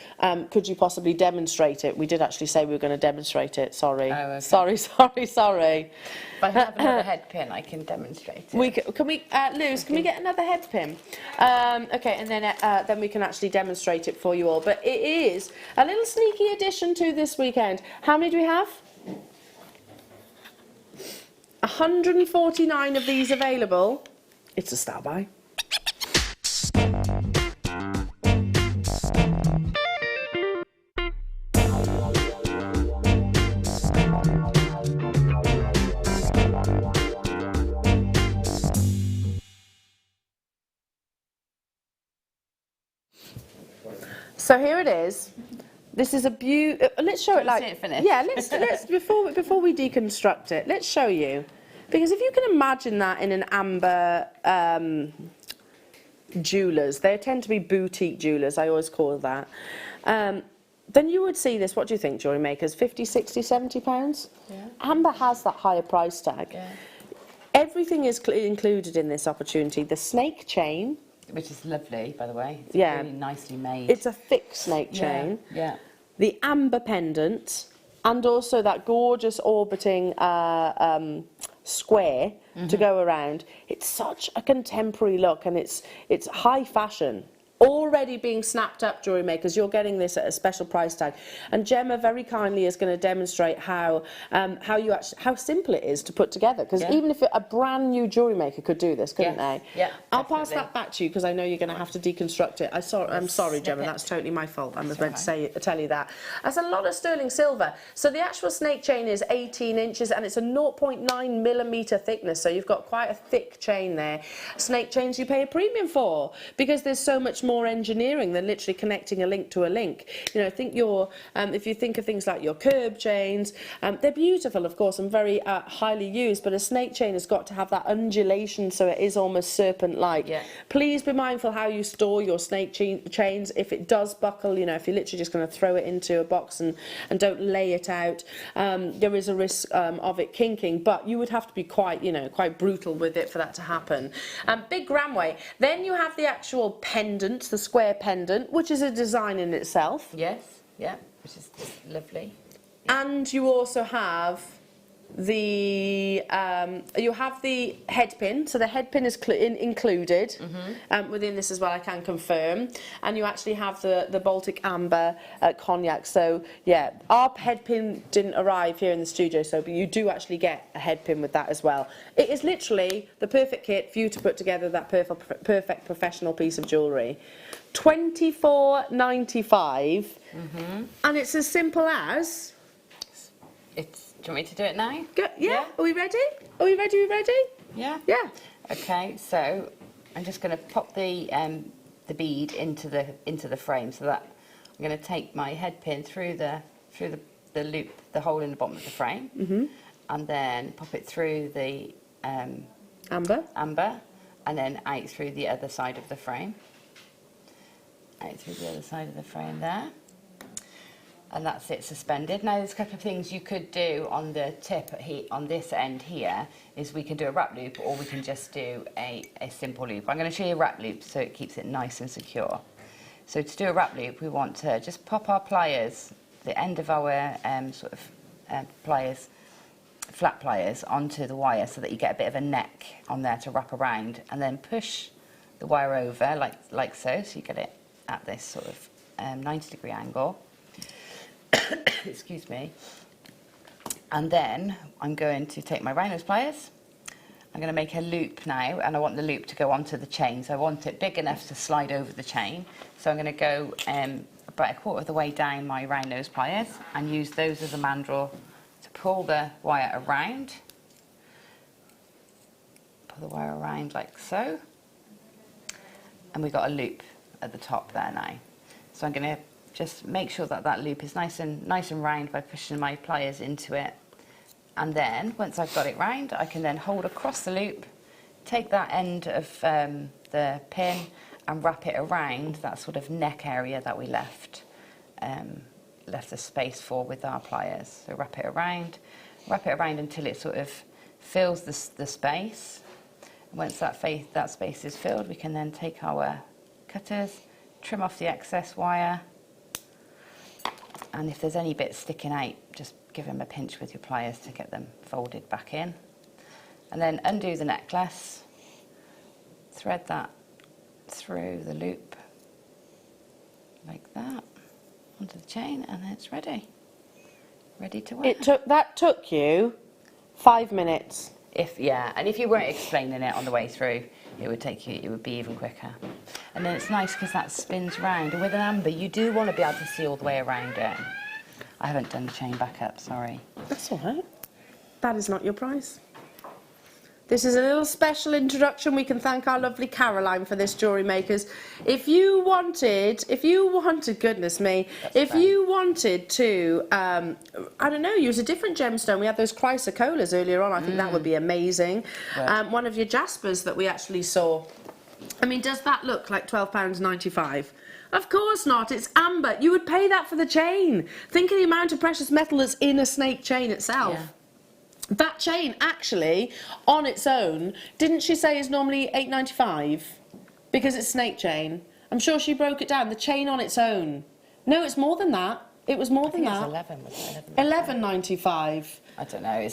Could you possibly demonstrate it? We did actually say we were going to demonstrate it. Sorry. Oh, okay. Sorry. If I have another head pin, I can demonstrate it. Luz, can we get another head pin? Okay, and then we can actually demonstrate it for you all. But it is a little sneaky addition to this weekend. How many do we have? 149 of these available. It's a star buy. So here it is. This is a let's show it like. See it finished? Yeah, let's before we deconstruct it, let's show you, because if you can imagine that in an amber jewellers, they tend to be boutique jewellers. I always call that. Then you would see this. What do you think, Jewellery Makers? 50, 60, 70 pounds. Yeah. Amber has that higher price tag. Yeah. Everything is included in this opportunity. The snake chain. Which is lovely, by the way. It's really nicely made. It's a thick snake chain. Yeah. The amber pendant, and also that gorgeous orbiting square to go around. It's such a contemporary look, and it's high fashion. already being snapped up, jewellery makers. You're getting this at a special price tag, and Gemma very kindly is going to demonstrate how simple it is to put together. Because even if a brand new jewellery maker could do this, couldn't they? Yeah. I'll pass that back to you because I know you're going to have to deconstruct it. I'm sorry, Gemma. That's totally my fault. I was meant to tell you that. That's a lot of sterling silver. So the actual snake chain is 18 inches and it's a 0.9 millimetre thickness. So you've got quite a thick chain there. Snake chains you pay a premium for because there's so much more engineering than literally connecting a link to a link. You know, if you think of things like your curb chains, they're beautiful, of course, and very highly used, but a snake chain has got to have that undulation so it is almost serpent-like. Yeah. Please be mindful how you store your snake chains. If it does buckle, you know, if you're literally just going to throw it into a box and don't lay it out, there is a risk of it kinking, but you would have to be quite brutal with it for that to happen. Big gramway. Then you have the actual pendant, the square pendant, which is a design in itself. Yes, yeah, which is lovely. And you also have the head pin. So the head pin is included within this as well, I can confirm. And you actually have the Baltic Amber cognac. So yeah, our head pin didn't arrive here in the studio, but you do actually get a head pin with that as well. It is literally the perfect kit for you to put together that perfect professional piece of jewellery. $24.95, and it's as simple as. Do you want me to do it now? Yeah. Are we ready? Are we ready? Yeah. Yeah. Okay, so I'm just going to pop the bead into the frame, so that I'm going to take my head pin through the loop, the hole in the bottom of the frame, and then pop it through the amber, and then out through the other side of the frame. Out through the other side of the frame there. And that's it, suspended. Now there's a couple of things you could do on the tip on this end here, is we can do a wrap loop or we can just do a simple loop. I'm going to show you a wrap loop so it keeps it nice and secure. So to do a wrap loop, we want to just pop our pliers, the end of our pliers, flat pliers, onto the wire so that you get a bit of a neck on there to wrap around, and then push the wire over like so you get it at this sort of 90-degree angle. Excuse me. And then I'm going to take my round nose pliers. I'm going to make a loop now, and I want the loop to go onto the chain. So I want it big enough to slide over the chain. So I'm going to go about a quarter of the way down my round nose pliers and use those as a mandrel to pull the wire around. Pull the wire around like so. And we've got a loop at the top there now. So I'm going to just make sure that loop is nice and round by pushing my pliers into it. And then once I've got it round, I can then hold across the loop, take that end of the pin and wrap it around that sort of neck area that we left the space for with our pliers. So wrap it around until it sort of fills the space. And once that space is filled, we can then take our cutters, trim off the excess wire, and if there's any bits sticking out, just give them a pinch with your pliers to get them folded back in. And then undo the necklace, thread that through the loop like that onto the chain, and then it's ready to wear. That took you 5 minutes. And if you weren't explaining it on the way through, it would be even quicker. And then it's nice because that spins round, and with an amber you do want to be able to see all the way around it. I haven't done the chain back up, sorry. That's all right. That is not your price. This is a little special introduction. We can thank our lovely Caroline for this, Jewellery Makers. If you wanted, goodness me, you wanted to, I don't know, use a different gemstone. We had those chrysocolas earlier on. I think that would be amazing. Yeah. One of your jaspers that we actually saw. I mean, does that look like £12.95? Of course not. It's amber. You would pay that for the chain. Think of the amount of precious metal that's in a snake chain itself. Yeah. That chain, actually, on its own, didn't she say is normally £8.95? Because it's snake chain. I'm sure she broke it down. The chain on its own. No, it's more than that. It was more than that. It was 11.95. I don't know.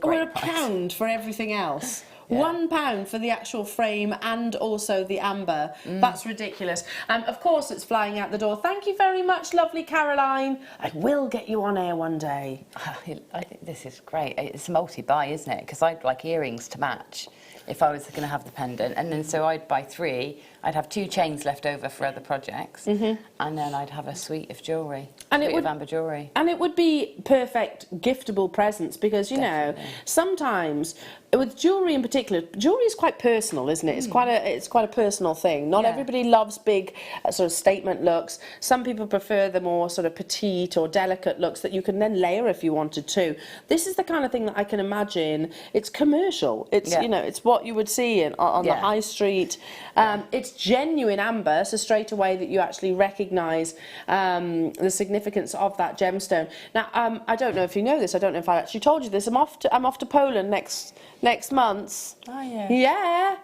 We're a pound for everything else. £1 for the actual frame and also the amber. That's ridiculous. Of course it's flying out the door. Thank you very much, lovely Caroline. I will get you on air one day. I think this is great. It's a multi-buy, isn't it? Because I'd like earrings to match if I was going to have the pendant. And then so I'd buy 3. I'd have 2 chains left over for other projects. And then I'd have a suite of jewellery. And it would, of amber jewellery. And it would be perfect giftable presents because, you know, sometimes with jewellery in particular, jewellery is quite personal, isn't it? It's quite a personal thing. Not everybody loves big sort of statement looks. Some people prefer the more sort of petite or delicate looks that you can then layer if you wanted to. This is the kind of thing that I can imagine. It's commercial. It's you know, it's what you would see on the high street. It's genuine amber, so straight away that you actually recognise the significance of that gemstone. Now, I don't know if you know this. I don't know if I actually told you this. I'm off to Poland next month. Oh yeah. Yeah.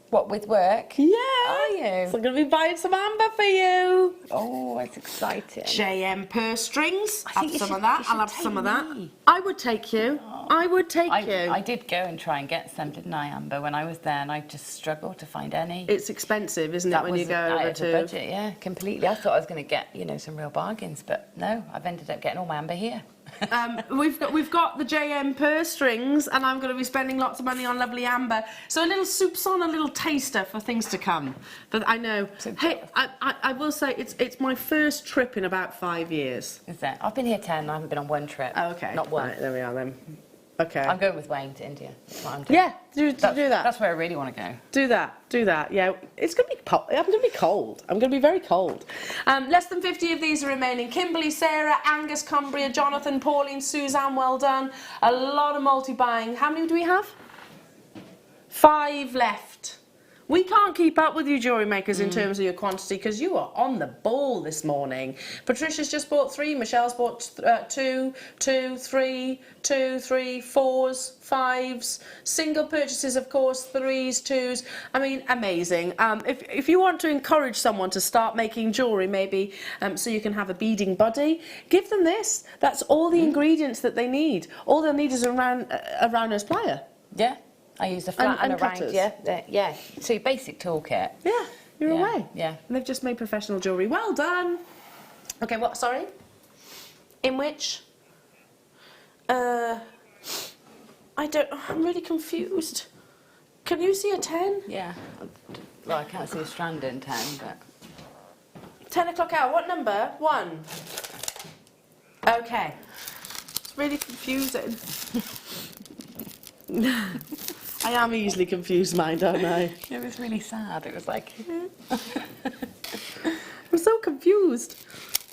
What, with work? Yeah. Are you? So I'm going to be buying some amber for you. Oh, that's exciting. JM purse strings. I think have some of that. I'll have some of that. Me. I would take you. I would take you. I did go and try and get some, didn't I, Amber, when I was there, and I just struggled to find any. It's expensive, isn't it, when you go over to... the budget, yeah, completely. I thought I was going to get, you know, some real bargains, but no, I've ended up getting all my amber here. We've got the JM purse strings, and I'm going to be spending lots of money on lovely amber. So a little soupçon, a little taster for things to come. But I know. Hey, I will say it's my first trip in about 5 years. Is that? I've been here 10. I haven't been on one trip. Oh, okay. Not one. Right, there we are then. Okay. I'm going with Wayne to India. That's what I'm doing. Yeah, do that. That's where I really want to go. Do that. Yeah, it's going to be. I'm going to be cold. I'm going to be very cold. Less than 50 of these are remaining. Kimberly, Sarah, Angus, Cumbria, Jonathan, Pauline, Suzanne. Well done. A lot of multi-buying. How many do we have? 5 left. We can't keep up with you, jewellery makers, in terms of your quantity because you are on the ball this morning. Patricia's just bought 3. Michelle's bought 2, 2, 3, 2, 3, 4s, 5s. Single purchases, of course, 3s, 2s. I mean, amazing. If you want to encourage someone to start making jewellery, maybe so you can have a beading buddy, give them this. That's all the ingredients that they need. All they'll need is a round-nose plier. Yeah. I use a flat and a round, cutters. yeah. So your basic toolkit. Yeah, you're away. Yeah. And they've just made professional jewellery. Well done. Okay, what? Sorry. In which? I'm really confused. Can you see a 10? Yeah. Well, I can't see a strand in 10, but. 10 o'clock hour. What number? 1. Okay. It's really confusing. I am easily confused, mind, aren't I? It was really sad. It was like... I'm so confused.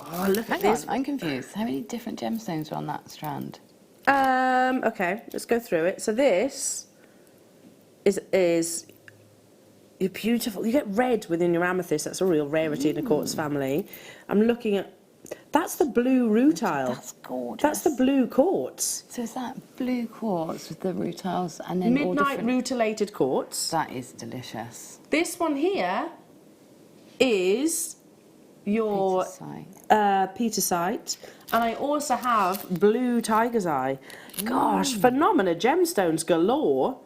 Oh, look at this. I'm confused. How many different gemstones are on that strand? Okay, let's go through it. So this is you're beautiful. You get red within your amethyst. That's a real rarity in the quartz family. I'm looking at... That's the blue rutile. That's gorgeous. That's the blue quartz. So is that blue quartz with the rutiles and then all Midnight different... rutilated quartz. That is delicious. This one here is your Petersite. And I also have blue tiger's eye. Gosh, phenomena gemstones galore.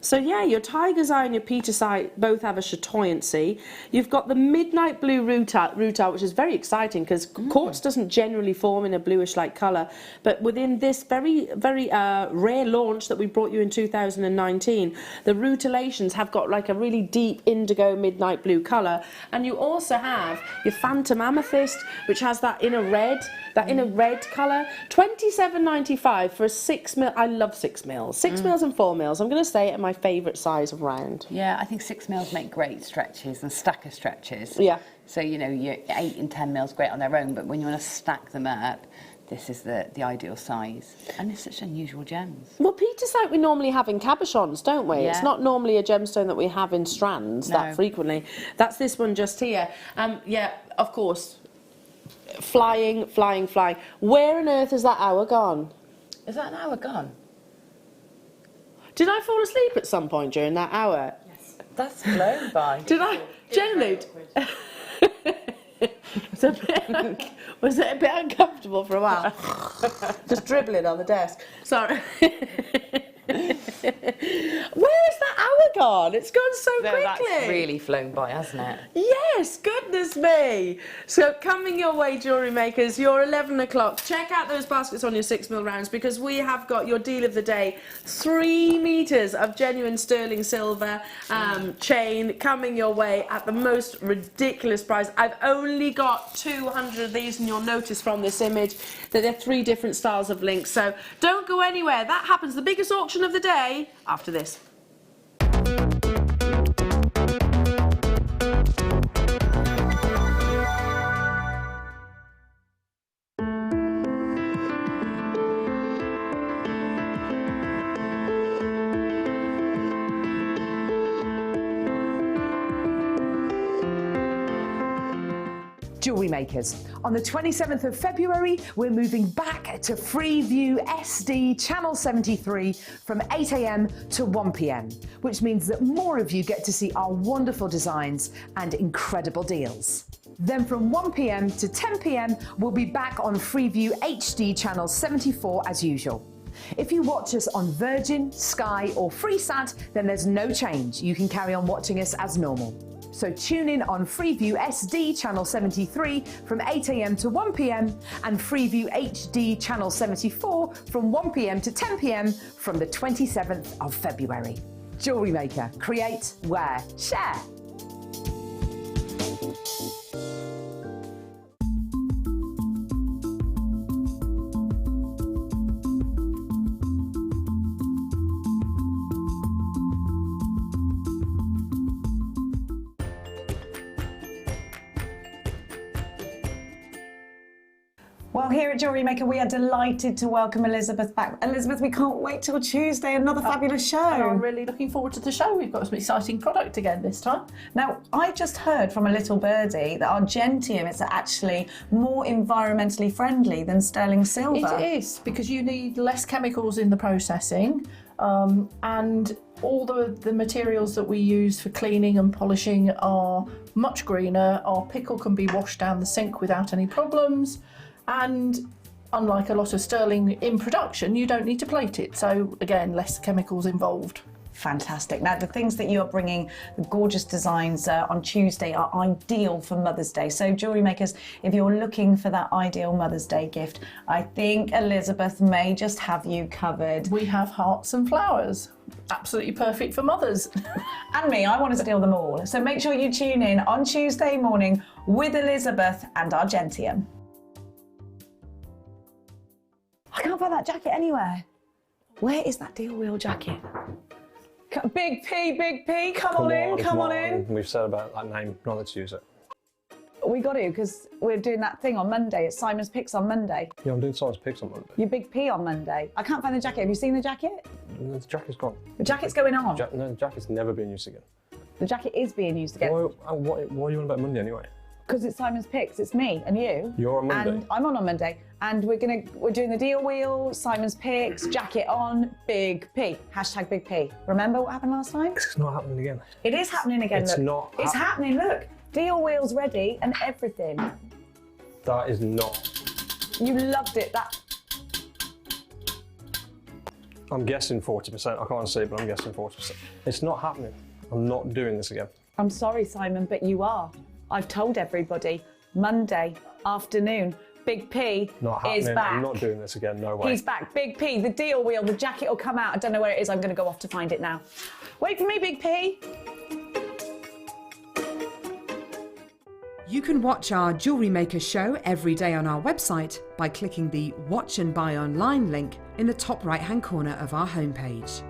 So yeah, your tiger's eye and your Petersite both have a chatoyancy. You've got the midnight blue rutile, which is very exciting because quartz doesn't generally form in a bluish-like colour. But within this very, very rare launch that we brought you in 2019, the rutilations have got like a really deep indigo midnight blue colour. And you also have your phantom amethyst, which has that inner red. That in a red colour, £27.95 for a 6 mil. I love 6 mils. 6 mils and 4 mils. I'm going to say at my favourite size of round. Yeah, I think 6 mils make great stretches and stacker stretches. Yeah. So, you know, your 8 and 10 mils great on their own, but when you want to stack them up, this is the ideal size. And they're such unusual gems. Well, Petersite we normally have in cabochons, don't we? Yeah. It's not normally a gemstone that we have in strands that frequently. That's this one just here. Yeah, of course. Flying. Where on earth is that hour gone? Is that an hour gone? Did I fall asleep at some point during that hour? Yes. That's blown by. Did I? Generally. Was it a bit uncomfortable for a while? Just dribbling on the desk. Sorry. Where is that hour gone? It's gone so quickly. That's really flown by, hasn't it? Yes, goodness me. So coming your way, jewellery makers, your 11 o'clock. Check out those baskets on your 6mm rounds because we have got your deal of the day. 3 metres of genuine sterling silver chain coming your way at the most ridiculous price. I've only got 200 of these, and you'll notice from this image that they're 3 different styles of links. So don't go anywhere. That happens, the biggest auction of the day, after this. Jewellery Makers. On the 27th of February, we're moving back to Freeview SD Channel 73 from 8 AM to 1 PM, which means that more of you get to see our wonderful designs and incredible deals. Then from 1 PM to 10 PM, we'll be back on Freeview HD Channel 74 as usual. If you watch us on Virgin, Sky or Freesat, then there's no change. You can carry on watching us as normal. So tune in on Freeview SD Channel 73 from 8 AM to 1 PM and Freeview HD Channel 74 from 1 PM to 10 PM from the 27th of February. Jewellery Maker. Create, wear, share. Well, here at Jewellery Maker, we are delighted to welcome Elizabeth back. Elizabeth, we can't wait till Tuesday, another fabulous show. I'm really looking forward to the show. We've got some exciting product again this time. Now, I just heard from a little birdie that our Gentium is actually more environmentally friendly than sterling silver. It is, because you need less chemicals in the processing, and all the materials that we use for cleaning and polishing are much greener. Our pickle can be washed down the sink without any problems. And unlike a lot of sterling in production, you don't need to plate it. So again, less chemicals involved. Fantastic. Now, the things that you are bringing, the gorgeous designs on Tuesday, are ideal for Mother's Day. So, jewellery makers, if you're looking for that ideal Mother's Day gift, I think Elizabeth may just have you covered. We have hearts and flowers. Absolutely perfect for mothers. And me, I want to steal them all. So make sure you tune in on Tuesday morning with Elizabeth and our Gentium. I can't find that jacket anywhere. Where is that deal wheel jacket? Big P, come on in. We've said about that name, not let's use it. We got to, because we're doing that thing on Monday. It's Simon's Picks on Monday. Yeah, I'm doing Simon's Picks on Monday. Your Big P on Monday. I can't find the jacket. Have you seen the jacket? No, the jacket's gone. The jacket's going on. No, the jacket's never been used again. The jacket is being used again. Why are you on about Monday anyway? Because it's Simon's Picks. It's me and you. You're on Monday. And I'm on Monday. And we're doing the deal wheel, Simon's Picks, jacket on, Big P. Hashtag Big P. Remember what happened last time? It's not happening again. It is happening again. It's look. not. It's happening. Look, deal wheel's ready and everything. That is not. You loved it. I'm guessing 40%. I can't see, but I'm guessing 40%. It's not happening. I'm not doing this again. I'm sorry, Simon, but you are. I've told everybody. Monday afternoon. Big P Not happening. is back. I'm not doing this again, no way. He's back. Big P, the deal wheel, the jacket will come out. I don't know where it is. I'm going to go off to find it now. Wait for me, Big P. You can watch our Jewellery Maker show every day on our website by clicking the Watch and Buy Online link in the top right-hand corner of our homepage.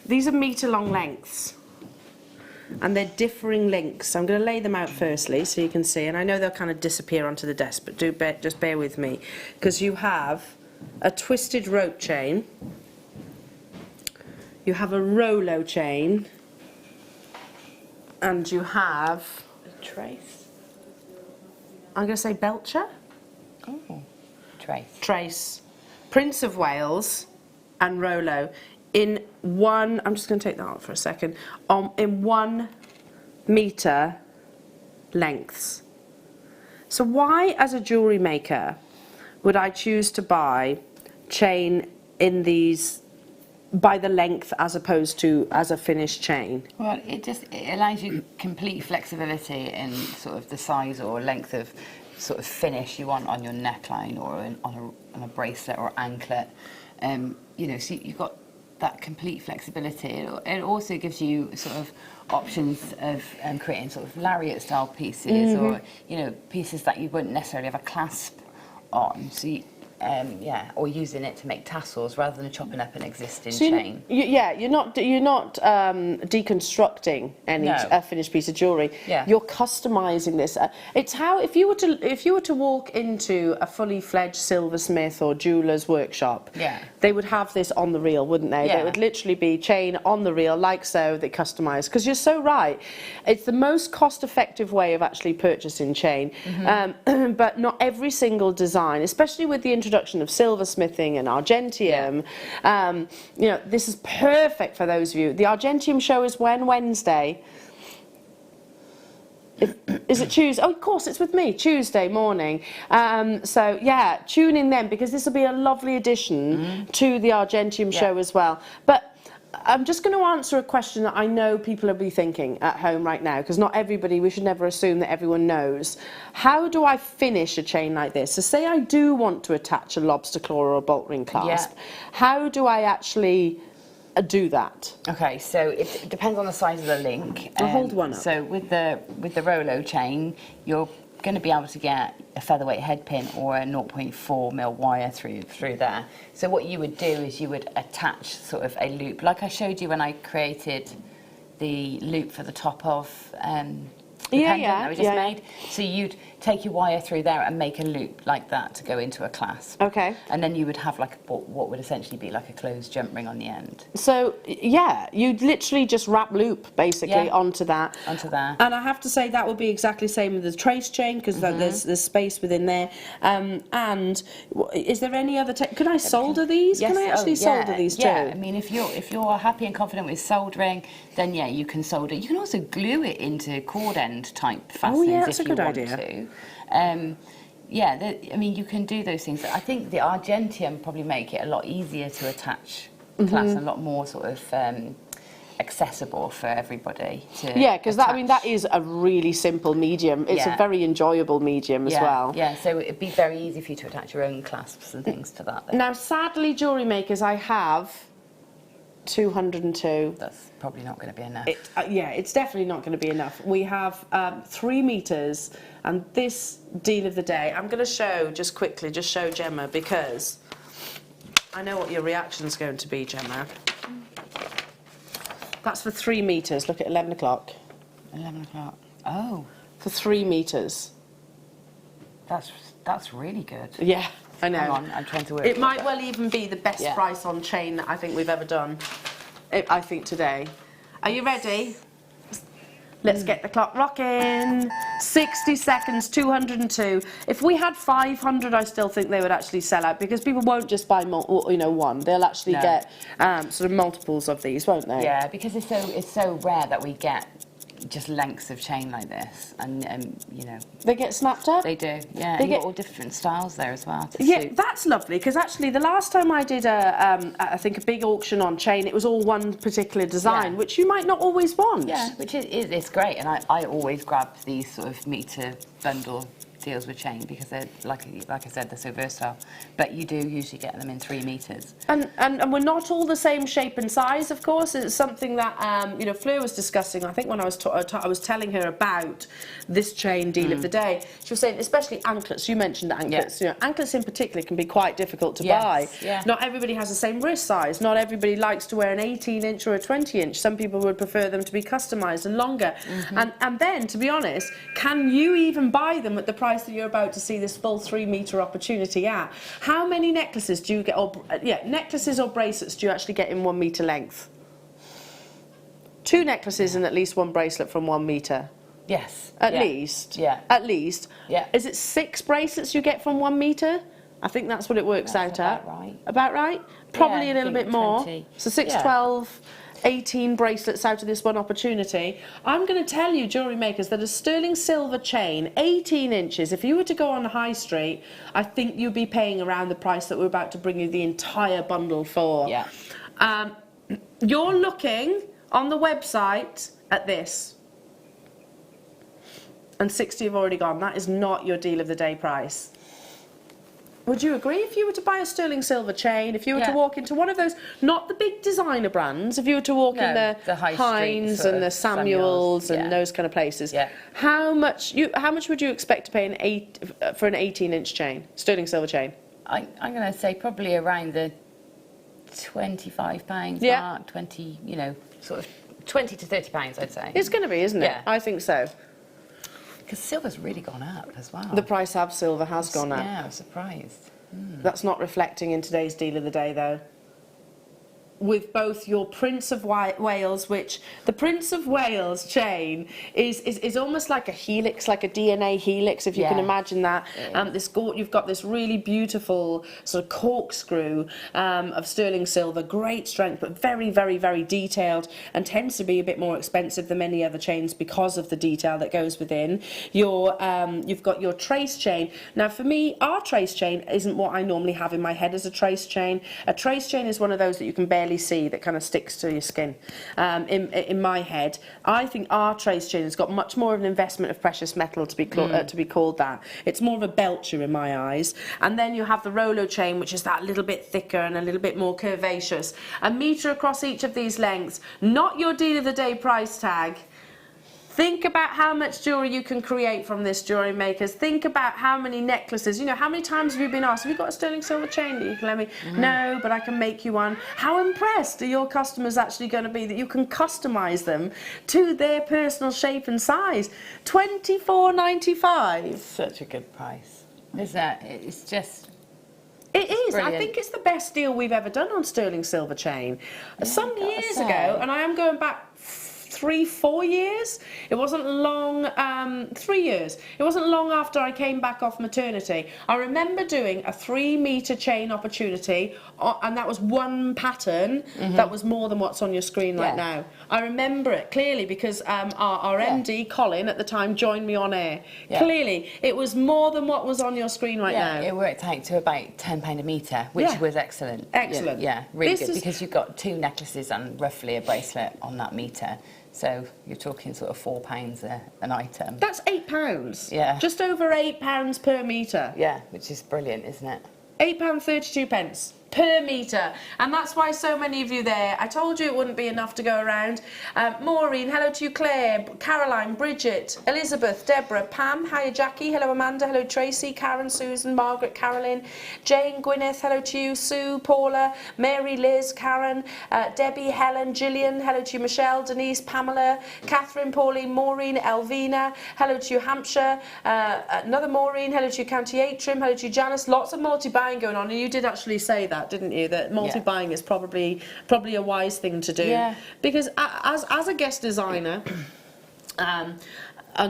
These are metre-long lengths. and they're differing lengths. I'm going to lay them out firstly so you can see, and I know they'll kind of disappear onto the desk, but just bear with me, because you have a twisted rope chain, you have a Rolo chain, and you have a trace. I'm going to say Belcher. Oh, trace. Trace. Prince of Wales and Rolo in one, I'm just going to take that out for a second, in 1 metre lengths. So why, as a jewellery maker, would I choose to buy chain in these by the length as opposed to as a finished chain? Well, it allows you complete flexibility in sort of the size or length of sort of finish you want on your neckline or on a bracelet or anklet. You know, so you've got that complete flexibility. It also gives you sort of options of creating sort of lariat style pieces, or you know, pieces that you wouldn't necessarily have a clasp on. So you, yeah, or using it to make tassels rather than chopping up an existing chain. You're not deconstructing any finished piece of jewellery. Yeah. You're customising this. It's how if you were to walk into a fully fledged silversmith or jeweller's workshop, they would have this on the reel, wouldn't they? It would literally be chain on the reel, like so, that customised. Because you're so right, it's the most cost-effective way of actually purchasing chain. But not every single design, especially with the introduction of silversmithing and argentium, you know, this is perfect for those of you. The argentium show is when? Wednesday. Is it Tuesday? Oh, of course, it's with me, Tuesday morning. So, yeah, tune in then, because this will be a lovely addition to the argentium show as well. But I'm just going to answer a question that I know people will be thinking at home right now, because not everybody, we should never assume that everyone knows. How do I finish a chain like this? So say I do want to attach a lobster claw or a bolt ring clasp. How do I actually do that? Okay, so it depends on the size of the link. I'll hold one up. So with the Rolo chain, you're going to be able to get a featherweight head pin or a 0.4mm wire through there. So what you would do is you would attach sort of a loop, like I showed you when I created the loop for the top of the pendant that we just made. So you'd take your wire through there and make a loop like that to go into a clasp. Okay. And then you would have like what would essentially be like a closed jump ring on the end. So, yeah, you'd literally just wrap loop, basically, onto that. Onto there. And I have to say that would be exactly the same with the trace chain, because there's space within there. And is there any other... Could I solder these? Yes. Can I actually solder these too? Yeah, I mean, if you're happy and confident with soldering, then yeah, you can solder. You can also glue it into cord end type fastenings if you want to. Yeah, I mean, you can do those things. I think the argentium probably make it a lot easier to attach clasps, and a lot more sort of accessible for everybody to because that is a really simple medium. It's a very enjoyable medium as well. Yeah, so it'd be very easy for you to attach your own clasps and things to that. Now, sadly, jewellery makers, I have 202. That's probably not going to be enough. It's definitely not going to be enough. We have 3 meters, and this deal of the day, I'm going to show just quickly, just show Gemma, because I know what your reaction's going to be, Gemma. That's for 3 meters. Look at 11 o'clock. 11 o'clock. Oh. For 3 meters. That's really good. Yeah. I know. Hang on, I'm trying to work it might well even be the best price on chain that I think we've ever done. I think today. Are you ready? Let's get the clock rocking. 60 seconds, 202. If we had 500, I still think they would actually sell out, because people won't just buy one. They'll actually get sort of multiples of these, won't they? Yeah, because it's so rare that we get just lengths of chain like this, and you know, they get snapped up. They do, yeah. They get all different styles there as well. That's lovely, because actually the last time I did I think a big auction on chain, it was all one particular design, which you might not always want. Yeah, which is great, and I always grab these sort of meter bundle deals with chain because they're, like I said, they're so versatile. But you do usually get them in 3 metres. And we're not all the same shape and size, of course. It's something that you know, Fleur was discussing. I think when I was telling her about this chain deal of the day, she was saying, especially anklets. You mentioned anklets. You know, anklets in particular can be quite difficult to buy. Yeah. Not everybody has the same wrist size. Not everybody likes to wear an 18-inch or a 20-inch. Some people would prefer them to be customised and longer. And then, to be honest, can you even buy them at the price that you're about to see this full 3-metre opportunity at? How many necklaces do you get, or necklaces or bracelets do you actually get in 1 metre length? 2 necklaces and at least 1 bracelet from 1 metre. Yes. At least. Yeah. At least. Yeah. Is it 6 bracelets you get from 1 metre? I think that's what it works out at. Right. About right? Probably Yeah, a little I think bit more. 20. So 6, Yeah. 12, 18 bracelets out of this one opportunity. I'm going to tell you, jewellery makers, that a sterling silver chain, 18 inches, if you were to go on the high street, I think you'd be paying around the price that we're about to bring you the entire bundle for. Yeah. You're looking on the website at this. And 60 have already gone. That is not your deal of the day price. Would you agree if you were to buy a sterling silver chain, if you were to walk into one of those, not the big designer brands, if you were to walk in the high Hines street and the Samuels and those kind of places, how much would you expect to pay for an 18-inch chain, sterling silver chain? I'm going to say probably around the £25 mark, 20, you know, sort of 20 to £30, I'd say. It's going to be, isn't it? Yeah. I think so. Because silver's really gone up as well. The price of silver has gone up. Yeah, I was surprised. That's not reflecting in today's deal of the day, though. With both your Prince of Wales, which the Prince of Wales chain is almost like a helix, like a DNA helix, if you can imagine that. You've got this really beautiful sort of corkscrew of sterling silver, great strength, but very, very, very detailed, and tends to be a bit more expensive than many other chains because of the detail that goes within. You've got your trace chain. Now, for me, our trace chain isn't what I normally have in my head as a trace chain. A trace chain is one of those that you can barely see, that kind of sticks to your skin. In my head, I think our trace chain has got much more of an investment of precious metal to be called that. It's more of a belcher in my eyes. And then you have the Rolo chain, which is that little bit thicker and a little bit more curvaceous. A metre across each of these lengths. Not your deal of the day price tag. Think about how much jewellery you can create from this, jewellery makers. Think about how many necklaces. You know, how many times have you been asked, have you got a sterling silver chain that you can let me? No, but I can make you one. How impressed are your customers actually going to be that you can customise them to their personal shape and size? $24.95. Such a good price. Isn't that? It's just... It is. Brilliant. I think it's the best deal we've ever done on sterling silver chain. Some years ago, and I am going back 3-4 years. It wasn't long, 3 years. It wasn't long after I came back off maternity. I remember doing a 3-metre chain opportunity, and that was one pattern that was more than what's on your screen right now. I remember it clearly because our MD, Colin, at the time joined me on air. Clearly, it was more than what was on your screen right now. It worked out to about £10 a metre, which was excellent. Excellent. Yeah, really good, because you've got 2 necklaces and roughly a bracelet on that metre. So you're talking sort of £4 an item. That's £8. Yeah. Just over £8 per metre. Yeah, which is brilliant, isn't it? £8.32 per metre, and that's why so many of you there. I told you it wouldn't be enough to go around. Maureen, hello to you. Claire, Caroline, Bridget, Elizabeth, Deborah, Pam, hiya Jackie, hello Amanda, hello Tracy, Karen, Susan, Margaret, Carolyn, Jane, Gwyneth, hello to you. Sue, Paula, Mary, Liz, Karen, Debbie, Helen, Gillian, hello to you. Michelle, Denise, Pamela, Catherine, Pauline, Maureen, Elvina, hello to you. Hampshire, another Maureen, hello to you. County Antrim, hello to you. Janice. Lots of multi-buying going on, and you did actually say that, didn't you, that multi-buying is probably a wise thing to do, because as a guest designer and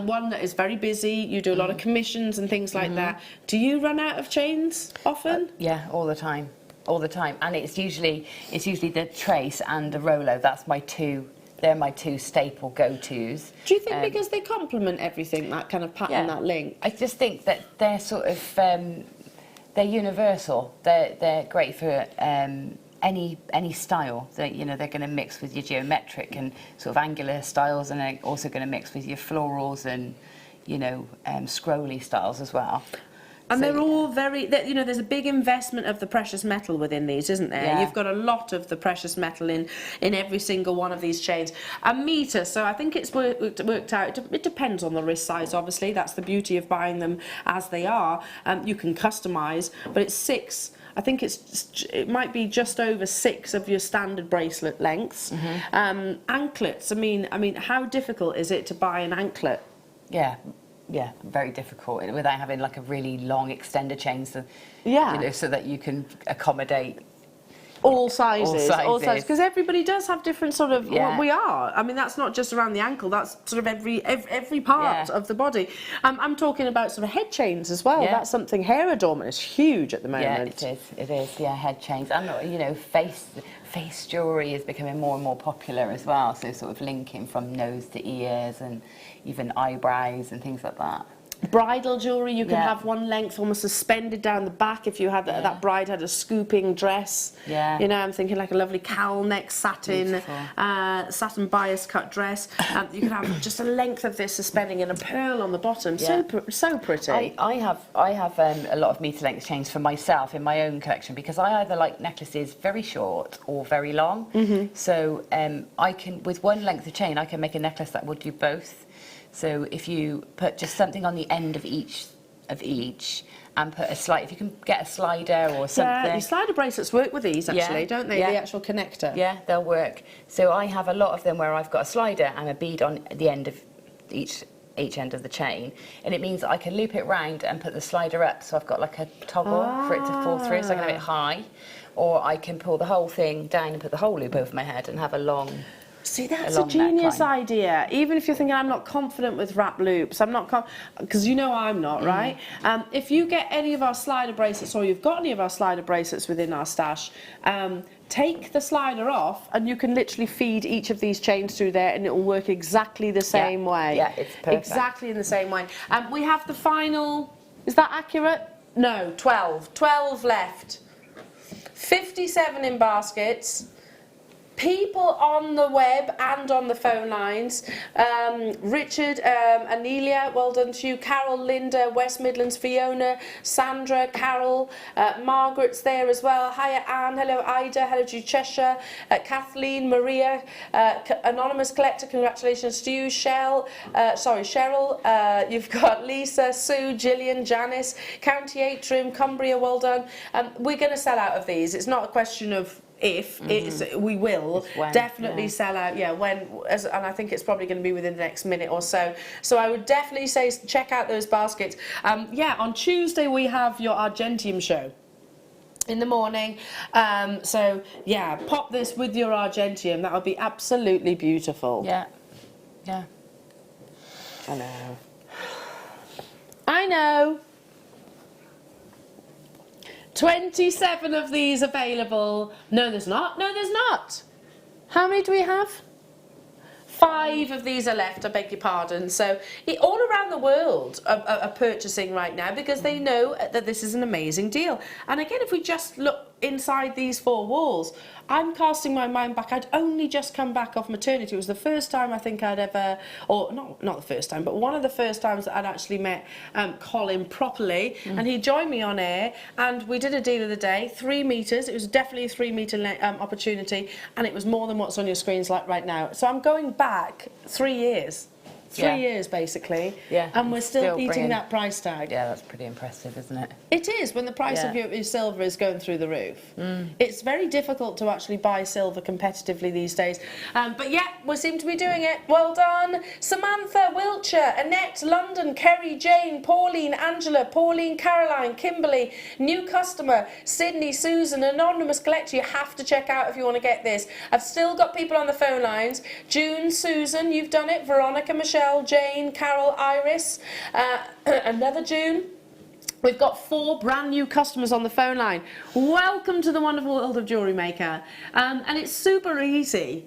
one that is very busy, you do a lot of commissions and things like that, do you run out of chains often? Yeah, all the time, and it's usually the trace and the Rolo. That's they're my two staple go-tos. Do you think because they complement everything, that kind of pattern, that link? I just think that they're sort of they're universal. They're great for any style. They're going to mix with your geometric and sort of angular styles, and they're also going to mix with your florals and you know, scrolly styles as well. And they're all very, you know, there's a big investment of the precious metal within these, isn't there? Yeah. You've got a lot of the precious metal in every single one of these chains. A metre, so I think it's worked out. It depends on the wrist size, obviously. That's the beauty of buying them as they are. You can customise, but it's 6. I think it might be just over 6 of your standard bracelet lengths. Anklets, I mean, how difficult is it to buy an anklet? Yeah, very difficult without having like a really long extender chain, so you know, so that you can accommodate all sizes, because everybody does have different sort of. Yeah. We are. I mean, that's not just around the ankle. That's sort of every part of the body. I'm talking about sort of head chains as well. Yeah. That's something. Hair adornment is huge at the moment. Yeah, it is. Yeah, head chains, and you know, face jewellery is becoming more and more popular as well. So sort of linking from nose to ears and even eyebrows and things like that. Bridal jewellery, you can have one length almost suspended down the back if you had that bride had a scooping dress. Yeah. You know, I'm thinking like a lovely cowl neck satin bias cut dress. You can have just a length of this suspending and a pearl on the bottom. Yeah. So pretty. I have a lot of metre length chains for myself in my own collection because I either like necklaces very short or very long. So I can, with one length of chain, I can make a necklace that would do both. So if you put just something on the end of each and put if you can get a slider or something. Yeah, your slider bracelets work with these actually, don't they? Yeah. The actual connector. Yeah, they'll work. So I have a lot of them where I've got a slider and a bead on the end of each end of the chain, and it means that I can loop it round and put the slider up, so I've got like a toggle for it to fall through, so I can have it high, or I can pull the whole thing down and put the whole loop over my head and have a long. See, that's a genius idea. Even if you're thinking, I'm not confident with wrap loops, I'm not because you know I'm not, right? If you get any of our slider bracelets, or you've got any of our slider bracelets within our stash, take the slider off and you can literally feed each of these chains through there and it will work exactly the same way. Yeah, it's perfect. Exactly in the same way. We have the final, is that accurate? No, 12. 12 left. 57 in baskets. People on the web and on the phone lines. Richard, Anelia, well done to you. Carol, Linda, West Midlands, Fiona, Sandra, Carol, Margaret's there as well. Hiya, Anne. Hello, Ida. Hello to you, Cheshire. Kathleen, Maria, Anonymous Collector, congratulations to you. Cheryl, you've got Lisa, Sue, Gillian, Janice, County Atrium, Cumbria, well done. We're going to sell out of these. It's not a question of if we will definitely sell out, and I think it's probably going to be within the next minute or so. So I would definitely say check out those baskets. On Tuesday we have your Argentium show in the morning, so yeah, pop this with your Argentium. That would be absolutely beautiful. Yeah. I know. 27 of these available. No, there's not. No, there's not. How many do we have? 5 of these are left, I beg your pardon. So all around the world are purchasing right now because they know that this is an amazing deal. And again, if we just look inside these 4 walls, I'm casting my mind back. I'd only just come back off maternity. It was the first time I think I'd ever, or not the first time, but one of the first times that I'd actually met Colin properly, and he joined me on air, and we did a deal of the day, 3 metres. It was definitely a 3 metre opportunity, and it was more than what's on your screens like right now. So I'm going back 3 years. 3 years basically, and we're still beating that price tag. Yeah, that's pretty impressive, isn't it? It is, when the price of your silver is going through the roof. It's very difficult to actually buy silver competitively these days. But yeah, we seem to be doing it. Well done. Samantha, Wiltshire, Annette, London, Kerry, Jane, Pauline, Angela, Pauline, Caroline, Kimberly, new customer, Sydney, Susan, Anonymous Collector. You have to check out if you want to get this. I've still got people on the phone lines. June, Susan, you've done it. Veronica, Michelle, Jane, Carol, Iris, another June. We've got 4 brand new customers on the phone line. Welcome to the wonderful world of Jewellery Maker. And it's super easy.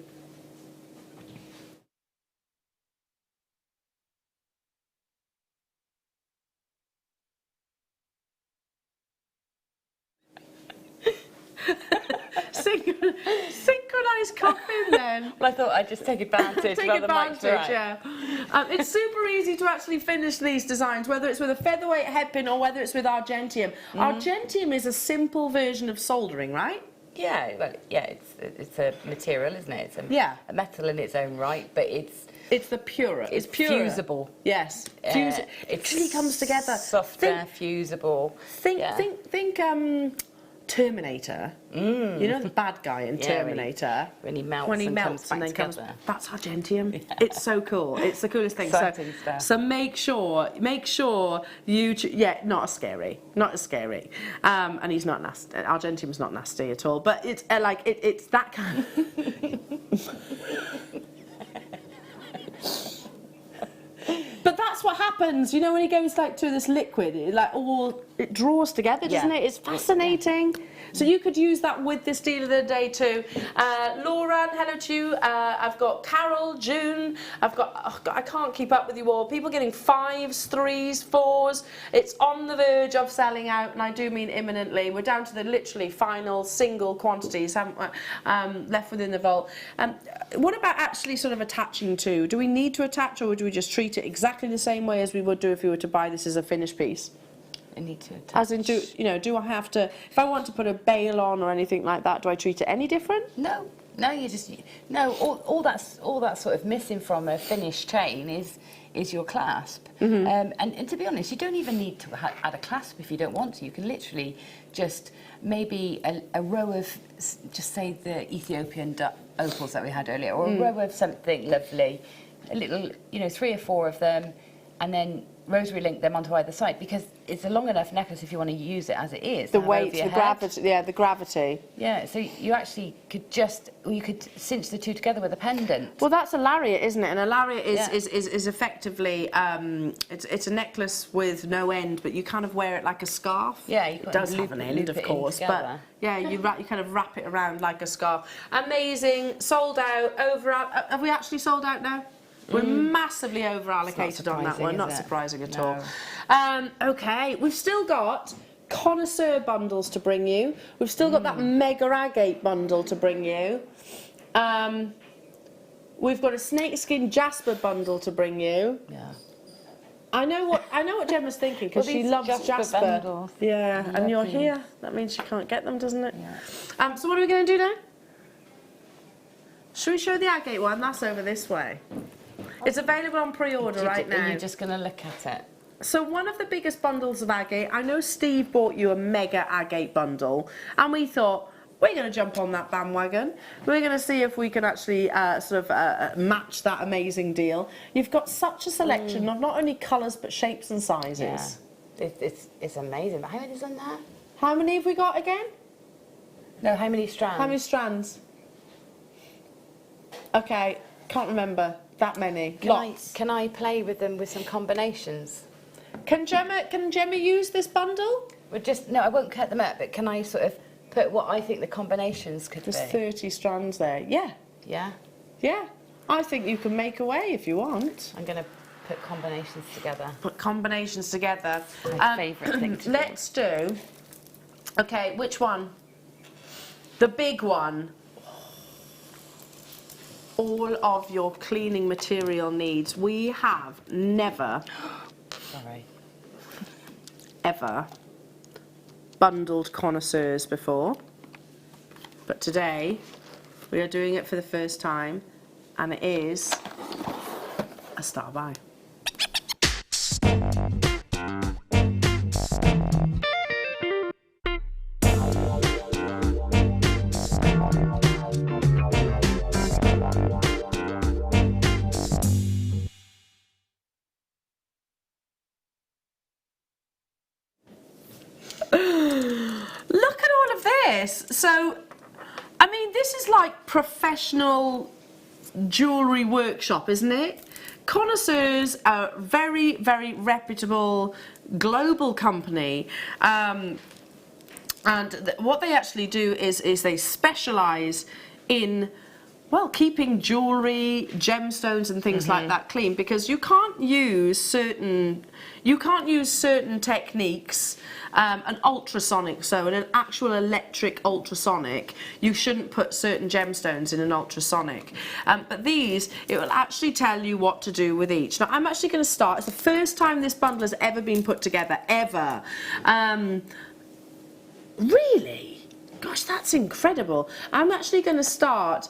nice cup in then? Well, I thought I'd just take advantage. Take while the mic's advantage, right. yeah. It's super easy to actually finish these designs, whether it's with a featherweight head pin or whether it's with Argentium. Argentium is a simple version of soldering, right? Yeah, well, yeah, it's a material, isn't it? It's a metal in its own right, but it's the purer. It's purer. Fusible. Yes. It actually comes together. Softer, fusible. Think Terminator. You know the bad guy in Terminator? When he melts and then comes back together. That's Argentium. Yeah. It's so cool. It's the coolest thing. So make sure you not as scary. And he's not nasty. Argentium's not nasty at all. But it's it's that kind of But that's what happens, you know, when he goes like to this liquid, it draws together, doesn't it? It's fascinating. So you could use that with this deal of the day too. Laura, hello to you. I've got Carol, June. I can't keep up with you all. People getting 5s, 3s, 4s. It's on the verge of selling out, and I do mean imminently. We're down to the literally final single quantities left within the vault. What about actually sort of attaching to? Do we need to attach, or do we just treat it exactly the same way as we would do if we were to buy this as a finished piece? I need to attach. As in, do I have to, if I want to put a bail on or anything like that, do I treat it any different? No, all that's sort of missing from a finished chain is your clasp. And to be honest, you don't even need to add a clasp if you don't want to. You can literally just maybe a row of, just say the Ethiopian opals that we had earlier, or a row of something lovely, a little, 3 or 4 of them, and then rosary link them onto either side, because it's a long enough necklace if you want to use it as it is. The weight, the gravity, the gravity. Yeah, so you actually could you could cinch the two together with a pendant. Well, that's a lariat, isn't it? And a lariat is effectively, it's a necklace with no end, but you kind of wear it like a scarf. Yeah, it does have an end, of course, but yeah, you kind of wrap it around like a scarf. Amazing, sold out, have we actually sold out now? We're massively over-allocated on that one, not surprising at all. Okay, we've still got connoisseur bundles to bring you. We've still got that mega agate bundle to bring you. We've got a snakeskin jasper bundle to bring you. Yeah. I know what Gemma's thinking, because she loves jasper. Bundles. Yeah, and you're here. That means she can't get them, doesn't it? Yeah. So what are we going to do now? Should we show the agate one? That's over this way. It's available on pre-order right now. Are you just going to look at it? So one of the biggest bundles of agate, I know Steve bought you a mega agate bundle, and we thought, we're going to jump on that bandwagon. We're going to see if we can actually match that amazing deal. You've got such a selection of not only colours, but shapes and sizes. Yeah. It's amazing. But how many is in there? How many have we got again? No, how many strands? How many strands? Okay, can't remember. That many. Can I play with them with some combinations? Can Gemma use this bundle? No, I won't cut them up, but can I sort of put what I think the combinations could be? There's 30 strands there. Yeah. Yeah? Yeah. I think you can make away if you want. I'm going to put combinations together. Put combinations together. My favourite thing to do. Let's do... Okay, which one? The big one. All of your cleaning material needs. We have never, ever bundled connoisseurs before, but today we are doing it for the first time, and it is a star buy. Look at all of this. So, I mean, this is like professional jewellery workshop, isn't it? Connoisseurs are a very, very reputable global company. And what they actually do is they specialise in well, keeping jewellery, gemstones and things like that clean, because you can't use certain techniques, an ultrasonic, so in an actual electric ultrasonic, you shouldn't put certain gemstones in an ultrasonic. But these, it will actually tell you what to do with each. Now, I'm actually going to start. It's the first time this bundle has ever been put together, ever. Really? Gosh, that's incredible. I'm actually going to start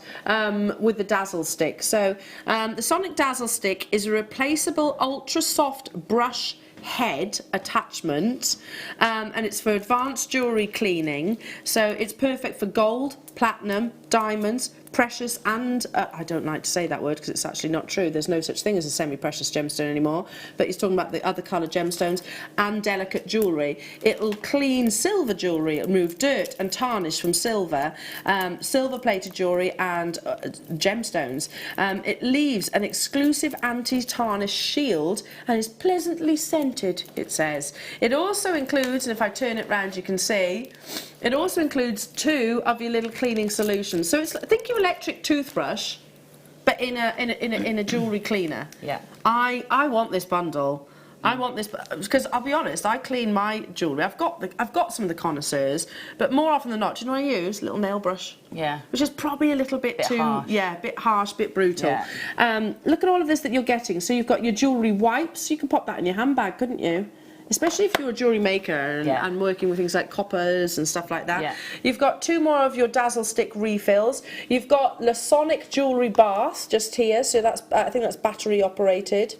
with the Dazzle Stick. So the Sonic Dazzle Stick is a replaceable ultra soft brush head attachment, and it's for advanced jewellery cleaning. So it's perfect for gold, platinum, diamonds, precious and, I don't like to say that word because it's actually not true, there's no such thing as a semi-precious gemstone anymore, but he's talking about the other coloured gemstones, and delicate jewellery. It'll clean silver jewellery, it'll remove dirt and tarnish from silver, silver-plated jewellery and gemstones. It leaves an exclusive anti-tarnish shield and is pleasantly scented, it says. It also includes, and if I turn it round you can see, it also includes 2 of your little cleaning solutions. So it's, think your electric toothbrush, but in a jewellery cleaner. Yeah. I want this bundle. I want this because I'll be honest, I clean my jewellery. I've got some of the connoisseurs, but more often than not, do you know what I use? A little nail brush. Yeah. Which is probably a little bit too harsh. Yeah, a bit harsh, a bit brutal. Yeah. Look at all of this that you're getting. So you've got your jewellery wipes. You can pop that in your handbag, couldn't you? Especially if you're a jewellery maker and working with things like coppers and stuff like that. Yeah. You've got 2 more of your Dazzle Stick refills. You've got the Sonic Jewellery Bath just here, so that's I think that's battery operated.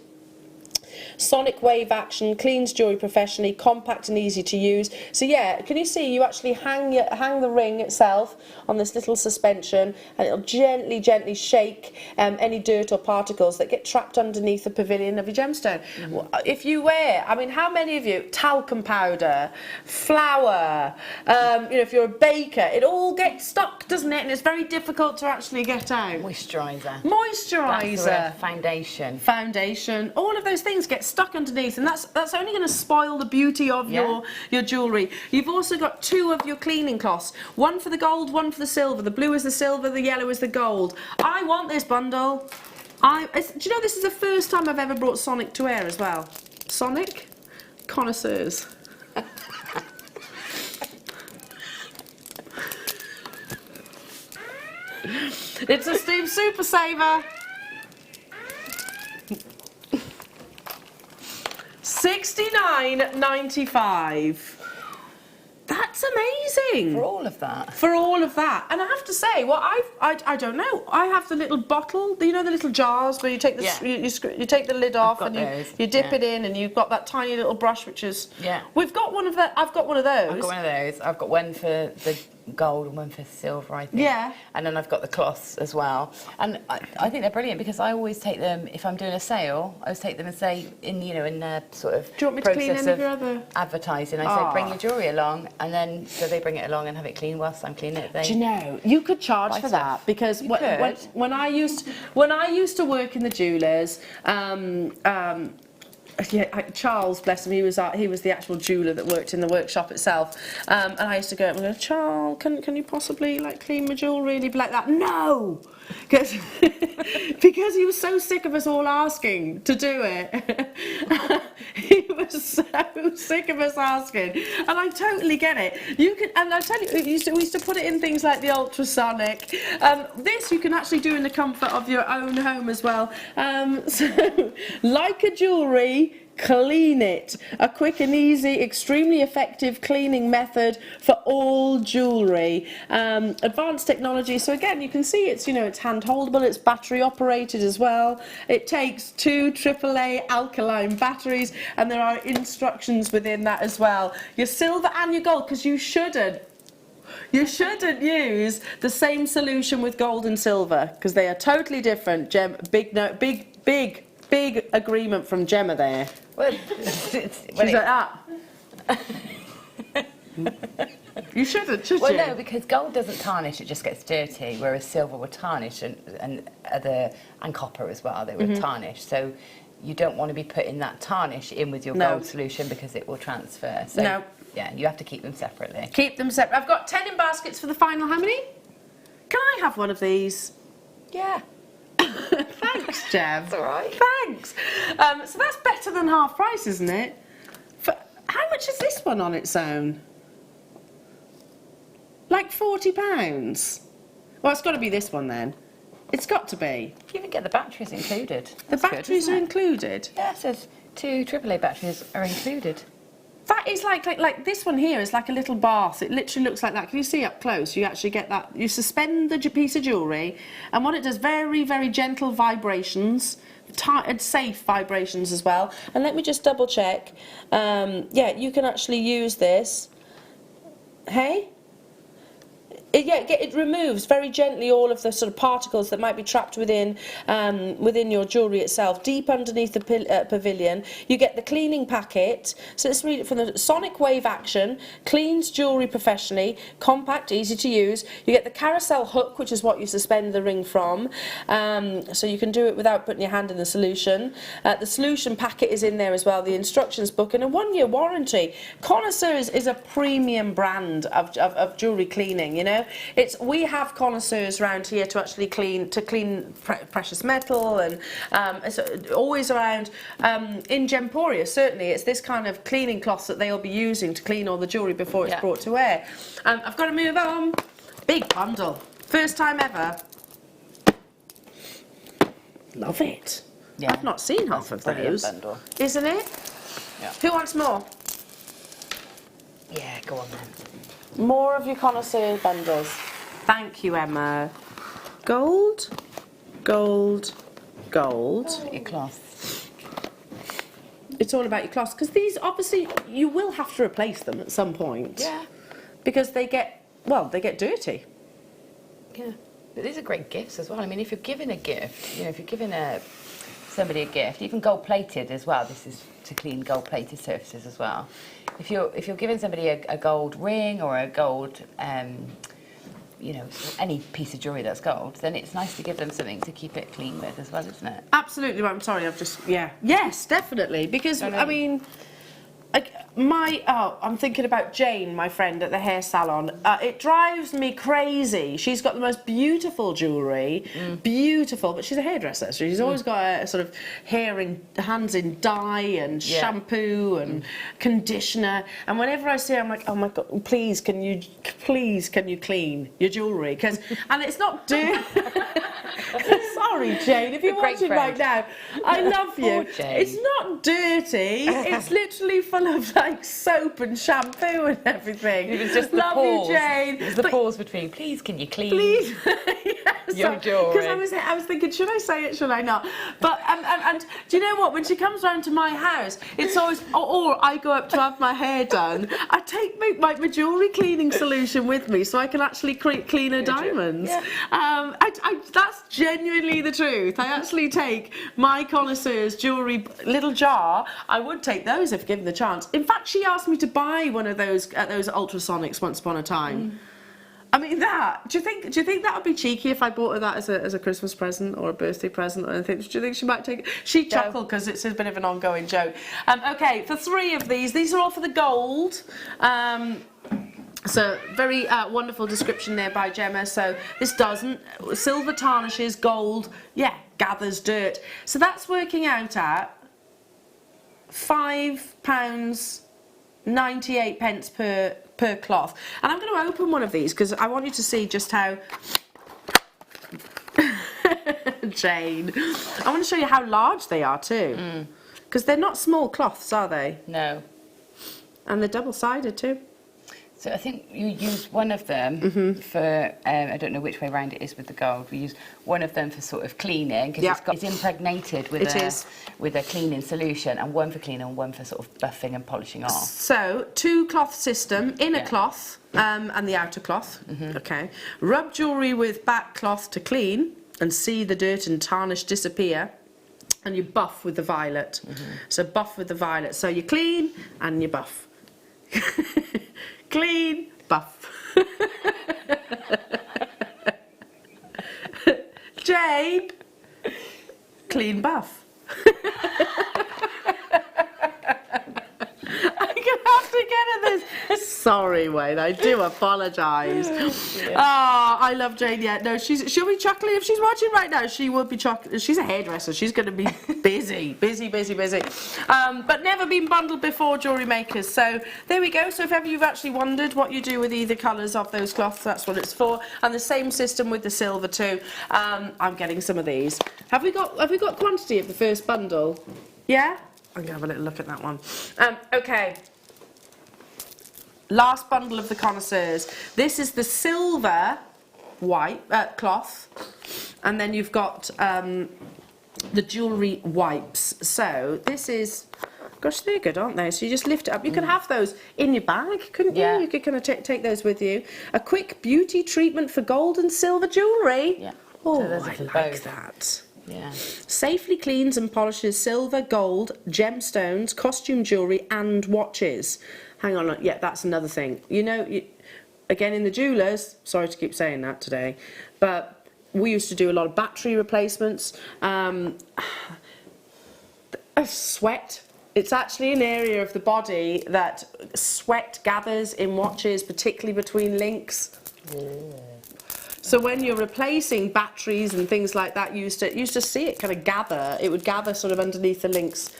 Sonic wave action, cleans jewellery professionally, compact and easy to use. So yeah, can you see you actually hang the ring itself on this little suspension, and it'll gently shake any dirt or particles that get trapped underneath the pavilion of your gemstone. If you wear, I mean, how many of you, talcum powder, flour, you know, if you're a baker, it all gets stuck, doesn't it? And it's very difficult to actually get out. Moisturiser. Moisturiser. Foundation. Foundation. All of those things get stuck underneath, and that's only going to spoil the beauty of your jewellery. You've also got 2 of your cleaning cloths, 1 for the gold, 1 for the silver. The blue is the silver, the yellow is the gold. I want this bundle. Do you know this is the first time I've ever brought Sonic to air as well? Sonic? Connoisseurs. It's a steam super saver. $69.95. That's amazing. For all of that. For all of that. And I have to say, well, I don't know. I have the little bottle, you know, the little jars where you take the you take the lid off and you dip it in, and you've got that tiny little brush, which is We've got one of the. I've got one of those. I've got one of those. I've got one for the gold and one for silver, I think. Yeah. And then I've got the cloths as well. And I think they're brilliant because I always take them, if I'm doing a sale, I always take them and say, in the sort of do you want me to clean any of your other advertising, I say, bring your jewellery along, and then so they bring it along and have it clean whilst I'm cleaning it. Do you know, you could charge for that, because when I used to work in the jewellers, Charles, bless him, he was the actual jeweller that worked in the workshop itself, and I used to go up and go, Charles, can you possibly clean my jewellery? And he'd be like that, no, because he was so sick of us all asking to do it. He was so sick of us asking, and I totally get it. You can, and I tell you, we used to put it in things like the ultrasonic. This you can actually do in the comfort of your own home as well. So, like a jewellery, clean it. A quick and easy, extremely effective cleaning method for all jewellery. Advanced technology. So again, you can see it's hand holdable. It's battery operated as well. It takes 2 AAA alkaline batteries, and there are instructions within that as well. Your silver and your gold, because you shouldn't use the same solution with gold and silver, because they are totally different. Big agreement from Gemma there. Well, she's like that. You shouldn't, should you? Well, no, because gold doesn't tarnish; it just gets dirty. Whereas silver would tarnish, and copper as well. They would tarnish. So you don't want to be putting that tarnish in with your gold solution, because it will transfer. So yeah, you have to keep them separately. Keep them separate. I've got 10 in baskets for the final. How many? Can I have one of these? Yeah. Thanks, Jev. That's all right. Thanks. So that's better than half price, isn't it? How much is this one on its own? Like £40? Well, it's got to be this one then. It's got to be. You even get the batteries included. The batteries are included? Yeah, it says 2 AAA batteries are included. That is like this one here is like a little bath. It literally looks like that. Can you see up close? You actually get that. You suspend the piece of jewellery, and what it does, very, very gentle vibrations, and safe vibrations as well. And let me just double check. Yeah, you can actually use this. Hey? It removes very gently all of the sort of particles that might be trapped within your jewellery itself, deep underneath the pavilion. You get the cleaning packet. So let's read it from the sonic wave action, cleans jewellery professionally, compact, easy to use. You get the carousel hook, which is what you suspend the ring from. So you can do it without putting your hand in the solution. The solution packet is in there as well, the instructions book, and a 1-year warranty. Connoisseurs is a premium brand of jewellery cleaning, you know. We have connoisseurs around here to actually clean precious metal, and it's always around. In Gemporia, certainly, it's this kind of cleaning cloth that they'll be using to clean all the jewellery before it's brought to wear. I've got to move on. Big bundle, first time ever. Love it. Yeah. I've not seen half of those. Bundle. Isn't it? Yeah. Who wants more? Yeah, go on then. More of your connoisseur bundles. Thank you, Emma. Gold, gold, gold. Your cloth. It's all about your cloths, because these, obviously, you will have to replace them at some point. Yeah. Because they get dirty. Yeah. But these are great gifts as well. I mean, if you're giving a gift, if you're giving somebody a gift, even gold-plated as well, this is to clean gold-plated surfaces as well. If you're giving somebody a gold ring or a gold, any piece of jewellery that's gold, then it's nice to give them something to keep it clean with as well, isn't it? Absolutely. I'm sorry, Yes, definitely. Because, I mean, I'm thinking about Jane, my friend at the hair salon. It drives me crazy. She's got the most beautiful jewellery, beautiful, but she's a hairdresser, so she's always got a sort of hands in dye and shampoo and conditioner. And whenever I see her, I'm like, oh my God, please, can you clean your jewellery? And it's not dirty. Sorry, Jane, if you're watching right now, I love you. It's not dirty. It's literally full of like soap and shampoo and everything. It was just the love pause. you, Jane. It was the pause between, please, can you clean your jewellery? Because I was thinking, should I say it, should I not? But and do you know what? When she comes round to my house, it's always, or I go up to have my hair done, I take my jewellery cleaning solution with me so I can actually clean her diamonds. Yeah. That's genuinely the truth. I actually take my connoisseur's jewellery little jar. I would take those if given the chance. In fact, she asked me to buy one of those at those ultrasonics once upon a time. I mean, do you think that would be cheeky if I bought her that as a Christmas present or a birthday present or anything? Do you think she might take it? She chuckled because it's a bit of an ongoing joke. Okay, for 3 of these are all for the gold. So very wonderful description there by Gemma. So this doesn't. Silver tarnishes, gold, gathers dirt. So that's working out at £5.98 per cloth. And I'm going to open one of these because I want you to see just how... Jane. I want to show you how large they are too. Because they're not small cloths, are they? No. And they're double-sided too. So I think you use one of them for, I don't know which way round it is with the gold, we use one of them for sort of cleaning, because it's impregnated with a cleaning solution, and one for cleaning and one for sort of buffing and polishing off. So, 2-cloth system, inner cloth and the outer cloth, okay. Rub jewellery with back cloth to clean and see the dirt and tarnish disappear. And you buff with the violet. So buff with the violet. So you clean and you buff. Clean, buff. Jane, clean, buff. I'm going to have to get at this as Sorry, Wayne, I do apologise. I love Jane. Yeah, no, she'll be chuckling if she's watching right now. She will be chuckling. She's a hairdresser. She's going to be busy. But never been bundled before, Jewellery Makers. So there we go. So if ever you've actually wondered what you do with either colours of those cloths, that's what it's for. And the same system with the silver too. I'm getting some of these. Have we got quantity of the first bundle? Yeah? I'm going to have a little look at that one. Okay. Last bundle of the connoisseurs. This is the silver white cloth, and then you've got the jewellery wipes. So this is, gosh, they're good, aren't they? So you just lift it up. You could have those in your bag, couldn't you? Yeah. You could kind of take those with you. A quick beauty treatment for gold and silver jewellery. Yeah. Oh, So those are I for like both. that. Yeah. Safely cleans and polishes silver, gold, gemstones, costume jewellery and watches. Hang on, yeah, that's another thing. You know, again in the jewellers, sorry to keep saying that today, but we used to do a lot of battery replacements. Sweat. It's actually an area of the body that sweat gathers in watches, particularly between links. So when you're replacing batteries and things like that, you used to see it kind of gather. It would gather sort of underneath the links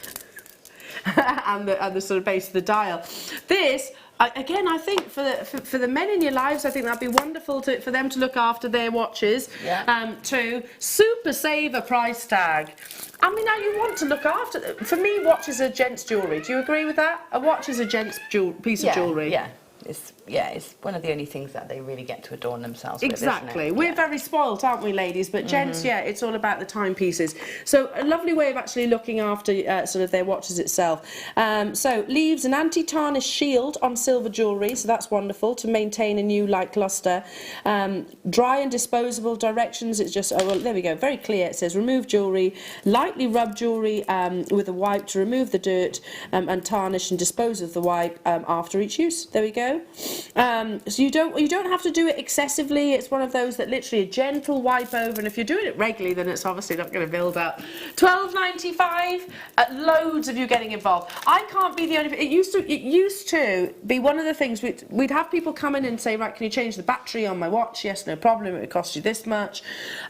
and the sort of base of the dial. This, again, I think for the men in your lives, I think that'd be wonderful for them to look after their watches. Yeah. Too. Super saver price tag. I mean, now you want to look after them. For me, watches are gents' jewellery. Do you agree with that? A watch is a gents' piece of jewellery. Yeah. It's one of the only things that they really get to adorn themselves with, Exactly. isn't it? We're very spoilt, aren't we, ladies? But gents, yeah, it's all about the timepieces. So a lovely way of actually looking after sort of their watches itself. So leaves an anti-tarnish shield on silver jewellery, so that's wonderful to maintain a new light lustre. Dry and disposable directions. It's just, oh, well, there we go. Very clear. It says remove jewellery, lightly rub jewellery with a wipe to remove the dirt and tarnish and dispose of the wipe after each use. There we go. So you don't have to do it excessively. It's one of those that literally a gentle wipe over, and if you're doing it regularly, then it's obviously not going to build up. £12.95. Loads of you getting involved. I can't be the only. It used to be one of the things we'd have people come in and say, right, can you change the battery on my watch? Yes, no problem. It would cost you this much.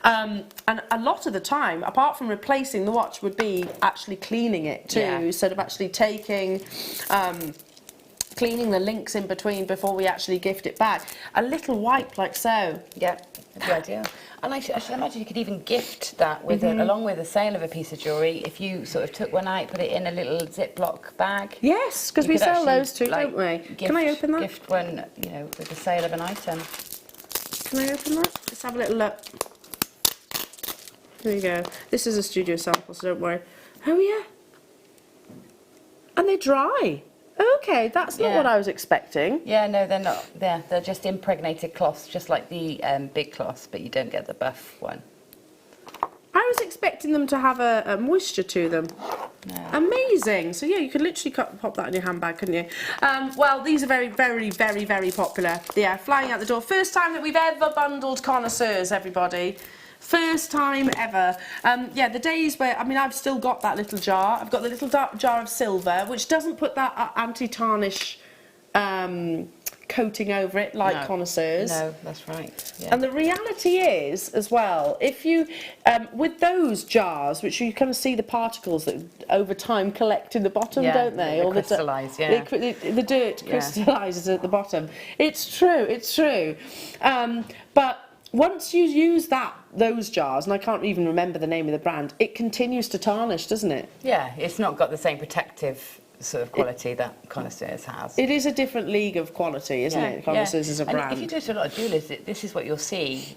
And a lot of the time, apart from replacing the watch, would be actually cleaning it too. Yeah. Instead of actually taking. Cleaning the links in between before we actually gift it back. A little wipe like so. Yeah, good idea. And I should imagine you could even gift that with along with the sale of a piece of jewellery. If you sort of took one out, put it in a little Ziploc bag. Yes, because we sell those too, don't we? Can I open that? Gift one, you know, with the sale of an item. Can I open that? Let's have a little look. There you go. This is a studio sample, so don't worry. Oh yeah. And they're dry. Okay, that's not what I was expecting. Yeah, no, they're not. They're just impregnated cloths, just like the big cloths, but you don't get the buff one. I was expecting them to have a moisture to them. No. Amazing. So yeah, you could literally pop that in your handbag, couldn't you? Well, these are very, very, very, very popular. Yeah, flying out the door. First time that we've ever bundled connoisseurs, everybody. First time ever. Yeah, the days where, I mean, I've still got that little jar. I've got the little jar of silver, which doesn't put that anti-tarnish coating over it like connoisseurs. No, that's right. Yeah. And the reality is, as well, if you, with those jars, which you kind of see the particles that over time collect in the bottom, don't they? They crystallise, yeah. The dirt crystallises at the bottom. It's true. But once you use those jars, and I can't even remember the name of the brand, it continues to tarnish, doesn't it? Yeah, it's not got the same protective sort of quality that Connoisseurs has. It is a different league of quality, isn't it? Connoisseurs is a brand. And if you do it to a lot of jewellers, this is what you'll see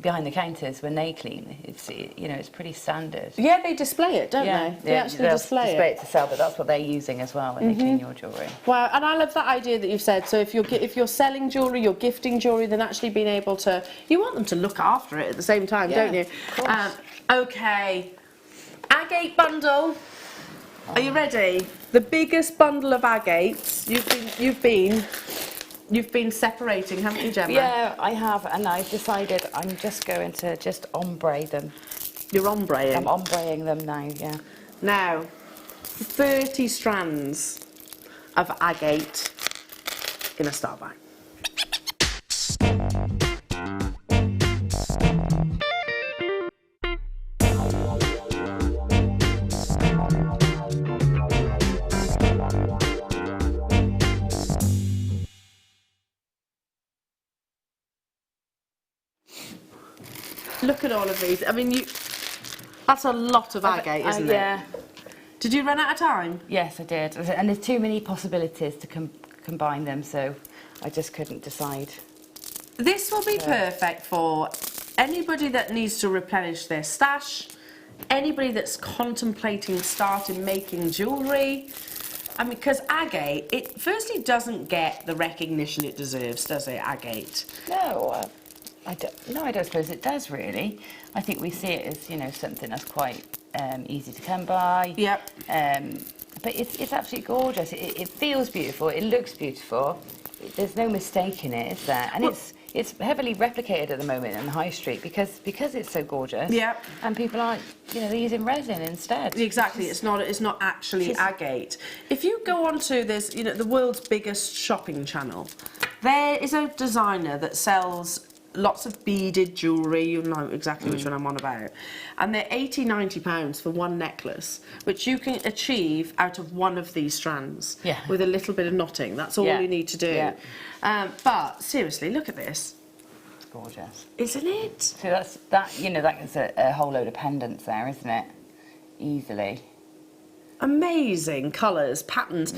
behind the counters when they clean. It's, you know, it's pretty standard. Yeah, they display it, don't they? They actually display it to sell, but that's what they're using as well when they clean your jewellery. Wow, and I love that idea that you've said. So if you're selling jewellery, you're gifting jewellery, then actually being able to, you want them to look after it at the same time, don't you? Of course. Okay, agate bundle. Are you ready? The biggest bundle of agates you've been separating, haven't you, Gemma? Yeah, I have, and I've decided I'm just going to ombre them. You're ombreing? I'm ombreing them now, yeah. Now, 30 strands of agate going to start by. Look at all of these. I mean, that's a lot of agate, isn't it? Yeah. Did you run out of time? Yes, I did. And there's too many possibilities to combine them, so I just couldn't decide. This will be perfect for anybody that needs to replenish their stash, anybody that's contemplating starting making jewellery. I mean, because agate, it firstly doesn't get the recognition it deserves, does it, agate? No, I don't suppose it does really. I think we see it as, you know, something that's quite easy to come by. Yep. But it's absolutely gorgeous. It feels beautiful. It looks beautiful. There's no mistaking it, is there? And it's heavily replicated at the moment on the high street because it's so gorgeous. Yep. And people aren't, you know, they're using resin instead. Exactly. It's not actually agate. If you go onto this, you know, the world's biggest shopping channel, there is a designer that sells lots of beaded jewellery, you know exactly which one I'm on about. And they're £80–90 for one necklace, which you can achieve out of one of these strands with a little bit of knotting. That's all you need to do. Yeah. But seriously, look at this. It's gorgeous. Isn't it? So that you know, that is a whole load of pendants there, isn't it? Easily. Amazing colours, patterns.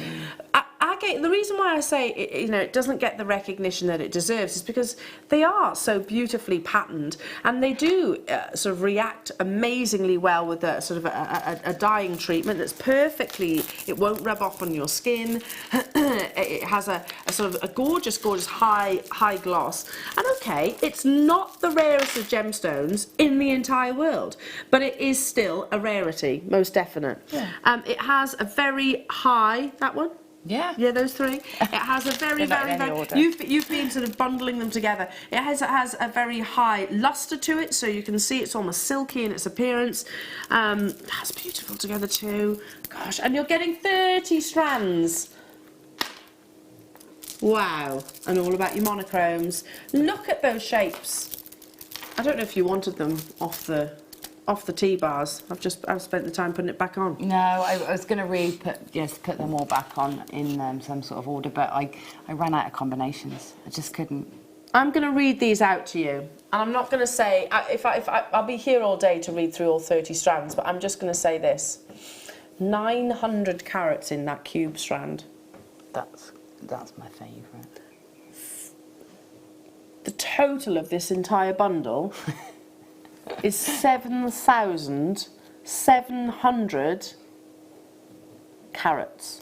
Agate, the reason why I say it doesn't get the recognition that it deserves is because they are so beautifully patterned, and they do sort of react amazingly well with a sort of a dyeing treatment that's perfectly. It won't rub off on your skin. It has a sort of a gorgeous high gloss. And okay, it's not the rarest of gemstones in the entire world, but it is still a rarity, most definite. Yeah. It has a very high, that one? Yeah. Yeah, those three. It has a very, you've been sort of bundling them together. It has a very high luster to it, so you can see it's almost silky in its appearance. That's beautiful together too. Gosh, and you're getting 30 strands. Wow. And all about your monochromes. Look at those shapes. I don't know if you wanted them off the T-bars. I've spent the time putting it back on. No, I was going to put them all back on in some sort of order, but I ran out of combinations. I just couldn't. I'm going to read these out to you, and I'm not going to say I'll be here all day to read through all 30 strands, but I'm just going to say this: 900 carats in that cube strand. That's my favourite. The total of this entire bundle is 7,700 carats.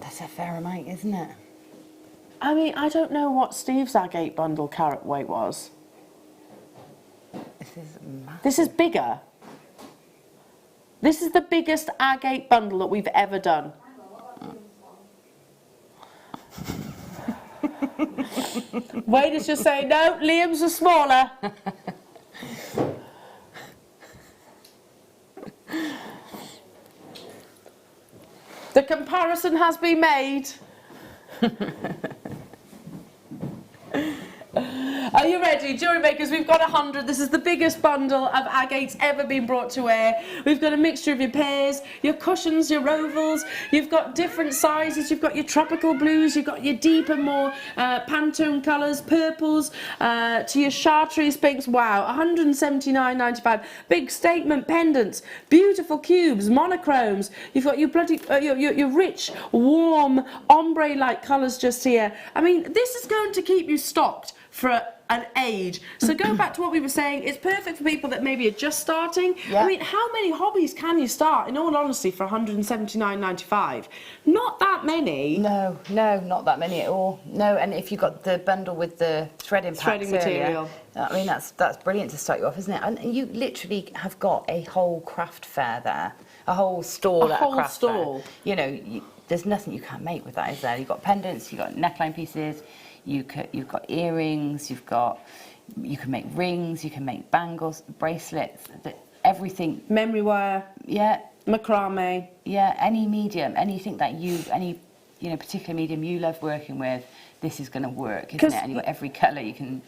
That's a fair amount, isn't it? I mean, I don't know what Steve's agate bundle carat weight was. This is massive. This is bigger. This is the biggest agate bundle that we've ever done. Wade is just saying, no, Liam's are smaller. The comparison has been made. Are you ready? Jewellery makers, we've got 100. This is the biggest bundle of agates ever been brought to wear. We've got a mixture of your pears, your cushions, your ovals. You've got different sizes. You've got your tropical blues. You've got your deeper, more Pantone colours, purples, to your chartreuse pinks. Wow, £179.95. Big statement pendants, beautiful cubes, monochromes. You've got your bloody, your rich, warm, ombre-like colours just here. I mean, this is going to keep you stocked for an age. So go back to what we were saying, it's perfect for people that maybe are just starting. Yeah. I mean, how many hobbies can you start, in all honesty, for £179.95? Not that many. No, not that many at all. No, and if you've got the bundle with the threading material, I mean, that's brilliant to start you off, isn't it? And you literally have got a whole craft fair there, a whole stall at a craft fair. You know, there's nothing you can't make with that, is there? You've got pendants, you've got neckline pieces, you've got earrings, you can make rings, you can make bangles, bracelets, everything. Memory wire. Yeah. Macrame. Yeah, any medium, anything that any you know, particular medium you love working with, this is going to work, isn't it? And you've got every colour you can...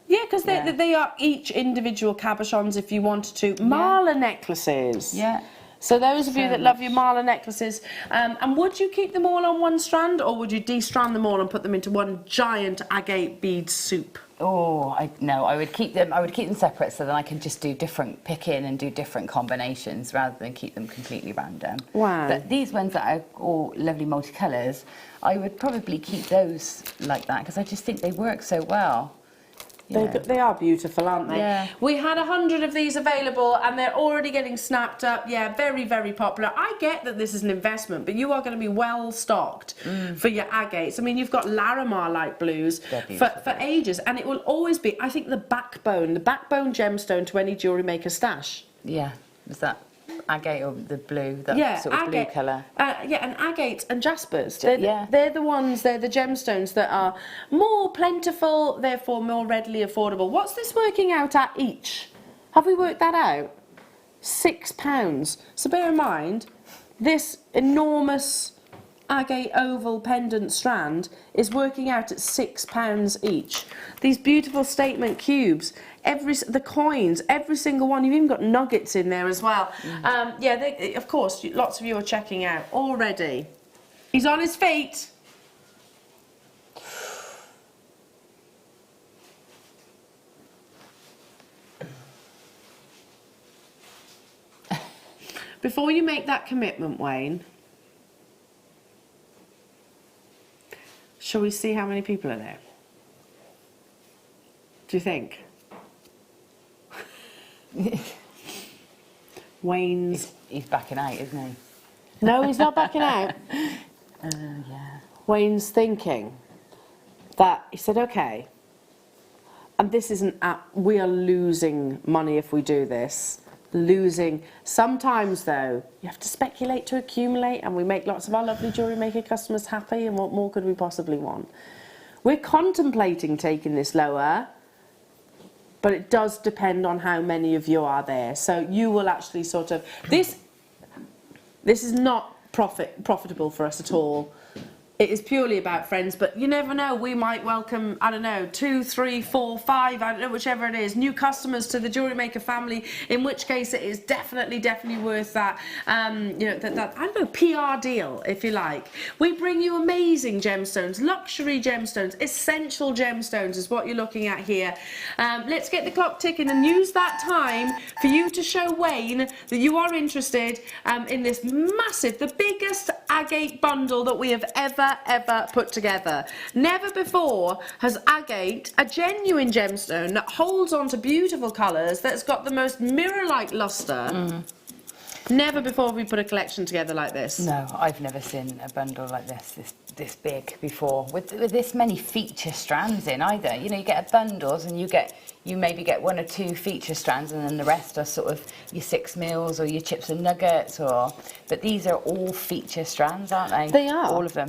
Yeah, because they are each individual cabochons if you wanted to. Mala necklaces. Yeah. So those of you that love your mala necklaces, and would you keep them all on one strand, or would you de-strand them all and put them into one giant agate bead soup? Oh, no, I would keep them. I would keep them separate so that I can just do different pick-in and do different combinations rather than keep them completely random. Wow. But these ones that are all lovely multicolours, I would probably keep those like that because I just think they work so well. They are beautiful, aren't they? Yeah. We had 100 of these available and they're already getting snapped up. Yeah, very, very popular. I get that this is an investment, but you are going to be well stocked for your agates. I mean, you've got Larimar light blues for ages, and it will always be, I think, the backbone gemstone to any jewellery maker stash. Yeah, is that agate or the blue, that sort of blue colour? Yeah, and agates and jaspers. They're the ones, they're the gemstones that are more plentiful, therefore more readily affordable. What's this working out at each? Have we worked that out? £6. So bear in mind, this enormous agate oval pendant strand is working out at £6 each. These beautiful statement cubes, the coins, every single one. You've even got nuggets in there as well. Of course, lots of you are checking out already. He's on his feet. Before you make that commitment, Wayne, shall we see how many people are there? Do you think? Wayne's... He's backing out, isn't he? No, he's not backing out. Yeah. Wayne's thinking that, he said, okay, and this isn't, we are losing money if we do this. Losing. Sometimes, though, you have to speculate to accumulate, and we make lots of our lovely Jewellery Maker customers happy, and what more could we possibly want? We're contemplating taking this lower, but it does depend on how many of you are there. So you will actually sort of... This is not profitable for us at all. It is purely about friends, but you never know. We might welcome, I don't know, 2, 3, 4, 5, I don't know, whichever it is, new customers to the Jewellery Maker family, in which case it is definitely worth that, that I don't know, PR deal, if you like. We bring you amazing gemstones, luxury gemstones, essential gemstones is what you're looking at here. Let's get the clock ticking and use that time for you to show Wayne that you are interested in this massive, the biggest agate bundle that we have ever put together. Never before has agate, a genuine gemstone that holds on to beautiful colours, that's got the most mirror-like lustre. Never before have we put a collection together like this. No, I've never seen a bundle like this big before, with this many feature strands in either. You know, you get bundles and you maybe get 1 or 2 feature strands, and then the rest are sort of your 6 mils or your chips and nuggets, but these are all feature strands, aren't they? They are. All of them.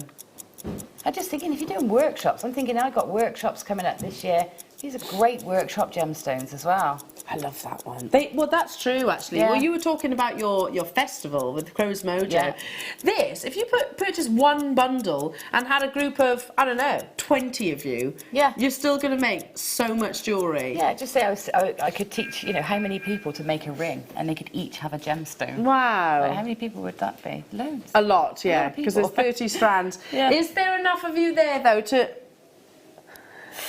I'm just thinking, if you're doing workshops, I'm thinking I've got workshops coming up this year. These are great workshop gemstones as well. I love that one. Well, that's true, actually. Yeah. Well, you were talking about your festival with the Crow's Mojo. Yeah. This, if you purchase one bundle and had a group of, I don't know, 20 of you, you're still going to make so much jewellery. Yeah, just say I could teach, how many people to make a ring, and they could each have a gemstone. Wow. Like, how many people would that be? Loads. A lot, yeah, because there's 30 strands. Yeah. Is there enough of you there, though, to...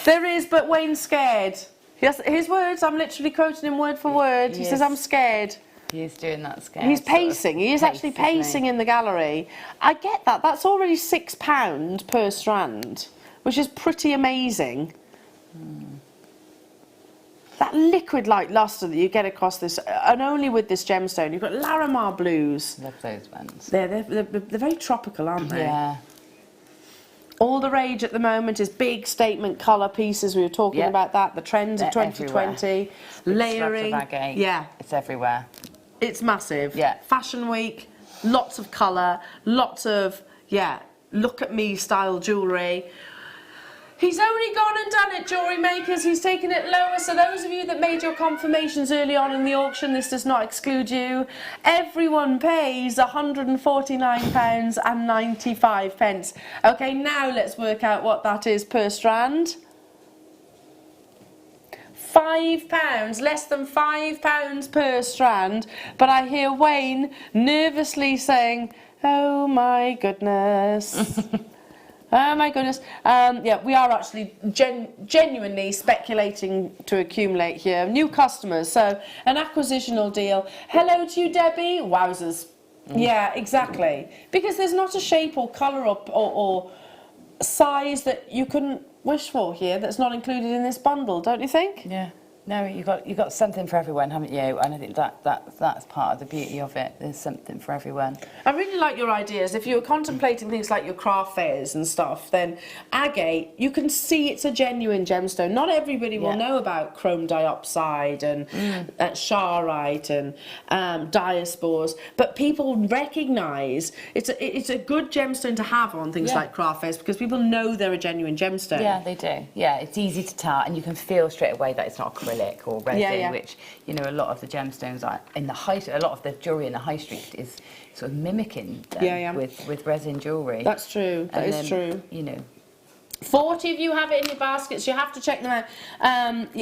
There is, but Wayne's scared. Yes, his words, I'm literally quoting him word for word. He says, I'm scared. He is doing that scared. He's pacing. He is actually pacing in the gallery. I get that. That's already £6 per strand, which is pretty amazing. That liquid-like lustre that you get across this, and only with this gemstone. You've got Larimar blues. Love those ones. They're very tropical, aren't they? Yeah. All the rage at the moment is big statement colour pieces. We were talking about that. The trends of 2020. Layering. Yeah. It's everywhere. It's massive. Yeah. Fashion week, lots of colour, lots of, look at me style jewellery. He's only gone and done it, Jewellery Makers. He's taken it lower. So those of you that made your confirmations early on in the auction, this does not exclude you. Everyone pays £149.95. Okay, now let's work out what that is per strand. £5, less than £5 per strand. But I hear Wayne nervously saying, "Oh my goodness." Oh my goodness. Yeah, we are actually genuinely speculating to accumulate here. New customers, so an acquisitional deal. Hello to you, Debbie. Wowzers. Yeah, exactly. Because there's not a shape or colour or size that you couldn't wish for here that's not included in this bundle, don't you think? Yeah. No, you got something for everyone, haven't you? And I think that's part of the beauty of it. There's something for everyone. I really like your ideas. If you're contemplating things like your craft fairs and stuff, then agate, you can see it's a genuine gemstone. Not everybody will know about chrome diopside and charoite and diaspores, but people recognise it's a good gemstone to have on things like craft fairs because people know they're a genuine gemstone. Yeah, they do. Yeah, it's easy to tell, and you can feel straight away that it's not acrylic or resin, which, you know, a lot of the gemstones are in the a lot of the jewellery in the high street is sort of mimicking them with resin jewellery. That's true. That is true. You know, 40 of you have it in your baskets. You have to check them out.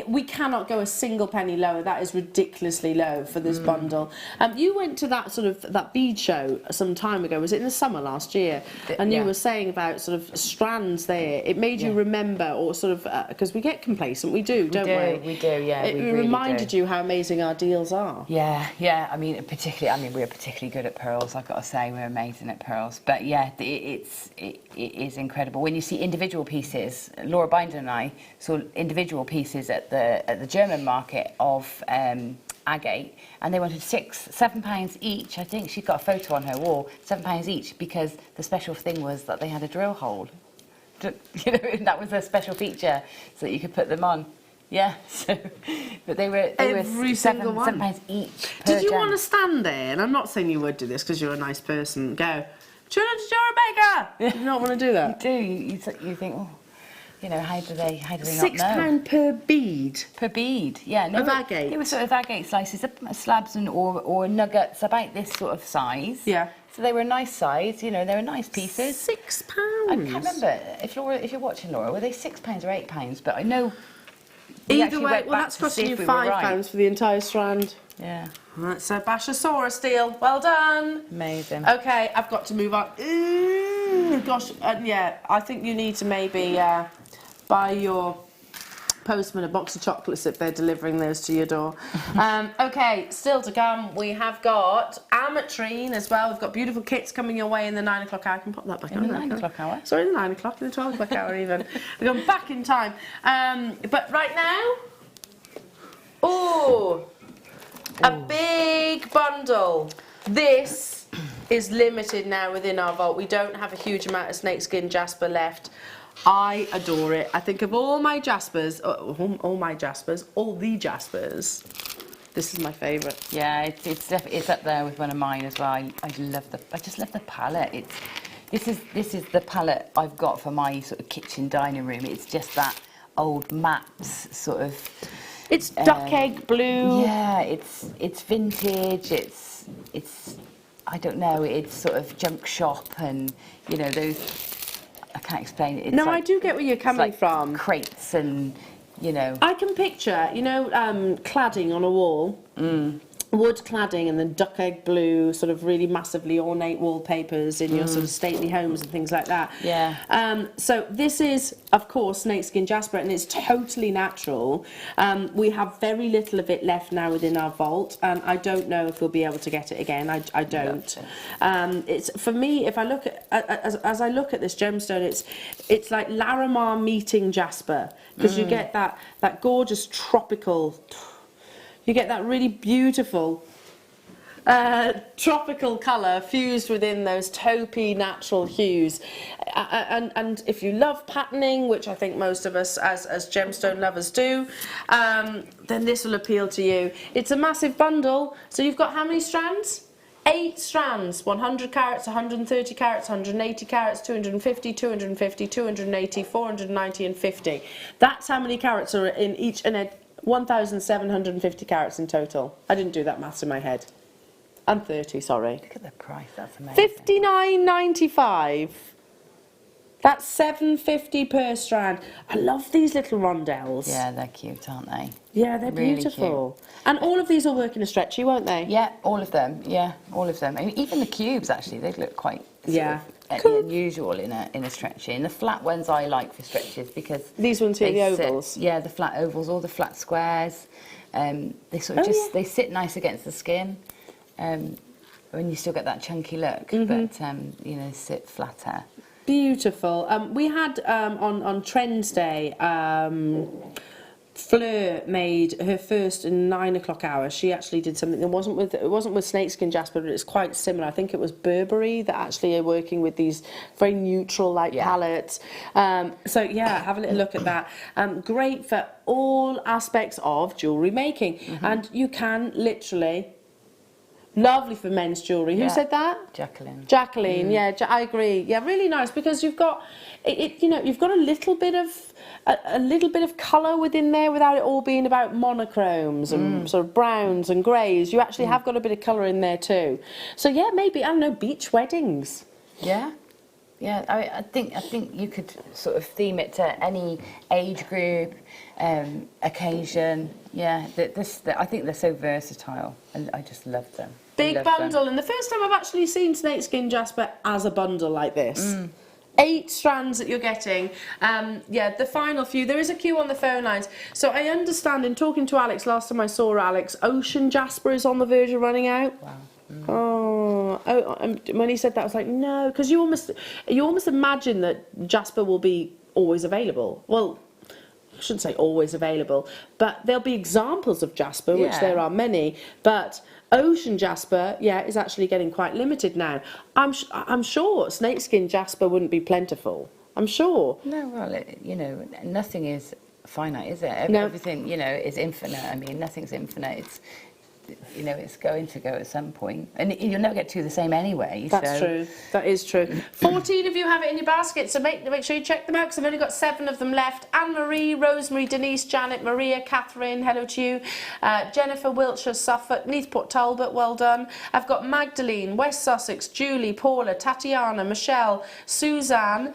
We cannot go a single penny lower. That is ridiculously low for this bundle. You went to that bead show some time ago. Was it in the summer last year? And you were saying about sort of strands there. It made you remember, or sort of because we get complacent. We do, don't we? We do. Yeah. It really reminded you how amazing our deals are. Yeah. Yeah. I mean, we're particularly good at pearls. I've got to say, we're amazing at pearls. But yeah, it is incredible when you see individual pieces. Laura Binder and I saw individual pieces at the German market of agate, and they wanted £7 each. I think she's got a photo on her wall, £7 each, because the special thing was that they had a drill hole. You know, that was a special feature, so that you could put them on. Yeah, so, but they were £7 each. Did you want to stand there? And I'm not saying you would do this because you're a nice person. Go, Jewellery Maker! Yeah. Do you not want to do that? You do. You think, oh, you know, how do they not know? £6 per bead. Per bead, yeah. No, of agate. They were sort of agate slices, slabs or nuggets about this sort of size. Yeah. So they were a nice size. You know, they were nice pieces. £6. I can't remember if you're watching, Laura, were they £6 or £8? But I know. Either way, well, that's costing you £5 for the entire strand. Yeah. Right, so Bashasaurus deal. Well done. Amazing. Okay, I've got to move on. Ooh, gosh, yeah, I think you need to maybe buy your postman a box of chocolates if they're delivering those to your door. Okay, still to come, we have got ametrine as well. We've got beautiful kits coming your way in the 9 o'clock hour. I can pop that back on. In the 9 o'clock hour? Sorry, in the 9 o'clock, in the 12 o'clock hour even. We're going back in time. But right now, a big bundle. This is limited now within our vault. We don't have a huge amount of snakeskin jasper left. I adore it. I think of all the jaspers, this is my favourite. Yeah, it's up there with one of mine as well. I just love the palette. This is the palette I've got for my sort of kitchen dining room. It's just that old maps sort of. It's duck egg blue. Yeah, it's vintage. It's I don't know. It's sort of junk shop, and you know those. I can't explain it. It's I do get where you're coming from. Crates and, you know. I can picture, you know, cladding on a wall. Wood cladding and then duck egg blue, sort of really massively ornate wallpapers in your sort of stately homes and things like that. Yeah. So this is, of course, snakeskin jasper, and it's totally natural. We have very little of it left now within our vault, and I don't know if we'll be able to get it again. I don't. It's for me. If I look at as I look at this gemstone, it's like Larimar meeting jasper, because you get that gorgeous tropical. You get that really beautiful tropical colour fused within those taupey natural hues. And if you love patterning, which I think most of us as gemstone lovers do, then this will appeal to you. It's a massive bundle. So you've got how many strands? 8 strands, 100 carats, 130 carats, 180 carats, 250, 250, 280, 490 and 50. That's how many carats are in each, and 1,750 carats in total. I didn't do that maths in my head. And 30, sorry. Look at the price, that's amazing. $59.95. That's $7.50 per strand. I love these little rondelles. Yeah, they're cute, aren't they? Yeah, they're Really beautiful. cute. And all of these will work in a stretchy, won't they? Yeah, all of them. Yeah, all of them. I mean, even the cubes, actually, they look quite unusual in a stretchy. And the flat ones I like for stretches because these ones here, the ovals. Yeah, the flat ovals, all the flat squares. They sort of they sit nice against the skin. When you still get that chunky look, but you know, sit flatter. Beautiful. We had on Trends Day, Fleur made her first 9 o'clock hour. She actually did something that wasn't with snakeskin jasper, but it's quite similar. I think it was Burberry that actually are working with these very neutral like palettes. So yeah, have a little look at that. Great for all aspects of jewellery making, and you can literally. Lovely for men's jewellery. Who said that? Jacqueline. Jacqueline, yeah, I agree. Yeah, really nice because you've got, you know, you've got a little bit of colour within there without it all being about monochromes and sort of browns and greys. You actually have got a bit of colour in there too. So yeah, maybe, I don't know, beach weddings. Yeah. Yeah, I think you could sort of theme it to any age group, occasion. Yeah, I think they're so versatile, and I just love them. Big bundle, and the first time I've actually seen snakeskin jasper as a bundle like this. 8 strands that you're getting. Yeah, the final few. There is a queue on the phone lines. So I understand, in talking to Alex, last time I saw Alex, ocean jasper is on the verge of running out. Wow. When he said that, I was like, no, because you almost imagine that jasper will be always available. Well, I shouldn't say always available, but there'll be examples of jasper, which there are many, but ocean jasper, is actually getting quite limited now. I'm sure snakeskin jasper wouldn't be plentiful. I'm sure. No, well, you know, nothing is finite, is it? No. Everything, you know, is infinite. I mean, nothing's infinite. It's, you know, it's going to go at some point, and you'll never get 2 the same anyway. That's true. That is true. 14 of you have it in your basket, so make sure you check them out because I've only got 7 of them left. Anne-Marie, Rosemary, Denise, Janet, Maria, Catherine, hello to you. Jennifer, Wiltshire, Suffolk, Neathport, Talbot, well done. I've got Magdalene, West Sussex, Julie, Paula, Tatiana, Michelle, Suzanne,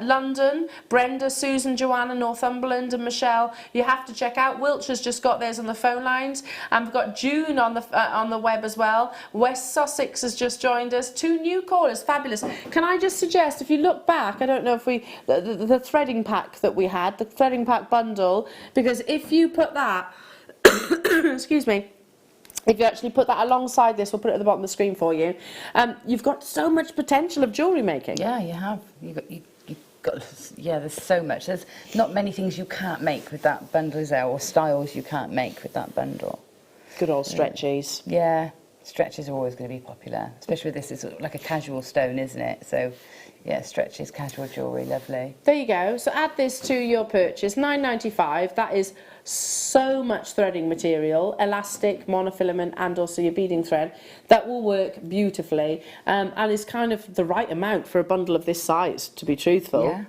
London, Brenda, Susan, Joanna, Northumberland, and Michelle. You have to check out. Wiltshire's just got theirs on the phone lines. And we've got June on the web as well. West Sussex has just joined us. 2 new callers, fabulous. Can I just suggest, if you look back, I don't know if the threading pack that we had, the threading pack bundle, because if you put that, excuse me, if you actually put that alongside this, we'll put it at the bottom of the screen for you, you've got so much potential of jewellery making. Yeah, you have. There's so much. There's not many things you can't make with that bundle, is there, or styles you can't make with that bundle. Good old stretchies. Yeah, stretches are always going to be popular, especially with this. It's like a casual stone, isn't it? So, yeah, stretches, casual jewellery, lovely. There you go. So add this to your purchase, $9.95. That is so much threading material, elastic, monofilament, and also your beading thread. That will work beautifully, and is kind of the right amount for a bundle of this size, to be truthful. Yeah.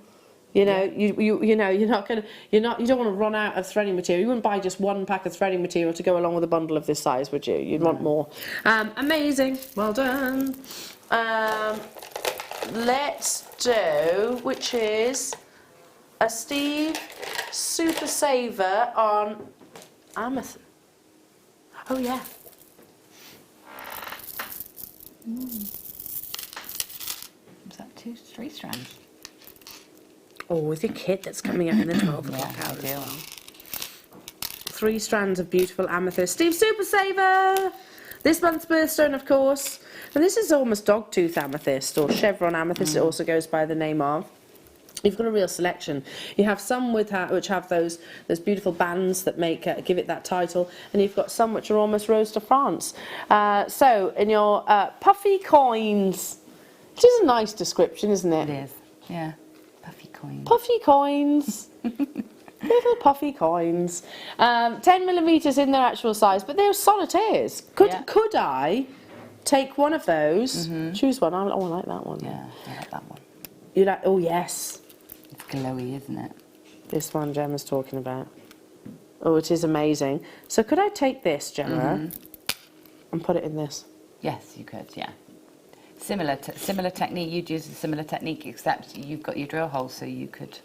You know, you know, you don't want to run out of threading material. You wouldn't buy just 1 pack of threading material to go along with a bundle of this size, would you? You'd want more. Amazing. Well done. Let's do, which is a Steve Super Saver on Amethyst. Oh yeah. Is that 3 strands? Oh, with your kit that's coming out in the 12 o'clock hour as well. 3 strands of beautiful amethyst. Steve Super Saver! This month's birthstone, of course. And this is almost dogtooth amethyst, or chevron amethyst, it also goes by the name of. You've got a real selection. You have some which have those beautiful bands that give it that title, and you've got some which are almost Rose de France. So, in your puffy coins, which is a nice description, isn't it? It is, yeah. Puffy coins. Puffy coins. Little puffy coins. 10 millimetres in their actual size, but they're solitaires. Could I take one of those, choose one. I like that one. Yeah, I like that one. You like? Oh yes. It's glowy, isn't it? This one Gemma's talking about. Oh, it is amazing. So could I take this, Gemma, and put it in this? Yes, you could. Yeah. Similar technique. You'd use a similar technique, except you've got your drill holes, so you could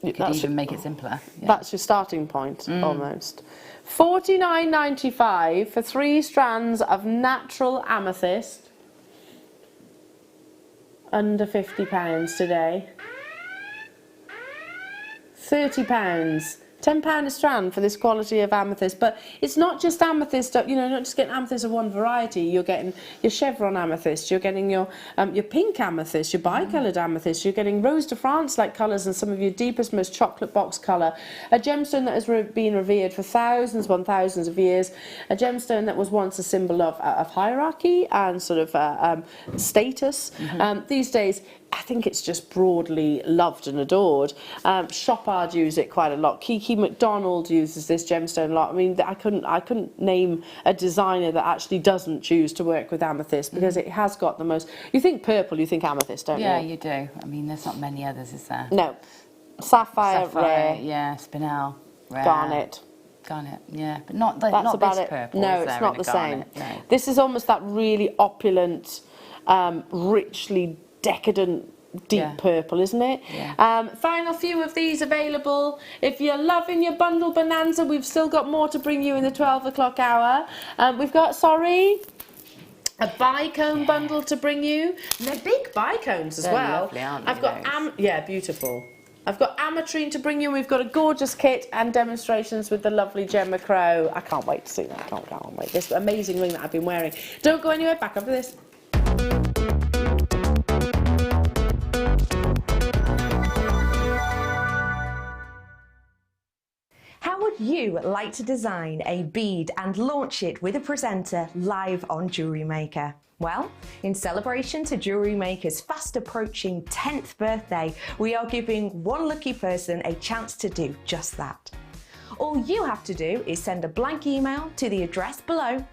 even make it simpler. Yeah. That's your starting point, almost. $49.95 for 3 strands of natural amethyst. Under £50 today. £30. £10 a strand for this quality of amethyst, but it's not just amethyst. You know, not just getting amethyst of one variety. You're getting your chevron amethyst. You're getting your pink amethyst, your bicoloured amethyst. You're getting rose de France-like colours and some of your deepest, most chocolate box colour. A gemstone that has been revered for thousands upon thousands of years. A gemstone that was once a symbol of hierarchy and sort of status. These days, I think it's just broadly loved and adored. Chopard use it quite a lot. Kiki McDonald uses this gemstone a lot. I mean, I couldn't name a designer that actually doesn't choose to work with amethyst because it has got the most. You think purple, you think amethyst, don't you? Yeah, you do. I mean, there's not many others, is there? No. Sapphire, rare. Yeah, spinel, rare. Garnet. Garnet, yeah, but not That's not about this it. purple. No, is it's there, not in a the garnet? same. No. This is almost that really opulent, richly decadent deep purple, isn't it? Yeah. Final few of these available. If you're loving your bundle bonanza, we've still got more to bring you in the 12 o'clock hour. We've got, a bicone bundle to bring you. And they're big bicones as They're well. lovely, aren't they, I've got beautiful. I've got ametrine to bring you. We've got a gorgeous kit and demonstrations with the lovely Gemma Crow. I can't wait to see that. I can't wait. This amazing ring that I've been wearing. Don't go anywhere. Back after this. How would you like to design a bead and launch it with a presenter live on Jewellery Maker? Well, in celebration to Jewellery Maker's fast approaching 10th birthday, we are giving one lucky person a chance to do just that. All you have to do is send a blank email to the address below,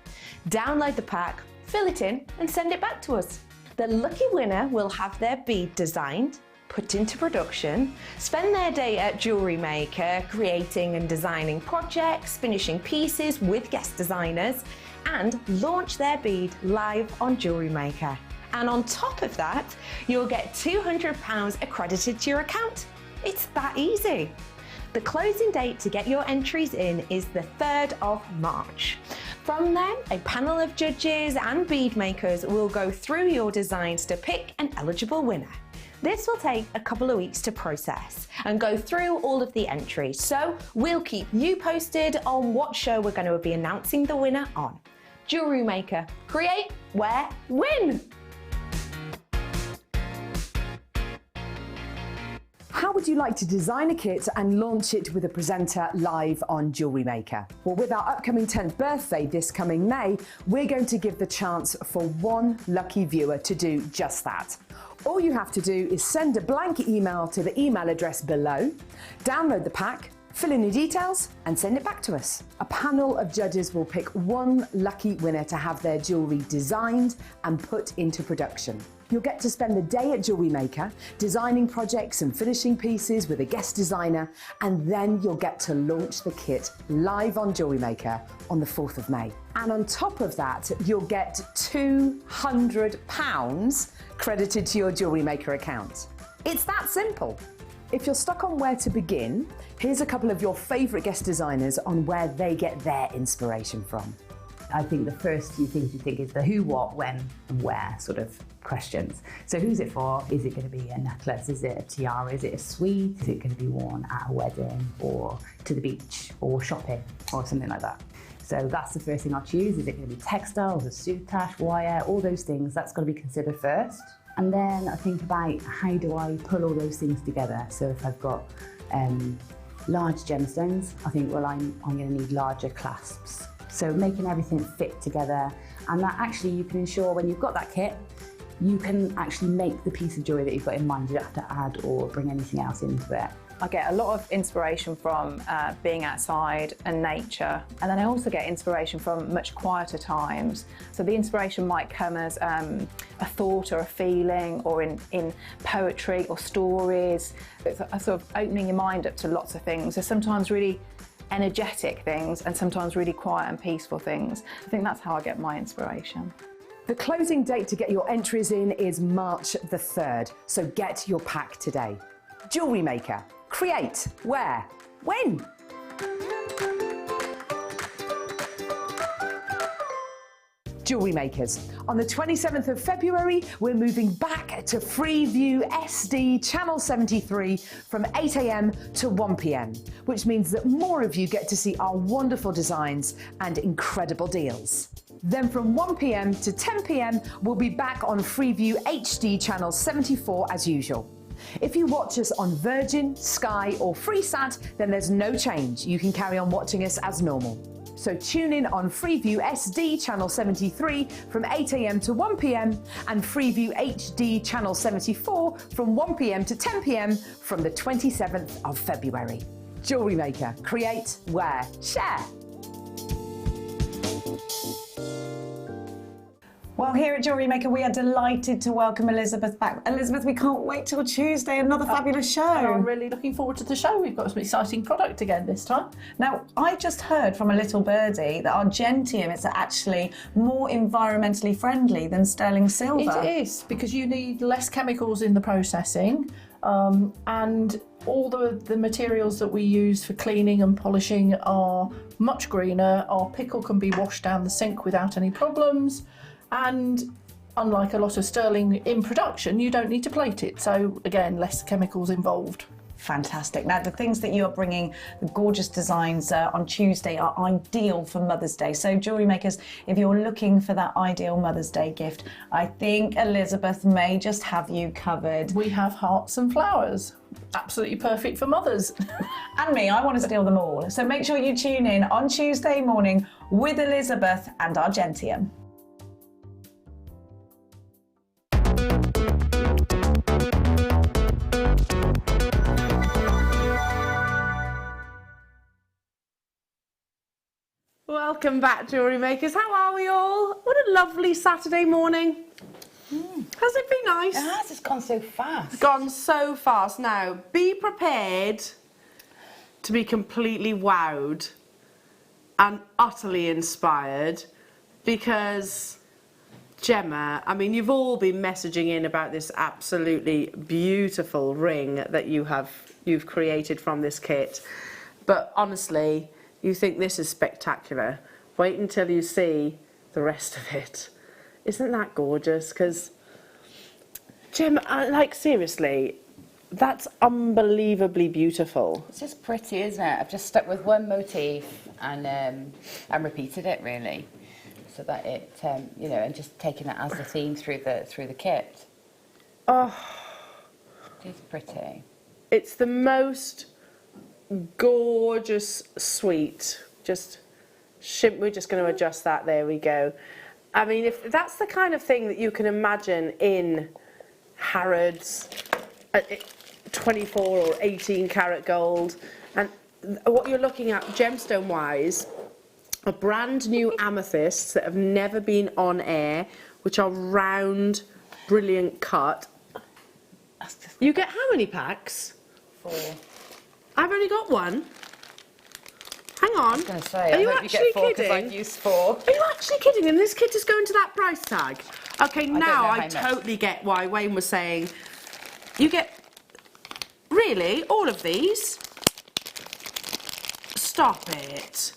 download the pack, fill it in and send it back to us. The lucky winner will have their bead designed, put into production, spend their day at Jewellery Maker creating and designing projects, finishing pieces with guest designers, and launch their bead live on Jewellery Maker. And on top of that, you'll get £200 accredited to your account. It's that easy. The closing date to get your entries in is the 3rd of March. From then, a panel of judges and bead makers will go through your designs to pick an eligible winner. This will take a couple of weeks to process and go through all of the entries, so we'll keep you posted on what show we're going to be announcing the winner on. Jewellery Maker, create, wear, win! How would you like to design a kit and launch it with a presenter live on Jewellery Maker? Well, with our upcoming 10th birthday this coming May, we're going to give the chance for one lucky viewer to do just that. All you have to do is send a blank email to the email address below, download the pack, fill in your details and send it back to us. A panel of judges will pick one lucky winner to have their jewellery designed and put into production. You'll get to spend the day at Jewellery Maker, designing projects and finishing pieces with a guest designer, and then you'll get to launch the kit live on Jewellery Maker on the 4th of May. And on top of that, you'll get £200 credited to your Jewellery Maker account. It's that simple. If you're stuck on where to begin, here's a couple of your favourite guest designers on where they get their inspiration from. I think the first few things you think is the who, what, when and where sort of questions. So who's it for? Is it going to be a necklace? Is it a tiara? Is it a suite? Is it going to be worn at a wedding or to the beach or shopping or something like that? So that's the first thing I'll choose. Is it going to be textiles, a soutache, wire, all those things? That's got to be considered first. And then I think about how do I pull all those things together? So if I've got large gemstones, I think, well, I'm going to need larger clasps. So making everything fit together, and that actually you can ensure when you've got that kit, you can actually make the piece of jewellery that you've got in mind. You don't have to add or bring anything else into it. I get a lot of inspiration from being outside and nature, and then I also get inspiration from much quieter times. So the inspiration might come as a thought or a feeling, or in poetry or stories. It's a sort of opening your mind up to lots of things. There's sometimes really energetic things and sometimes really quiet and peaceful things. I think that's how I get my inspiration. The closing date to get your entries in is March the 3rd, so get your pack today. Jewellery Maker. Create. Where? When? Jewellery Makers. On the 27th of February, we're moving back to Freeview SD Channel 73 from 8 AM to 1 PM, which means that more of you get to see our wonderful designs and incredible deals. Then from 1 PM to 10 PM, we'll be back on Freeview HD Channel 74 as usual. If you watch us on Virgin, Sky or Freesat, then there's no change. You can carry on watching us as normal. So tune in on Freeview SD Channel 73 from 8 AM to 1 PM and Freeview HD Channel 74 from 1 PM to 10 PM from the 27th of February. Jewellery Maker. Create, wear, share. Well, here at Jewellery Maker, we are delighted to welcome Elizabeth back. Elizabeth, we can't wait till Tuesday, another fabulous show. I'm really looking forward to the show. We've got some exciting product again this time. Now, I just heard from a little birdie that our gentium is actually more environmentally friendly than sterling silver. It is, because you need less chemicals in the processing, and all the materials that we use for cleaning and polishing are much greener. Our pickle can be washed down the sink without any problems. And unlike a lot of sterling in production, you don't need to plate it. So again, less chemicals involved. Fantastic. Now, the things that you are bringing, the gorgeous designs on Tuesday, are ideal for Mother's Day. So, Jewellery Makers, if you're looking for that ideal Mother's Day gift, I think Elizabeth may just have you covered. We have hearts and flowers. Absolutely perfect for mothers. And me, I want to steal them all. So make sure you tune in on Tuesday morning with Elizabeth and our gentium. Welcome back, Jewellery Makers. How are we all? What a lovely Saturday morning. Has it been nice? It has. It's gone so fast. It's gone so fast. Now, be prepared to be completely wowed and utterly inspired, because Gemma, I mean, you've all been messaging in about this absolutely beautiful ring that you've created from this kit. But honestly, you think this is spectacular. Wait until you see the rest of it. Isn't that gorgeous? Because, Gemma, like, seriously, that's unbelievably beautiful. It's just pretty, isn't it? I've just stuck with one motif and repeated it, really, so that it, you know, and just taken it as the theme through the kit. Oh, it's pretty. It's the most gorgeous suite. We're just going to adjust that. There we go. I mean, if that's the kind of thing that you can imagine in Harrods, 24 or 18 karat gold, and what you're looking at gemstone wise are brand new amethysts that have never been on air, which are round, brilliant cut. You get how many packs? 4. I've only got one. Hang on. I was going to say, are you I hope actually you get 4 kidding? I've used 4. Are you actually kidding? And this kit is going to that price tag? Okay, now I much. totally get why Wayne was saying you get, really, all of these? Stop it.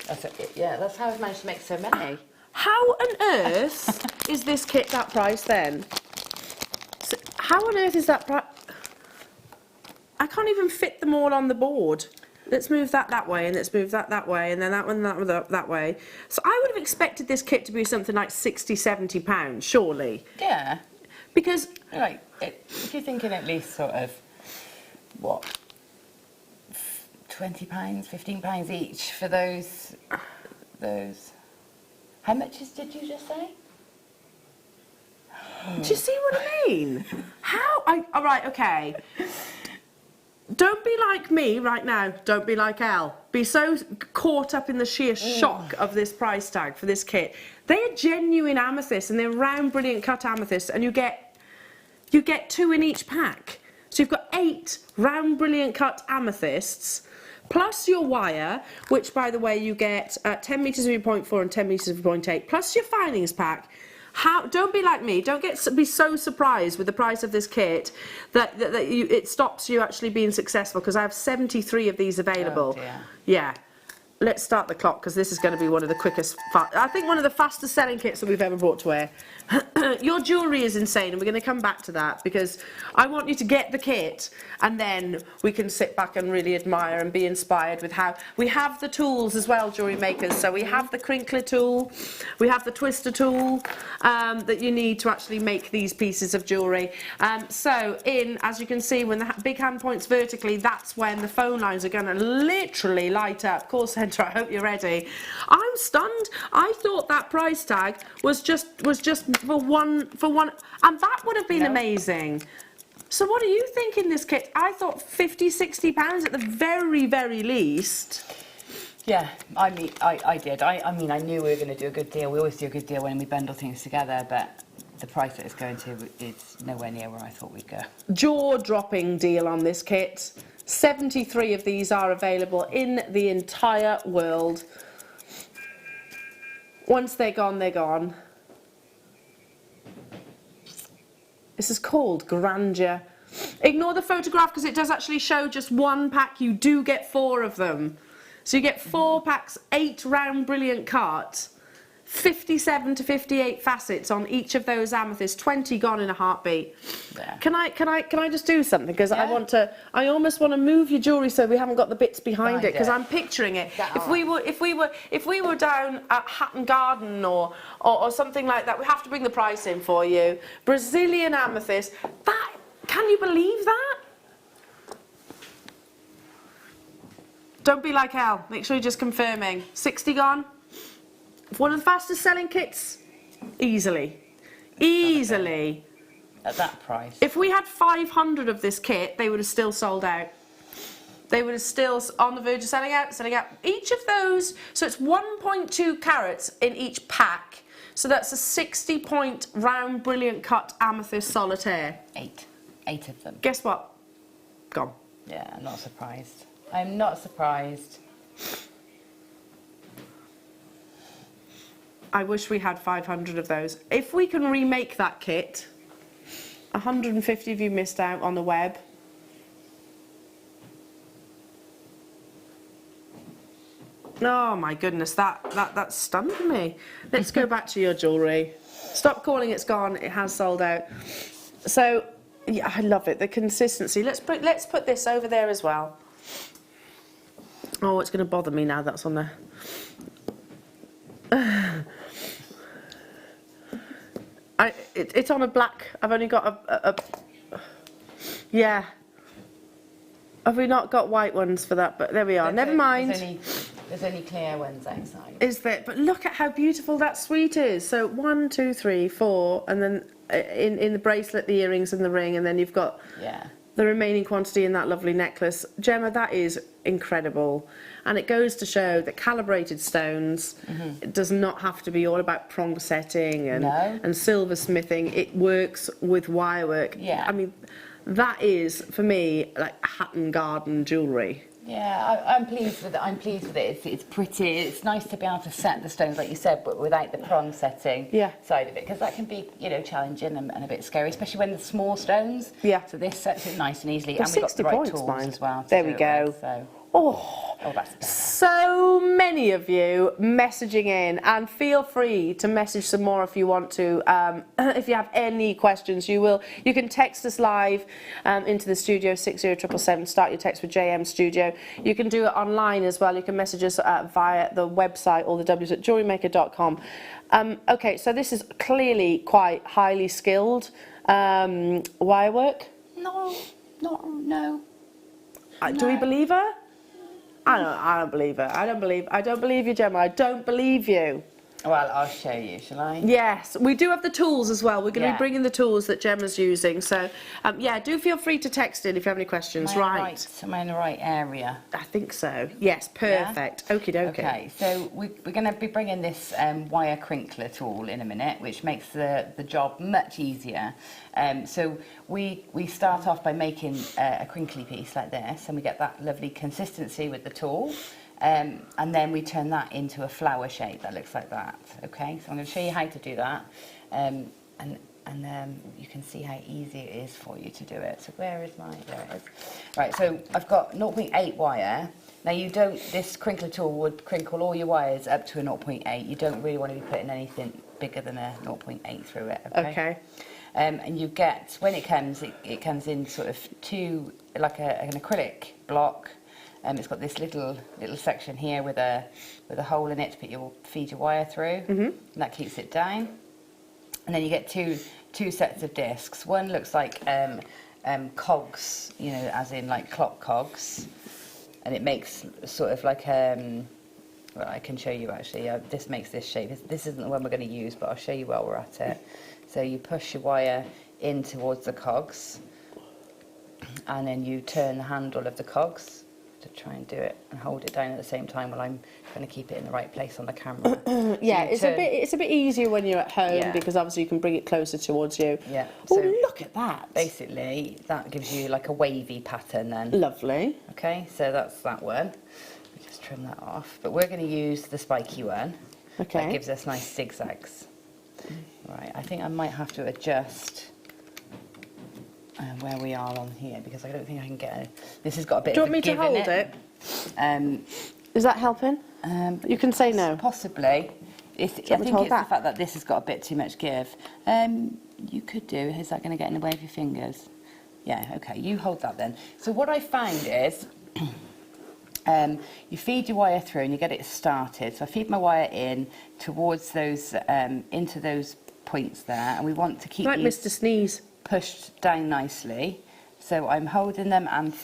That's how I've managed to make so many. How on earth is this kit that price then? So how on earth is that price? I can't even fit them all on the board. Let's move that way, and let's move that way, and then that one that way. So I would have expected this kit to be something like £60–70, surely. Yeah. Because like, if you're thinking at least sort of, what, £20, £15 each for those. How much did you just say? Do you see what I mean? All right, okay. Don't be like me right now. Don't be like Elle. Be so caught up in the sheer shock of this price tag for this kit. They're genuine amethysts, and they're round, brilliant cut amethysts, and you get 2 in each pack. So you've got 8 round, brilliant cut amethysts, plus your wire, which, by the way, you get 10 metres of your 0.4 and 10 metres of your 0.8, plus your finings pack. Don't be like me. Don't be so surprised with the price of this kit that it stops you actually being successful, because I have 73 of these available. Oh dear. Yeah. Let's start the clock, because this is going to be one of the quickest, I think one of the fastest selling kits that we've ever brought to air. Your jewellery is insane, and we're going to come back to that, because I want you to get the kit, and then we can sit back and really admire and be inspired with how we have the tools as well, jewellery makers. So we have the crinkler tool, we have the twister tool that you need to actually make these pieces of jewellery. As you can see, when the big hand points vertically, that's when the phone lines are going to literally light up. Call centre, I hope you're ready. I'm stunned. I thought that price tag was just for one, and that would have been amazing. So what do you think in this kit? I thought £50–60 at the very, very least. Yeah, I mean, I did. I mean, I knew we were going to do a good deal. We always do a good deal when we bundle things together, but the price that it's going to is nowhere near where I thought we'd go. Jaw-dropping deal on this kit. 73 of these are available in the entire world. Once they're gone, they're gone. This is called Grandeur. Ignore the photograph, because it does actually show just one pack. You do get 4 of them. So you get 4 packs, 8 round brilliant cut, 57 to 58 facets on each of those amethysts, 20 gone in a heartbeat. Yeah. Can I just do something? Because I almost want to move your jewellery so we haven't got the bits behind it, because I'm picturing it. If we were down at Hatton Garden or something like that, we have to bring the price in for you. Brazilian amethyst. Can you believe that? Don't be like Elle. Make sure you're just confirming. 60 gone. One of the fastest selling kits, easily. At that price. If we had 500 of this kit, they would have still sold out. They would have still on the verge of selling out. Each of those, so it's 1.2 carats in each pack. So that's a 60-point round brilliant cut amethyst solitaire. 8 of them. Guess what? Gone. Yeah, I'm not surprised. I'm not surprised. I wish we had 500 of those. If we can remake that kit, 150 of you missed out on the web. Oh my goodness, that stunned me. Let's go back to your jewellery. Stop calling it's gone, it has sold out. So, yeah, I love it, the consistency. Let's put this over there as well. Oh, it's going to bother me now that's on there. It's on a black. I've only got a yeah. Have we not got white ones for that? But there we are. Never mind. There's only clear ones outside. Is there? But look at how beautiful that suite is. So 1, 2, 3, 4, and then in the bracelet, the earrings, and the ring, and then you've got the remaining quantity in that lovely necklace. Gemma, that is incredible. And it goes to show that calibrated stones, it does not have to be all about prong setting and silver smithing. It works with wire work. Yeah. I mean, that is, for me, like Hatton Garden jewellery. Yeah, I'm pleased with it. I'm pleased with it. It's pretty. It's nice to be able to set the stones, like you said, but without the prong setting side of it, because that can be, challenging and a bit scary, especially when the small stones. Yeah. So this sets it nice and easily, Well, and we've got the right points, tools mind. as well. There we go. That's better. So many of you messaging in, and feel free to message some more if you want to. If you have any questions, you can text us live into the studio 60777. Start your text with JM Studio. You can do it online as well. You can message us via the website, all the W's at JewelleryMaker.com. Okay, so this is clearly quite highly skilled wire work. No. Do we believe her? I don't believe her. I don't believe you, Gemma. I don't believe you. Well, I'll show you, shall I? Yes, we do have the tools as well. We're going to Yeah. be bringing the tools that Gemma's using. So, yeah, do feel free to text in if you have any questions. Am I in the right area? I think so. Yes, perfect. Yeah? Okie dokie. Okay, so we're going to be bringing this wire crinkler tool in a minute, which makes the job much easier. So we start off by making a crinkly piece like this, and we get that lovely consistency with the tool. And then we turn that into a flower shape that looks like that. Okay, so I'm going to show you how to do that, and you can see how easy it is for you to do it. So there it is. Right, so I've got 0.8 wire. Now this crinkler tool would crinkle all your wires up to a 0.8. You don't really want to be putting anything bigger than a 0.8 through it. Okay. And you get, when it comes in sort of like an acrylic block. It's got this little section here with a hole in it to feed your wire through, and that keeps it down. And then you get two sets of discs. One looks like cogs, you know, as in like clock cogs, and it makes sort of like well, I can show you actually. This makes this shape. This isn't the one we're going to use, but I'll show you while we're at it. So you push your wire in towards the cogs, and then you turn the handle of the cogs to try and do it and hold it down at the same time while I'm going to keep it in the right place on the camera. Yeah, it's a bit easier when you're at home because obviously you can bring it closer towards you. Yeah. Oh, So look at that. basically, that gives you like a wavy pattern then. Lovely. Okay, so that's that one. We just trim that off. But we're going to use the spiky one. Okay. That gives us nice zigzags. Right, I think I might have to adjust where we are on here because I don't think I can get it. This has got a bit Do you of want a me to give in hold it? Is that helping? You can say no. Possibly. I think it's the hold that? fact that this has got a bit too much give. You could do. Is that going to get in the way of your fingers? Yeah, okay, you hold that then. So what I found is you feed your wire through and you get it started. So I feed my wire in towards those, into those points there, and we want to keep like these Mr. Sneeze pushed down nicely. So I'm holding them and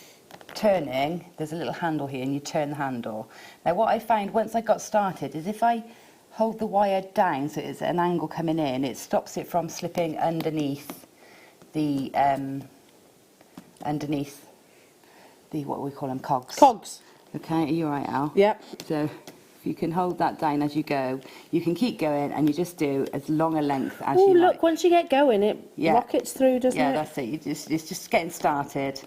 turning. There's a little handle here, and you turn the handle. Now what I found once I got started is if I hold the wire down so it's at an angle coming in, it stops it from slipping underneath the what we call them, cogs. Cogs. Okay, are you all right, Al? Yep. So if you can hold that down as you go, you can keep going and you just do as long a length as you like. Oh, look, once you get going, it rockets through, doesn't it? Yeah, that's it. It's just getting started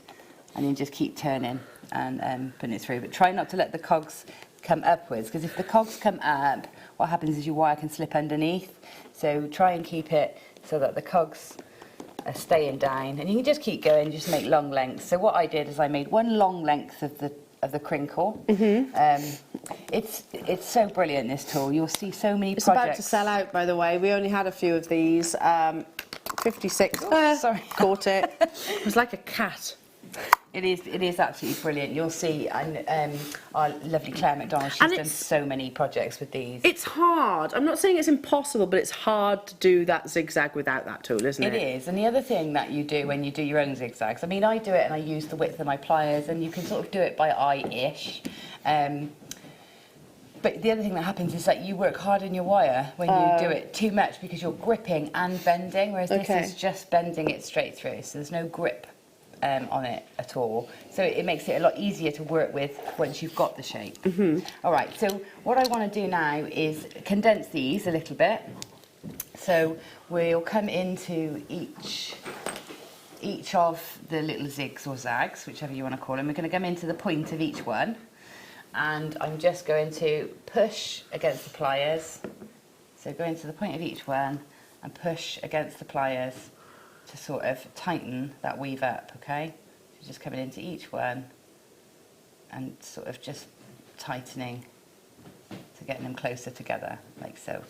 and you just keep turning and putting it through. But try not to let the cogs come upwards, because if the cogs come up, what happens is your wire can slip underneath. So try and keep it so that the cogs are staying down, and you can just keep going, just make long lengths. So what I did is I made one long length of the crinkle. It's so brilliant, this tool. You'll see so many It's projects. about to sell out, by the way. We only had a few of these. 56. Sorry. Caught it. It was like a cat. It is absolutely brilliant. You'll see, and our lovely Claire McDonald, she's done so many projects with these. It's hard. I'm not saying it's impossible, but it's hard to do that zigzag without that tool, isn't it? It is. And the other thing that you do when you do your own zigzags, I mean, I do it and I use the width of my pliers, and you can sort of do it by eye-ish. But the other thing that happens is that you work hard on your wire when you do it too much, because you're gripping and bending, whereas this is just bending it straight through. So there's no grip on it at all. So it makes it a lot easier to work with once you've got the shape. All right, so what I want to do now is condense these a little bit. So we'll come into each of the little zigs or zags, whichever you want to call them. We're going to come into the point of each one, and I'm just going to push against the pliers. So go into the point of each one and push against the pliers to sort of tighten that weave up, okay? So just coming into each one and sort of just tightening to getting them closer together, like so.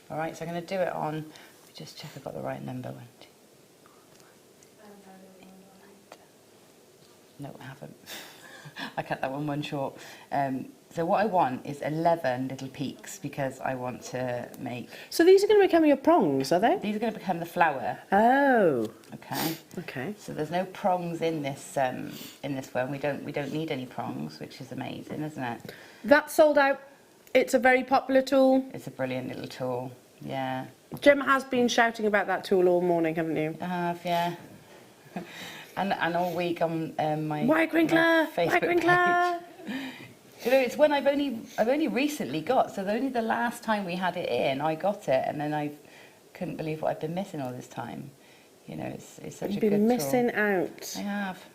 All right, so I'm going to do it on, just check I've got the right number. 1, 2. No, I haven't. I cut that one short. So what I want is 11 little peaks, because I want to make... So these are going to become your prongs, are they? These are going to become the flower. Oh. Okay. Okay. So there's no prongs in this one. We don't need any prongs, which is amazing, isn't it? That's sold out. It's a very popular tool. It's a brilliant little tool, yeah. Gemma has been shouting about that tool all morning, haven't you? I have, yeah. and all week on my White Crinkler, Facebook White Crinkler. page. You know, it's one I've only recently got. So only the last time we had it in, I got it, and then I couldn't believe what I've been missing all this time. You know, it's such a good tool. You've been missing out. I have.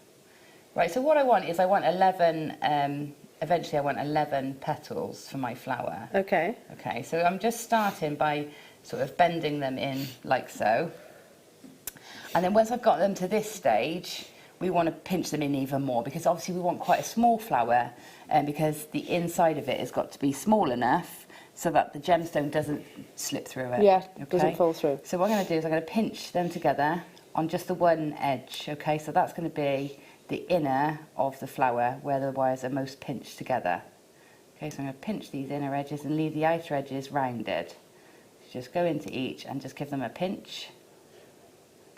Right. So what I want is 11. Eventually, I want 11 petals for my flower. Okay. Okay. So I'm just starting by sort of bending them in like so. And then once I've got them to this stage, we want to pinch them in even more, because obviously we want quite a small flower, because the inside of it has got to be small enough so that the gemstone doesn't slip through it. Yeah, doesn't fall through. So what I'm going to do is I'm going to pinch them together on just the one edge, okay? So that's going to be the inner of the flower where the wires are most pinched together. Okay, so I'm going to pinch these inner edges and leave the outer edges rounded. So just go into each and just give them a pinch.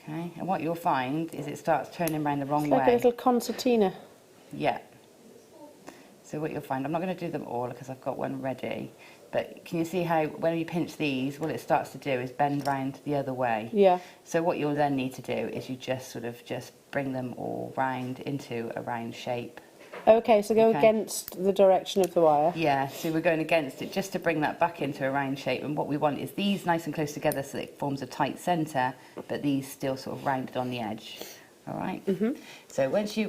Okay, and what you'll find is it starts turning around the wrong It's way. like a little concertina. Yeah. So what you'll find, I'm not going to do them all because I've got one ready, but can you see how when you pinch these, what it starts to do is bend round the other way? Yeah. So what you'll then need to do is you just sort of just bring them all round into a round shape. Okay, so go against the direction of the wire. Yeah, so we're going against it just to bring that back into a round shape, and what we want is these nice and close together so that it forms a tight centre, but these still sort of rounded on the edge. All right? So once you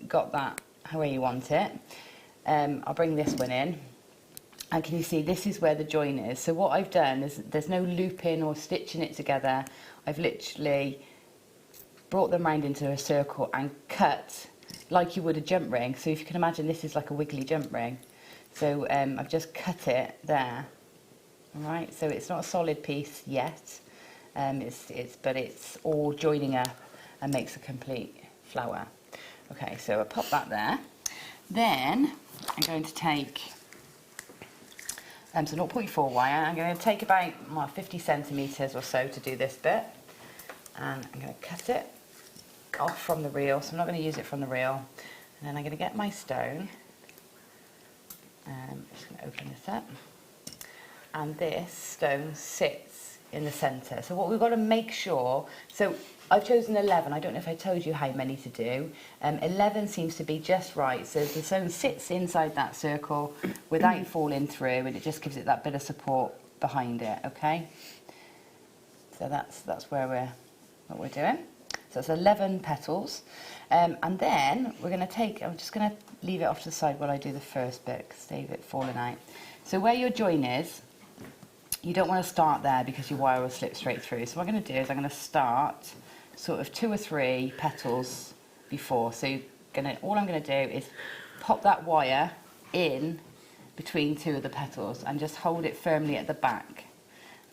got that how you want it, I'll bring this one in, and can you see this is where the join is? So what I've done is there's no looping or stitching it together. I've literally brought them round into a circle and cut like you would a jump ring. So if you can imagine, this is like a wiggly jump ring. So I've just cut it there. All right, so it's not a solid piece yet, but it's all joining up and makes a complete flower. Okay, so I'll pop that there. Then I'm going to take so 0.4 wire. I'm going to take about 50 centimetres or so to do this bit, and I'm going to cut it off from the reel, so I'm not going to use it from the reel. And then I'm going to get my stone. I'm just going to open this up, and this stone sits in the centre. So what we've got to make sure, so I've chosen 11. I don't know if I told you how many to do. 11 seems to be just right. So the stone sits inside that circle without falling through, and it just gives it that bit of support behind it. Okay. So that's where what we're doing. So it's 11 petals, and then we're going to take. I'm just going to leave it off to the side while I do the first bit, because save it falling out. So where your join is, you don't want to start there because your wire will slip straight through. So what I'm going to do is I'm going to start sort of 2 or 3 petals before. So all I'm going to do is pop that wire in between 2 of the petals and just hold it firmly at the back.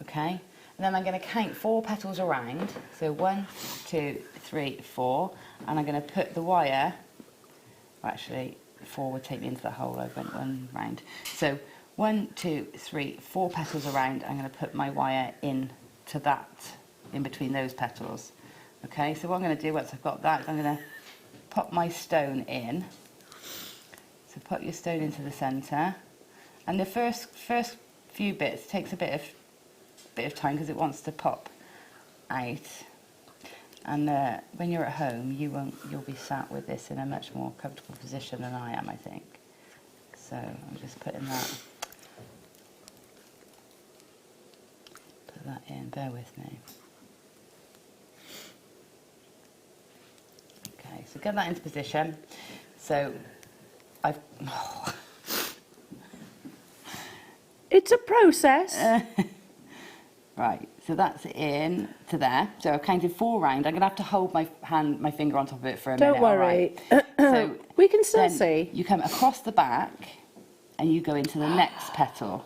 Okay? And then I'm going to count 4 petals around. So 1, 2, 3, 4. And I'm going to put the wire, actually 4 would take me into the hole. I went 1 round. So 1, 2, 3, 4 petals around. I'm going to put my wire in to that, in between those petals. Okay, so what I'm going to do once I've got that is I'm going to pop my stone in. So put your stone into the centre. And the first few bits takes a bit of time because it wants to pop out. And when you're at home, you'll be sat with this in a much more comfortable position than I am, I think. So I'm just putting that. Put that in. Bear with me. Okay, so get that into position. So I've. It's a process. Right, so that's in to there. So I've counted 4 round. I'm going to have to hold my finger on top of it for a minute. Don't worry. Right. So we can still see. You come across the back and you go into the next petal,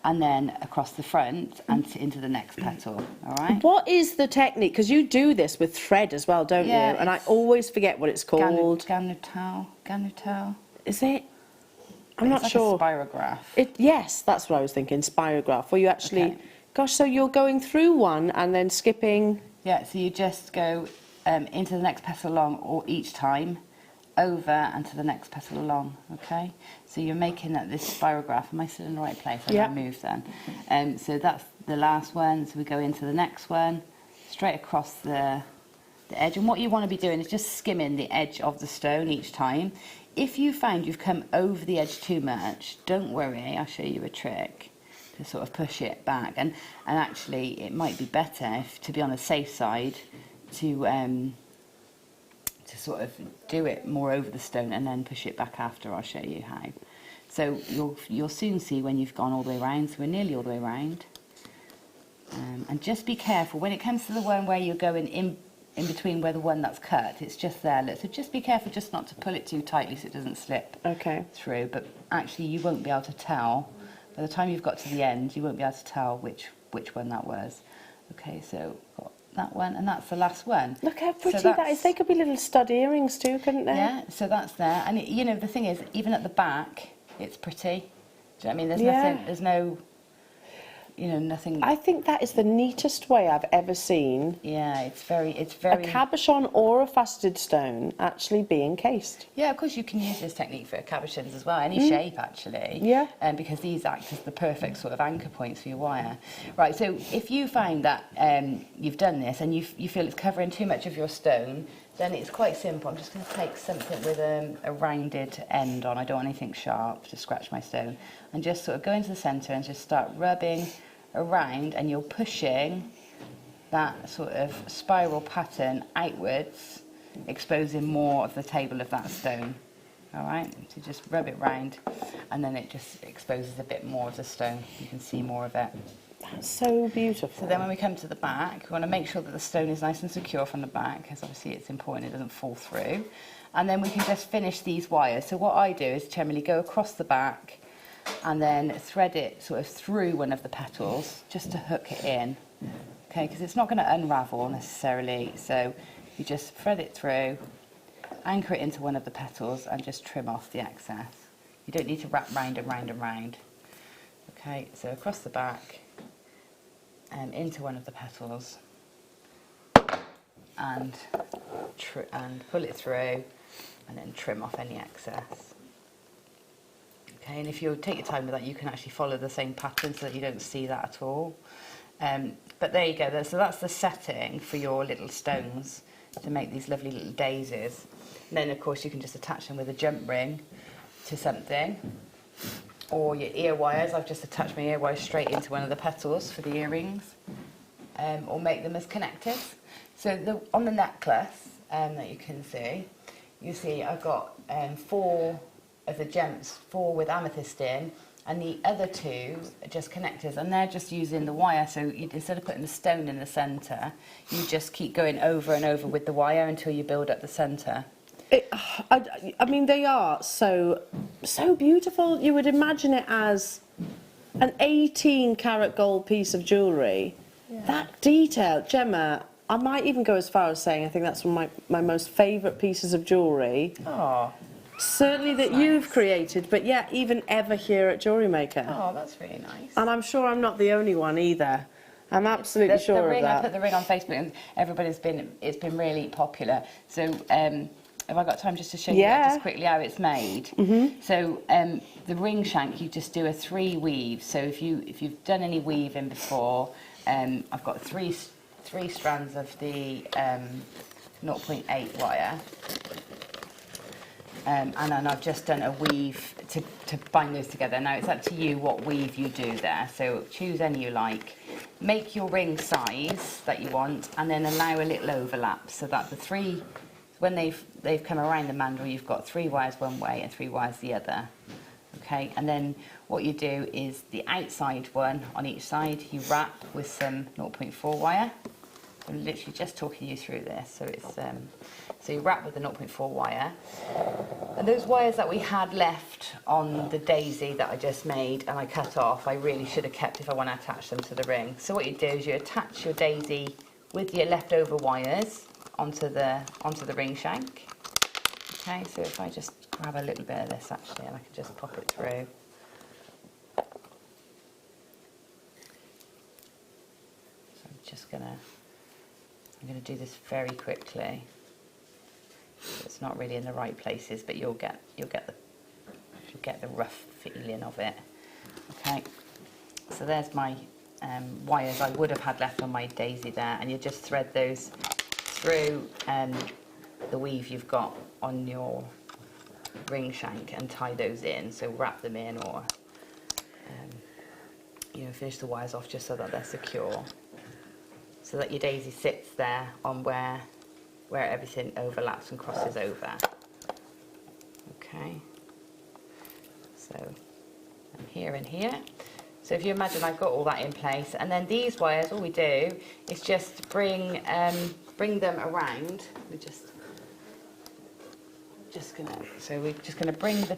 and then across the front and into the next petal. All right. What is the technique? Because you do this with thread as well, don't you? And I always forget what it's called. Ganutel. Is it? I'm not sure. Like a spirograph. Yes, that's what I was thinking. Spirograph. Where you actually. Okay. Gosh, so you're going through one and then skipping. Yeah, so you just go into the next petal along or each time, over and to the next petal along, okay? So you're making that this spirograph. Am I still in the right place? Yeah. I move then. So that's the last one. So we go into the next one, straight across the edge. And what you want to be doing is just skimming the edge of the stone each time. If you find you've come over the edge too much, don't worry, I'll show you a trick to sort of push it back. And actually, it might be better if, to be on the safe side, to sort of do it more over the stone and then push it back after. I'll show you how. So you'll soon see when you've gone all the way around. So we're nearly all the way around. And just be careful when it comes to the one where you're going in between where the one that's cut. It's just there. Look, so just be careful just not to pull it too tightly so it doesn't slip through. But actually, you won't be able to tell. By the time you've got to the end, you won't be able to tell which one that was. Okay, so got that one, and that's the last one. Look how pretty that is. They could be little stud earrings too, couldn't they? Yeah, so that's there. And, you know, the thing is, even at the back, it's pretty. Do you know what I mean? There's nothing, there's no, you know, nothing. I think that is the neatest way I've ever seen. Yeah, it's very. A cabochon or a faceted stone actually be encased. Yeah, of course you can use this technique for cabochons as well, any shape actually. Yeah. Because these act as the perfect sort of anchor points for your wire. Right, so if you find that you've done this and you feel it's covering too much of your stone, then it's quite simple. I'm just going to take something with a rounded end on. I don't want anything sharp to scratch my stone. And just sort of go into the centre and just start rubbing around, and you're pushing that sort of spiral pattern outwards, exposing more of the table of that stone. All right, so just rub it round, and then it just exposes a bit more of the stone. You can see more of it. That's so beautiful. So then when we come to the back, we want to make sure that the stone is nice and secure from the back, because obviously it's important it doesn't fall through. And then we can just finish these wires. So what I do is generally go across the back and then thread it sort of through one of the petals just to hook it in. Okay, because it's not going to unravel necessarily. So you just thread it through, anchor it into one of the petals and just trim off the excess. You don't need to wrap round and round and round. Okay, so across the back, into one of the petals, and pull it through, and then trim off any excess. Okay, and if you take your time with that, you can actually follow the same pattern so that you don't see that at all. But there you go. So that's the setting for your little stones to make these lovely little daisies. And then, of course, you can just attach them with a jump ring to something. Or your ear wires. I've just attached my ear wires straight into one of the petals for the earrings. Or make them as connectors. So on the necklace that you can see, you see I've got 4 of the gems, 4 with amethyst in, and the other 2 are just connectors, and they're just using the wire. So instead of putting the stone in the centre, you just keep going over and over with the wire until you build up the centre. I mean, they are so beautiful. You would imagine it as an 18-carat gold piece of jewellery. Yeah. That detail, Gemma, I might even go as far as saying I think that's one of my most favourite pieces of jewellery. Oh. Certainly that you've created, but yeah, even ever here at Jewellery Maker. Oh, that's really nice. And I'm sure I'm not the only one either. I'm absolutely sure of that. I put the ring on Facebook and it's been really popular. So have I got time just to show you just quickly how it's made? Mm-hmm. So the ring shank, you just do a 3 weave. So if you've done any weaving before, I've got three strands of the 0.8 wire. And then I've just done a weave to bind those together. Now it's up to you what weave you do there. So choose any you like. Make your ring size that you want, and then allow a little overlap so that the 3, when they've come around the mandrel, you've got 3 wires one way and 3 wires the other. Okay, and then what you do is the outside one on each side you wrap with some 0.4 wire. I'm literally just talking you through this. So it's so you wrap with the 0.4 wire, and those wires that we had left on the daisy that I just made and I cut off, I really should have kept if I want to attach them to the ring. So what you do is you attach your daisy with your leftover wires onto the ring shank. Okay, so if I just grab a little bit of this actually, and I can just pop it through. So I'm going to do this very quickly. It's not really in the right places, but you'll get the rough feeling of it. Okay, so there's my wires I would have had left on my daisy there, and you just thread those through the weave you've got on your ring shank and tie those in. So wrap them in, or you know, finish the wires off just so that they're secure, so that your daisy sits there on where everything overlaps and crosses over. Okay, so I'm here and here. So if you imagine I've got all that in place, and then these wires, all we do is just bring them around. We're just gonna bring the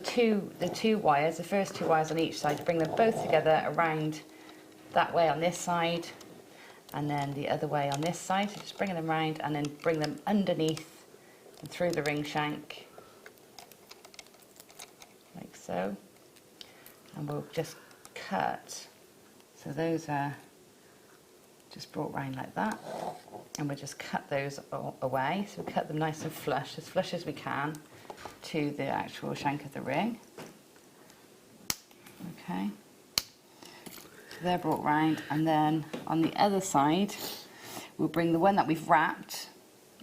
two wires, the first two wires on each side, bring them both together around that way on this side, and then the other way on this side. So just bring them around and then bring them underneath and through the ring shank, like so. And we'll just cut. So those are just brought round like that, and we'll just cut those away. So we cut them nice and flush as we can to the actual shank of the ring. Okay, so they're brought round, and then on the other side we'll bring the one that we've wrapped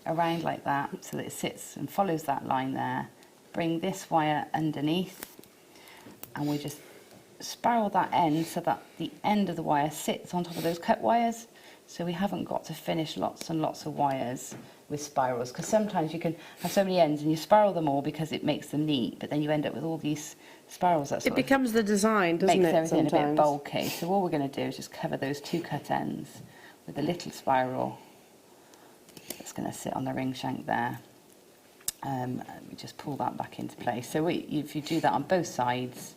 around like that, so that it sits and follows that line there. Bring this wire underneath, and we just spiral that end so that the end of the wire sits on top of those cut wires, so we haven't got to finish lots and lots of wires with spirals, because sometimes you can have so many ends and you spiral them all because it makes them neat, but then you end up with all these spirals that It becomes the design, doesn't it? makes everything sometimes a bit bulky. So all we're going to do is just cover those two cut ends with a little spiral that's going to sit on the ring shank there. We just pull that back into place. So if you do that on both sides,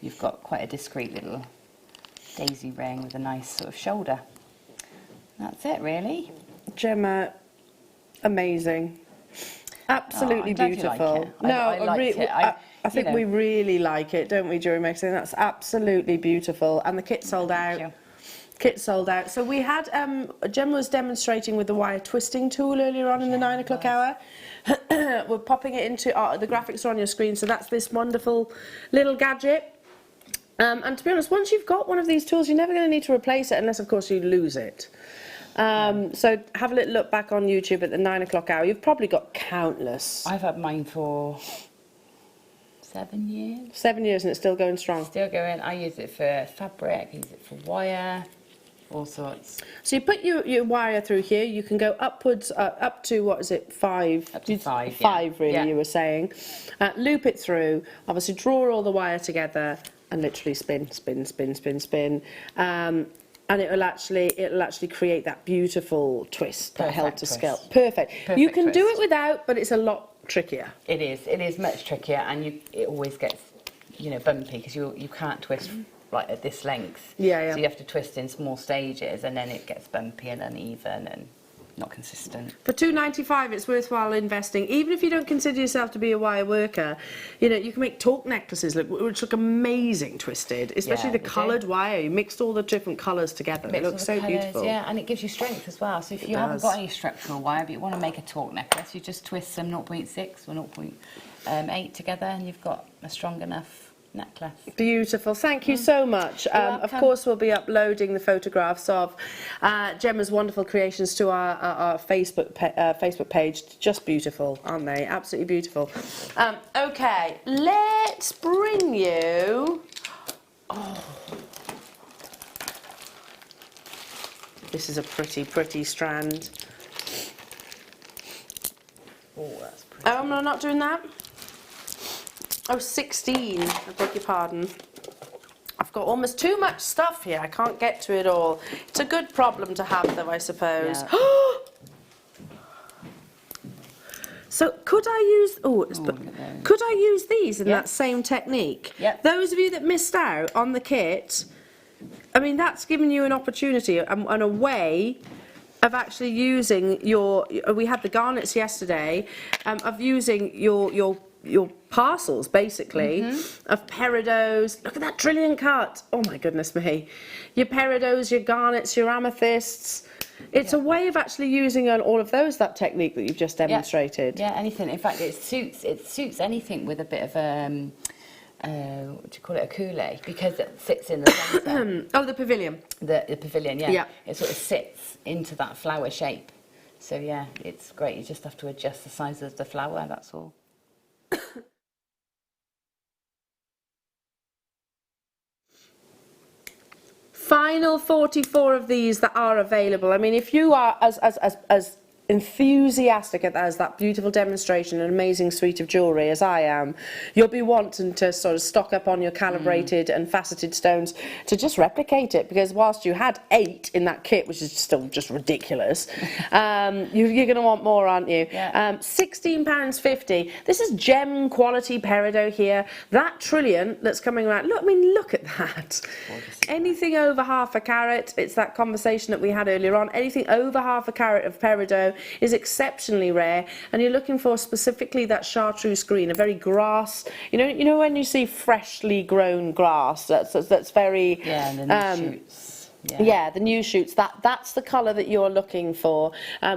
you've got quite a discreet little daisy ring with a nice sort of shoulder. That's it, really. Gemma, amazing. Absolutely I'm glad you beautiful. like it. I liked it. I think we really like it, don't we, Jewellery Maker? That's absolutely beautiful. And the kit sold out. Kit sold out. So we had, Gemma was demonstrating with the wire twisting tool earlier on in the 9 o'clock hour. We're popping it into, the graphics are on your screen, so that's this wonderful little gadget. And to be honest, once you've got one of these tools, you're never going to need to replace it unless, of course, you lose it. So have a little look back on YouTube at the 9 o'clock hour. You've probably got countless. I've had mine for 7 years. 7 years and it's still going strong. Still going. I use it for fabric, I use it for wire, all sorts. So you put your wire through here. You can go upwards, up to, what is it, 5? Up to 5, Five, really, yeah. you were saying. Loop it through. Obviously, draw all the wire together and literally spin, spin, spin, spin, spin. And it'll actually create that beautiful twist, that helter skelter. Perfect. You can do it without, but it's a lot trickier. It is much trickier, and it always gets, you know, bumpy because you can't twist right at this length. Yeah. So you have to twist in small stages, and then it gets bumpy and uneven and not consistent. For £2.95, it's worthwhile investing. Even if you don't consider yourself to be a wire worker, you know, you can make torque necklaces which look amazing twisted, especially the coloured wire. You mixed all the different colours together. It looks so beautiful. Yeah, and it gives you strength as well. So if you haven't got any structural wire, but you want to make a torque necklace, you just twist some 0.6 or 0.8 together, and you've got a strong enough necklace. Beautiful. Thank you so much. Of course, we'll be uploading the photographs of Gemma's wonderful creations to our Facebook page. Just beautiful, aren't they? Absolutely beautiful. Okay, let's bring you... Oh. This is a pretty, pretty strand. Oh, that's pretty. Oh, I'm not doing that. Oh, 16, I beg your pardon. I've got almost too much stuff here. I can't get to it all. It's a good problem to have, though, I suppose. Yeah. So could I use... could I use these in that same technique? Yep. Those of you that missed out on the kit, I mean, that's given you an opportunity and a way of actually using your... We had the garnets yesterday, of using your parcels, basically, of peridots. Look at that trillion cut. Oh, my goodness me. Your peridots, your garnets, your amethysts. It's a way of actually using on all of those, that technique that you've just demonstrated. Yeah, anything. In fact, it suits anything with a bit of what do you call it, a coulee, because it sits in the centre. Oh, the pavilion. The pavilion, yeah. Yeah. It sort of sits into that flower shape. So yeah, it's great. You just have to adjust the size of the flower, that's all. Final 44 of these that are available. I mean, if you are as enthusiastic as that beautiful demonstration and amazing suite of jewellery as I am, you'll be wanting to sort of stock up on your calibrated and faceted stones to just replicate it, because whilst you had 8 in that kit, which is still just ridiculous, you're going to want more, aren't you? Yeah. £16.50. This is gem quality peridot here. That trilliant that's coming around, look, I mean, look at that. Anything over half a carat, it's that conversation that we had earlier on, anything over half a carat of peridot is exceptionally rare, and you're looking for specifically that chartreuse green, a very grass, you know when you see freshly grown grass, that's very and the new shoots. Yeah, the new shoots, that's the colour that you're looking for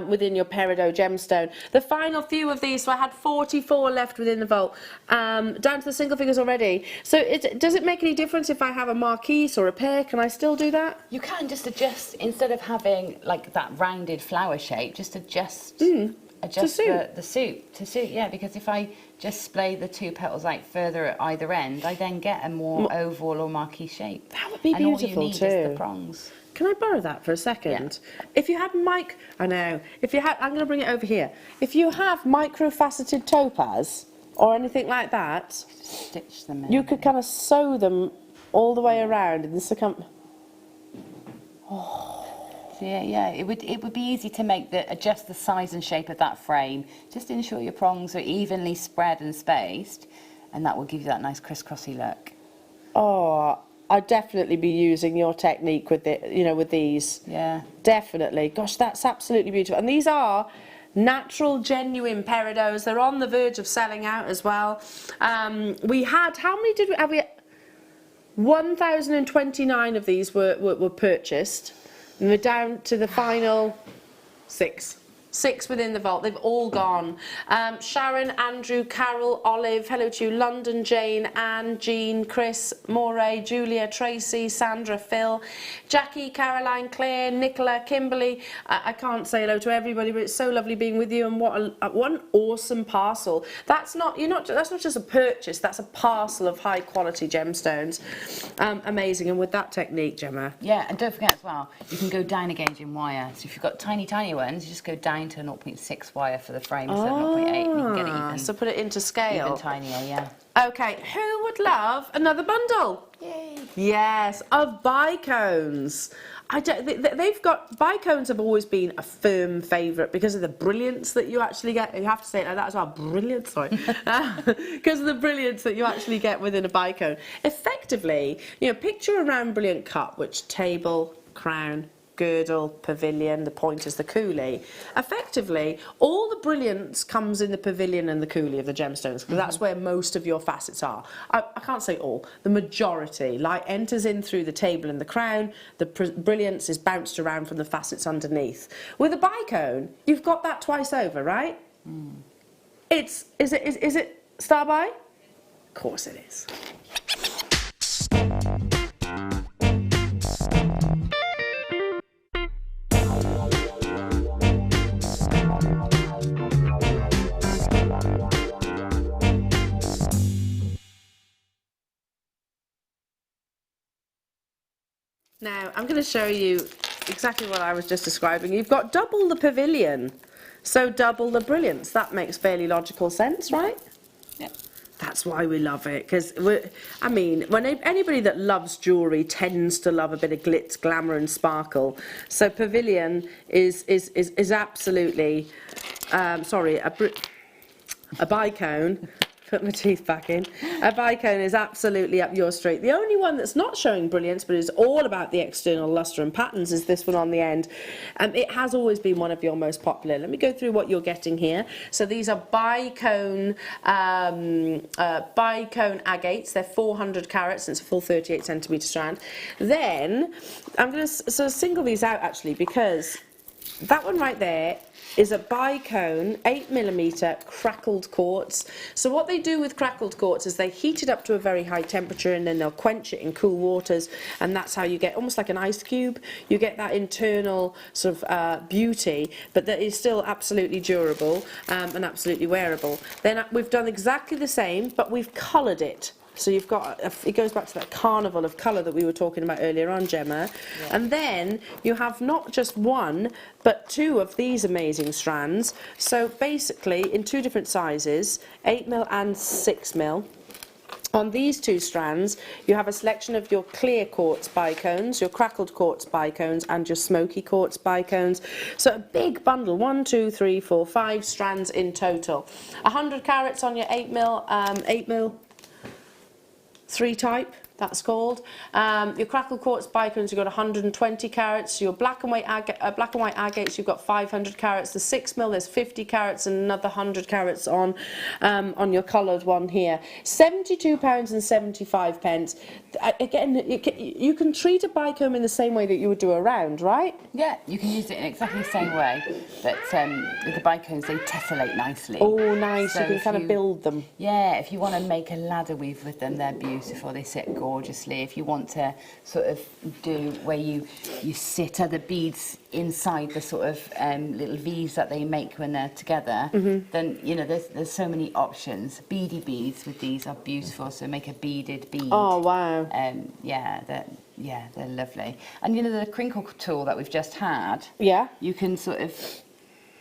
within your peridot gemstone. The final few of these, so I had 44 left within the vault, down to the single figures already. So does it make any difference if I have a marquise or a pear? Can I still do that? You can just adjust, instead of having like that rounded flower shape, just adjust the suit to suit, yeah, because if I just splay the 2 petals out further at either end, I then get a more oval or marquee shape. That would be and beautiful all you need too. Is the prongs. Can I borrow that for a second? Yeah. If you had I'm going to bring it over here. If you have micro-faceted topaz or anything like that, stitch them in. You could kind of sew them all the way around in the circumference. Yeah, it would be easy to adjust the size and shape of that frame. Just ensure your prongs are evenly spread and spaced, and that will give you that nice crisscrossy look. Oh, I'd definitely be using your technique with with these. Yeah. Definitely. Gosh, that's absolutely beautiful. And these are natural, genuine peridots. They're on the verge of selling out as well. We had, how many did we have? 1,029 of these were purchased. And we're down to the final 6. 6 within the vault. They've all gone. Sharon, Andrew, Carol, Olive, hello to you, London, Jane, Anne, Jean, Chris, Moray, Julia, Tracy, Sandra, Phil, Jackie, Caroline, Claire, Nicola, Kimberly. I can't say hello to everybody, but it's so lovely being with you, and what an awesome parcel. That's not just a purchase, that's a parcel of high quality gemstones. Amazing. And with that technique, Gemma. Yeah, and don't forget as well, you can go down a gauge in wire. So if you've got tiny ones, you just go down to 0.6 wire for the frame instead of 0.8, and you can get it even. So put it into scale. Even tinier, yeah. Okay, who would love another bundle? Yay. Yes, of bicones. Bicones have always been a firm favourite because of the brilliance that you actually get. You have to say it like that as well. Brilliant, sorry. Because of the brilliance that you actually get within a bicone. Effectively, picture a round brilliant cup, which table, crown, girdle, pavilion, the point is the coulee. Effectively, all the brilliance comes in the pavilion and the coulee of the gemstones, because that's where most of your facets are. I can't say all, the majority. Light enters in through the table and the crown, the brilliance is bounced around from the facets underneath. With a bicone, you've got that twice over, right? Is it star by? Of course it is. Now, I'm going to show you exactly what I was just describing. You've got double the pavilion, so double the brilliance. That makes fairly logical sense, right? Yeah. That's why we love it, because, when anybody that loves jewellery tends to love a bit of glitz, glamour and sparkle. So pavilion is absolutely, a bicone. Put my teeth back in. A bicone is absolutely up your street. The only one that's not showing brilliance, but is all about the external lustre and patterns, is this one on the end. It has always been one of your most popular. Let me go through what you're getting here. So these are bicone agates. They're 400 carats, and it's a full 38 centimetre strand. Then I'm going to sort of single these out actually, because That one right there is a bicone 8mm crackled quartz. So what they do with crackled quartz is they heat it up to a very high temperature and then they'll quench it in cool waters, and that's how you get almost like an ice cube. You get that internal sort of beauty, but that is still absolutely durable and absolutely wearable. Then we've done exactly the same, but we've coloured it. So you've got, it goes back to that carnival of colour that we were talking about earlier on, Gemma. Yeah. And then you have not just one, but two of these amazing strands. So basically, in two different sizes, 8mm and 6mm. On these two strands, you have a selection of your clear quartz bicones, your crackled quartz bicones, and your smoky quartz bicones. So a big bundle, 1, 2, 3, 4, 5 strands in total. 100 carats on your 8mm 3 type, that's called. Your crackled quartz bicones, you've got 120 carats. Your black and white agates, you've got 500 carats. The 6mm, there's 50 carats and another 100 carats on your coloured one here. £72.75. Again, you can treat a bicone in the same way that you would do a round, right? Yeah, you can use it in exactly the same way. But with the bicones, they tessellate nicely. Oh, nice. So you can kind of build them. Yeah, if you want to make a ladder weave with them, they're beautiful. They sit gorgeously. If you want to sort of do where you sit other beads inside the sort of little V's that they make when they're together, then, you know, there's so many options. Beady beads with these are beautiful, so make a beaded bead. Oh, wow. Yeah, they're lovely. And, you know, the crinkle tool that we've just had, yeah, you can sort of,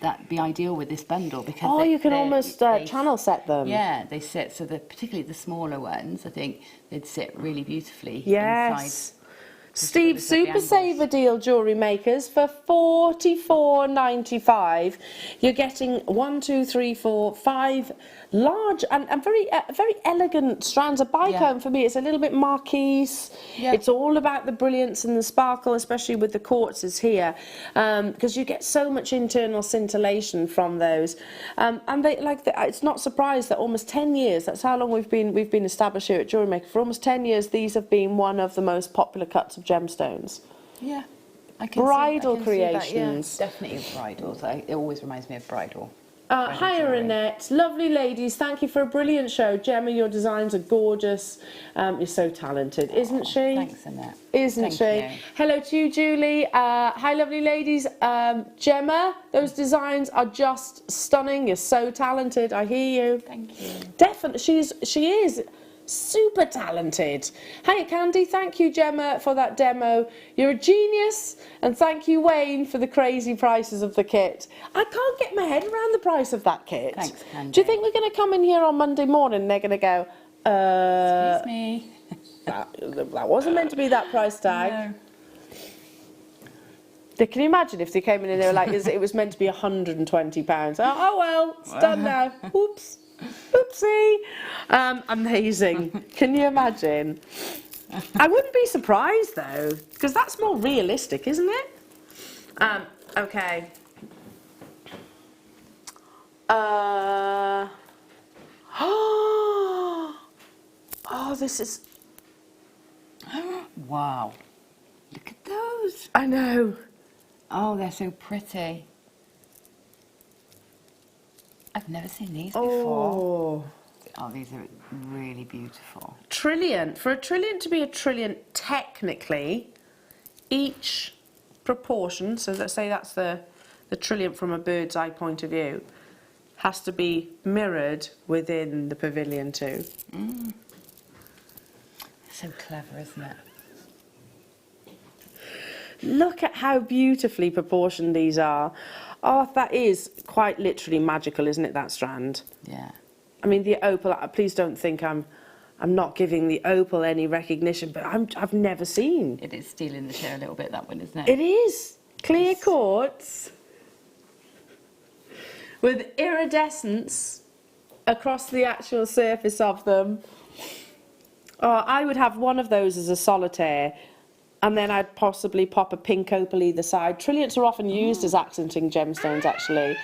that'd be ideal with this bundle because you can almost channel set them. Yeah, they sit, so particularly the smaller ones, I think they'd sit really beautifully inside. Steve, Just super saver deal, Jewellery Makers, for £44.95. You're getting 1, 2, 3, 4, 5 large and very elegant strands. A bicone for me, it's a little bit marquise. Yeah. It's all about the brilliance and the sparkle, especially with the quartzes here, because you get so much internal scintillation from those. And they it's not surprised that almost 10 years. That's how long we've been established here at Jewellery Maker. For almost 10 years, these have been one of the most popular cuts of gemstones. Yeah, I can bridal see creations. That, yeah. Definitely bridals. It always reminds me of bridal. Hi Annette, lovely ladies, thank you for a brilliant show. Gemma, your designs are gorgeous. You're so talented, isn't she? Thanks, Annette. Isn't she? Hello to you, Julie. Hi, lovely ladies. Gemma, those designs are just stunning. You're so talented. I hear you. Thank you. Definitely, she is super talented. Hey Candy, thank you Gemma for that demo. You're a genius, and thank you Wayne for the crazy prices of the kit. I can't get my head around the price of that kit. Thanks, Candy. Do you think we're going to come in here on Monday morning and they're going to go, excuse me, that wasn't meant to be that price tag? No. Can you imagine if they came in and they were like, it was meant to be £120? Oh well, it's done now. Oops. Oopsie. Amazing. Can you imagine? I wouldn't be surprised though, because that's more realistic, isn't it? Okay. Oh, this is... Wow. Look at those. I know. Oh, they're so pretty. I've never seen these before. Oh, these are really beautiful. Trillion. For a trillion to be a trillion, technically, each proportion, so let's say that's the trillion from a bird's eye point of view, has to be mirrored within the pavilion too. So clever, isn't it? Look at how beautifully proportioned these are. Oh, that is quite literally magical, isn't it, that strand? Yeah. I mean, the opal, please don't think I'm not giving the opal any recognition, but I've never seen. It is stealing the show a little bit, that one, isn't it? It is. Clear quartz with iridescence across the actual surface of them. Oh, I would have one of those as a solitaire, and then I'd possibly pop a pink opal either side. Trillions are often used as accenting gemstones, actually.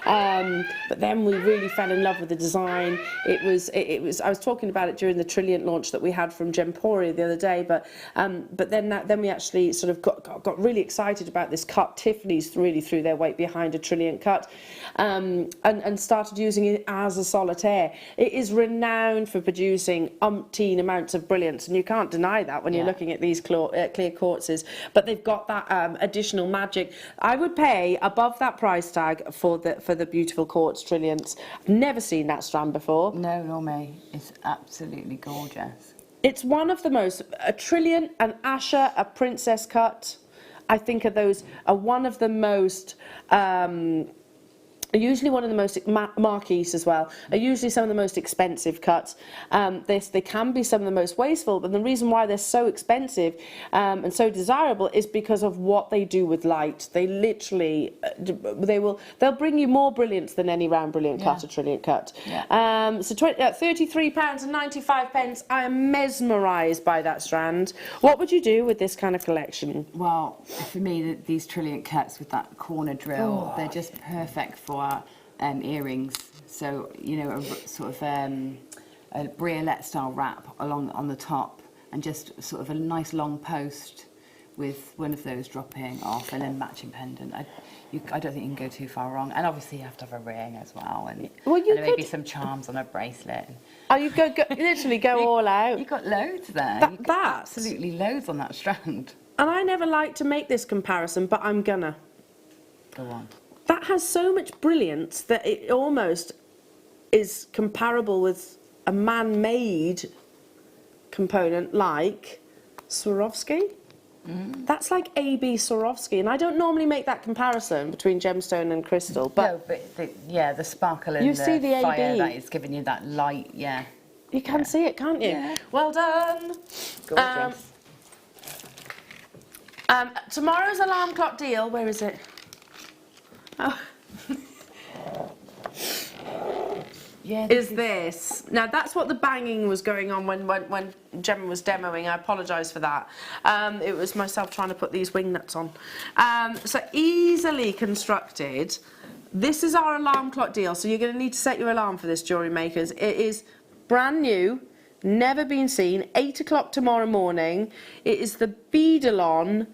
But then we really fell in love with the design. It was I was talking about it during the Trilliant launch that we had from Gemporia the other day, but then we actually sort of got really excited about this cut. Tiffany's really threw their weight behind a Trilliant cut, and started using it as a solitaire. It is renowned for producing umpteen amounts of brilliance, and you can't deny that when you're looking at these clear quartzes. But they've got that additional magic. I would pay above that price tag for the beautiful quartz Trilliants. I've never seen that strand before. No, nor me. It's absolutely gorgeous. It's one of the most, a Trilliant, an Asher, a Princess cut, I think are one of the most, usually one of the most marquise as well, are usually some of the most expensive cuts. They can be some of the most wasteful, but the reason why they're so expensive and so desirable is because of what they do with light. They literally, they'll bring you more brilliance than any round brilliant cut, a Trilliant cut. Yeah. So £33.95. I am mesmerised by that strand. What would you do with this kind of collection? Well, for me, these Trilliant cuts with that corner drill, they're just perfect for earrings. So, you know, a sort of a briolette style wrap on the top, and just sort of a nice long post with one of those dropping off, and then matching pendant. I don't think you can go too far wrong. And obviously you have to have a ring as well, and maybe some charms on a bracelet. Oh, you literally go all out. You've got loads there. Absolutely loads on that strand. And I never like to make this comparison, but I'm gonna. Go on. That has so much brilliance that it almost is comparable with a man-made component like Swarovski. That's like A.B. Swarovski, and I don't normally make that comparison between gemstone and crystal. But no, but the sparkle and see the fire AB. that is giving you that light, You can see it, can't you? Yeah. Well done. Gorgeous. Tomorrow's alarm clock deal, where is it? Oh. Is this. Now that's what the banging was going on when Gemma was demoing. I apologise for that. It was myself trying to put these wing nuts on. So easily constructed. This is our alarm clock deal. So you're going to need to set your alarm for this, Jewellery Makers. It is brand new, never been seen, 8 o'clock tomorrow morning. It is the Beadalon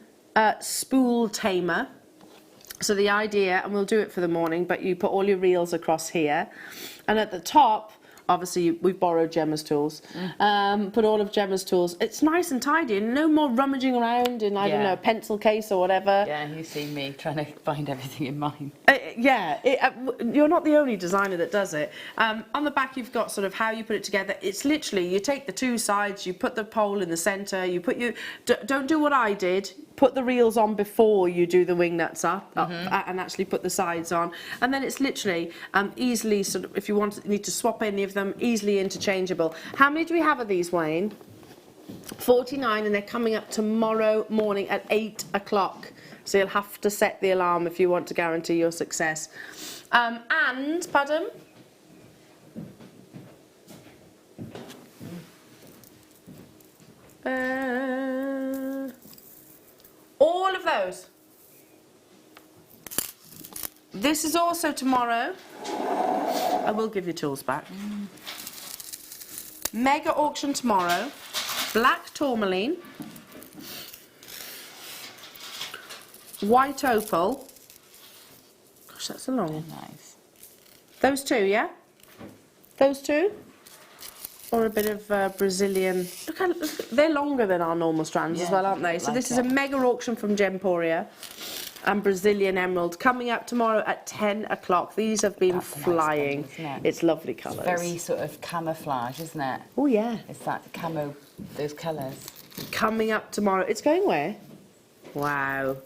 spool tamer. So the idea, and we'll do it for the morning, but you put all your reels across here, and at the top, obviously we've borrowed Gemma's tools, put all of Gemma's tools. It's nice and tidy, and no more rummaging around in, I don't know, a pencil case or whatever. Yeah, you see me trying to find everything in mine. You're not the only designer that does it. On the back you've got sort of how you put it together. It's literally, you take the two sides, you put the pole in the centre, you put don't do what I did, put the reels on before you do the wing nuts up and actually put the sides on, and then it's literally easily sort of, if you need to swap any of them, easily interchangeable. How many do we have of these, Wayne? 49, and they're coming up tomorrow morning at 8 o'clock. So you'll have to set the alarm if you want to guarantee your success. And, pardon? All of those. This is also tomorrow. I will give your tools back. Mega auction tomorrow. Black tourmaline. White opal. Gosh, that's a long one. Nice. Those two, yeah? Those two? Or a bit of Brazilian. Look, they're longer than our normal strands as well, aren't they? So this is a mega auction from Gemporia. And Brazilian emerald coming up tomorrow at 10 o'clock. These have been flying. Nice one, it's lovely colours. It's very sort of camouflage, isn't it? Oh yeah. It's that camo, those colours. Coming up tomorrow. It's going where? Wow.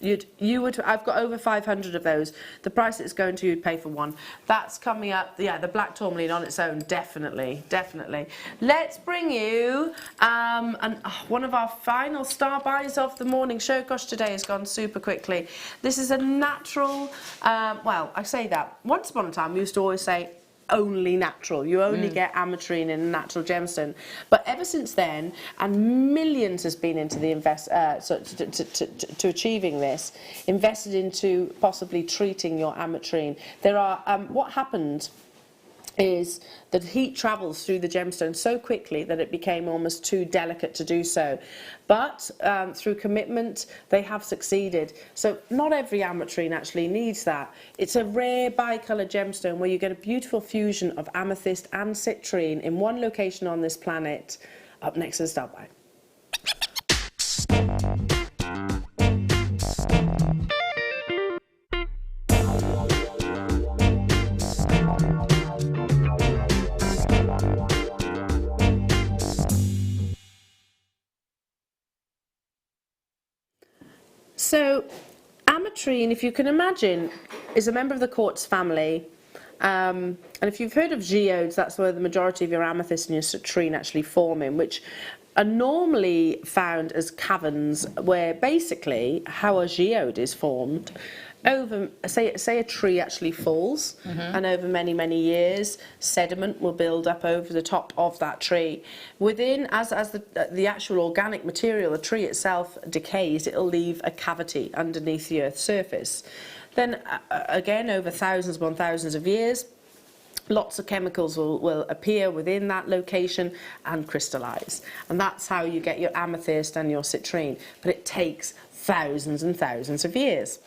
I've got over 500 of those. The price it's going to, you'd pay for one. That's coming up, the black tourmaline on its own, definitely. Let's bring you one of our final star buys of the morning show. Gosh, today has gone super quickly. This is a natural, well, I say that. Once upon a time, we used to always say, only natural. You only get ametrine in a natural gemstone. But ever since then, and millions has been into the to achieving this, invested into possibly treating your ametrine. There are what happened is that heat travels through the gemstone so quickly that it became almost too delicate to do so. But through commitment, they have succeeded. So not every ametrine actually needs that. It's a rare bicolour gemstone where you get a beautiful fusion of amethyst and citrine in one location on this planet. Up next to the Style By. So, ametrine, if you can imagine, is a member of the quartz family. And if you've heard of geodes, that's where the majority of your amethyst and your citrine actually form in, which are normally found as caverns where basically how a geode is formed. Over, say a tree actually falls, and over many, many years, sediment will build up over the top of that tree. Within, as the actual organic material, the tree itself decays, it'll leave a cavity underneath the Earth's surface. Then, again, over thousands upon thousands of years, lots of chemicals will appear within that location and crystallise. And that's how you get your amethyst and your citrine. But it takes thousands and thousands of years.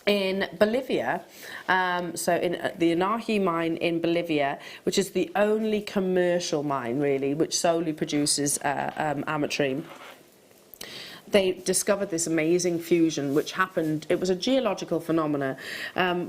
In Bolivia, so in the Oonagh mine in Bolivia, which is the only commercial mine really which solely produces ametrine, they discovered this amazing fusion which happened. It was a geological phenomena,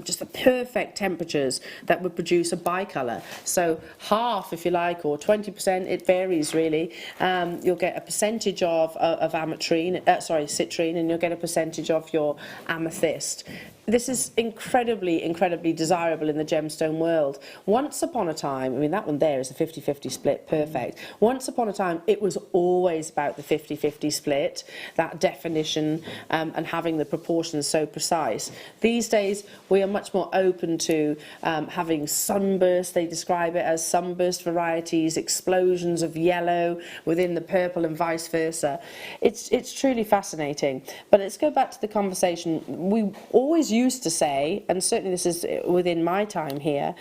just the perfect temperatures that would produce a bicolour. So half, if you like, or 20%, it varies really. You'll get a percentage of ametrine, citrine, and you'll get a percentage of your amethyst. This is incredibly, incredibly desirable in the gemstone world. Once upon a time, I mean, that one there is a 50-50 split, perfect. Once upon a time, it was always about the 50-50 split, that definition, and having the proportions so precise. These days, we are much more open to having sunbursts. They describe it as sunburst varieties, explosions of yellow within the purple and vice versa. It's truly fascinating. But let's go back to the conversation. We always used to say, and certainly this is within my time here,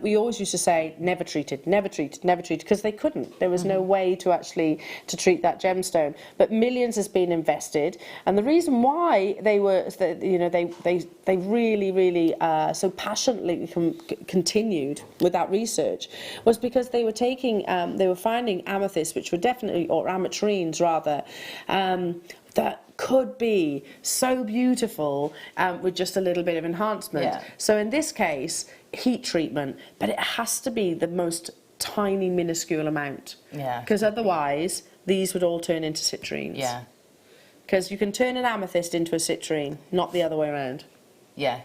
we always used to say never treated, never treated, never treated, because they couldn't. There was no way to actually treat that gemstone. But millions has been invested, and the reason why they were, they really so passionately continued with that research was because they were taking, they were finding amethysts, which were definitely, or ametrines rather, that could be so beautiful with just a little bit of enhancement. Yeah. So in this case, heat treatment, but it has to be the most tiny, minuscule amount. Yeah. Because otherwise, these would all turn into citrines. Yeah. Because you can turn an amethyst into a citrine, not the other way around. Yeah.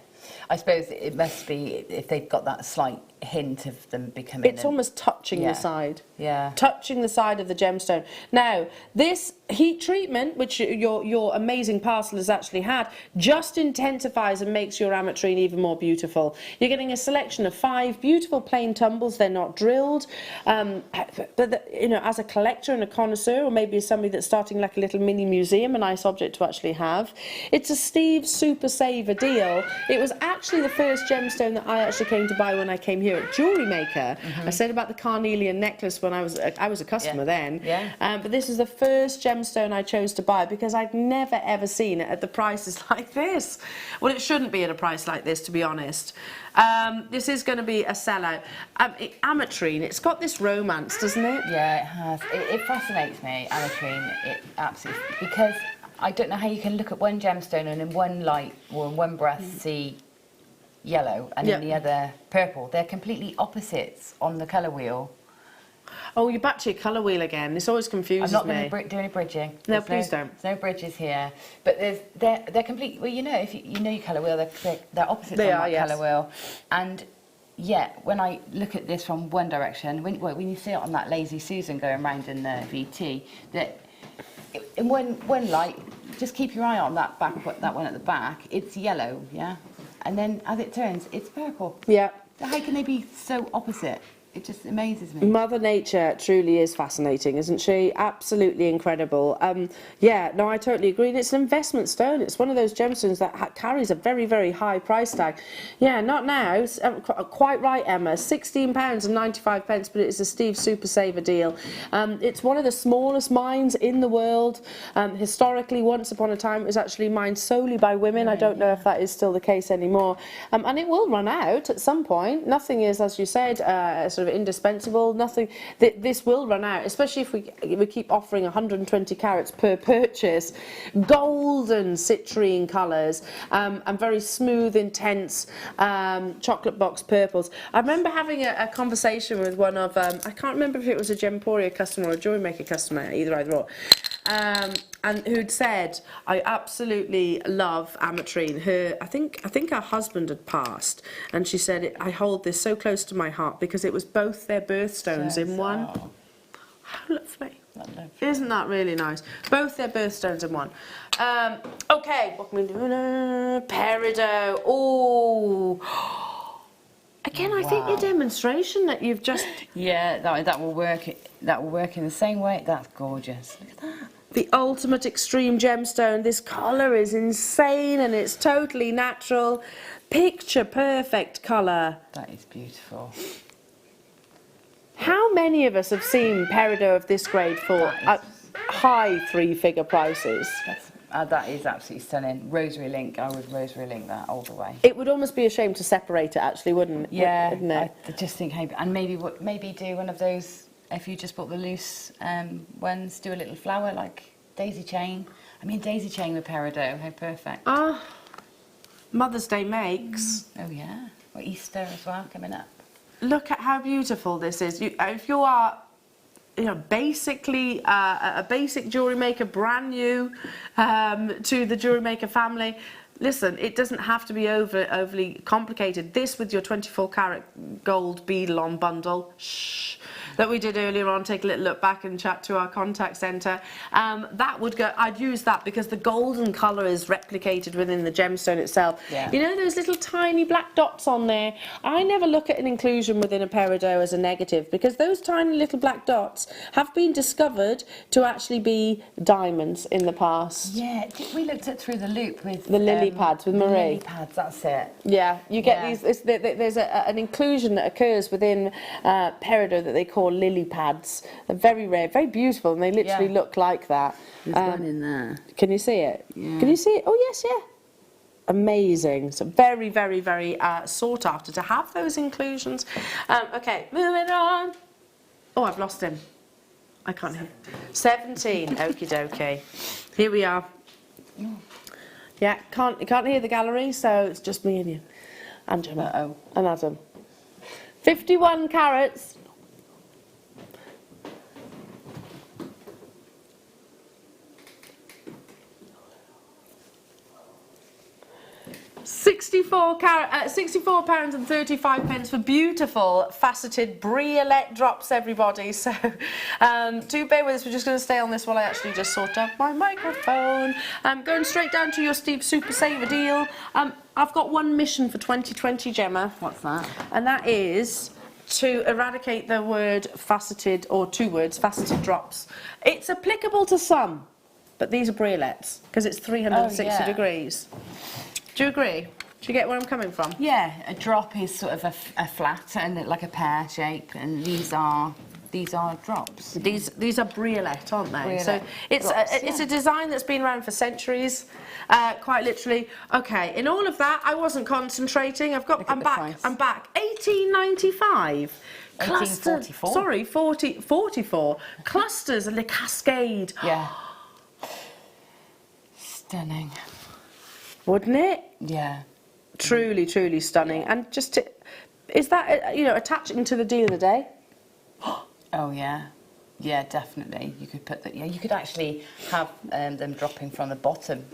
I suppose it must be if they've got that slight hint of them becoming... It's almost touching the side. Yeah. Touching the side of the gemstone. Now, this heat treatment, which your amazing parcel has actually had, just intensifies and makes your ametrine even more beautiful. You're getting a selection of 5 beautiful plain tumbles. They're not drilled. But as a collector and a connoisseur, or maybe as somebody that's starting like a little mini museum, a nice object to actually have, it's a Steve Super Saver deal. It was actually the first gemstone that I actually came to buy when I came here at Jewellery Maker. I said about the carnelian necklace when I was a customer then. Yeah. But this is the first gemstone I chose to buy because I'd never ever seen it at the prices like this. Well, it shouldn't be at a price like this, to be honest. This is going to be a sellout. Ametrine, it's got this romance, doesn't it? Yeah, it has. It fascinates me, ametrine. It absolutely, because I don't know how you can look at one gemstone and in one light or in one breath see yellow and in the other purple. They're completely opposites on the colour wheel. Oh, you're back to your colour wheel again. This always confuses me. I'm not going to do any bridging. No, please don't. There's no bridges here. But they're complete. Well, if you know your colour wheel, they're opposites on that colour wheel. And yet, when I look at this from one direction, when you see it on that Lazy Susan going round in the VT, that in one light, just keep your eye on that one at the back. It's yellow, yeah. And then as it turns, it's purple. Yeah. How can they be so opposite? It just amazes me. Mother Nature truly is fascinating, isn't she? Absolutely incredible. Yeah, no, I totally agree. And it's an investment stone. It's one of those gemstones that carries a very, very high price tag. Yeah, not now. It's, quite right, Emma. £16.95, but it's a Steve Super Saver deal. It's one of the smallest mines in the world. Historically, once upon a time, it was actually mined solely by women. I don't know if that is still the case anymore. And it will run out at some point. Nothing is, as you said, sort of indispensable. Nothing. This will run out, especially if we keep offering 120 carats per purchase. Golden citrine colours and very smooth, intense chocolate box purples. I remember having a conversation with one of I can't remember if it was a Gemporia customer or a Jewellery Maker customer, either or. And who'd said, I absolutely love ametrine. I think her husband had passed, and she said, I hold this so close to my heart because it was both their birthstones in one. How lovely. Isn't that really nice? Both their birthstones in one. Okay, what can we do? Peridot. Oh. Again, I think your demonstration that you've just... Yeah, that will work. That will work in the same way. That's gorgeous. Look at that. The ultimate extreme gemstone. This colour is insane and it's totally natural. Picture perfect colour. That is beautiful. How many of us have seen peridot of this grade for high three-figure prices? That is absolutely stunning. Rosary link, I would rosary link that all the way. It would almost be a shame to separate it, actually, wouldn't it? Yeah, wouldn't it? I just think, and maybe do one of those. If you just bought the loose ones, do a little flower like daisy chain. I mean, daisy chain with peridot, how perfect. Ah, Mother's Day makes. Oh yeah, or Easter as well coming up. Look at how beautiful this is. If you are, basically a basic jewellery maker, brand new to the Jewellery Maker family, listen, it doesn't have to be overly complicated. This with your 24 karat gold beadle on bundle, that we did earlier on, take a little look back and chat to our contact centre. That would go, I'd use that because the golden colour is replicated within the gemstone itself. Yeah. You know those little tiny black dots on there? I never look at an inclusion within a peridot as a negative because those tiny little black dots have been discovered to actually be diamonds in the past. Yeah, we looked at through the loop with the lily pads with Marie. Lily pads, that's it. Yeah, you get these. There's an inclusion that occurs within peridot that they call lily pads. They're very rare, very beautiful, and they literally look like that. There's one in there. Can you see it? Yeah. Can you see it? Oh yes, yeah. Amazing. So very, very, very sought after to have those inclusions. Okay, moving on. Oh, I've lost him. I can't hear. 17. Okie dokie. Here we are. Yeah, can't hear the gallery, so it's just me and you. And Gemma. And Adam. 51 carats. 64 pounds and 35 pence for beautiful faceted briolette drops, everybody. So do bear with us. We're just going to stay on this while I actually just sort out my microphone. Going straight down to your Steve Super Saver deal. I've got one mission for 2020, Gemma. What's that? And that is to eradicate the word faceted, or two words, faceted drops. It's applicable to some, but these are briolettes because it's 360 degrees. Do you agree? Do you get where I'm coming from? Yeah, a drop is sort of a flat and like a pear shape, and these are drops. These are briolette, aren't they? Briolette so it's a design that's been around for centuries, quite literally. Okay, in all of that, I wasn't concentrating. I'm back. 1895. 1844. Sorry, 44. Clusters and the cascade. Yeah. Stunning. Wouldn't it? Yeah. Truly, truly stunning. And is that, attaching to the deal of the day? Oh, yeah. Yeah, definitely. You could put that. Yeah, you could actually have them dropping from the bottom.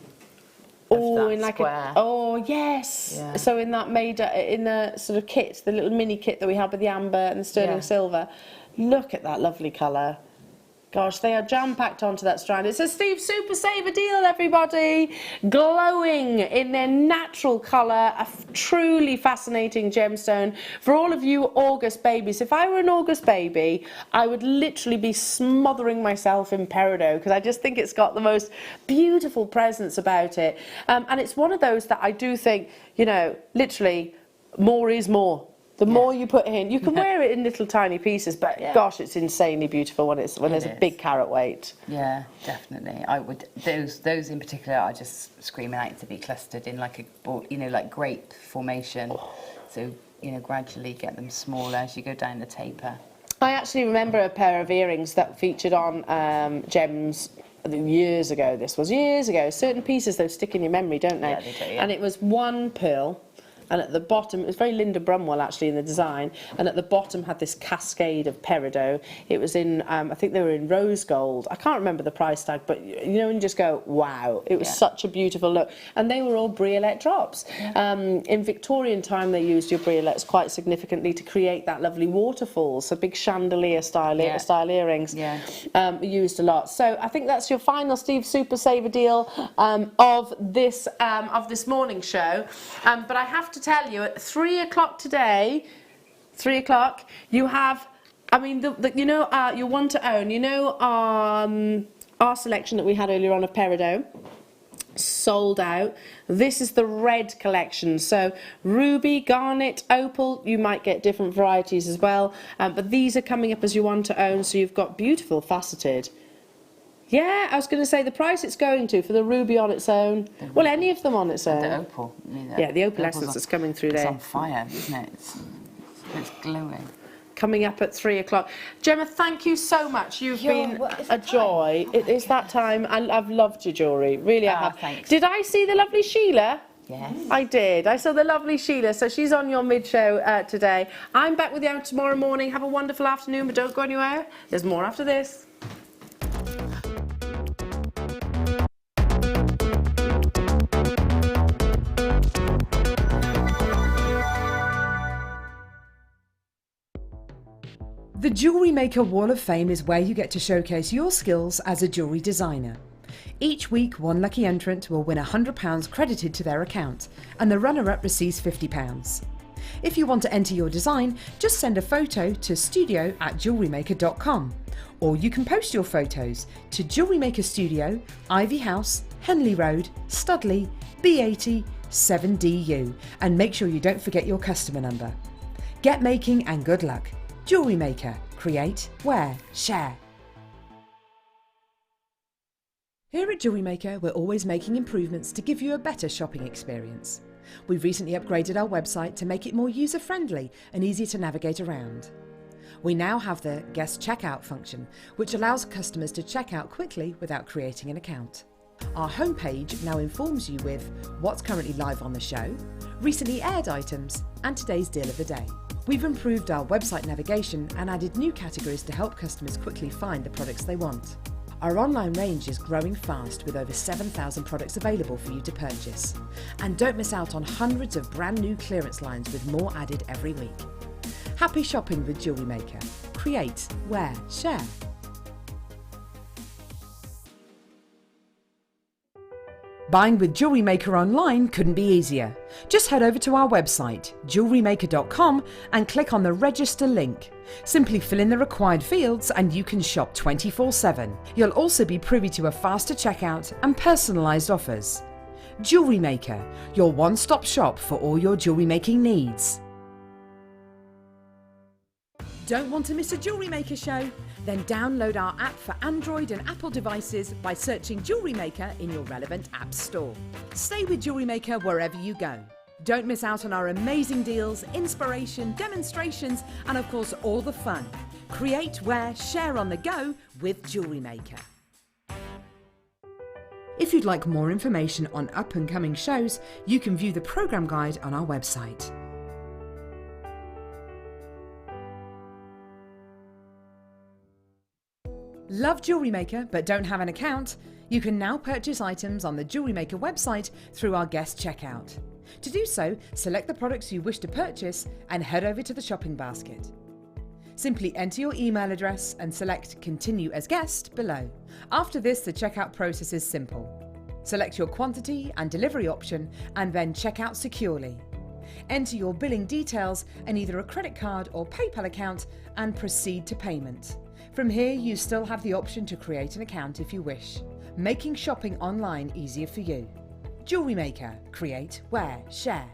Oh, in like square. Oh, yes. Yeah. So in that in the sort of kit, the little mini kit that we have with the amber and the sterling silver. Look at that lovely colour. Gosh, they are jam-packed onto that strand. It's a Steve Super Saver deal, everybody. Glowing in their natural colour, a truly fascinating gemstone for all of you August babies. If I were an August baby, I would literally be smothering myself in peridot because I just think it's got the most beautiful presence about it. And it's one of those that I do think, you know, literally, more is more. The more you put in, you can wear it in little tiny pieces, but gosh, it's insanely beautiful when there's a big carat weight. Yeah, definitely. I would those in particular are just screaming out to be clustered in like like grape formation. So gradually get them smaller as you go down the taper. I actually remember a pair of earrings that featured on gems. Years ago, certain pieces though stick in your memory, don't they? Yeah, they do, yeah. And it was one pearl, and at the bottom, it was very Linda Brumwell actually in the design, and at the bottom had this cascade of peridot. It was in, I think they were in rose gold. I can't remember the price tag, but you know, and you just go, wow, it was such a beautiful look. And they were all briolette drops. In Victorian time, they used your briolettes quite significantly to create that lovely waterfall, so big chandelier style earrings used a lot. So I think that's your final Steve Super Saver deal of this morning show. But I have to tell you, at 3 o'clock today, 3 o'clock, you have, I mean, your one to own, our selection that we had earlier on of peridot, sold out. This is the red collection, so ruby, garnet, opal, you might get different varieties as well, but these are coming up as your one to own, so you've got beautiful faceted. Yeah, I was going to say the price it's going to for the ruby on its own. Well, any of them on its own. The opal. Yeah, the opal essence is coming through there. It's on fire, isn't it? It's glowing. Coming up at 3 o'clock. Gemma, thank you so much. You've been a joy. It is that time. I've loved your jewellery. Really, I have. Thanks. Did I see the lovely Sheila? Yes. I did. I saw the lovely Sheila. So she's on your mid-show today. I'm back with you tomorrow morning. Have a wonderful afternoon, but don't go anywhere. There's more after this. The Jewellery Maker Wall of Fame is where you get to showcase your skills as a jewellery designer. Each week, one lucky entrant will win £100 credited to their account, and the runner-up receives £50. If you want to enter your design, just send a photo to studio@jewellerymaker.com, or you can post your photos to Jewellery Maker Studio, Ivy House, Henley Road, Studley, B80 7DU, and make sure you don't forget your customer number. Get making and good luck. Jewellery Maker. Create, wear, share. Here at Jewellery Maker, we're always making improvements to give you a better shopping experience. We've recently upgraded our website to make it more user-friendly and easier to navigate around. We now have the guest checkout function, which allows customers to check out quickly without creating an account. Our homepage now informs you with what's currently live on the show, recently aired items, and today's deal of the day. We've improved our website navigation and added new categories to help customers quickly find the products they want. Our online range is growing fast with over 7,000 products available for you to purchase. And don't miss out on hundreds of brand new clearance lines with more added every week. Happy shopping with Jewellery Maker. Create, wear, share. Buying with Jewellery Maker online couldn't be easier. Just head over to our website, JewelleryMaker.com, and click on the register link. Simply fill in the required fields and you can shop 24/7. You'll also be privy to a faster checkout and personalised offers. Jewellery Maker, your one-stop shop for all your jewellery making needs. Don't want to miss a Jewellery Maker show? Then download our app for Android and Apple devices by searching Jewellery Maker in your relevant app store. Stay with Jewellery Maker wherever you go. Don't miss out on our amazing deals, inspiration, demonstrations, and of course all the fun. Create, wear, share on the go with Jewellery Maker. If you'd like more information on up-and-coming shows, you can view the programme guide on our website. Love Jewellery Maker but don't have an account? You can now purchase items on the Jewellery Maker website through our guest checkout. To do so, select the products you wish to purchase and head over to the shopping basket. Simply enter your email address and select Continue as Guest below. After this, the checkout process is simple. Select your quantity and delivery option and then check out securely. Enter your billing details and either a credit card or PayPal account and proceed to payment. From here, you still have the option to create an account if you wish, making shopping online easier for you. Jewellery Maker. Create, wear, share.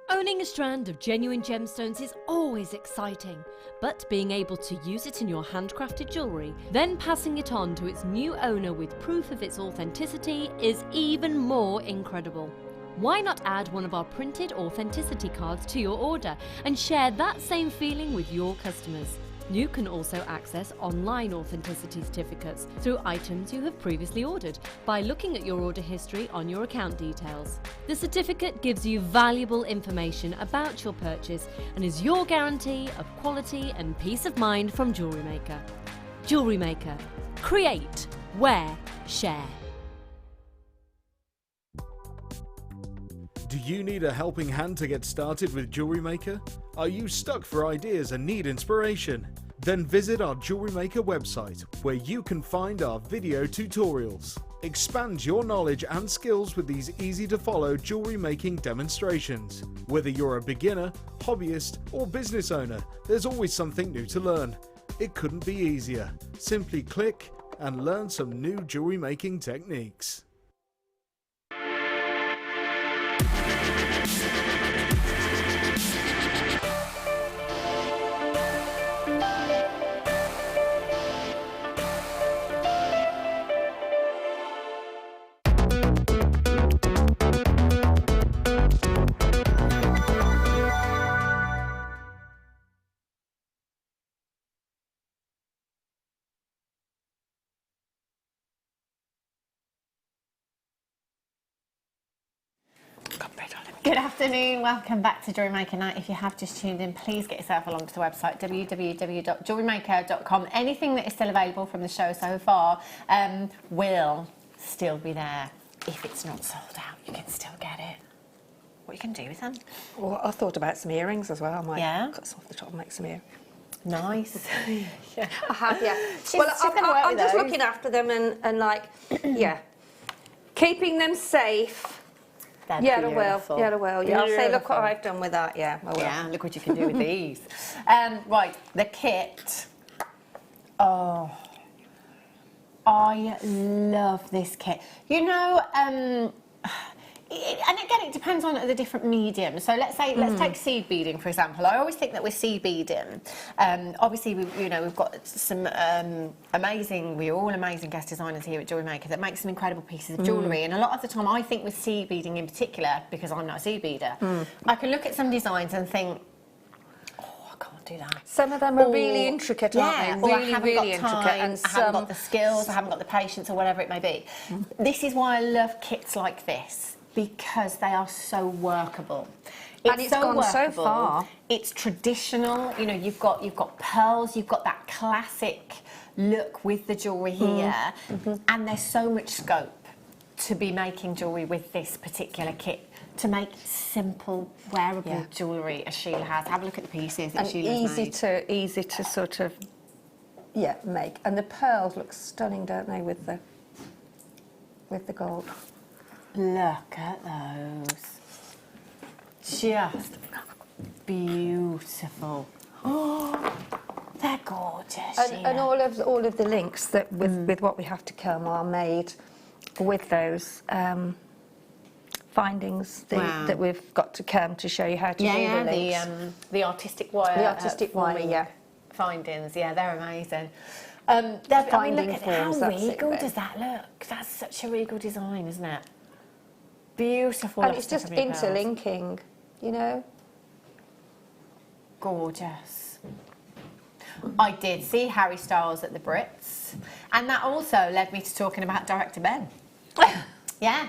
Owning a strand of genuine gemstones is always exciting, but being able to use it in your handcrafted jewellery, then passing it on to its new owner with proof of its authenticity is even more incredible. Why not add one of our printed authenticity cards to your order and share that same feeling with your customers? You can also access online authenticity certificates through items you have previously ordered by looking at your order history on your account details. The certificate gives you valuable information about your purchase and is your guarantee of quality and peace of mind from Jewellery Maker. Jewellery Maker. Create, wear, share. Do you need a helping hand to get started with Jewellery Maker? Are you stuck for ideas and need inspiration? Then visit our Jewellery Maker website, where you can find our video tutorials. Expand your knowledge and skills with these easy-to-follow jewellery making demonstrations. Whether you're a beginner, hobbyist, or business owner, there's always something new to learn. It couldn't be easier. Simply click and learn some new jewellery making techniques. Good afternoon, welcome back to Jewellery Maker Night. If you have just tuned in, please get yourself along to the website www.jewellerymaker.com. Anything that is still available from the show so far will still be there. If it's not sold out, you can still get it. What are you going to do with them? Well, I thought about some earrings as well. I might cut some off the top and make some earrings. Nice. Yeah. I have, yeah. She's I'm just looking after them and like, yeah, keeping them safe. They're I will. beautiful. Yeah, I will. Yeah, I'll say, look what Beautiful. I've done with that. Yeah, I will. Yeah, look what you can do with these. Right, the kit. Oh, I love this kit. You know, and again, it depends on the different mediums. So let's take seed beading, for example. I always think that with seed beading, obviously, we've got some we're all amazing guest designers here at Jewellery Maker that make some incredible pieces of jewellery. And a lot of the time, I think with seed beading in particular, because I'm not a seed beader, I can look at some designs and think, oh, I can't do that. Some of them are really intricate, aren't they? Or Really, I haven't really got time, intricate. And I haven't got the skills, I haven't got the patience, or whatever it may be. This is why I love kits like this, because they are so workable. And it's gone so workable. far. It's traditional. You know, you've got pearls. You've got that classic look with the jewellery here, and there's so much scope to be making jewellery with this particular kit. To make simple, wearable jewellery as Sheila has. Have a look at the pieces that and Sheila's made. easy to sort of make. And the pearls look stunning, don't they, with the gold. Look at those. Just beautiful. Oh, they're gorgeous. And all of the links that with what we have to come are made with those findings that we've got to come to show you how to do the links. The artistic wire. The artistic wire, findings. Yeah, they're amazing. Finding look at forms, how that's it, regal then. does that look? That's such a regal design, isn't it? Beautiful. And it's just interlinking, you know. Gorgeous. I did see Harry Styles at the Brits, and that also led me to talking about director Ben. Yeah,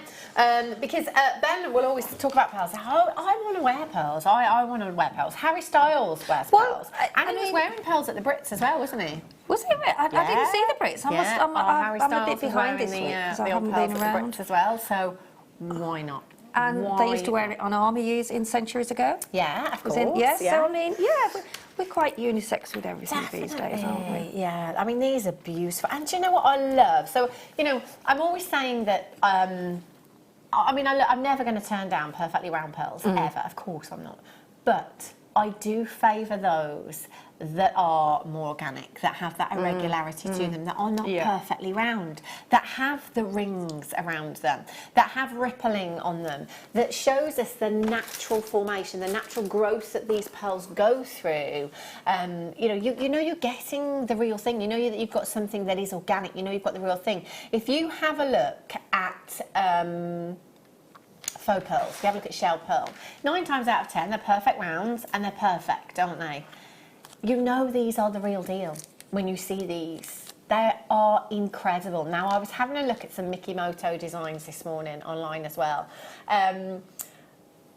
because Ben will always talk about pearls. Oh, I want to wear pearls. I want to wear pearls. Harry Styles wears pearls. And he was wearing pearls at the Brits as well, wasn't he? Was he? I didn't see the Brits. Harry I'm a Styles bit behind this week because I haven't been around. Brits as well, so why not? and they used to wear it on army years in centuries ago. Yeah, of course. So I mean, yeah, we're quite unisex with everything these days, aren't we? Yeah, I mean, these are beautiful. And do you know what I love? So, you know, I'm always saying that, I mean, I'm never going to turn down perfectly round pearls, ever. Of course I'm not. But I do favour those that are more organic, that have that irregularity to them, that are not perfectly round, that have the rings around them, that have rippling on them, that shows us the natural formation, the natural growth that these pearls go through. You know, you know you're getting the real thing. You know that you've got something that is organic. You know you've got the real thing. If you have a look at faux pearls, if you have a look at shell pearl, 9 times out of 10 they're perfect rounds and they're perfect, aren't they? You know these are the real deal when you see these. They are incredible. Now, I was having a look at some Mikimoto designs this morning online as well.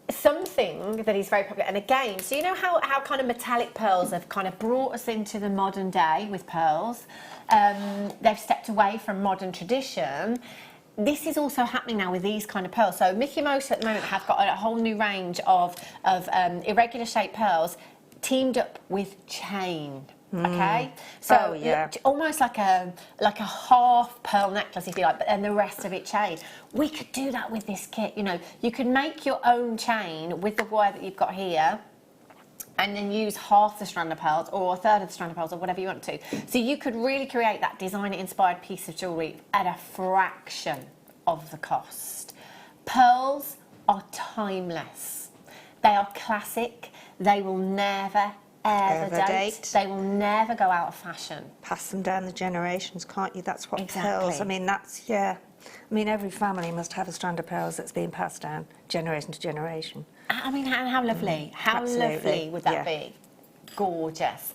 Something that is very popular, and again, so you know how kind of metallic pearls have kind of brought us into the modern day with pearls. They've stepped away from modern tradition. This is also happening now with these kind of pearls. So Mikimoto at the moment have got a whole new range of irregular shaped pearls teamed up with chain. Okay, so almost like a half pearl necklace, if you like, but then the rest of it chain. We could do that with this kit. You know, you could make your own chain with the wire that you've got here, and then use half the strand of pearls or a third of the strand of pearls or whatever you want to. So you could really create that designer-inspired piece of jewellery at a fraction of the cost. Pearls are timeless. They are classic. They will never, ever date. They will never go out of fashion. Pass them down the generations, can't you? That's what pearls, I mean, that's, I mean, every family must have a strand of pearls that's being passed down generation to generation. I mean, how lovely. How lovely would that be? Gorgeous.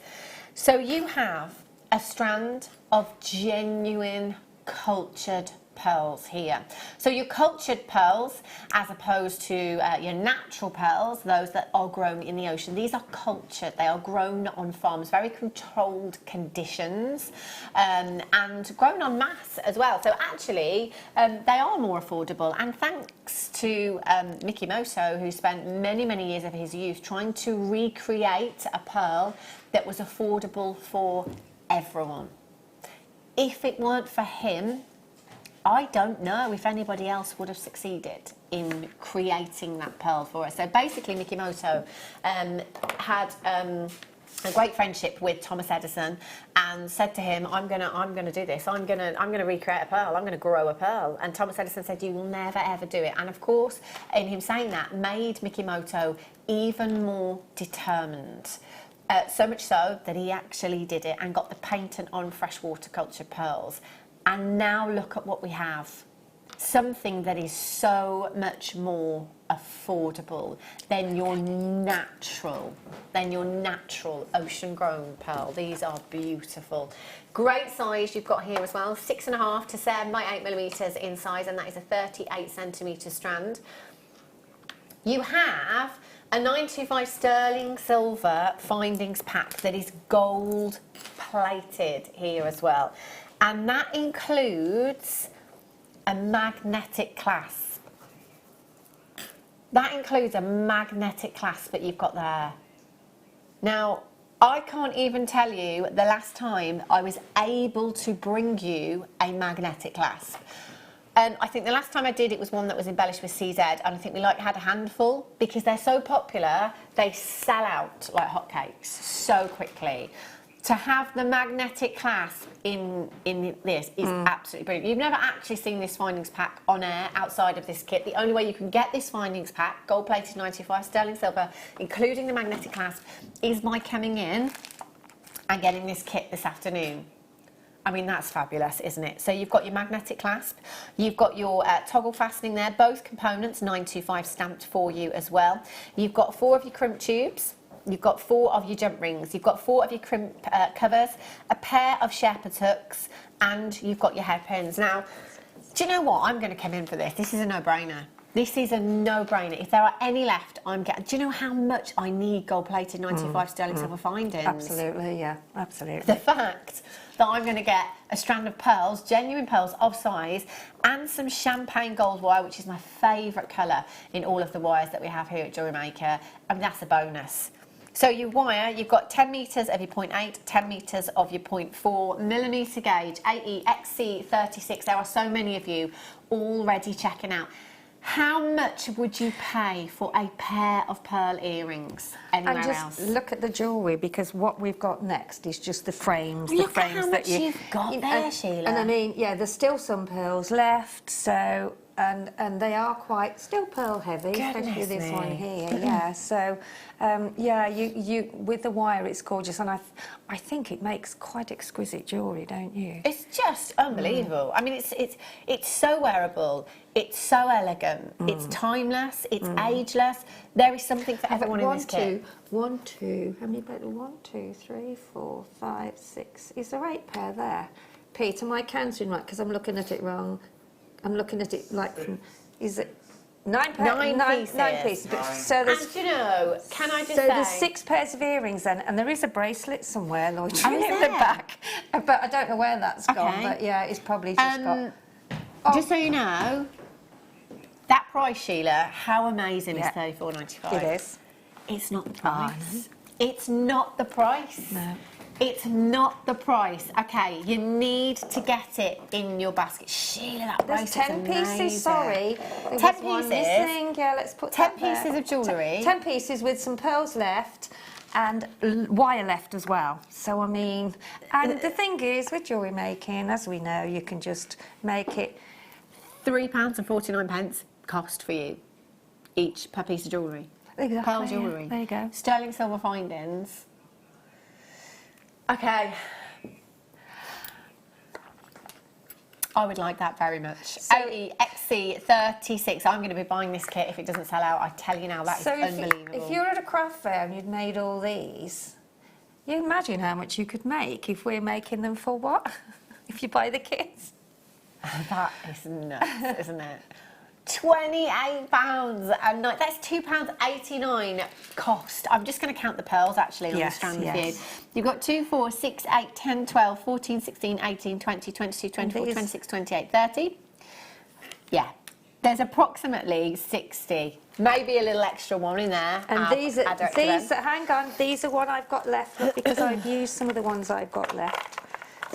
So you have a strand of genuine cultured pearls here. So your cultured pearls, as opposed to your natural pearls, those that are grown in the ocean, these are cultured. They are grown on farms, very controlled conditions, and grown en masse as well. So actually, they are more affordable. And thanks to Mikimoto, who spent many, many years of his youth trying to recreate a pearl that was affordable for everyone. If it weren't for him, I don't know if anybody else would have succeeded in creating that pearl for us. So basically, Mikimoto had a great friendship with Thomas Edison, and said to him, "I'm gonna do this. I'm gonna recreate a pearl. I'm gonna grow a pearl." And Thomas Edison said, "You will never ever do it." And of course, in him saying that, made Mikimoto even more determined. So much so that he actually did it and got the patent on freshwater cultured pearls. And now look at what we have. Something that is so much more affordable than your natural ocean-grown pearl. These are beautiful. Great size you've got here as well, 6.5 to 7 by 8 millimeters in size, and that is a 38 centimetre strand. You have a 925 sterling silver findings pack that is gold plated here as well. And that includes a magnetic clasp. That includes a magnetic clasp that you've got there. Now, I can't even tell you the last time I was able to bring you a magnetic clasp. I think the last time I did it was one that was embellished with CZ, and I think we had a handful because they're so popular, they sell out like hotcakes so quickly. To have the magnetic clasp in this is absolutely brilliant. You've never actually seen this findings pack on air outside of this kit. The only way you can get this findings pack, gold-plated 95 sterling silver, including the magnetic clasp, is by coming in and getting this kit this afternoon. I mean, that's fabulous, isn't it? So you've got your magnetic clasp, you've got your toggle fastening there, both components 925 stamped for you as well. You've got 4 of your crimp tubes. You've got 4 of your jump rings, you've got 4 of your crimp covers, a pair of shepherd's hooks, and you've got your hairpins. Now, do you know what? I'm going to come in for this. This is a no-brainer. This is a no-brainer. If there are any left, I'm getting... Do you know how much I need gold-plated 95 sterling silver findings? Absolutely, yeah, absolutely. The fact that I'm going to get a strand of pearls, genuine pearls of size, and some champagne gold wire, which is my favourite colour in all of the wires that we have here at Jewellery Maker. I mean, that's a bonus. So your wire, you've got 10 metres of your 0.8, 10 metres of your 0.4, millimetre gauge, AE, XC, 36. There are so many of you already checking out. How much would you pay for a pair of pearl earrings anywhere and just else? Look at the jewellery, because what we've got next is just the frames. Look the at frames how that much you've got there, Sheila. And I mean, yeah, there's still some pearls left, so and they are quite still pearl heavy, especially this one here. Yeah, so yeah, you with the wire, it's gorgeous, and I think it makes quite exquisite jewellery, don't you? It's just unbelievable. I mean, it's so wearable. It's so elegant. It's timeless. It's ageless. There is something for everyone in this kit. One, two. How many pairs? 1, 2, 3, 4, 5, 6. Is there 8 pair there? Pete, am I counting right? Because I'm looking at it wrong. I'm looking at it like from. Is it 9 pairs? 9 pieces. So there's. And you know, can I just so say? there's 6 pairs of earrings then, and there is a bracelet somewhere, Lloyd, in the back. But I don't know where that's gone. But yeah, it's probably just got. Just so you know, that price, Sheila, how amazing is $34.95? It is. It's not the price. It's not the price. No. It's not the price. Okay, you need to get it in your basket. Sheila, that There's bracelet's 10 pieces, amazing. sorry. 10 pieces. Yeah, let's put 10 that there. pieces of jewellery. 10 pieces with some pearls left and wire left as well. So, I mean, and the thing is, with jewellery making, as we know, you can just make it... £3.49 cost for you, each per piece of jewellery. Exactly, Pearl jewellery. There you go. Sterling silver findings. Okay. I would like that very much. AE XC36. I'm going to be buying this kit if it doesn't sell out. I tell you now, that is unbelievable. If you were at a craft fair and you'd made all these, you imagine how much you could make if we're making them for what? If you buy the kits? That is nuts, isn't it? £28 a night. That's £2.89 cost. I'm just going to count the pearls actually on the strand for you. You've got 2, 4, 6, 8, 10, 12, 14, 16, 18, 20, 22, 24, 26, 28, 30. Yeah. There's approximately 60. Maybe a little extra one in there. And hang on, these are what I've got left because I've used some of the ones I've got left.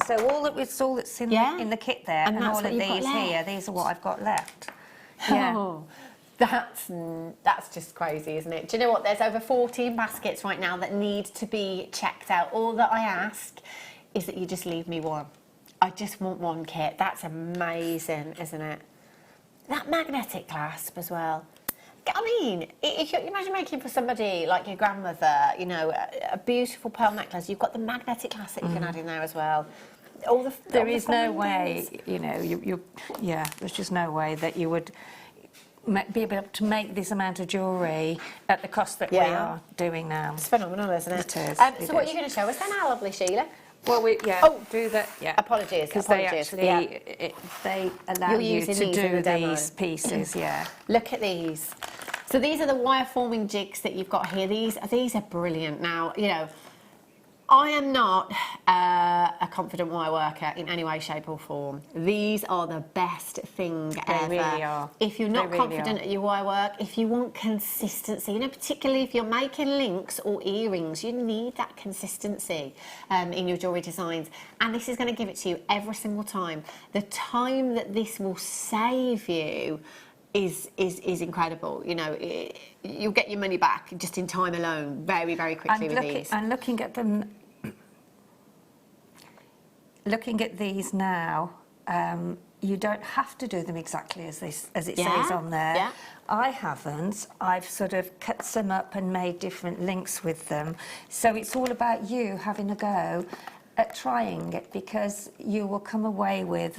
So all that's in the kit there, and all of these here, these are what I've got left. Yeah. Oh, that's just crazy, isn't it? Do you know what? There's over 14 baskets right now that need to be checked out. All that I ask is that you just leave me one. I just want one kit. That's amazing, isn't it? That magnetic clasp as well. I mean, if you imagine making for somebody like your grandmother, you know, a beautiful pearl necklace, you've got the magnetic clasp that you can add in there as well. There is no way, you know, there's just no way that you would be able to make this amount of jewellery at the cost that we are doing now. It's phenomenal, isn't it? It is. So what are you going to show us then, our lovely Sheila? Well, do that. Yeah. Apologies. Because they actually they allow you to do these pieces. Yeah. Look at these. So these are the wire forming jigs that you've got here. These are brilliant. Now, you know, I am not a confident wire worker in any way, shape or form. These are the best thing ever. They really are. If you're not confident at your wire work, if you want consistency, you know, particularly if you're making links or earrings, you need that consistency in your jewellery designs. And this is going to give it to you every single time. The time that this will save you is incredible. You know, you'll get your money back just in time alone, very, very quickly with these. And looking at them, looking at these now, you don't have to do them exactly as it says on there. Yeah. I haven't. I've sort of cut some up and made different links with them. So it's all about you having a go at trying it, because you will come away with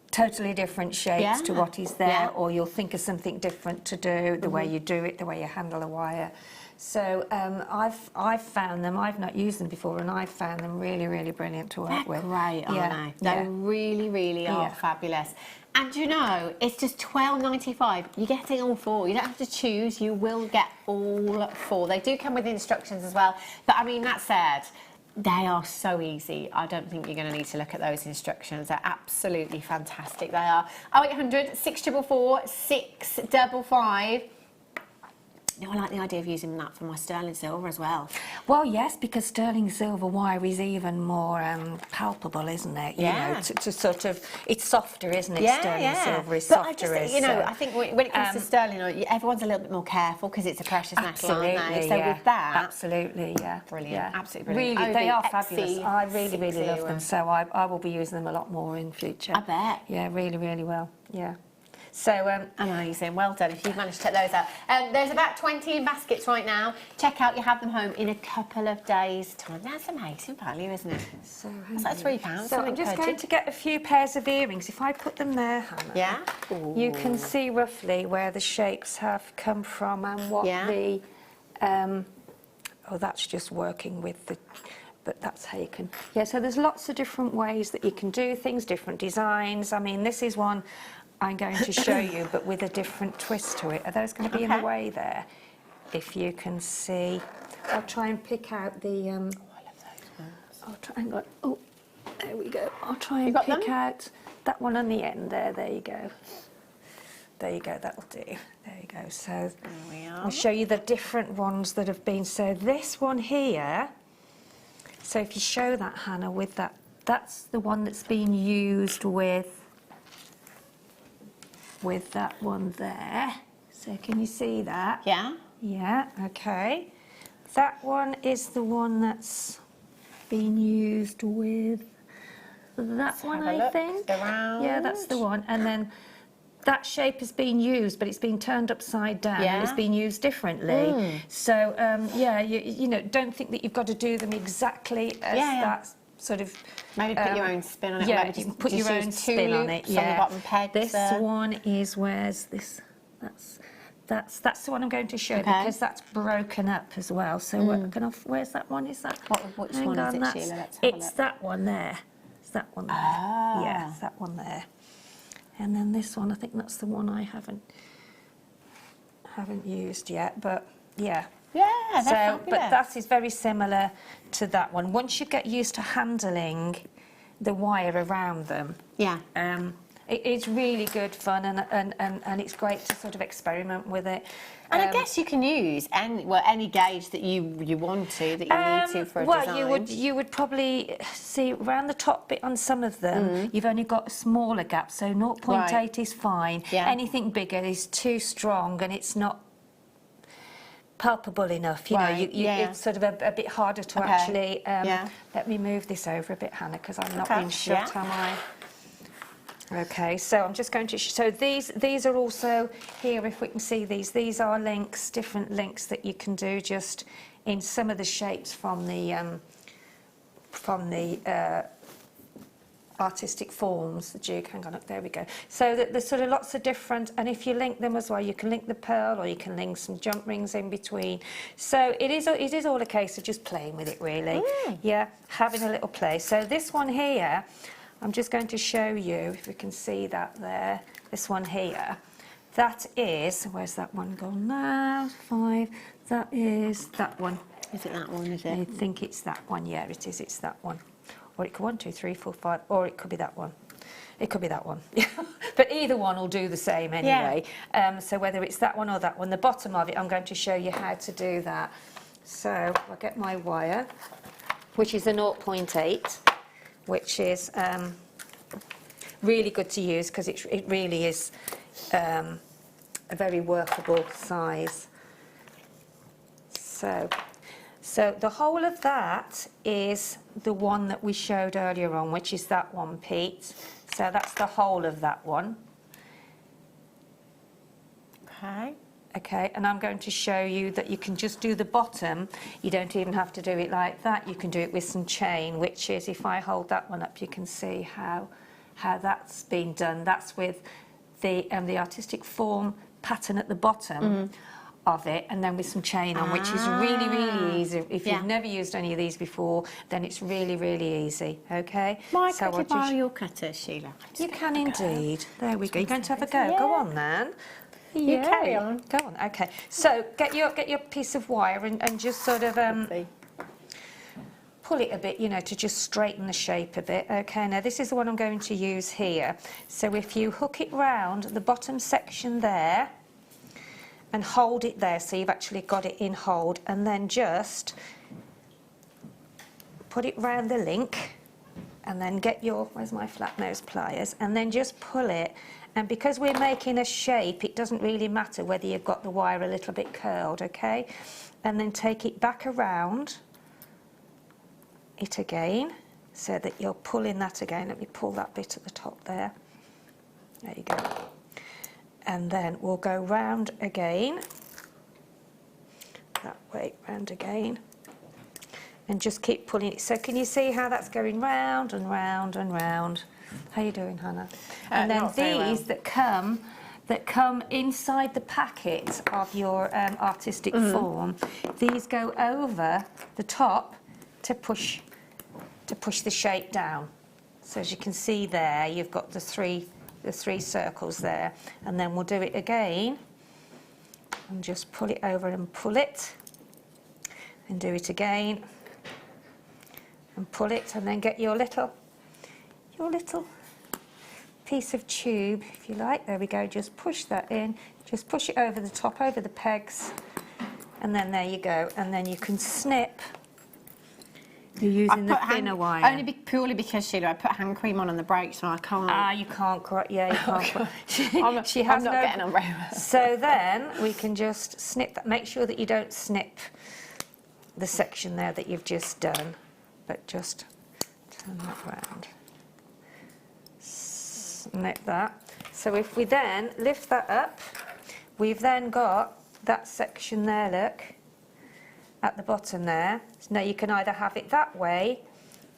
totally different shapes to what is there, or you'll think of something different to do, the way you do it, the way you handle a wire. So I've found them, I've not used them before, and I've found them really, really brilliant to work with. They're great, aren't they? They really, really are fabulous. And you know, it's just £12.95. You're getting all 4. You don't have to choose, you will get all 4. They do come with instructions as well. But I mean, that said, They are so easy. I don't think you're going to need to look at those instructions. They're absolutely fantastic. They are 0800 644 655. No, I like the idea of using that for my sterling silver as well. Well, yes, because sterling silver wire is even more palpable, isn't it? Yeah. You know, to sort of, it's softer, isn't it? Yeah, Sterling yeah. silver is But softer. I think when it comes to sterling, everyone's a little bit more careful because it's a precious metal, aren't they? So yeah. with that, absolutely, yeah, brilliant, yeah. absolutely brilliant. Really, they are fabulous. I really, XC60 really love them. So I will be using them a lot more in future. I bet. Yeah, really, really well. Yeah. So amazing, well done if you've managed to take those out. There's about 20 in baskets right now. Check out, you have them home in a couple of days' time. That's amazing value, isn't it? So it's like £3. So I'm just going to get a few pairs of earrings. If I put them there, Hannah, yeah, you can see roughly where the shapes have come from and what the. Oh, that's just working with the. But that's how you can. Yeah, so there's lots of different ways that you can do things, different designs. I mean, this is one I'm going to show you, but with a different twist to it. Are those going to be in the way there? If you can see. I'll try and pick out the... oh, I love those ones. I'll try, hang on. Oh, there we go. I'll try and pick out that one on the end there. There you go. There you go, that'll do. There you go. So there we are. I'll show you the different ones that have been. So this one here, so if you show that, Hannah, with that, that's the one that's been used with that one there. So can you see that? Yeah. Yeah, okay. That one is the one that's been used with that one, I think. Yeah, that's the one. And then that shape has been used, but it's been turned upside down and it's been used differently. So, yeah, you know, don't think that you've got to do them exactly as that sort of... Maybe put your own spin on it. Yeah, maybe you can put your own spin on it. Yeah. On the bottom pegs. This one is, where's this? That's the one I'm going to show because that's broken up as well. So where's that one? Is that? Which one is it, Sheila? Let's have a It's look. that one there. It's that one there. Yeah, it's that one there. And then this one, I think that's the one I haven't used yet, but yeah. Yeah, so, fabulous. but that is very similar to that one. Once you get used to handling the wire around them, it's really good fun and it's great to sort of experiment with it. And I guess you can use any gauge that you want to, that you need to for a design. Well, you would probably see around the top bit on some of them, you've only got a smaller gap, so 0.8 is fine. Yeah. Anything bigger is too strong and it's not palpable enough. You know, it's sort of a bit harder to actually... Let me move this over a bit, Hannah, because I'm not being shut, am I? Okay, so I'm just going to... So these are also here, if we can see these are links, different links that you can do just in some of the shapes from the artistic forms, the Duke. Hang on, there we go. So there's sort of lots of different, and if you link them as well, you can link the pearl or you can link some jump rings in between. So it is all a case of just playing with it, really. Yeah, having a little play. So this one here, I'm just going to show you, if we can see that there, this one here, that is, where's that one gone now? 5, that is that one. Is it that one, is it? I think it's that one, yeah, it is, it's that one. Or it could 1, 2, 3, 4, 5, or it could be that one. It could be that one. But either one will do the same anyway. So whether it's that one or that one, the bottom of it, I'm going to show you how to do that. So I'll get my wire, which is a 0.8. Which is really good to use because it really is a very workable size. So the whole of that is the one that we showed earlier on, which is that one, Pete. So that's the whole of that one. Okay, and I'm going to show you that you can just do the bottom. You don't even have to do it like that. You can do it with some chain, which is, if I hold that one up, you can see how that's been done. That's with the artistic form pattern at the bottom of it, and then with some chain on, which is really, really easy. If you've never used any of these before, then it's really, really easy, okay? Might I borrow your cutter, Sheila? You can indeed. There we go. You're going to have a go. Go on, then. You carry on. Go on. Okay. So get your piece of wire and just sort of pull it a bit, you know, to just straighten the shape a bit. Okay, now this is the one I'm going to use here. So if you hook it round the bottom section there and hold it there, so you've actually got it in hold, and then just put it round the link, and then get your, where's my flat nose pliers, and then just pull it. And because we're making a shape, it doesn't really matter whether you've got the wire a little bit curled, okay? And then take it back around it again, so that you're pulling that again. Let me pull that bit at the top there. There you go. And then we'll go round again, that way, round again, and just keep pulling it. So can you see how that's going round and round and round? How are you doing, Hannah? And then these that come inside the packet of your artistic form, these go over the top to push the shape down. So as you can see there, you've got the three circles there, and then we'll do it again and just pull it over and pull it, and do it again and pull it, and then get your little piece of tube, if you like. There we go. Just push that in. Just push it over the top, over the pegs, and then there you go. And then you can snip. You're using the thinner wire. Only purely because, Sheila, I put hand cream on the brakes, so I can't. Ah, you can't. Yeah, you can't. I'm not getting on very well. So then we can just snip that. Make sure that you don't snip the section there that you've just done, but just turn that round. Snip that. So if we then lift that up, we've then got that section there, look, at the bottom there. So now you can either have it that way,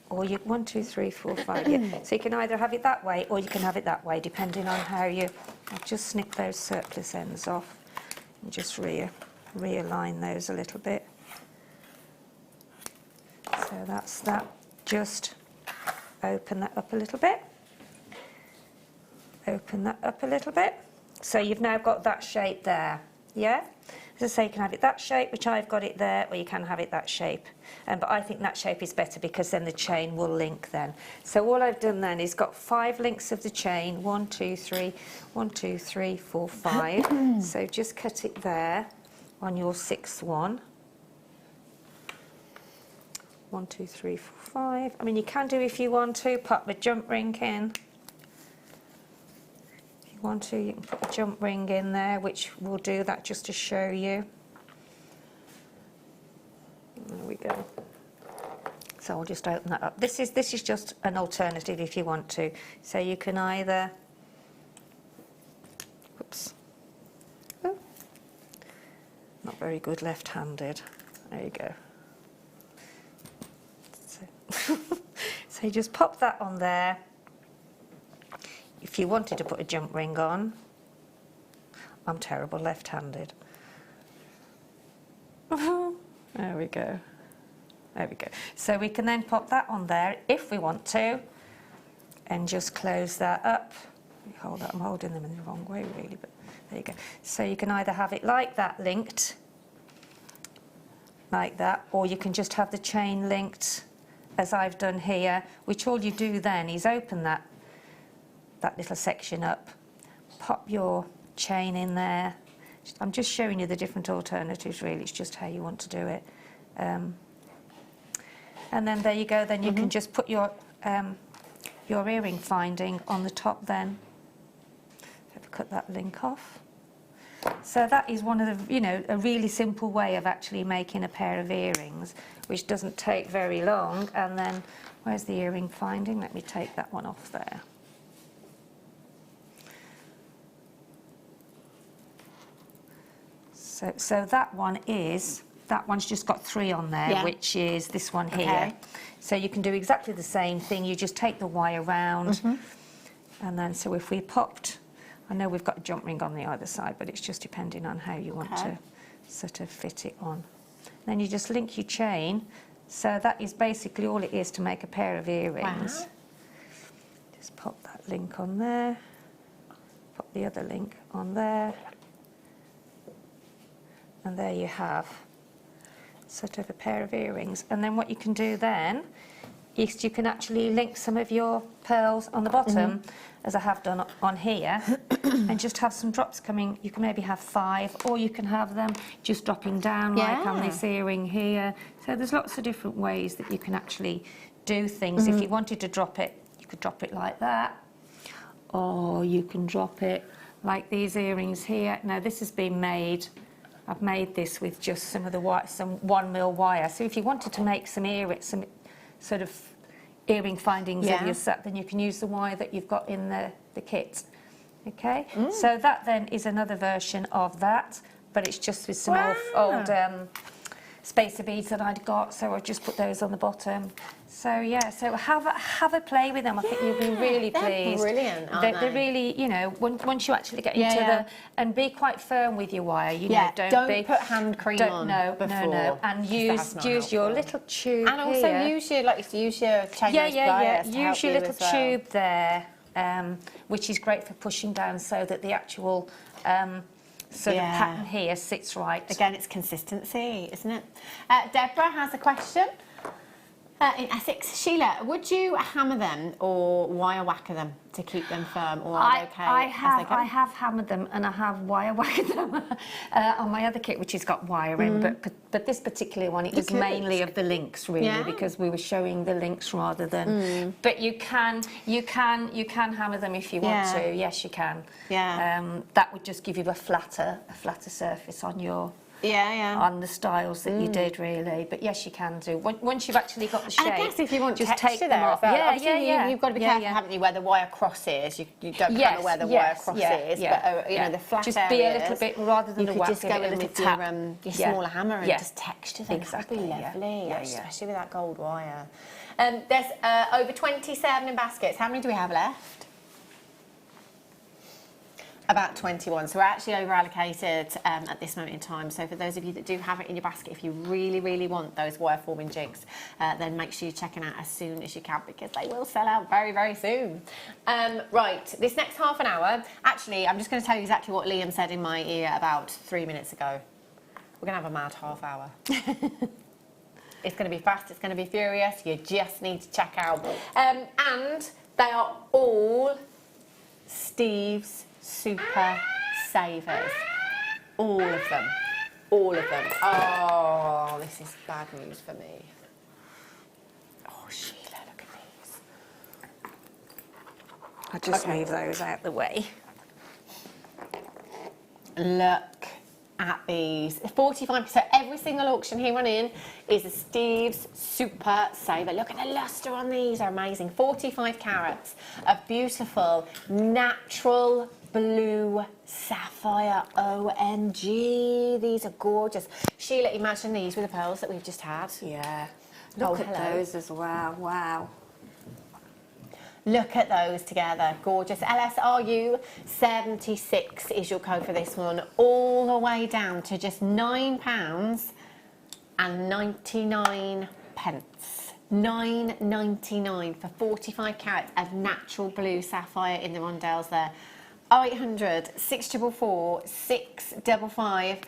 or you, 1, 2, 3, 4, 5, yeah. So you can either have it that way, or you can have it that way, depending on how you, I'll just snip those surplus ends off, and just realign those a little bit. So that's that. Just open that up a little bit. Open that up a little bit. So you've now got that shape there, yeah? As I say, you can have it that shape, which I've got it there, or you can have it that shape. But I think that shape is better because then the chain will link then. So all I've done then is got 5 links of the chain, 1, 2, 3, 1, 2, 3, 4, 5. So just cut it there on your 6th one. 1, 2, 3, 4, 5. I mean, you can do, if you want to, pop the jump ring in. Want to, you can put a jump ring in there, which will do that just to show you. There we go. So I'll just open that up. This is just an alternative if you want to. So you can either, whoops, oh, not very good left-handed. There you go. So you just pop that on there. If you wanted to put a jump ring on, I'm terrible left-handed. There we go. There we go. So we can then pop that on there if we want to, and just close that up. Hold that. I'm holding them in the wrong way, really, but there you go. So you can either have it like that, linked, like that, or you can just have the chain linked, as I've done here, which all you do then is open that little section up, pop your chain in there. I'm just showing you the different alternatives, really. It's just how you want to do it. And then there you go. Then you can just put your earring finding on the top then. Cut that link off. So that is one of the, you know, a really simple way of actually making a pair of earrings, which doesn't take very long. And then, where's the earring finding? Let me take that one off there. So that one's just got 3 on there, yeah, which is this one here. Okay. So you can do exactly the same thing. You just take the wire round, and then so if we popped, I know we've got a jump ring on the other side, but it's just depending on how you want to sort of fit it on. Then you just link your chain. So that is basically all it is to make a pair of earrings. Wow. Just pop that link on there, pop the other link on there. And there you have sort of a pair of earrings. And then what you can do then is you can actually link some of your pearls on the bottom, as I have done on here, and just have some drops coming. You can maybe have 5, or you can have them just dropping down like on this earring here. So there's lots of different ways that you can actually do things. If you wanted to drop it, you could drop it like that, or you can drop it like these earrings here. Now this has been made, I've made this with just some of the some 1mm wire. So if you wanted to make some sort of earring findings of your set, then you can use the wire that you've got in the kit. Okay, so that then is another version of that, but it's just with some old spacer beads that I'd got, so I've just put those on the bottom. So yeah, so have a play with them. I think you'll be really pleased. Brilliant, aren't They're really, you know, once you actually get into the, and be quite firm with your wire, you know, don't put hand cream on before. And use your little tube and also here. use your chain Use your little tube there, which is great for pushing down so that the actual sort of pattern here sits right. Again, it's consistency, isn't it? Deborah has a question. In Essex, Sheila, would you hammer them or wire whacker them to keep them firm, or are they okay? I have hammered them and I have wire whacked them on my other kit, which has got wire in. But this particular one, it was mainly of the links, really, because we were showing the links rather than. But you can hammer them if you want to. Yes, you can. That would just give you a flatter surface on your. On the styles that you did, really. But yes, you can do. Once you've actually got the shape, and I guess if you want just texture take them there off. as well. You've got to be careful, haven't you, where the wire crosses. You don't know where the wire crosses, but you know, the flat just areas, be a little bit, rather than you could just go in with your smaller hammer and just texture them. Exactly. That would be lovely, especially with that gold wire. There's over 27 in baskets. How many do we have left? About 21, so we're actually over allocated at this moment in time. So for those of you that do have it in your basket, if you really, really want those wire forming jigs, then make sure you're checking out as soon as you can, because they will sell out very, very soon. Right, this next half an hour, actually, I'm just going to tell you exactly what Liam said in my ear about 3 minutes ago. We're going to have a mad half hour. It's going to be fast, it's going to be furious, you just need to check out. And they are all Steve's Super Savers. All of them. All of them. Oh, this is bad news for me. Oh, Sheila, look at these. I'll just move those out the way. Look at these. 45%. Every single auction he run in is a Steve's Super Saver. Look at the luster on these. They're amazing. 45 carats of beautiful, natural blue sapphire. OMG, these are gorgeous. Sheila, imagine these with the pearls that we've just had. Yeah. Look at those as well. Wow. Look at those together. Gorgeous. LSRU 76 is your code for this one. All the way down to just £9 and 99 pence. £9.99 for 45 carats of natural blue sapphire in the rondelles there. 0800 644 655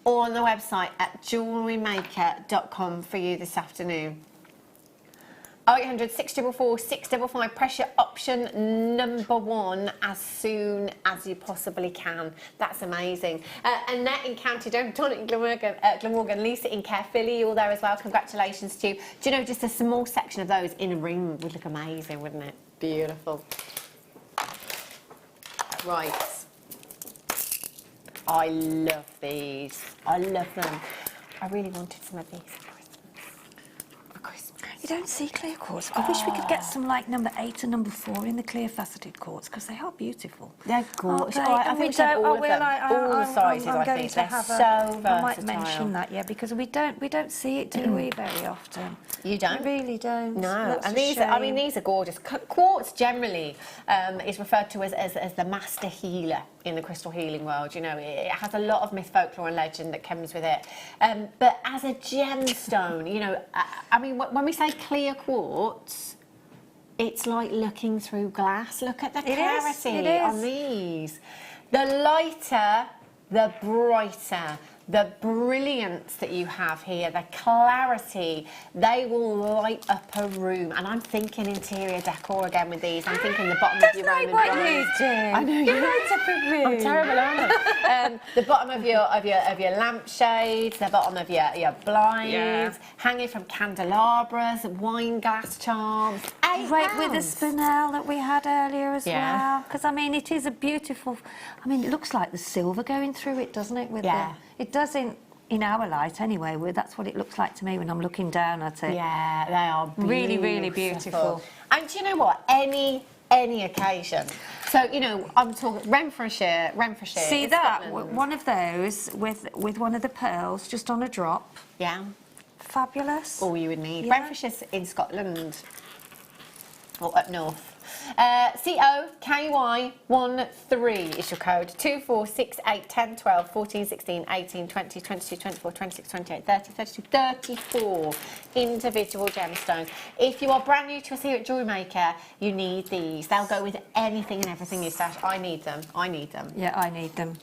or on the website at JewelleryMaker.com for you this afternoon. 0800 644 655, press your option number 1 as soon as you possibly can. That's amazing. Annette in County Down, Don in Glamorgan, Lisa in Caerphilly, all there as well. Congratulations to you. Do you know, just a small section of those in a ring would look amazing, wouldn't it? Beautiful. Right. I love these. I love them. I really wanted some of these. You don't see clear quartz. I wish we could get some like number 8 and number 4 in the clear faceted quartz, because they are beautiful. They're gorgeous. I think we should have all of them. All the sizes, I think. They're so versatile. I might mention that, because we don't see it, do we, very often? You don't? We really don't. No. And these are gorgeous. Quartz generally is referred to as the master healer in the crystal healing world. You know, it has a lot of myth, folklore and legend that comes with it. But as a gemstone, you know, I mean, when we say clear quartz, it's like looking through glass. Look at the clarity on these. The lighter, the brighter. the brilliance that you have here, the clarity, they will light up a room. And I'm thinking interior decor again with these. I'm thinking the bottom of your Roman what blinds. you do. I know You light up a room. I'm terrible, aren't I? The bottom of your lampshades, the bottom of your blinds, hanging from candelabras, wine glass charms. Right, with the spinel that we had earlier as well. Because, I mean, it is a beautiful... I mean, it looks like the silver going through it, doesn't it? With it doesn't, in our light anyway. That's what it looks like to me when I'm looking down at it. Yeah, they are beautiful. Really, really beautiful. And do you know what? Any occasion. So, you know, I'm talking Renfrewshire. See that? One of those with one of the pearls just on a drop. Yeah. Fabulous. All you would need. Renfrewshire's in Scotland. Or up north. COKY13 is your code. 2, 4, 6, 8, 10, 12, 14, 16, 18, 20, 22, 24, 26, 28, 30, 32, 34 individual gemstones. If you are brand new to us here at Jewellery Maker, you need these. They'll go with anything and everything you stash. I need them. I need them. Yeah, I need them.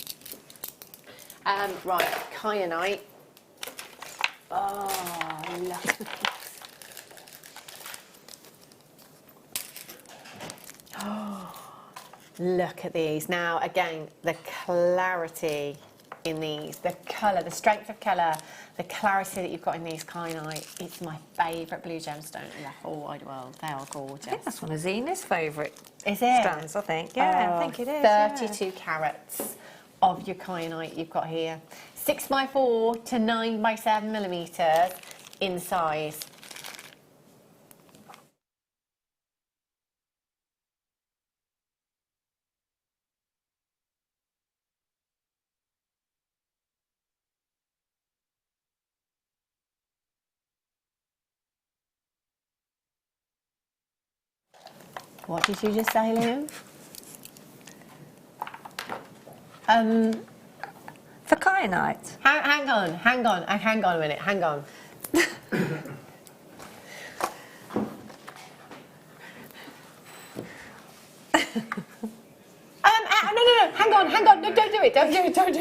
Right, kyanite. Oh, I love it. Oh, look at these. Now, again, the clarity in these, the colour, the strength of colour, the clarity that you've got in these kyanite. It's my favourite blue gemstone in the whole wide world. They are gorgeous. I think that's one of Zena's favourite Is it? strands, I think. Yeah, I think it is. 32 carats of your kyanite you've got here. 6x4 to 9x7 millimetres in size. What did you just say, Liam? For kyanite. Hang on a minute, hang on. No, hang on, no, don't do it. Don't do it. Don't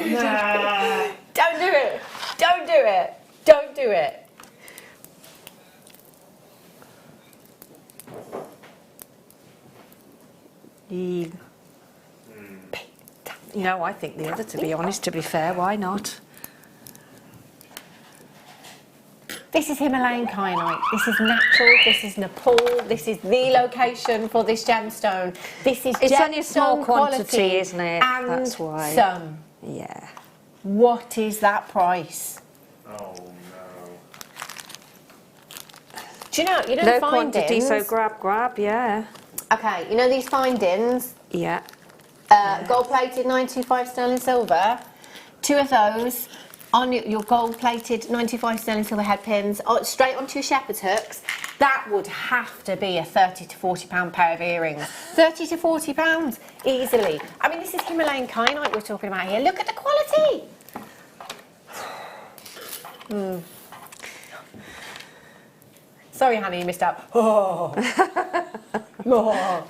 do it. No, I think the other, to be honest, to be fair, why not? This is Himalayan kyanite. This is natural. This is Nepal. This is the location for this gemstone. This is It's only a small gemstone quantity, quality, isn't it? And That's why. some. Yeah. What is that price? Oh no. Do you know Low the quantity, findings? so grab, yeah. Okay, you know these findings? Yeah. Gold-plated 925 sterling silver. 2 of those on your gold-plated 95 sterling silver head pins, straight onto your shepherd's hooks. That would have to be a £30 to £40 pair of earrings. £30 to £40 easily. I mean, this is Himalayan kyanite we're talking about here. Look at the quality. Sorry, honey, you missed out. Oh. Oh.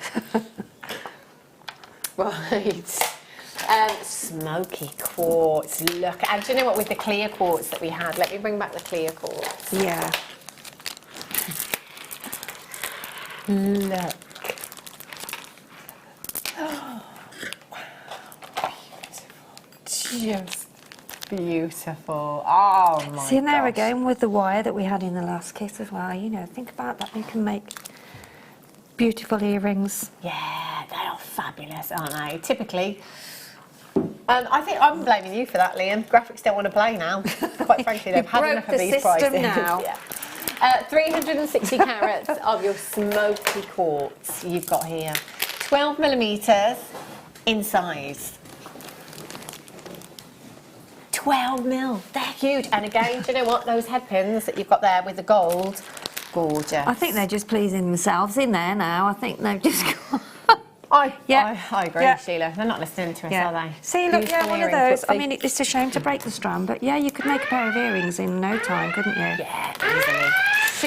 Right. Smoky quartz. Look, and do you know what? With the clear quartz that we had, let me bring back the clear quartz. Yeah. Look. Just beautiful. Oh my. See, and there gosh. again with the wire that we had in the last kit as well. You know, think about that. You can make beautiful earrings. Yeah, they are fabulous, aren't they? Typically. I think I'm blaming you for that, Liam. Graphics don't want to play now. Quite frankly, they've had enough of these prices. Now. Yeah. 360 carats of your smoky quartz you've got here. 12 millimetres in size. 12 mil. They're huge. And again, do you know what? Those head pins that you've got there with the gold, gorgeous. I think they're just pleasing themselves in there now. I think they've just got... I agree, Sheila. They're not listening to us, are they? See, look, Beautiful one of earring those. I footsie. mean, it's a shame to break the strand, but yeah, you could make a pair of earrings in no time, couldn't you? Yeah, easily.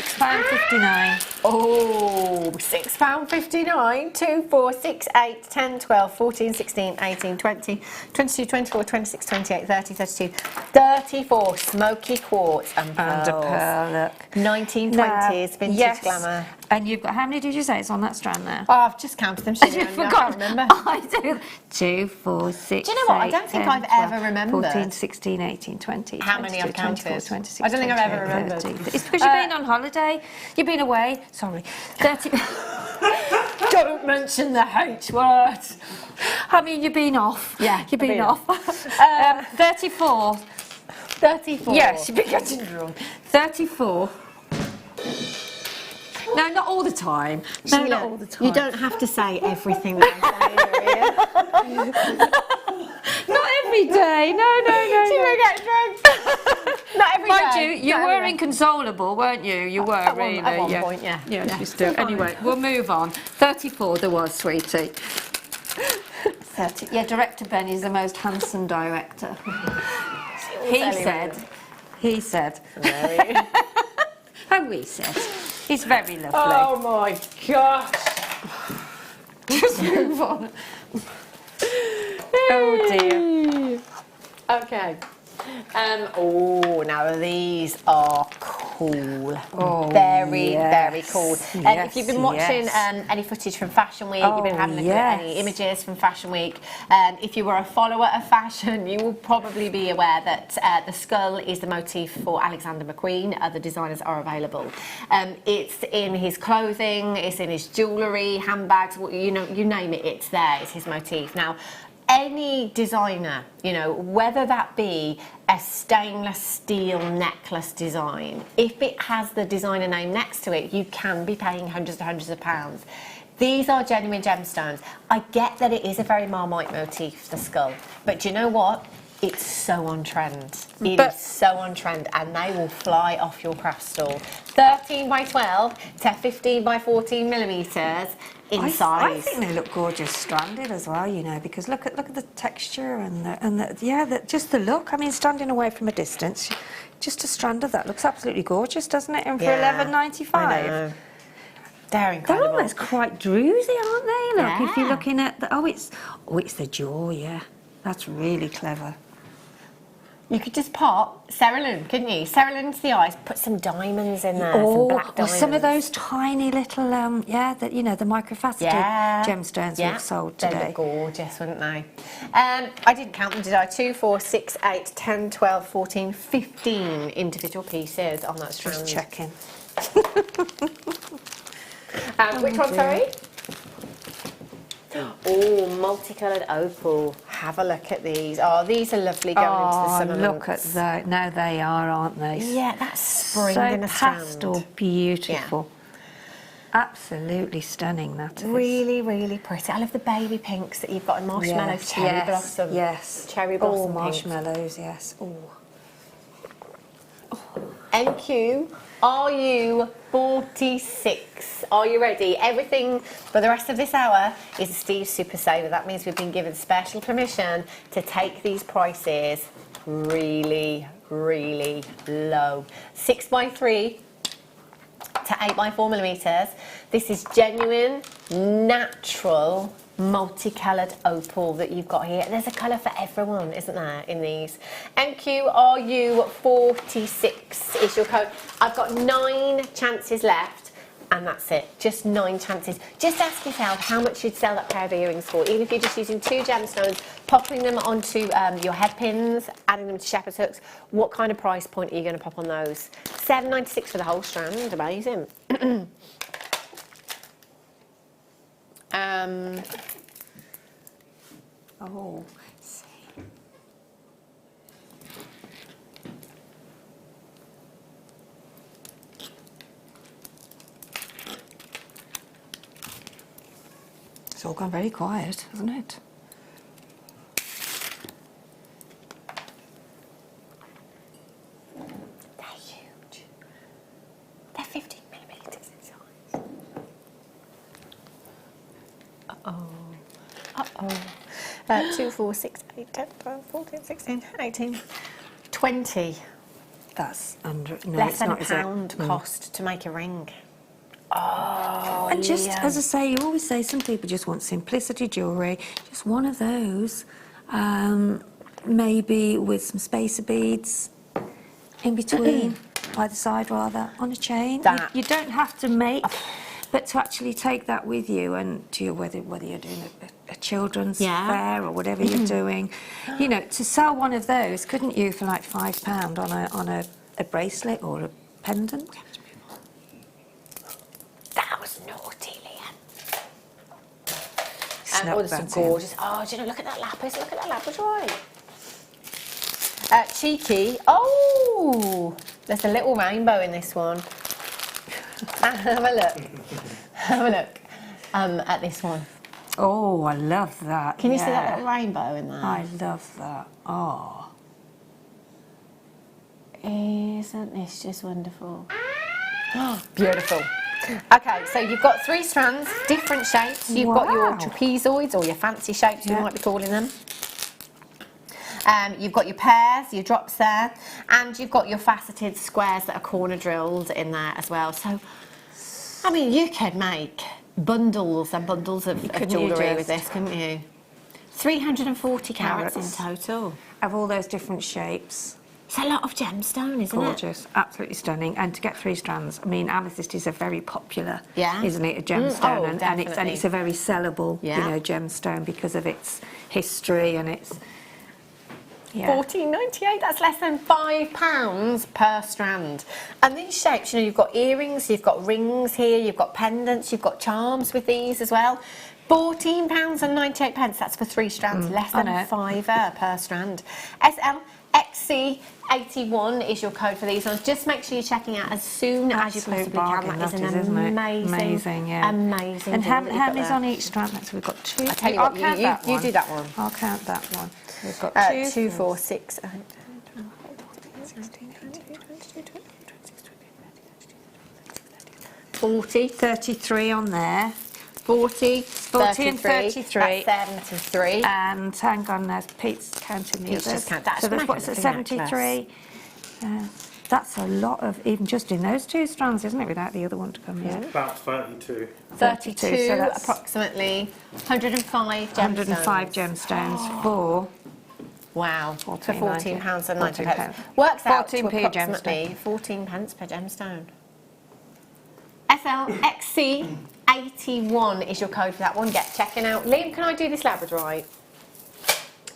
£6.59. Oh, £6.59, 2, 4, 6, 8, 10, 12, 14, 16, 18, 20, 22, 24, 26, 28, 30, 32, 34 smoky quartz and pearls. And a pearl, look. 1920s, vintage yes. glamour. And you've got, how many did you say it's on that strand there? Oh, I've just counted them, Shirley, You I forgot. can't remember. I do. 2, 4, 6, Do you know what? I 8, don't think 10, I've 12, ever remembered. 14, 16, 18, 20, How many 22, I've counted? 24, 26, I don't think I've ever 28, remembered. 30. It's because you've been on holiday, you've been away, sorry. 30. Don't mention the H word. I mean, you've been off. Yeah, You've been off. 34. 34. Yes, you've been getting drunk. 34. No, not all the time. No, Sheila, not all the time. You don't have to say everything that I'm saying, Maria. Not every day. No. She will get drunk. Not every Mind day. you were inconsolable, weren't you? You were At really. one point, yeah. Yeah, just do. Anyway, we'll move on. 34 there was, sweetie. 30. Yeah, director Ben is the most handsome director. He said. And we said. He's very lovely. Oh my gosh. Just move on. Oh dear. Okay. Oh, now these are cool. Oh, very, yes, very cool. If you've been watching yes. Any footage from Fashion Week, you've been having a look at any yes. images from Fashion Week. If you were a follower of fashion, you will probably be aware that the skull is the motif for Alexander McQueen. Other designers are available. It's in his clothing, it's in his jewellery, handbags, you name it, it's there. It's his motif. Now, any designer, whether that be a stainless steel necklace design, if it has the designer name next to it, you can be paying hundreds and hundreds of pounds. These are genuine gemstones. I get that it is a very Marmite motif, the skull, but do you know what? It's so on trend. It is so on trend, and they will fly off your craft stall. 13 by 12 to 15 by 14 millimetres in size. I think they look gorgeous stranded as well, because look at the texture and just the look. I mean, standing away from a distance, just a strand of that looks absolutely gorgeous, doesn't it? And for £11.95. I know. They're incredible. They're almost quite druzy, aren't they? Look, Yeah. if you're looking at it's the jaw, yeah. That's really clever. You could just pop cerulean, couldn't you? Cerulean to the eyes, put some diamonds in there, some black diamonds. Or some of those tiny little, the microfaceted gemstones we've sold today. They'd look gorgeous, wouldn't they? I didn't count them, did I? 2, 4, 6, 8, 10, 12, 14, 15 individual pieces on that strand. Just checking. Which one, sorry? Oh, multicoloured opal. Have a look at these. Oh, these are lovely going into the summer look months. at that. No, they are, aren't they? Yeah, that's spring so in a strand. pastel, beautiful. Yeah. Absolutely stunning, that is. Really, really pretty. I love the baby pinks that you've got in marshmallow, cherry blossom. Yes. Cherry blossom marshmallows, yes. NQ, are you 46? Are you ready? Everything for the rest of this hour is a Steve Super Saver. That means we've been given special permission to take these prices really, really low. 6 by 3 to 8 by 4 millimetres. This is genuine, natural, multicoloured opal that you've got here. And there's a colour for everyone, isn't there, in these? NQRU46 is your code. I've got 9 chances left, and that's it. Just 9 chances. Just ask yourself how much you'd sell that pair of earrings for, even if you're just using 2 gemstones, popping them onto your head pins, adding them to shepherd's hooks. What kind of price point are you going to pop on those? £7.96 for the whole strand. Amazing. It's all gone very quiet, hasn't it? They're huge. They're 15 millimetres in size. Uh-oh. 2, 4, 6, 8, 10, 12, 14, 16, 18, 20. That's under... No, Less it's than not, £1 cost to make a ring. And just, as I say, you always say, some people just want simplicity jewellery, just one of those, maybe with some spacer beads in between, either side rather, on a chain. You don't have to make, but to actually take that with you and to whether you're doing a children's fair or whatever you're doing, you know, to sell one of those, couldn't you, for like £5 on a bracelet or a pendant? That was naughty, Leanne. Snuck There's some that in. gorgeous. Oh, do you know, look at that lapis, look at that labradorite. Cheeky. Oh, there's a little rainbow in this one. Have a look. Have a look at this one. Oh, I love that. Can you see that little rainbow in there? I love that. Oh. Isn't this just wonderful? Oh, beautiful. Okay, so you've got 3 strands, different shapes. You've got your trapezoids, or your fancy shapes, we might be calling them. You've got your pairs, your drops there, and you've got your faceted squares that are corner drilled in there as well. So, I mean, you could make bundles and bundles of jewellery with this, couldn't you? 340 carats in total. Of all those different shapes. It's a lot of gemstone, isn't it? Gorgeous, absolutely stunning. And to get 3 strands, I mean, amethyst is a very popular, isn't it, a gemstone? And it's a very sellable, you know, gemstone because of its history and its... £14.98, that's less than £5 per strand. And these shapes, you know, you've got earrings, you've got rings here, you've got pendants, you've got charms with these as well. £14.98, that's for 3 strands, less than £5 per strand. SLXC81 is your code for these ones. Just make sure you're checking out as soon as you possibly can. That is an amazing, amazing. And how many's on each strand? So we've got 2. I'll tell you what, you do that one. I'll count that one. We've got 2, 4, 6, 8, 40, 33 on there. 40, 40 and 33. That's 73. And hang on, there's Pete's counting the Pete's others. just counting. So there's what's it, 73? That's a lot of, even just in those 2 strands, isn't it, without the other one to come in? About 32. 32, so that's approximately 105 gemstones. 105 gemstones for... Wow, for £14.90. £14. Works out to 14p approximately 14 pence per gemstone. SLXC81 is your code for that one. Get checking out. Liam, can I do this labradorite?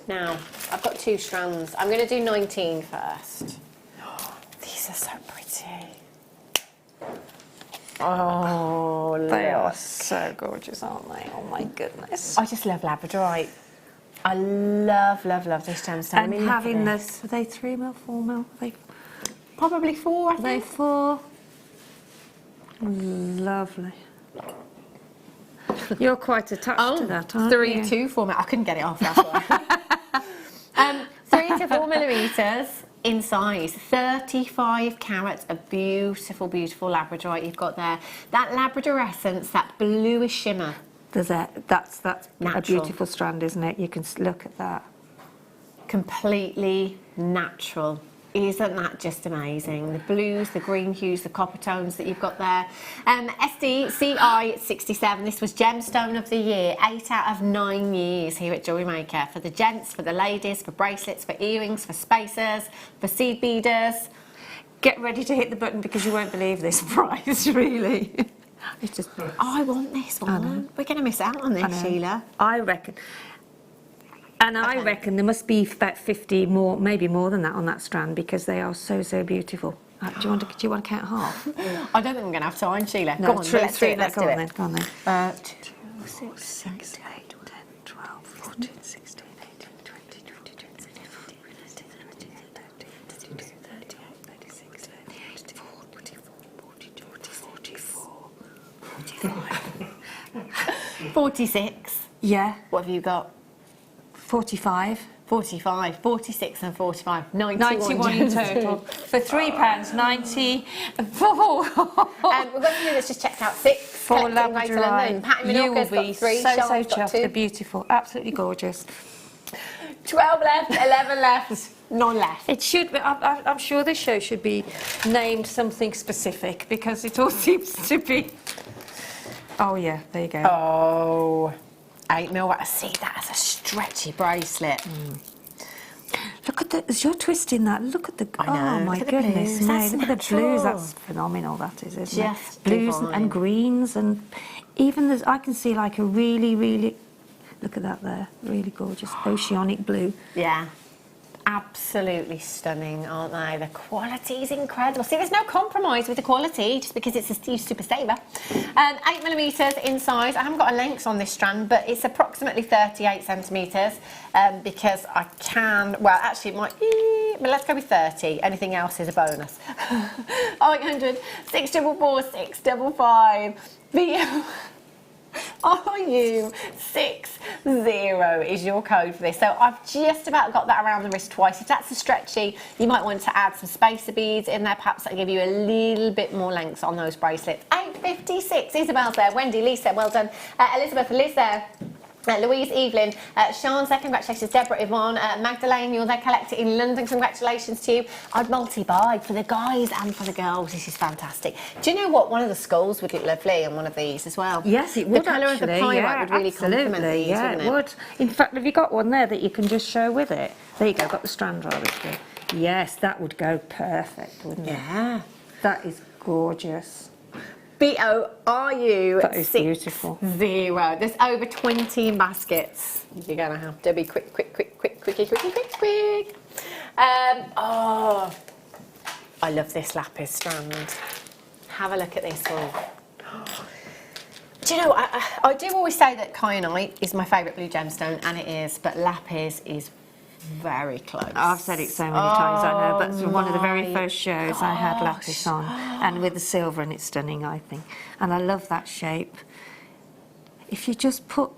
Now, I've got 2 strands. I'm going to do 19 first. These are so pretty. Oh, they are so gorgeous, aren't they? Oh my goodness. I just love labradorite. I love, love, love this gemstone. And having this, are they 3mm, 4mm? They probably 4, I think. Are they 4? Lovely. You're quite attached to that, aren't 3 you? 2 4 I couldn't get it off, that's why. 3 to 4 millimetres in size, 35 carats, a beautiful, beautiful labradorite you've got there. That labradorescence, that bluish shimmer. That's natural. A beautiful strand, isn't it? You can look at that. Completely natural. Isn't that just amazing? The blues, the green hues, the copper tones that you've got there. SDCI67, this was Gemstone of the Year, 8 out of 9 years here at Jewellery Maker. For the gents, for the ladies, for bracelets, for earrings, for spacers, for seed beaders. Get ready to hit the button because you won't believe this price, really. It's just... Oh, I want this one. We're going to miss out on this, Sheila. I reckon. And I reckon there must be about 50 more, maybe more than that on that strand because they are so, so beautiful. Do you want to count half? I don't think I'm going to have time, Sheila. No, Go on, let's do it. Let's do it. Go on then. 2, 6, 7, 8, 10, 12, 14, 16, 18, 20, 22, 23, 46. Yeah. What have you got? 45. 45, 46 and 45, 91 in total. For £3, 90. We've got something that's just checked out 6. For labradorite. You will be so chuffed. They're beautiful, absolutely gorgeous. 12 left, 11 left, none left. It should be, I'm sure this show should be named something specific because it all seems to be Oh yeah, there you go. Oh, 8 mil. See, that's a stretchy bracelet. Look at the, as you're twisting that, look at the, I know, oh my look at the goodness blues, me, that's look at the blues, natural. that's phenomenal, that is, isn't Just it? Blues divine. and greens, and even there's, I can see like a really, really, look at that there, really gorgeous, oceanic blue. Yeah. Absolutely stunning, aren't they? The quality is incredible. See, there's no compromise with the quality just because it's a super saver. 8 millimetres in size. I haven't got a length on this strand, but it's approximately 38 centimetres because I can, well, actually it might be, but let's go with 30. Anything else is a bonus. 800, 644, 655. RU60 is your code for this. So I've just about got that around the wrist twice. If that's a stretchy, you might want to add some spacer beads in there. Perhaps that'll give you a little bit more length on those bracelets. 856. Isabel's there. Wendy, Lisa, well done. Elizabeth, Liz there. Louise, Evelyn, Sean's there, congratulations. Deborah, Yvonne, Magdalene, you're there, collector in London, congratulations to you. I'd multi-buy for the guys and for the girls. This is fantastic. Do you know what? One of the skulls would look lovely on one of these as well. Yes, it would. The colour of the pyrite would really complement these, yeah, wouldn't it would. In fact, have you got one there that you can just show with it? There you go, got the strand rather good. Yes, that would go perfect, wouldn't it? Yeah. That is gorgeous. BORU That is beautiful. 60. There's over 20 baskets. You're going to have to be quick. Oh, I love this lapis strand. Have a look at this one. Do you know, I do always say that kyanite is my favourite blue gemstone, and it is, but lapis is very close. I've said it so many times, I know, but one of the very first shows I had lapis on, and with the silver, and it's stunning, I think. And I love that shape. If you just put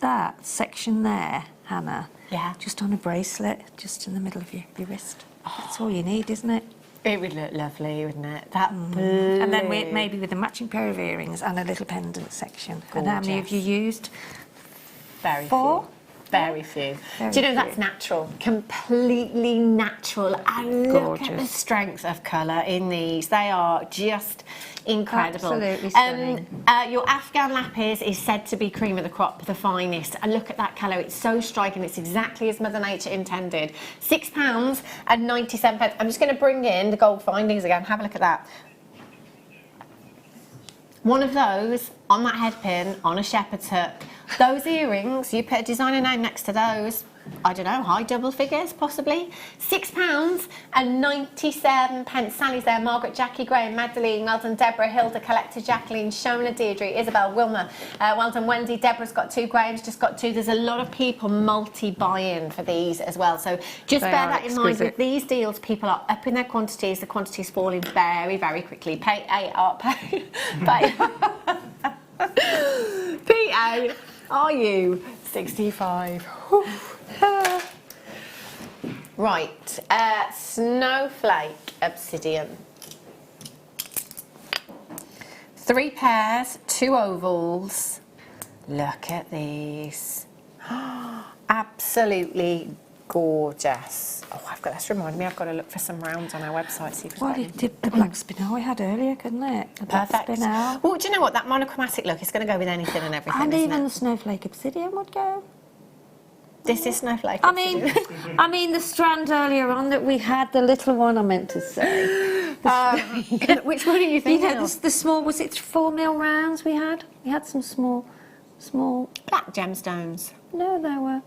that section there, Hannah, just on a bracelet, just in the middle of your wrist, that's all you need, isn't it? It would look lovely, wouldn't it? That blue. And then maybe with a matching pair of earrings and a little pendant section. And how many have you used? Very 4? few. Very few. Very Do you know few. that's natural? Completely natural. And look at the Gorgeous. strength of colour in these. They are just incredible. Absolutely stunning. Your Afghan lapis is said to be cream of the crop, the finest. And look at that colour. It's so striking. It's exactly as Mother Nature intended. £6.97. I'm just going to bring in the gold findings again. Have a look at that. One of those on that headpin on a shepherd's hook. Those earrings, you put a designer name next to those, I don't know, high double figures possibly. £6.97. Sally's there, Margaret, Jackie, Graham, Magdalene, well done, Deborah, Hilda, Collector, Jacqueline, Shona, Deirdre, Isabel, Wilma, well done, Wendy, Deborah's got 2, Graham's just got 2. There's a lot of people multi-buying for these as well, so just bear that in mind. With these deals, people are upping their quantities, the quantities falling very, very quickly. PARU 65. Right, snowflake obsidian. 3 pairs, 2 ovals. Look at these. Absolutely gorgeous. Oh, I've got, that's reminded me, I've got to look for some rounds on our website. See if Well, it did the black spinel we had earlier, couldn't it? The black Perfect. spinel. Well, do you know what? That monochromatic look is going to go with anything and everything, And isn't even it? the snowflake obsidian would go. This is snowflake. I mean the strand earlier on that we had, the little one I meant to say. Which one are you thinking You know, the small, was it 4 mil rounds we had? We had some small. Black gemstones. No, they were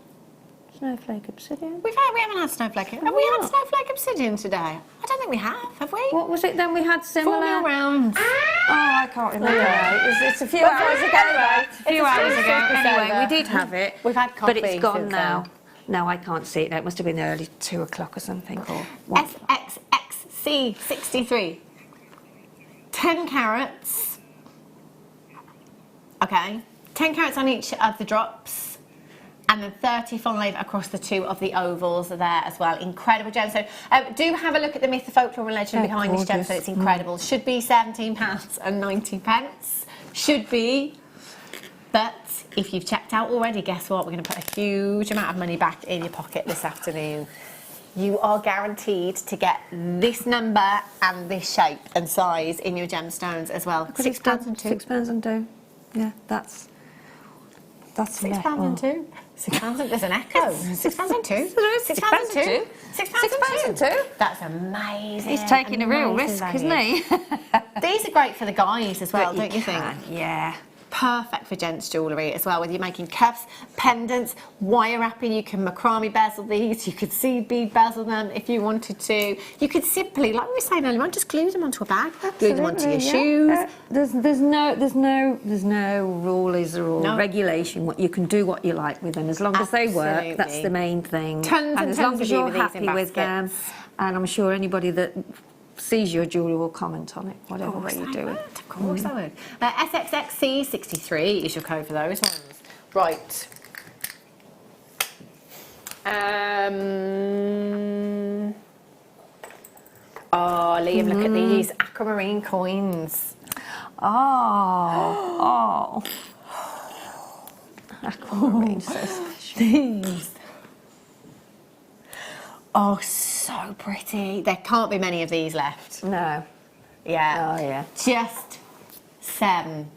snowflake obsidian. We haven't had snowflake. Have we had snowflake obsidian today? I don't think we have we? What was it then we had similar? 4 mil rounds. Oh, I can't remember. It's a few hours ago, right? A few hours ago. Anyway, we did have it. We've had coffee. But it's gone since now. then. No, I can't see it now. It must have been early 2 o'clock or something. Or SXXC63. 10 carats. Okay. 10 carats on each of the drops. And then 35 across the 2 of the ovals there as well. Incredible gemstone. Do have a look at the myth, the folklore and legend behind this gemstone. It's incredible. Should be £17.90. Should be. But if you've checked out already, guess what? We're going to put a huge amount of money back in your pocket this afternoon. You are guaranteed to get this number and this shape and size in your gemstones as well. £6 and £2. Yeah, that's £6.02. £6. There's an echo. £6.02. £6.02. £6.02. That's amazing. He's taking a real risk, isn't he? These are great for the guys as well, don't you think? Yeah. Perfect for gents jewellery as well, whether you're making cuffs, pendants, wire wrapping. You can macrame bezel these, you could seed bead bezel them if you wanted to. You could simply, like we were saying earlier on, just glue them onto a bag, glue them onto your shoes. There's no rules or regulation. What you can do what you like with them as long as they work. That's the main thing. Tons and as long as you're happy with them, and I'm sure anybody that sees your jewellery will comment on it, whatever way you do it. Of course I would. SXXC63 is your code for those ones. Right. Oh, Liam, look at these aquamarine coins. Oh. Aquamarine, so special. These. Oh, so pretty. There can't be many of these left. No. Yeah. Oh, yeah. Just 7.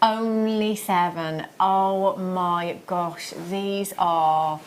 Only 7. Oh my gosh. These are...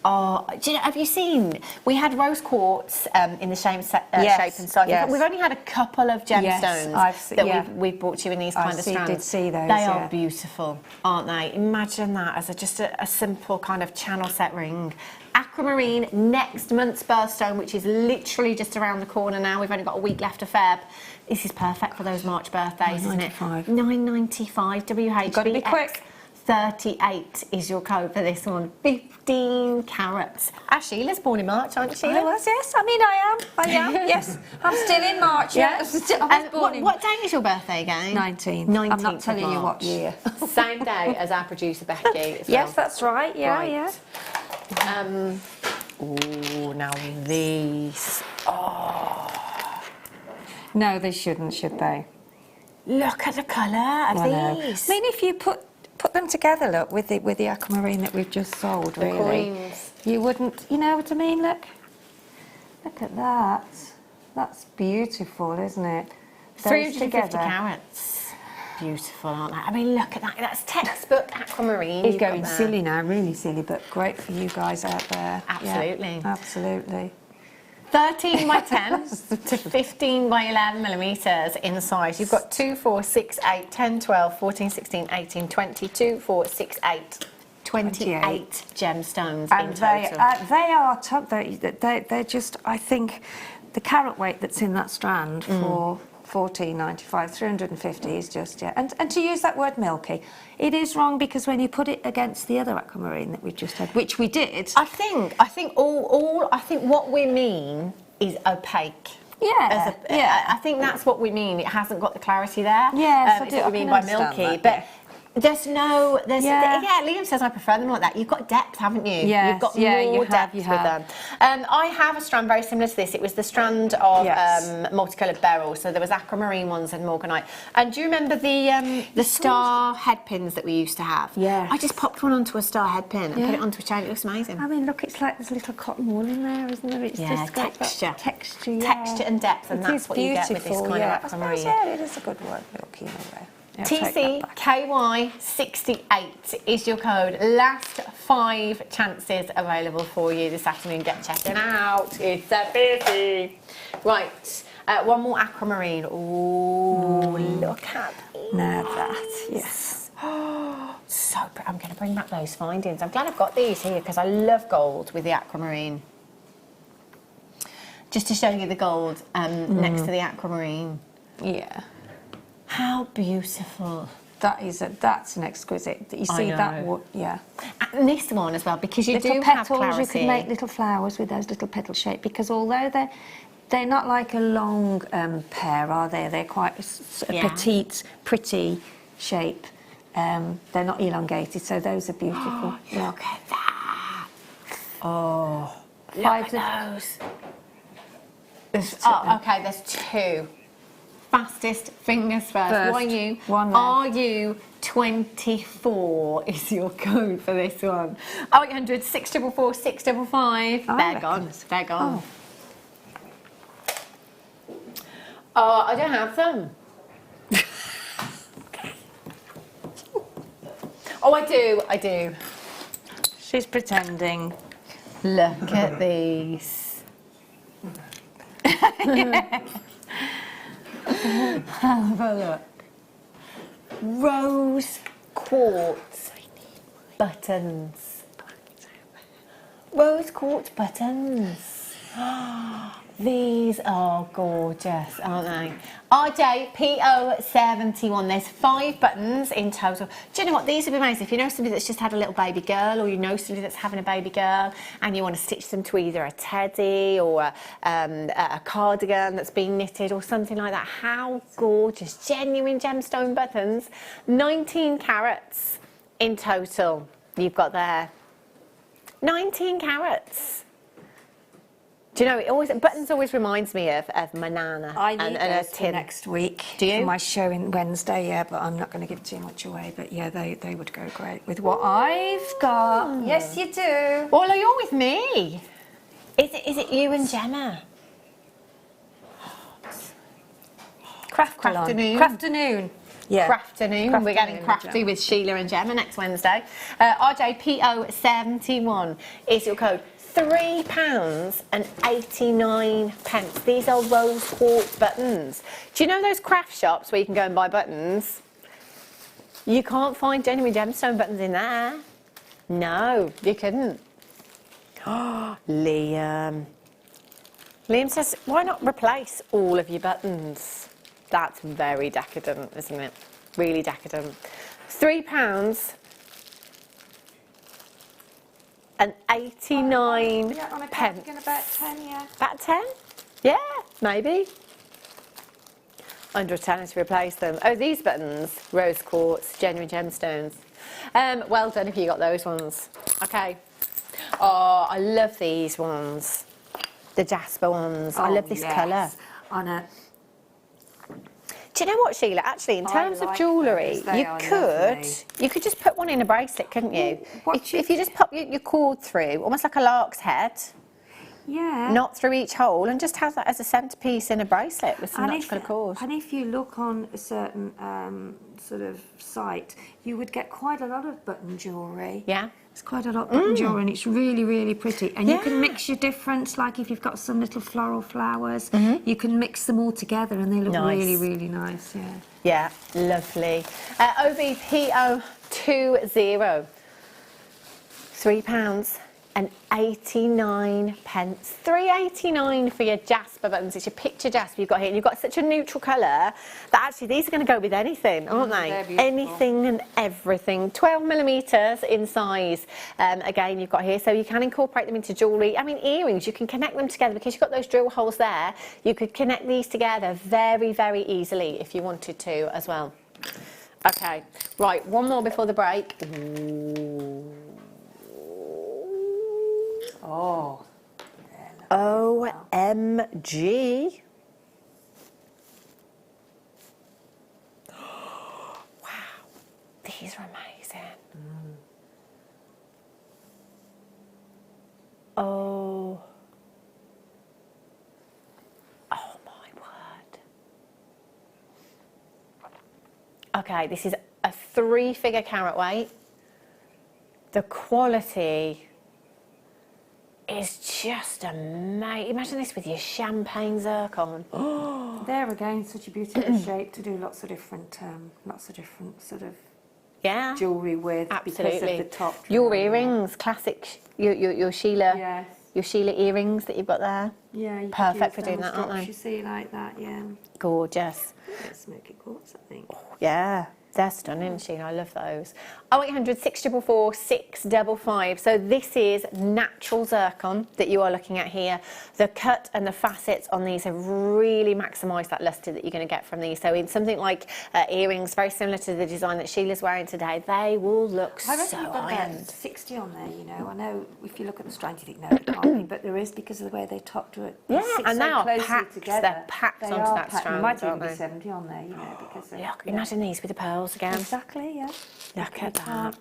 Oh, do you know, have you seen? We had rose quartz in the same shape and size. Yes. We've only had a couple of gemstones that we've brought you in these kind of strands. I did see those. They are beautiful, aren't they? Imagine that as just a simple kind of channel set ring. Aquamarine, next month's birthstone, which is literally just around the corner now. We've only got a week left of Feb. This is perfect for those March birthdays, isn't it? £9.95 WH. You've got to be quick. 38 is your code for this one. 15 carats. Sheila's born in March, aren't you, Sheila? I was, yes. I mean, I am, yes. I'm still in March, yes. What day is your birthday again? 19th. I'm not telling you what year. Same day as our producer, Becky. Yes, that's right, yeah. Oh, now these. Oh. No, they shouldn't, should they? Look at the colour of these. I mean, if you put them together, look, with the aquamarine that we've just sold, The really, coins. you wouldn't, you know what I mean? Look at that. That's beautiful, isn't it? 350 carats. Beautiful, aren't they? I mean, look at that. That's textbook aquamarine. He's going silly now, really silly, but great for you guys out there. Absolutely. Yeah, absolutely. 13 by 10 to 15 by 11 millimetres in size. You've got 2, 4, 6, 8, 10, 12, 14, 16, 18, 20, 2, 4, 6, 8, 28 gemstones and in total. They are tough. They're just, I think, the carat weight that's in that strand for $14.95, 350 is just, And to use that word milky, it is wrong because when you put it against the other aquamarine that we've just had, which we did. I think what we mean is opaque. Yeah, I think that's what we mean. It hasn't got the clarity there. Yes, it's what we mean by milky. But Liam says I prefer them like that. You've got depth, haven't you? Yes, You've got more depth with them. I have a strand very similar to this. It was the strand of multicoloured beryl. So there was aquamarine ones and morganite. And do you remember the star head pins that we used to have? Yeah. I just popped one onto a star head pin and put it onto a chain. It looks amazing. I mean, look, it's like there's a little cotton wool in there, isn't there? It's just got texture. Texture, texture and depth, and that's what you get with this kind of aquamarine. Yeah, it is a good word, milky in a way. TCKY68 is your code. Last 5 chances available for you this afternoon. Get checking out. It's a busy. Right, one more aquamarine. Oh, look at now that, yes. So pretty. I'm going to bring back those findings. I'm glad I've got these here because I love gold with the aquamarine. Just to show you the gold next to the aquamarine. Yeah. How beautiful. That's an exquisite. You see that? And this one as well, because you little do petals, have clarity. You could make little flowers with those little petal shape because although they're not like a long pear, are they? They're quite a petite, pretty shape. They're not elongated, so those are beautiful. Look at that. Oh, look at those. Okay, there's 2. Fastest fingers first. Why you? Are you 24 is your code for this one. 0800 644 655. They're gone. They're gone. Oh, I don't have them. Oh, I do. She's pretending. Look at these. Have a look. Rose quartz buttons. Rose quartz buttons. These are gorgeous, aren't they? RJPO71. There's 5 buttons in total. Do you know what? These would be amazing. If you know somebody that's just had a little baby girl, or you know somebody that's having a baby girl, and you want to stitch them to either a teddy or a cardigan that's been knitted or something like that. How gorgeous. Genuine gemstone buttons. 19 carats in total you've got there. 19 carats. Do you know, buttons always reminds me of my nana. I need and a those for tin. next week. Do you? For my show in Wednesday, yeah, but I'm not going to give too much away. But yeah, they would go great with what I've got. Yes, you do. Well, you're with me. Is it you and Gemma? Crafternoon. Crafternoon. Yeah. Crafternoon. We're getting crafty with Sheila and Gemma next Wednesday. RJPO71 is your code. £3.89. These are rose quartz buttons. Do you know those craft shops where you can go and buy buttons? You can't find genuine gemstone buttons in there. No, you couldn't. Liam. Liam says, why not replace all of your buttons? That's very decadent, isn't it? Really decadent. £3 and 89 pence. About 10, yeah. About 10? Yeah, maybe. Under a tenner to replace them. Oh, these buttons, rose quartz, genuine gemstones. Well done if you got those ones. Okay. Oh, I love these ones. The jasper ones. I love this colour. On a... Do you know what, Sheila? Actually, in terms of jewellery, you could just put one in a bracelet, couldn't you? If you just pop your cord through, almost like a lark's head. Yeah. Not through each hole, and just have that as a centrepiece in a bracelet with some natural cord. And if you look on a certain sort of site, you would get quite a lot of button jewellery. Yeah. It's quite a lot of button jewellery, and it's really, really pretty. And you can mix your different, like if you've got some little floral flowers, you can mix them all together, and they look really, really nice. Yeah. Yeah, lovely. OBPO20. £3 and 89 pence. £3.89 for your jasper buttons. It's your picture jasper you've got here. And you've got such a neutral colour that actually these are going to go with anything, aren't they? Anything and everything. 12mm in size. Again, you've got here. So you can incorporate them into jewellery. I mean, earrings, you can connect them together because you've got those drill holes there. You could connect these together very, very easily if you wanted to as well. Okay, right, one more before the break. Ooh. Oh. OMG. Wow, these are amazing. Oh. Oh my word. Okay, this is a 3-figure carat weight. The quality is just amazing. Imagine this with your champagne zircon. There again, such a beautiful shape to do lots of different sort of jewellery with. Absolutely. Because of the top. Your earrings, classic. Your Sheila. Yes. Your Sheila earrings that you've got there. Yeah. You Perfect could for use doing that, those aren't they? drops you see like that, yeah. Gorgeous. Smoky quartz, I think. Yeah. They're stunning, Sheila. I love those. 0800 644 655. So this is natural zircon that you are looking at here. The cut and the facets on these have really maximised that lustre that you're going to get from these. So in something like earrings, very similar to the design that Sheila's wearing today, they will look so I reckon you've got about high-end. 60 on there, you know. I know if you look at the strands, you think, no, it can't be, but there is because of the way they top to it. Yeah, sit and so they are closely packed. together. They're packed They onto are that packed. strand, There might even aren't be they? 70 on there, you know, because of, Look, imagine these with the pearls again. Exactly, yeah. Look at that.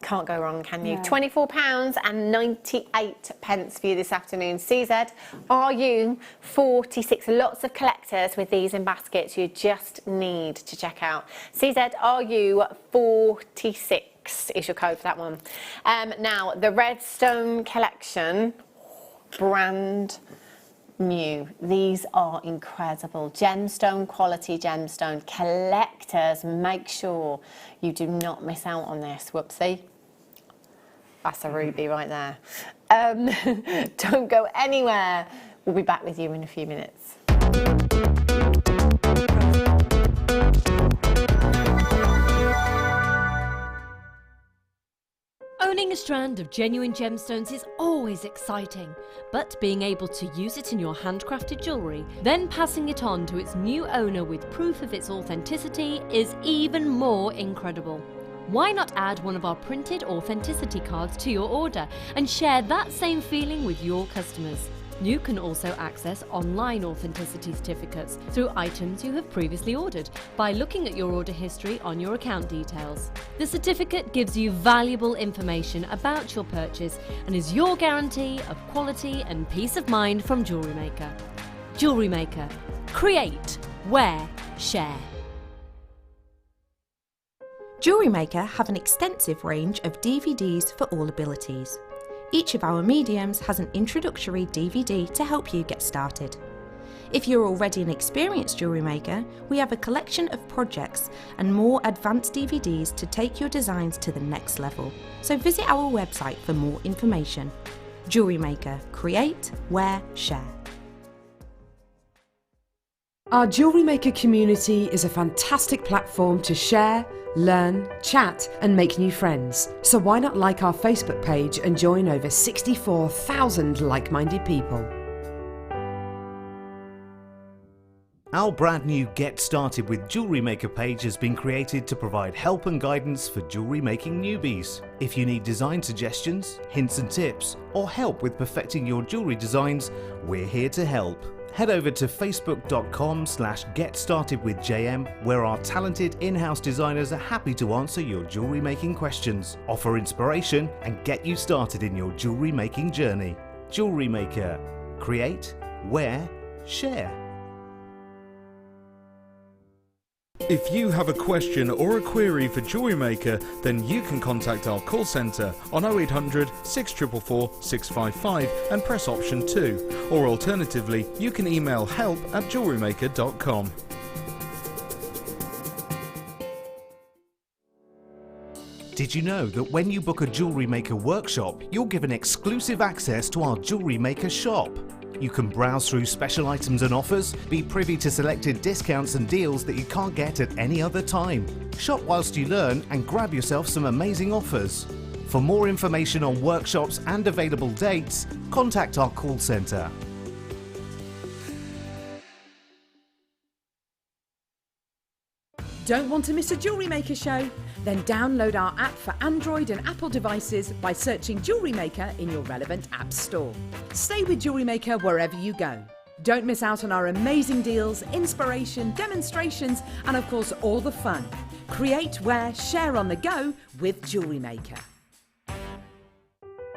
Can't go wrong, can you? No. £24.98 for you this afternoon. CZ, are you 46? Lots of collectors with these in baskets you just need to check out. CZ, are you 46 is your code for that one. Now, the Redstone collection, brand new. These are incredible. Gemstone, quality gemstone. Collectors, make sure you do not miss out on this. Whoopsie. That's a ruby right there. Don't go anywhere. We'll be back with you in a few minutes. Owning a strand of genuine gemstones is always exciting, but being able to use it in your handcrafted jewellery, then passing it on to its new owner with proof of its authenticity is even more incredible. Why not add one of our printed authenticity cards to your order and share that same feeling with your customers? You can also access online authenticity certificates through items you have previously ordered by looking at your order history on your account details. The certificate gives you valuable information about your purchase and is your guarantee of quality and peace of mind from Jewellery Maker. Jewellery Maker. Create, wear, share. Jewellery Maker have an extensive range of DVDs for all abilities. Each of our mediums has an introductory DVD to help you get started. If you're already an experienced jewellery maker, we have a collection of projects and more advanced DVDs to take your designs to the next level. So visit our website for more information. Jewellery Maker. Create, wear, share. Our Jewellery Maker community is a fantastic platform to share, learn, chat and make new friends. So why not like our Facebook page and join over 64,000 like-minded people. Our brand new Get Started with Jewellery Maker page has been created to provide help and guidance for jewellery making newbies. If you need design suggestions, hints and tips, or help with perfecting your jewellery designs, we're here to help. Head over to facebook.com/getstartedwithjm where our talented in-house designers are happy to answer your jewellery making questions, offer inspiration and get you started in your jewellery making journey. Jewellery Maker. Create, wear, share. If you have a question or a query for Jewellery Maker, then you can contact our call centre on 0800 644 655 and press option 2, or alternatively you can email help@jewellerymaker.com. Did you know that when you book a Jewellery Maker workshop, you're given exclusive access to our Jewellery Maker shop? You can browse through special items and offers, be privy to selected discounts and deals that you can't get at any other time. Shop whilst you learn and grab yourself some amazing offers. For more information on workshops and available dates, contact our call centre. Don't want to miss a Jewellery Maker show? Then download our app for Android and Apple devices by searching Jewellery Maker in your relevant app store. Stay with Jewellery Maker wherever you go. Don't miss out on our amazing deals, inspiration, demonstrations, and of course all the fun. Create, wear, share on the go with Jewellery Maker.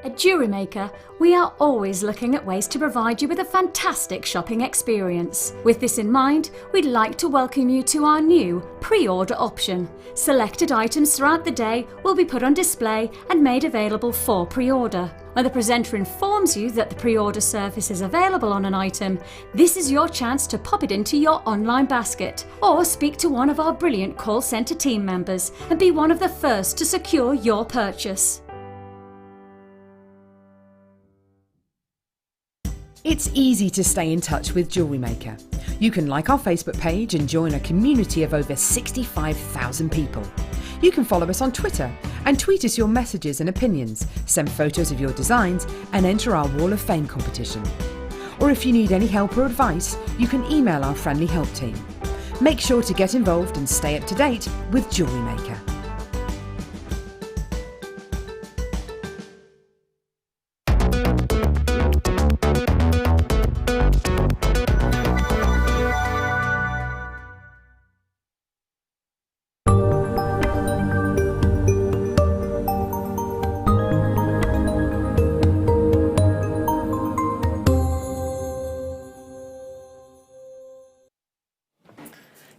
At Jewellery Maker, we are always looking at ways to provide you with a fantastic shopping experience. With this in mind, we'd like to welcome you to our new pre-order option. Selected items throughout the day will be put on display and made available for pre-order. When the presenter informs you that the pre-order service is available on an item, this is your chance to pop it into your online basket or speak to one of our brilliant call centre team members and be one of the first to secure your purchase. It's easy to stay in touch with Jewellery Maker. You can like our Facebook page and join a community of over 65,000 people. You can follow us on Twitter and tweet us your messages and opinions, send photos of your designs and enter our Wall of Fame competition. Or if you need any help or advice, you can email our friendly help team. Make sure to get involved and stay up to date with Jewellery Maker.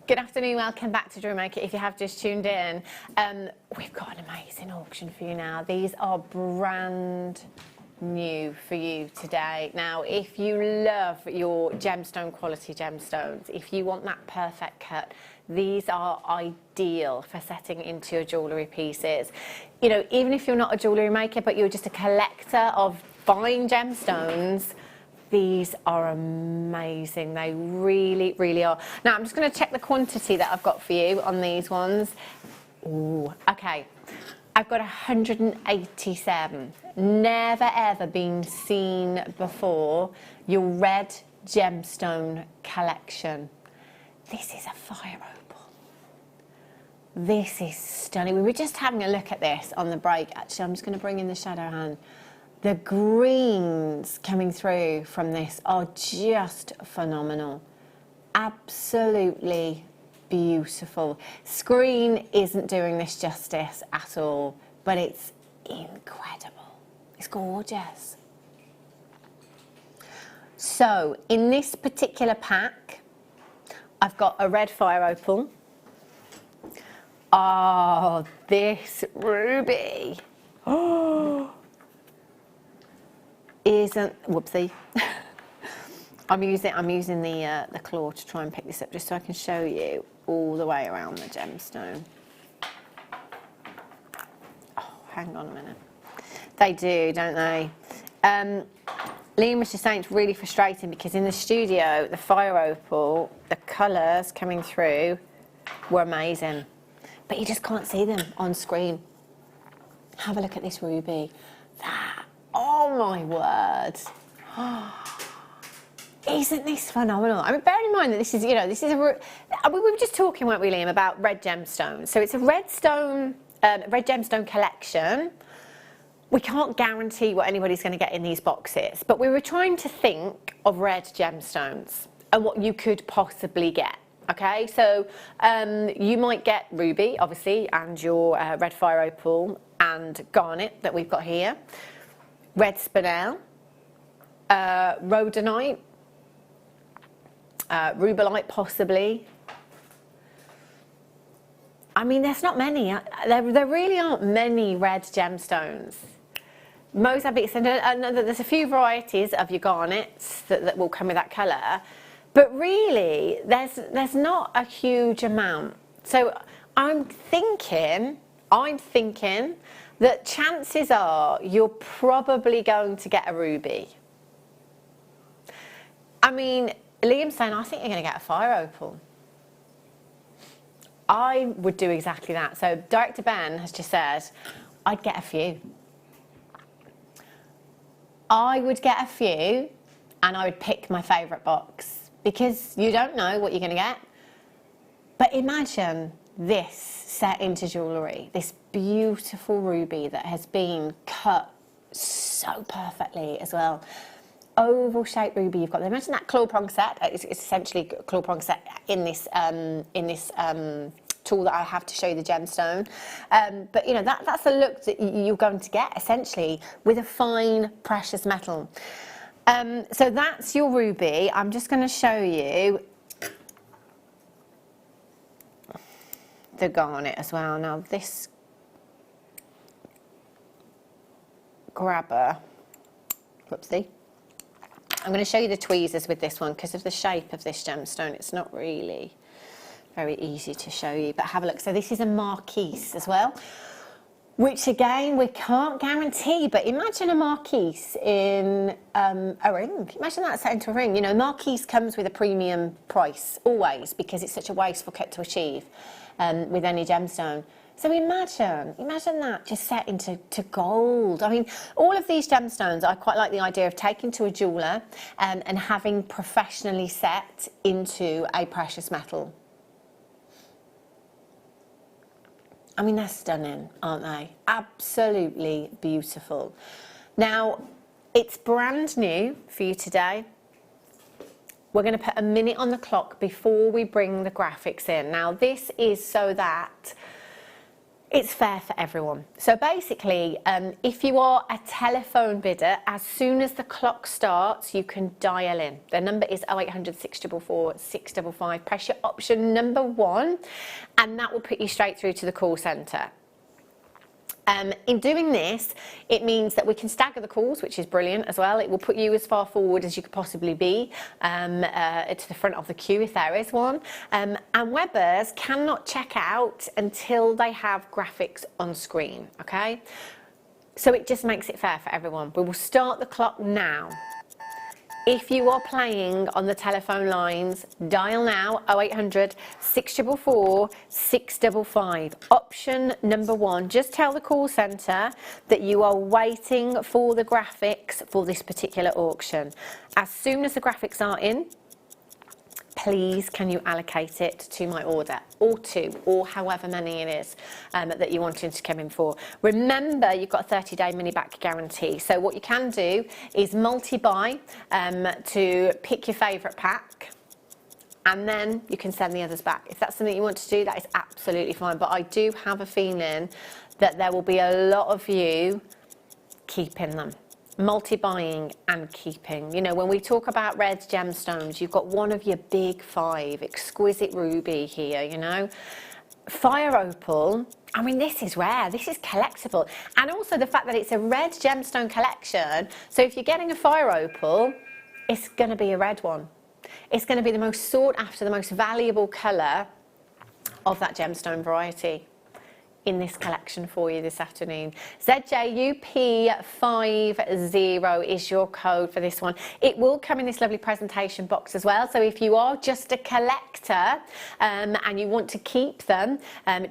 Good afternoon, welcome back to Jewellery Maker. If you have just tuned in, we've got an amazing auction for you now. These are brand new for you today. Now, if you love your gemstone quality gemstones, if you want that perfect cut, these are ideal for setting into your jewellery pieces. You know, even if you're not a jewellery maker, but you're just a collector of fine gemstones, these are amazing. They really, really are. Now, I'm just going to check the quantity that I've got for you on these ones. Ooh, okay. I've got 187. Never, ever been seen before. Your red gemstone collection. This is a fire opal. This is stunning. We were just having a look at this on the break. Actually, I'm just going to bring in the shadow hand. The greens coming through from this are just phenomenal. Absolutely beautiful. Screen isn't doing this justice at all, but it's incredible. It's gorgeous. So, in this particular pack, I've got a red fire opal. Oh, this ruby. Oh. Isn't, whoopsie. I'm using the claw to try and pick this up just so I can show you all the way around the gemstone. Oh, hang on a minute. They do, don't they? Liam was just saying it's really frustrating because in the studio, the fire opal, the colours coming through were amazing, but you just can't see them on screen. Have a look at this ruby. That. Oh my word. Isn't this phenomenal? I mean, bear in mind that this is, you know, this is we were just talking, weren't we, Liam, about red gemstones. So it's a red gemstone collection. We can't guarantee what anybody's going to get in these boxes, but we were trying to think of red gemstones and what you could possibly get. Okay, so you might get ruby, obviously, and your red fire opal and garnet that we've got here. Red spinel, rhodonite, rubellite possibly. I mean, there's not many. There really aren't many red gemstones. Mozambique, and there's a few varieties of your garnets that will come with that colour, but really, there's not a huge amount. So I'm thinking that chances are you're probably going to get a ruby. I mean, Liam's saying, I think you're going to get a fire opal. I would do exactly that. So Director Ben has just said, I'd get a few. I would get a few and I would pick my favourite box because you don't know what you're going to get. But imagine this set into jewellery, this beautiful ruby that has been cut so perfectly as well. Oval shaped ruby you've got there. Imagine that claw prong set. It's essentially a claw prong set in this tool that I have to show you the gemstone. But you know, that's the look that you're going to get essentially with a fine precious metal. So that's your ruby. I'm just going to show you the garnet as well. Now this grabber, whoopsie. I'm going to show you the tweezers with this one because of the shape of this gemstone. It's not really very easy to show you, but have a look. So this is a marquise as well, which again we can't guarantee, but imagine a marquise in a ring. Imagine that set into a ring. You know, marquise comes with a premium price always because it's such a wasteful cut to achieve with any gemstone. So imagine that just set into gold. I mean, all of these gemstones, I quite like the idea of taking to a jeweller and having professionally set into a precious metal. I mean, they're stunning, aren't they? Absolutely beautiful. Now, it's brand new for you today. We're going to put a minute on the clock before we bring the graphics in. Now, this is so that It's fair for everyone. So basically, if you are a telephone bidder, as soon as the clock starts, you can dial in. The number is 0800 644 655. Press your option number 1, and that will put you straight through to the call centre. In doing this, it means that we can stagger the calls, which is brilliant as well. It will put you as far forward as you could possibly be to the front of the queue if there is one. And webbers cannot check out until they have graphics on screen, okay? So it just makes it fair for everyone. We will start the clock now. If you are playing on the telephone lines, dial now 0800 644 655. Option number 1, just tell the call centre that you are waiting for the graphics for this particular auction. As soon as the graphics are in, please can you allocate it to my order, or 2, or however many it is that you're wanting to come in for. Remember, you've got a 30-day money-back guarantee. So what you can do is multi-buy to pick your favourite pack, and then you can send the others back. If that's something you want to do, that is absolutely fine. But I do have a feeling that there will be a lot of you keeping them. Multi-buying and keeping. You know, when we talk about red gemstones, you've got one of your big 5, exquisite ruby here, you know. Fire opal, I mean, this is rare, this is collectible. And also the fact that it's a red gemstone collection, so if you're getting a fire opal, it's going to be a red one. It's going to be the most sought after, the most valuable colour of that gemstone variety in this collection for you this afternoon. ZJUP50 is your code for this one. It will come in this lovely presentation box as well. So if you are just a collector and you want to keep them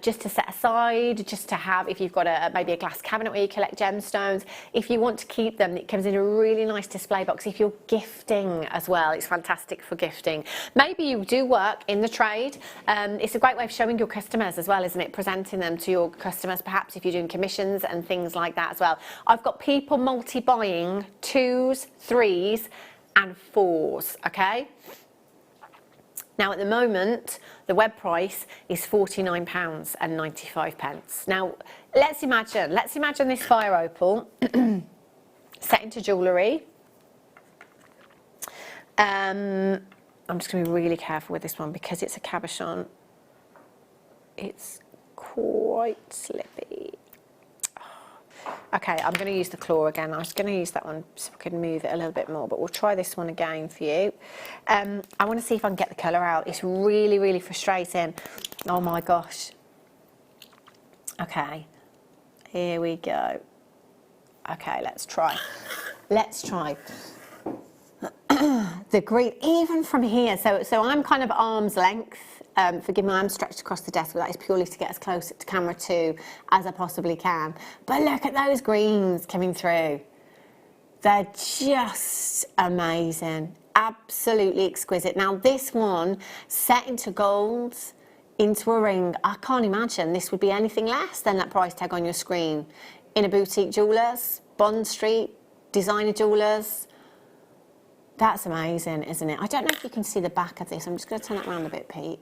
just to set aside, just to have, if you've got maybe a glass cabinet where you collect gemstones, if you want to keep them, it comes in a really nice display box. If you're gifting as well, it's fantastic for gifting. Maybe you do work in the trade. It's a great way of showing your customers as well, isn't it? Presenting them to your customers, perhaps if you're doing commissions and things like that as well. I've got people multi-buying 2s, 3s and 4s, okay? Now at the moment, the web price is £49.95. Now let's imagine this fire opal set into jewellery. I'm just going to be really careful with this one because it's a cabochon. It's quite slippy. Okay, I'm going to use the claw again. I was going to use that one so I could move it a little bit more, but we'll try this one again for you. I want to see if I can get the colour out. It's really, really frustrating. Oh my gosh. Okay, here we go. Okay, let's try. Let's try. The green, even from here, so I'm kind of arm's length. Forgive me, I'm stretched across the desk, but that is purely to get as close to camera 2 as I possibly can. But look at those greens coming through. They're just amazing, absolutely exquisite. Now this one, set into gold, into a ring, I can't imagine this would be anything less than that price tag on your screen. In a boutique jewellers, Bond Street, designer jewellers. That's amazing, isn't it? I don't know if you can see the back of this. I'm just going to turn it around a bit, Pete.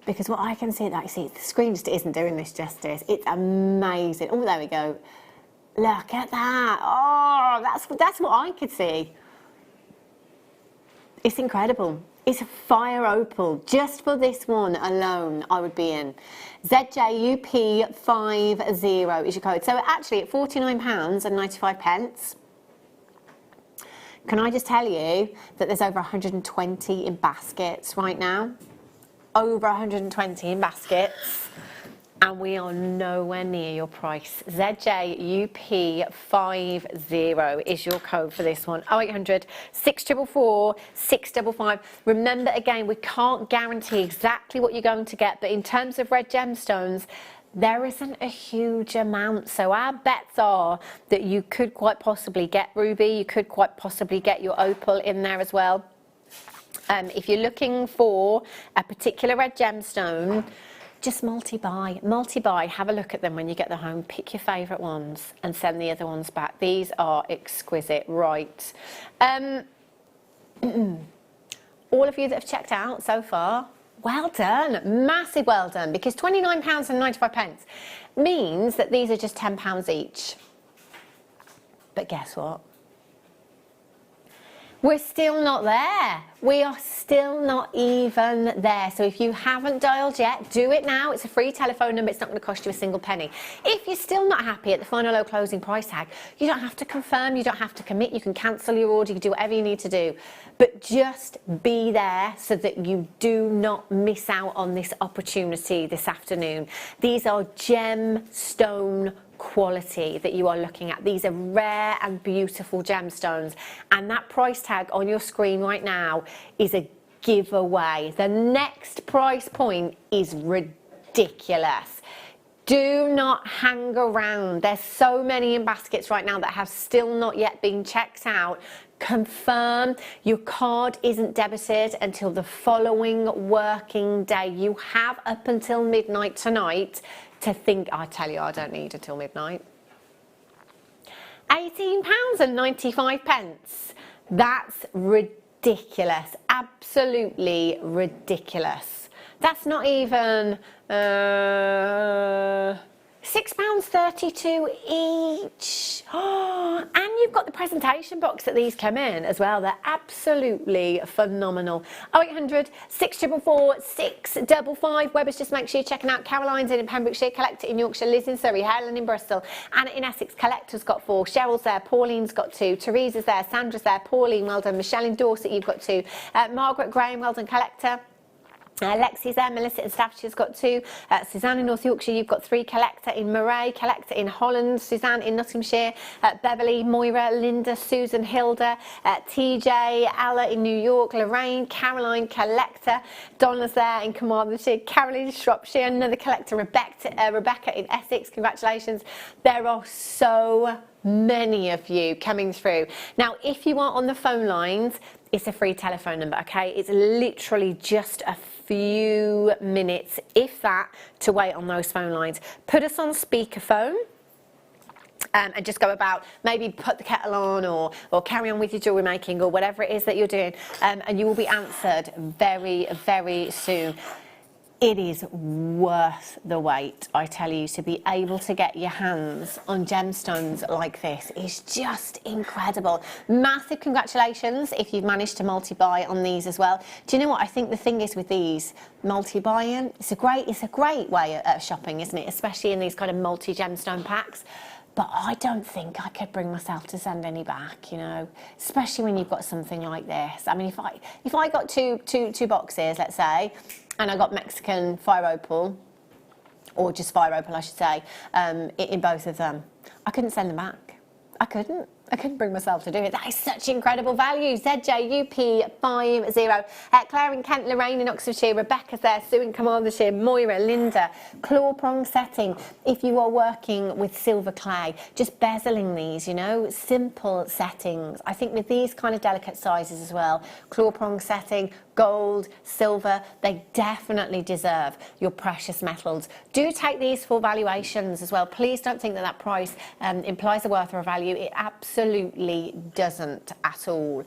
Because what I can see, the screen just isn't doing this justice. It's amazing. Oh, there we go. Look at that. Oh, that's what I could see. It's incredible. It's a fire opal. Just for this one alone, I would be in. ZJUP50 is your code. So actually at £49.95, can I just tell you that there's over 120 in baskets right now? Over 120 in baskets, and we are nowhere near your price. ZJUP50 is your code for this one. 0800 644 655. Remember, again, we can't guarantee exactly what you're going to get, but in terms of red gemstones, there isn't a huge amount, so our bets are that you could quite possibly get ruby, you could quite possibly get your opal in there as well. If you're looking for a particular red gemstone, just multi-buy, have a look at them when you get them home, pick your favourite ones and send the other ones back. These are exquisite, right. All of you that have checked out so far, Well done, massive well done, because £29.95 means that these are just £10 each. But guess what? We're still not there. We are still not even there. So if you haven't dialed yet, do it now. It's a free telephone number. It's not going to cost you a single penny. If you're still not happy at the final low closing price tag, you don't have to confirm, you don't have to commit, you can cancel your order, you can do whatever you need to do. But just be there so that you do not miss out on this opportunity this afternoon. These are gemstone quality that you are looking at. These are rare and beautiful gemstones, and that price tag on your screen right now is a giveaway. The next price point is ridiculous. Do not hang around. There's so many in baskets right now that have still not yet been checked out. Confirm your card isn't debited until the following working day. You have up until midnight tonight to think. I tell you, I don't need until midnight. £18.95. That's ridiculous. Absolutely ridiculous. That's not even £6.32 each. Oh, and you've got the presentation box that these come in as well. They're absolutely phenomenal. 0800 644 655. Webbers, just make sure you're checking out. Caroline's in Pembrokeshire, Collector in Yorkshire, Liz in Surrey, Helen in Bristol, Anna in Essex, Collector's got 4, Cheryl's there, Pauline's got 2, Teresa's there, Sandra's there, Pauline, well done, Michelle in Dorset, you've got 2, Margaret Graham, well done, Collector. Lexi's there, Melissa in Stabshire's got 2, Suzanne in North Yorkshire, you've got 3, Collector in Moray, Collector in Holland, Suzanne in Nottinghamshire, Beverly, Moira, Linda, Susan, Hilda, TJ, Ella in New York, Lorraine, Caroline, Collector, Donna's there in Carmarthenshire, Caroline in Shropshire, another Collector, Rebecca in Essex, congratulations. There are so many of you coming through. Now, if you are on the phone lines, it's a free telephone number, okay? It's literally just a few minutes, if that, to wait on those phone lines. Put us on speakerphone. And just go about, maybe put the kettle on or carry on with your jewellery making or whatever it is that you're doing, and you will be answered very, very soon. It is worth the wait, I tell you. To be able to get your hands on gemstones like this is just incredible. Massive congratulations if you've managed to multi-buy on these as well. Do you know what I think the thing is with these multi-buying? It's a great way of shopping, isn't it? Especially in these kind of multi-gemstone packs. But I don't think I could bring myself to send any back, you know, especially when you've got something like this. I mean, if I got two boxes, let's say, and I got Mexican fire opal, or just fire opal, I should say, in both of them, I couldn't send them back. I couldn't bring myself to do it. That is such incredible value. ZJUP50. Claire in Kent, Lorraine in Oxfordshire, Rebecca's there, Sue in Carmarthenshire, Moira, Linda. Claw prong setting. If you are working with silver clay, just bezeling these, you know, simple settings. I think with these kind of delicate sizes as well, claw prong setting, gold, silver, they definitely deserve your precious metals. Do take these for valuations as well. Please don't think that price implies a worth or a value. It absolutely doesn't at all.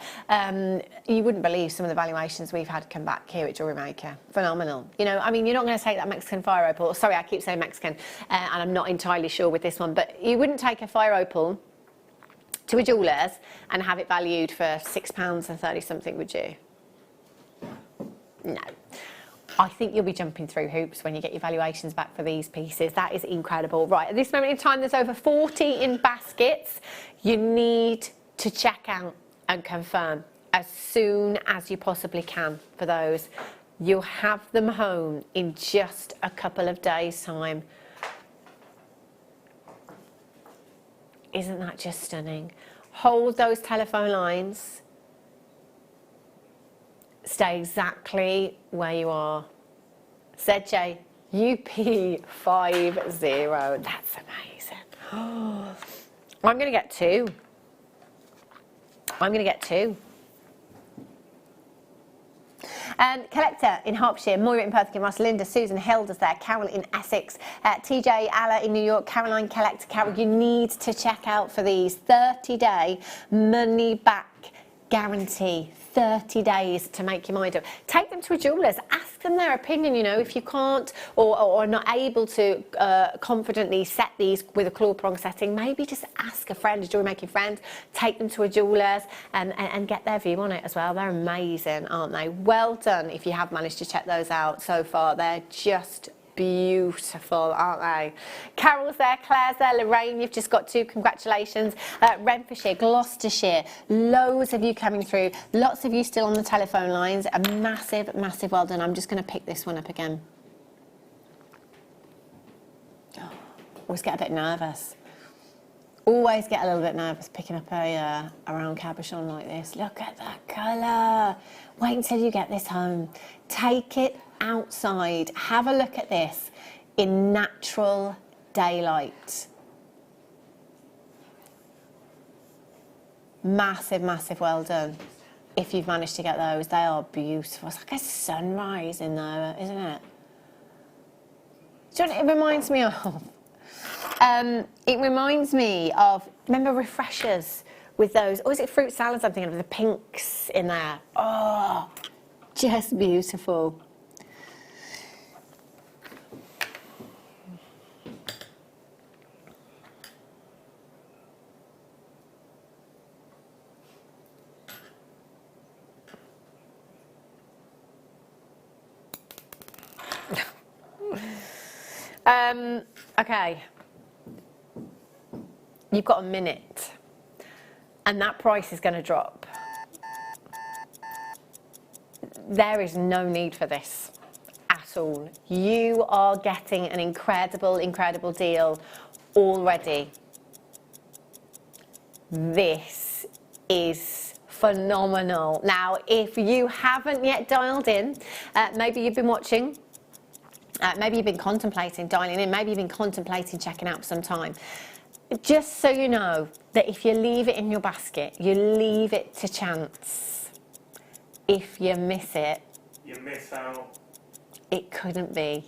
You wouldn't believe some of the valuations we've had come back here at Jewellery Maker. Phenomenal. You know, I mean, you're not going to take that Mexican fire opal. Sorry, I keep saying Mexican, and I'm not entirely sure with this one, but you wouldn't take a fire opal to a jeweller's and have it valued for £6.30 something, would you? No. I think you'll be jumping through hoops when you get your valuations back for these pieces. That is incredible. Right, at this moment in time, there's over 40 in baskets. You need to check out and confirm as soon as you possibly can for those. You'll have them home in just a couple of days' time. Isn't that just stunning? Hold those telephone lines. Stay exactly where you are. ZJUP50. That's amazing. I'm going to get 2. I'm going to get 2. Collector in Hertfordshire, Moira in Perth, Russell, Linda, Susan, Hilda's there, Carol in Essex, TJ, Alla in New York, Caroline, Collector, Carol. You need to check out for these 30-day money-back guarantee. 30 days to make your mind up. Take them to a jeweller's, ask them their opinion, you know, if you can't or are not able to confidently set these with a claw prong setting, maybe just ask a friend, a jewellery making friend, take them to a jeweller's and get their view on it as well. They're amazing, aren't they? Well done if you have managed to check those out so far. They're just beautiful, aren't they? Carol's there, Claire's there, Lorraine, you've just got 2, congratulations. Renfrewshire, Gloucestershire, loads of you coming through, lots of you still on the telephone lines, a massive, massive well done. I'm just going to pick this one up again. Always get a bit nervous. Always get a little bit nervous picking up a round cabochon like this. Look at that colour. Wait until you get this home. Take it outside. Have a look at this in natural daylight. Massive, massive well done. If you've managed to get those, they are beautiful. It's like a sunrise in there, isn't it? Do you know what it reminds me of? It reminds me of, remember refreshers with those, or is it fruit salads I'm thinking of, the pinks in there? Oh, just beautiful. Okay. You've got a minute, and that price is going to drop. There is no need for this at all. You are getting an incredible, incredible deal already. This is phenomenal. Now, if you haven't yet dialed in, maybe you've been watching, maybe you've been contemplating dialing in, maybe you've been contemplating checking out for some time. Just so you know that if you leave it in your basket, you leave it to chance. If you miss it, you miss out. It couldn't be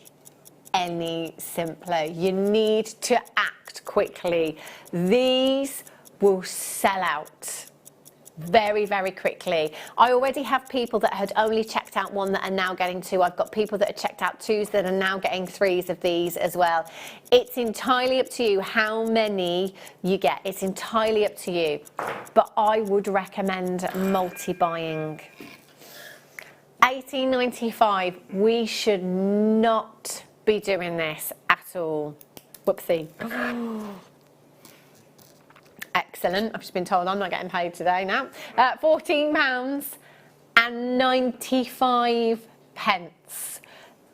any simpler. You need to act quickly. These will sell out very, very quickly. I already have people that had only checked out 1 that are now getting 2. I've got people that have checked out 2s that are now getting 3s of these as well. It's entirely up to you how many you get. It's entirely up to you. But I would recommend multi-buying. $18.95. We should not be doing this at all. Whoopsie. Excellent. I've just been told I'm not getting paid today now. £14.95.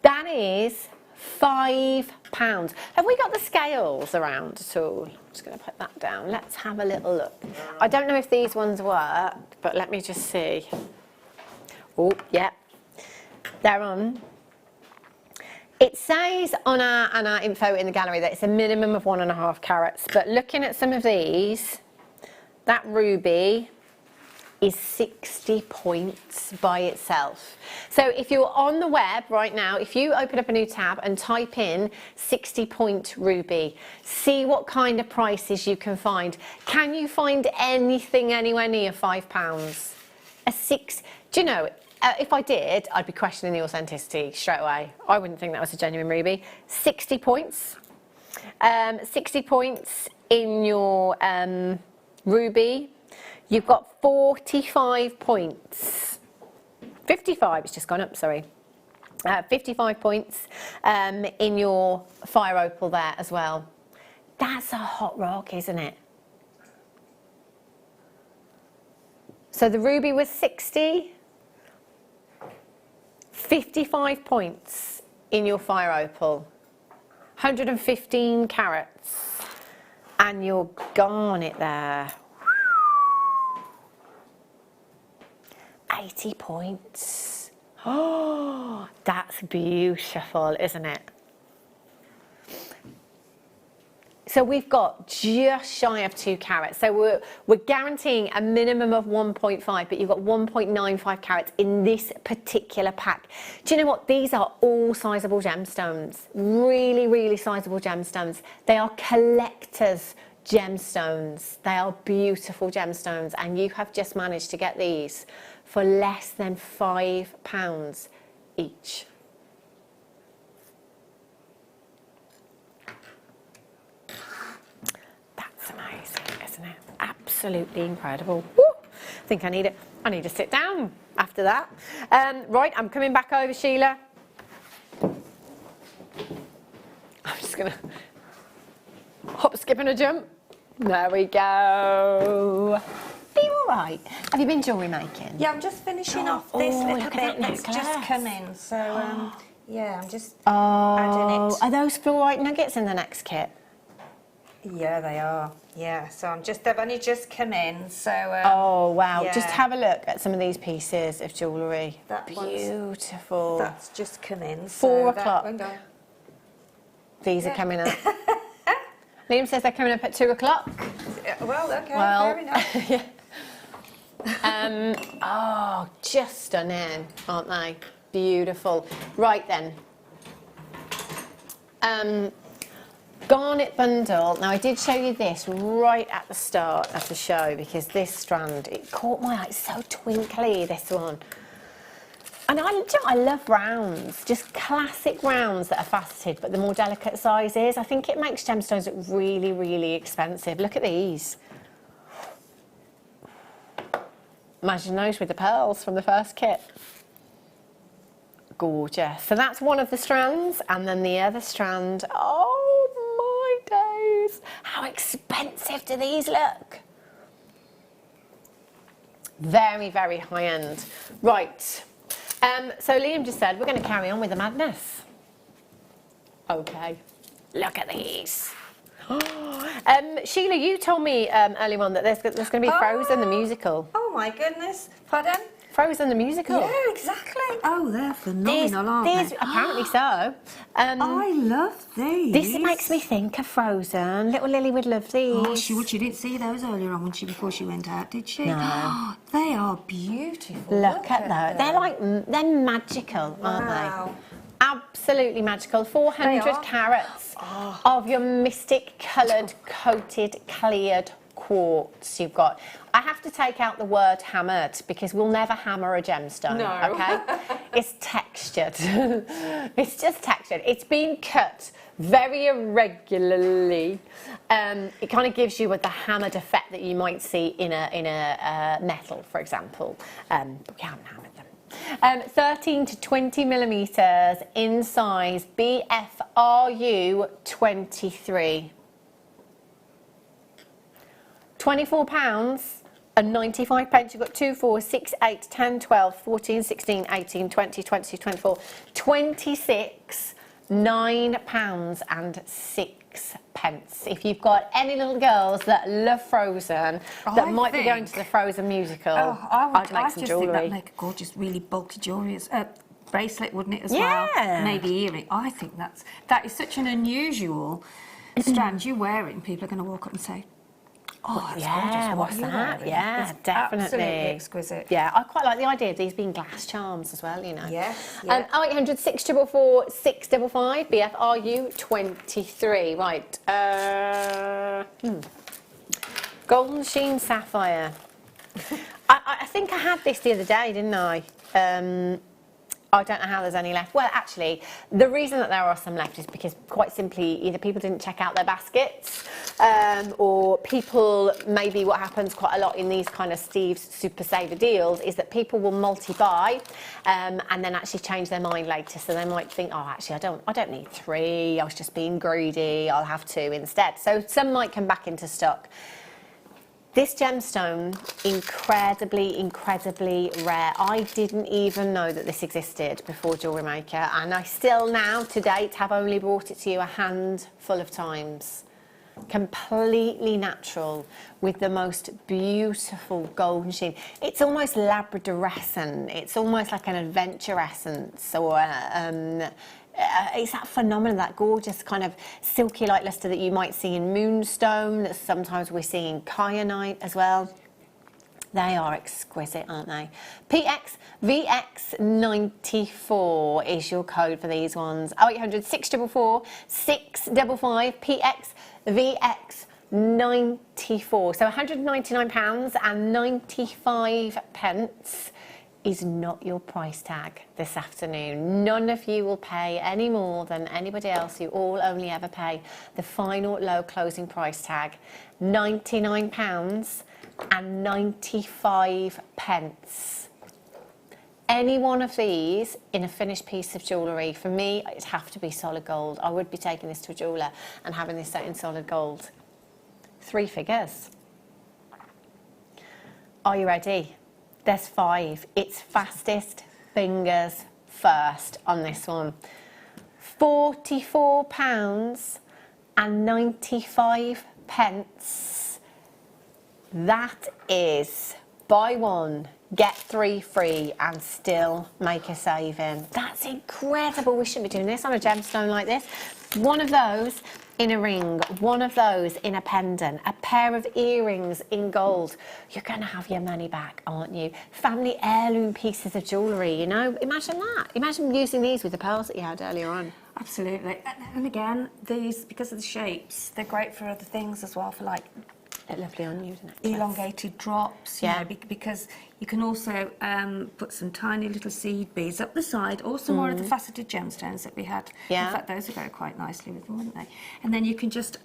That is £5. Have we got the scales around at all? I'm just going to put that down. Let's have a little look. I don't know if these ones work, but let me just see. Oh, yeah. They're on. It says on our info in the gallery that it's a minimum of 1.5 carats, but looking at some of these, that ruby is 60 points by itself. So if you're on the web right now, if you open up a new tab and type in 60-point ruby, see what kind of prices you can find. Can you find anything anywhere near £5? Do you know, if I did, I'd be questioning the authenticity straight away. I wouldn't think that was a genuine ruby. 60 points. 60 points in your ruby. You've got 45 points. 55, it's just gone up, sorry. 55 points in your fire opal there as well. That's a hot rock, isn't it? So the ruby was 60. 55 points in your fire opal, 115 carats, and your garnet there, 80 points. Oh, that's beautiful, isn't it? So we've got just shy of 2 carats. So we're guaranteeing a minimum of 1.5, but you've got 1.95 carats in this particular pack. Do you know what? These are all sizable gemstones. Really, really sizable gemstones. They are collectors' gemstones. They are beautiful gemstones, and you have just managed to get these for less than £5 each. absolutely incredible. Woo! I think I need to sit down after that. Right, I'm coming back over, Sheila. I'm just gonna hop, skip and a jump. There we go. Are you all right? Have you been jewellery making? Yeah, I'm just finishing off this little bit that's just come in. So, yeah, I'm just adding it. Are those fluorite nuggets in the next kit? Yeah, they are. Yeah, so they've only just come in. So. Oh wow! Yeah. Just have a look at some of these pieces of jewellery. Beautiful. That's just come in. 4 o'clock. These Yeah. are coming up. Liam says they're coming up at 2 o'clock. Well, okay, fair enough. Yeah. Oh, just stunning, aren't they? Beautiful. Right then. Garnet bundle. Now I did show you this right at the start of the show because this strand, it caught my eye. It's so twinkly, this one. And I love rounds, just classic rounds that are faceted, but the more delicate sizes. I think it makes gemstones look really, really expensive. Look at these. Imagine those with the pearls from the first kit. Gorgeous. So that's one of the strands, and then the other strand, oh my days. How expensive do these look? Very, very high end. Right. So Liam just said we're going to carry on with the madness. Okay, look at these. Sheila, you told me earlier on that there's going to be Frozen the musical. Oh my goodness! Pardon? Frozen the musical. Yeah, exactly. Oh, they're phenomenal, aren't these they? apparently so. I love these. This makes me think of Frozen. Little Lily would love these. Oh, she didn't see those earlier on before she went out, did she? No. They are beautiful. Look at those. They're magical, aren't they? Absolutely magical. 400 carats of your mystic coloured, coated, cleared quartz you've got. I have to take out the word hammered because we'll never hammer a gemstone, okay? It's textured. It's just textured. It's been cut very irregularly. It kind of gives you the hammered effect that you might see in a metal, for example. But we haven't hammered them. 13 to 20 millimetres in size BFRU 23. £24 and 95 pence. You've got 2, 4, 6, 8, 10, 12, 14, 16, 18, 20, 22, 24, 26, £9 and 6 pence. If you've got any little girls that love Frozen, that might be going to the Frozen musical, I'd make some jewellery. Think that'd make a gorgeous, really bulky jewellery. Bracelet, wouldn't it, as well? Maybe earring. I think that is such an unusual strand. You wear it and people are going to walk up and say, oh, that's gorgeous. What's that? Yeah, it's definitely. Absolutely exquisite. Yeah, I quite like the idea of these being glass charms as well, you know. Yes. 0800 644 655 BFRU 23. Right. Golden sheen sapphire. I think I had this the other day, didn't I? I don't know how there's any left. Well, actually, the reason that there are some left is because, quite simply, either people didn't check out their baskets, or people, maybe what happens quite a lot in these kind of Steve's Super Saver deals is that people will multi-buy and then actually change their mind later. So they might think, oh, actually, I don't need 3. I was just being greedy. I'll have 2 instead. So some might come back into stock. This gemstone, incredibly, incredibly rare. I didn't even know that this existed before Jewellery Maker, and I still now, to date, have only brought it to you a handful of times. Completely natural, with the most beautiful golden sheen. It's almost labradorescent. It's almost like an adventurescence, or it's that phenomenon, that gorgeous kind of silky light lustre that you might see in moonstone, that sometimes we're seeing kyanite as well. They are exquisite, aren't they? PXVX94 is your code for these ones. 0800 644 655 PXVX94. So £199 and 95 pence is not your price tag this afternoon. None of you will pay any more than anybody else. You all only ever pay the final low closing price tag, £99 and 95 pence. Any one of these in a finished piece of jewellery, for me, it'd have to be solid gold. I would be taking this to a jeweller and having this set in solid gold. 3 figures. Are you ready? There's 5. It's fastest fingers first on this one. £44 and 95 pence. That is buy one, get 3 free and still make a saving. That's incredible. We shouldn't be doing this on a gemstone like this. One of those in a ring, one of those in a pendant, a pair of earrings in gold. You're going to have your money back, aren't you? Family heirloom pieces of jewellery, you know? Imagine that. Imagine using these with the pearls that you had earlier on. Absolutely. And again, these, because of the shapes, they're great for other things as well, for like lovely on you, isn't it? Elongated drops, you know, because you can also put some tiny little seed beads up the side, or some more of the faceted gemstones that we had. Yeah. In fact, those would go quite nicely with them, wouldn't they? And then you can just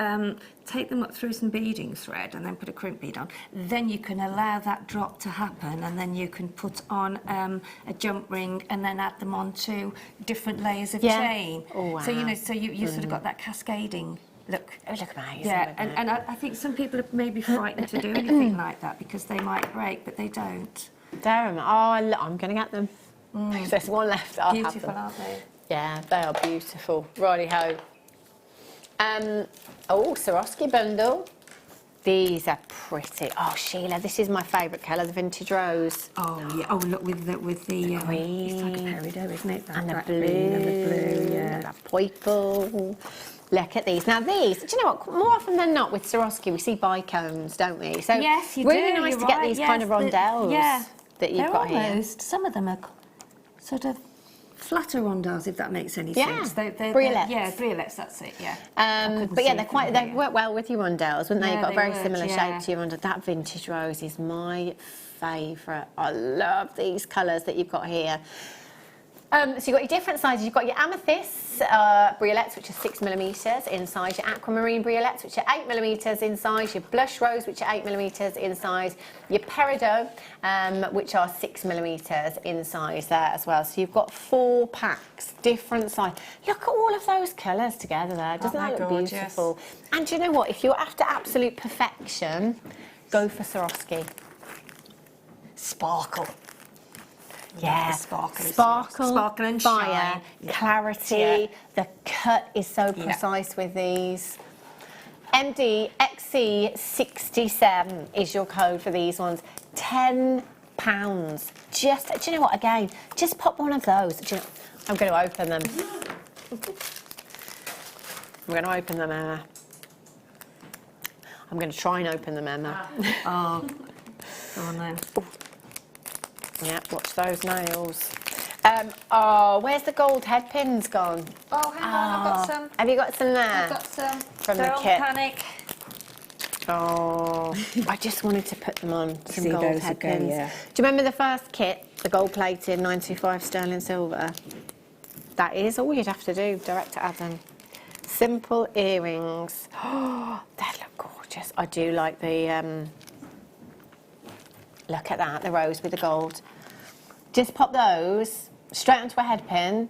take them up through some beading thread and then put a crimp bead on. Then you can allow that drop to happen, and then you can put on a jump ring and then add them onto different layers of chain. Oh, wow. So, you know, so you sort of got that cascading look. It would look amazing. Yeah, and I think some people are maybe frightened to do anything like that because they might break, but they don't. They're, I'm going to get them. If there's one left, I'll Beautiful, have them. aren't they? Yeah, they are beautiful. Righty-ho. Oh, Swarovski bundle. These are pretty. Oh, Sheila, this is my favourite colour, the vintage rose. Oh, yeah. Oh, look, with the green. It's like a peridot, isn't it? And the That blue. green and the blue, yeah. That purple. Look at these. Now these, do you know what? More often than not with Swarovski, we see bicones, don't we? So yes, you really do. nice You're to get right. these Yes, kind of rondelles that you've they're got almost, some of them are sort of flatter rondelles, if that makes any Yeah, sense. They're briolettes. Yeah, briolettes, that's it, yeah. But yeah, they work well with your rondelles, wouldn't they? Yeah, You've got a they very would, similar yeah. shape to your rondelle. That vintage rose is my favourite. I love these colours that you've got here. So you've got your different sizes. You've got your amethyst briolettes, which are 6mm in size, your aquamarine briolettes, which are 8mm in size, your blush rose, which are 8mm in size, your peridot, which are 6mm in size there as well. So you've got 4 packs, different size. Look at all of those colours together there. Doesn't that look gorgeous? beautiful? And do you know what? If you're after absolute perfection, go for Swarovski. Sparkle. Yeah, sparkle and shine. fire, clarity. Yeah. The cut is so precise with these. MDXC67 is your code for these ones. £10. Just, do you know what? Again, just pop one of those. Do you know, I'm going to open them. I'm going to open them, Emma. I'm going to try and open them, Emma. Oh, go on then. Yeah, watch those nails. Oh, where's the gold head pins gone? Oh, hang on, I've got some. Have you got some there? I've got some. From Don't the kit. panic. Oh, I just wanted to put them on, some See gold those head again, pins. yeah. Do you remember the first kit, the gold plated 925 sterling silver? That is all you'd have to do, direct to add them. Simple earrings. Oh, they look gorgeous. I do like the, look at that, the rose with the gold. Just pop those straight onto a head pin.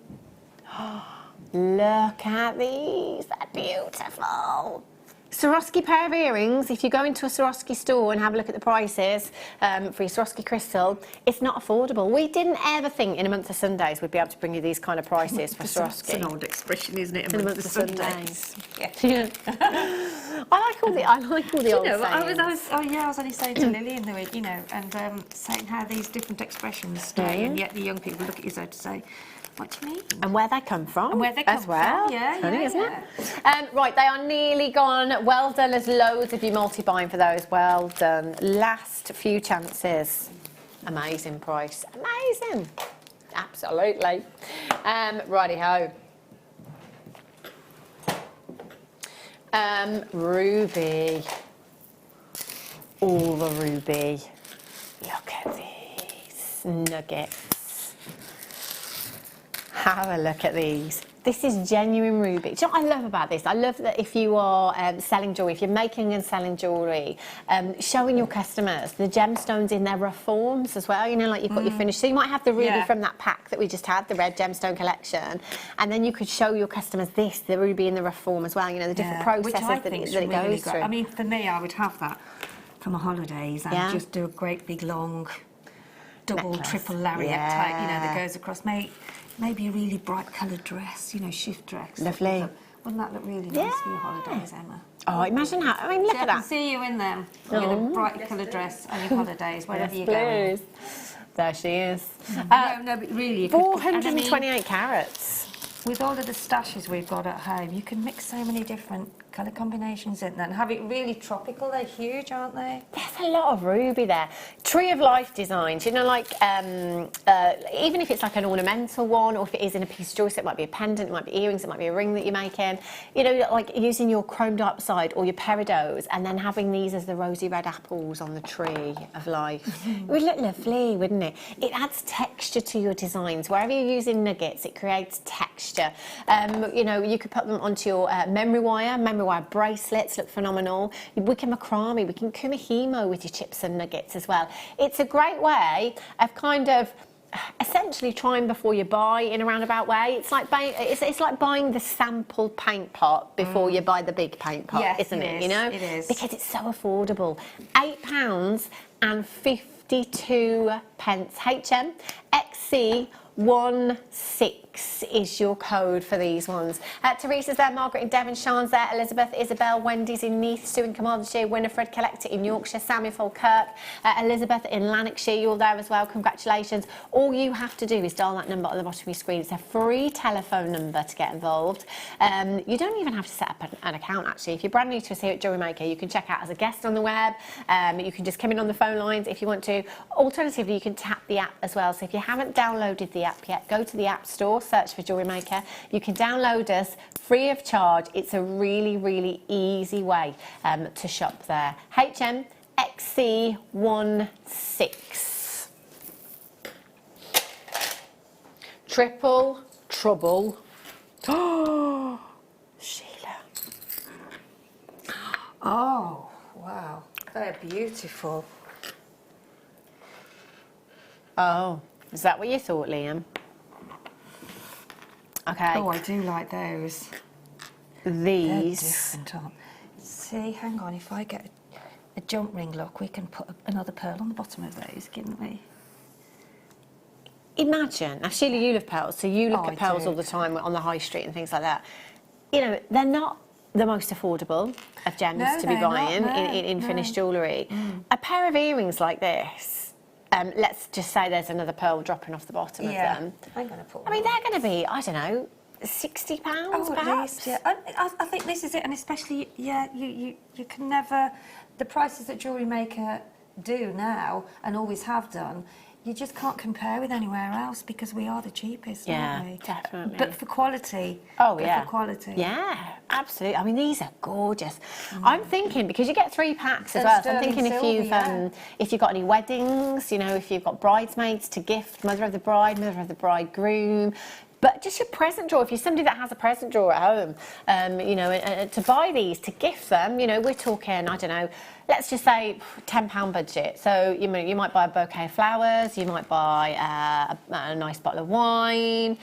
Look at these, they're beautiful. Swarovski pair of earrings, if you go into a Swarovski store and have a look at the prices for your Swarovski crystal, it's not affordable. We didn't ever think in a month of Sundays we'd be able to bring you these kind of prices for Swarovski. It's an old expression, isn't it? In a month of Sundays. Yeah. I like all the old You know, I sayings. was only saying to Lily in the week, you know, and saying how these different expressions stay, and yet the young people look at you so to say, what do you mean? And where they come from. And where they come as well. from, yeah, Funny, yeah, isn't yeah. it? Right, they are nearly gone. Well done. There's loads of you multi-buying for those. Well done. Last few chances. Amazing price. Amazing. Absolutely. Righty-ho. Ruby. All the ruby. Look at these nuggets. Have a look at these. This is genuine ruby. Do you know what I love about this? I love that if you are selling jewellery, if you're making and selling jewellery, showing your customers the gemstones in their rough forms as well, you know, like you've got your finish. So you might have the ruby from that pack that we just had, the red gemstone collection, and then you could show your customers this, the ruby in the rough form as well, you know, the different processes that it goes through. I mean, for me, I would have that for my holidays and just do a great big long double, triple lariat type, you know, that goes across maybe a really bright coloured dress, you know, shift dress. Lovely. Wouldn't that look really nice for your holidays, Emma? Oh, imagine how, I mean, look at that. I can see you in them, in a bright coloured dress on your holidays, wherever you go. There she is. No, but really, you could 428 carats. With all of the stashes we've got at home, you can mix so many different colour combinations in there and have it really tropical. They're huge, aren't they? There's a lot of ruby there. Tree of life designs, you know, like even if it's like an ornamental one, or if it is in a piece of jewellery, so it might be a pendant, it might be earrings, it might be a ring that you're making, you know, like using your chromed upside or your peridots and then having these as the rosy red apples on the tree of life. It would look lovely, wouldn't it? It adds texture to your designs. Wherever you're using nuggets, it creates texture. You know, you could put them onto your memory wire bracelets look phenomenal. We can macrame, we can kumihimo with your chips and nuggets as well. It's a great way of kind of essentially trying before you buy in a roundabout way. It's like buying the sample paint pot before you buy the big paint pot, isn't it? You know, it is. Because it's so affordable. £8 and 52 pence. HM XC 16 is your code for these ones. Teresa's there, Margaret in Devon, Sean's there, Elizabeth, Isabel, Wendy's in Neath, Sue in Carmarthenshire, Winifred Collector in Yorkshire, Sammy Falkirk, Elizabeth in Lanarkshire, you're there as well, congratulations. All you have to do is dial that number on the bottom of your screen. It's a free telephone number to get involved. You don't even have to set up an account actually. If you're brand new to us here at Jewellery Maker, you can check out as a guest on the web, you can just come in on the phone lines if you want to. Alternatively, you can tap the app as well. So if you haven't downloaded the app yet, go to the App Store, search for Jewellery Maker. You can download us free of charge. It's a really, really easy way to shop there. HM XC16. Triple trouble. Oh, Sheila. Oh, wow. They're beautiful. Oh, is that what you thought, Liam? Okay. Oh, I do like those. These. They're different, aren't they? See, hang on, if I get a jump ring look, we can put another pearl on the bottom of those, couldn't we? Imagine, now Sheila, you love pearls, so you look at pearls all the time on the high street and things like that. You know, they're not the most affordable of gems to be buying in finished jewellery. A pair of earrings like this, let's just say there's another pearl dropping off the bottom of them. I'm going to put one. I mean, they're going to be, I don't know, £60 at perhaps? least, yeah. I think this is it, and especially, you can never, the prices that Jewellery Maker do now, and always have done, you just can't compare with anywhere else because we are the cheapest, aren't we? Definitely. But for quality. Oh, For quality. Yeah, absolutely. I mean, these are gorgeous. I'm thinking, because you get 3 packs as well, so I'm thinking if you've got any weddings, you know, if you've got bridesmaids to gift, mother of the bride, mother of the bridegroom, but just your present drawer, if you're somebody that has a present drawer at home, you know, to buy these, to gift them, you know, we're talking, I don't know, let's just say £10 budget. So you might buy a bouquet of flowers, you might buy a nice bottle of wine,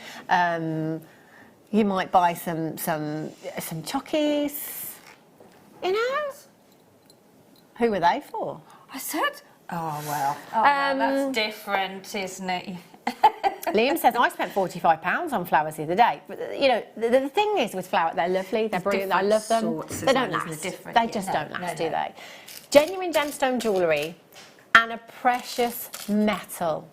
you might buy some chockies, you know. Who were they for? I said, oh, well. That's different, isn't it? Liam says, I spent £45 on flowers the other day. But, you know, the thing is with flowers, they're lovely, they're brilliant, I love them. They don't last. They just don't last, do they? Genuine gemstone jewellery and a precious metal.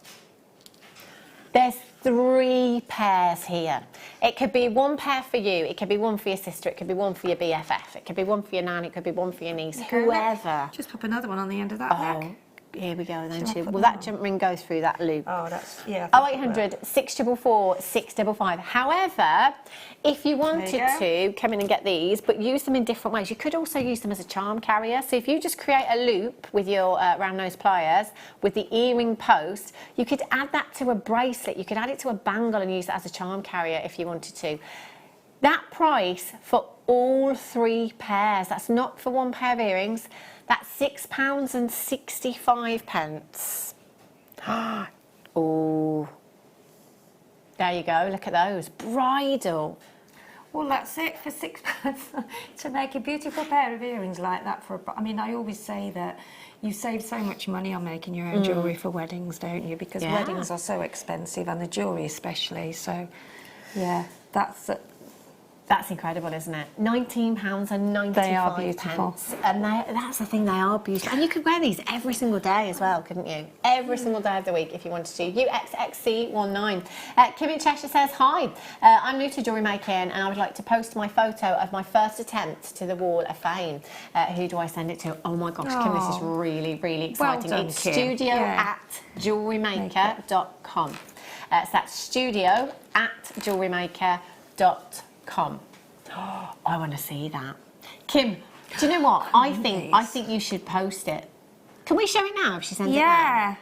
There's 3 pairs here. It could be 1 pair for you, it could be 1 for your sister, it could be 1 for your BFF, it could be 1 for your nan, it could be 1 for your niece, whoever. Just pop another one on the end of that neck. Here we go then, too. Will that jump ring go through that loop? Oh, that's, yeah. 0800 644 655. However, if you wanted to come in and get these, but use them in different ways, you could also use them as a charm carrier. So if you just create a loop with your round nose pliers, with the earring post, you could add that to a bracelet, you could add it to a bangle and use that as a charm carrier if you wanted to. That price for all 3 pairs. That's not for 1 pair of earrings. That's £6.65. Oh, there you go. Look at those. Bridal. Well, that's it for £6 to make a beautiful pair of earrings like that. I mean, I always say that you save so much money on making your own jewellery for weddings, don't you? Because weddings are so expensive, and the jewellery especially. So, yeah, that's incredible, isn't it? £19.95. They are beautiful. And that's the thing, they are beautiful. And you could wear these every single day as well, couldn't you? Every single day of the week if you wanted to. UXXC19. Kim in Cheshire says, hi, I'm new to jewellery making and I would like to post my photo of my first attempt to the Wall of Fame. Who do I send it to? Oh my gosh, Kim, this is really, really exciting. Well done, it's Kim. studio@jewellerymaker.com. So that's studio@jewellerymaker.com. I want to see that. Kim, do you know what? I think you should post it. Can we show it now if she sends it now? Yeah.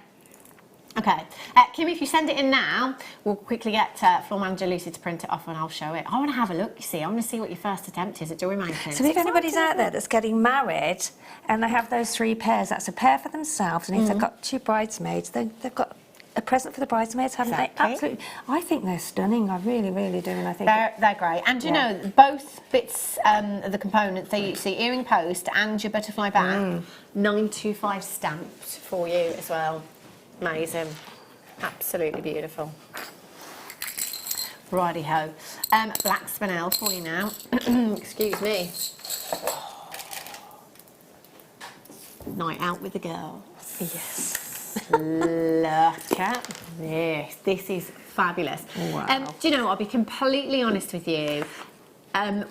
Okay. Kim, if you send it in now, we'll quickly get floor manager Lucy to print it off and I'll show it. I want to have a look, you see. I want to see what your first attempt is at jewellery making. So if anybody's out there that's getting married and they have those 3 pairs, that's a pair for themselves, and if they've got 2 bridesmaids, then they've got a present for the bridesmaids, haven't they? Absolutely. I think they're stunning. I really, really do. And I think they're great. And you know, both bits of the components, the earring post and your butterfly back, 925 stamped for you as well. Amazing. Absolutely beautiful. Righty-ho. Black spinel for you now. Excuse me. Night out with the girls. Yes. Look at this. This is fabulous. Wow. Do you know, I'll be completely honest with you.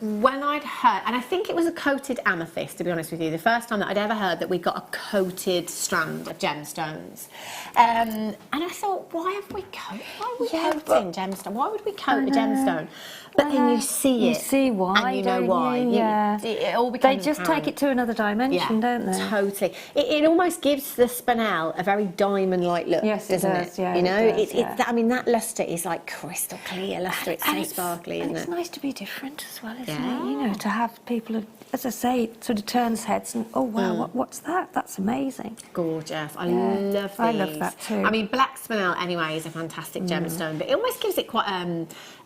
When I'd heard, and I think it was a coated amethyst, to be honest with you, the first time that I'd ever heard that we got a coated strand of gemstones. And I thought, why are we coating gemstone? Why would we coat a gemstone? But then you see it. You see why, and you know why. Yeah. It all becomes They just take it to another dimension, don't they? Totally. It almost gives the spinel a very diamond-like look, doesn't it? Yeah, you know, it does, I mean, that lustre is like crystal clear lustre. It's so sparkly, isn't it? It's nice to be different as well, isn't it? You know, to have people, as I say, it sort of turns heads and, oh wow, what's that? That's amazing. Gorgeous. I love these. I love that too. I mean, black spinel anyway is a fantastic gemstone, but it almost gives it quite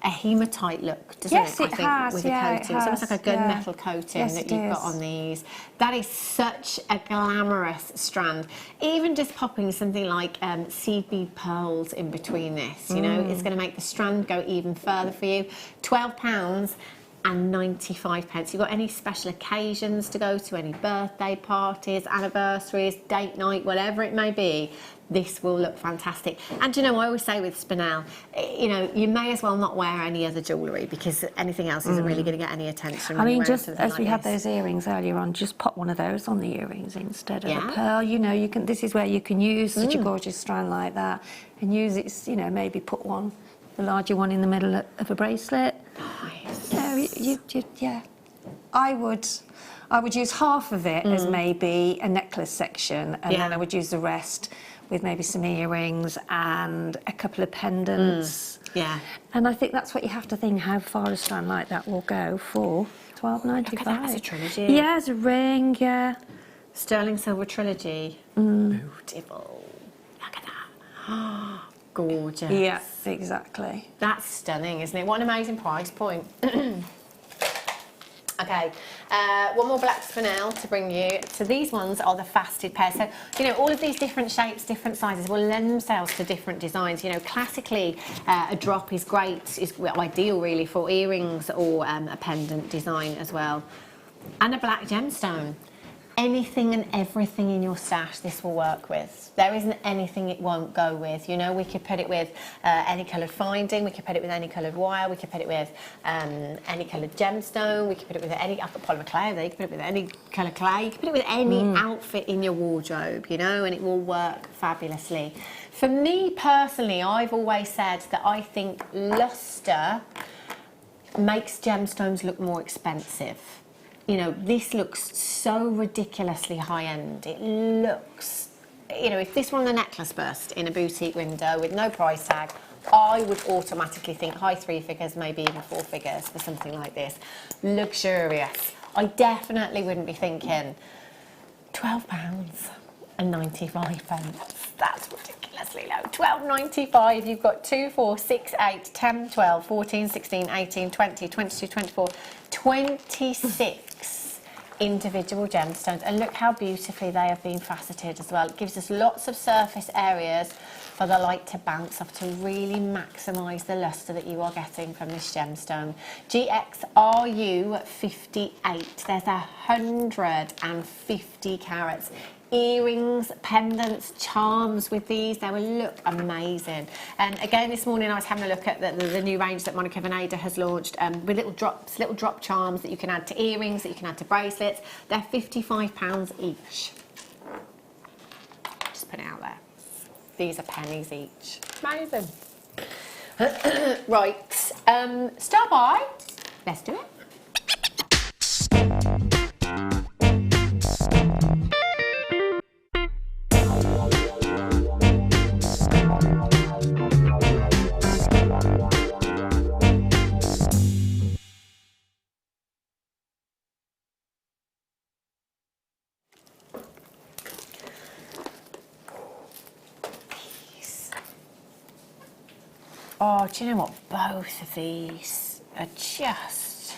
a hematite look, doesn't it? Yes, it has, with the coating. It's almost like a gunmetal coating that you've got on these. That is such a glamorous strand. Even just popping something like seed bead pearls in between this, you know, it's going to make the strand go even further for you. £12 and 95 pence. You've got any special occasions to go to, any birthday parties, anniversaries, date night, whatever it may be, this will look fantastic. And you know, I always say with spinel, you know, you may as well not wear any other jewellery because anything else isn't really going to get any attention. I mean, just as we had those earrings earlier on, just pop one of those on the earrings instead of a pearl. You know, you can. This is where you can use such a gorgeous strand like that and use it. You know, maybe put one, the larger one, in the middle of a bracelet. Nice. Yeah, I would use half of it as maybe a necklace section, and then I would use the rest with maybe some earrings and a couple of pendants. Yeah. And I think that's what you have to think, how far a strand like that will go for £12.95. Look at that as a trilogy. Yeah, as a ring, yeah. Sterling silver trilogy. Beautiful. Look at that. Gorgeous. Yeah, exactly. That's stunning, isn't it? What an amazing price point. Okay, one more black spinel to bring you. So these ones are the faceted pairs. So, you know, all of these different shapes, different sizes will lend themselves to different designs. You know, classically, a drop is great, is ideal really for earrings or a pendant design as well. And a black gemstone. Anything and everything in your stash this will work with. There isn't anything it won't go with. You know, we could put it with any coloured finding, we could put it with any coloured wire, we could put it with any coloured gemstone, we could put it with any, I've got polymer clay there, you could put it with any colour clay, you could put it with any outfit in your wardrobe, you know, and it will work fabulously. For me personally, I've always said that I think lustre makes gemstones look more expensive. You know, this looks so ridiculously high-end. It looks, you know, if this were on the necklace bust in a boutique window with no price tag, I would automatically think high 3 figures, maybe even 4 figures for something like this. Luxurious. I definitely wouldn't be thinking £12.95. That's ridiculously low. £12.95. You've got 2, 4, 6, 8, 10, 12, 14, 16, 18, 20, 22, 24, 26 individual gemstones. And look how beautifully they have been faceted as well. It gives us lots of surface areas for the light to bounce off to really maximise the lustre that you are getting from this gemstone. GXRU58. There's 150 carats. Earrings, pendants, charms with these, they will look amazing. And again, this morning I was having a look at the new range that Monica Veneda has launched with little drop charms that you can add to earrings, that you can add to bracelets. They're £55 each. Just put it out there. These are pennies each. Amazing. Right, start by. Let's do it. Oh, do you know what? Both of these are just...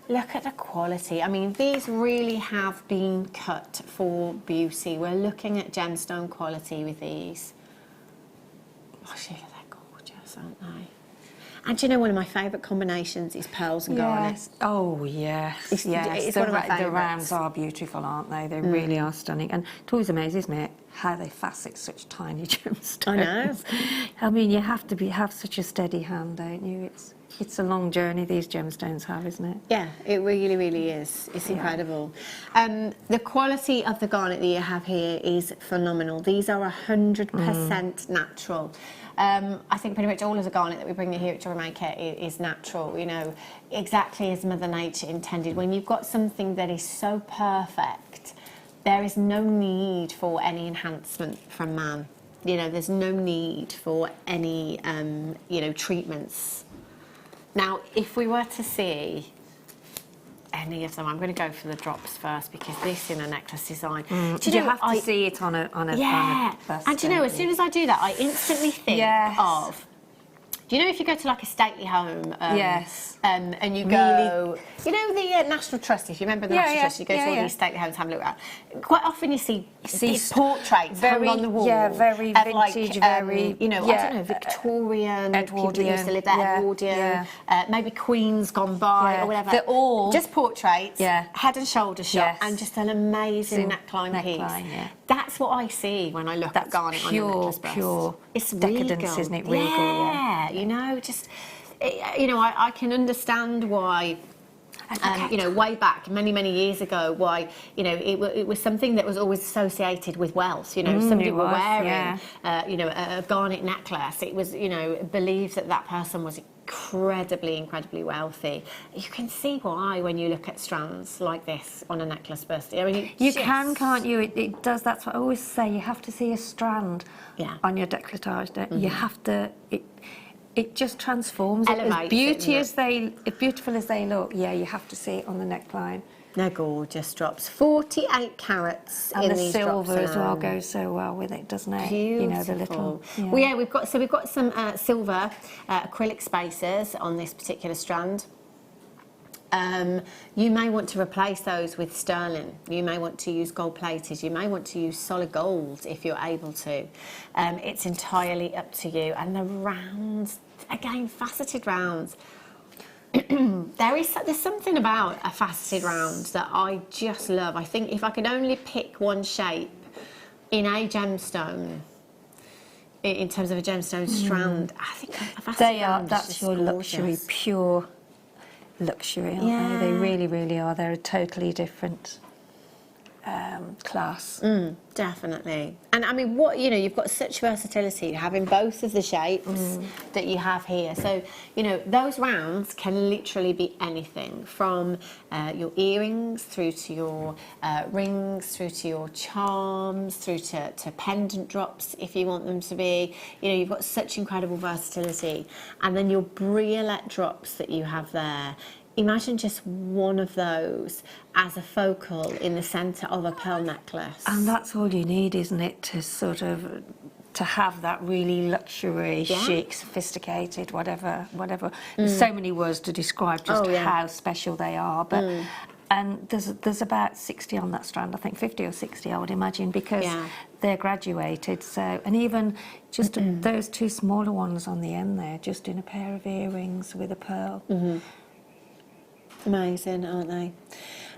Look at the quality. I mean, these really have been cut for beauty. We're looking at gemstone quality with these. Oh, Sheila, they're gorgeous, aren't they? And do you know, one of my favourite combinations is pearls and garnet. Oh, yes. It's one of my favourites. The rounds are beautiful, aren't they? They really are stunning. And it always amazes me how they facet such tiny gemstones. I know. I mean, you have to have such a steady hand, don't you? It's a long journey these gemstones have, isn't it? Yeah, it really, really is. It's incredible. The quality of the garnet that you have here is phenomenal. These are 100% natural. I think pretty much all of the garnet that we bring here at Jewellery Maker is natural, you know, exactly as Mother Nature intended. When you've got something that is so perfect, there is no need for any enhancement from man. You know, there's no need for any, you know, treatments. Now, if we were to see any of them, I'm going to go for the drops first, because this in a necklace design. Do you have to see it on a bust, and do you know, as soon as I do that, I instantly think of. Do you know, if you go to like a stately home, and you go, you know, the National Trust, if you remember the National Trust, you go to all these stately homes, have a look at. Quite often you see these portraits hung on the wall. Yeah, very vintage, very, you know, I don't know, Victorian, people that used to live there, Edwardian, maybe Queens gone by or whatever. They're all just portraits, head and shoulder shot, and just an amazing neckline piece. That's what I see when I look at garnet on a necklace bust. Pure it's decadence, regal. isn't it? Regal, Yeah, you know, just, you know, I can understand why, you know, way back, many, many years ago, why, you know, it was something that was always associated with wealth. You know, somebody were wearing, you know, a garnet necklace. It was, you know, believed that that person was incredibly wealthy. You can see why when you look at strands like this on a necklace bust. I mean, you can't you? It does. That's what I always say. You have to see a strand on your décolletage. You have to. It just transforms it. As beautiful as they look. Yeah, you have to see it on the neckline. They're gorgeous drops. 48 carats and in the these silver drops as well goes so well with it, doesn't it? Beautiful. You know, the little. Yeah. Well, we've got some silver acrylic spacers on this particular strand. You may want to replace those with sterling. You may want to use gold plated. You may want to use solid gold if you're able to. It's entirely up to you. And the rounds, again, faceted rounds. There's something about a faceted round that I just love. I think if I could only pick one shape in a gemstone, in terms of a gemstone strand, I think a faceted round that's your luxury, pure luxury, aren't they? They really are. They're totally different. class. Definitely. And I mean, what, you know, you've got such versatility having both of the shapes that you have here. So, you know, those rounds can literally be anything from your earrings through to your rings, through to your charms, through to pendant drops if you want them to be. You know, you've got such incredible versatility. And then your briolette drops that you have there. Imagine just one of those as a focal in the centre of a pearl necklace. And that's all you need, isn't it, to sort of to have that really luxury, chic, sophisticated, whatever. There's so many words to describe just how special they are. But and there's about 60 on that strand, I think 50 or 60, I would imagine, because they're graduated. So, and even just those two smaller ones on the end there, just in a pair of earrings with a pearl. Amazing, aren't they?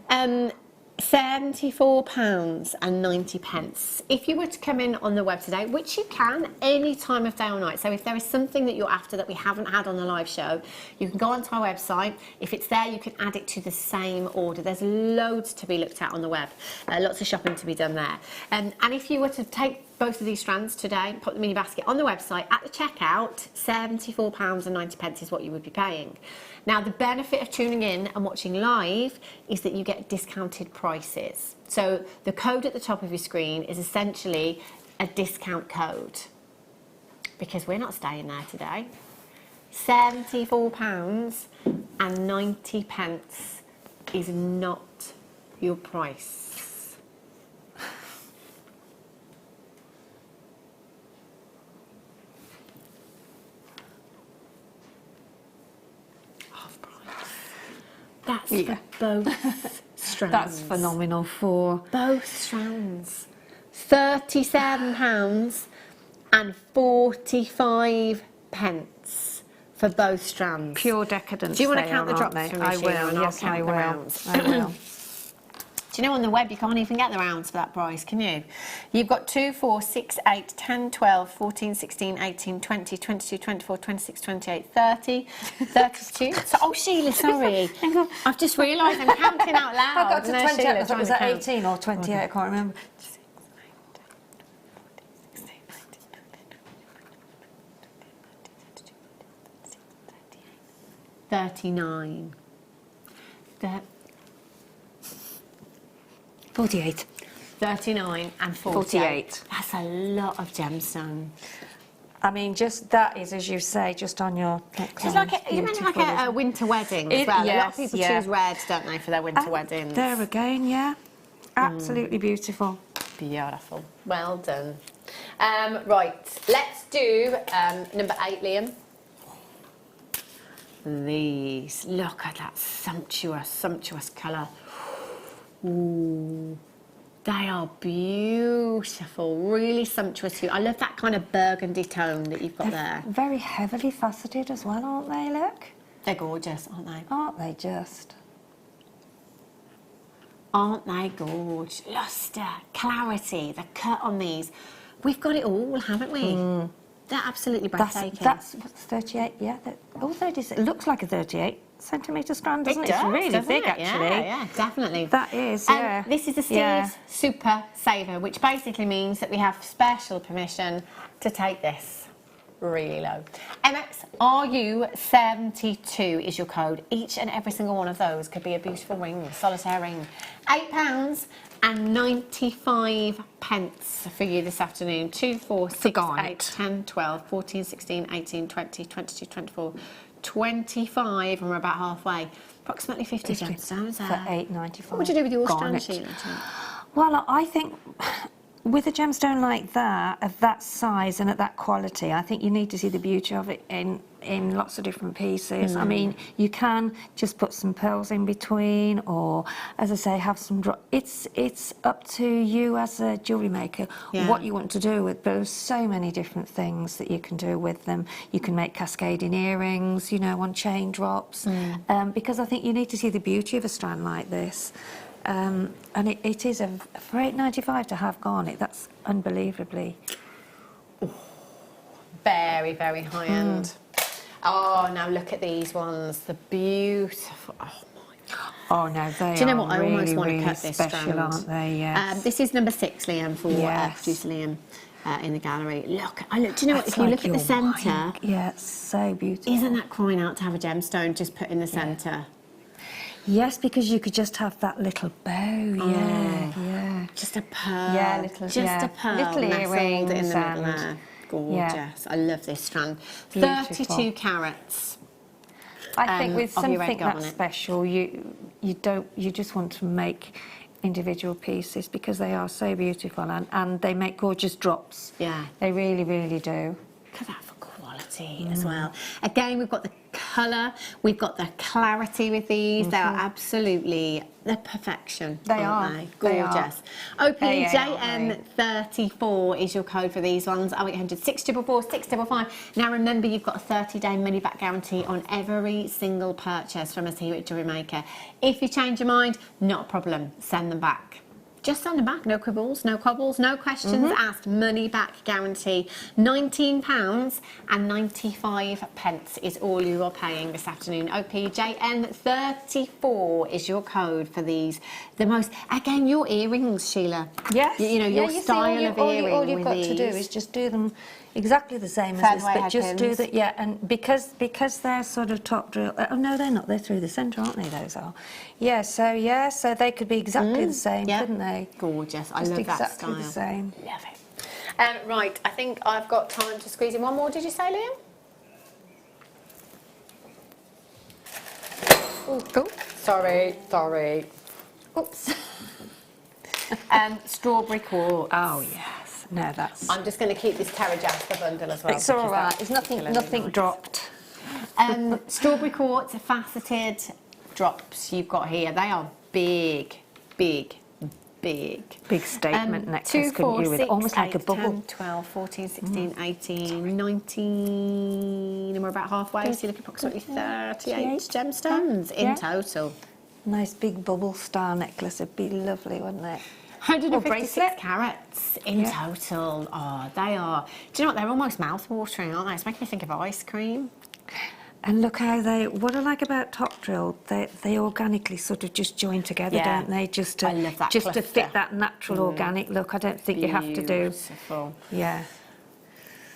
£74.90. If you were to come in on the web today, which you can any time of day or night, so if there is something that you're after that we haven't had on the live show, you can go onto our website. If it's there, you can add it to the same order. There's loads to be looked at on the web, lots of shopping to be done there. And if you were to take both of these strands today, put them in your basket on the website, at the checkout, £74.90 is what you would be paying. Now, the benefit of tuning in and watching live is that you get discounted prices. So the code at the top of your screen is essentially a discount code, because we're not staying there today. £74.90 is not your price. That's for both strands. That's phenomenal for both strands. £37.45 for both strands. Pure decadence. Do you want to they count are, the drops aren't for they? me, I Sheila, will. and Yes, I'll count I the will. rounds? I will. Do you know on the web you can't even get the rounds for that price, can you? You've got 2, 4, 6, 8, 10, 12, 14, 16, 18, 20, 22, 24, 26, 28, 30, 32. So, oh, Sheila, sorry. I've just realised I'm counting out loud. I got to 28. Sheila, I thought it was at trying to 18 or 28. I can't remember. 39. 48. 39 and 48. That's a lot of gemstone. I mean, just that is, as you say, just on your necklace. It's like you mean like a winter wedding as well. Yes, a lot of people choose red, don't they, for their winter weddings. There again, absolutely beautiful. Beautiful. Well done. Right, let's do number 8, Liam. These. Look at that sumptuous colour. Ooh. They are beautiful, really sumptuous hue. I love that kind of burgundy tone that you've got there. Very heavily faceted as well, aren't they, look? They're gorgeous, aren't they? Aren't they just? Aren't they gorgeous? Luster, clarity, the cut on these. We've got it all, haven't we? They're absolutely breathtaking. That's 38, yeah. It looks like a 38 centimetre strand, doesn't it? It's really big, actually. Yeah, definitely. That is, yeah. This is the Steve's Super Saver, which basically means that we have special permission to take this really low. MXRU72 is your code. Each and every single one of those could be a beautiful ring, solitaire ring. £8.95 for you this afternoon. 2, 4, 6, 8, 10, 12, 14, 16, 18, 20, 22, 24, 25, and we're about halfway. Approximately 50 gemstones for £8.95. What would you do with your strand, Sheila? Well, I think with a gemstone like that, of that size and at that quality, I think you need to see the beauty of it in lots of different pieces. I mean, you can just put some pearls in between, or, as I say, have some it's up to you as a jewellery maker what you want to do with. But there's so many different things that you can do with them. You can make cascading earrings, you know, on chain drops, because I think you need to see the beauty of a strand like this. And it is for £8.95 to have garnet. That's unbelievably very, very high end. Oh, now look at these ones. The beautiful. Oh my Oh no, they Do you know are what? I almost really, want to really cut this special, strand. aren't they? Yes. This is number 6, Liam, for Yes. producer Liam in the gallery. Look, do you know what? That's If you like look at the your centre, wine. Yeah, it's so beautiful. isn't that crying out to have a gemstone just put in the centre? Yes, because you could just have that little bow. Yeah, Oh. yeah. Just a pearl. Yeah, little, Just yeah. a pearl. Little nestled earrings in the middle and- there. Gorgeous. I love this strand. Beautiful. 32 carats. I think with of your something red gold that on it. special, you just want to make individual pieces because they are so beautiful and they make gorgeous drops. Yeah. They really, really do. Look at that for quality as well. Again, we've got the colour, we've got the clarity with these. They are absolutely the perfection. They aren't are. they? They are. Gorgeous. OPJM34 is your code for these ones. 0800 644 655. Now remember, you've got a 30-day money-back guarantee on every single purchase from us here at Jewellery Maker. If you change your mind, not a problem. Send them back. Just send them back, no quibbles, no cobbles, no questions asked, money back guarantee. £19.95 is all you are paying this afternoon. OPJN34 is your code for these. The most, again, your earrings, Sheila. Yes. You know, your style of earring all you've with got these. to do is just do them exactly the same as Third this, way but just do headpins. that. Yeah, and because they're sort of top drill. Oh no, they're not. They're through the centre, aren't they? Those are. Yeah. So they could be exactly the same, couldn't they? Gorgeous. I Just love that exactly style. the same. Love it. Right, I think I've got time to squeeze in one more. Did you say, Liam? Oh, sorry. Oops. Strawberry quartz. Oh yes. No, that's. I'm just going to keep this Terra Jasper bundle as well. It's all because right. that's It's nothing particularly nice. dropped. Strawberry quartz faceted drops you've got here. They are big. Big statement necklace, 2, 4, couldn't you? With 6, almost like a 8, bubble. 10, 12, 14, 16, 18, 19, and we're about halfway, so you look at approximately 38 gemstones in total. Nice big bubble star necklace would be lovely, wouldn't it? 156 carats in total. Oh, they are. Do you know what? They're almost mouth-watering, aren't they? It's making me think of ice cream. And look how what I like about top drill, they organically sort of just join together, don't they? Just to, I love that just to cluster. fit that natural organic look. I don't think you have to do. Beautiful. Yeah.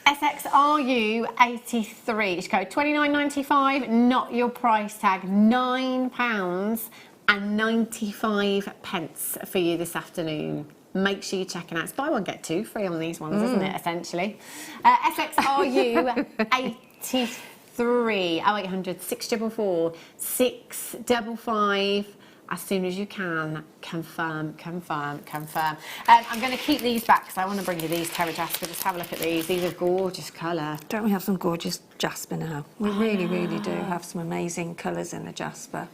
SXRU 83, it's code 29.95, not your price tag, £9.95 for you this afternoon. Make sure you're checking out. It's buy one, get two free on these ones, isn't it, essentially? SXRU 83, 0800 644 655. As soon as you can, confirm. I'm going to keep these back because I want to bring you these Terra Jasper. Just have a look at these. These are gorgeous colour. Don't we have some gorgeous jasper now? We really, really do have some amazing colours in the jasper.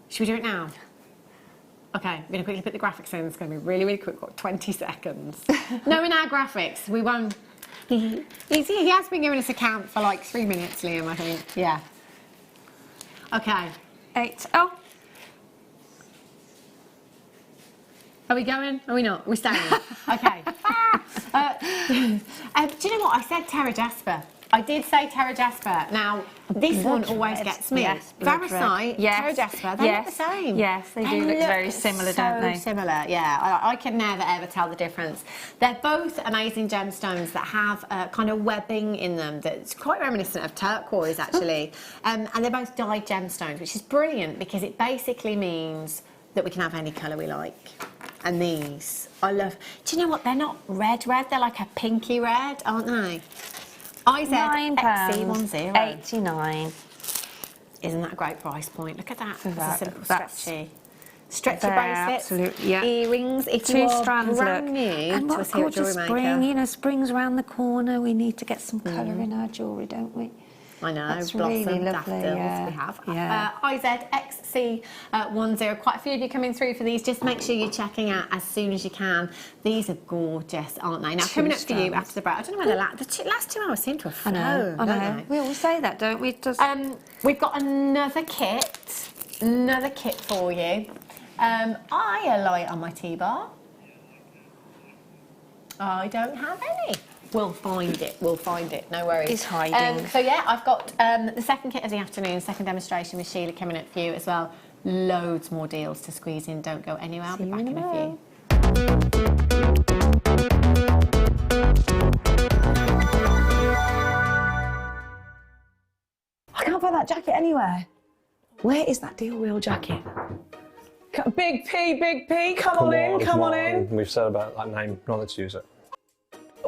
Should we do it now? Okay, I'm going to quickly put the graphics in. It's going to be really, really quick. We've got 20 seconds. No, in our graphics, we won't. He has been giving us a count for like 3 minutes, Liam, I think. Yeah. Okay. 8. Oh. Are we going? Are we not? Are we staying? Okay. Do you know what? I said Terra Jasper. I did say Terra Jasper. Now, this one always gets me. Yes, blood red. Varicite, Yes. Terra Jasper, they look the same. Yes, they do look very similar, don't they? So similar, yeah. I can never, ever tell the difference. They're both amazing gemstones that have kind of webbing in them that's quite reminiscent of turquoise, actually. And they're both dyed gemstones, which is brilliant because it basically means that we can have any colour we like. And these, I love... Do you know what? They're not red, they're like a pinky red, aren't they? £9.89. Isn't that a great price point? Look at that. For It's that. a simple That's- stretchy They're bracelets, absolutely, yeah. earrings. If Two you are strands, brand look. new And to what us a here at gorgeous Jewellery spring. Maker. You know, spring's around the corner. We need to get some colour in our jewellery, don't we? I know, That's blossom, really lovely, daffodils yeah. we have. Yeah. IZXC10, quite a few of you coming through for these. Just make sure you're checking out as soon as you can. These are gorgeous, aren't they? Now, coming up for you after the break, I don't know where the last 2 hours seem to have flown, I don't know. they? We always say that, don't we? Just... We've got another kit for you. I alight on my T-bar. I don't have any. We'll find it. We'll find it. No worries. It's hiding. So yeah, I've got the second kit of the afternoon, second demonstration with Sheila coming up for you as well. Loads more deals to squeeze in. Don't go anywhere. I'll be back in a few. I can't find that jacket anywhere. Where is that deal wheel jacket? Big P, come on in. We've said about that name, not let's use it.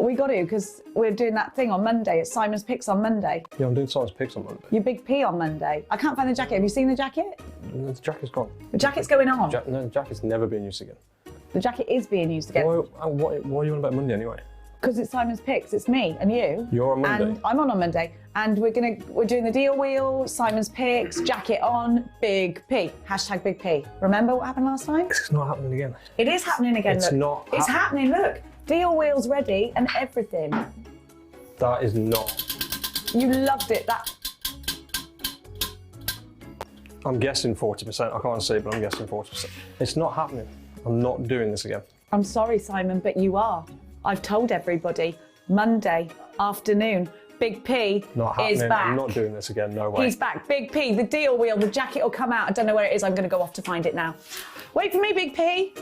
We got to, because we're doing that thing on Monday. It's Simon's Picks on Monday. Yeah, I'm doing Simon's Picks on Monday. Your Big P on Monday. I can't find the jacket. Have you seen the jacket? No, the jacket's gone. The jacket's going on. No, the jacket's never been used again. The jacket is being used again. Why are you on about Monday anyway? Because it's Simon's Picks. It's me and you. You're on Monday. And I'm on Monday. And we're doing the deal wheel, Simon's Picks, jacket on, Big P. Hashtag Big P. Remember what happened last time? It's not happening again. It is happening again. It's look. not. It's happening. Look, deal wheel's ready and everything. That is not. You loved it. I'm guessing 40%. I can't see, but I'm guessing 40%. It's not happening. I'm not doing this again. I'm sorry, Simon, but you are. I've told everybody. Monday afternoon, Big P is back. I'm not doing this again. No way. He's back. Big P, the deal wheel, the jacket will come out. I don't know where it is. I'm going to go off to find it now. Wait for me, Big P.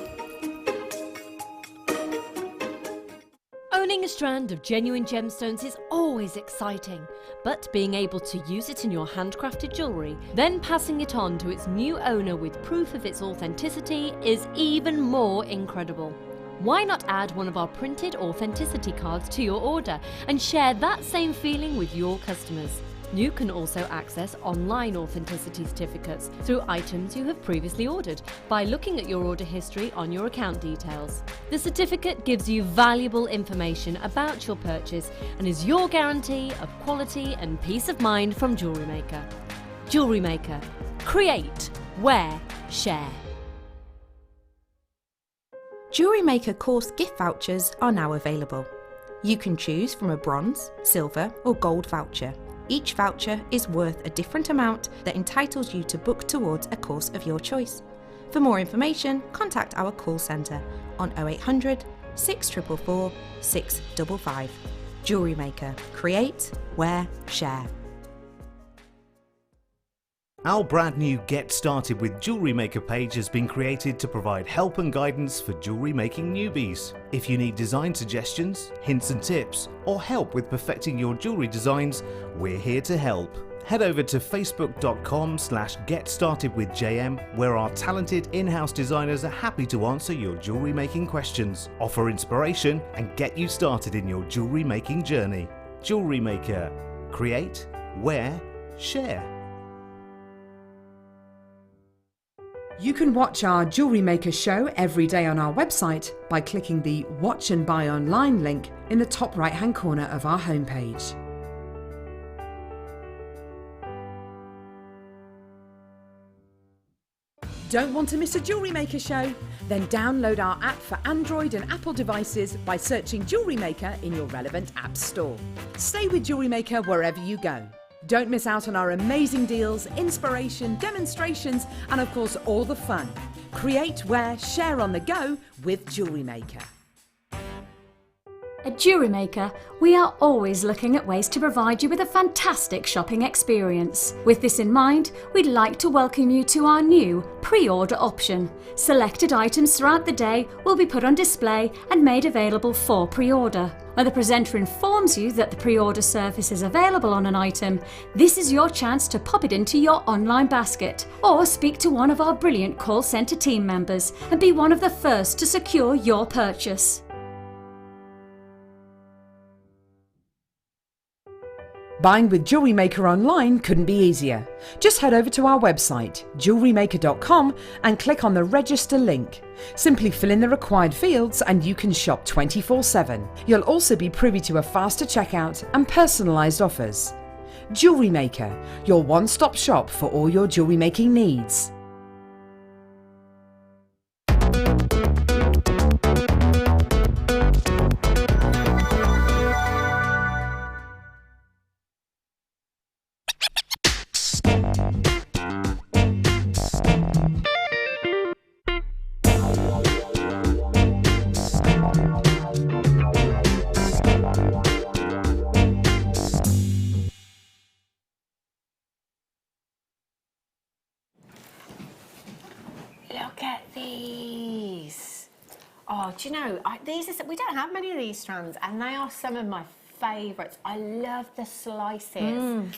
Owning a strand of genuine gemstones is always exciting, but being able to use it in your handcrafted jewellery, then passing it on to its new owner with proof of its authenticity is even more incredible. Why not add one of our printed authenticity cards to your order and share that same feeling with your customers? You can also access online authenticity certificates through items you have previously ordered by looking at your order history on your account details. The certificate gives you valuable information about your purchase and is your guarantee of quality and peace of mind from Jewellery Maker. Jewellery Maker. Create, wear, share. Jewellery Maker course gift vouchers are now available. You can choose from a bronze, silver or gold voucher. Each voucher is worth a different amount that entitles you to book towards a course of your choice. For more information, contact our call centre on 0800 644 655. Jewellery Maker. Create, wear, share. Our brand new Get Started with Jewellery Maker page has been created to provide help and guidance for jewellery making newbies. If you need design suggestions, hints and tips, or help with perfecting your jewellery designs, we're here to help. Head over to facebook.com/getstartedwithjm, where our talented in-house designers are happy to answer your jewellery making questions, offer inspiration, and get you started in your jewellery making journey. Jewellery Maker. Create, wear, share. You can watch our Jewellery Maker show every day on our website by clicking the Watch and Buy Online link in the top right-hand corner of our homepage. Don't want to miss a Jewellery Maker show? Then download our app for Android and Apple devices by searching Jewellery Maker in your relevant app store. Stay with Jewellery Maker wherever you go. Don't miss out on our amazing deals, inspiration, demonstrations, and of course all the fun. Create, wear, share on the go with Jewellery Maker. At Jewellery Maker, we are always looking at ways to provide you with a fantastic shopping experience. With this in mind, we'd like to welcome you to our new pre-order option. Selected items throughout the day will be put on display and made available for pre-order. When the presenter informs you that the pre-order service is available on an item, this is your chance to pop it into your online basket or speak to one of our brilliant call centre team members and be one of the first to secure your purchase. Buying with Jewellery Maker online couldn't be easier. Just head over to our website, JewelleryMaker.com, and click on the register link. Simply fill in the required fields and you can shop 24/7. You'll also be privy to a faster checkout and personalised offers. Jewellery Maker, your one-stop shop for all your jewellery making needs. these. Oh, do you know, we don't have many of these strands, and they are some of my favourites. I love the slices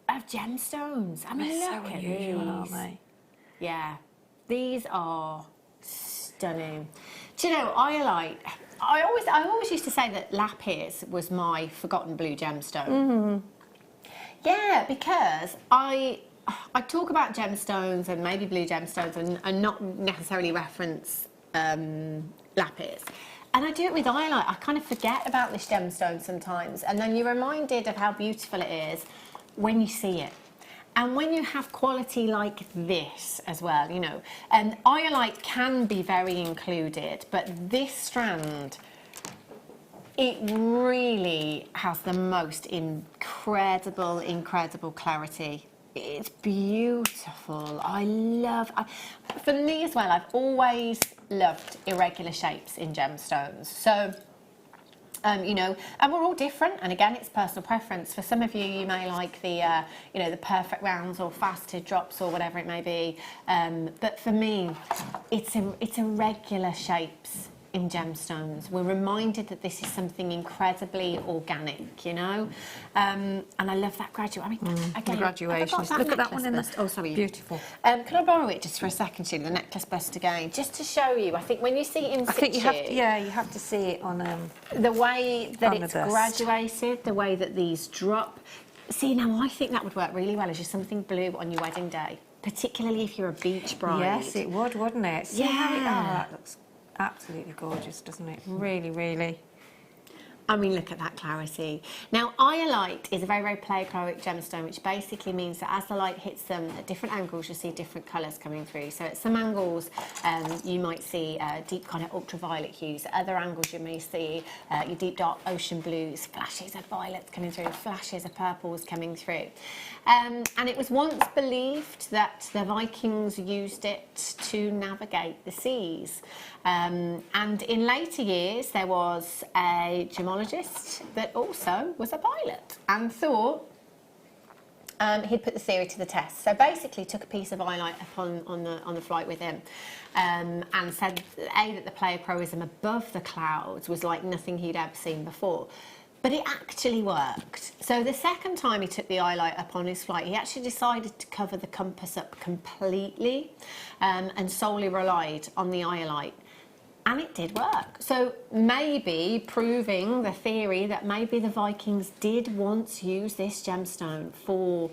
of gemstones. I mean, They're look so at unusual, these. aren't they? Yeah, these are stunning. Do you know, I always used to say that lapis was my forgotten blue gemstone. Yeah, because I talk about gemstones and maybe blue gemstones and not necessarily reference lapis. And I do it with iolite. I kind of forget about this gemstone sometimes, and then you're reminded of how beautiful it is when you see it. And when you have quality like this as well, you know, and iolite can be very included, but this strand, it really has the most incredible clarity. It's beautiful. For me as well, I've always loved irregular shapes in gemstones. So, you know, and we're all different. And again, it's personal preference. For some of you, you may like the, you know, the perfect rounds or faceted drops or whatever it may be. But for me, it's irregular shapes in gemstones. We're reminded that this is something incredibly organic, you know, and I love that graduate. I mean, again, the graduations. Look at that one in the... Oh, sorry. Beautiful. Can I borrow it just for a second, Sheila, the necklace bust again, just to show you? I think when you see it in situ, I think you have to see it on the way that on it's the bust. graduated, the way that these drop. See, now I think that would work really well as just something blue on your wedding day, particularly if you're a beach bride. Yes, it would, wouldn't it? See how it... Yeah. Oh, that looks absolutely gorgeous, doesn't it? Really, really. I mean, look at that clarity. Now, iolite is a very, very pleiochroic gemstone, which basically means that as the light hits them at different angles, you'll see different colours coming through. So at some angles, you might see deep kind of ultraviolet hues. At other angles, you may see your deep dark ocean blues, flashes of violets coming through, flashes of purples coming through. And it was once believed that the Vikings used it to navigate the seas. And in later years, there was a gemologist that also was a pilot and thought he'd put the theory to the test. So basically took a piece of iolite on the flight with him and said, that the pleiochroism above the clouds was like nothing he'd ever seen before. But it actually worked. So the second time he took the iolite up on his flight, he actually decided to cover the compass up completely and solely relied on the iolite. And it did work. So maybe proving the theory that maybe the Vikings did once use this gemstone for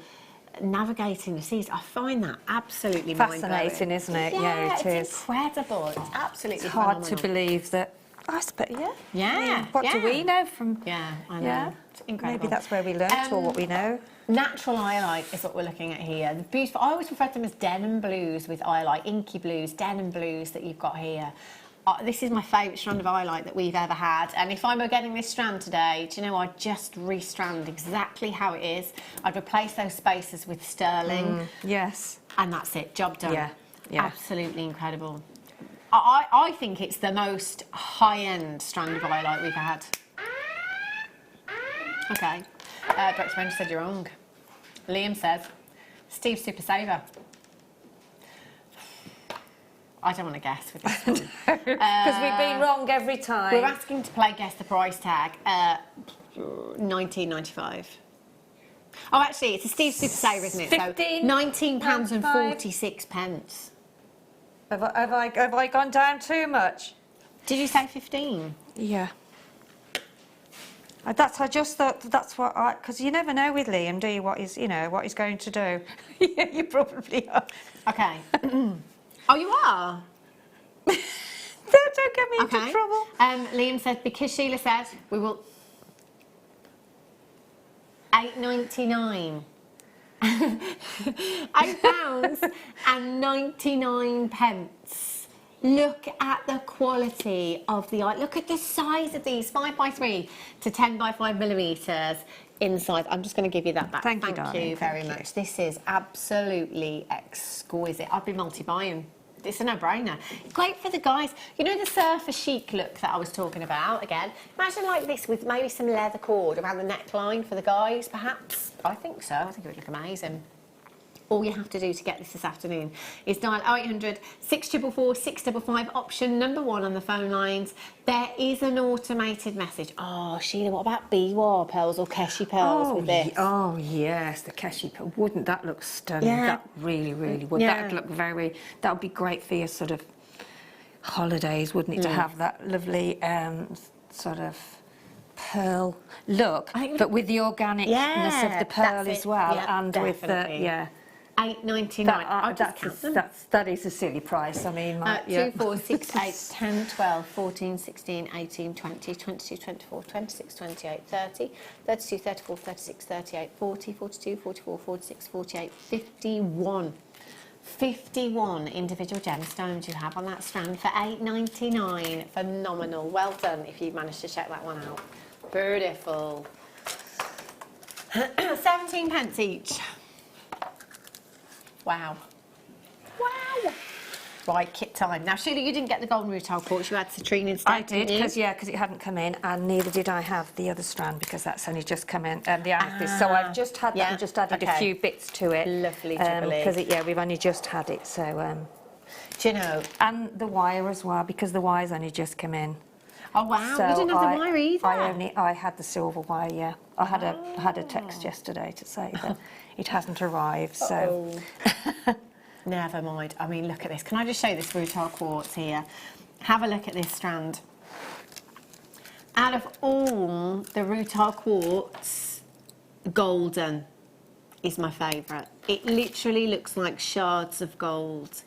navigating the seas. I find that absolutely Fascinating, isn't it? Yeah, it is. It's incredible. It's absolutely It's hard phenomenal. to believe that. I suppose, yeah. Yeah. What do we know from... Yeah, I know. Yeah. It's incredible. Maybe that's where we learnt or what we know. Natural iolite is what we're looking at here. The beautiful, I always refer to them as denim blues with iolite, inky blues, denim blues that you've got here. This is my favourite strand of iolite that we've ever had, and if I were getting this strand today, do you know, I'd just restrand exactly how it is. I'd replace those spaces with sterling. Yes. And that's it, job done. Yeah, yeah. Absolutely incredible. I think it's the most high-end strand of iolite we've had. Okay. Dr. Mendes said you're wrong. Liam says, Steve's super saver. I don't want to guess with this one. Because we've been wrong every time. We're asking to play Guess the Price Tag. £19.95. Oh, actually, it's a Steve Super Saver, isn't it? £19.46. Have I gone down too much? Did you say 15? Yeah. I just thought that's what because you never know with Liam, do you? What he's going to do. Yeah, you probably are. Okay. Oh, you are? Don't get me into trouble. Liam said, because Sheila said, we will... £8.99. £8.99. Look at the quality of the eye. Look at the size of these, 5x3 to 10x5 millimetres inside. I'm just going to give you that back. Thank you, darling. Very Thank you. much. This is absolutely exquisite. I'd be multi-buying. It's a no-brainer. Great for the guys. You know the surfer chic look that I was talking about? Again, imagine like this with maybe some leather cord around the neckline for the guys, perhaps. I think so. I think it would look amazing. All you have to do to get this afternoon is dial 0800 644 655, option number 1 on the phone lines. There is an automated message. Oh, Sheila, what about Biwa pearls or Keshi pearls with this? Oh, yes, the Keshi pearl. Wouldn't that look stunning? Yeah. That really, really would. Yeah. That would look that would be great for your sort of holidays, wouldn't it, to have that lovely sort of pearl look, but with the organicness of the pearl as well, and with the £8.99. That is a silly price. I mean, 2, 4, 6, 8, 10, 12, 14, 16, 18, 20, 22, 24, 26, 28, 30, 32, 34, 36, 38, 40, 42, 44, 46, 48, 51. 51 individual gemstones you have on that strand for £8.99. Phenomenal. Well done if you've managed to check that one out. Beautiful. 17 pence each. Wow. Wow. Right, kit time. Now, Sheila, you didn't get the golden rutile quartz. You had citrine instead. I did, because it hadn't come in, and neither did I have the other strand, because that's only just come in, the amethyst. So I've just had that and just added a few bits to it. Lovely, because we've only just had it. So, do you know? And the wire as well, because the wire's only just come in. Oh wow! So you didn't have the wire either. I had the silver wire. Yeah, I had a text yesterday to say that it hasn't arrived. So. Never mind. I mean, look at this. Can I just show you this rutile quartz here? Have a look at this strand. Out of all the rutile quartz, golden is my favourite. It literally looks like shards of gold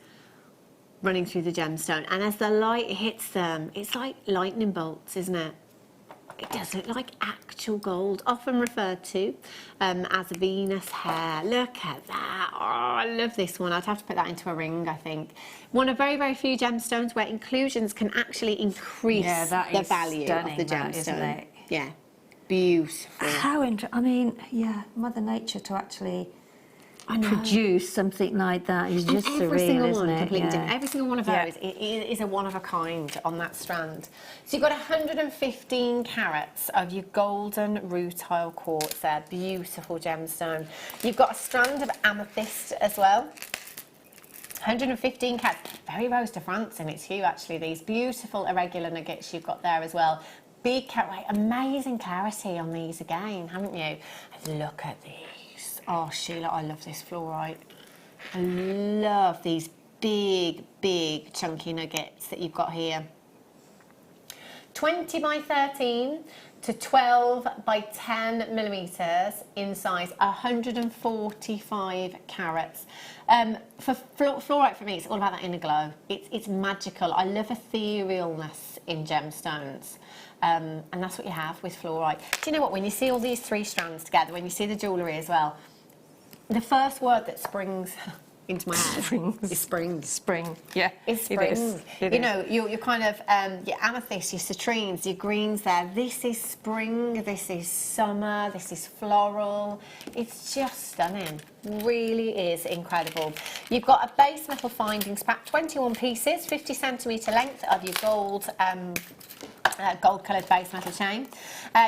running through the gemstone. And as the light hits them, it's like lightning bolts, isn't it? It does look like actual gold, often referred to as Venus hair. Look at that. Oh, I love this one. I'd have to put that into a ring, I think. One of very, very few gemstones where inclusions can actually increase the value of the gemstone. Isn't it? Yeah, beautiful. How interesting. I mean, Mother Nature to actually produce something like that is just surreal, isn't it? Completely different. Every single one of those is a one of a kind on that strand. So you've got 115 carats of your golden rutile quartz there. Beautiful gemstone. You've got a strand of amethyst as well. 115 carats. Very Rose de France in its hue, actually. These beautiful irregular nuggets you've got there as well. Big carat, amazing clarity on these again, haven't you? And look at these. Oh, Sheila, I love this fluorite. I love these big, big chunky nuggets that you've got here. 20 by 13 to 12 by 10 millimetres in size, 145 carats. For fluorite, for me, it's all about that inner glow. It's magical. I love etherealness in gemstones. And that's what you have with fluorite. Do you know what? When you see all these 3 strands together, when you see the jewellery as well, the first word that springs into my head is spring. Spring, yeah. It's spring. You know, your kind of your amethyst, your citrines, your greens there. This is spring, this is summer, this is floral. It's just stunning. Really is incredible. You've got a base metal findings pack, 21 pieces, 50 centimetre length of your gold gold-coloured base metal chain.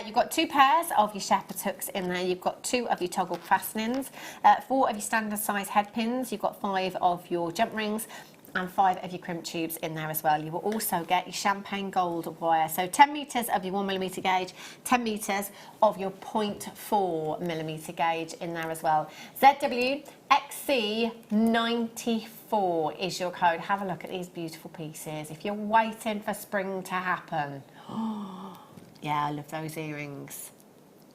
You've got 2 pairs of your shepherd's hooks in there. You've got 2 of your toggle fastenings, 4 of your standard size head pins. You've got 5 of your jump rings and 5 of your crimp tubes in there as well. You will also get your champagne gold wire. So 10 metres of your 1mm gauge, 10 metres of your 0.4mm gauge in there as well. ZWXC94 is your code. Have a look at these beautiful pieces. If you're waiting for spring to happen, yeah, I love those earrings.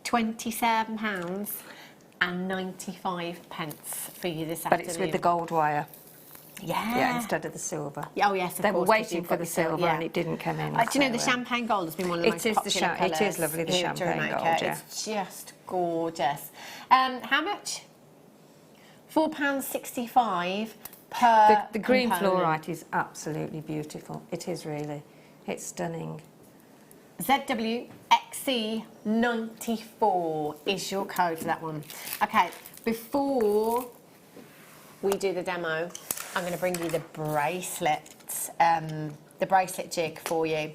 £27.95 for you this afternoon. But it's with the gold wire. Yeah, instead of the silver. Oh yes, they were waiting for the silver and it didn't come in. Do you know the champagne gold has been one of the most popular colours? It is lovely, the champagne gold. Yeah. It's just gorgeous. How much? £4.65 per. The green fluorite is absolutely beautiful. It is really. It's stunning. ZWXC94 is your code for that one. Okay, before we do the demo, I'm going to bring you the bracelet jig for you.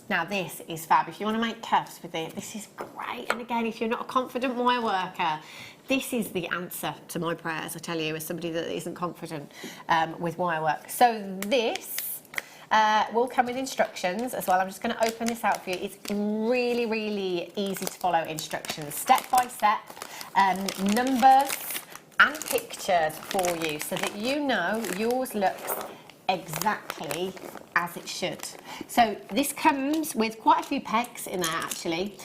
Now this is fab. If you want to make cuffs with it, this is great. And again, if you're not a confident wire worker, this is the answer to my prayers, I tell you, as somebody that isn't confident with wire work. So this will come with instructions as well. I'm just going to open this out for you. It's really, really easy to follow instructions, step by step, numbers and pictures for you so that you know yours looks exactly as it should. So this comes with quite a few pegs in there actually,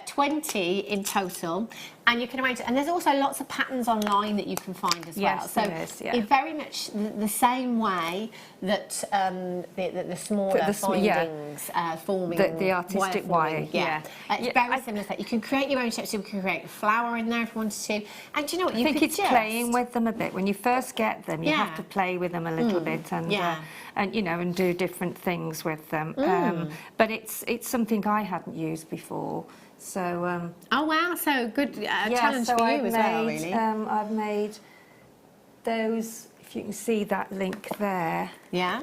20 in total, and you can arrange it. And there's also lots of patterns online that you can find as well. Yes, So there is, yeah. it's very much the same way that the smaller findings, forming the artistic wire, yeah. It's very similar to that. You can create your own shapes. You can create a flower in there if you wanted to. And do you know what? I think it's playing with them a bit. When you first get them, you have to play with them a little bit and you know, and do different things with them. But it's something I hadn't used before. So oh wow, so good challenge for you as well, really. I've made those, if you can see that link there. Yeah.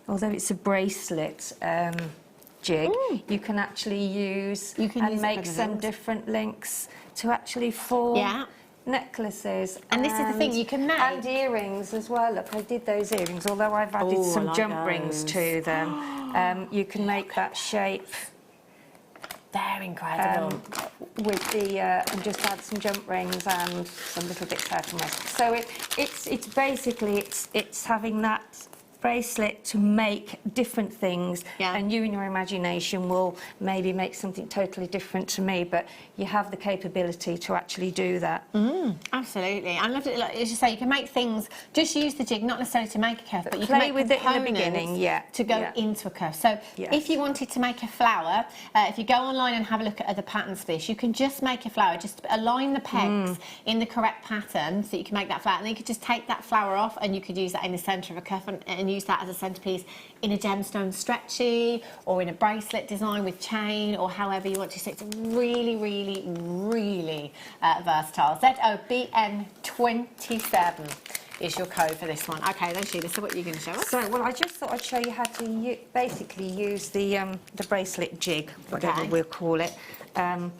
Although it's a bracelet jig, you can actually use and make some different links to actually form necklaces. And this is the thing you can make. And earrings as well. Look, I did those earrings, although I've added some jump rings to them. You can make that shape. They're incredible. With the and just add some jump rings and some little bits out of my. So it's basically it's having that bracelet to make different things, and you in your imagination will maybe make something totally different to me, but you have the capability to actually do that. Absolutely. I love it. Like, as you say, you can make things, just use the jig, not necessarily to make a cuff, but you play can make with it in the beginning, to go into a cuff. So if you wanted to make a flower, if you go online and have a look at other patterns for this, you can just make a flower, just align the pegs in the correct pattern so you can make that flower, and then you could just take that flower off and you could use that in the centre of a cuff and use that as a centrepiece in a gemstone stretchy or in a bracelet design with chain or however you want to. So it's really, really, really versatile. ZOBN27 is your code for this one. Okay, then Sheila, so what are you going to show us? So, well, I just thought I'd show you how to basically use the bracelet jig, whatever we'll call it, and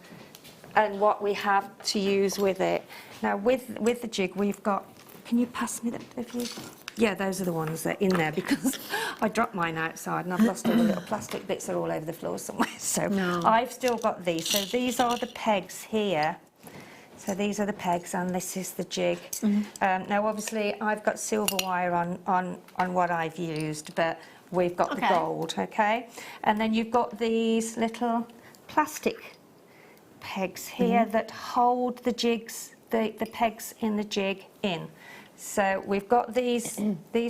what we have to use with it. Now, with the jig, we've got. Can you pass me that? Yeah, those are the ones that are in there because I dropped mine outside and I've lost all the little plastic bits. They're all over the floor somewhere. So I've still got these. So these are the pegs here. So these are the pegs and this is the jig. Now, obviously, I've got silver wire on what I've used, but we've got the gold, okay? And then you've got these little plastic pegs here that hold the jigs, the pegs in the jig in. So we've got these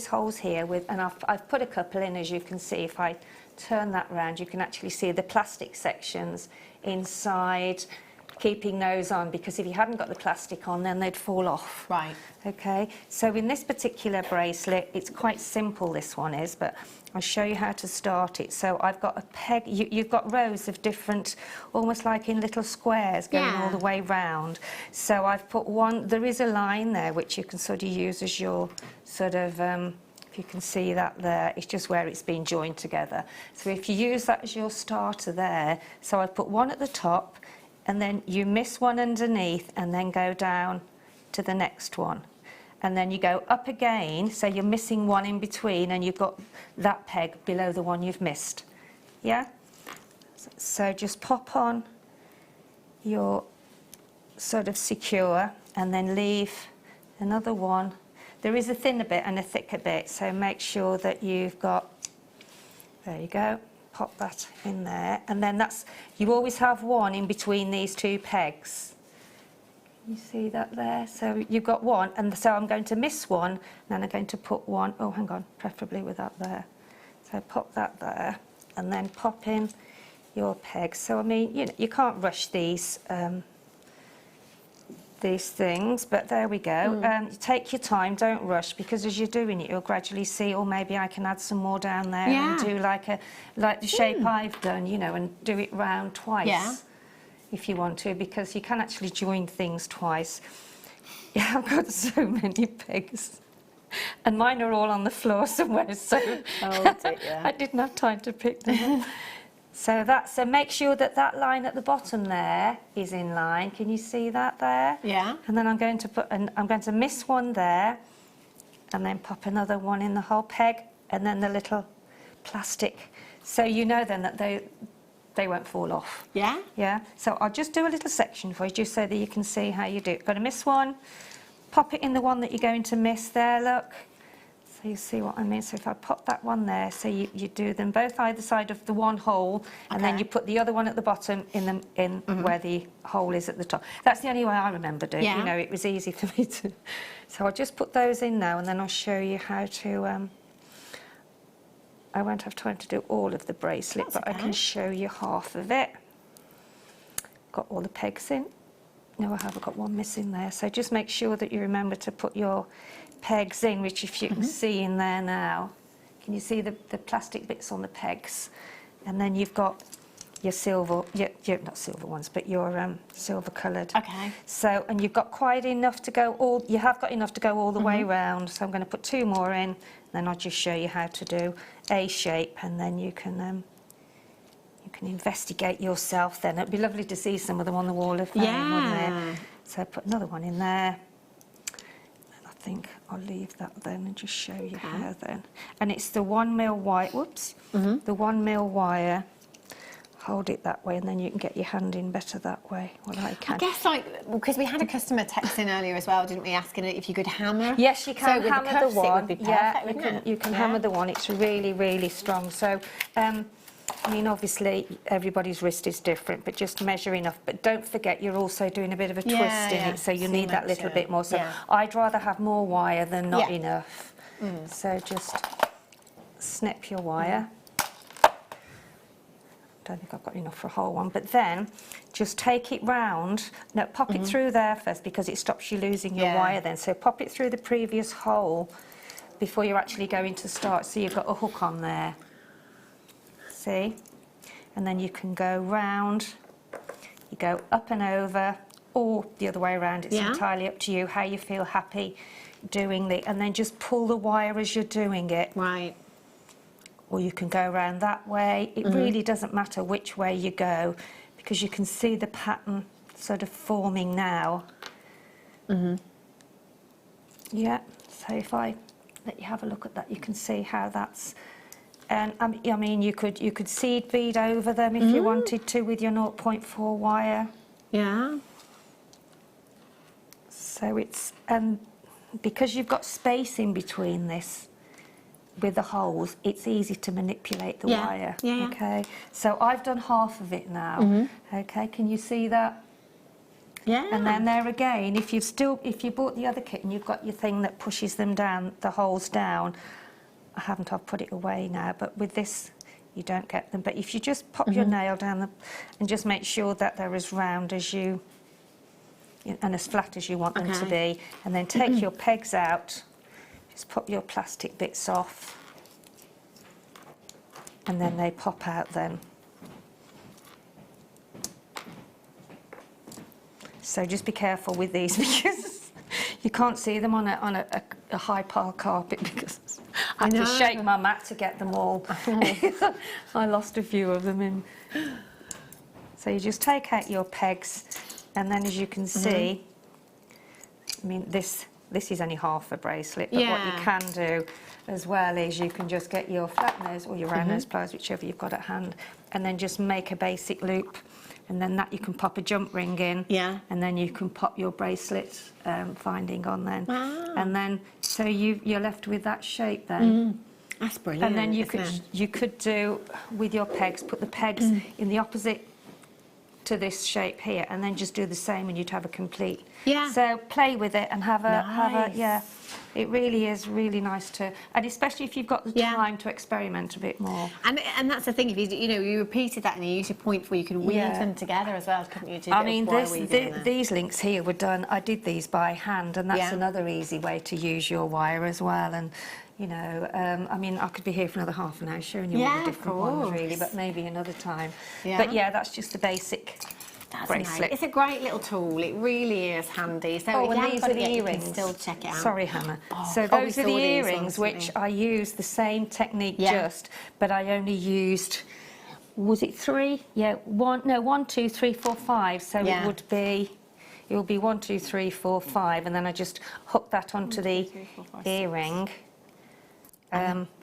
holes here with, and I've put a couple in, as you can see. If I turn that round, you can actually see the plastic sections inside, keeping those on, because if you hadn't got the plastic on, then they'd fall off. Right. Okay. So in this particular bracelet, it's quite simple, this one is, but I'll show you how to start it. So I've got a peg, you've got rows of different, almost like in little squares going all the way round. So I've put one, there is a line there which you can sort of use as your sort of, if you can see that there, it's just where it's been joined together. So if you use that as your starter there, so I've put one at the top, and then you miss one underneath and then go down to the next one. And then you go up again, so you're missing one in between and you've got that peg below the one you've missed. Yeah? So just pop on your sort of secure and then leave another one. There is a thinner bit and a thicker bit, so make sure that you've got, there you go, pop that in there. And then that's, you always have one in between these two pegs. You see that there? So you've got one, and so I'm going to miss one, and then I'm going to put one, oh, hang on, preferably with that there. So pop that there, and then pop in your pegs. So, I mean, you know, you can't rush these things, but there we go. You take your time, don't rush, because as you're doing it, you'll gradually see, or maybe I can add some more down there and do like the shape I've done, you know, and do it round twice. If you want to, because you can actually join things twice. Yeah, I've got so many pegs. And mine are all on the floor somewhere, so I didn't have time to pick them up. So make sure that that line at the bottom there is in line. Can you see that there? Yeah. And then I'm going to miss one there, and then pop another one in the whole peg, and then the little plastic. So you know then that they won't fall off. Yeah. Yeah. So I'll just do a little section for you, just so that you can see how you do it. Got to miss one, pop it in the one that you're going to miss there. Look. So you see what I mean? So if I pop that one there, so you do them both either side of the one hole, and then you put the other one at the bottom in where the hole is at the top. That's the only way I remember doing it. Yeah. You know, it was easy for me to. So I'll just put those in now, and then I'll show you how to. I won't have time to do all of the bracelet, but I can show you half of it. Got all the pegs in. No, I haven't got one missing there. So just make sure that you remember to put your pegs in, which if you can see in there now. Can you see the plastic bits on the pegs? And then you've got your silver, not silver ones, but your silver coloured. Okay. So, and you've got quite enough to go you have got enough to go all the way round. So I'm going to put 2 more in, then I'll just show you how to do a shape, and then you can investigate yourself then. It'd be lovely to see some of them on the wall of fame, wouldn't it? So put another one in there. And I think I'll leave that then and just show you how then. And it's the 1mm wire, the 1mm wire. Hold it that way, and then you can get your hand in better that way. Well, I can. I guess, because we had a customer text in earlier as well, didn't we, asking if you could hammer? Yes, you can hammer the one. It would be perfect, you can hammer the one. It's really, really strong. So, I mean, obviously, everybody's wrist is different, but just measure enough. But don't forget, you're also doing a bit of a twist in it, so you need that little bit more. So I'd rather have more wire than not enough. So just snip your wire. Don't think I've got enough for a whole one, but then just take it round. No, pop it through there first, because it stops you losing your wire then. So pop it through the previous hole before you're actually going to start. So you've got a hook on there. See? And then you can go round. You go up and over, or the other way around. It's entirely up to you how you feel happy doing it. And then just pull the wire as you're doing it. Right. Or you can go around that way. It really doesn't matter which way you go, because you can see the pattern sort of forming now. Yeah, so if I let you have a look at that, you can see how that's... And I mean, you could seed bead over them if you wanted to with your 0.4 wire. Yeah. So it's... because you've got space in between this, with the holes, it's easy to manipulate the wire. Okay, so I've done half of it now. Okay, can you see that? Yeah. And then there again, if you bought the other kit and you've got your thing that pushes them down, the holes down, I've put it away now, but with this you don't get them. But if you just pop your nail down and just make sure that they're as round as you and as flat as you want them to be, and then take your pegs out. Just pop your plastic bits off, and then they pop out then. So just be careful with these, because you can't see them on a high pile carpet, because I had to shake my mat to get them all. I lost a few of them in. So you just take out your pegs, and then as you can see, I mean, this is only half a bracelet, but what you can do as well is you can just get your flat nose or your round nose pliers, whichever you've got at hand, and then just make a basic loop, and then that you can pop a jump ring in, and then you can pop your bracelet finding on then. Wow. And then, so you're left with that shape then. That's brilliant. And then you could do, with your pegs, put the pegs in the opposite to this shape here, and then just do the same, and you'd have a complete. So play with it and have a It really is really nice to, and especially if you've got the time to experiment a bit more. And that's the thing, if you repeated that and you use your point where you can weave them together as well, couldn't you? I mean, these links here were done. I did these by hand, and that's another easy way to use your wire as well. And you know, I mean, I could be here for another half an hour showing you all the different ones, really, but maybe another time. But yeah, that's just the basic bracelet. Amazing. It's a great little tool. It really is handy. So and these are the earrings. You can still check it out. Sorry, Hannah. So those are the earrings, which I used the same technique but I only used was it 3? Yeah, 1, 2, 3, 4, 5. So Yeah. it will be 1, 2, 3, 4, 5, and then I just hook that onto the earring.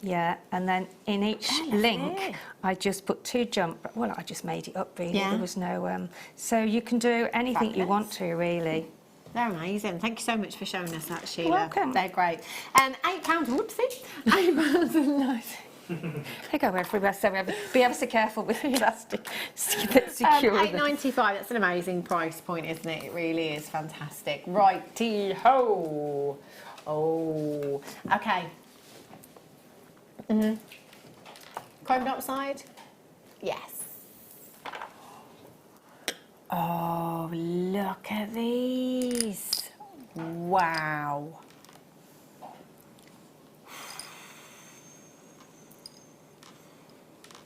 Yeah, and then in each link, I just put 2 jump. Well, I just made it up really. Yeah. There was no. So you can do anything you want to, really. They're amazing. Thank you so much for showing us that, Sheila. You're welcome. They're great. £8, whoopsie. £8.90. There you go, everywhere. So be ever so careful with the plastic. Secure them. £8.95. That's an amazing price point, isn't it? It really is fantastic. Righty-ho. Oh, okay. Chrome dioxide? Yes. Oh, look at these. Wow.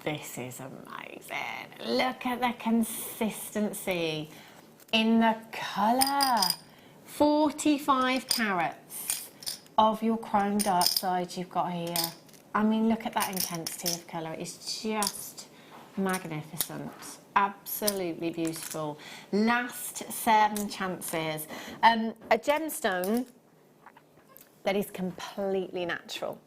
This is amazing. Look at the consistency in the colour. 45 carats of your chrome dioxide you've got here. I mean, look at that intensity of colour. It's just magnificent. Absolutely beautiful. Last 7 chances. A gemstone that is completely natural.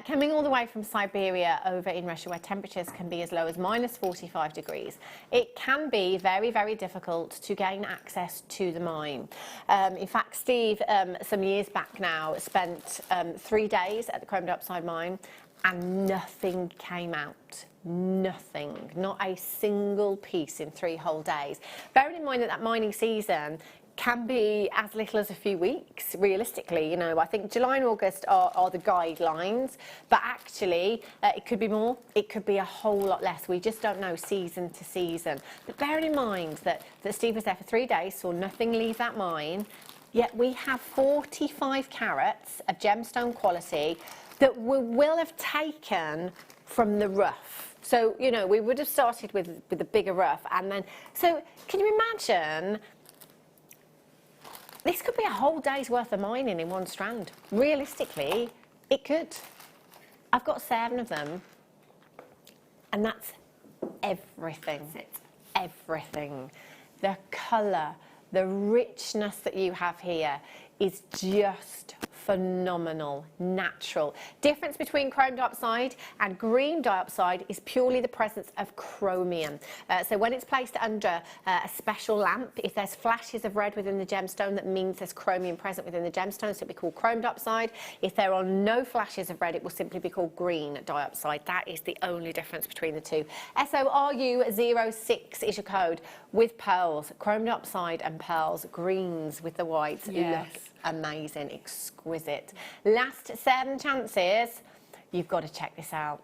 Coming all the way from Siberia over in Russia, where temperatures can be as low as -45 degrees, it can be very, very difficult to gain access to the mine. In fact, Steve, some years back now, spent 3 days at the chrome dioxide mine and nothing came out. Nothing, not a single piece in 3 whole days. Bearing in mind that mining season can be as little as a few weeks, realistically. You know, I think July and August are the guidelines, but actually it could be more, it could be a whole lot less. We just don't know season to season. But bearing in mind that Steve was there for 3 days, saw nothing leave that mine, yet we have 45 carats of gemstone quality that we will have taken from the rough. So, you know, we would have started with the bigger rough, and then, so can you imagine? This could be a whole day's worth of mining in one strand. Realistically, it could. I've got 7 of them, and that's everything. That's everything. The colour, the richness that you have here is just phenomenal, natural. Difference between chrome dioxide and green dioxide is purely the presence of chromium. So when it's placed under a special lamp, if there's flashes of red within the gemstone, that means there's chromium present within the gemstone, so it'll be called chrome dioxide. If there are no flashes of red, it will simply be called green dioxide. That is the only difference between the two. SORU06 is your code, with pearls, chrome dioxide and pearls, greens with the whites. Yes. Look amazing, exquisite. Last 7 chances. You've got to check this out.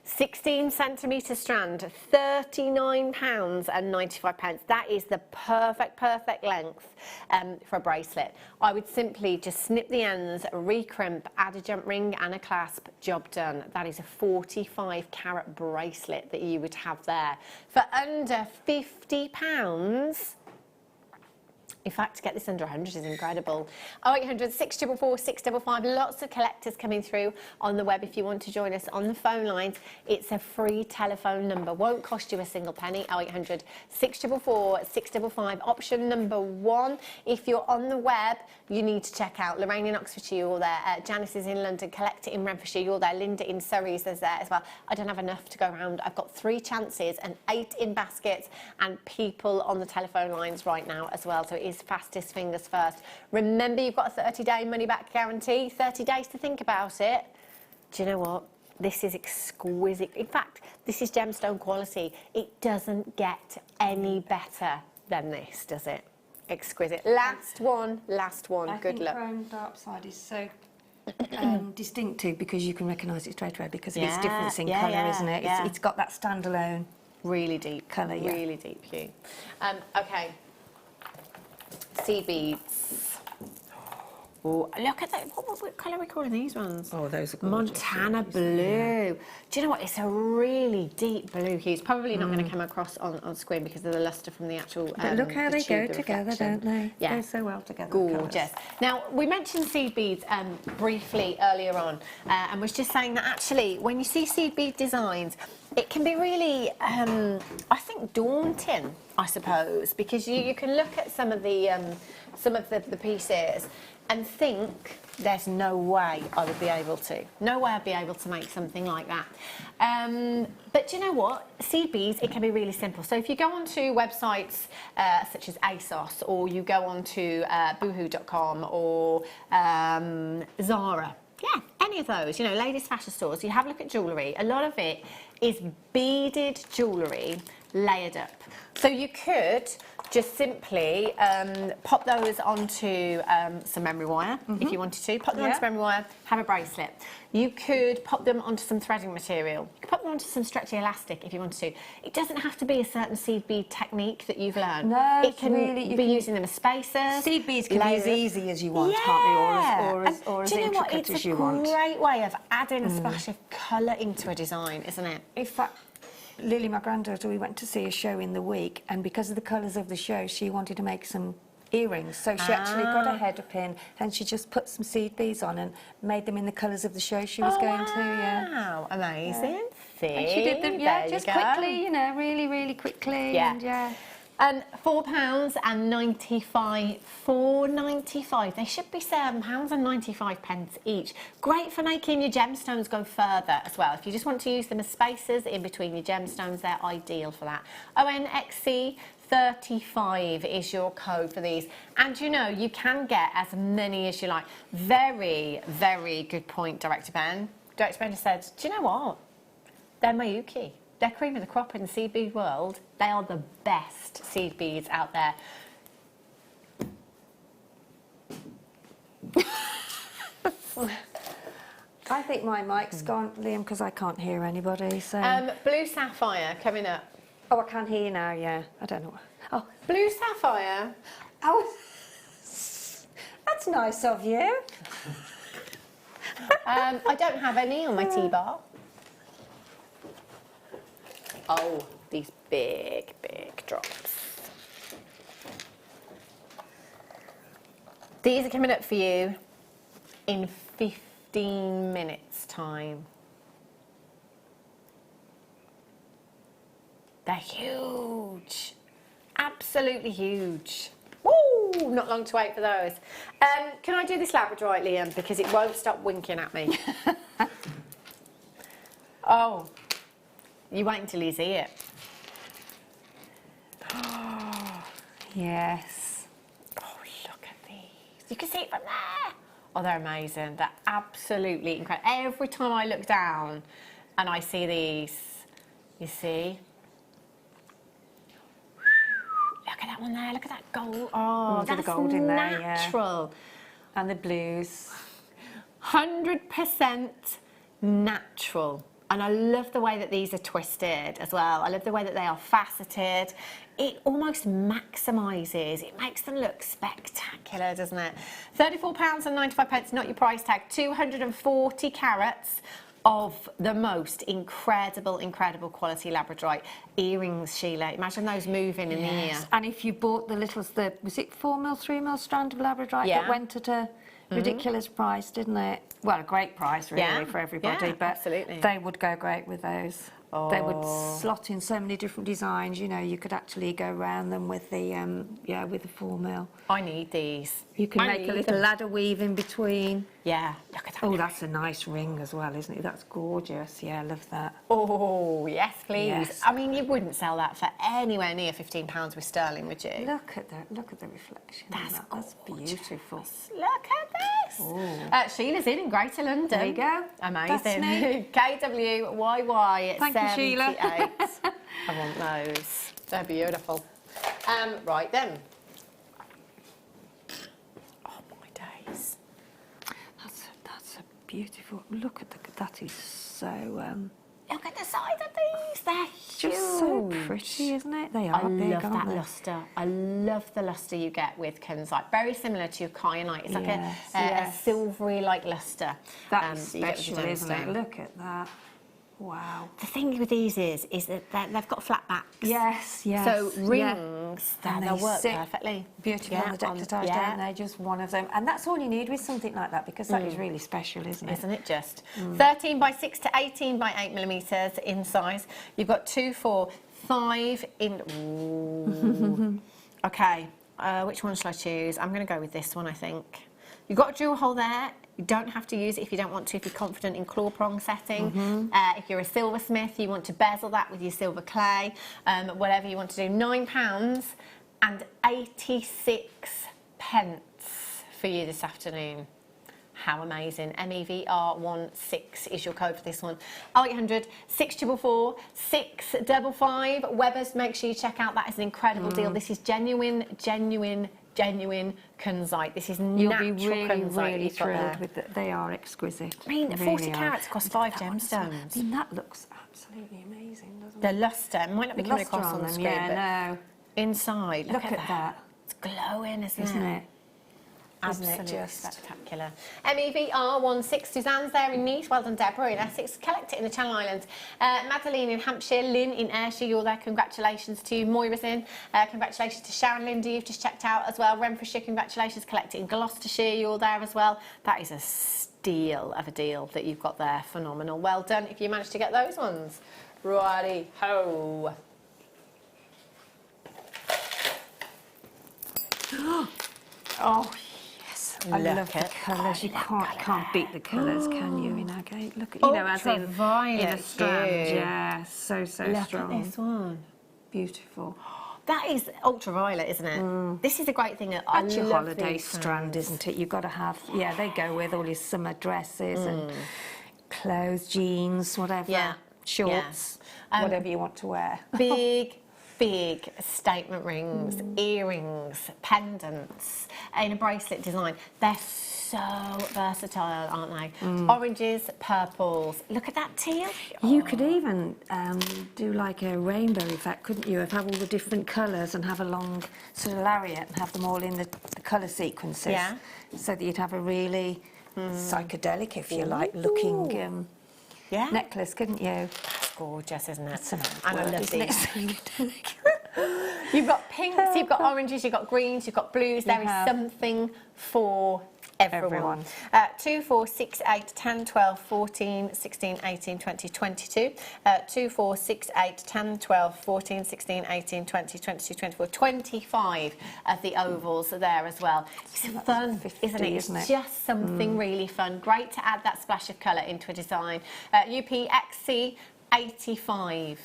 16 centimetre strand, £39.95. That is the perfect length for a bracelet. I would simply just snip the ends, recrimp, add a jump ring and a clasp, job done. That is a 45 carat bracelet that you would have there for under £50. In fact, to get this under 100 is incredible. 0800 644 655. Lots of collectors coming through on the web if you want to join us on the phone lines. It's a free telephone number. Won't cost you a single penny. 0800 644 655. Option number 1. If you're on the web, you need to check out Lorraine in Oxfordshire, you're there. Janice is in London. Collect it in Renfrewshire, you're there. Linda in Surrey is there as well. I don't have enough to go around. I've got 3 chances and 8 in baskets and people on the telephone lines right now as well. So it is fastest fingers first. Remember, you've got a 30-day money-back guarantee, 30 days to think about it. Do you know what? This is exquisite. In fact, this is gemstone quality. It doesn't get any better than this, does it? Exquisite. Last one. Good luck. Chrome dioxide is so distinctive because you can recognise it straight away because of its difference in colour, isn't it? It's got that standalone, really deep colour, really deep hue. Okay. Sea beads. Oh, look at that. What colour are we calling these ones? Oh, those are gorgeous. Montana blue. Do you know what? It's a really deep blue hue. It's probably not going to come across on screen because of the lustre from the actual. But look how the they go tube, the together, reflection. don't they? Yeah. Go so well together. the Gorgeous. colours. Now, we mentioned seed beads briefly earlier on, and was just saying that actually, when you see seed bead designs, it can be really, I think, daunting, I suppose, because you can look at some of the pieces and think, there's no way I would be able to. No way I'd be able to make something like that. But do you know what? Seed beads, it can be really simple. So if you go onto websites such as ASOS, or you go onto boohoo.com or Zara, yeah, any of those, you know, ladies' fashion stores, you have a look at jewellery. A lot of it is beaded jewellery layered up. So you could just simply pop those onto some memory wire, if you wanted to. Pop them onto memory wire, have a bracelet. You could pop them onto some threading material. You could pop them onto some stretchy elastic if you wanted to. It doesn't have to be a certain seed bead technique that you've learned. No, it can be using them as spacers. Seed beads can be as easy as you want, can't they? Or as do you know what? intricate It's as you a want. great way of adding a splash of colour into a design, isn't it? In fact, Lily, my granddaughter, we went to see a show in the week, and because of the colours of the show, she wanted to make some earrings. So she actually got a header pin, and she just put some seed beads on and made them in the colours of the show she was going to. Yeah. Wow, amazing. See, And she did them, there just you go. quickly, you know, really, really quickly. Yeah. And yeah. And £4.95, £4.95. They should be £7.95 each. Great for making your gemstones go further as well. If you just want to use them as spacers in between your gemstones, they're ideal for that. ONXC35 is your code for these. And you know, you can get as many as you like. Very, very good point, Director Ben. Director Ben said, do you know what? They're Mayuki. They're cream of the crop in the seed bead world. They are the best seed beads out there. I think my mic's gone, Liam, because I can't hear anybody. So. Blue sapphire coming up. Oh, I can hear you now. Yeah, I don't know. Oh, blue sapphire. Oh, that's nice of you. I don't have any on my T-bar. Oh, these big, big drops. These are coming up for you in 15 minutes' time. They're huge. Absolutely huge. Woo! Not long to wait for those. Can I do this labradorite, Liam? Because it won't stop winking at me. Oh. You wait until you see it. Oh, yes. Oh, look at these. You can see it from there. Oh, they're amazing. They're absolutely incredible. Every time I look down and I see these, you see? Look at that one there. Look at that gold. Oh, Look at that's the gold in there, natural. Yeah. And the blues. 100% natural. And I love the way that these are twisted as well. I love the way that they are faceted. It almost maximises. It makes them look spectacular, doesn't it? £34.95, not your price tag. 240 carats of the most incredible, incredible quality labradorite earrings, Sheila. Imagine those moving in the ear. And if you bought the little, was it 4mm, 3mm strand of labradorite that went at a ridiculous price, didn't it? Well, a great price, really, for everybody. But absolutely. They would go great with those. Oh. They would slot in so many different designs. You know, you could actually go around them with the, with the 4mm. I need these. You can make a little ladder weave in between. Yeah, look at that. Oh, that's a nice ring as well, isn't it? That's gorgeous. Yeah, I love that. Oh, yes, please. Yes. I mean, you wouldn't sell that for anywhere near £15 with sterling, would you? Look at that. Look at the reflection. That's beautiful. Look at this. Sheila's in Greater London. There you go. Amazing. That's me. KWYY. Thank you, Sheila. I want those. They're beautiful. Right then. Oh my days. That's a beautiful. Look at that is so. Look at the size of these. those, they're huge. Just so pretty, isn't it? They are big, love aren't that they? lustre. I love the lustre you get with Kenzite. Very similar to your kyanite. It's like a silvery like lustre. That's that you get with special, your isn't it? gemstone. Look at that. Wow. The thing with these is that they've got flat backs. Yes, yes. So yeah. rings, And they'll they work sit perfectly. beautiful on the decorative tiles, don't they? Just one of them. And that's all you need with something like that, because that is really special, isn't it? Isn't it just? 13 by 6 to 18 by 8 millimetres in size. You've got 2, 4, 5 in... Ooh. Okay, which one shall I choose? I'm going to go with this one, I think. You've got a jewel hole there. You don't have to use it if you don't want to, if you're confident in claw prong setting. If you're a silversmith, you want to bezel that with your silver clay, whatever you want to do. £9.86 for you this afternoon. How amazing. MEVR16 is your code for this one. 0800 644 655. Webbers, make sure you check out. That is an incredible deal. This is genuine Kenzite. This is You'll natural be really, Kenzite really you've got there. thrilled with it. They are exquisite. I mean, They 40 really are. carats cost 5 gemstones. I mean, that looks absolutely amazing, doesn't The it? lustre might not be coming lustre across on the them, screen, yeah, but no. inside, Look at that. It's glowing, isn't Isn't it? it? Absolutely Isn't it just? spectacular. MEVR16, Suzanne's there in Nice. Well done, Deborah in Essex. Collect it in the Channel Islands. Madeline in Hampshire. Lynn in Ayrshire, you're there. Congratulations to you. Moira's in. Congratulations to Sharon Linda, you've just checked out as well. Renfrewshire, congratulations. Collect it in Gloucestershire, you're there as well. That is a steal of a deal that you've got there. Phenomenal. Well done if you managed to get those ones. Righty ho. Oh, yes. I Look love the at colours. You can't beat the colours, can you, in agate? Look at, as in Ultraviolet a strand. hue. Yeah, so Look strong. at this one. Beautiful. That is ultraviolet, isn't it? This is the great thing. I That's your love holiday these strand, strands. isn't it? You've got to have, they go with all your summer dresses and clothes, jeans, whatever, shorts, whatever you want to wear. Big statement rings, earrings, pendants, in a bracelet design. They're so versatile, aren't they? Oranges, purples. Look at that teal. You could even do like a rainbow effect, couldn't you? Have all the different colours and have a long sort of lariat and have them all in the colour sequences. Yeah. So that you'd have a really psychedelic, if you like, looking necklace, couldn't you? That's gorgeous, isn't it? That's a nice And I word, love isn't these. it? You've got pinks, you've got oranges, you've got greens, you've got blues. There is something for everyone. 2, 4, 6, 8, 10, 12, 14, 16, 18, 20, 22. 2, 4, 6, 8, 10, 12, 14, 16, 18, 20, 22, 24, 25 of the ovals are there as well. It's fun, 50, isn't it? It's isn't it? just something really fun. Great to add that splash of colour into a design. UPXC 85.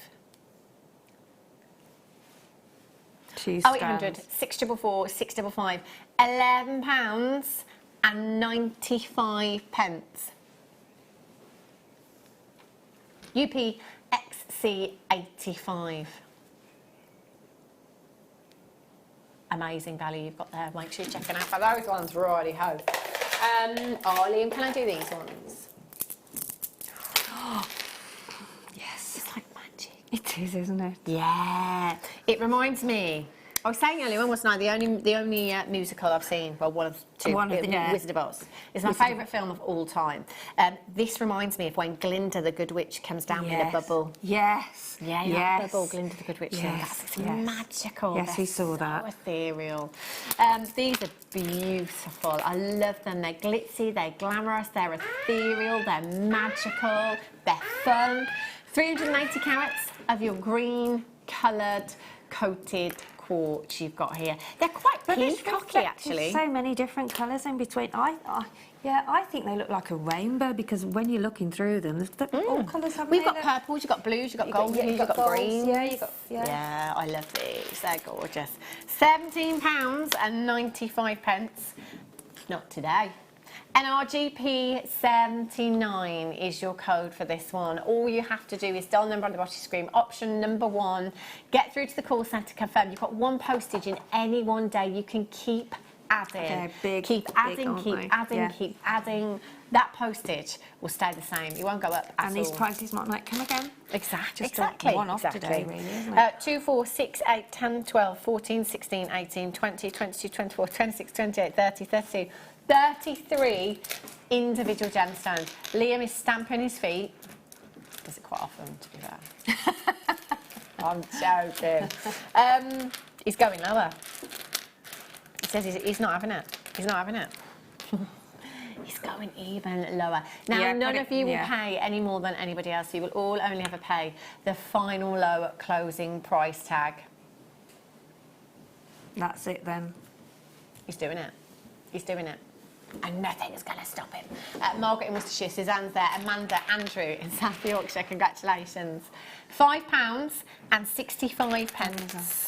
0800 644 655. £11.95. UPXC 85. Amazing value you've got there. Make sure you're checking out for those ones. Righty ho. Liam, can I do these ones? Yes. It's like magic. It is, isn't it? Yeah. It reminds me. I was saying earlier on, wasn't I? The only musical I've seen, well, one of two, Wizard of Oz. It's my favourite film of all time. This reminds me of when Glinda the Good Witch comes down with a bubble. Yes. Yeah, that bubble, Glinda the Good Witch. That's magical. Yes, we saw that. So ethereal. These are beautiful. I love them. They're glitzy, they're glamorous, they're ethereal, they're magical, they're fun. 380 carats of your green coloured coated quartz you've got here. They're quite peacocky, actually. So many different colours in between. I think they look like a rainbow, because when you're looking through them, all colours have. We've got purples, you've got blues, you've got golds, you've got greens. Yeah, I love these. They're gorgeous. £17.95. Not today. NRGP 79 is your code for this one. All you have to do is dial number on the bottom screen, option number 1, get through to the call centre, confirm. You've got one postage in any one day. You can keep adding. They're big, keep big, adding, aren't keep they? adding, Yeah. keep adding. That postage will stay the same. It won't go up at And these all. prices might not come again. Exactly. Just a one-off today, really, isn't it? 2, 4, 6, 8, 10, 12, 14, 16, 18, 20, 22, 24, 26, 28, 30, 32, 33 individual gemstones. Liam is stamping his feet. Does it quite often, to be fair. I'm joking. He's going lower. He says he's not having it. He's not having it. He's going even lower. Now, Yeah, none but of you will yeah. pay any more than anybody else. You will all only ever pay the final low closing price tag. That's it then. He's doing it. He's doing it. And nothing is going to stop him. Margaret in Worcestershire, Suzanne's there, Amanda, Andrew in South Yorkshire, congratulations. £5 and 65 pence.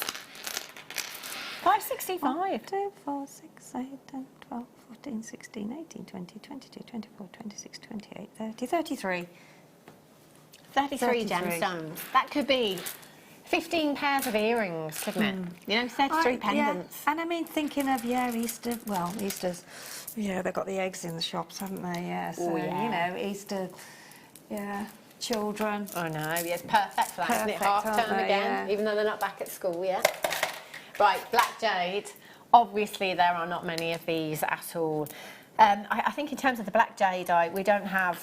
£5.65. 2, 4, 6, 8, 10, 12, 14, 16, 18, 20, 22, 24, 26, 28, 30, 33. 33 gemstones. That could be 15 pairs of earrings, couldn't it? You know, 33 pendants. Yeah. And I mean, thinking of, Easter, well, Easter's, they've got the eggs in the shops, haven't they? Yeah, so, Easter, children. I know, yes, perfect for that, isn't it? Perfect, Half aren't term they? again, Yeah. even though they're not back at school yet. Right, Black Jade. Obviously, there are not many of these at all. I think in terms of the Black Jade, we don't have,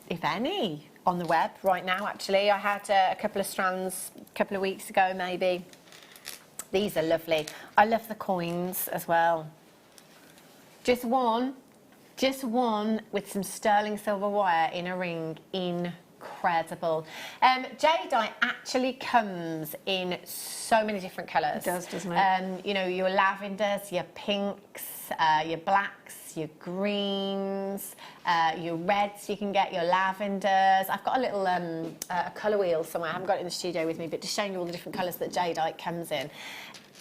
if any, on the web right now, actually. I had a couple of strands a couple of weeks ago, maybe. These are lovely. I love the coins as well. Just one with some sterling silver wire in a ring. Incredible. Jadeite actually comes in so many different colours. It does, doesn't it? Your lavenders, your pinks, your blacks, your greens, your reds, you can get your lavenders. I've got a little a colour wheel somewhere. I haven't got it in the studio with me, but just showing you all the different colours that Jadeite comes in.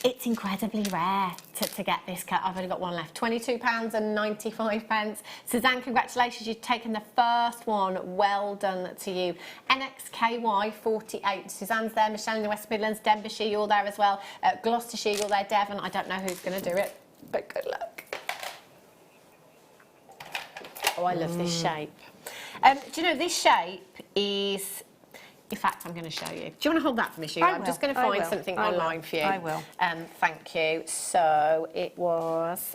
It's incredibly rare to get this cut. I've only got one left. £22 and 95 pence. Suzanne, congratulations. You've taken the first one. Well done to you. NXKY 48. Suzanne's there. Michelle in the West Midlands. Denbighshire, you're there as well. Gloucestershire, you're there. Devon, I don't know who's going to do it, but good luck. Oh, I love this shape. Do you know, this shape is... In fact, I'm going to show you. Do you want to hold that for me, Sheila? I'm just going to find something online for you. I will. Thank you. So it was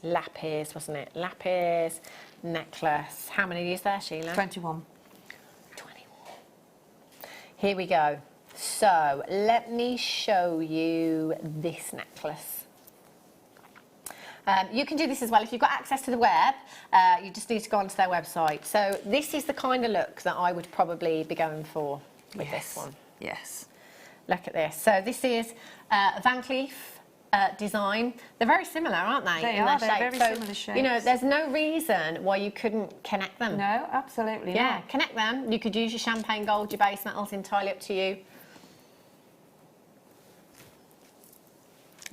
lapis, wasn't it? Lapis necklace. How many is there, Sheila? 21. 21. Here we go. So let me show you this necklace. You can do this as well. If you've got access to the web, you just need to go onto their website. So this is the kind of look that I would probably be going for with this one. Yes. Look at this. So this is Van Cleef design. They're very similar, aren't they? They in are. Their They're shape. very similar shapes. You know, there's no reason why you couldn't connect them. No, absolutely Yeah, not. connect them. You could use your champagne gold, your base metals, entirely up to you.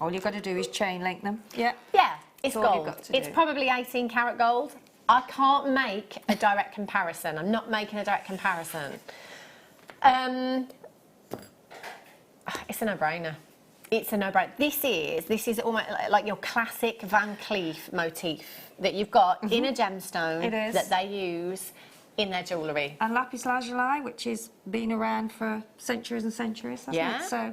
All you've got to do is chain link them. Yeah. Yeah, it's That's all gold. you've got to It's do. probably 18 karat gold. I can't make a direct comparison. I'm not making a direct comparison. It's a no-brainer. It's a no-brainer. This is almost like your classic Van Cleef motif that you've got in a gemstone It is. that they use in their jewellery. And lapis lazuli, which has been around for centuries and centuries, hasn't Yeah. it? So,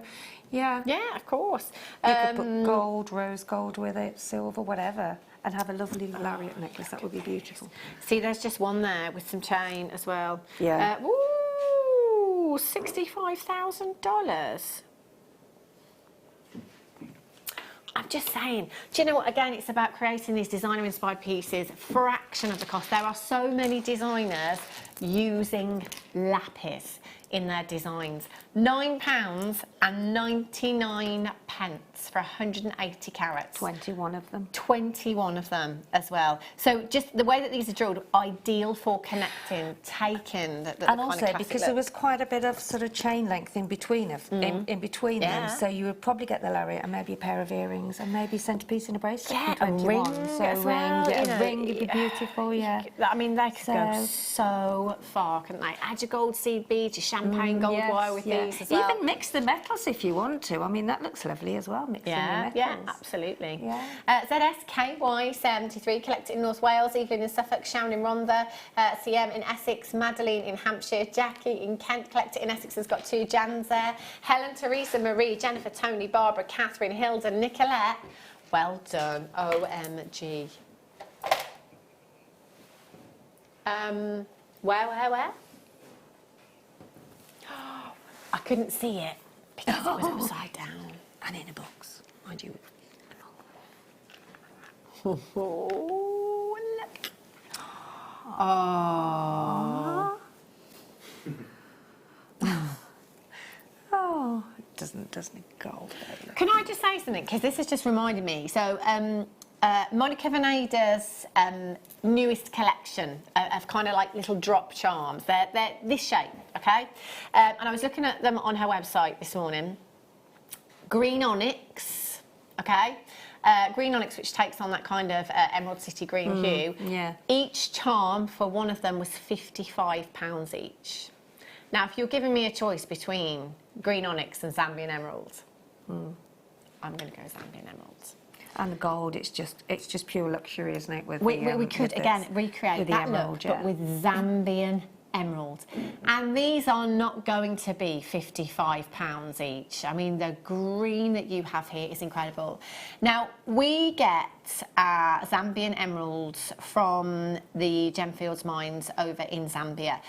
yeah. Yeah, of course. You could put gold, rose gold with it, silver, whatever, and have a lovely lariat necklace. That would be beautiful. See, there's just one there with some chain as well. Yeah. Ooh, $65,000. I'm just saying. Do you know what? Again, it's about creating these designer-inspired pieces. Fraction of the cost. There are so many designers using lapis in their designs. £9 and 99 pence for 180 carats. 21 of them. 21 of them as well. So just the way that these are drilled, ideal for connecting, taking the And kind also of classic because look. there was quite a bit of sort of chain length in between in between Yeah. them, so you would probably get the lariat and maybe a pair of earrings and maybe a centrepiece and a bracelet. Yeah, from a 21. ring So as well, yeah, you know. a ring would be beautiful. Yeah. I mean, they could go So- so far, couldn't they? Add your gold seed beads, your champagne gold wire with these as well. Even mix the metals if you want to. I mean, that looks lovely as well, mixing the metals. Yeah, absolutely. ZSKY73, collected in North Wales, Evelyn in Suffolk, Sharon in Rhondda, CM in Essex, Madeline in Hampshire, Jackie in Kent, collected in Essex has got 2 Jans there, Helen, Teresa, Marie, Jennifer, Tony, Barbara, Catherine, Hilda, Nicolette. Well done, OMG. Where? I couldn't see it because it was upside down and in a box, mind you. Oh, look. Oh. Oh, doesn't it gold? Can I just say something? Because this has just reminded me. So, Monica Venada's newest collection of kind of like little drop charms. They're this shape, okay? And I was looking at them on her website this morning. Green onyx, okay? Green onyx, which takes on that kind of Emerald City green hue. Yeah. Each charm for one of them was £55 each. Now, if you're giving me a choice between green onyx and Zambian emerald, I'm going to go Zambian emeralds. And the gold, it's just pure luxury, isn't it? With we could again recreate that emerald, look, but with Zambian emerald. And these are not going to be £55 each. I mean, the green that you have here is incredible. Now, we get Zambian emeralds from the Gemfields mines over in Zambia.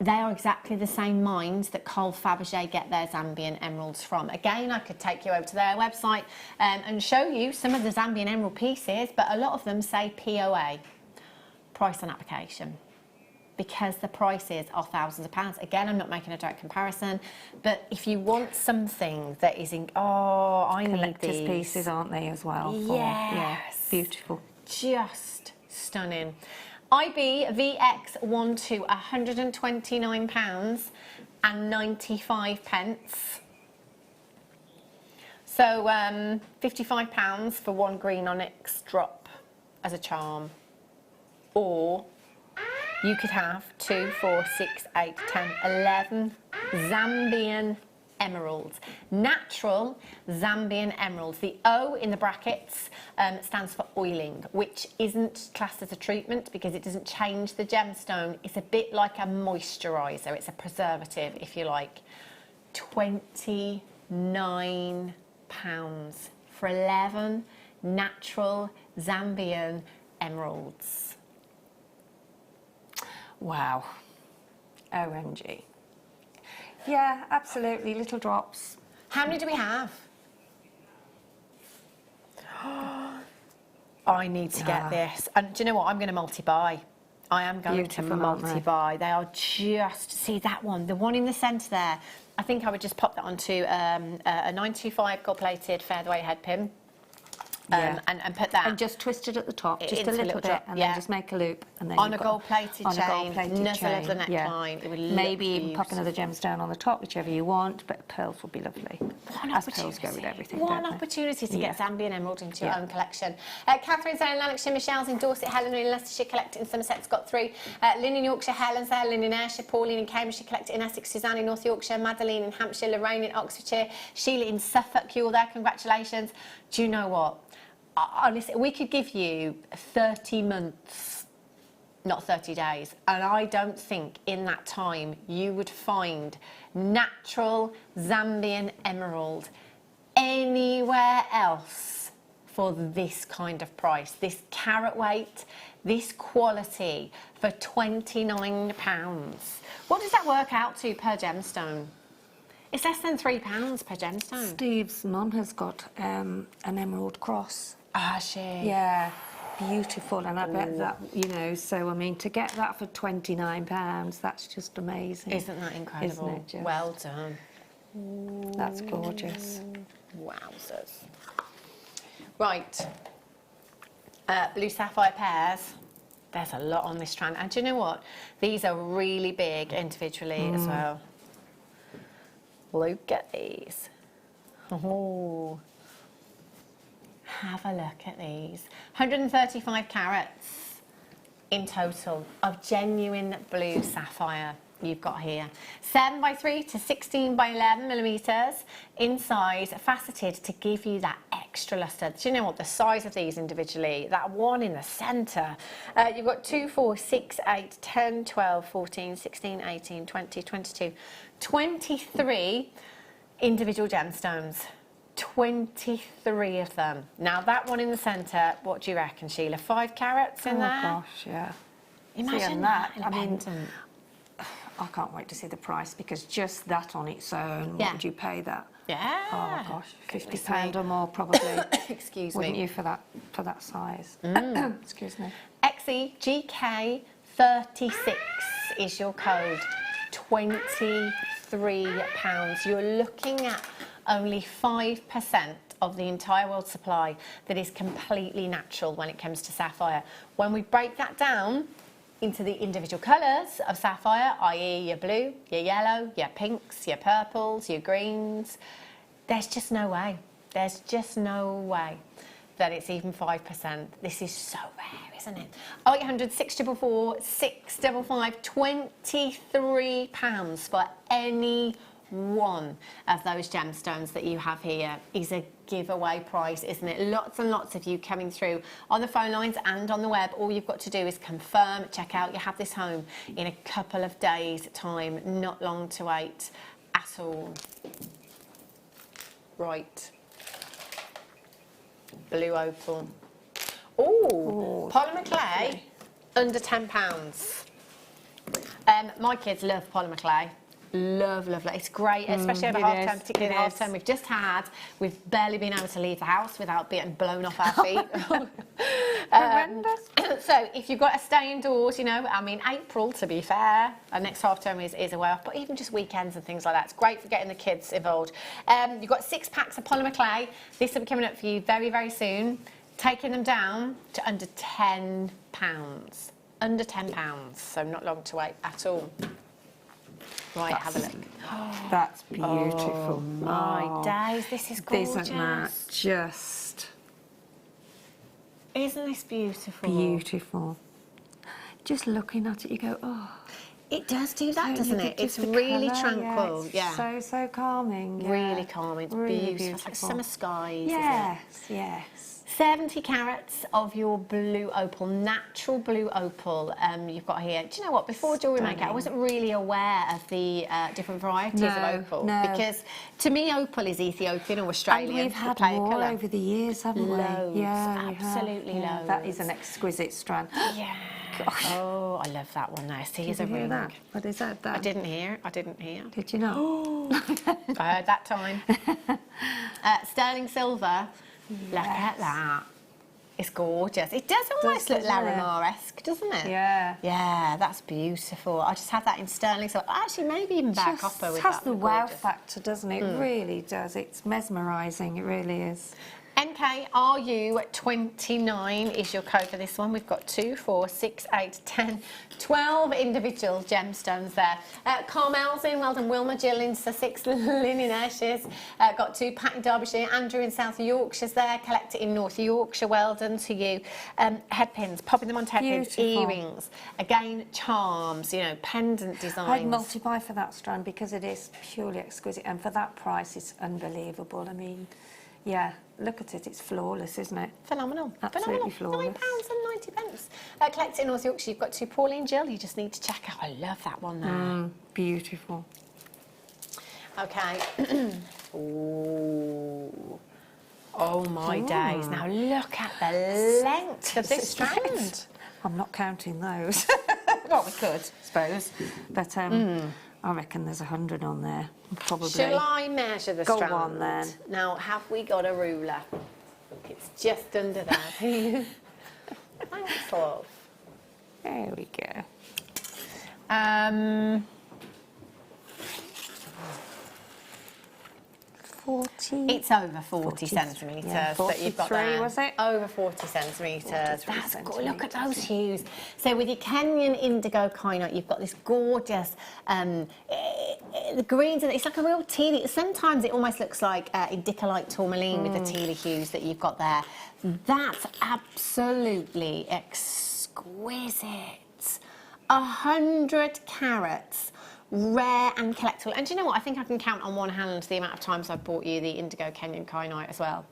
They are exactly the same mines that Cole Fabergé get their Zambian emeralds from. Again, I could take you over to their website and show you some of the Zambian emerald pieces, but a lot of them say POA, price on application, because the prices are thousands of pounds. Again, I'm not making a direct comparison, but if you want something that is in, I need these. Collector's pieces, aren't they, as well? Yes. Yeah, beautiful. Just stunning. IB VX12, £129 and 95 pence. So £55 for one green onyx drop as a charm. Or you could have 2, 4, 6, 8, 10, 11 Zambian emeralds. Natural Zambian emeralds. The O in the brackets stands for oiling, which isn't classed as a treatment because it doesn't change the gemstone. It's a bit like a moisturiser. It's a preservative, if you like. £29 for 11 natural Zambian emeralds. Wow. OMG. Yeah, absolutely. Little drops. How many do we have? I need to get this. And do you know what? I'm going to multi-buy. I am going to multi-buy. They are just... See that one? The one in the centre there. I think I would just pop that onto a 925 gold-plated featherweight head pin. And put that... And just twist it at the top, just a little bit, drop, and then just make a loop. And then on a gold-plated chain, nuzzle of the neckline. It would maybe look even pop another gemstone on the top, whichever you want, but pearls would be lovely. As pearls go with everything, One opportunity to get Zambian emerald into your own collection. Catherine's in Lanarkshire, Michelle's in Dorset, Helen in Leicestershire, collected in Somerset's got 3. Lynn in Yorkshire, Helen's there, Lynn in Ayrshire, Pauline in Cambridgeshire, collected in Essex, Suzanne in North Yorkshire, Madeline in Hampshire, Lorraine in Oxfordshire, Sheila in Suffolk, you're there, congratulations. Do you know what? Honestly, we could give you 30 months, not 30 days, and I don't think in that time you would find natural Zambian emerald anywhere else for this kind of price. This carat weight, this quality for £29. What does that work out to per gemstone? It's less than £3 per gemstone. Steve's mum has got an emerald cross. Ah, she? Yeah, beautiful. And I bet that, you know, so I mean, to get that for £29, that's just amazing. Isn't that incredible? Isn't it just? Well done. That's gorgeous. Wowzers. Right. Blue sapphire pairs. There's a lot on this strand. And do you know what? These are really big individually as well. Look at these. Oh. Have a look at these. 135 carats in total of genuine blue sapphire. you've got here. 7 by 3 to 16 by 11 millimetres inside, faceted to give you that extra lustre. Do you know what? The size of these individually, that one in the centre. You've got 2, 4, 6, 8, 10, 12, 14, 16, 18, 20, 22, 23 individual gemstones. 23 of them. Now that one in the centre, what do you reckon, Sheila? 5 carats in there? Oh gosh, yeah. Imagine Seeing that. I mean, I can't wait to see the price, because just that on its own, Yeah. what would you pay that? Yeah. Oh gosh, £50 or more probably. Excuse Wouldn't me. you for that size? Excuse me. XEGK 36 is your code. £23. You're looking at only 5% of the entire world supply that is completely natural when it comes to sapphire. When we break that down into the individual colours of sapphire, i.e. your blue, your yellow, your pinks, your purples, your greens, there's just no way. There's just no way that it's even 5%. This is so rare, isn't it? 0800 644 655, £23 for any one of those gemstones that you have here is a giveaway price, isn't it? Lots and lots of you coming through on the phone lines and on the web. All you've got to do is confirm, check out. You have this home in a couple of days' time, not long to wait at all. Right. Blue opal. Oh, polymer clay, under £10. My kids love polymer clay. Love. It's great, especially over half term, particularly the half term we've just had. We've barely been able to leave the house without being blown off our feet. So if you've got to stay indoors, you know, I mean, April, to be fair, our next half term is a way off, but even just weekends and things like that, it's great for getting the kids involved. You've got 6 packs of polymer clay. This will be coming up for you very, very soon. Taking them down to under £10. Under £10, so not long to wait at all. Right, have a look. That's beautiful. Oh, my days, this is gorgeous. Isn't that just... Isn't this beautiful? Beautiful. Just looking at it, you go, oh. It does do that, doesn't it? It's the really colour, tranquil. Yeah, it's so calming. Yeah. Really calming. It's Really beautiful. It's like summer skies. Yes, isn't it? yes. 70 carats of your blue opal, natural blue opal. You've got here. Do you know what? Before Jewellery Maker, I wasn't really aware of the different varieties of opal, because to me, opal is Ethiopian or Australian. And we've had more over the years, haven't we? Loads, Yeah, absolutely loads. That is an exquisite strand. Yeah. Gosh. Oh, I love that one there. See, Did you hear that? What is that? I didn't hear. Did you not? I heard that time. Sterling silver. Look at that. It's gorgeous. It does almost look Larimar-esque, doesn't it? Yeah. Yeah, that's beautiful. I just had that in sterling silver. Actually, maybe even bare copper with has that. the wow factor, doesn't it? It really does. It's mesmerising. It really is. NKRU29 is your code for this one. We've got 2, 4, 6, 8, 10, 12 individual gemstones there. Carmel's in, well done. Wilma, Jill in Sussex, Lynn in Ayrshire. Got 2, Pat in Derbyshire, Andrew in South Yorkshire's there, Collector in North Yorkshire, well done to you. Headpins, popping them onto headpins, earrings. Again, charms, you know, pendant designs. I'd multiply for that strand because it is purely exquisite, and for that price, it's unbelievable. I mean, yeah, look at it, it's flawless, isn't it? Phenomenal. Absolutely flawless. £9.90. Collector in North Yorkshire, you've got 2, Pauline Jill, you just need to check out. I love that one there. Beautiful. Okay. Ooh. Oh my days. Now look at the length of this strand. I'm not counting those. Well, we could, suppose. But I reckon there's 100 on there, probably. Shall I measure the Go strand? on then. Now, have we got a ruler? Look, it's just under there. Thanks, love. There we go. 40. It's over 40 centimetres that you've got there. Was it? Over 40 centimetres. That's good. Look at those hues. So with your Kenyan indigo kyanite, you've got this gorgeous, the greens, it's like a real tealy. Sometimes it almost looks like indicolite tourmaline with the tealy hues that you've got there. That's absolutely exquisite. 100 carats rare and collectible. And do you know what? I think I can count on one hand the amount of times I've bought you the indigo Kenyan kyanite as well.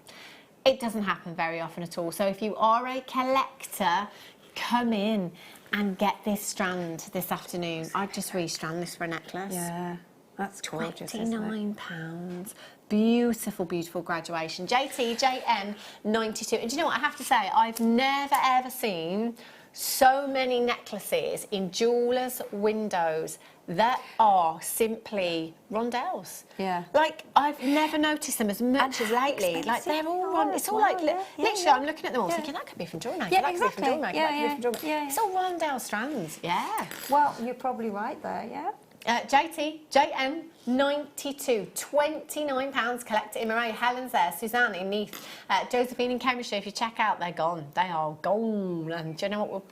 It doesn't happen very often at all. So if you are a collector, come in and get this strand this afternoon. I'd just restrand this for a necklace. Yeah, that's gorgeous, £29. Beautiful, beautiful graduation. JM 92. And do you know what I have to say? I've never ever seen so many necklaces in jewellers' windows that are simply rondelles. Yeah. Like, I've never noticed them as much as lately. Like, they're all it's all like, literally, I'm looking at them all thinking, that could be from Jewellery Maker. Yeah, that exactly. could be from Jewellery Maker. Yeah, that could be from Jewellery Maker. It's all rondelle strands. Yeah. Well, you're probably right there, yeah. JM 92, £29. Collect it in Murray. Helen's there, Suzanne in Neath, Josephine in Cambridgeshire. If you check out, they're gone. They are gone. And do you know what?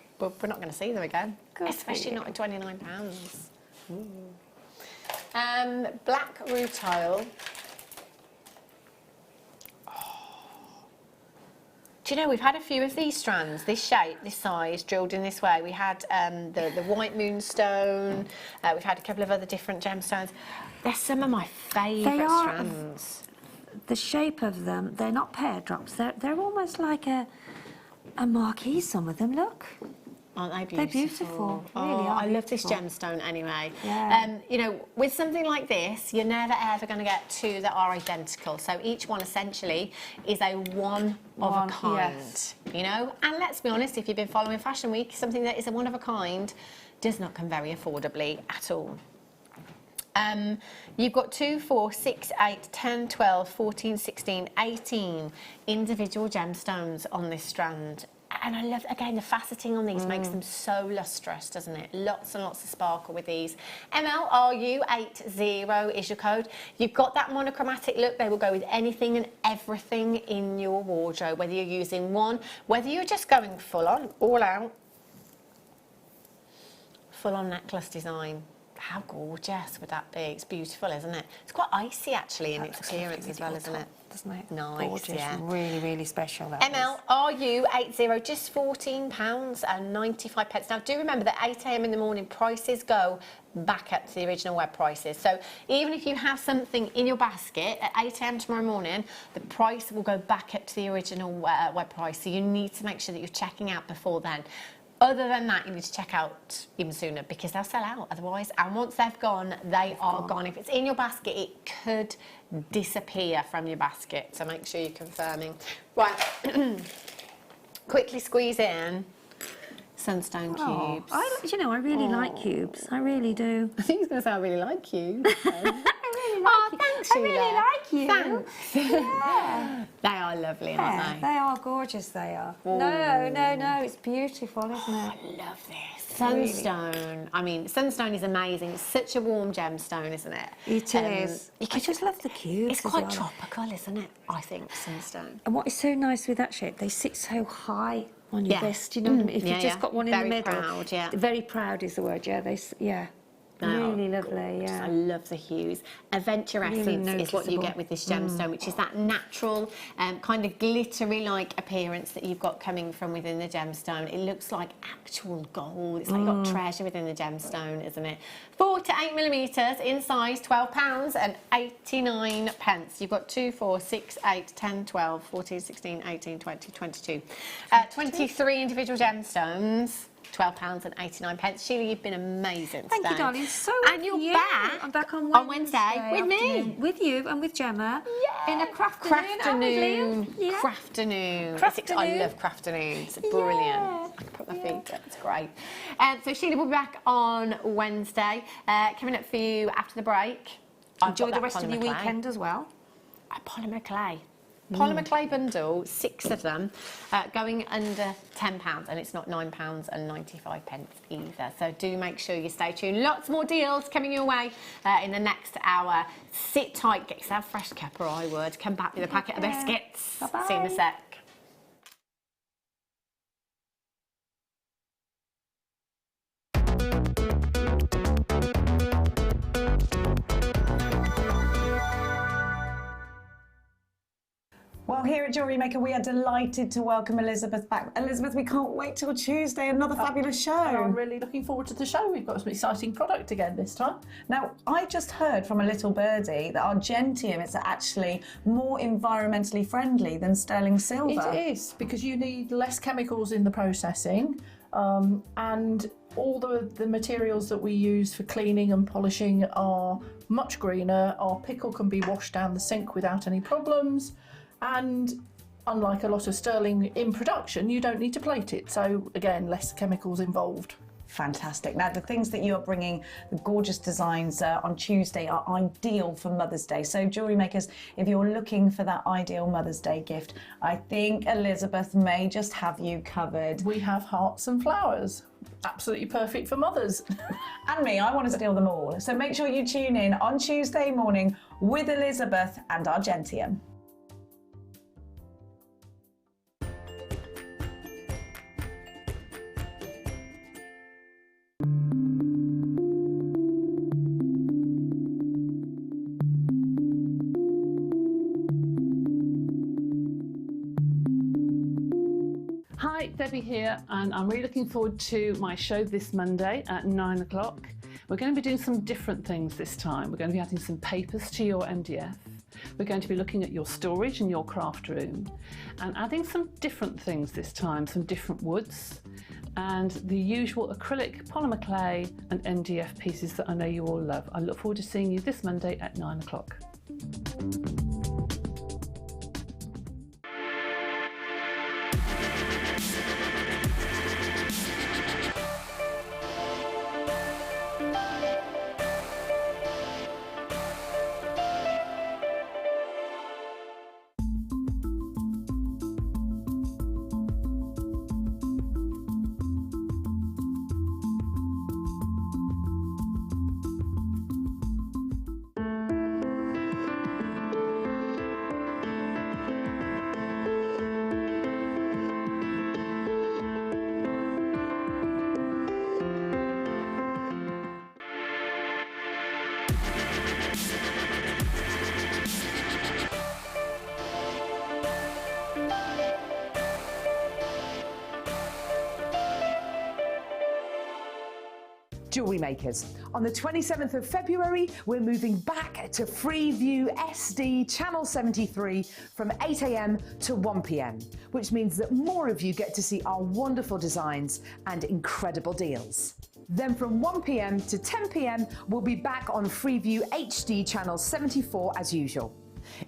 We're not going to see them again. Especially not at £29. Black rutile. Do you know, we've had a few of these strands, this shape, this size, drilled in this way. We had the white moonstone, we've had a couple of other different gemstones. They're some of my favourite strands. The shape of them, they're not pear drops, they're almost like a marquee, some of them, look. Aren't they beautiful? They're beautiful, really are I love this beautiful. gemstone anyway. Yeah. You know, with something like this, you're never ever going to get two that are identical. So each one essentially is a one of a kind, yes. you know? And let's be honest, if you've been following Fashion Week, something that is a one of a kind does not come very affordably at all. You've got 2, 4, 6, 8, 10, 12, 14, 16, 18 individual gemstones on this strand. And I love, again, the faceting on these makes them so lustrous, doesn't it? Lots and lots of sparkle with these. MLRU80 is your code. You've got that monochromatic look. They will go with anything and everything in your wardrobe, whether you're using one, whether you're just going full on, all out. Full on necklace design. How gorgeous would that be? It's beautiful, isn't it? It's quite icy, actually, in its appearance as well, isn't it? Doesn't it? Nice, Gorgeous, yeah. really, really special. That MLRU80, just £14.95. Now, do remember that 8 AM in the morning, prices go back up to the original web prices. So even if you have something in your basket at 8 AM tomorrow morning, the price will go back up to the original web price. So you need to make sure that you're checking out before then. Other than that, you need to check out even sooner because they'll sell out otherwise. And once they've gone, they are gone. If it's in your basket, it could disappear from your basket. So make sure you're confirming. Right, quickly squeeze in Sunstone cubes. You know, I really like cubes. I really do. I think he's going to say I really like cubes. Thanks, I really like you. Thanks. Yeah. They are lovely, aren't they? They are gorgeous, they are. Ooh. No, it's beautiful, isn't it? I love this. Sunstone. I mean, sunstone is amazing. It's such a warm gemstone, isn't it? It is. I just love the cubes. It's quite tropical, isn't it? I think, sunstone. And what is so nice with that shape, they sit so high on your wrist, you know what I mean? If you've just got one in the middle. Very proud, yeah. Very proud is the word, yeah. Really lovely, yeah. I love the hues. Adventure Essence is what you get with this gemstone, which is that natural, kind of glittery-like appearance that you've got coming from within the gemstone. It looks like actual gold. It's like you've got treasure within the gemstone, isn't it? 4 to 8 millimetres in size, £12.89. You've got 2, 4, 6, 8, 10, 12, 14, 16, 18, 20, 22. 23 individual gemstones. £12.89. Sheila, you've been amazing today. Thank you, darling. So and you're back. I'm back on Wednesday with me, with you, and with Gemma. Yeah. In a crafternoon. Yeah. Crafternoon. I love crafternoons. It's brilliant. I can put my feet up. It's great. So Sheila will be back on Wednesday. Coming up for you after the break. Enjoy the rest of your weekend as well. Polymer clay. Polymer clay bundle, 6 of them, going under £10, and it's not £9.95 either. So do make sure you stay tuned. Lots more deals coming your way in the next hour. Sit tight, get yourself a fresh cuppa, I would. Come back with a packet of biscuits. Bye-bye. See you in a sec. Well, here at Jewellery Maker, we are delighted to welcome Elizabeth back. Elizabeth, we can't wait till Tuesday, another fabulous show. And I'm really looking forward to the show. We've got some exciting product again this time. Now, I just heard from a little birdie that our Gentium is actually more environmentally friendly than sterling silver. It is, because you need less chemicals in the processing, and all the materials that we use for cleaning and polishing are much greener. Our pickle can be washed down the sink without any problems, and unlike a lot of sterling in production, you don't need to plate it. So again, less chemicals involved. Fantastic. Now, the things that you are bringing, the gorgeous designs on Tuesday, are ideal for Mother's Day. So, jewellery makers, if you're looking for that ideal Mother's Day gift, I think Elizabeth may just have you covered. We have hearts and flowers. Absolutely perfect for mothers. And me, I want to steal them all. So make sure you tune in on Tuesday morning with Elizabeth and our Gentium. Hi, Debbie here, and I'm really looking forward to my show this Monday at 9 o'clock. We're going to be doing some different things this time. We're going to be adding some papers to your MDF. We're going to be looking at your storage and your craft room and adding some different things this time, some different woods and the usual acrylic, polymer clay and MDF pieces that I know you all love. I look forward to seeing you this Monday at 9 o'clock. Jewellery Makers. On the 27th of February, we're moving back to Freeview SD Channel 73 from 8 AM to 1 PM, which means that more of you get to see our wonderful designs and incredible deals. Then from 1 PM to 10 PM, we'll be back on Freeview HD Channel 74 as usual.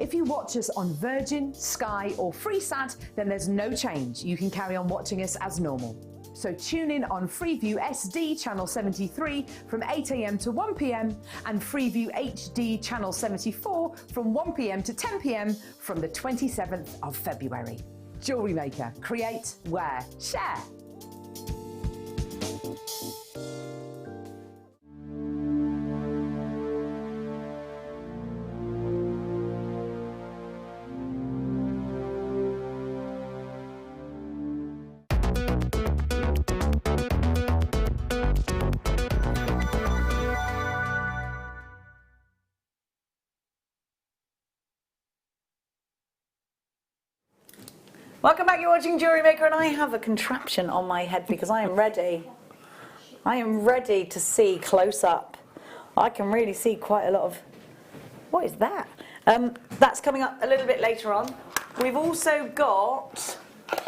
If you watch us on Virgin, Sky or Freesat, then there's no change. You can carry on watching us as normal. So tune in on Freeview SD Channel 73 from 8 AM to 1 PM and Freeview HD Channel 74 from 1 PM to 10 PM from the 27th of February. Jewellery Maker. Create, wear, share. Welcome back, you're watching Jewellery Maker, and I have a contraption on my head because I am ready. I am ready to see close up. I can really see quite a lot of... What is that? That's coming up a little bit later on. We've also got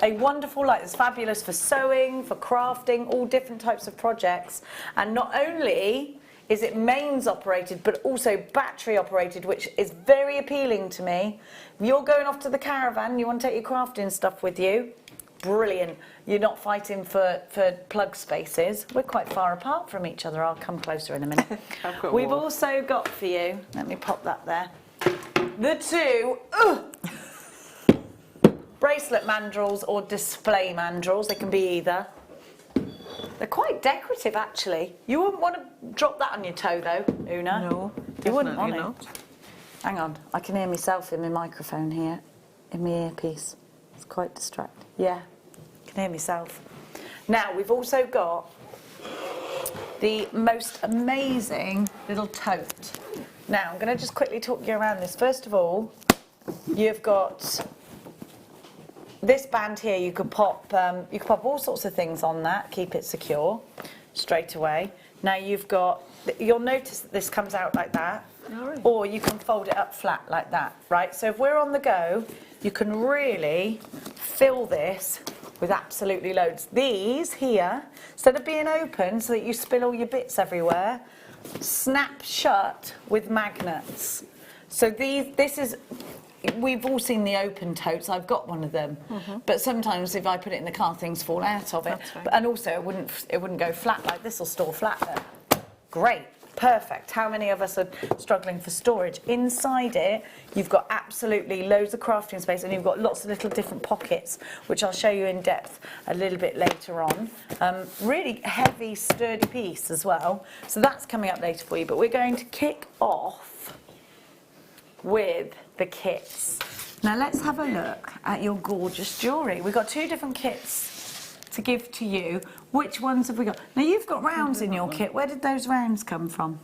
a wonderful light that's fabulous for sewing, for crafting, all different types of projects. And not only is it mains operated, but also battery operated, which is very appealing to me. If you're going off to the caravan, you want to take your crafting stuff with you, brilliant. You're not fighting for plug spaces. We're quite far apart from each other. I'll come closer in a minute. We've also got for you, let me pop that there, the two bracelet mandrels or display mandrels. They can be either. They're quite decorative, actually. You wouldn't want to drop that on your toe, though, Oonagh. No, you wouldn't want not. it. Hang on, I can hear myself in my microphone here, in my earpiece. It's quite distracting. Yeah, I can hear myself. Now, we've also got the most amazing little tote. Now, I'm going to just quickly talk you around this. First of all, you've got this band here, you could pop all sorts of things on that, keep it secure straight away. Now you'll notice that this comes out like that, or you can fold it up flat like that, right? So if we're on the go, you can really fill this with absolutely loads. These here, instead of being open so that you spill all your bits everywhere, snap shut with magnets. So we've all seen the open totes. I've got one of them, but sometimes if I put it in the car, things fall out of it. That's right. And also, it wouldn't go flat like this. Will store flat there. Great, perfect. How many of us are struggling for storage? Inside it, you've got absolutely loads of crafting space, and you've got lots of little different pockets, which I'll show you in depth a little bit later on. Really heavy, sturdy piece as well. So that's coming up later for you. But we're going to kick off with the kits. Now let's have a look at your gorgeous jewellery. We've got 2 different kits to give to you. Which ones have we got? Now you've got rounds in your kit. Where did those rounds come from?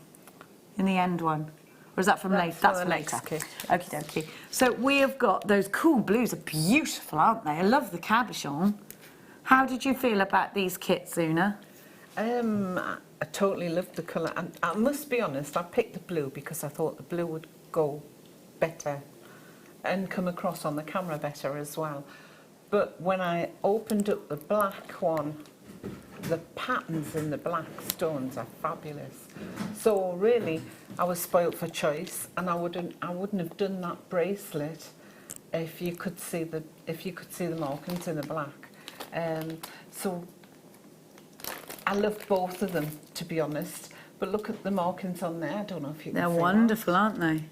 In the end one? Or is that from later? That's from later. Okie dokie. So we have got those cool blues. Are beautiful, aren't they? I love the cabochon. How did you feel about these kits, Oonagh? I totally loved the colour. And I must be honest, I picked the blue because I thought the blue would go better and come across on the camera better as well. But when I opened up the black one, the patterns in the black stones are fabulous. So really, I was spoilt for choice, and I wouldn't have done that bracelet if you could see the markings in the black. So I loved both of them, to be honest. But look at the markings on there. I don't know if you can see. They're wonderful, aren't they?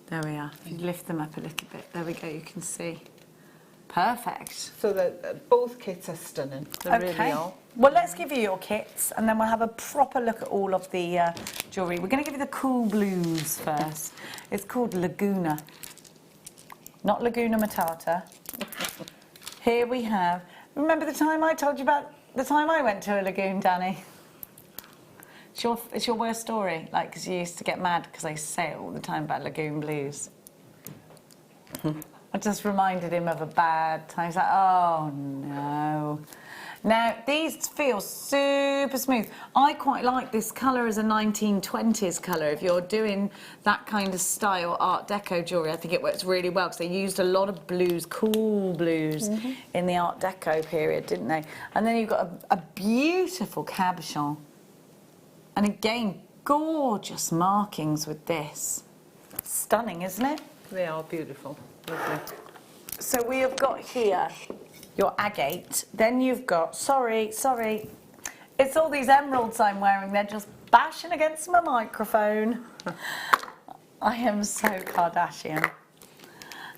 There we are. If you lift them up a little bit, there we go, you can see. Perfect. So both kits are stunning. They really are. Well, let's give you your kits, and then we'll have a proper look at all of the jewellery. We're going to give you the cool blues first. It's called Laguna, not Laguna Matata. Here we have. Remember the time I told you about the time I went to a lagoon, Danny? It's your worst story, like, because you used to get mad because I say it all the time about lagoon blues. I just reminded him of a bad time. He's like, oh no. Now, these feel super smooth. I quite like this colour as a 1920s colour. If you're doing that kind of style Art Deco jewellery, I think it works really well because they used a lot of blues, cool blues, in the Art Deco period, didn't they? And then you've got a beautiful cabochon. And again, gorgeous markings with this. Stunning, isn't it? They are beautiful. Lovely. So we have got here your agate. Then you've got, sorry. It's all these emeralds I'm wearing. They're just bashing against my microphone. I am so Kardashian.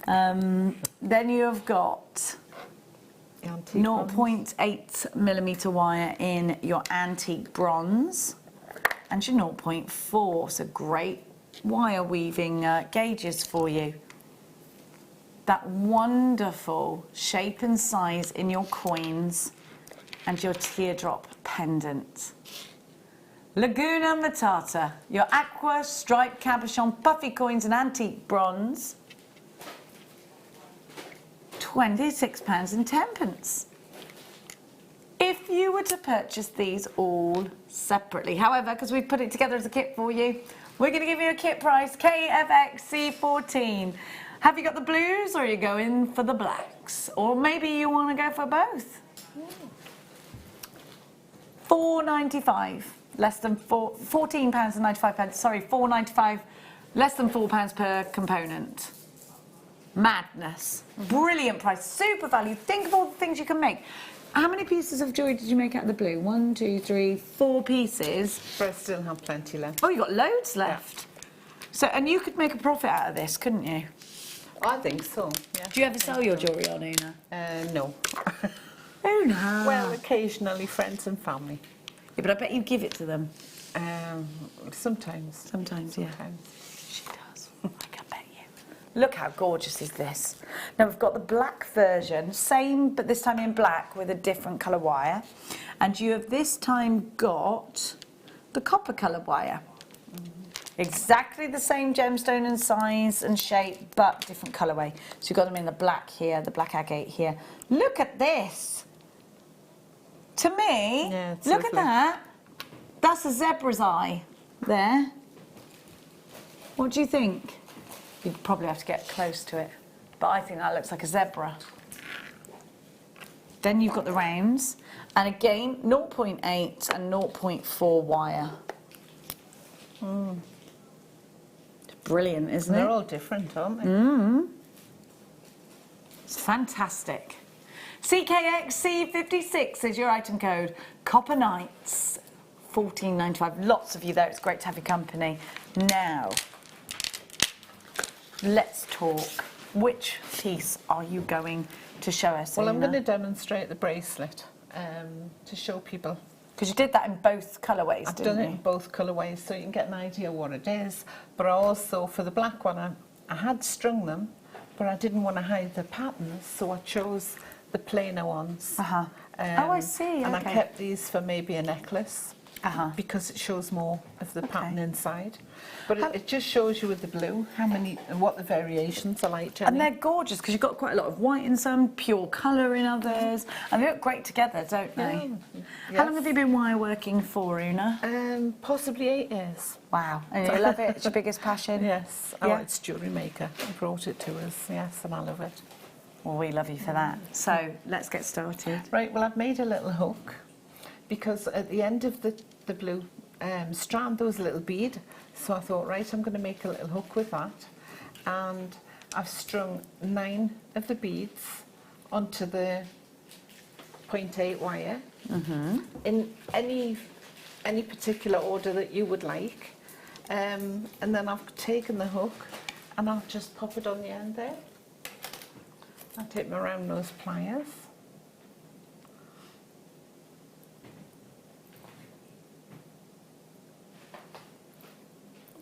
Then you have got 0.8mm wire in your antique bronze. And your 0.4, so great wire weaving gauges for you. That wonderful shape and size in your coins and your teardrop pendant. Laguna Matata, your aqua striped cabochon puffy coins and antique bronze. £26.10. If you were to purchase these all separately, however, because we've put it together as a kit for you, we're going to give you a kit price, KFXC14. Have you got the blues, or are you going for the blacks? Or maybe you want to go for both? £4.95, less than £14.95. Sorry, £4.95, less than £4 per component. Madness. Brilliant price, super value. Think of all the things you can make. How many pieces of jewellery did you make out of the blue? 1, 2, 3, 4 pieces. But I still have plenty left. Oh, you got loads left. Yeah. So, and you could make a profit out of this, couldn't you? I think so. Yeah. Do you ever sell your jewellery on Oonagh? No. Oonagh. Well, occasionally friends and family. Yeah, but I bet you give it to them. Sometimes. Sometimes, yeah. She does. I can bet you. Look how gorgeous is this. Now we've got the black version, same but this time in black with a different colour wire. And you have this time got the copper colour wire. Exactly the same gemstone and size and shape, but different colourway. So you've got them in the black here, the black agate here. Look at this. To me, look at that. That's a zebra's eye there. What do you think? You'd probably have to get close to it, but I think that looks like a zebra. Then you've got the rounds, and again, 0.8 and 0.4 wire. It's brilliant, isn't it? They're all different, aren't they? It's fantastic. CKXC56 is your item code. Copper Knights, $14.95. Lots of you there. It's great to have your company. Now, let's talk. Which piece are you going to show us? Well, I'm Oonagh? going to demonstrate the bracelet to show people. Because you did that in both colourways, I've didn't done you? it in both colourways, so you can get an idea what it is. But I also, for the black one, I had strung them, but I didn't want to hide the patterns, so I chose the plainer ones. Oh, I see. And I okay. kept these for maybe a necklace, because it shows more of the pattern inside. But it just shows you with the blue how many and what the variations are like, Jenny. And they're gorgeous because you've got quite a lot of white in some, pure colour in others, and they look great together, don't they? How long have you been wire working for, Oonagh? Possibly 8 years. Wow. And you love it? It's your biggest passion? Yes. Oh, it's Jewellery Maker. He brought it to us, yes, and I love it. Well, we love you for that. So, let's get started. Right, well, I've made a little hook because at the end of the blue strand there was a little bead. So I thought, right, I'm going to make a little hook with that. And I've strung 9 of the beads onto the 0.8 wire in any particular order that you would like. And then I've taken the hook and I'll just pop it on the end there. I'll take my round nose pliers.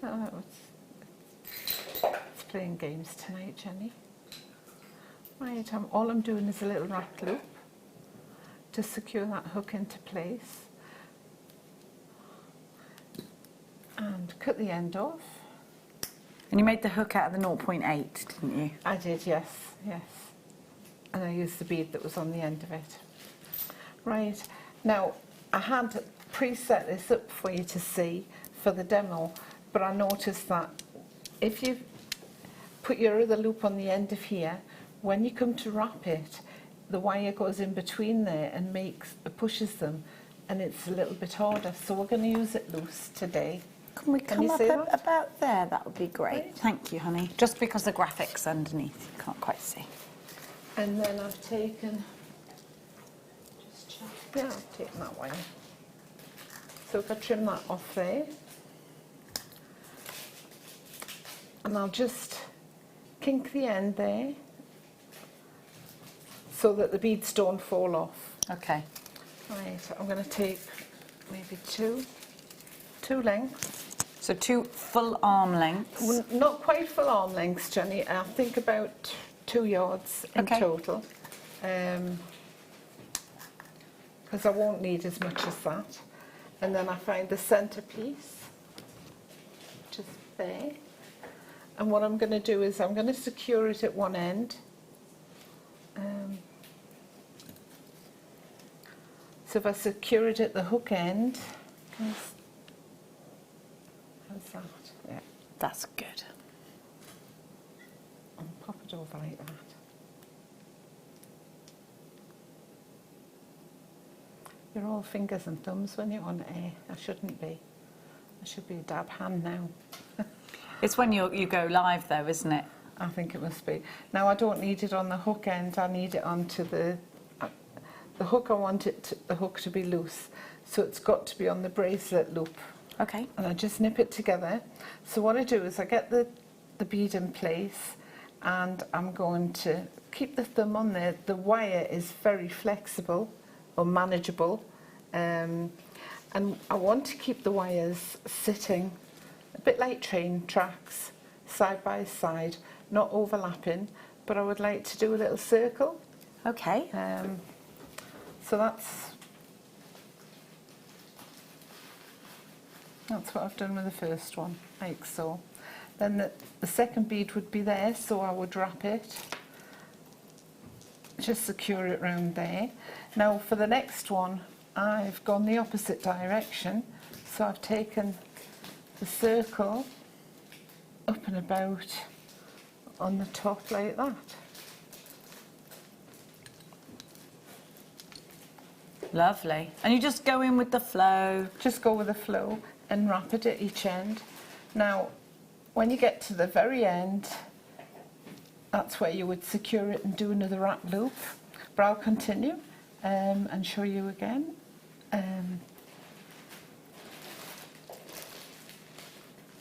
Oh, it's playing games tonight, Jenny. Right, all I'm doing is a little wrap loop to secure that hook into place. And cut the end off. And you made the hook out of the 0.8, didn't you? I did, yes, yes. And I used the bead that was on the end of it. Right, now I had preset this up for you to see for the demo, but I noticed that if you put your other loop on the end of here, when you come to wrap it, the wire goes in between there and pushes them, and it's a little bit harder. So we're going to use it loose today. Can we come up about there? That would be great. Thank you, honey. Just because the graphics underneath, you can't quite see. And then I've taken, I've taken that wire. So if I trim that off there, and I'll just kink the end there so that the beads don't fall off. Okay. Right, I'm going to take maybe two lengths. So 2 full arm lengths? Well, not quite full arm lengths, Jenny. I think about 2 yards in total. Because I won't need as much as that. And then I find the centre piece, just there. And what I'm going to do is I'm going to secure it at one end. So if I secure it at the hook end, how's that? Yeah. That's good. And pop it over like that. You're all fingers and thumbs when you're on air. I shouldn't be. I should be a dab hand now. It's when you go live though, isn't it? I think it must be. Now I don't need it on the hook end, I need it onto the hook. I want the hook to be loose, so it's got to be on the bracelet loop. Okay. And I just nip it together. So what I do is I get the bead in place, and I'm going to keep the thumb on there. The wire is very flexible or manageable, and I want to keep the wires sitting a bit like train tracks, side by side, not overlapping, but I would like to do a little circle. Okay. So that's That's what I've done with the first one, like so. Then the second bead would be there, so I would wrap it, just secure it round there. Now for the next one, I've gone the opposite direction, so I've taken the circle up and about on the top like that. Lovely. And you just go in with the flow. Just go with the flow and wrap it at each end. Now, when you get to the very end, that's where you would secure it and do another wrap loop. But I'll continue and show you again.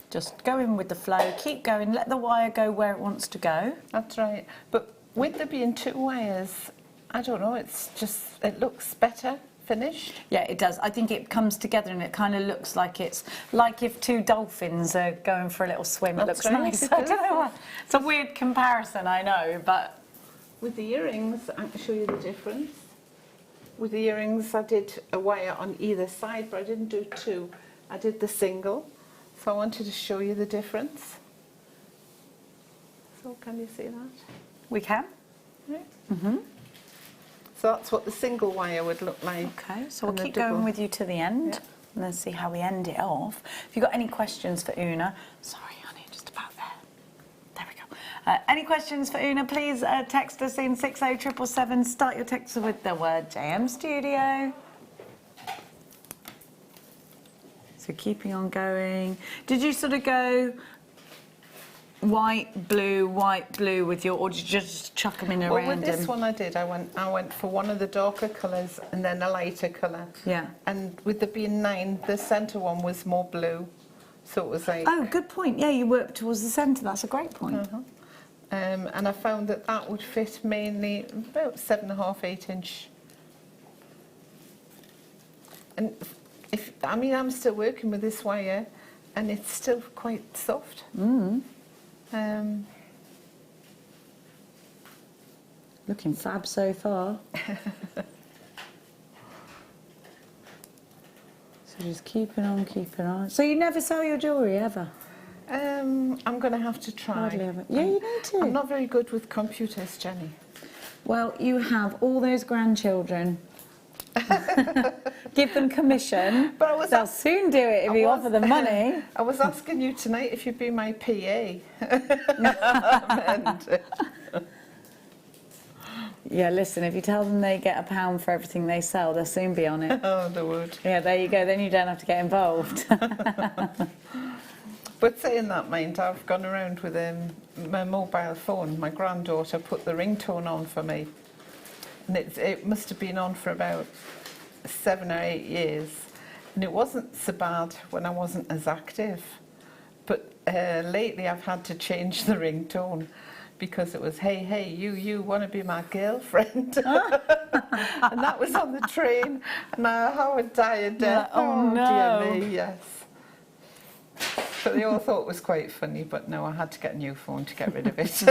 Just go in with the flow, keep going, let the wire go where it wants to go. That's right. But with there being 2 wires, I don't know, it's just, it looks better finished. Yeah, it does. I think it comes together and it kind of looks like it's like if 2 dolphins are going for a little swim. It looks nice. I don't know what. It's a weird comparison, I know, but... With the earrings, I can show you the difference. With the earrings, I did a wire on either side, but I didn't do 2. I did the single. So I wanted to show you the difference. So can you see that? We can. Right. Mm-hmm. So that's what the single wire would look like. Okay, so we'll keep going with you to the end. Yeah. And let's see how we end it off. If you've got any questions for Oonagh, sorry honey, just about there. There we go. Any questions for Oonagh, please text us in 60777. Start your text with the word JM Studio. So keeping on going. Did you sort of go white, blue with your, or did you just chuck them in around? Well, with this one I did. I went for one of the darker colours and then a lighter colour. Yeah. And with the being 9, the centre one was more blue, so it was like. Oh, good point. Yeah, you worked towards the centre. That's a great point. Uh-huh. And I found that that would fit mainly about 7.5, 8 inch. And I mean, I'm still working with this wire, and it's still quite soft. Looking fab so far. So just keeping on. So you never sell your jewellery ever? I'm going to have to try. Hardly ever. Yeah, you need to. I'm not very good with computers, Jenny. Well, you have all those grandchildren. Give them commission. But they'll soon do it if you offer them money. I was asking you tonight if you'd be my PA. Yeah, listen, if you tell them they get £1 for everything they sell, they'll soon be on it. Oh, they would. Yeah, there you go. Then you don't have to get involved. But saying that, mind, I've gone around with my mobile phone. My granddaughter put the ringtone on for me. And it must have been on for about 7 or 8 years. And it wasn't so bad when I wasn't as active. But lately I've had to change the ringtone because it was, hey, you want to be my girlfriend? And that was on the train. And I would die of death. Oh, no. Dear me, yes. So they all thought it was quite funny, but no, I had to get a new phone to get rid of it.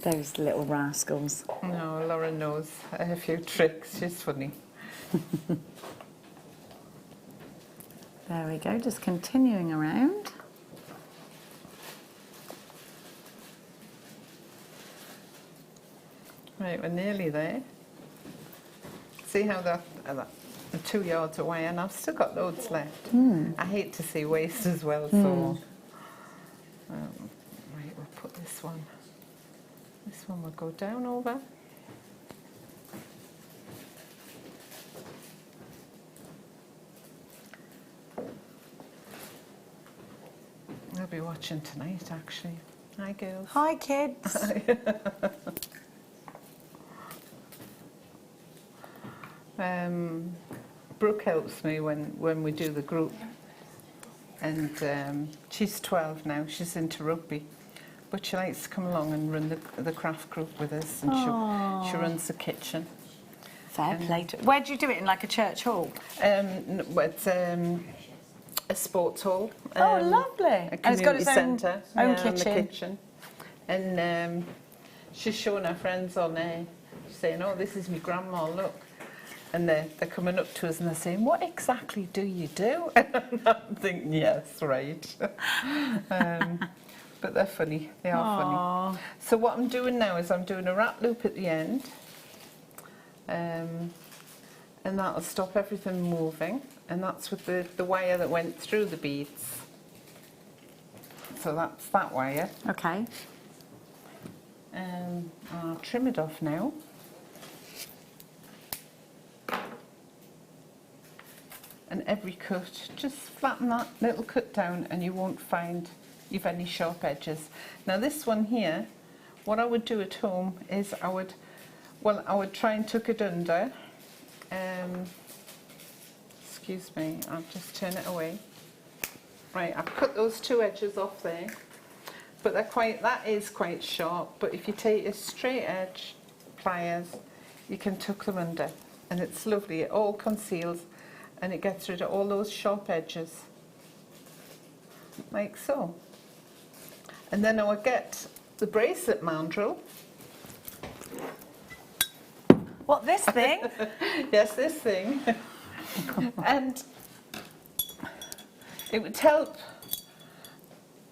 Those little rascals. No, Laura knows a few tricks. She's funny. There we go, just continuing around. Right, we're nearly there. See how that 2 yards away, and I've still got loads left. I hate to see waste as well, so... right, we'll put this one. This one will go down over. I'll be watching tonight, actually. Hi, girls. Hi, kids. Brooke helps me when we do the group, and she's 12 now. She's into rugby, but she likes to come along and run the craft group with us, and she runs the kitchen. Fair play to. Where do you do it, in like a church hall? It's a sports hall. Oh, lovely! A community and it's got its centre. own The kitchen. kitchen. And she's showing her friends on there. She's saying, "Oh, this is my grandma. Look." And they're coming up to us and they're saying, what exactly do you do? And I'm thinking, yes, right. But they're funny, they are funny. So what I'm doing now is I'm doing a wrap loop at the end. And that'll stop everything moving. And that's with the wire that went through the beads. So that's that wire. Okay. I'll trim it off now. And every cut, just flatten that little cut down and you won't find you've any sharp edges. Now this one here, what I would do at home is I would try and tuck it under. Excuse me, I'll just turn it away. Right, I've cut those two edges off there, but that is quite sharp. But if you take a straight edge pliers, you can tuck them under, and it's lovely. It all conceals, and it gets rid of all those sharp edges, like so. And then I would get the bracelet mandrel. What, this thing? Yes, this thing. And it would help.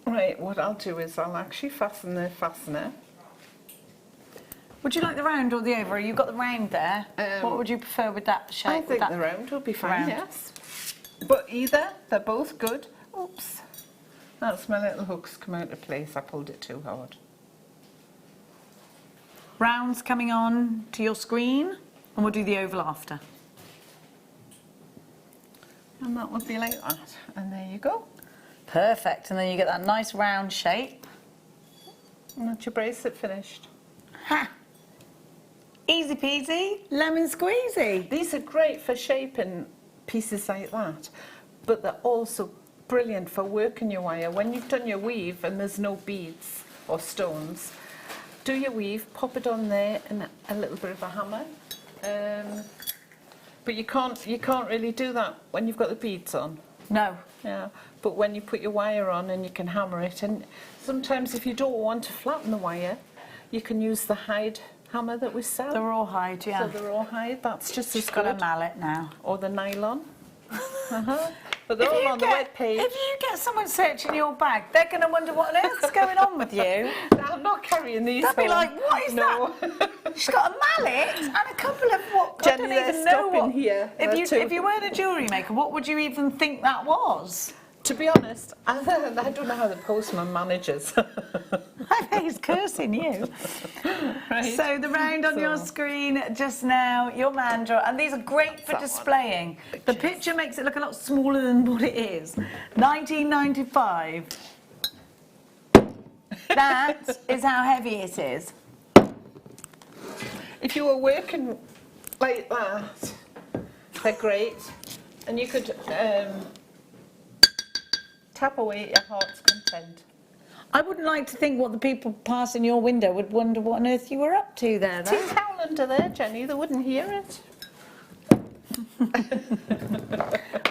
Right, what I'll do is I'll actually fasten the fastener. Would you like the round or the oval? You've got the round there. What would you prefer with that shape? I think the round will be fine, yes. But either, they're both good. Oops. That's my little hooks come out of place. I pulled it too hard. Rounds coming on to your screen, and we'll do the oval after. And that would be like that. And there you go. Perfect. And then you get that nice round shape. And that's your bracelet finished. Ha! Easy peasy, lemon squeezy. These are great for shaping pieces like that, but they're also brilliant for working your wire. When you've done your weave and there's no beads or stones, do your weave, pop it on there and a little bit of a hammer. But you can't really do that when you've got the beads on. No. Yeah. But when you put your wire on and you can hammer it, and sometimes if you don't want to flatten the wire, you can use the hide hammer that we sell. The rawhide, yeah. So the rawhide, that's just as She's good. got a mallet now. Or the nylon. But they're all on the web page. If you get someone searching your bag, they're going to wonder what on earth's going on with you. I'm not carrying these. They'll be like, what is that? She's got a mallet and a couple of what? Jenny, I don't even know what. Here. If you weren't a jewellery maker, what would you even think that was? To be honest, I don't know how the postman manages. I think he's cursing you. Right. So the round on your screen just now, your mandrel, and these are great for displaying. The picture makes it look a lot smaller than what it is. 1995. That is how heavy it is. If you were working like that, they're great, and you could tap away at your heart's content. I wouldn't like to think what the people passing your window would wonder what on earth you were up to there. Tea towel under there, Jenny, they wouldn't hear it.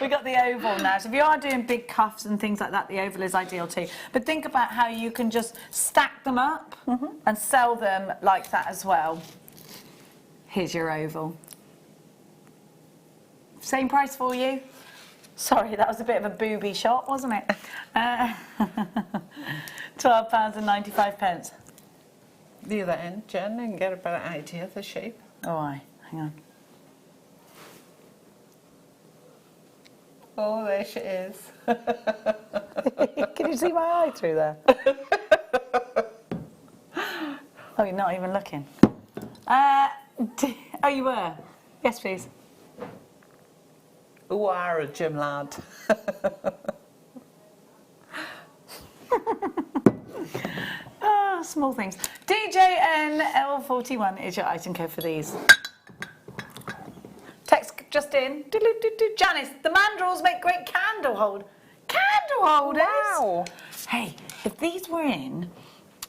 We got the oval now, so if you are doing big cuffs and things like that, the oval is ideal too. But think about how you can just stack them up and sell them like that as well. Here's your oval. Same price for you? Sorry, that was a bit of a booby shot, wasn't it? £12.95. The other end, Jen, and get a better idea of the shape. Oh, aye. Hang on. Oh, there she is. Can you see my eye through there? Oh, you're not even looking. Oh, you were? Yes, please. Who are a gym lad? Ah, small things. DJNL41 is your item code for these. Text just in. Janice, the mandrels make great candle holders. Wow. Hey, if these were in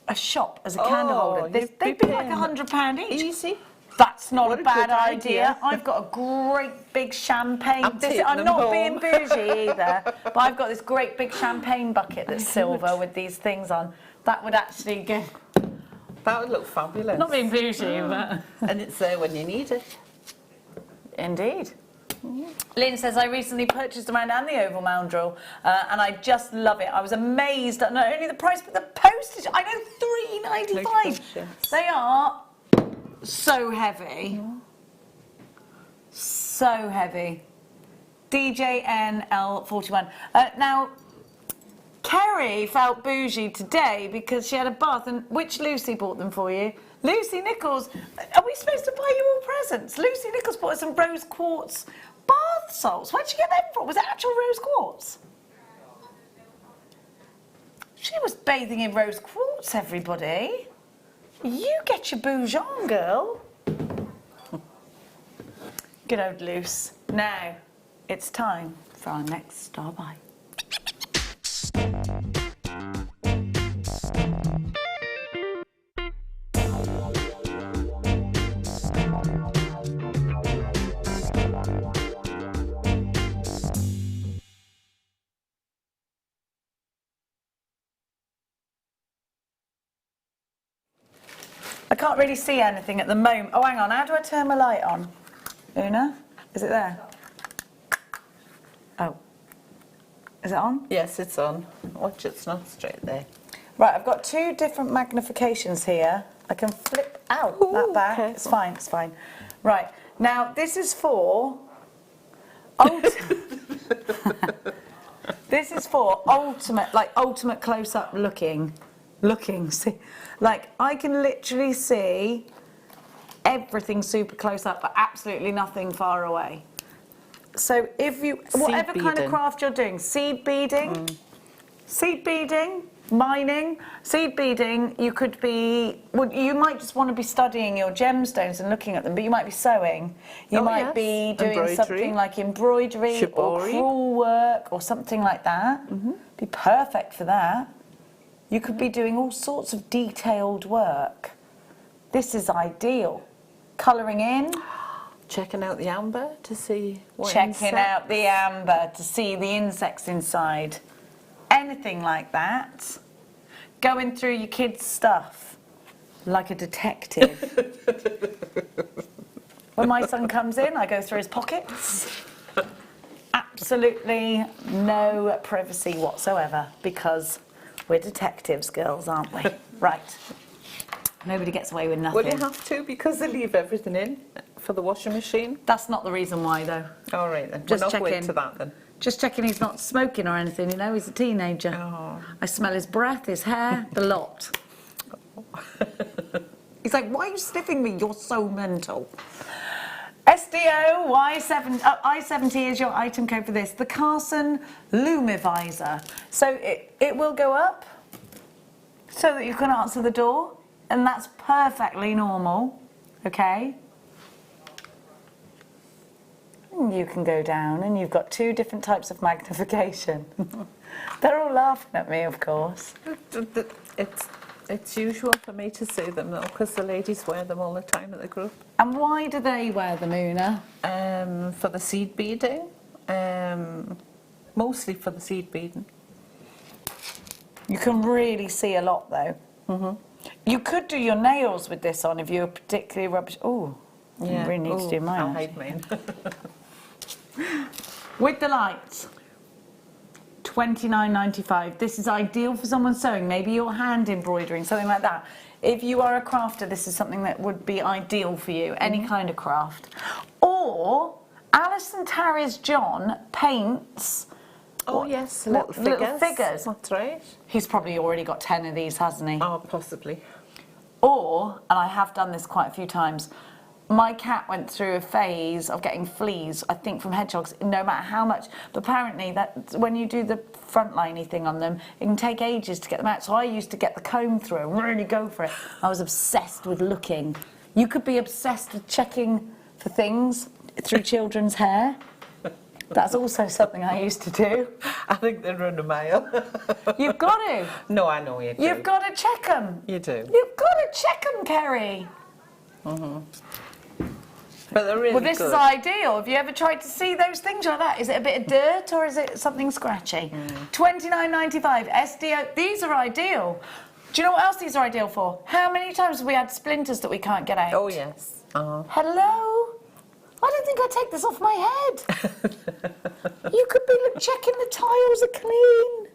a shop as a candle holder, they'd be like £100 each. Easy. That's not a bad idea. I've got a great big champagne. I'm not being bougie either, but I've got this great big champagne bucket that's silver with these things on. That would actually give. That would look fabulous. Not being bougie, but. And it's there when you need it. Indeed. Lynn says, I recently purchased a round and the oval mandrel, and I just love it. I was amazed at not only the price, but the postage. I know, £3.95. They are so heavy. So heavy. DJNL41. Now, Kerry felt bougie today because she had a bath, and which Lucy bought them for you? Lucy Nichols. Are we supposed to buy you all presents? Lucy Nichols bought us some rose quartz bath salts. Where'd you get them from? Was it actual rose quartz? She was bathing in rose quartz, everybody. You get your bouge on, girl. Good old Luce. Now, it's time for our next star buy. I can't really see anything at the moment. Oh, hang on. How do I turn my light on? Oonagh? Is it there? Oh. Is it on? Yes, it's on. Watch, it's not straight there. Right, I've got two different magnifications here. I can flip out that back. Okay. It's fine, it's fine. Right, now this is for... This is for ultimate close-up looking, see, like I can literally see everything super close up, but absolutely nothing far away. So if you, whatever kind of craft you're doing, seed beading, mining, seed beading, you could be, well, you might just want to be studying your gemstones and looking at them, but you might be sewing. You might be doing something like embroidery or crewel work or something like that. Be perfect for that. You could be doing all sorts of detailed work. This is ideal. Colouring in. Checking out the amber to see what Checking out the amber to see the insects inside. Anything like that. Going through your kids' stuff like a detective. When my son comes in, I go through his pockets. Absolutely no privacy whatsoever because we're detectives, girls, aren't we? Right. Nobody gets away with nothing. Well, you have to because they leave everything in for the washing machine. That's not the reason why, though. All right, then. Just We're not checking. going to that, then. Just checking he's not smoking or anything, you know, he's a teenager. Oh. I smell his breath, his hair, the lot. He's like, why are you sniffing me? You're so mental. SDO I70 is your item code for this. The Carson Lumivisor. So it will go up so that you can answer the door. And that's perfectly normal, okay? And you can go down and you've got two different types of magnification. They're all laughing at me, of course. It's usual for me to see them, though, because the ladies wear them all the time at the group. And why do they wear them, Oonagh? For the seed beading. Mostly for the seed beading. You can really see a lot, though. You could do your nails with this on if you were particularly rubbish. Oh, Yeah. I really need to do mine. I'll hide mine. With the lights, $29.95. This is ideal for someone sewing, maybe you're hand embroidering, something like that. If you are a crafter, this is something that would be ideal for you, any kind of craft. Or Alison Tarry's John paints. Oh, yes, little figures. That's right. He's probably already got 10 of these, hasn't he? Oh, possibly. Or, and I have done this quite a few times, my cat went through a phase of getting fleas, I think from hedgehogs, no matter how much. But apparently, that when you do the frontliney thing on them, it can take ages to get them out. So I used to get the comb through and really go for it. I was obsessed with looking. You could be obsessed with checking for things through children's hair. That's also something I used to do. I think they run a mile. You've got to. No, I know you do. You've got to check them. You do. You've got to check them, Kerry. But they're really Well, this good. is ideal. Have you ever tried to see those things like that? Is it a bit of dirt or is it something scratchy? $29.95 SDO. These are ideal. Do you know what else these are ideal for? How many times have we had splinters that we can't get out? Oh, yes. Hello? I don't think I'd take this off my head. You could be checking the tiles are clean.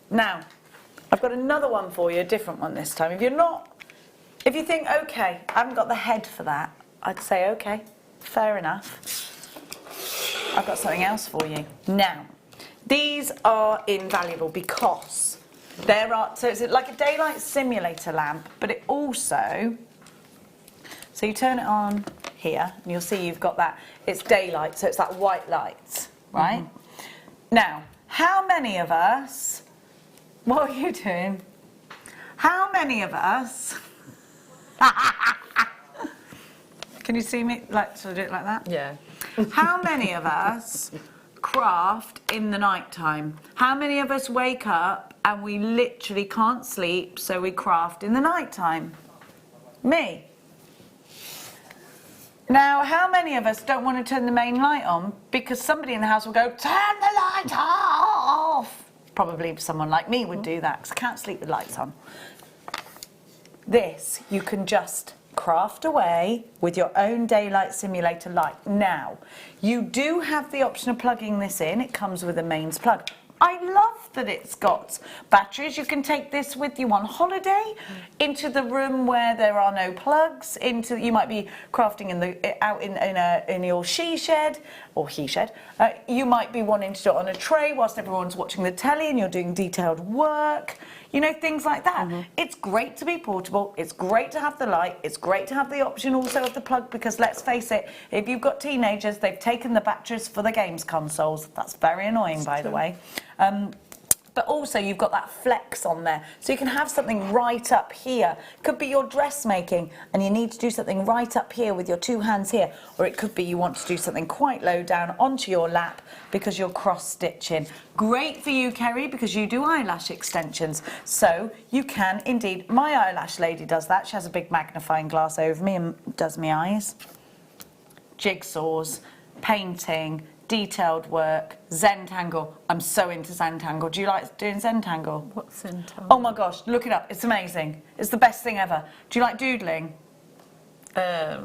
Now, I've got another one for you, a different one this time. If you think, okay, I haven't got the head for that, I'd say, okay, fair enough. I've got something else for you. Now, these are invaluable because so it's like a daylight simulator lamp, but it also, so you turn it on here, and you'll see you've got that, it's daylight, so it's that white light, right? Now, how many of us, what are you doing? How many of us, can you see me, should I do it like that? Yeah. How many of us craft in the night time? How many of us wake up and we literally can't sleep, so we craft in the night time? Me. Now, how many of us don't want to turn the main light on because somebody in the house will go, turn the light off? Probably someone like me would do that because I can't sleep with lights on. This, you can just craft away with your own daylight simulator light. Now, you do have the option of plugging this in. It comes with a mains plug. I love that it's got batteries. You can take this with you on holiday into the room where there are no plugs. You might be crafting in your she shed or he shed. You might be wanting to do it on a tray whilst everyone's watching the telly and you're doing detailed work. You know, things like that. It's great to be portable. It's great to have the light. It's great to have the option also of the plug because let's face it, if you've got teenagers, they've taken the batteries for the games consoles. That's very annoying, by the way. But also you've got that flex on there. So you can have something right up here. Could be your dressmaking and you need to do something right up here with your two hands here. Or it could be you want to do something quite low down onto your lap because you're cross-stitching. Great for you, Kerry, because you do eyelash extensions. So you can indeed, my eyelash lady does that. She has a big magnifying glass over me and does my eyes. Jigsaws, painting, detailed work, Zentangle. I'm so into Zentangle. Do you like doing Zentangle? What's Zentangle? Oh my gosh, look it up. It's amazing. It's the best thing ever. Do you like doodling? I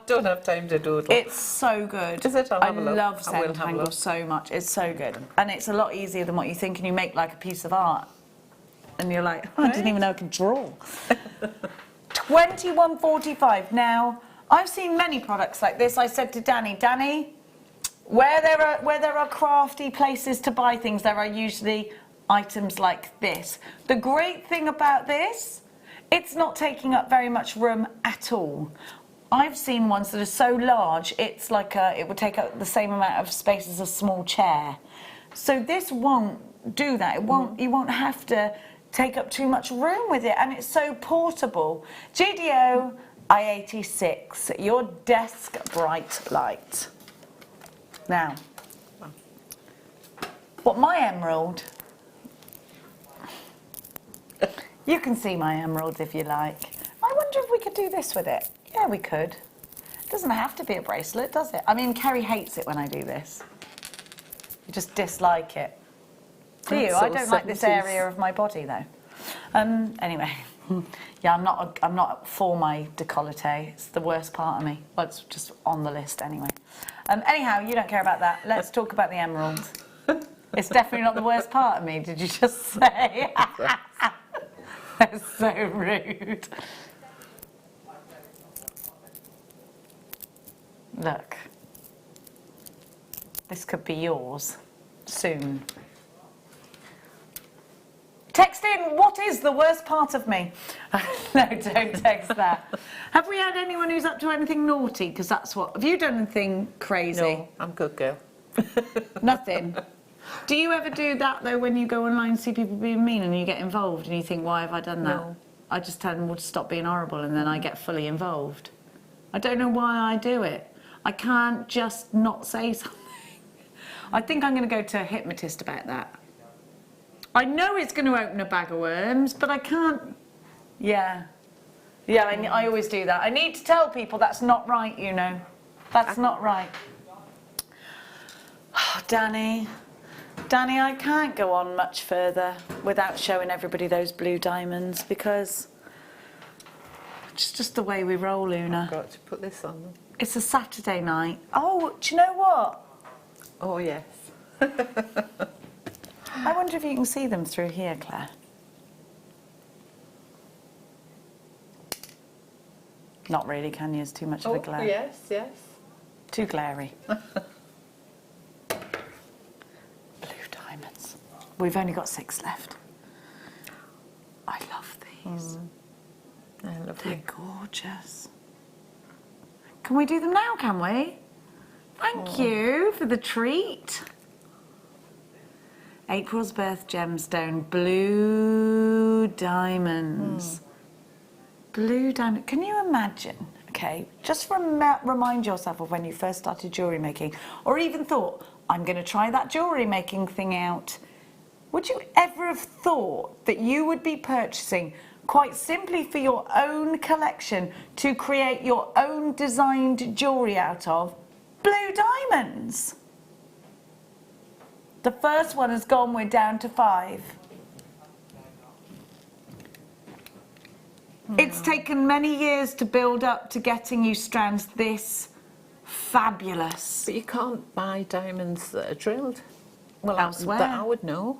don't have time to doodle. It's so good. Is it? I love Zentangle so much. It's so good. And it's a lot easier than what you think, and you make like a piece of art. And you're like, oh, I didn't even know I could draw. £21.45. Now, I've seen many products like this. I said to Danny, where there are crafty places to buy things, there are usually items like this. The great thing about this, it's not taking up very much room at all. I've seen ones that are so large, it's like it would take up the same amount of space as a small chair. So this won't do that. It won't. You won't have to take up too much room with it, and it's so portable. GDO I-86, your desk bright light. Now, what my emerald, you can see my emerald if you like. I wonder if we could do this with it. Yeah, we could. It doesn't have to be a bracelet, does it? I mean, Kerry hates it when I do this. You just dislike it. Do you? I don't like this area of my body, though. Anyway. Yeah, I'm not for my décolleté. It's the worst part of me. Well, it's just on the list anyway. Anyhow, you don't care about that. Let's talk about the emerald. It's definitely not the worst part of me, did you just say? That's so rude. Look. This could be yours soon. Text in, what is the worst part of me? No, don't text that. Have we had anyone who's up to anything naughty? Because that's what... Have you done anything crazy? No, I'm good girl. Nothing? Do you ever do that, though, when you go online and see people being mean and you get involved and you think, why have I done that? No. I just tell them, well, to stop being horrible, and then I get fully involved. I don't know why I do it. I can't just not say something. I think I'm going to go to a hypnotist about that. I know it's going to open a bag of worms, but I can't... Yeah. Yeah, I always do that. I need to tell people that's not right, you know. That's not right. Oh, Danny, I can't go on much further without showing everybody those blue diamonds because It's just the way we roll, Oonagh. I've got to put this on them. It's a Saturday night. Oh, do you know what? Oh, yes. I wonder if you can see them through here, Claire. Not really, can you? It's too much of a glare. Yes, yes. Too glary. Blue diamonds. We've only got 6 left. I love these. They're lovely. They're gorgeous. Can we do them now, can we? Thank you for the treat. April's birth gemstone, blue diamonds. Blue diamond. Can you imagine? Okay, just remind yourself of when you first started jewellery making, or even thought, I'm going to try that jewellery making thing out. Would you ever have thought that you would be purchasing, quite simply for your own collection, to create your own designed jewellery out of, blue diamonds? The first one has gone, we're down to 5. It's taken many years to build up to getting you strands this fabulous. But you can't buy diamonds that are drilled. Well, elsewhere. That I would know.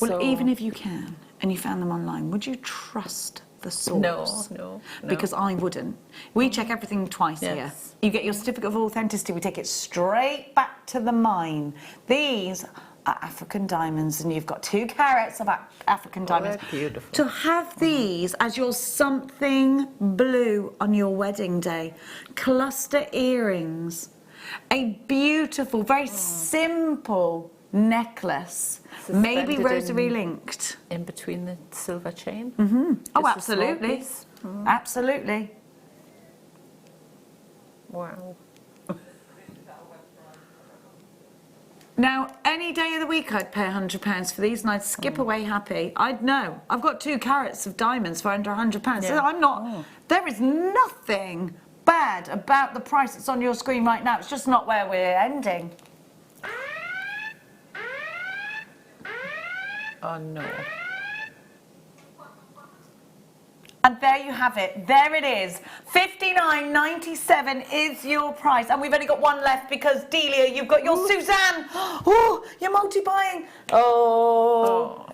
Well, even if you can, and you found them online, would you trust the source? No. Because I wouldn't. We check everything twice here. You get your certificate of authenticity, we take it straight back to the mine. These are African diamonds, and you've got 2 carats of African diamonds. They're beautiful. To have these as your something blue on your wedding day, cluster earrings, a beautiful, very simple necklace, maybe rosary linked. In between the silver chain? Oh, absolutely. Absolutely. Wow. Now, any day of the week I'd pay £100 for these and I'd skip away happy. I'd know. I've got 2 carats of diamonds for under £100. So I'm not... There is nothing bad about the price that's on your screen right now. It's just not where we're ending. Oh, no. And there you have it. There it is. $59.97 is your price. And we've only got 1 left because, Delia, you've got your Suzanne. Oh, you're multi-buying. Oh.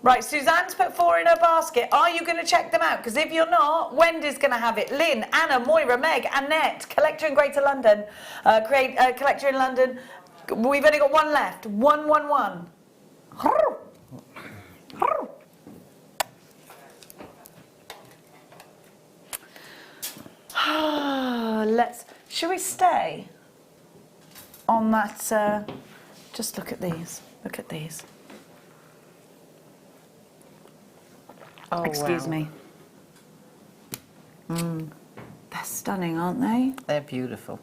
Right, Suzanne's put 4 in her basket. Are you going to check them out? Because if you're not, Wendy's going to have it. Lynn, Anna, Moira, Meg, Annette, collector in Greater London, collector in London. We've only got 1 left. 111. Shall we stay on that? Just look at these. Look at these. Oh, excuse me. They're stunning, aren't they? They're beautiful.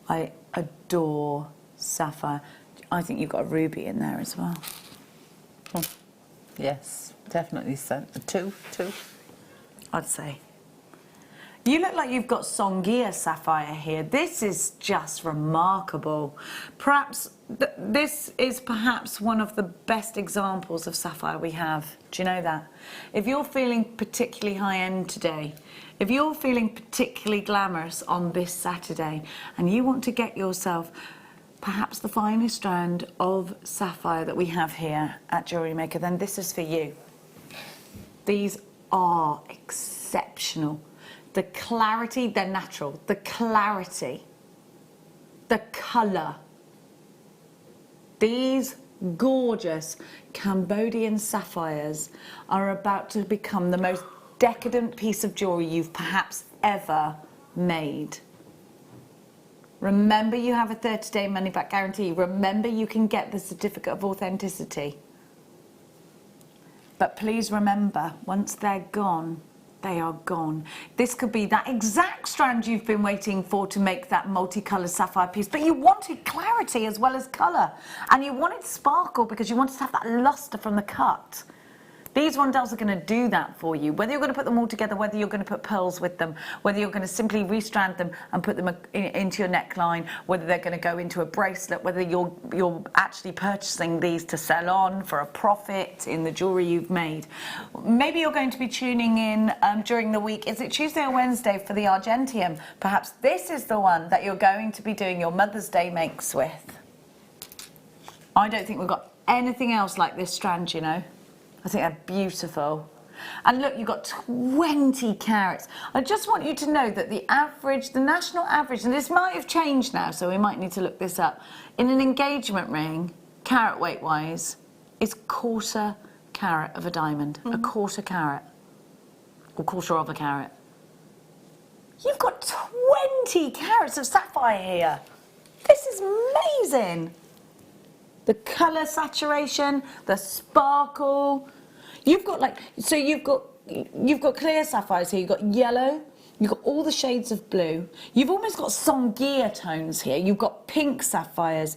I adore sapphire. I think you've got a ruby in there as well. Yes, definitely. 2. I'd say. You look like you've got Songhia sapphire here. This is just remarkable. Perhaps this is perhaps one of the best examples of sapphire we have. Do you know that? If you're feeling particularly high-end today, if you're feeling particularly glamorous on this Saturday, and you want to get yourself perhaps the finest strand of sapphire that we have here at Jewellery Maker, then this is for you. These are exceptional. The clarity, they're natural. The clarity, the colour. These gorgeous Cambodian sapphires are about to become the most decadent piece of jewellery you've perhaps ever made. Remember, you have a 30-day money-back guarantee. Remember, you can get the certificate of authenticity. But please remember, once they're gone, they are gone. This could be that exact strand you've been waiting for to make that multicoloured sapphire piece, but you wanted clarity as well as colour. And you wanted sparkle because you wanted to have that lustre from the cut. These rondelles are going to do that for you. Whether you're going to put them all together, whether you're going to put pearls with them, whether you're going to simply restrand them and put them into your neckline, whether they're going to go into a bracelet, whether you're actually purchasing these to sell on for a profit in the jewellery you've made. Maybe you're going to be tuning in during the week. Is it Tuesday or Wednesday for the Argentium? Perhaps this is the one that you're going to be doing your Mother's Day makes with. I don't think we've got anything else like this strand, you know. I think they're beautiful. And look, you've got 20 carats. I just want you to know that the average, the national average, and this might have changed now, so we might need to look this up, in an engagement ring, carat weight wise, is 1/4 carat of a diamond. A 1/4 carat. Or 1/4 of a carat. You've got 20 carats of sapphire here. This is amazing. The colour saturation, the sparkle. You've got like, so you've got clear sapphires here, you've got yellow, you've got all the shades of blue. You've almost got Sangia tones here. You've got pink sapphires.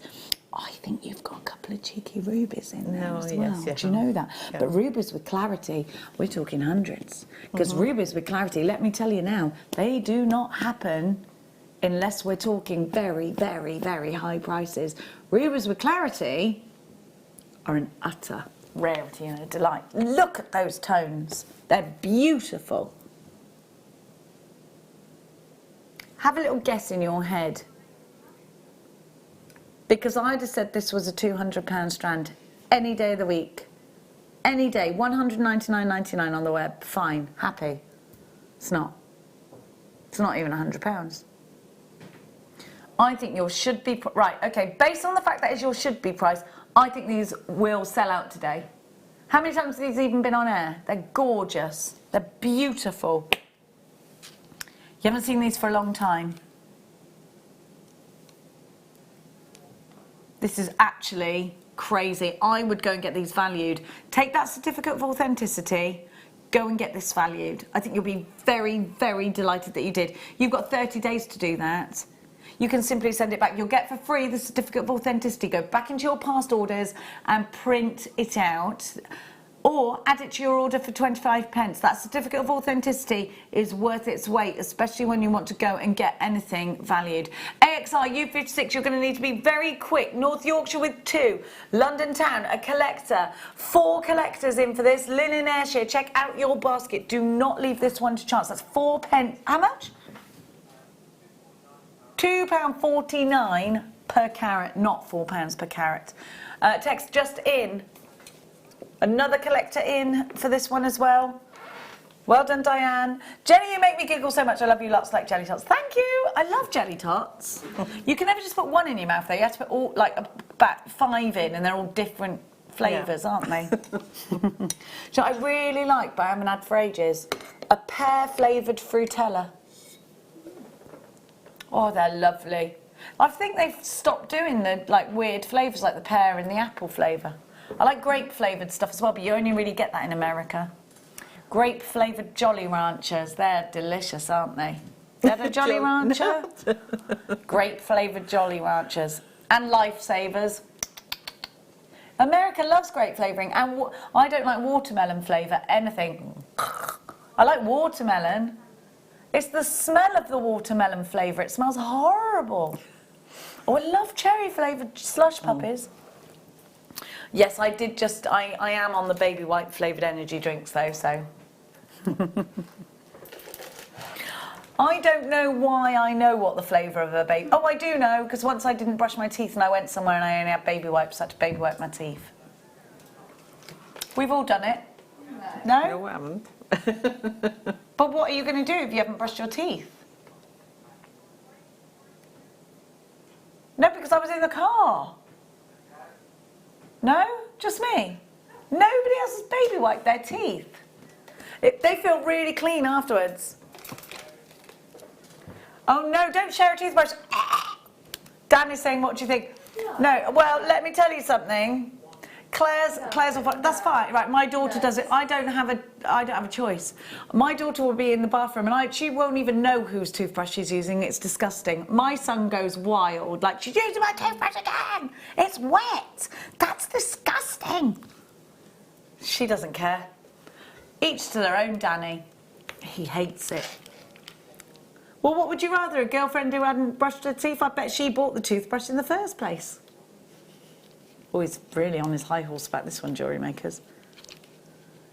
I think you've got a couple of cheeky rubies in there as well. Yes, do you know that? Yeah. But rubies with clarity, we're talking hundreds. Because rubies with clarity, let me tell you now, they do not happen unless we're talking very, very, very high prices. Rubies with clarity are an utter rarity and a delight. Look at those tones. They're beautiful. Have a little guess in your head. Because I'd have said this was a £200 strand any day of the week. Any day. £199.99 on the web. Fine. Happy. It's not. It's not even £100. I think yours should be... Right, okay, based on the fact that it's your should be price, I think these will sell out today. How many times have these even been on air? They're gorgeous. They're beautiful. You haven't seen these for a long time. This is actually crazy. I would go and get these valued. Take that certificate of authenticity, go and get this valued. I think you'll be very, very delighted that you did. You've got 30 days to do that. You can simply send it back. You'll get for free the certificate of authenticity. Go back into your past orders and print it out. Or add it to your order for 25p. That certificate of authenticity is worth its weight, especially when you want to go and get anything valued. AXR U56, you're going to need to be very quick. North Yorkshire with 2. London Town, a collector. 4 collectors in for this. Linen Ayrshire, check out your basket. Do not leave this one to chance. That's 4p. How much? £2.49 per carat, not £4 per carat. Text just in. Another collector in for this one as well. Well done, Diane. Jenny, you make me giggle so much. I love you lots like jelly tots. Thank you. I love jelly tots. You can never just put one in your mouth, though. You have to put all, like, about 5 in, and they're all different flavours, aren't they? So I really like, but I haven't had for ages, a pear-flavoured Frutella. Oh, they're lovely. I think they've stopped doing the weird flavours like the pear and the apple flavour. I like grape-flavoured stuff as well, but you only really get that in America. Grape-flavoured Jolly Ranchers, they're delicious, aren't they? Is that a Jolly Rancher? Grape-flavoured Jolly Ranchers. And Lifesavers. America loves grape flavouring, and I don't like watermelon flavour, anything. I like watermelon. It's the smell of the watermelon flavour. It smells horrible. Oh, I love cherry-flavoured slush puppies. Yes, I did just... I am on the baby white flavoured energy drinks, though, so... I don't know why I know what the flavour of a baby... Oh, I do know, because once I didn't brush my teeth and I went somewhere and I only had baby wipes, I had to baby wipe my teeth. We've all done it. No? No, I haven't. But what are you going to do if you haven't brushed your teeth? No, because I was in the car. No? Just me? Nobody else has baby wiped their teeth. They feel really clean afterwards. Oh no, don't share a toothbrush. Dan is saying, what do you think? No, well, let me tell you something. Claire's that's fine. Right, my daughter does it. I don't have a choice. My daughter will be in the bathroom and she won't even know whose toothbrush she's using. It's disgusting. My son goes wild, like, she's using my toothbrush again. It's wet. That's disgusting. She doesn't care. Each to their own, Danny. He hates it. Well, what would you rather? A girlfriend who hadn't brushed her teeth? I bet she bought the toothbrush in the first place. Oh, he's really on his high horse about this one, Jewellery Makers.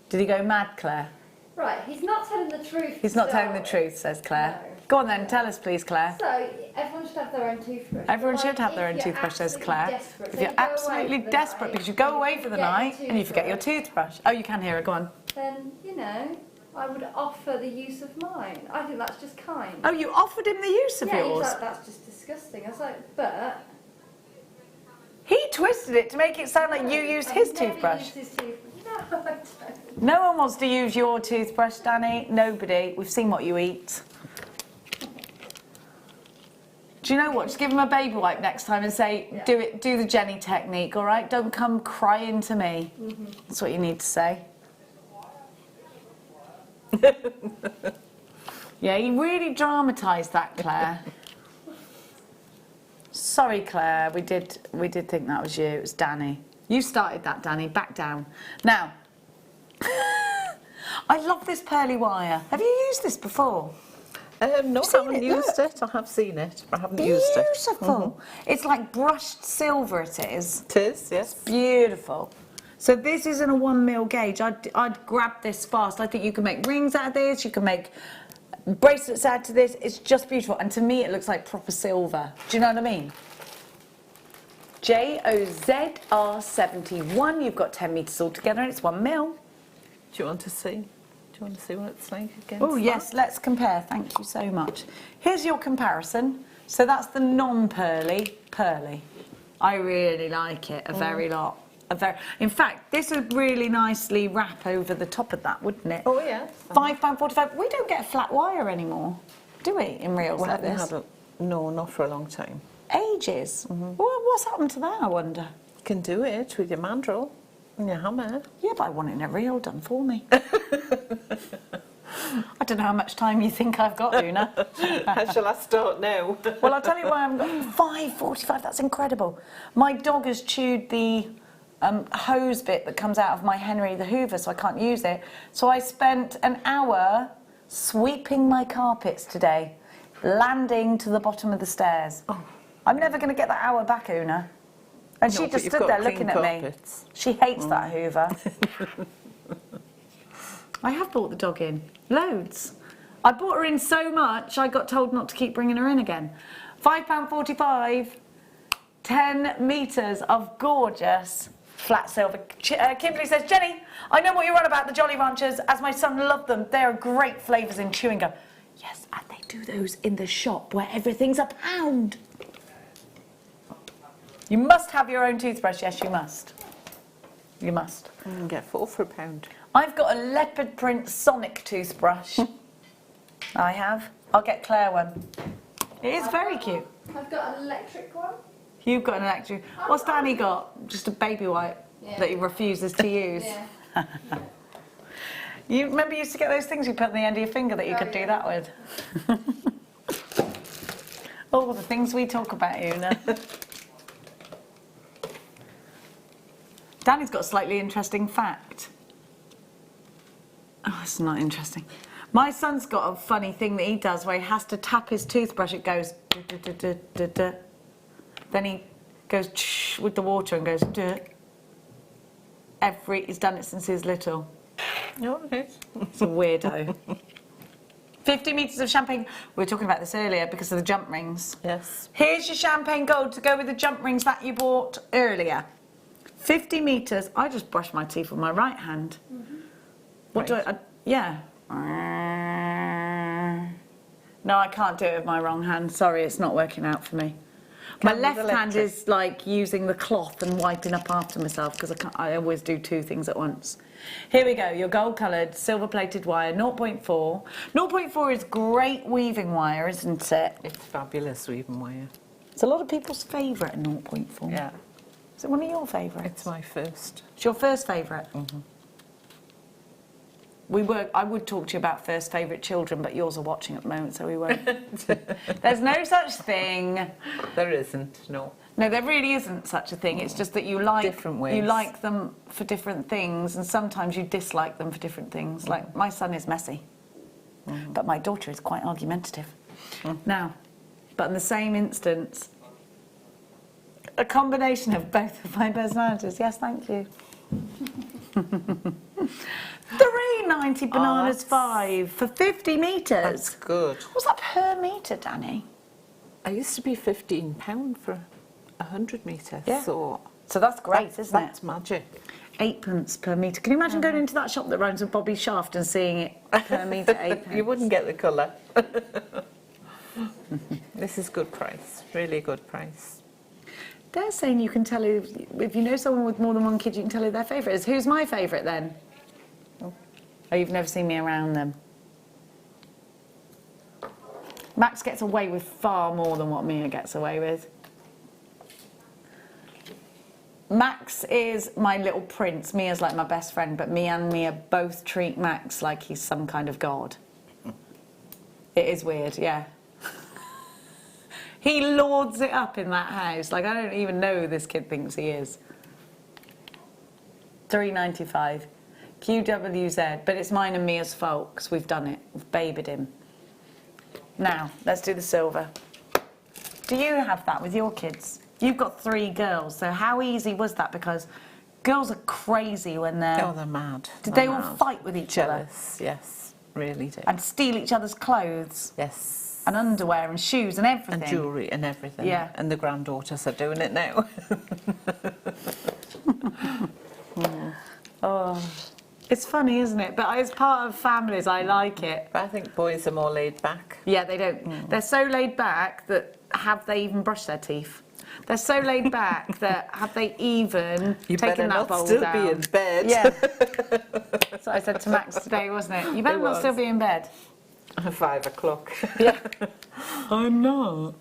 Did he go mad, Claire? Right, he's not telling the truth. He's not telling the truth, says Claire. No. Go on then, tell us please, Claire. So, everyone should have their own toothbrush. Everyone should have their own toothbrush, says Claire. If you're absolutely desperate because you go away for the night and you forget your toothbrush. Oh, you can hear her, go on. Then, you know, I would offer the use of mine. I think that's just kind. Oh, you offered him the use of yours? Yeah, he was like, that's just disgusting. I was like, but... He twisted it to make it sound like you used his toothbrush. Used his toothbrush. No, I don't. No one wants to use your toothbrush, Danny. Nobody. We've seen what you eat. Do you know what? Just give him a baby wipe next time and say, do the Jenny technique, all right? Don't come crying to me. That's what you need to say. Yeah, he really dramatised that, Claire. Sorry, Claire. We did think that was you. It was Danny. You started that, Danny. Back down. Now, I love this pearly wire. Have you used this before? No, I haven't used it. I have seen it, but I haven't used it. Beautiful. It's like brushed silver, it is. It is, yes. It's beautiful. So this isn't a 1mm gauge. I'd grab this fast. I think you can make rings out of this. You can make bracelets out of this. It's just beautiful. And to me, it looks like proper silver. Do you know what I mean? JOZR71. You've got 10 metres altogether, and it's 1mm. Do you want to see? Do you want to see what it's like again? Oh, yes, let's compare. Thank you so much. Here's your comparison. So that's the non-pearly, pearly. I really like it a very lot. In fact, this would really nicely wrap over the top of that, wouldn't it? Oh, yeah. £5.45. We don't get a flat wire anymore, do we, in reels like this? No, not for a long time. Ages? Well, what's happened to that, I wonder? You can do it with your mandrel and your hammer. Yeah, but I want it in a reel done for me. I don't know how much time you think I've got, Oonagh. Shall I start now? Well, I'll tell you why I've got £5.45. That's incredible. My dog has chewed the hose bit that comes out of my Henry the Hoover, so I can't use it. So I spent an hour sweeping my carpets today, landing to the bottom of the stairs. Oh. I'm never going to get that hour back, Oonagh. And she just stood there looking at me. She hates that Hoover. I have brought the dog in. Loads. I brought her in so much, I got told not to keep bringing her in again. £5.45, 10 metres of gorgeous flat silver. Kimberly says, Jenny, I know what you're on about, the Jolly Ranchers, as my son loved them. They are great flavours in chewing gum. Yes, and they do those in the shop where everything's £1. You must have your own toothbrush. Yes, you must. You must. You can get 4 for £1. I've got a leopard print Sonic toothbrush. I have. I'll get Claire one. It is very cute. I've got an electric one. You've got an electric. What's Danny got? Just a baby wipe that he refuses to use. Yeah. You remember you used to get those things you put on the end of your finger that you could do that with? Oh, the things we talk about, Oonagh. Danny's got a slightly interesting fact. Oh, it's not interesting. My son's got a funny thing that he does where he has to tap his toothbrush. It goes... duh, duh, duh, duh, duh, duh. Then he goes with the water and goes... duh. He's done it since he was little. No, it's a weirdo. 50 metres of champagne. We were talking about this earlier because of the jump rings. Yes. Here's your champagne gold to go with the jump rings that you bought earlier. 50 metres. I just brush my teeth with my right hand. What do I... yeah. No, I can't do it with my wrong hand. Sorry, it's not working out for me. My left hand is like using the cloth and wiping up after myself because I always do 2 things at once. Here we go, your gold coloured silver plated wire, 0.4. 0.4 is great weaving wire, isn't it? It's fabulous weaving wire. It's a lot of people's favourite, 0.4. Yeah. Is it one of your favourites? It's my first. It's your first favourite? I would talk to you about first favourite children, but yours are watching at the moment, so we won't. There's no such thing. There isn't, no. No, there really isn't such a thing. It's just that you like Different ways. You like them for different things, and sometimes you dislike them for different things. Like my son is messy, but my daughter is quite argumentative. Now, but in the same instance, a combination of both of my personalities. Yes, thank you. £3.90 bananas 5 for 50 metres. That's good. What's that per metre, Danny? I used to be £15 for 100 metres. Yeah. So that's great, isn't it? That's magic. 8p per metre. Can you imagine going into that shop that rhymes with Bobby Shaft and seeing it per metre, 8p? You wouldn't get the colour. This is good price, really good price. They're saying you can tell if you know someone with more than one kid, you can tell who their favourite is. Who's my favourite then? Oh, you've never seen me around them. Max gets away with far more than what Mia gets away with. Max is my little prince. Mia's like my best friend, but me and Mia both treat Max like he's some kind of god. It is weird, yeah. He lords it up in that house. Like, I don't even know who this kid thinks he is. £3.95. QWZ. But it's mine and Mia's fault, because we've done it. We've babied him. Now, let's do the silver. Do you have that with your kids? You've got 3 girls, so how easy was that? Because girls are crazy when they're... Oh, they're mad. Did they all fight with each other? Jealous, yes, really do. And steal each other's clothes? Yes. And underwear and shoes and everything? And jewellery and everything. Yeah. And the granddaughters are doing it now. Oh, it's funny, isn't it? But as part of families, I like it. But I think boys are more laid back. Yeah, they don't. They're so laid back that have they even brushed their teeth? They're so laid back that have they even taken that bowl still down? be in bed. Yeah. That's what I said to Max today, wasn't it? You better not still be in bed. 5 o'clock. Yeah. I'm not.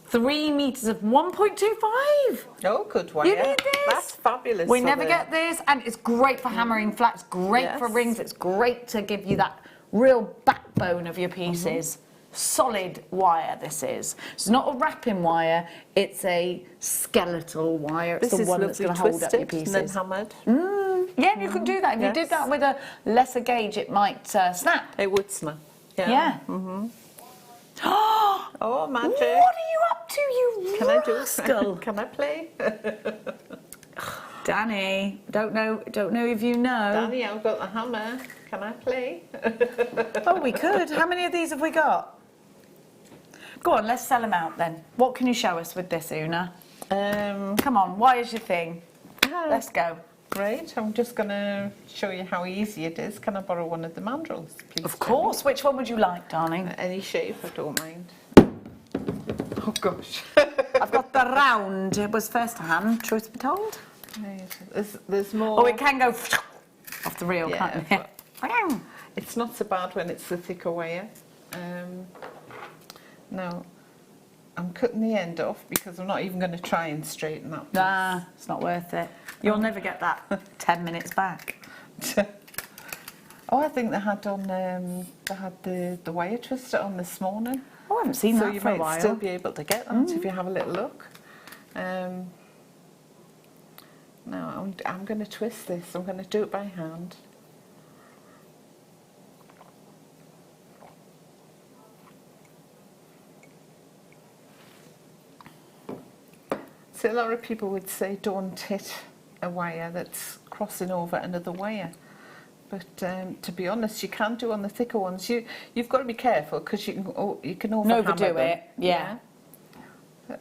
3 metres of 1.25. Oh, good one. You need this? That's fabulous. We for never the- get this, and it's great for hammering flat. It's great for Yes. rings. It's great to give you that real backbone of your pieces. Solid wire, this is. It's not a wrapping wire. It's a skeletal wire. It's This the is one that's lovely going to hold up your twisted pieces. and then hammered. Yeah, you could do that. If you did that with a lesser gauge, it might snap. It would snap. Yeah. Yeah. Oh, magic. What are you up to, you Can I do rascal? Can I play? Danny, don't know if you know. Danny, I've got the hammer. Can I play? Oh, we could. How many of these have we got? Go on, let's sell them out then. What can you show us with this, Oonagh? Come on, why is your thing? Let's go. Right, I'm just going to show you how easy it is. Can I borrow one of the mandrels, please? Of course. Which one would you like, darling? Any shape, I don't mind. Oh, gosh. I've got the round. It was first hand, truth be told. Right. There's more. Oh, it can go off the reel, can't it? It's not so bad when it's the thicker wire. Now, I'm cutting the end off because I'm not even going to try and straighten that piece. Nah, it's not worth it. You'll never get that 10 minutes back. Oh, I think they had the wire twister on this morning. Oh, I haven't seen so that you for a might while. still be able to get that if you have a little look. Now I'm going to twist this. I'm going to do it by hand. So a lot of people would say don't hit a wire that's crossing over another wire. But to be honest, you can do on the thicker ones. You've got to be careful because you can overdo it. Yeah. Yeah.